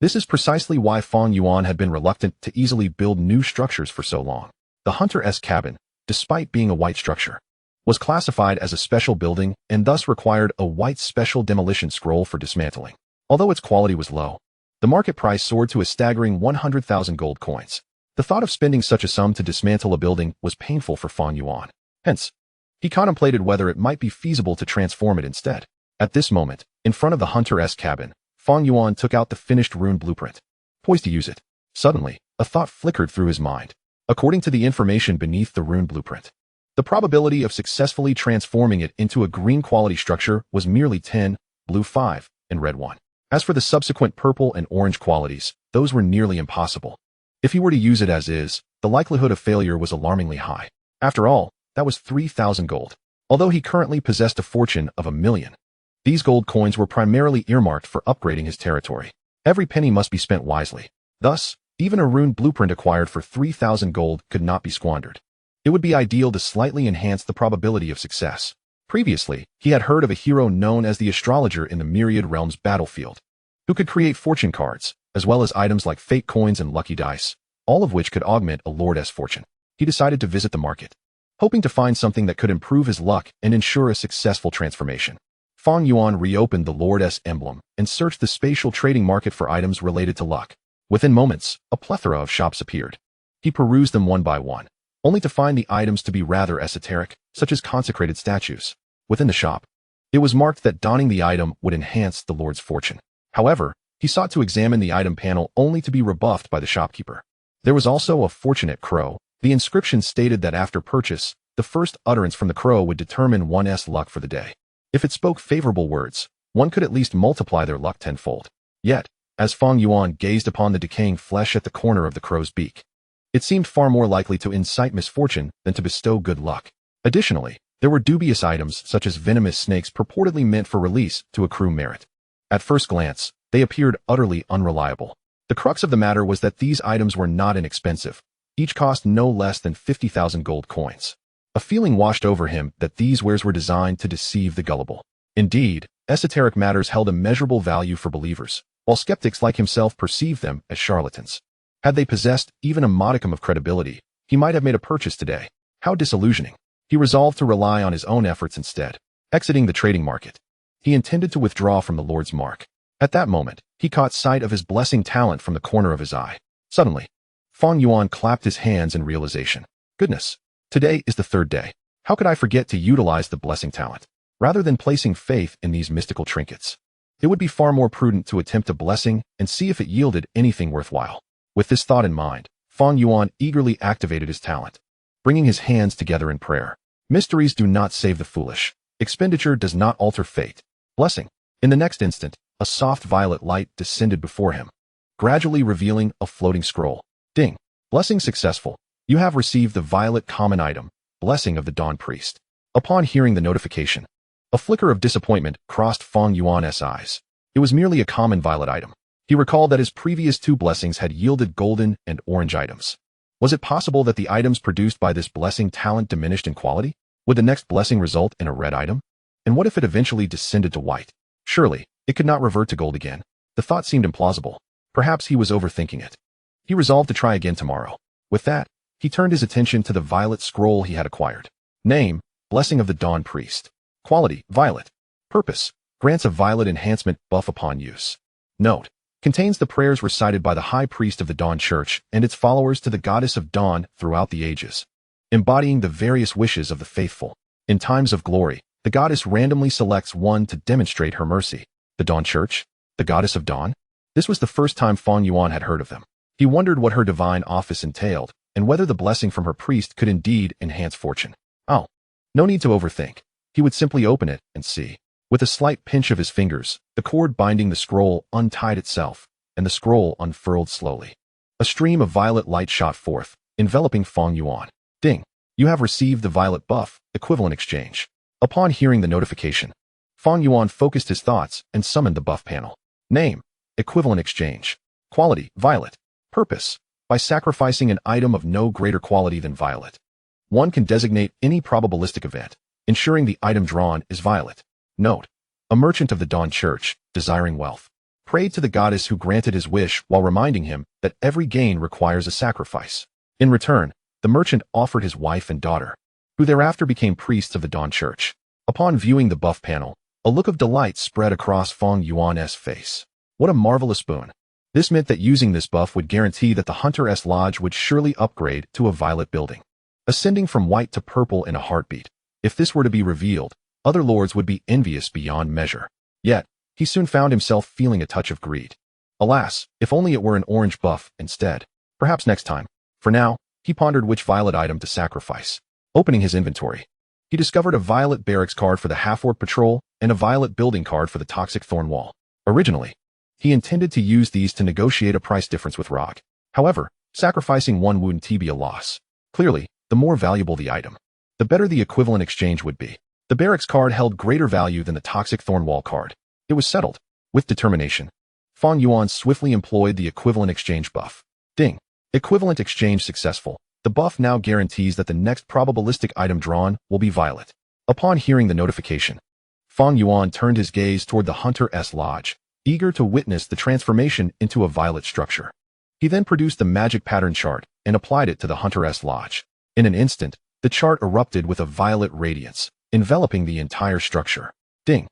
This is precisely why Fang Yuan had been reluctant to easily build new structures for so long. The hunter's cabin, despite being a white structure, was classified as a special building and thus required a white special demolition scroll for dismantling. Although its quality was low, the market price soared to a staggering 100,000 gold coins. The thought of spending such a sum to dismantle a building was painful for Fang Yuan. Hence, he contemplated whether it might be feasible to transform it instead. At this moment, in front of the hunter's cabin, Fang Yuan took out the finished rune blueprint, poised to use it. Suddenly, a thought flickered through his mind. According to the information beneath the rune blueprint, the probability of successfully transforming it into a green quality structure was merely 10, blue 5, and red 1. As for the subsequent purple and orange qualities, those were nearly impossible. If he were to use it as is, the likelihood of failure was alarmingly high. After all, that was 3,000 gold. Although he currently possessed a fortune of 1,000,000, these gold coins were primarily earmarked for upgrading his territory. Every penny must be spent wisely. Thus, even a rune blueprint acquired for 3,000 gold could not be squandered. It would be ideal to slightly enhance the probability of success. Previously, he had heard of a hero known as the astrologer in the Myriad Realms battlefield, who could create fortune cards, as well as items like fate coins and lucky dice, all of which could augment a lord's fortune. He decided to visit the market, hoping to find something that could improve his luck and ensure a successful transformation. Fang Yuan reopened the lord's emblem and searched the spatial trading market for items related to luck. Within moments, a plethora of shops appeared. He perused them one by one, only to find the items to be rather esoteric, such as consecrated statues. Within the shop, it was marked that donning the item would enhance the lord's fortune. However, he sought to examine the item panel only to be rebuffed by the shopkeeper. There was also a fortunate crow. The inscription stated that after purchase, the first utterance from the crow would determine one's luck for the day. If it spoke favorable words, one could at least multiply their luck tenfold. Yet, as Fang Yuan gazed upon the decaying flesh at the corner of the crow's beak, it seemed far more likely to incite misfortune than to bestow good luck. Additionally, there were dubious items such as venomous snakes purportedly meant for release to accrue merit. At first glance, they appeared utterly unreliable. The crux of the matter was that these items were not inexpensive. Each cost no less than 50,000 gold coins. A feeling washed over him that these wares were designed to deceive the gullible. Indeed, esoteric matters held immeasurable value for believers, while skeptics like himself perceived them as charlatans. Had they possessed even a modicum of credibility, he might have made a purchase today. How disillusioning. He resolved to rely on his own efforts instead. Exiting the trading market, he intended to withdraw from the Lord's Mark. At that moment, he caught sight of his blessing talent from the corner of his eye. Suddenly, Fang Yuan clapped his hands in realization. Goodness! Today is the third day. How could I forget to utilize the blessing talent? Rather than placing faith in these mystical trinkets, it would be far more prudent to attempt a blessing and see if it yielded anything worthwhile. With this thought in mind, Fang Yuan eagerly activated his talent, bringing his hands together in prayer. Mysteries do not save the foolish. Expenditure does not alter fate. Blessing. In the next instant, a soft violet light descended before him, gradually revealing a floating scroll. Ding. Blessing successful. You have received the violet common item, Blessing of the Dawn Priest. Upon hearing the notification, a flicker of disappointment crossed Fang Yuan's eyes. It was merely a common violet item. He recalled that his previous two blessings had yielded golden and orange items. Was it possible that the items produced by this blessing talent diminished in quality? Would the next blessing result in a red item? And what if it eventually descended to white? Surely, it could not revert to gold again. The thought seemed implausible. Perhaps he was overthinking it. He resolved to try again tomorrow. With that, he turned his attention to the violet scroll he had acquired. Name, Blessing of the Dawn Priest. Quality, violet. Purpose, grants a violet enhancement buff upon use. Note, contains the prayers recited by the High Priest of the Dawn Church and its followers to the Goddess of Dawn throughout the ages, embodying the various wishes of the faithful. In times of glory, the goddess randomly selects one to demonstrate her mercy. The Dawn Church? The Goddess of Dawn? This was the first time Fang Yuan had heard of them. He wondered what her divine office entailed, and whether the blessing from her priest could indeed enhance fortune. Oh, no need to overthink. He would simply open it and see. With a slight pinch of his fingers, the cord binding the scroll untied itself, and the scroll unfurled slowly. A stream of violet light shot forth, enveloping Fang Yuan. Ding! You have received the violet buff, equivalent exchange. Upon hearing the notification, Fang Yuan focused his thoughts and summoned the buff panel. Name: equivalent exchange. Quality: violet. Purpose: by sacrificing an item of no greater quality than violet, one can designate any probabilistic event, ensuring the item drawn is violet. Note: a merchant of the Dawn Church, desiring wealth, prayed to the goddess who granted his wish while reminding him that every gain requires a sacrifice. In return, the merchant offered his wife and daughter, who thereafter became priests of the Dawn Church. Upon viewing the buff panel, a look of delight spread across Fang Yuan's face. What a marvelous boon! This meant that using this buff would guarantee that the Hunter's Lodge would surely upgrade to a violet building, ascending from white to purple in a heartbeat. If this were to be revealed, other lords would be envious beyond measure. Yet, he soon found himself feeling a touch of greed. Alas, if only it were an orange buff instead. Perhaps next time. For now, he pondered which violet item to sacrifice. Opening his inventory, he discovered a violet barracks card for the half-orc patrol and a violet building card for the toxic thorn wall. Originally, he intended to use these to negotiate a price difference with Rog. However, sacrificing one would be a loss. Clearly, the more valuable the item, the better the equivalent exchange would be. The barracks card held greater value than the toxic thorn wall card. It was settled. With determination, Fang Yuan swiftly employed the equivalent exchange buff. Ding! Equivalent exchange successful. The buff now guarantees that the next probabilistic item drawn will be violet. Upon hearing the notification, Fang Yuan turned his gaze toward the Hunter's Lodge, eager to witness the transformation into a violet structure. He then produced the magic pattern chart and applied it to the Hunter's Lodge. In an instant, the chart erupted with a violet radiance, enveloping the entire structure. Ding!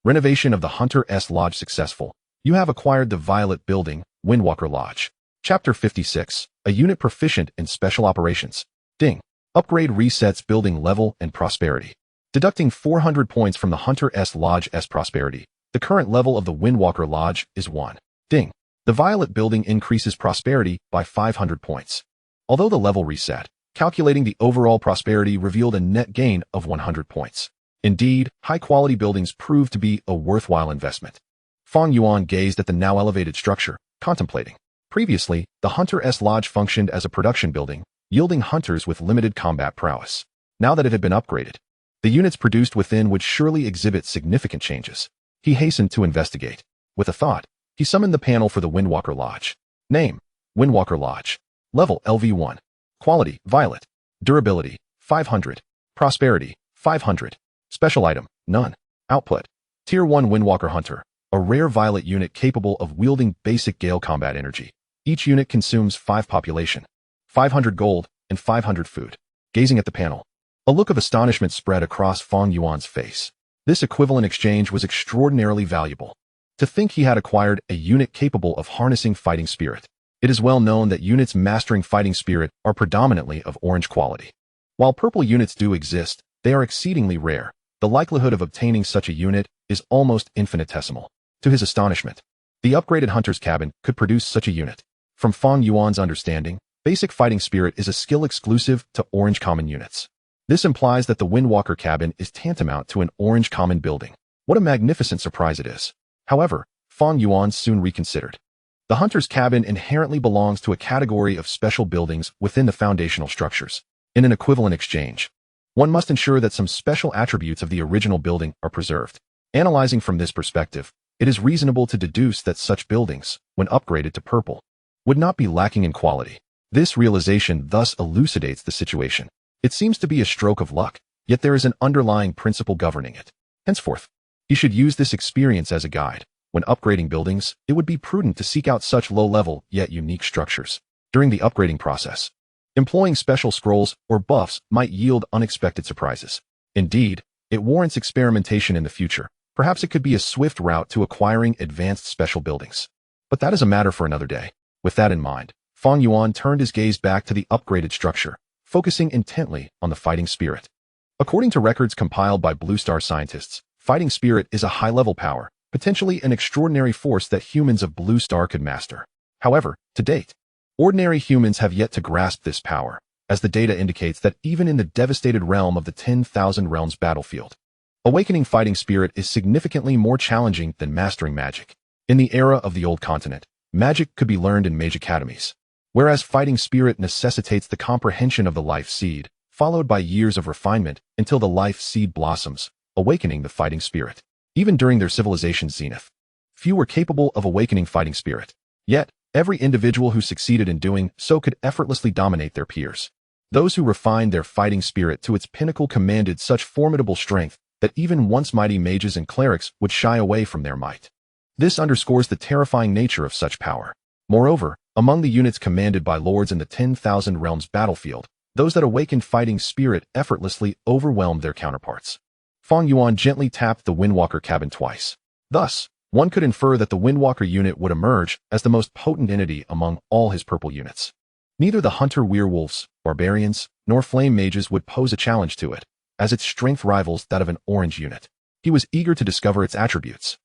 Renovation of the Hunter's Lodge successful. You have acquired the violet building, Windwalker Lodge. Chapter 56. A unit proficient in special operations. Ding! Upgrade resets building level and prosperity. Deducting 400 points from the Hunter's Lodge's prosperity, the current level of the Windwalker Lodge is 1. Ding! The violet building increases prosperity by 500 points. Although the level reset, calculating the overall prosperity revealed a net gain of 100 points. Indeed, high-quality buildings proved to be a worthwhile investment. Fang Yuan gazed at the now elevated structure, contemplating. Previously, the Hunter's Lodge functioned as a production building, yielding hunters with limited combat prowess. Now that it had been upgraded, the units produced within would surely exhibit significant changes. He hastened to investigate. With a thought, he summoned the panel for the Windwalker Lodge. Name: Windwalker Lodge. Level LV1. Quality: violet. Durability: 500. Prosperity: 500. Special item: none. Output: Tier 1 Windwalker Hunter, a rare violet unit capable of wielding basic Gale combat energy. Each unit consumes 5 population, 500 gold, and 500 food. Gazing at the panel, a look of astonishment spread across Fang Yuan's face. This equivalent exchange was extraordinarily valuable. To think he had acquired a unit capable of harnessing fighting spirit. It is well known that units mastering fighting spirit are predominantly of orange quality. While purple units do exist, they are exceedingly rare. The likelihood of obtaining such a unit is almost infinitesimal. To his astonishment, the upgraded hunter's cabin could produce such a unit. From Fang Yuan's understanding, basic fighting spirit is a skill exclusive to orange common units. This implies that the Windwalker cabin is tantamount to an orange common building. What a magnificent surprise it is. However, Fang Yuan soon reconsidered. The hunter's cabin inherently belongs to a category of special buildings within the foundational structures. In an equivalent exchange, one must ensure that some special attributes of the original building are preserved. Analyzing from this perspective, it is reasonable to deduce that such buildings, when upgraded to purple, would not be lacking in quality. This realization thus elucidates the situation. It seems to be a stroke of luck, yet there is an underlying principle governing it. Henceforth, he should use this experience as a guide. When upgrading buildings, it would be prudent to seek out such low-level yet unique structures. During the upgrading process, employing special scrolls or buffs might yield unexpected surprises. Indeed, it warrants experimentation in the future. Perhaps it could be a swift route to acquiring advanced special buildings. But that is a matter for another day. With that in mind, Fang Yuan turned his gaze back to the upgraded structure, focusing intently on the fighting spirit. According to records compiled by Blue Star scientists, fighting spirit is a high-level power, potentially an extraordinary force that humans of Blue Star could master. However, to date, ordinary humans have yet to grasp this power, as the data indicates that even in the devastated realm of the 10,000 Realms battlefield, awakening fighting spirit is significantly more challenging than mastering magic. In the era of the Old Continent, Magic could be learned in mage academies, whereas fighting spirit necessitates the comprehension of the life seed, followed by years of refinement until the life seed blossoms, awakening the fighting spirit. Even during their civilization's zenith, few were capable of awakening fighting spirit. Yet, every individual who succeeded in doing so could effortlessly dominate their peers. Those who refined their fighting spirit to its pinnacle commanded such formidable strength that even once mighty mages and clerics would shy away from their might. This underscores the terrifying nature of such power. Moreover, among the units commanded by lords in the 10,000 Realms battlefield, those that awakened fighting spirit effortlessly overwhelmed their counterparts. Fang Yuan gently tapped the Windwalker cabin twice. Thus, one could infer that the Windwalker unit would emerge as the most potent entity among all his purple units. Neither the hunter werewolves, barbarians, nor flame mages would pose a challenge to it, as its strength rivals that of an orange unit. He was eager to discover its attributes.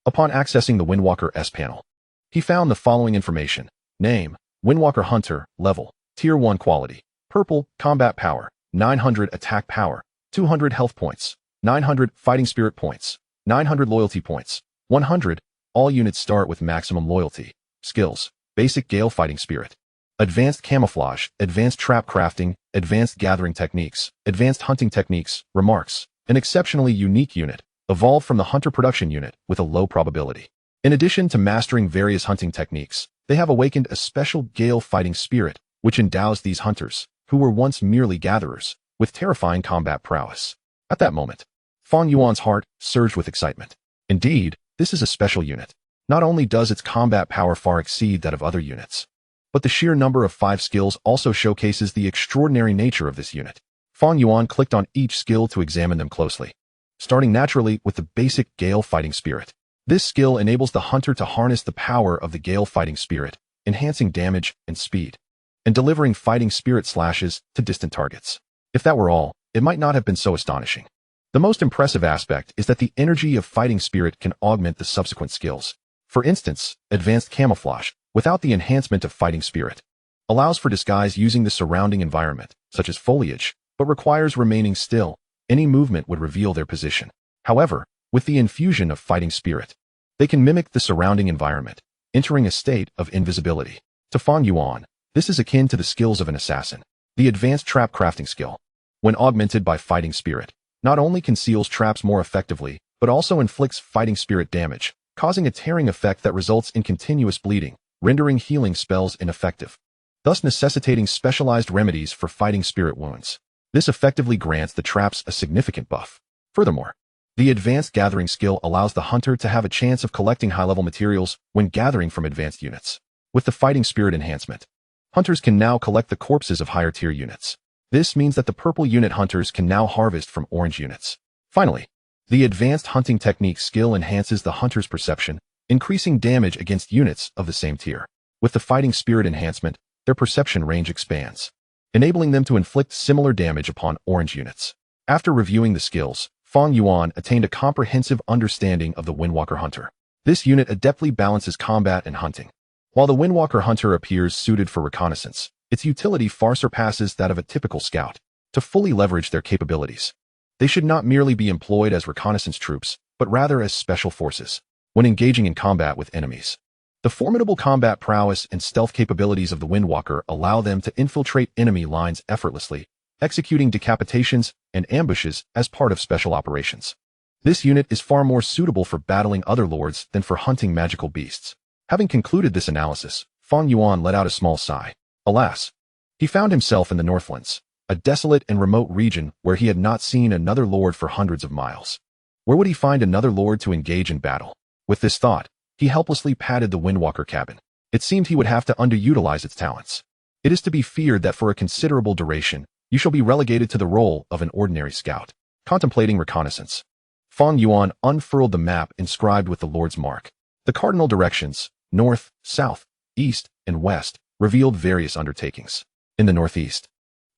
Upon accessing the Windwalker S panel, he found the following information. Name, Windwalker Hunter, Level, Tier 1 Quality, Purple, Combat Power, 900 Attack Power, 200 Health Points, 900 Fighting Spirit Points, 900 Loyalty Points, 100. All units start with maximum loyalty. Skills, Basic Gale Fighting Spirit, Advanced Camouflage, Advanced Trap Crafting, Advanced Gathering Techniques, Advanced Hunting Techniques. Remarks, an exceptionally unique unit, evolved from the Hunter Production unit with a low probability. In addition to mastering various hunting techniques, they have awakened a special Gale Fighting Spirit, which endows these hunters, who were once merely gatherers, with terrifying combat prowess. At that moment, Fang Yuan's heart surged with excitement. Indeed, this is a special unit. Not only does its combat power far exceed that of other units, but the sheer number of 5 skills also showcases the extraordinary nature of this unit. Fang Yuan clicked on each skill to examine them closely, starting naturally with the basic Gale Fighting Spirit. This skill enables the hunter to harness the power of the Gale Fighting Spirit, enhancing damage and speed, and delivering fighting spirit slashes to distant targets. If that were all, it might not have been so astonishing. The most impressive aspect is that the energy of fighting spirit can augment the subsequent skills. For instance, Advanced Camouflage, without the enhancement of fighting spirit, allows for disguise using the surrounding environment, such as foliage, but requires remaining still. Any movement would reveal their position. However, with the infusion of fighting spirit, they can mimic the surrounding environment, entering a state of invisibility. To Fang Yuan, this is akin to the skills of an assassin. The Advanced Trap Crafting skill, when augmented by fighting spirit, not only conceals traps more effectively, but also inflicts fighting spirit damage, causing a tearing effect that results in continuous bleeding, rendering healing spells ineffective, thus necessitating specialized remedies for fighting spirit wounds. This effectively grants the traps a significant buff. Furthermore, the Advanced Gathering skill allows the hunter to have a chance of collecting high-level materials when gathering from advanced units. With the fighting spirit enhancement, hunters can now collect the corpses of higher-tier units. This means that the purple unit hunters can now harvest from orange units. Finally, the Advanced Hunting Technique skill enhances the hunter's perception, increasing damage against units of the same tier. With the fighting spirit enhancement, their perception range expands, enabling them to inflict similar damage upon orange units. After reviewing the skills, Fang Yuan attained a comprehensive understanding of the Windwalker Hunter. This unit adeptly balances combat and hunting. While the Windwalker Hunter appears suited for reconnaissance, its utility far surpasses that of a typical scout. To fully leverage their capabilities, they should not merely be employed as reconnaissance troops, but rather as special forces. When engaging in combat with enemies, the formidable combat prowess and stealth capabilities of the Windwalker allow them to infiltrate enemy lines effortlessly, executing decapitations and ambushes as part of special operations. This unit is far more suitable for battling other lords than for hunting magical beasts. Having concluded this analysis, Fang Yuan let out a small sigh. Alas, he found himself in the Northlands, a desolate and remote region where he had not seen another lord for hundreds of miles. Where would he find another lord to engage in battle? With this thought, he helplessly patted the Windwalker cabin. It seemed he would have to underutilize its talents. It is to be feared that for a considerable duration, you shall be relegated to the role of an ordinary scout. Contemplating reconnaissance, Fang Yuan unfurled the map inscribed with the Lord's mark. The cardinal directions, north, south, east, and west, revealed various undertakings. In the northeast,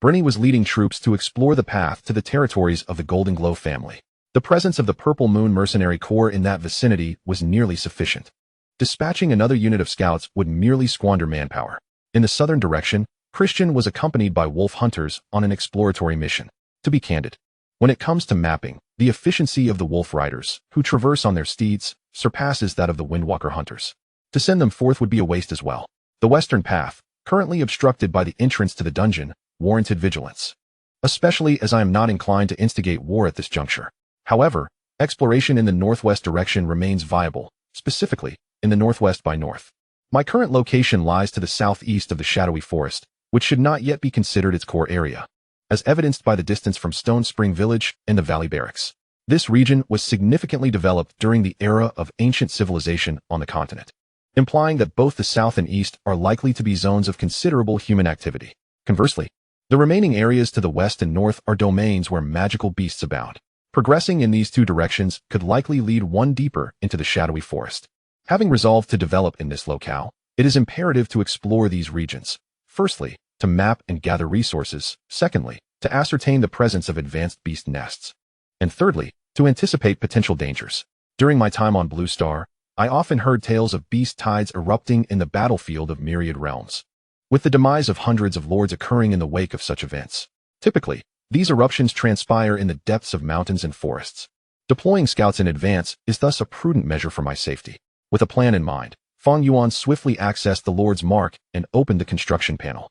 Brenny was leading troops to explore the path to the territories of the Golden Glow family. The presence of the Purple Moon Mercenary Corps in that vicinity was nearly sufficient. Dispatching another unit of scouts would merely squander manpower. In the southern direction, Christian was accompanied by wolf hunters on an exploratory mission. To be candid, when it comes to mapping, the efficiency of the wolf riders, who traverse on their steeds, surpasses that of the Windwalker hunters. To send them forth would be a waste as well. The western path, currently obstructed by the entrance to the dungeon, warranted vigilance. Especially as I am not inclined to instigate war at this juncture. However, exploration in the northwest direction remains viable, specifically, in the northwest by north. My current location lies to the southeast of the shadowy forest, which should not yet be considered its core area, as evidenced by the distance from Stone Spring Village and the Valley Barracks. This region was significantly developed during the era of ancient civilization on the continent, implying that both the south and east are likely to be zones of considerable human activity. Conversely, the remaining areas to the west and north are domains where magical beasts abound. Progressing in these two directions could likely lead one deeper into the shadowy forest. Having resolved to develop in this locale, it is imperative to explore these regions. Firstly, to map and gather resources. Secondly, to ascertain the presence of advanced beast nests. And thirdly, to anticipate potential dangers. During my time on Blue Star, I often heard tales of beast tides erupting in the battlefield of myriad realms, with the demise of hundreds of lords occurring in the wake of such events. Typically, these eruptions transpire in the depths of mountains and forests. Deploying scouts in advance is thus a prudent measure for my safety. With a plan in mind, Fang Yuan swiftly accessed the Lord's Mark and opened the construction panel.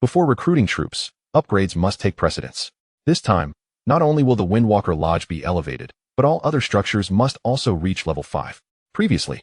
Before recruiting troops, upgrades must take precedence. This time, not only will the Windwalker Lodge be elevated, but all other structures must also reach level 5. Previously,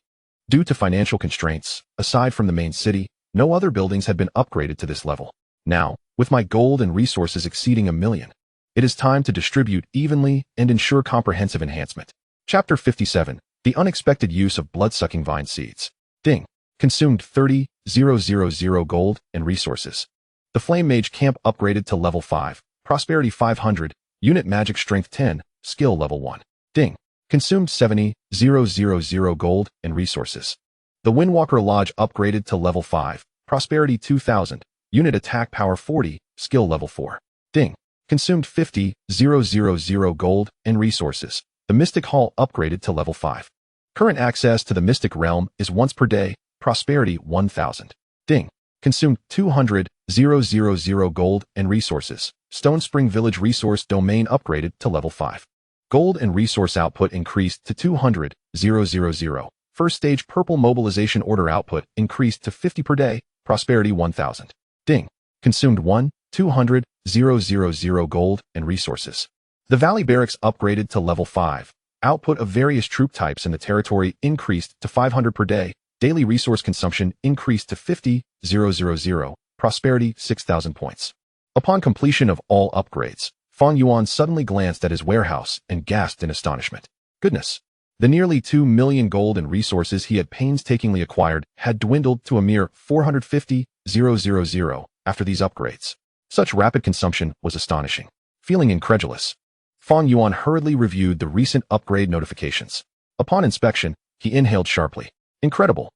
due to financial constraints, aside from the main city, no other buildings had been upgraded to this level. Now, with my gold and resources exceeding 1 million, it is time to distribute evenly and ensure comprehensive enhancement. Chapter 57. The unexpected use of blood-sucking vine seeds. Ding. Consumed 30,000 gold and resources. The Flame Mage Camp upgraded to level 5, Prosperity 500, Unit Magic Strength 10, Skill level 1. Ding. Consumed 70,000 gold and resources. The Windwalker Lodge upgraded to level 5, Prosperity 2000, Unit Attack Power 40, Skill level 4. Ding. Consumed 50,000 gold and resources. The Mystic Hall upgraded to level 5. Current access to the Mystic Realm is once per day, Prosperity 1000. Ding. Consumed 200,000 gold and resources. Stone Spring Village Resource Domain upgraded to level 5. Gold and resource output increased to 200,000. First stage Purple Mobilization Order output increased to 50 per day, Prosperity 1000. Ding. Consumed 200,000 gold and resources. The Valley Barracks upgraded to level 5. Output of various troop types in the territory increased to 500 per day. Daily resource consumption increased to 50,000. Prosperity 6,000 points. Upon completion of all upgrades, Fang Yuan suddenly glanced at his warehouse and gasped in astonishment. Goodness! The nearly 2 million gold and resources he had painstakingly acquired had dwindled to a mere 450,000 after these upgrades. Such rapid consumption was astonishing. Feeling incredulous, Fang Yuan hurriedly reviewed the recent upgrade notifications. Upon inspection, he inhaled sharply. Incredible!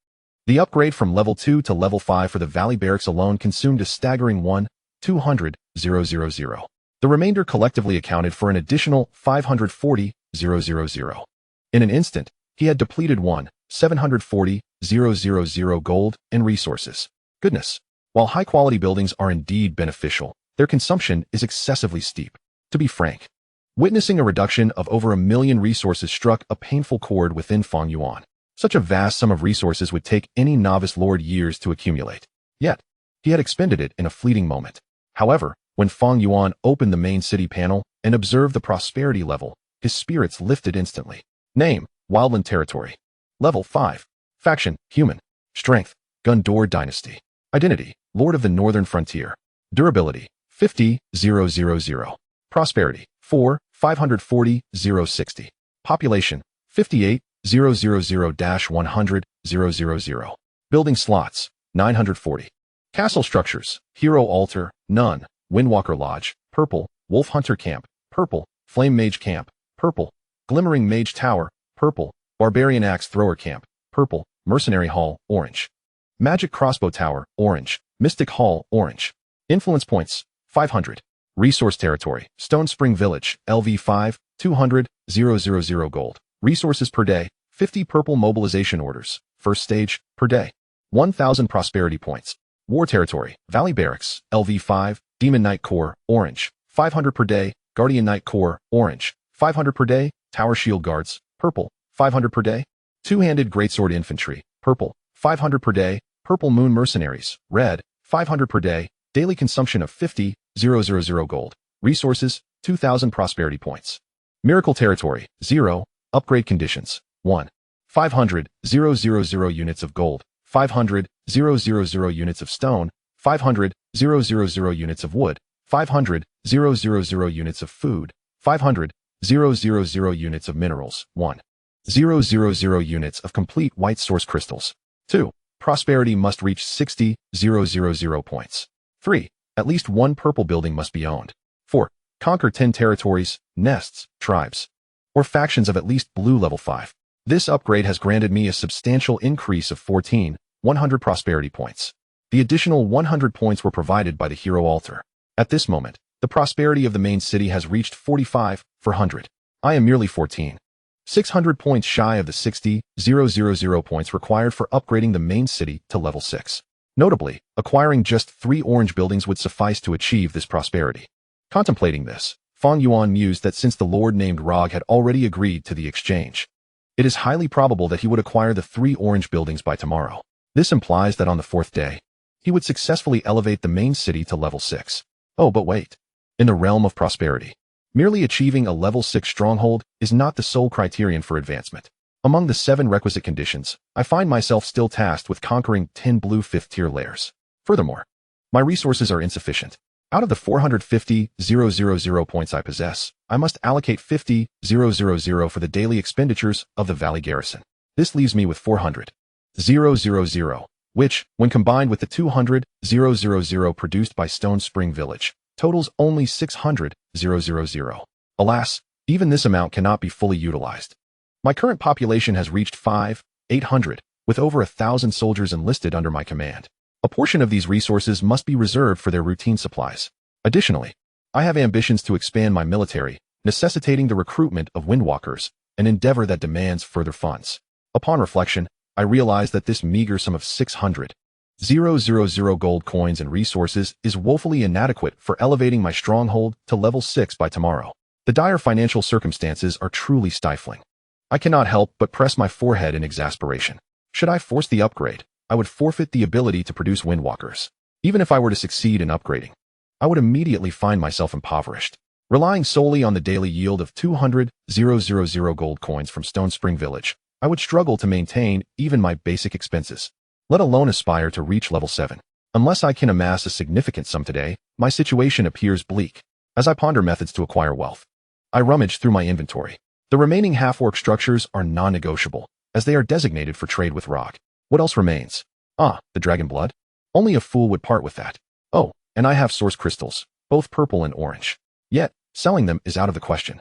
The upgrade from level 2 to level 5 for the Valley Barracks alone consumed a staggering 200,000. The remainder collectively accounted for an additional 540,000. In an instant, he had depleted 740,000 gold and resources. Goodness! While high-quality buildings are indeed beneficial, their consumption is excessively steep. To be frank, witnessing a reduction of over 1 million resources struck a painful chord within Fang Yuan. Such a vast sum of resources would take any novice lord years to accumulate. Yet, he had expended it in a fleeting moment. However, when Fang Yuan opened the main city panel and observed the prosperity level, his spirits lifted instantly. Name, Wildland Territory. Level 5. Faction, Human. Strength, Gundor Dynasty. Identity, Lord of the Northern Frontier. Durability, 50,000. Prosperity, 4, 540,060. Population, 58,000-100,000. Building slots, 940. Castle structures, Hero Altar, none. Windwalker Lodge, purple. Wolf Hunter Camp, purple. Flame Mage Camp, purple. Glimmering Mage Tower, purple. Barbarian Axe Thrower Camp, purple. Mercenary Hall, orange. Magic Crossbow Tower, orange. Mystic Hall, orange. Influence points, 500. Resource Territory, Stone Spring Village, LV5, 200,000 gold. Resources per day, 50 Purple Mobilization Orders, first stage, per day. 1,000 Prosperity Points. War Territory, Valley Barracks, LV5, Demon Knight Corps, orange. 500 per day. Guardian Knight Corps, orange. 500 per day. Tower Shield Guards, purple. 500 per day. Two-Handed Greatsword Infantry, purple. 500 per day. Purple Moon Mercenaries, red, 500 per day. Daily consumption of 50,000 gold. Resources, 2,000 prosperity points. Miracle Territory, 0. Upgrade conditions, 1. 500,000 units of gold, 500,000 units of stone, 500,000 units of wood, 500,000 units of food, 500,000 units of minerals, 1,000 units of complete white source crystals. 2. Prosperity must reach 60,000 points. 3. At least one purple building must be owned. 4. Conquer 10 territories, nests, tribes, or factions of at least blue level 5. This upgrade has granted me a substantial increase of 100 prosperity points. The additional 100 points were provided by the hero altar. At this moment, the prosperity of the main city has reached 45,400. I am merely 600 points shy of the 60,000 points required for upgrading the main city to level 6. Notably, acquiring just 3 orange buildings would suffice to achieve this prosperity. Contemplating this, Fang Yuan mused that since the lord named Rog had already agreed to the exchange, it is highly probable that he would acquire the 3 orange buildings by tomorrow. This implies that on the 4th day, he would successfully elevate the main city to level 6. Oh, but wait. In the realm of prosperity, merely achieving a level 6 stronghold is not the sole criterion for advancement. Among the 7 requisite conditions, I find myself still tasked with conquering 10 blue 5th-tier layers. Furthermore, my resources are insufficient. Out of the 450,000 points I possess, I must allocate 50,000 for the daily expenditures of the Valley Garrison. This leaves me with 400,000, which, when combined with the 200,000 produced by Stone Spring Village, totals only 600,000. Alas, even this amount cannot be fully utilized. My current population has reached 5,800, with over 1,000 soldiers enlisted under my command. A portion of these resources must be reserved for their routine supplies. Additionally, I have ambitions to expand my military, necessitating the recruitment of windwalkers, an endeavor that demands further funds. Upon reflection, I realize that this meager sum of 600,000 gold coins and resources is woefully inadequate for elevating my stronghold to level 6 by tomorrow. The dire financial circumstances are truly stifling. I cannot help but press my forehead in exasperation. Should I force the upgrade, I would forfeit the ability to produce windwalkers. Even if I were to succeed in upgrading, I would immediately find myself impoverished. Relying solely on the daily yield of 200,000 gold coins from Stone Spring Village, I would struggle to maintain even my basic expenses, let alone aspire to reach level 7. Unless I can amass a significant sum today, my situation appears bleak. As I ponder methods to acquire wealth, I rummage through my inventory. The remaining half-orc structures are non-negotiable, as they are designated for trade with Rog. What else remains? The dragon blood? Only a fool would part with that. Oh, and I have source crystals, both purple and orange. Yet, selling them is out of the question.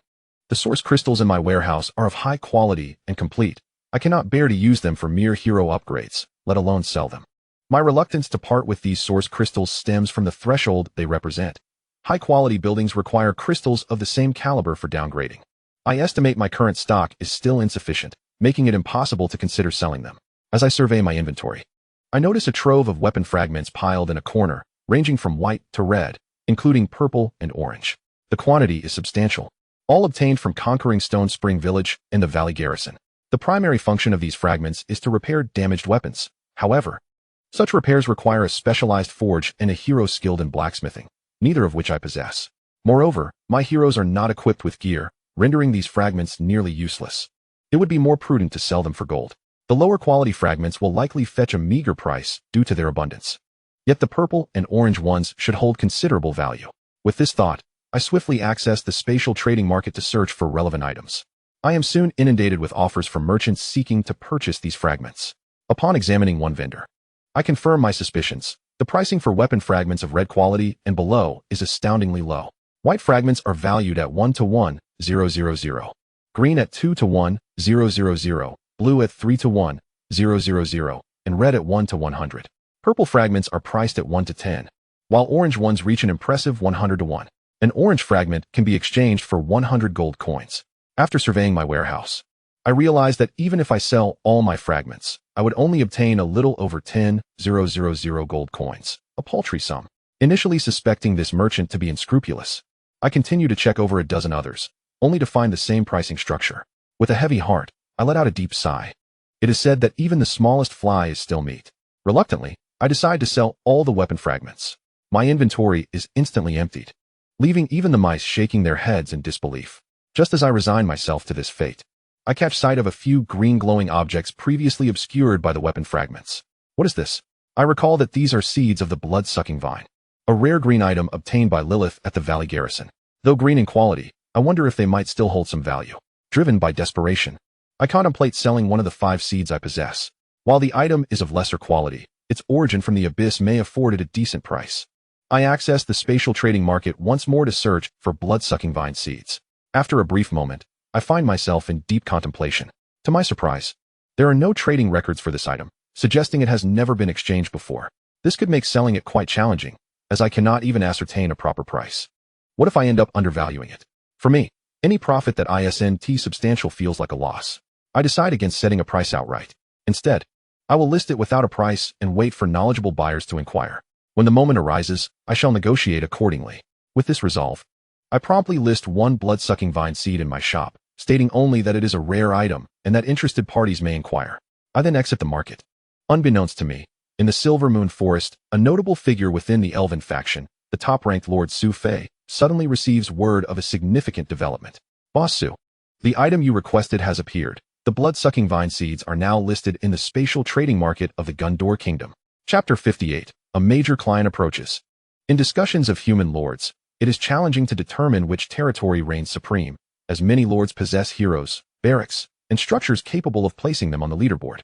The source crystals in my warehouse are of high quality and complete. I cannot bear to use them for mere hero upgrades, let alone sell them. My reluctance to part with these source crystals stems from the threshold they represent. High-quality buildings require crystals of the same caliber for downgrading. I estimate my current stock is still insufficient, making it impossible to consider selling them. As I survey my inventory, I notice a trove of weapon fragments piled in a corner, ranging from white to red, including purple and orange. The quantity is substantial, all obtained from conquering Stone Spring Village and the Valley Garrison. The primary function of these fragments is to repair damaged weapons. However, such repairs require a specialized forge and a hero skilled in blacksmithing, neither of which I possess. Moreover, my heroes are not equipped with gear, rendering these fragments nearly useless. It would be more prudent to sell them for gold. The lower quality fragments will likely fetch a meager price due to their abundance. Yet the purple and orange ones should hold considerable value. With this thought, I swiftly access the spatial trading market to search for relevant items. I am soon inundated with offers from merchants seeking to purchase these fragments. Upon examining one vendor, I confirm my suspicions. The pricing for weapon fragments of red quality and below is astoundingly low. White fragments are valued at 1:1,000, green at 2:1,000, blue at 3:1,000, and red at 1:100. Purple fragments are priced at 1:10, while orange ones reach an impressive 100:1. An orange fragment can be exchanged for 100 gold coins. After surveying my warehouse, I realize that even if I sell all my fragments, I would only obtain a little over 10,000 gold coins, a paltry sum. Initially suspecting this merchant to be unscrupulous, I continue to check over a dozen others, only to find the same pricing structure. With a heavy heart, I let out a deep sigh. It is said that even the smallest fly is still meat. Reluctantly, I decide to sell all the weapon fragments. My inventory is instantly emptied, leaving even the mice shaking their heads in disbelief. Just as I resign myself to this fate, I catch sight of a few green glowing objects previously obscured by the weapon fragments. What is this? I recall that these are seeds of the blood-sucking vine, a rare green item obtained by Lilith at the Valley Garrison. Though green in quality, I wonder if they might still hold some value. Driven by desperation, I contemplate selling one of the 5 seeds I possess. While the item is of lesser quality, its origin from the abyss may afford it a decent price. I access the spatial trading market once more to search for blood-sucking vine seeds. After a brief moment, I find myself in deep contemplation. To my surprise, there are no trading records for this item, suggesting it has never been exchanged before. This could make selling it quite challenging, as I cannot even ascertain a proper price. What if I end up undervaluing it? For me, any profit that isn't substantial feels like a loss. I decide against setting a price outright. Instead, I will list it without a price and wait for knowledgeable buyers to inquire. When the moment arises, I shall negotiate accordingly. With this resolve, I promptly list 1 blood-sucking vine seed in my shop, stating only that it is a rare item and that interested parties may inquire. I then exit the market. Unbeknownst to me, in the Silver Moon Forest, a notable figure within the Elven faction, the top-ranked Lord Su Fei, suddenly receives word of a significant development. Boss Su, the item you requested has appeared. The blood-sucking vine seeds are now listed in the spatial trading market of the Gundor Kingdom. Chapter 58. A major client approaches. In discussions of human lords, it is challenging to determine which territory reigns supreme, as many lords possess heroes, barracks, and structures capable of placing them on the leaderboard.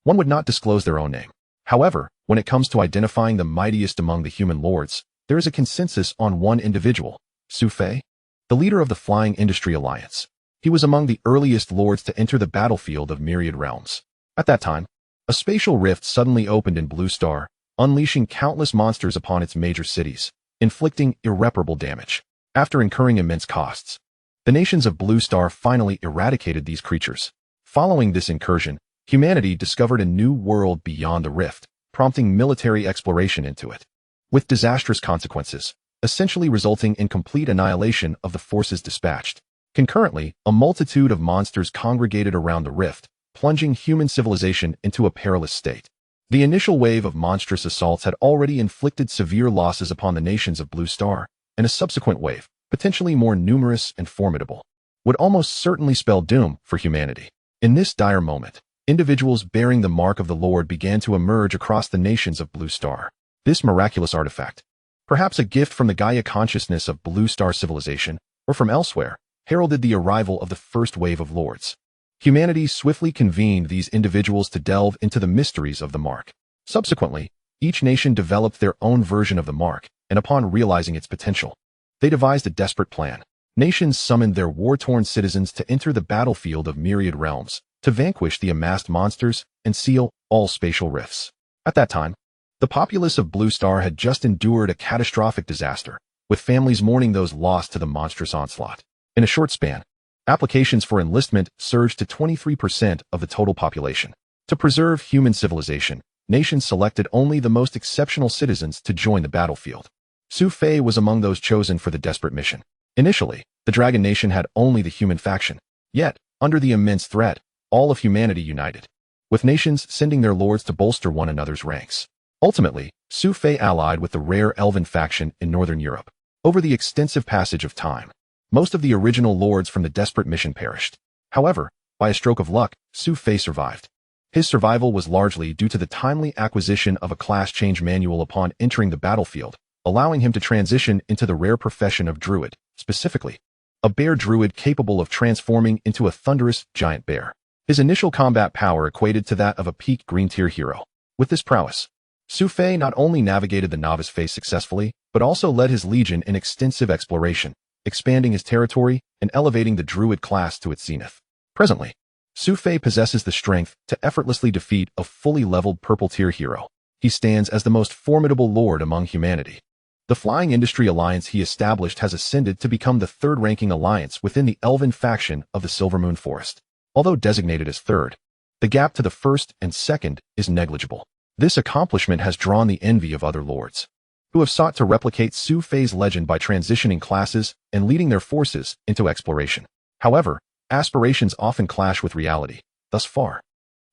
One would not disclose their own name. However, when it comes to identifying the mightiest among the human lords, there is a consensus on one individual, Su Fei, the leader of the Flying Industry Alliance. He was among the earliest lords to enter the battlefield of myriad realms. At that time, a spatial rift suddenly opened in Blue Star, unleashing countless monsters upon its major cities, inflicting irreparable damage. After incurring immense costs, the nations of Blue Star finally eradicated these creatures. Following this incursion, humanity discovered a new world beyond the rift, prompting military exploration into it, with disastrous consequences, essentially resulting in complete annihilation of the forces dispatched. Concurrently, a multitude of monsters congregated around the rift, plunging human civilization into a perilous state. The initial wave of monstrous assaults had already inflicted severe losses upon the nations of Blue Star, and a subsequent wave, potentially more numerous and formidable, would almost certainly spell doom for humanity. In this dire moment, individuals bearing the mark of the Lord began to emerge across the nations of Blue Star. This miraculous artifact, perhaps a gift from the Gaia consciousness of Blue Star civilization, or from elsewhere, heralded the arrival of the first wave of lords. Humanity swiftly convened these individuals to delve into the mysteries of the mark. Subsequently, each nation developed their own version of the mark, and upon realizing its potential, they devised a desperate plan. Nations summoned their war-torn citizens to enter the battlefield of myriad realms, to vanquish the amassed monsters and seal all spatial rifts. At that time, the populace of Blue Star had just endured a catastrophic disaster, with families mourning those lost to the monstrous onslaught. In a short span, applications for enlistment surged to 23% of the total population. To preserve human civilization, nations selected only the most exceptional citizens to join the battlefield. Su Fei was among those chosen for the desperate mission. Initially, the Dragon Nation had only the human faction. Yet, under the immense threat, all of humanity united, with nations sending their lords to bolster one another's ranks. Ultimately, Su Fei allied with the rare elven faction in northern Europe. Over the extensive passage of time, most of the original lords from the desperate mission perished. However, by a stroke of luck, Su Fei survived. His survival was largely due to the timely acquisition of a class change manual upon entering the battlefield, allowing him to transition into the rare profession of druid, specifically, a bear druid capable of transforming into a thunderous giant bear. His initial combat power equated to that of a peak green tier hero. With this prowess, Su Fei not only navigated the novice phase successfully, but also led his legion in extensive exploration, expanding his territory and elevating the druid class to its zenith. Presently, Su Fei possesses the strength to effortlessly defeat a fully leveled purple tier hero. He stands as the most formidable lord among humanity. The Flying Industry Alliance he established has ascended to become the third-ranking alliance within the elven faction of the Silver Moon Forest. Although designated as third, the gap to the first and second is negligible. This accomplishment has drawn the envy of other lords, who have sought to replicate Su Fei's legend by transitioning classes and leading their forces into exploration. However, aspirations often clash with reality. Thus far,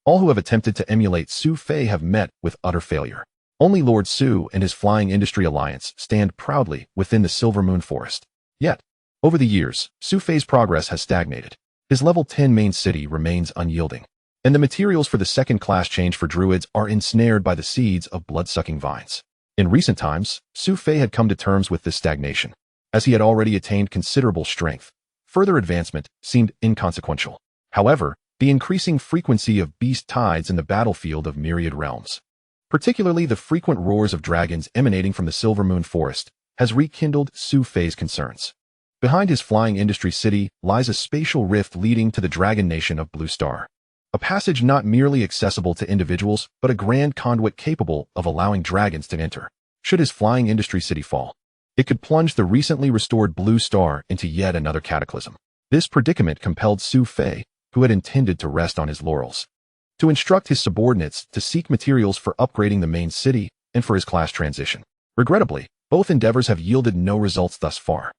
All who have attempted to emulate Su Fei have met with utter failure. Only Lord Su and his Flying Industry Alliance stand proudly within the Silver Moon Forest. Yet, over the years, Su Fei's progress has stagnated. His level 10 main city remains unyielding, and the materials for the second class change for druids are ensnared by the seeds of blood-sucking vines. In recent times, Su Fei had come to terms with this stagnation. As he had already attained considerable strength, further advancement seemed inconsequential. However, the increasing frequency of beast tides in the battlefield of myriad realms, particularly the frequent roars of dragons emanating from the Silver Moon Forest, has rekindled Su Fei's concerns. Behind his Flying Industry City lies a spatial rift leading to the Dragon Nation of Blue Star. A passage not merely accessible to individuals, but a grand conduit capable of allowing dragons to enter. Should his Flying Industry City fall, it could plunge the recently restored Blue Star into yet another cataclysm. This predicament compelled Su Fei, who had intended to rest on his laurels, to instruct his subordinates to seek materials for upgrading the main city and for his class transition. Regrettably, both endeavors have yielded no results thus far.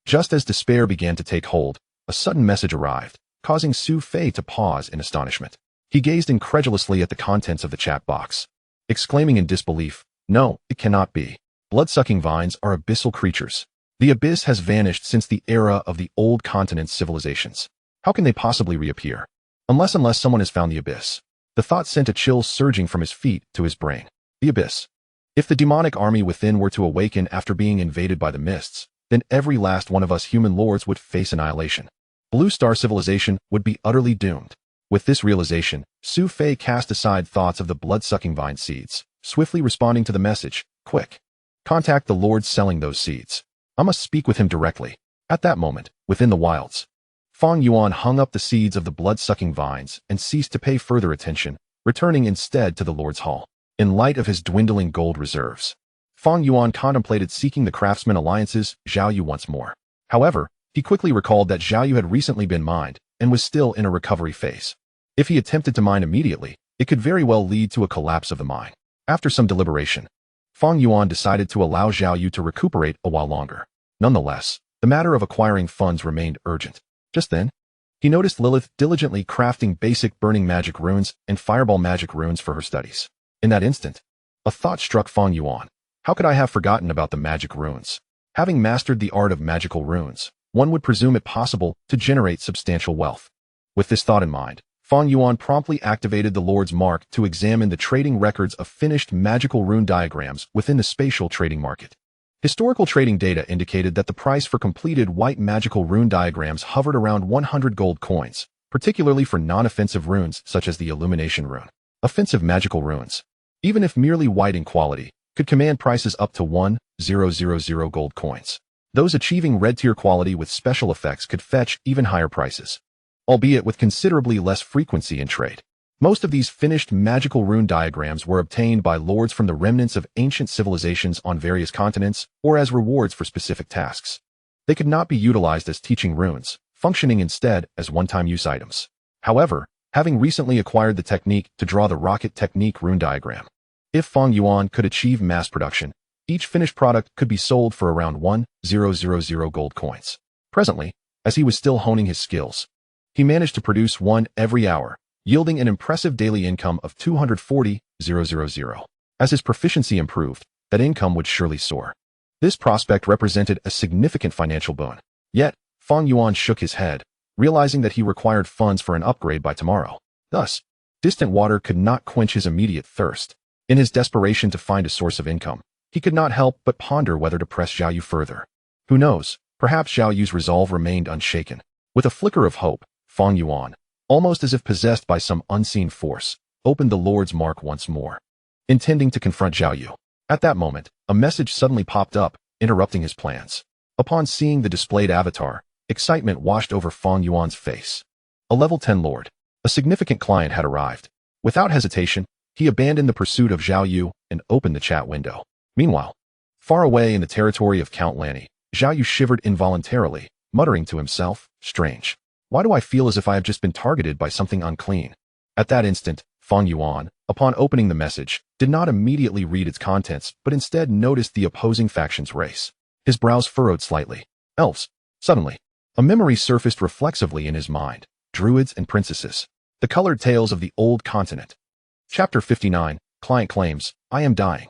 Just as despair began to take hold, a sudden message arrived, causing Su Fei to pause in astonishment. He gazed incredulously at the contents of the chat box, exclaiming in disbelief, "No, it cannot be. Blood-sucking vines are abyssal creatures. The abyss has vanished since the era of the old continent's civilizations. How can they possibly reappear? Unless someone has found the abyss." The thought sent a chill surging from his feet to his brain. The abyss. If the demonic army within were to awaken after being invaded by the mists, then every last one of us human lords would face annihilation. Blue Star civilization would be utterly doomed. With this realization, Su Fei cast aside thoughts of the blood-sucking vine seeds, swiftly responding to the message, "Quick! Contact the lord selling those seeds. I must speak with him directly." At that moment, within the wilds, Fang Yuan hung up the seeds of the blood-sucking vines and ceased to pay further attention, returning instead to the Lord's Hall. In light of his dwindling gold reserves, Fang Yuan contemplated seeking the craftsman alliance's Zhao Yu once more. However, he quickly recalled that Zhao Yu had recently been mined and was still in a recovery phase. If he attempted to mine immediately, it could very well lead to a collapse of the mine. After some deliberation, Fang Yuan decided to allow Zhao Yu to recuperate a while longer. Nonetheless, the matter of acquiring funds remained urgent. Just then, he noticed Lilith diligently crafting basic burning magic runes and fireball magic runes for her studies. In that instant, a thought struck Fang Yuan. How could I have forgotten about the magic runes? Having mastered the art of magical runes, one would presume it possible to generate substantial wealth. With this thought in mind, Fang Yuan promptly activated the Lord's Mark to examine the trading records of finished magical rune diagrams within the spatial trading market. Historical trading data indicated that the price for completed white magical rune diagrams hovered around 100 gold coins, particularly for non-offensive runes such as the Illumination rune. Offensive magical runes, even if merely white in quality, could command prices up to 1,000 gold coins. Those achieving red-tier quality with special effects could fetch even higher prices, albeit with considerably less frequency in trade. Most of these finished magical rune diagrams were obtained by lords from the remnants of ancient civilizations on various continents or as rewards for specific tasks. They could not be utilized as teaching runes, functioning instead as one-time use items. However, having recently acquired the technique to draw the rocket technique rune diagram, if Fang Yuan could achieve mass production, each finished product could be sold for around 1,000 gold coins. Presently, as he was still honing his skills, he managed to produce one every hour, yielding an impressive daily income of 240,000. As his proficiency improved, that income would surely soar. This prospect represented a significant financial boon. Yet, Fang Yuan shook his head, realizing that he required funds for an upgrade by tomorrow. Thus, distant water could not quench his immediate thirst. In his desperation to find a source of income, he could not help but ponder whether to press Zhao Yu further. Who knows, perhaps Zhao Yu's resolve remained unshaken. With a flicker of hope, Fang Yuan, almost as if possessed by some unseen force, opened the Lord's Mark once more, intending to confront Zhao Yu. At that moment, a message suddenly popped up, interrupting his plans. Upon seeing the displayed avatar, excitement washed over Fang Yuan's face. A level 10 lord, a significant client had arrived. Without hesitation, he abandoned the pursuit of Zhao Yu and opened the chat window. Meanwhile, far away in the territory of Count Lanny, Zhao Yu shivered involuntarily, muttering to himself, "Strange. Why do I feel as if I have just been targeted by something unclean?" At that instant, Fang Yuan, upon opening the message, did not immediately read its contents, but instead noticed the opposing faction's race. His brows furrowed slightly. Elves. Suddenly, a memory surfaced reflexively in his mind. Druids and princesses. The Colored Tales of the Old Continent. Chapter 59, Client Claims, I Am Dying.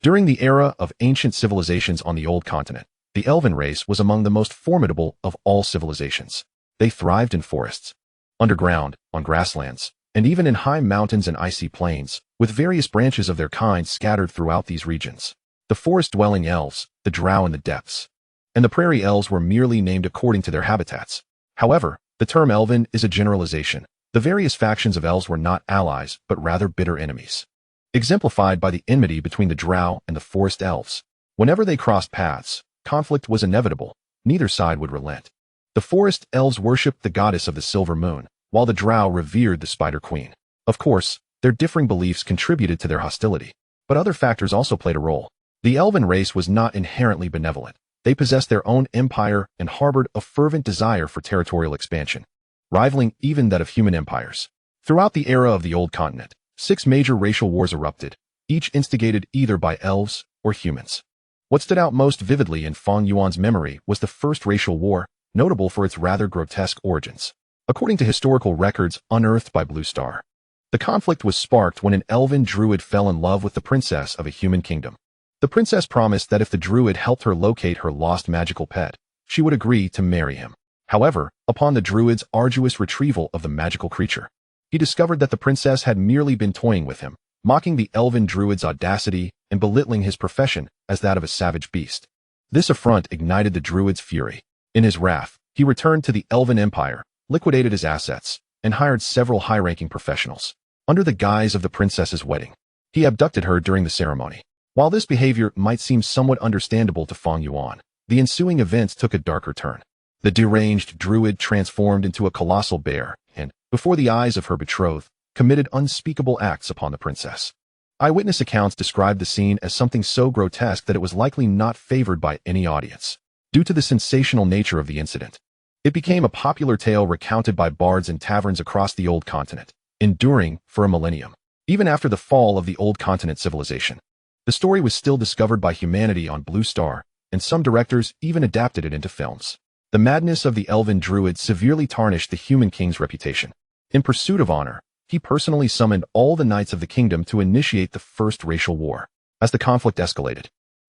During the era of ancient civilizations on the Old Continent, the Elven race was among the most formidable of all civilizations. They thrived in forests, underground, on grasslands, and even in high mountains and icy plains, with various branches of their kind scattered throughout these regions. The forest-dwelling elves, the drow in the depths, and the prairie elves were merely named according to their habitats. However, the term elven is a generalization. The various factions of elves were not allies, but rather bitter enemies, exemplified by the enmity between the drow and the forest elves. Whenever they crossed paths, conflict was inevitable. Neither side would relent. The forest elves worshipped the goddess of the silver moon, while the drow revered the spider queen. Of course, their differing beliefs contributed to their hostility, but other factors also played a role. The elven race was not inherently benevolent. They possessed their own empire and harbored a fervent desire for territorial expansion, rivaling even that of human empires. Throughout the era of the Old Continent, 6 major racial wars erupted, each instigated either by elves or humans. What stood out most vividly in Fang Yuan's memory was the First Racial War, notable for its rather grotesque origins. According to historical records unearthed by Blue Star, the conflict was sparked when an elven druid fell in love with the princess of a human kingdom. The princess promised that if the druid helped her locate her lost magical pet, she would agree to marry him. However, upon the druid's arduous retrieval of the magical creature, he discovered that the princess had merely been toying with him, mocking the elven druid's audacity and belittling his profession as that of a savage beast. This affront ignited the druid's fury. In his wrath, he returned to the elven empire, liquidated his assets, and hired several high-ranking professionals. Under the guise of the princess's wedding, he abducted her during the ceremony. While this behavior might seem somewhat understandable to Fang Yuan, the ensuing events took a darker turn. The deranged druid transformed into a colossal bear and, before the eyes of her betrothed, committed unspeakable acts upon the princess. Eyewitness accounts described the scene as something so grotesque that it was likely not favored by any audience. Due to the sensational nature of the incident, it became a popular tale recounted by bards in taverns across the Old Continent, enduring for a millennium. Even after the fall of the Old Continent civilization, the story was still discovered by humanity on Blue Star, and some directors even adapted it into films. The madness of the elven druid severely tarnished the human king's reputation. In pursuit of honor, he personally summoned all the knights of the kingdom to initiate the First Racial War. As the conflict escalated,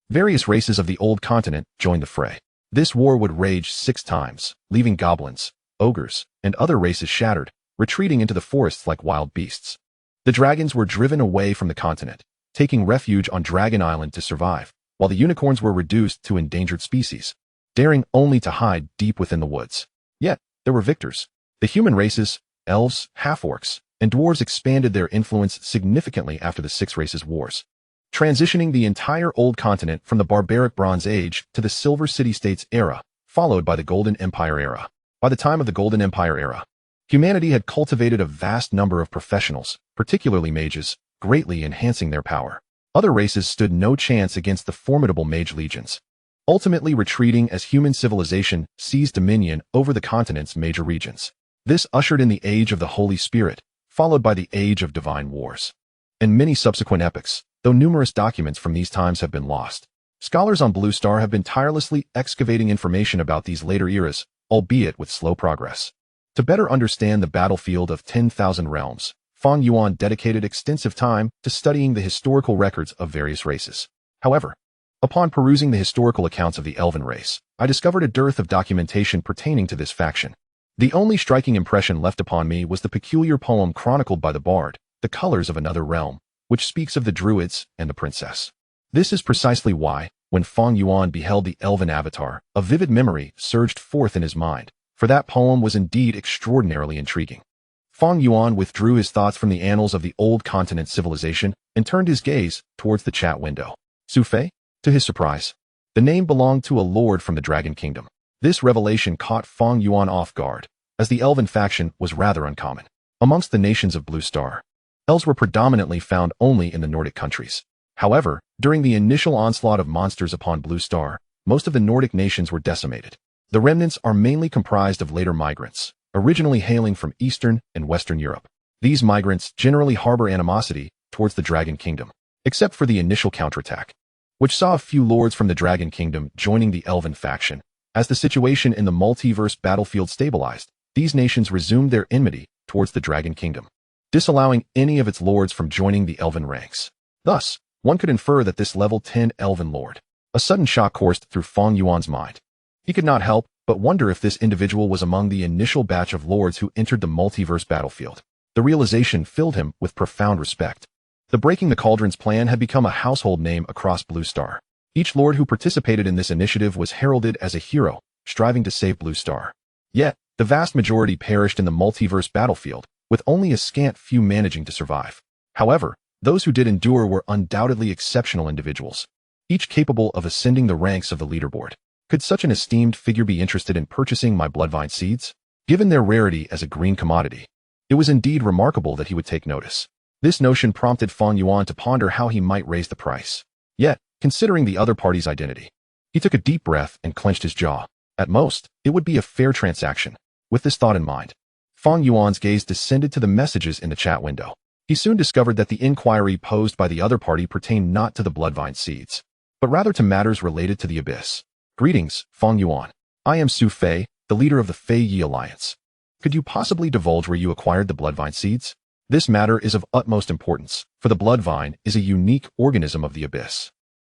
various races of the Old Continent joined the fray. This war would rage 6 times, leaving goblins, ogres, and other races shattered, retreating into the forests like wild beasts. The dragons were driven away from the continent, taking refuge on Dragon Island to survive, while the unicorns were reduced to endangered species, daring only to hide deep within the woods. Yet, there were victors. The human races, elves, half-orcs, and dwarves expanded their influence significantly after the 6 Races Wars, transitioning the entire Old Continent from the barbaric Bronze Age to the Silver City-States era, followed by the Golden Empire era. By the time of the Golden Empire era, humanity had cultivated a vast number of professionals, particularly mages, greatly enhancing their power. Other races stood no chance against the formidable mage legions, ultimately retreating as human civilization seized dominion over the continent's major regions. This ushered in the Age of the Holy Spirit, followed by the Age of Divine Wars, and many subsequent epochs, though numerous documents from these times have been lost. Scholars on Blue Star have been tirelessly excavating information about these later eras, albeit with slow progress. To better understand the battlefield of 10,000 realms, Fang Yuan dedicated extensive time to studying the historical records of various races. However, upon perusing the historical accounts of the Elven race, I discovered a dearth of documentation pertaining to this faction. The only striking impression left upon me was the peculiar poem chronicled by the bard, The Colors of Another Realm, which speaks of the druids and the princess. This is precisely why, when Fang Yuan beheld the elven avatar, a vivid memory surged forth in his mind, for that poem was indeed extraordinarily intriguing. Fang Yuan withdrew his thoughts from the annals of the Old Continent civilization and turned his gaze towards the chat window. Su Fei? To his surprise, the name belonged to a lord from the Dragon Kingdom. This revelation caught Fang Yuan off guard, as the elven faction was rather uncommon. Amongst the nations of Blue Star, elves were predominantly found only in the Nordic countries. However, during the initial onslaught of monsters upon Blue Star, most of the Nordic nations were decimated. The remnants are mainly comprised of later migrants, originally hailing from Eastern and Western Europe. These migrants generally harbor animosity towards the Dragon Kingdom, except for the initial counterattack, which saw a few lords from the Dragon Kingdom joining the Elven faction. As the situation in the multiverse battlefield stabilized, these nations resumed their enmity towards the Dragon Kingdom, disallowing any of its lords from joining the elven ranks. Thus, one could infer that this level 10 elven lord. A sudden shock coursed through Fang Yuan's mind. He could not help but wonder if this individual was among the initial batch of lords who entered the multiverse battlefield. The realization filled him with profound respect. The Breaking the Cauldrons plan had become a household name across Blue Star. Each lord who participated in this initiative was heralded as a hero, striving to save Blue Star. Yet, the vast majority perished in the multiverse battlefield, with only a scant few managing to survive. However, those who did endure were undoubtedly exceptional individuals, each capable of ascending the ranks of the leaderboard. Could such an esteemed figure be interested in purchasing my bloodvine seeds? Given their rarity as a green commodity, it was indeed remarkable that he would take notice. This notion prompted Fang Yuan to ponder how he might raise the price. Yet, considering the other party's identity, he took a deep breath and clenched his jaw. At most, it would be a fair transaction. With this thought in mind, Fang Yuan's gaze descended to the messages in the chat window. He soon discovered that the inquiry posed by the other party pertained not to the bloodvine seeds, but rather to matters related to the abyss. Greetings, Fang Yuan. I am Su Fei, the leader of the Fei Yi Alliance. Could you possibly divulge where you acquired the bloodvine seeds? This matter is of utmost importance, for the bloodvine is a unique organism of the abyss,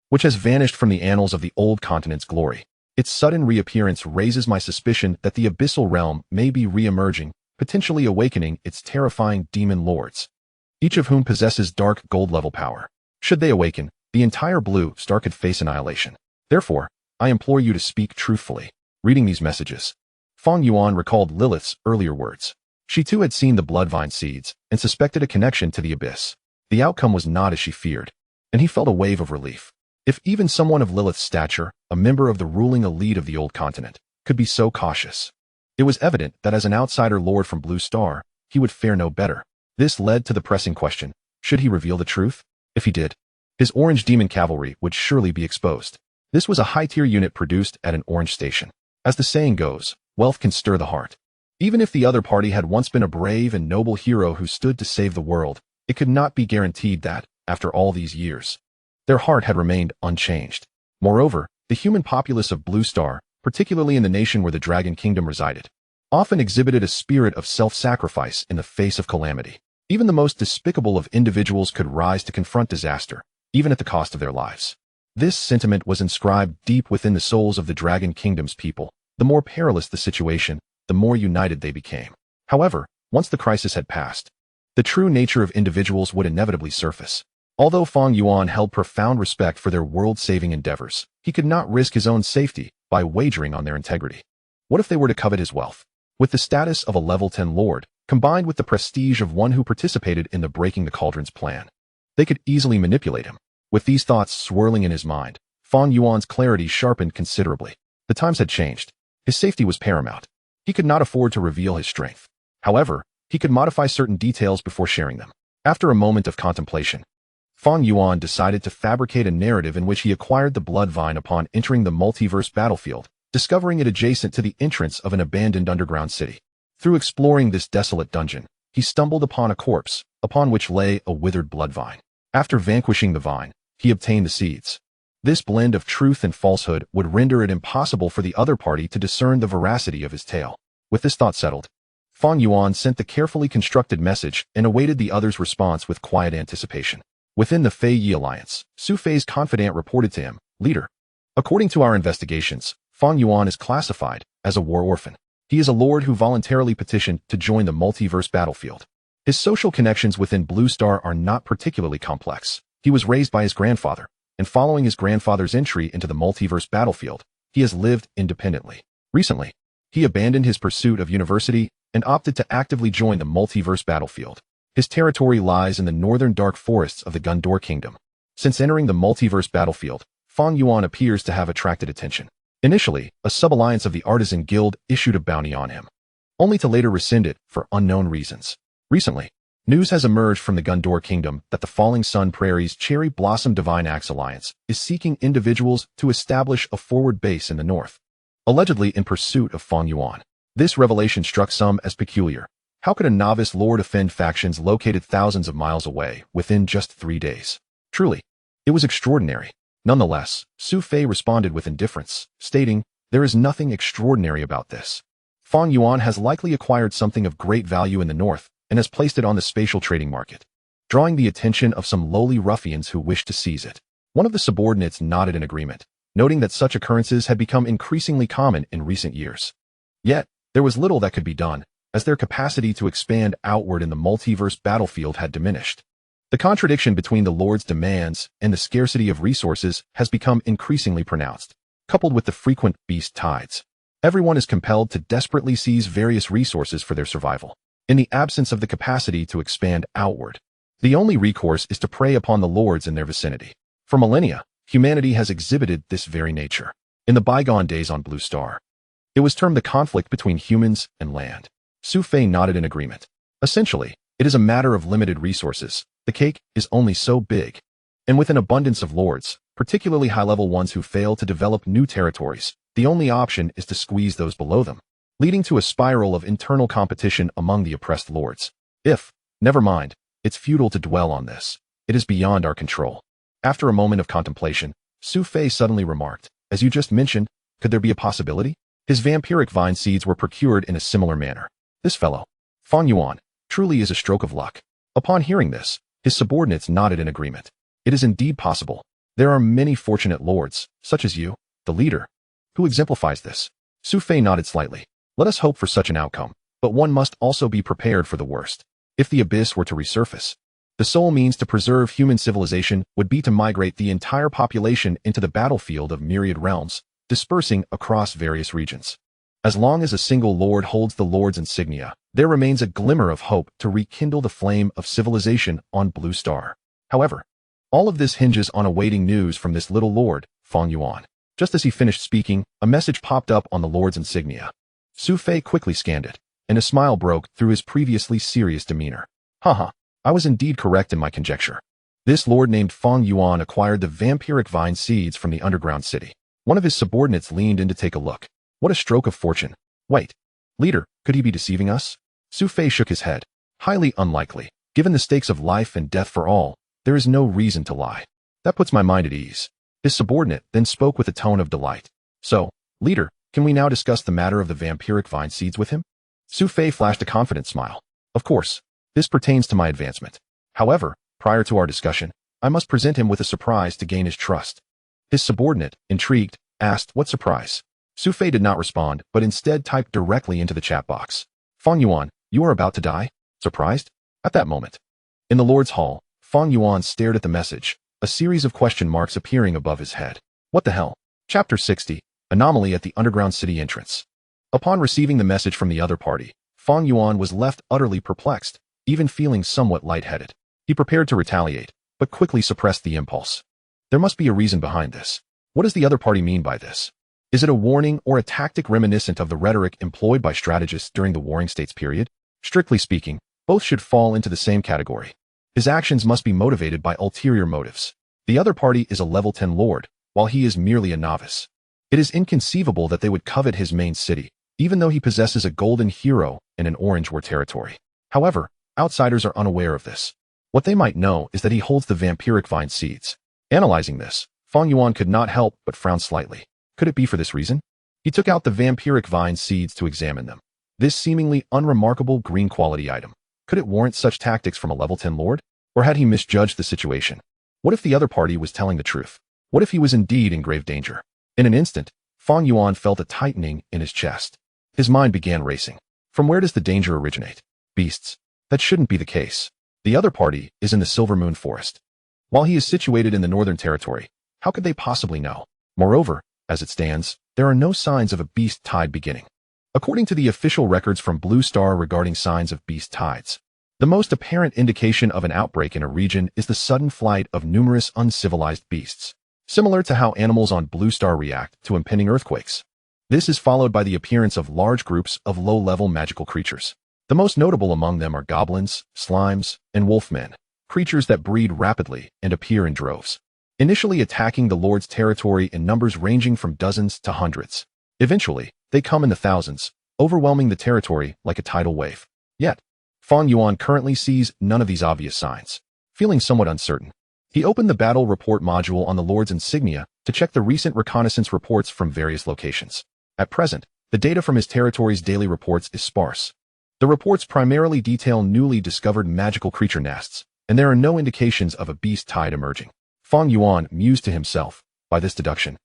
which has vanished from the annals of the old continent's glory. Its sudden reappearance raises my suspicion that the abyssal realm may be re-emerging, potentially awakening its terrifying demon lords, each of whom possesses dark gold-level power. Should they awaken, the entire Blue Star could face annihilation. Therefore, I implore you to speak truthfully. Reading these messages, Fang Yuan recalled Lilith's earlier words. She too had seen the bloodvine seeds and suspected a connection to the abyss. The outcome was not as she feared, and he felt a wave of relief. If even someone of Lilith's stature, a member of the ruling elite of the old continent, could be so cautious, it was evident that as an outsider lord from Blue Star, he would fare no better. This led to the pressing question, should he reveal the truth? If he did, his orange demon cavalry would surely be exposed. This was a high-tier unit produced at an orange station. As the saying goes, wealth can stir the heart. Even if the other party had once been a brave and noble hero who stood to save the world, it could not be guaranteed that, after all these years, their heart had remained unchanged. Moreover, the human populace of Blue Star, particularly in the nation where the Dragon Kingdom resided, often exhibited a spirit of self-sacrifice in the face of calamity. Even the most despicable of individuals could rise to confront disaster, even at the cost of their lives. This sentiment was inscribed deep within the souls of the Dragon Kingdom's people. The more perilous the situation, the more united they became. However, once the crisis had passed, the true nature of individuals would inevitably surface. Although Fang Yuan held profound respect for their world-saving endeavors, he could not risk his own safety by wagering on their integrity. What if they were to covet his wealth? With the status of a level 10 lord, combined with the prestige of one who participated in the Breaking the Cauldrons plan, they could easily manipulate him. With these thoughts swirling in his mind, Fang Yuan's clarity sharpened considerably. The times had changed. His safety was paramount. He could not afford to reveal his strength. However, he could modify certain details before sharing them. After a moment of contemplation, Fang Yuan decided to fabricate a narrative in which he acquired the bloodvine upon entering the multiverse battlefield, discovering it adjacent to the entrance of an abandoned underground city. Through exploring this desolate dungeon, he stumbled upon a corpse, upon which lay a withered bloodvine. After vanquishing the vine, he obtained the seeds. This blend of truth and falsehood would render it impossible for the other party to discern the veracity of his tale. With this thought settled, Fang Yuan sent the carefully constructed message and awaited the other's response with quiet anticipation. Within the Fei Yi Alliance, Su Fei's confidant reported to him, "Leader, according to our investigations, Fang Yuan is classified as a war orphan. He is a lord who voluntarily petitioned to join the multiverse battlefield. His social connections within Blue Star are not particularly complex. He was raised by his grandfather, and following his grandfather's entry into the multiverse battlefield, he has lived independently. Recently, he abandoned his pursuit of university and opted to actively join the multiverse battlefield. His territory lies in the northern dark forests of the Gondor Kingdom. Since entering the multiverse battlefield, Fang Yuan appears to have attracted attention. Initially, a sub-alliance of the Artisan Guild issued a bounty on him, only to later rescind it for unknown reasons. Recently, news has emerged from the Gondor Kingdom that the Falling Sun Prairie's Cherry Blossom Divine Axe Alliance is seeking individuals to establish a forward base in the north, allegedly in pursuit of Fang Yuan. This revelation struck some as peculiar. How could a novice lord offend factions located thousands of miles away within just 3 days? Truly, it was extraordinary. Nonetheless, Su Fei responded with indifference, stating, "There is nothing extraordinary about this. Fang Yuan has likely acquired something of great value in the north and has placed it on the spatial trading market, drawing the attention of some lowly ruffians who wish to seize it. One of the subordinates nodded in agreement, noting that such occurrences had become increasingly common in recent years. Yet, there was little that could be done, as their capacity to expand outward in the multiverse battlefield had diminished. The contradiction between the Lord's demands and the scarcity of resources has become increasingly pronounced, coupled with the frequent beast tides. Everyone is compelled to desperately seize various resources for their survival. In the absence of the capacity to expand outward, the only recourse is to prey upon the lords in their vicinity. For millennia, humanity has exhibited this very nature. In the bygone days on Blue Star, it was termed the conflict between humans and land. Su Fei nodded in agreement. Essentially, it is a matter of limited resources. The cake is only so big. And with an abundance of lords, particularly high-level ones who fail to develop new territories, the only option is to squeeze those below them, leading to a spiral of internal competition among the oppressed lords. Never mind, it's futile to dwell on this. It is beyond our control. After a moment of contemplation, Su Fei suddenly remarked, as you just mentioned, could there be a possibility? His vampiric vine seeds were procured in a similar manner. This fellow, Fang Yuan, truly is a stroke of luck. Upon hearing this, his subordinates nodded in agreement. It is indeed possible. There are many fortunate lords, such as you, the leader, who exemplifies this. Su Fei nodded slightly. Let us hope for such an outcome, but one must also be prepared for the worst. If the abyss were to resurface, the sole means to preserve human civilization would be to migrate the entire population into the battlefield of myriad realms, dispersing across various regions. As long as a single lord holds the Lord's insignia, there remains a glimmer of hope to rekindle the flame of civilization on Blue Star. However, all of this hinges on awaiting news from this little lord, Fang Yuan. Just as he finished speaking, a message popped up on the Lord's insignia. Su Fei quickly scanned it, and a smile broke through his previously serious demeanor. Haha, I was indeed correct in my conjecture. This lord named Fang Yuan acquired the vampiric vine seeds from the underground city. One of his subordinates leaned in to take a look. What a stroke of fortune. Wait, leader, could he be deceiving us? Su Fei shook his head. Highly unlikely. Given the stakes of life and death for all, there is no reason to lie. That puts my mind at ease. His subordinate then spoke with a tone of delight. So, leader, can we now discuss the matter of the vampiric vine seeds with him? Su Fei flashed a confident smile. Of course, this pertains to my advancement. However, prior to our discussion, I must present him with a surprise to gain his trust. His subordinate, intrigued, asked, what surprise? Su Fei did not respond, but instead typed directly into the chat box. Fang Yuan, you are about to die? Surprised? At that moment, in the Lord's Hall, Fang Yuan stared at the message, a series of question marks appearing above his head. What the hell? Chapter 60, Anomaly at the Underground City Entrance. Upon receiving the message from the other party, Fang Yuan was left utterly perplexed, even feeling somewhat lightheaded. He prepared to retaliate, but quickly suppressed the impulse. There must be a reason behind this. What does the other party mean by this? Is it a warning or a tactic reminiscent of the rhetoric employed by strategists during the Warring States period? Strictly speaking, both should fall into the same category. His actions must be motivated by ulterior motives. The other party is a level 10 lord, while he is merely a novice. It is inconceivable that they would covet his main city, even though he possesses a golden hero and an orange war territory. However, outsiders are unaware of this. What they might know is that he holds the vampiric vine seeds. Analyzing this, Fang Yuan could not help but frown slightly. Could it be for this reason? He took out the vampiric vine seeds to examine them. This seemingly unremarkable green quality item. Could it warrant such tactics from a level 10 lord? Or had he misjudged the situation? What if the other party was telling the truth? What if he was indeed in grave danger? In an instant, Fang Yuan felt a tightening in his chest. His mind began racing. From where does the danger originate? Beasts. That shouldn't be the case. The other party is in the Silver Moon Forest. While he is situated in the Northern Territory, how could they possibly know? Moreover, as it stands, there are no signs of a beast tide beginning. According to the official records from Blue Star regarding signs of beast tides, the most apparent indication of an outbreak in a region is the sudden flight of numerous uncivilized beasts, similar to how animals on Blue Star react to impending earthquakes. This is followed by the appearance of large groups of low-level magical creatures. The most notable among them are goblins, slimes, and wolfmen, creatures that breed rapidly and appear in droves, initially attacking the Lord's territory in numbers ranging from dozens to hundreds. Eventually, they come in the thousands, overwhelming the territory like a tidal wave. Yet, Fang Yuan currently sees none of these obvious signs. Feeling somewhat uncertain, he opened the battle report module on the Lord's insignia to check the recent reconnaissance reports from various locations. At present, The data from his territory's daily reports is sparse. The reports primarily detail newly discovered magical creature nests, and there are no indications of a beast tide emerging. Fang Yuan mused to himself, by this deduction,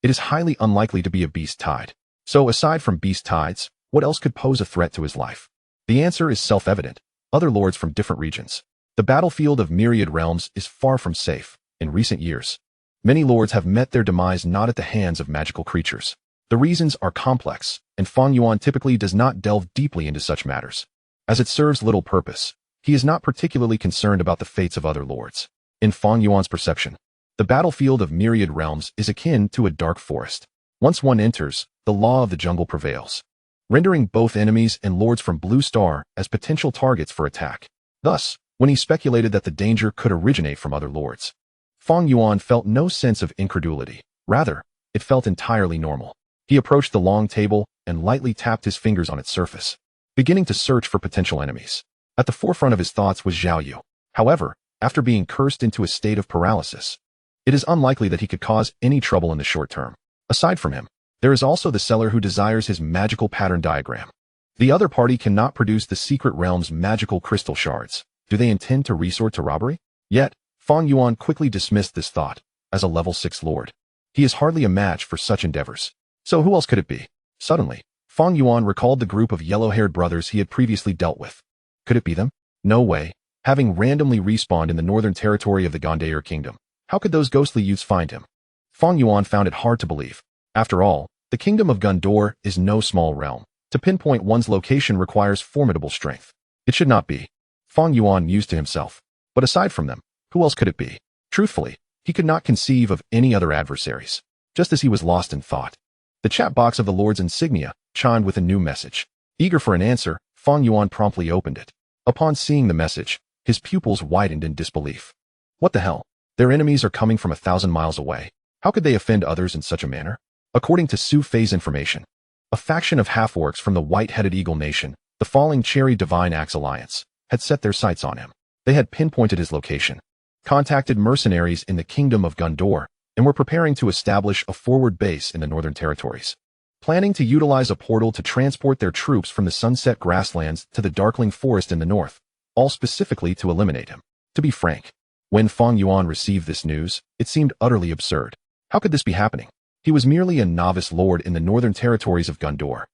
it is highly unlikely to be a beast tide. So aside from beast tides, what else could pose a threat to his life? The answer is self-evident: other lords from different regions. The battlefield of myriad realms is far from safe. In recent years, many lords have met their demise not at the hands of magical creatures. The reasons are complex, and Fang Yuan typically does not delve deeply into such matters, as it serves little purpose. He is not particularly concerned about the fates of other lords. In Fang Yuan's perception, the battlefield of myriad realms is akin to a dark forest. Once one enters, the law of the jungle prevails, rendering both enemies and lords from Blue Star as potential targets for attack. Thus, when he speculated that the danger could originate from other lords, Fang Yuan felt no sense of incredulity. Rather, it felt entirely normal. He approached the long table and lightly tapped his fingers on its surface, beginning to search for potential enemies. At the forefront of his thoughts was Zhao Yu. However, after being cursed into a state of paralysis, it is unlikely that he could cause any trouble in the short term. Aside from him, there is also the seller who desires his magical pattern diagram. The other party cannot produce the secret realm's magical crystal shards. Do they intend to resort to robbery? Yet, Fang Yuan quickly dismissed this thought. As a level 6 lord, he is hardly a match for such endeavors. So who else could it be? Suddenly, Fang Yuan recalled the group of yellow-haired brothers he had previously dealt with. Could it be them? No way. Having randomly respawned in the northern territory of the Gondair kingdom, how could those ghostly youths find him? Fang Yuan found it hard to believe. After all, the kingdom of Gondor is no small realm. To pinpoint one's location requires formidable strength. It should not be. Fang Yuan mused to himself. But aside from them, who else could it be? Truthfully, he could not conceive of any other adversaries. Just as he was lost in thought, the chat box of the Lord's insignia chimed with a new message. Eager for an answer, Fang Yuan promptly opened it. Upon seeing the message, his pupils widened in disbelief. What the hell? Their enemies are coming from 1,000 miles away. How could they offend others in such a manner? According to Su Fei's information, a faction of half-orcs from the White-Headed Eagle Nation, the Falling Cherry Divine Axe Alliance, had set their sights on him. They had pinpointed his location, contacted mercenaries in the Kingdom of Gondor, and were preparing to establish a forward base in the Northern Territories, planning to utilize a portal to transport their troops from the Sunset Grasslands to the Darkling Forest in the north, all specifically to eliminate him. To be frank, when Fang Yuan received this news, it seemed utterly absurd. How could this be happening? He was merely a novice lord in the Northern Territories of Gondor,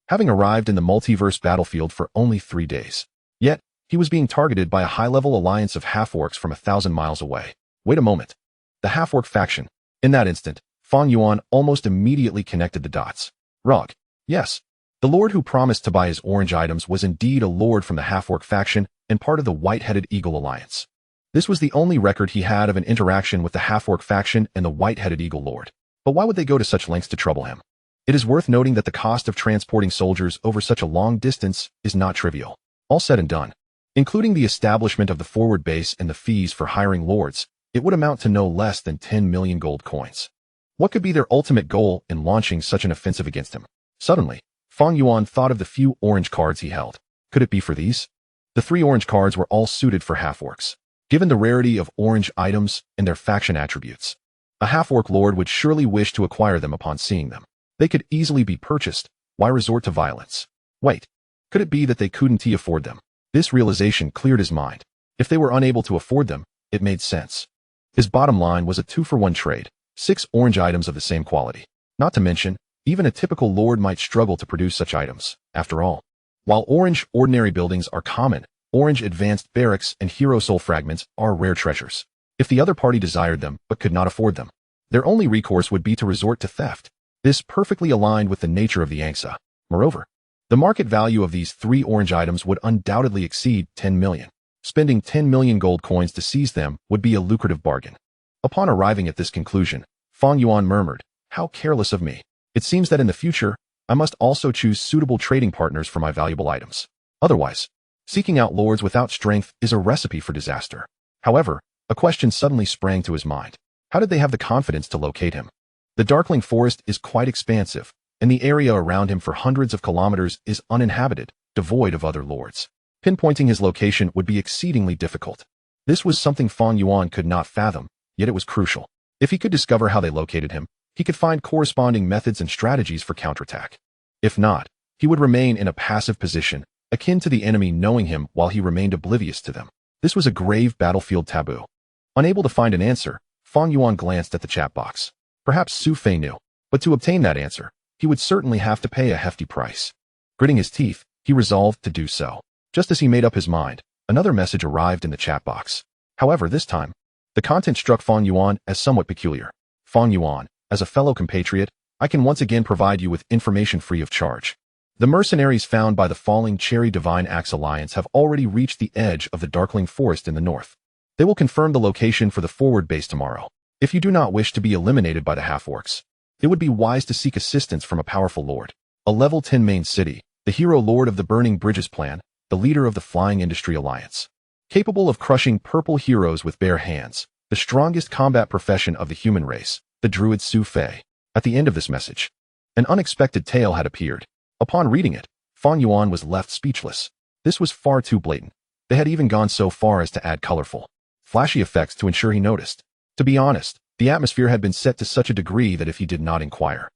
having arrived in the multiverse battlefield for only 3 days. Yet, he was being targeted by a high-level alliance of half-orcs from 1,000 miles away. Wait a moment. The half-orc faction. In that instant, Fang Yuan almost immediately connected the dots. Rog. Yes. The lord who promised to buy his orange items was indeed a lord from the half-orc faction and part of the White-Headed Eagle Alliance. This was the only record he had of an interaction with the half-orc faction and the White-Headed Eagle Lord. But why would they go to such lengths to trouble him? It is worth noting that the cost of transporting soldiers over such a long distance is not trivial. All said and done, including the establishment of the forward base and the fees for hiring lords, it would amount to no less than 10 million gold coins. What could be their ultimate goal in launching such an offensive against him? Suddenly, Fang Yuan thought of the few orange cards he held. Could it be for these? The 3 orange cards were all suited for half-orcs. Given the rarity of orange items and their faction attributes, a half-orc lord would surely wish to acquire them upon seeing them. They could easily be purchased. Why resort to violence? Wait, could it be that they couldn't afford them? This realization cleared his mind. If they were unable to afford them, it made sense. His bottom line was a 2-for-1 trade, 6 orange items of the same quality. Not to mention, even a typical lord might struggle to produce such items. After all, while orange ordinary buildings are common, orange advanced barracks and hero soul fragments are rare treasures. If the other party desired them but could not afford them, their only recourse would be to resort to theft. This perfectly aligned with the nature of the Yangtze. Moreover, the market value of these 3 orange items would undoubtedly exceed 10 million. Spending 10 million gold coins to seize them would be a lucrative bargain. Upon arriving at this conclusion, Fang Yuan murmured, "How careless of me. It seems that in the future, I must also choose suitable trading partners for my valuable items. Otherwise, seeking out lords without strength is a recipe for disaster." However, a question suddenly sprang to his mind. How did they have the confidence to locate him? The Darkling Forest is quite expansive, and the area around him for hundreds of kilometers is uninhabited, devoid of other lords. Pinpointing his location would be exceedingly difficult. This was something Fang Yuan could not fathom, yet it was crucial. If he could discover how they located him, he could find corresponding methods and strategies for counterattack. If not, he would remain in a passive position, akin to the enemy knowing him while he remained oblivious to them. This was a grave battlefield taboo. Unable to find an answer, Fang Yuan glanced at the chat box. Perhaps Su Fei knew, but to obtain that answer, he would certainly have to pay a hefty price. Gritting his teeth, he resolved to do so. Just as he made up his mind, another message arrived in the chat box. However, this time, the content struck Fang Yuan as somewhat peculiar. Fang Yuan, as a fellow compatriot, I can once again provide you with information free of charge. The mercenaries found by the falling Cherry Divine Axe Alliance have already reached the edge of the Darkling Forest in the north. They will confirm the location for the forward base tomorrow. If you do not wish to be eliminated by the half-orcs, it would be wise to seek assistance from a powerful lord. A level 10 main city, the hero lord of the Burning Bridges plan, the leader of the Flying Industry Alliance. Capable of crushing purple heroes with bare hands, the strongest combat profession of the human race, the druid Su Fei. At the end of this message, an unexpected tale had appeared. Upon reading it, Fang Yuan was left speechless. This was far too blatant. They had even gone so far as to add colorful, flashy effects to ensure he noticed. To be honest, the atmosphere had been set to such a degree that if he did not inquire,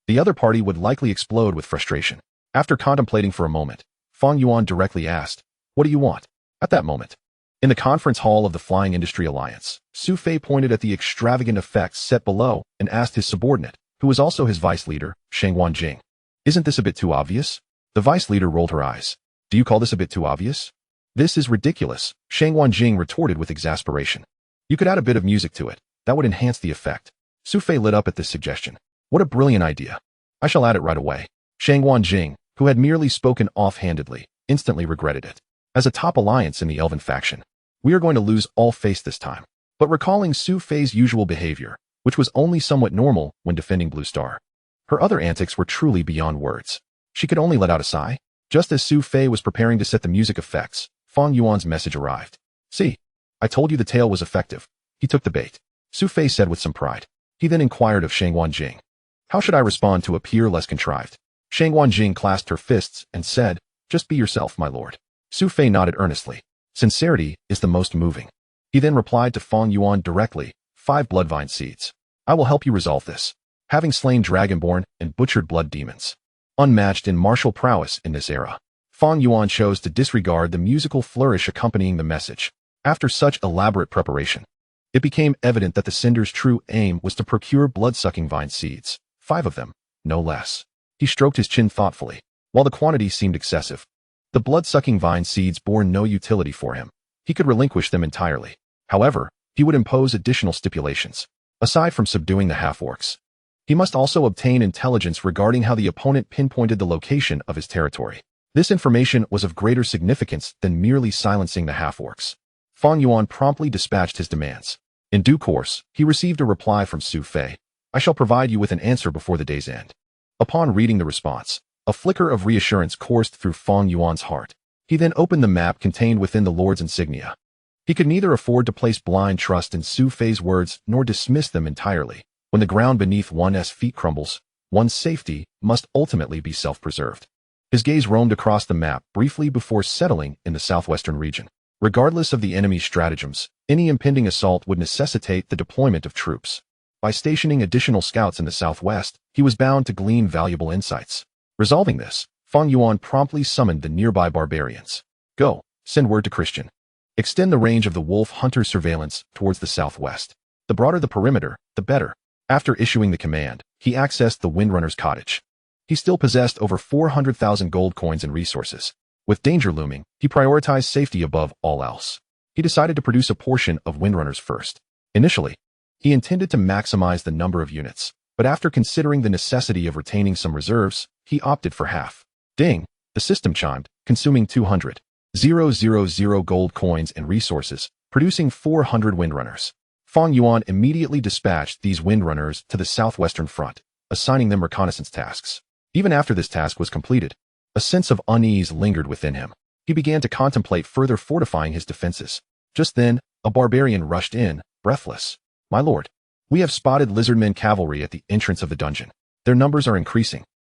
the other party would likely explode with frustration. After contemplating for a moment, Fang Yuan directly asked, "What do you want?" At that moment, in the conference hall of the Flying Industry Alliance, Su Fei pointed at the extravagant effects set below and asked his subordinate, who was also his vice leader, Shangwan Jing. Isn't this a bit too obvious? The vice leader rolled her eyes. Do you call this a bit too obvious? This is ridiculous, Shangwan Jing retorted with exasperation. You could add a bit of music to it. That would enhance the effect. Su Fei lit up at this suggestion. What a brilliant idea. I shall add it right away. Shangwan Jing, who had merely spoken offhandedly, instantly regretted it. As a top alliance in the Elven faction, we are going to lose all face this time. But recalling Su Fei's usual behavior, which was only somewhat normal when defending Blue Star, her other antics were truly beyond words. She could only let out a sigh. Just as Su Fei was preparing to set the music effects, Fang Yuan's message arrived. See, I told you the tale was effective. He took the bait, Su Fei said with some pride. He then inquired of Shangwan Jing. How should I respond to appear less contrived? Shangwan Jing clasped her fists and said, just be yourself, my lord. Su Fei nodded earnestly. Sincerity is the most moving. He then replied to Fang Yuan directly, 5 bloodvine seeds. I will help you resolve this. Having slain Dragonborn and butchered blood demons, unmatched in martial prowess in this era, Fang Yuan chose to disregard the musical flourish accompanying the message. After such elaborate preparation, it became evident that the Cinder's true aim was to procure blood-sucking vine seeds, 5 of them, no less. He stroked his chin thoughtfully. While the quantity seemed excessive, the blood-sucking vine seeds bore no utility for him. He could relinquish them entirely. However, he would impose additional stipulations. Aside from subduing the half-orcs, he must also obtain intelligence regarding how the opponent pinpointed the location of his territory. This information was of greater significance than merely silencing the half-orcs. Fang Yuan promptly dispatched his demands. In due course, he received a reply from Su Fei. I shall provide you with an answer before the day's end. Upon reading the response, a flicker of reassurance coursed through Fang Yuan's heart. He then opened the map contained within the Lord's insignia. He could neither afford to place blind trust in Su Fei's words nor dismiss them entirely. When the ground beneath one's feet crumbles, one's safety must ultimately be self-preserved. His gaze roamed across the map briefly before settling in the southwestern region. Regardless of the enemy's stratagems, any impending assault would necessitate the deployment of troops. By stationing additional scouts in the southwest, he was bound to glean valuable insights. Resolving this, Fang Yuan promptly summoned the nearby barbarians. Go, send word to Christian. Extend the range of the wolf hunter surveillance towards the southwest. The broader the perimeter, the better. After issuing the command, he accessed the Windrunner's cottage. He still possessed over 400,000 gold coins and resources. With danger looming, he prioritized safety above all else. He decided to produce a portion of Windrunners first. Initially, he intended to maximize the number of units, but after considering the necessity of retaining some reserves, he opted for half. Ding! The system chimed, consuming 200,000 gold coins and resources, producing 400 Windrunners. Fang Yuan immediately dispatched these Windrunners to the southwestern front, assigning them reconnaissance tasks. Even after this task was completed, a sense of unease lingered within him. He began to contemplate further fortifying his defenses. Just then, a barbarian rushed in, breathless. My lord, we have spotted lizardmen cavalry at the entrance of the dungeon. Their numbers are increasing.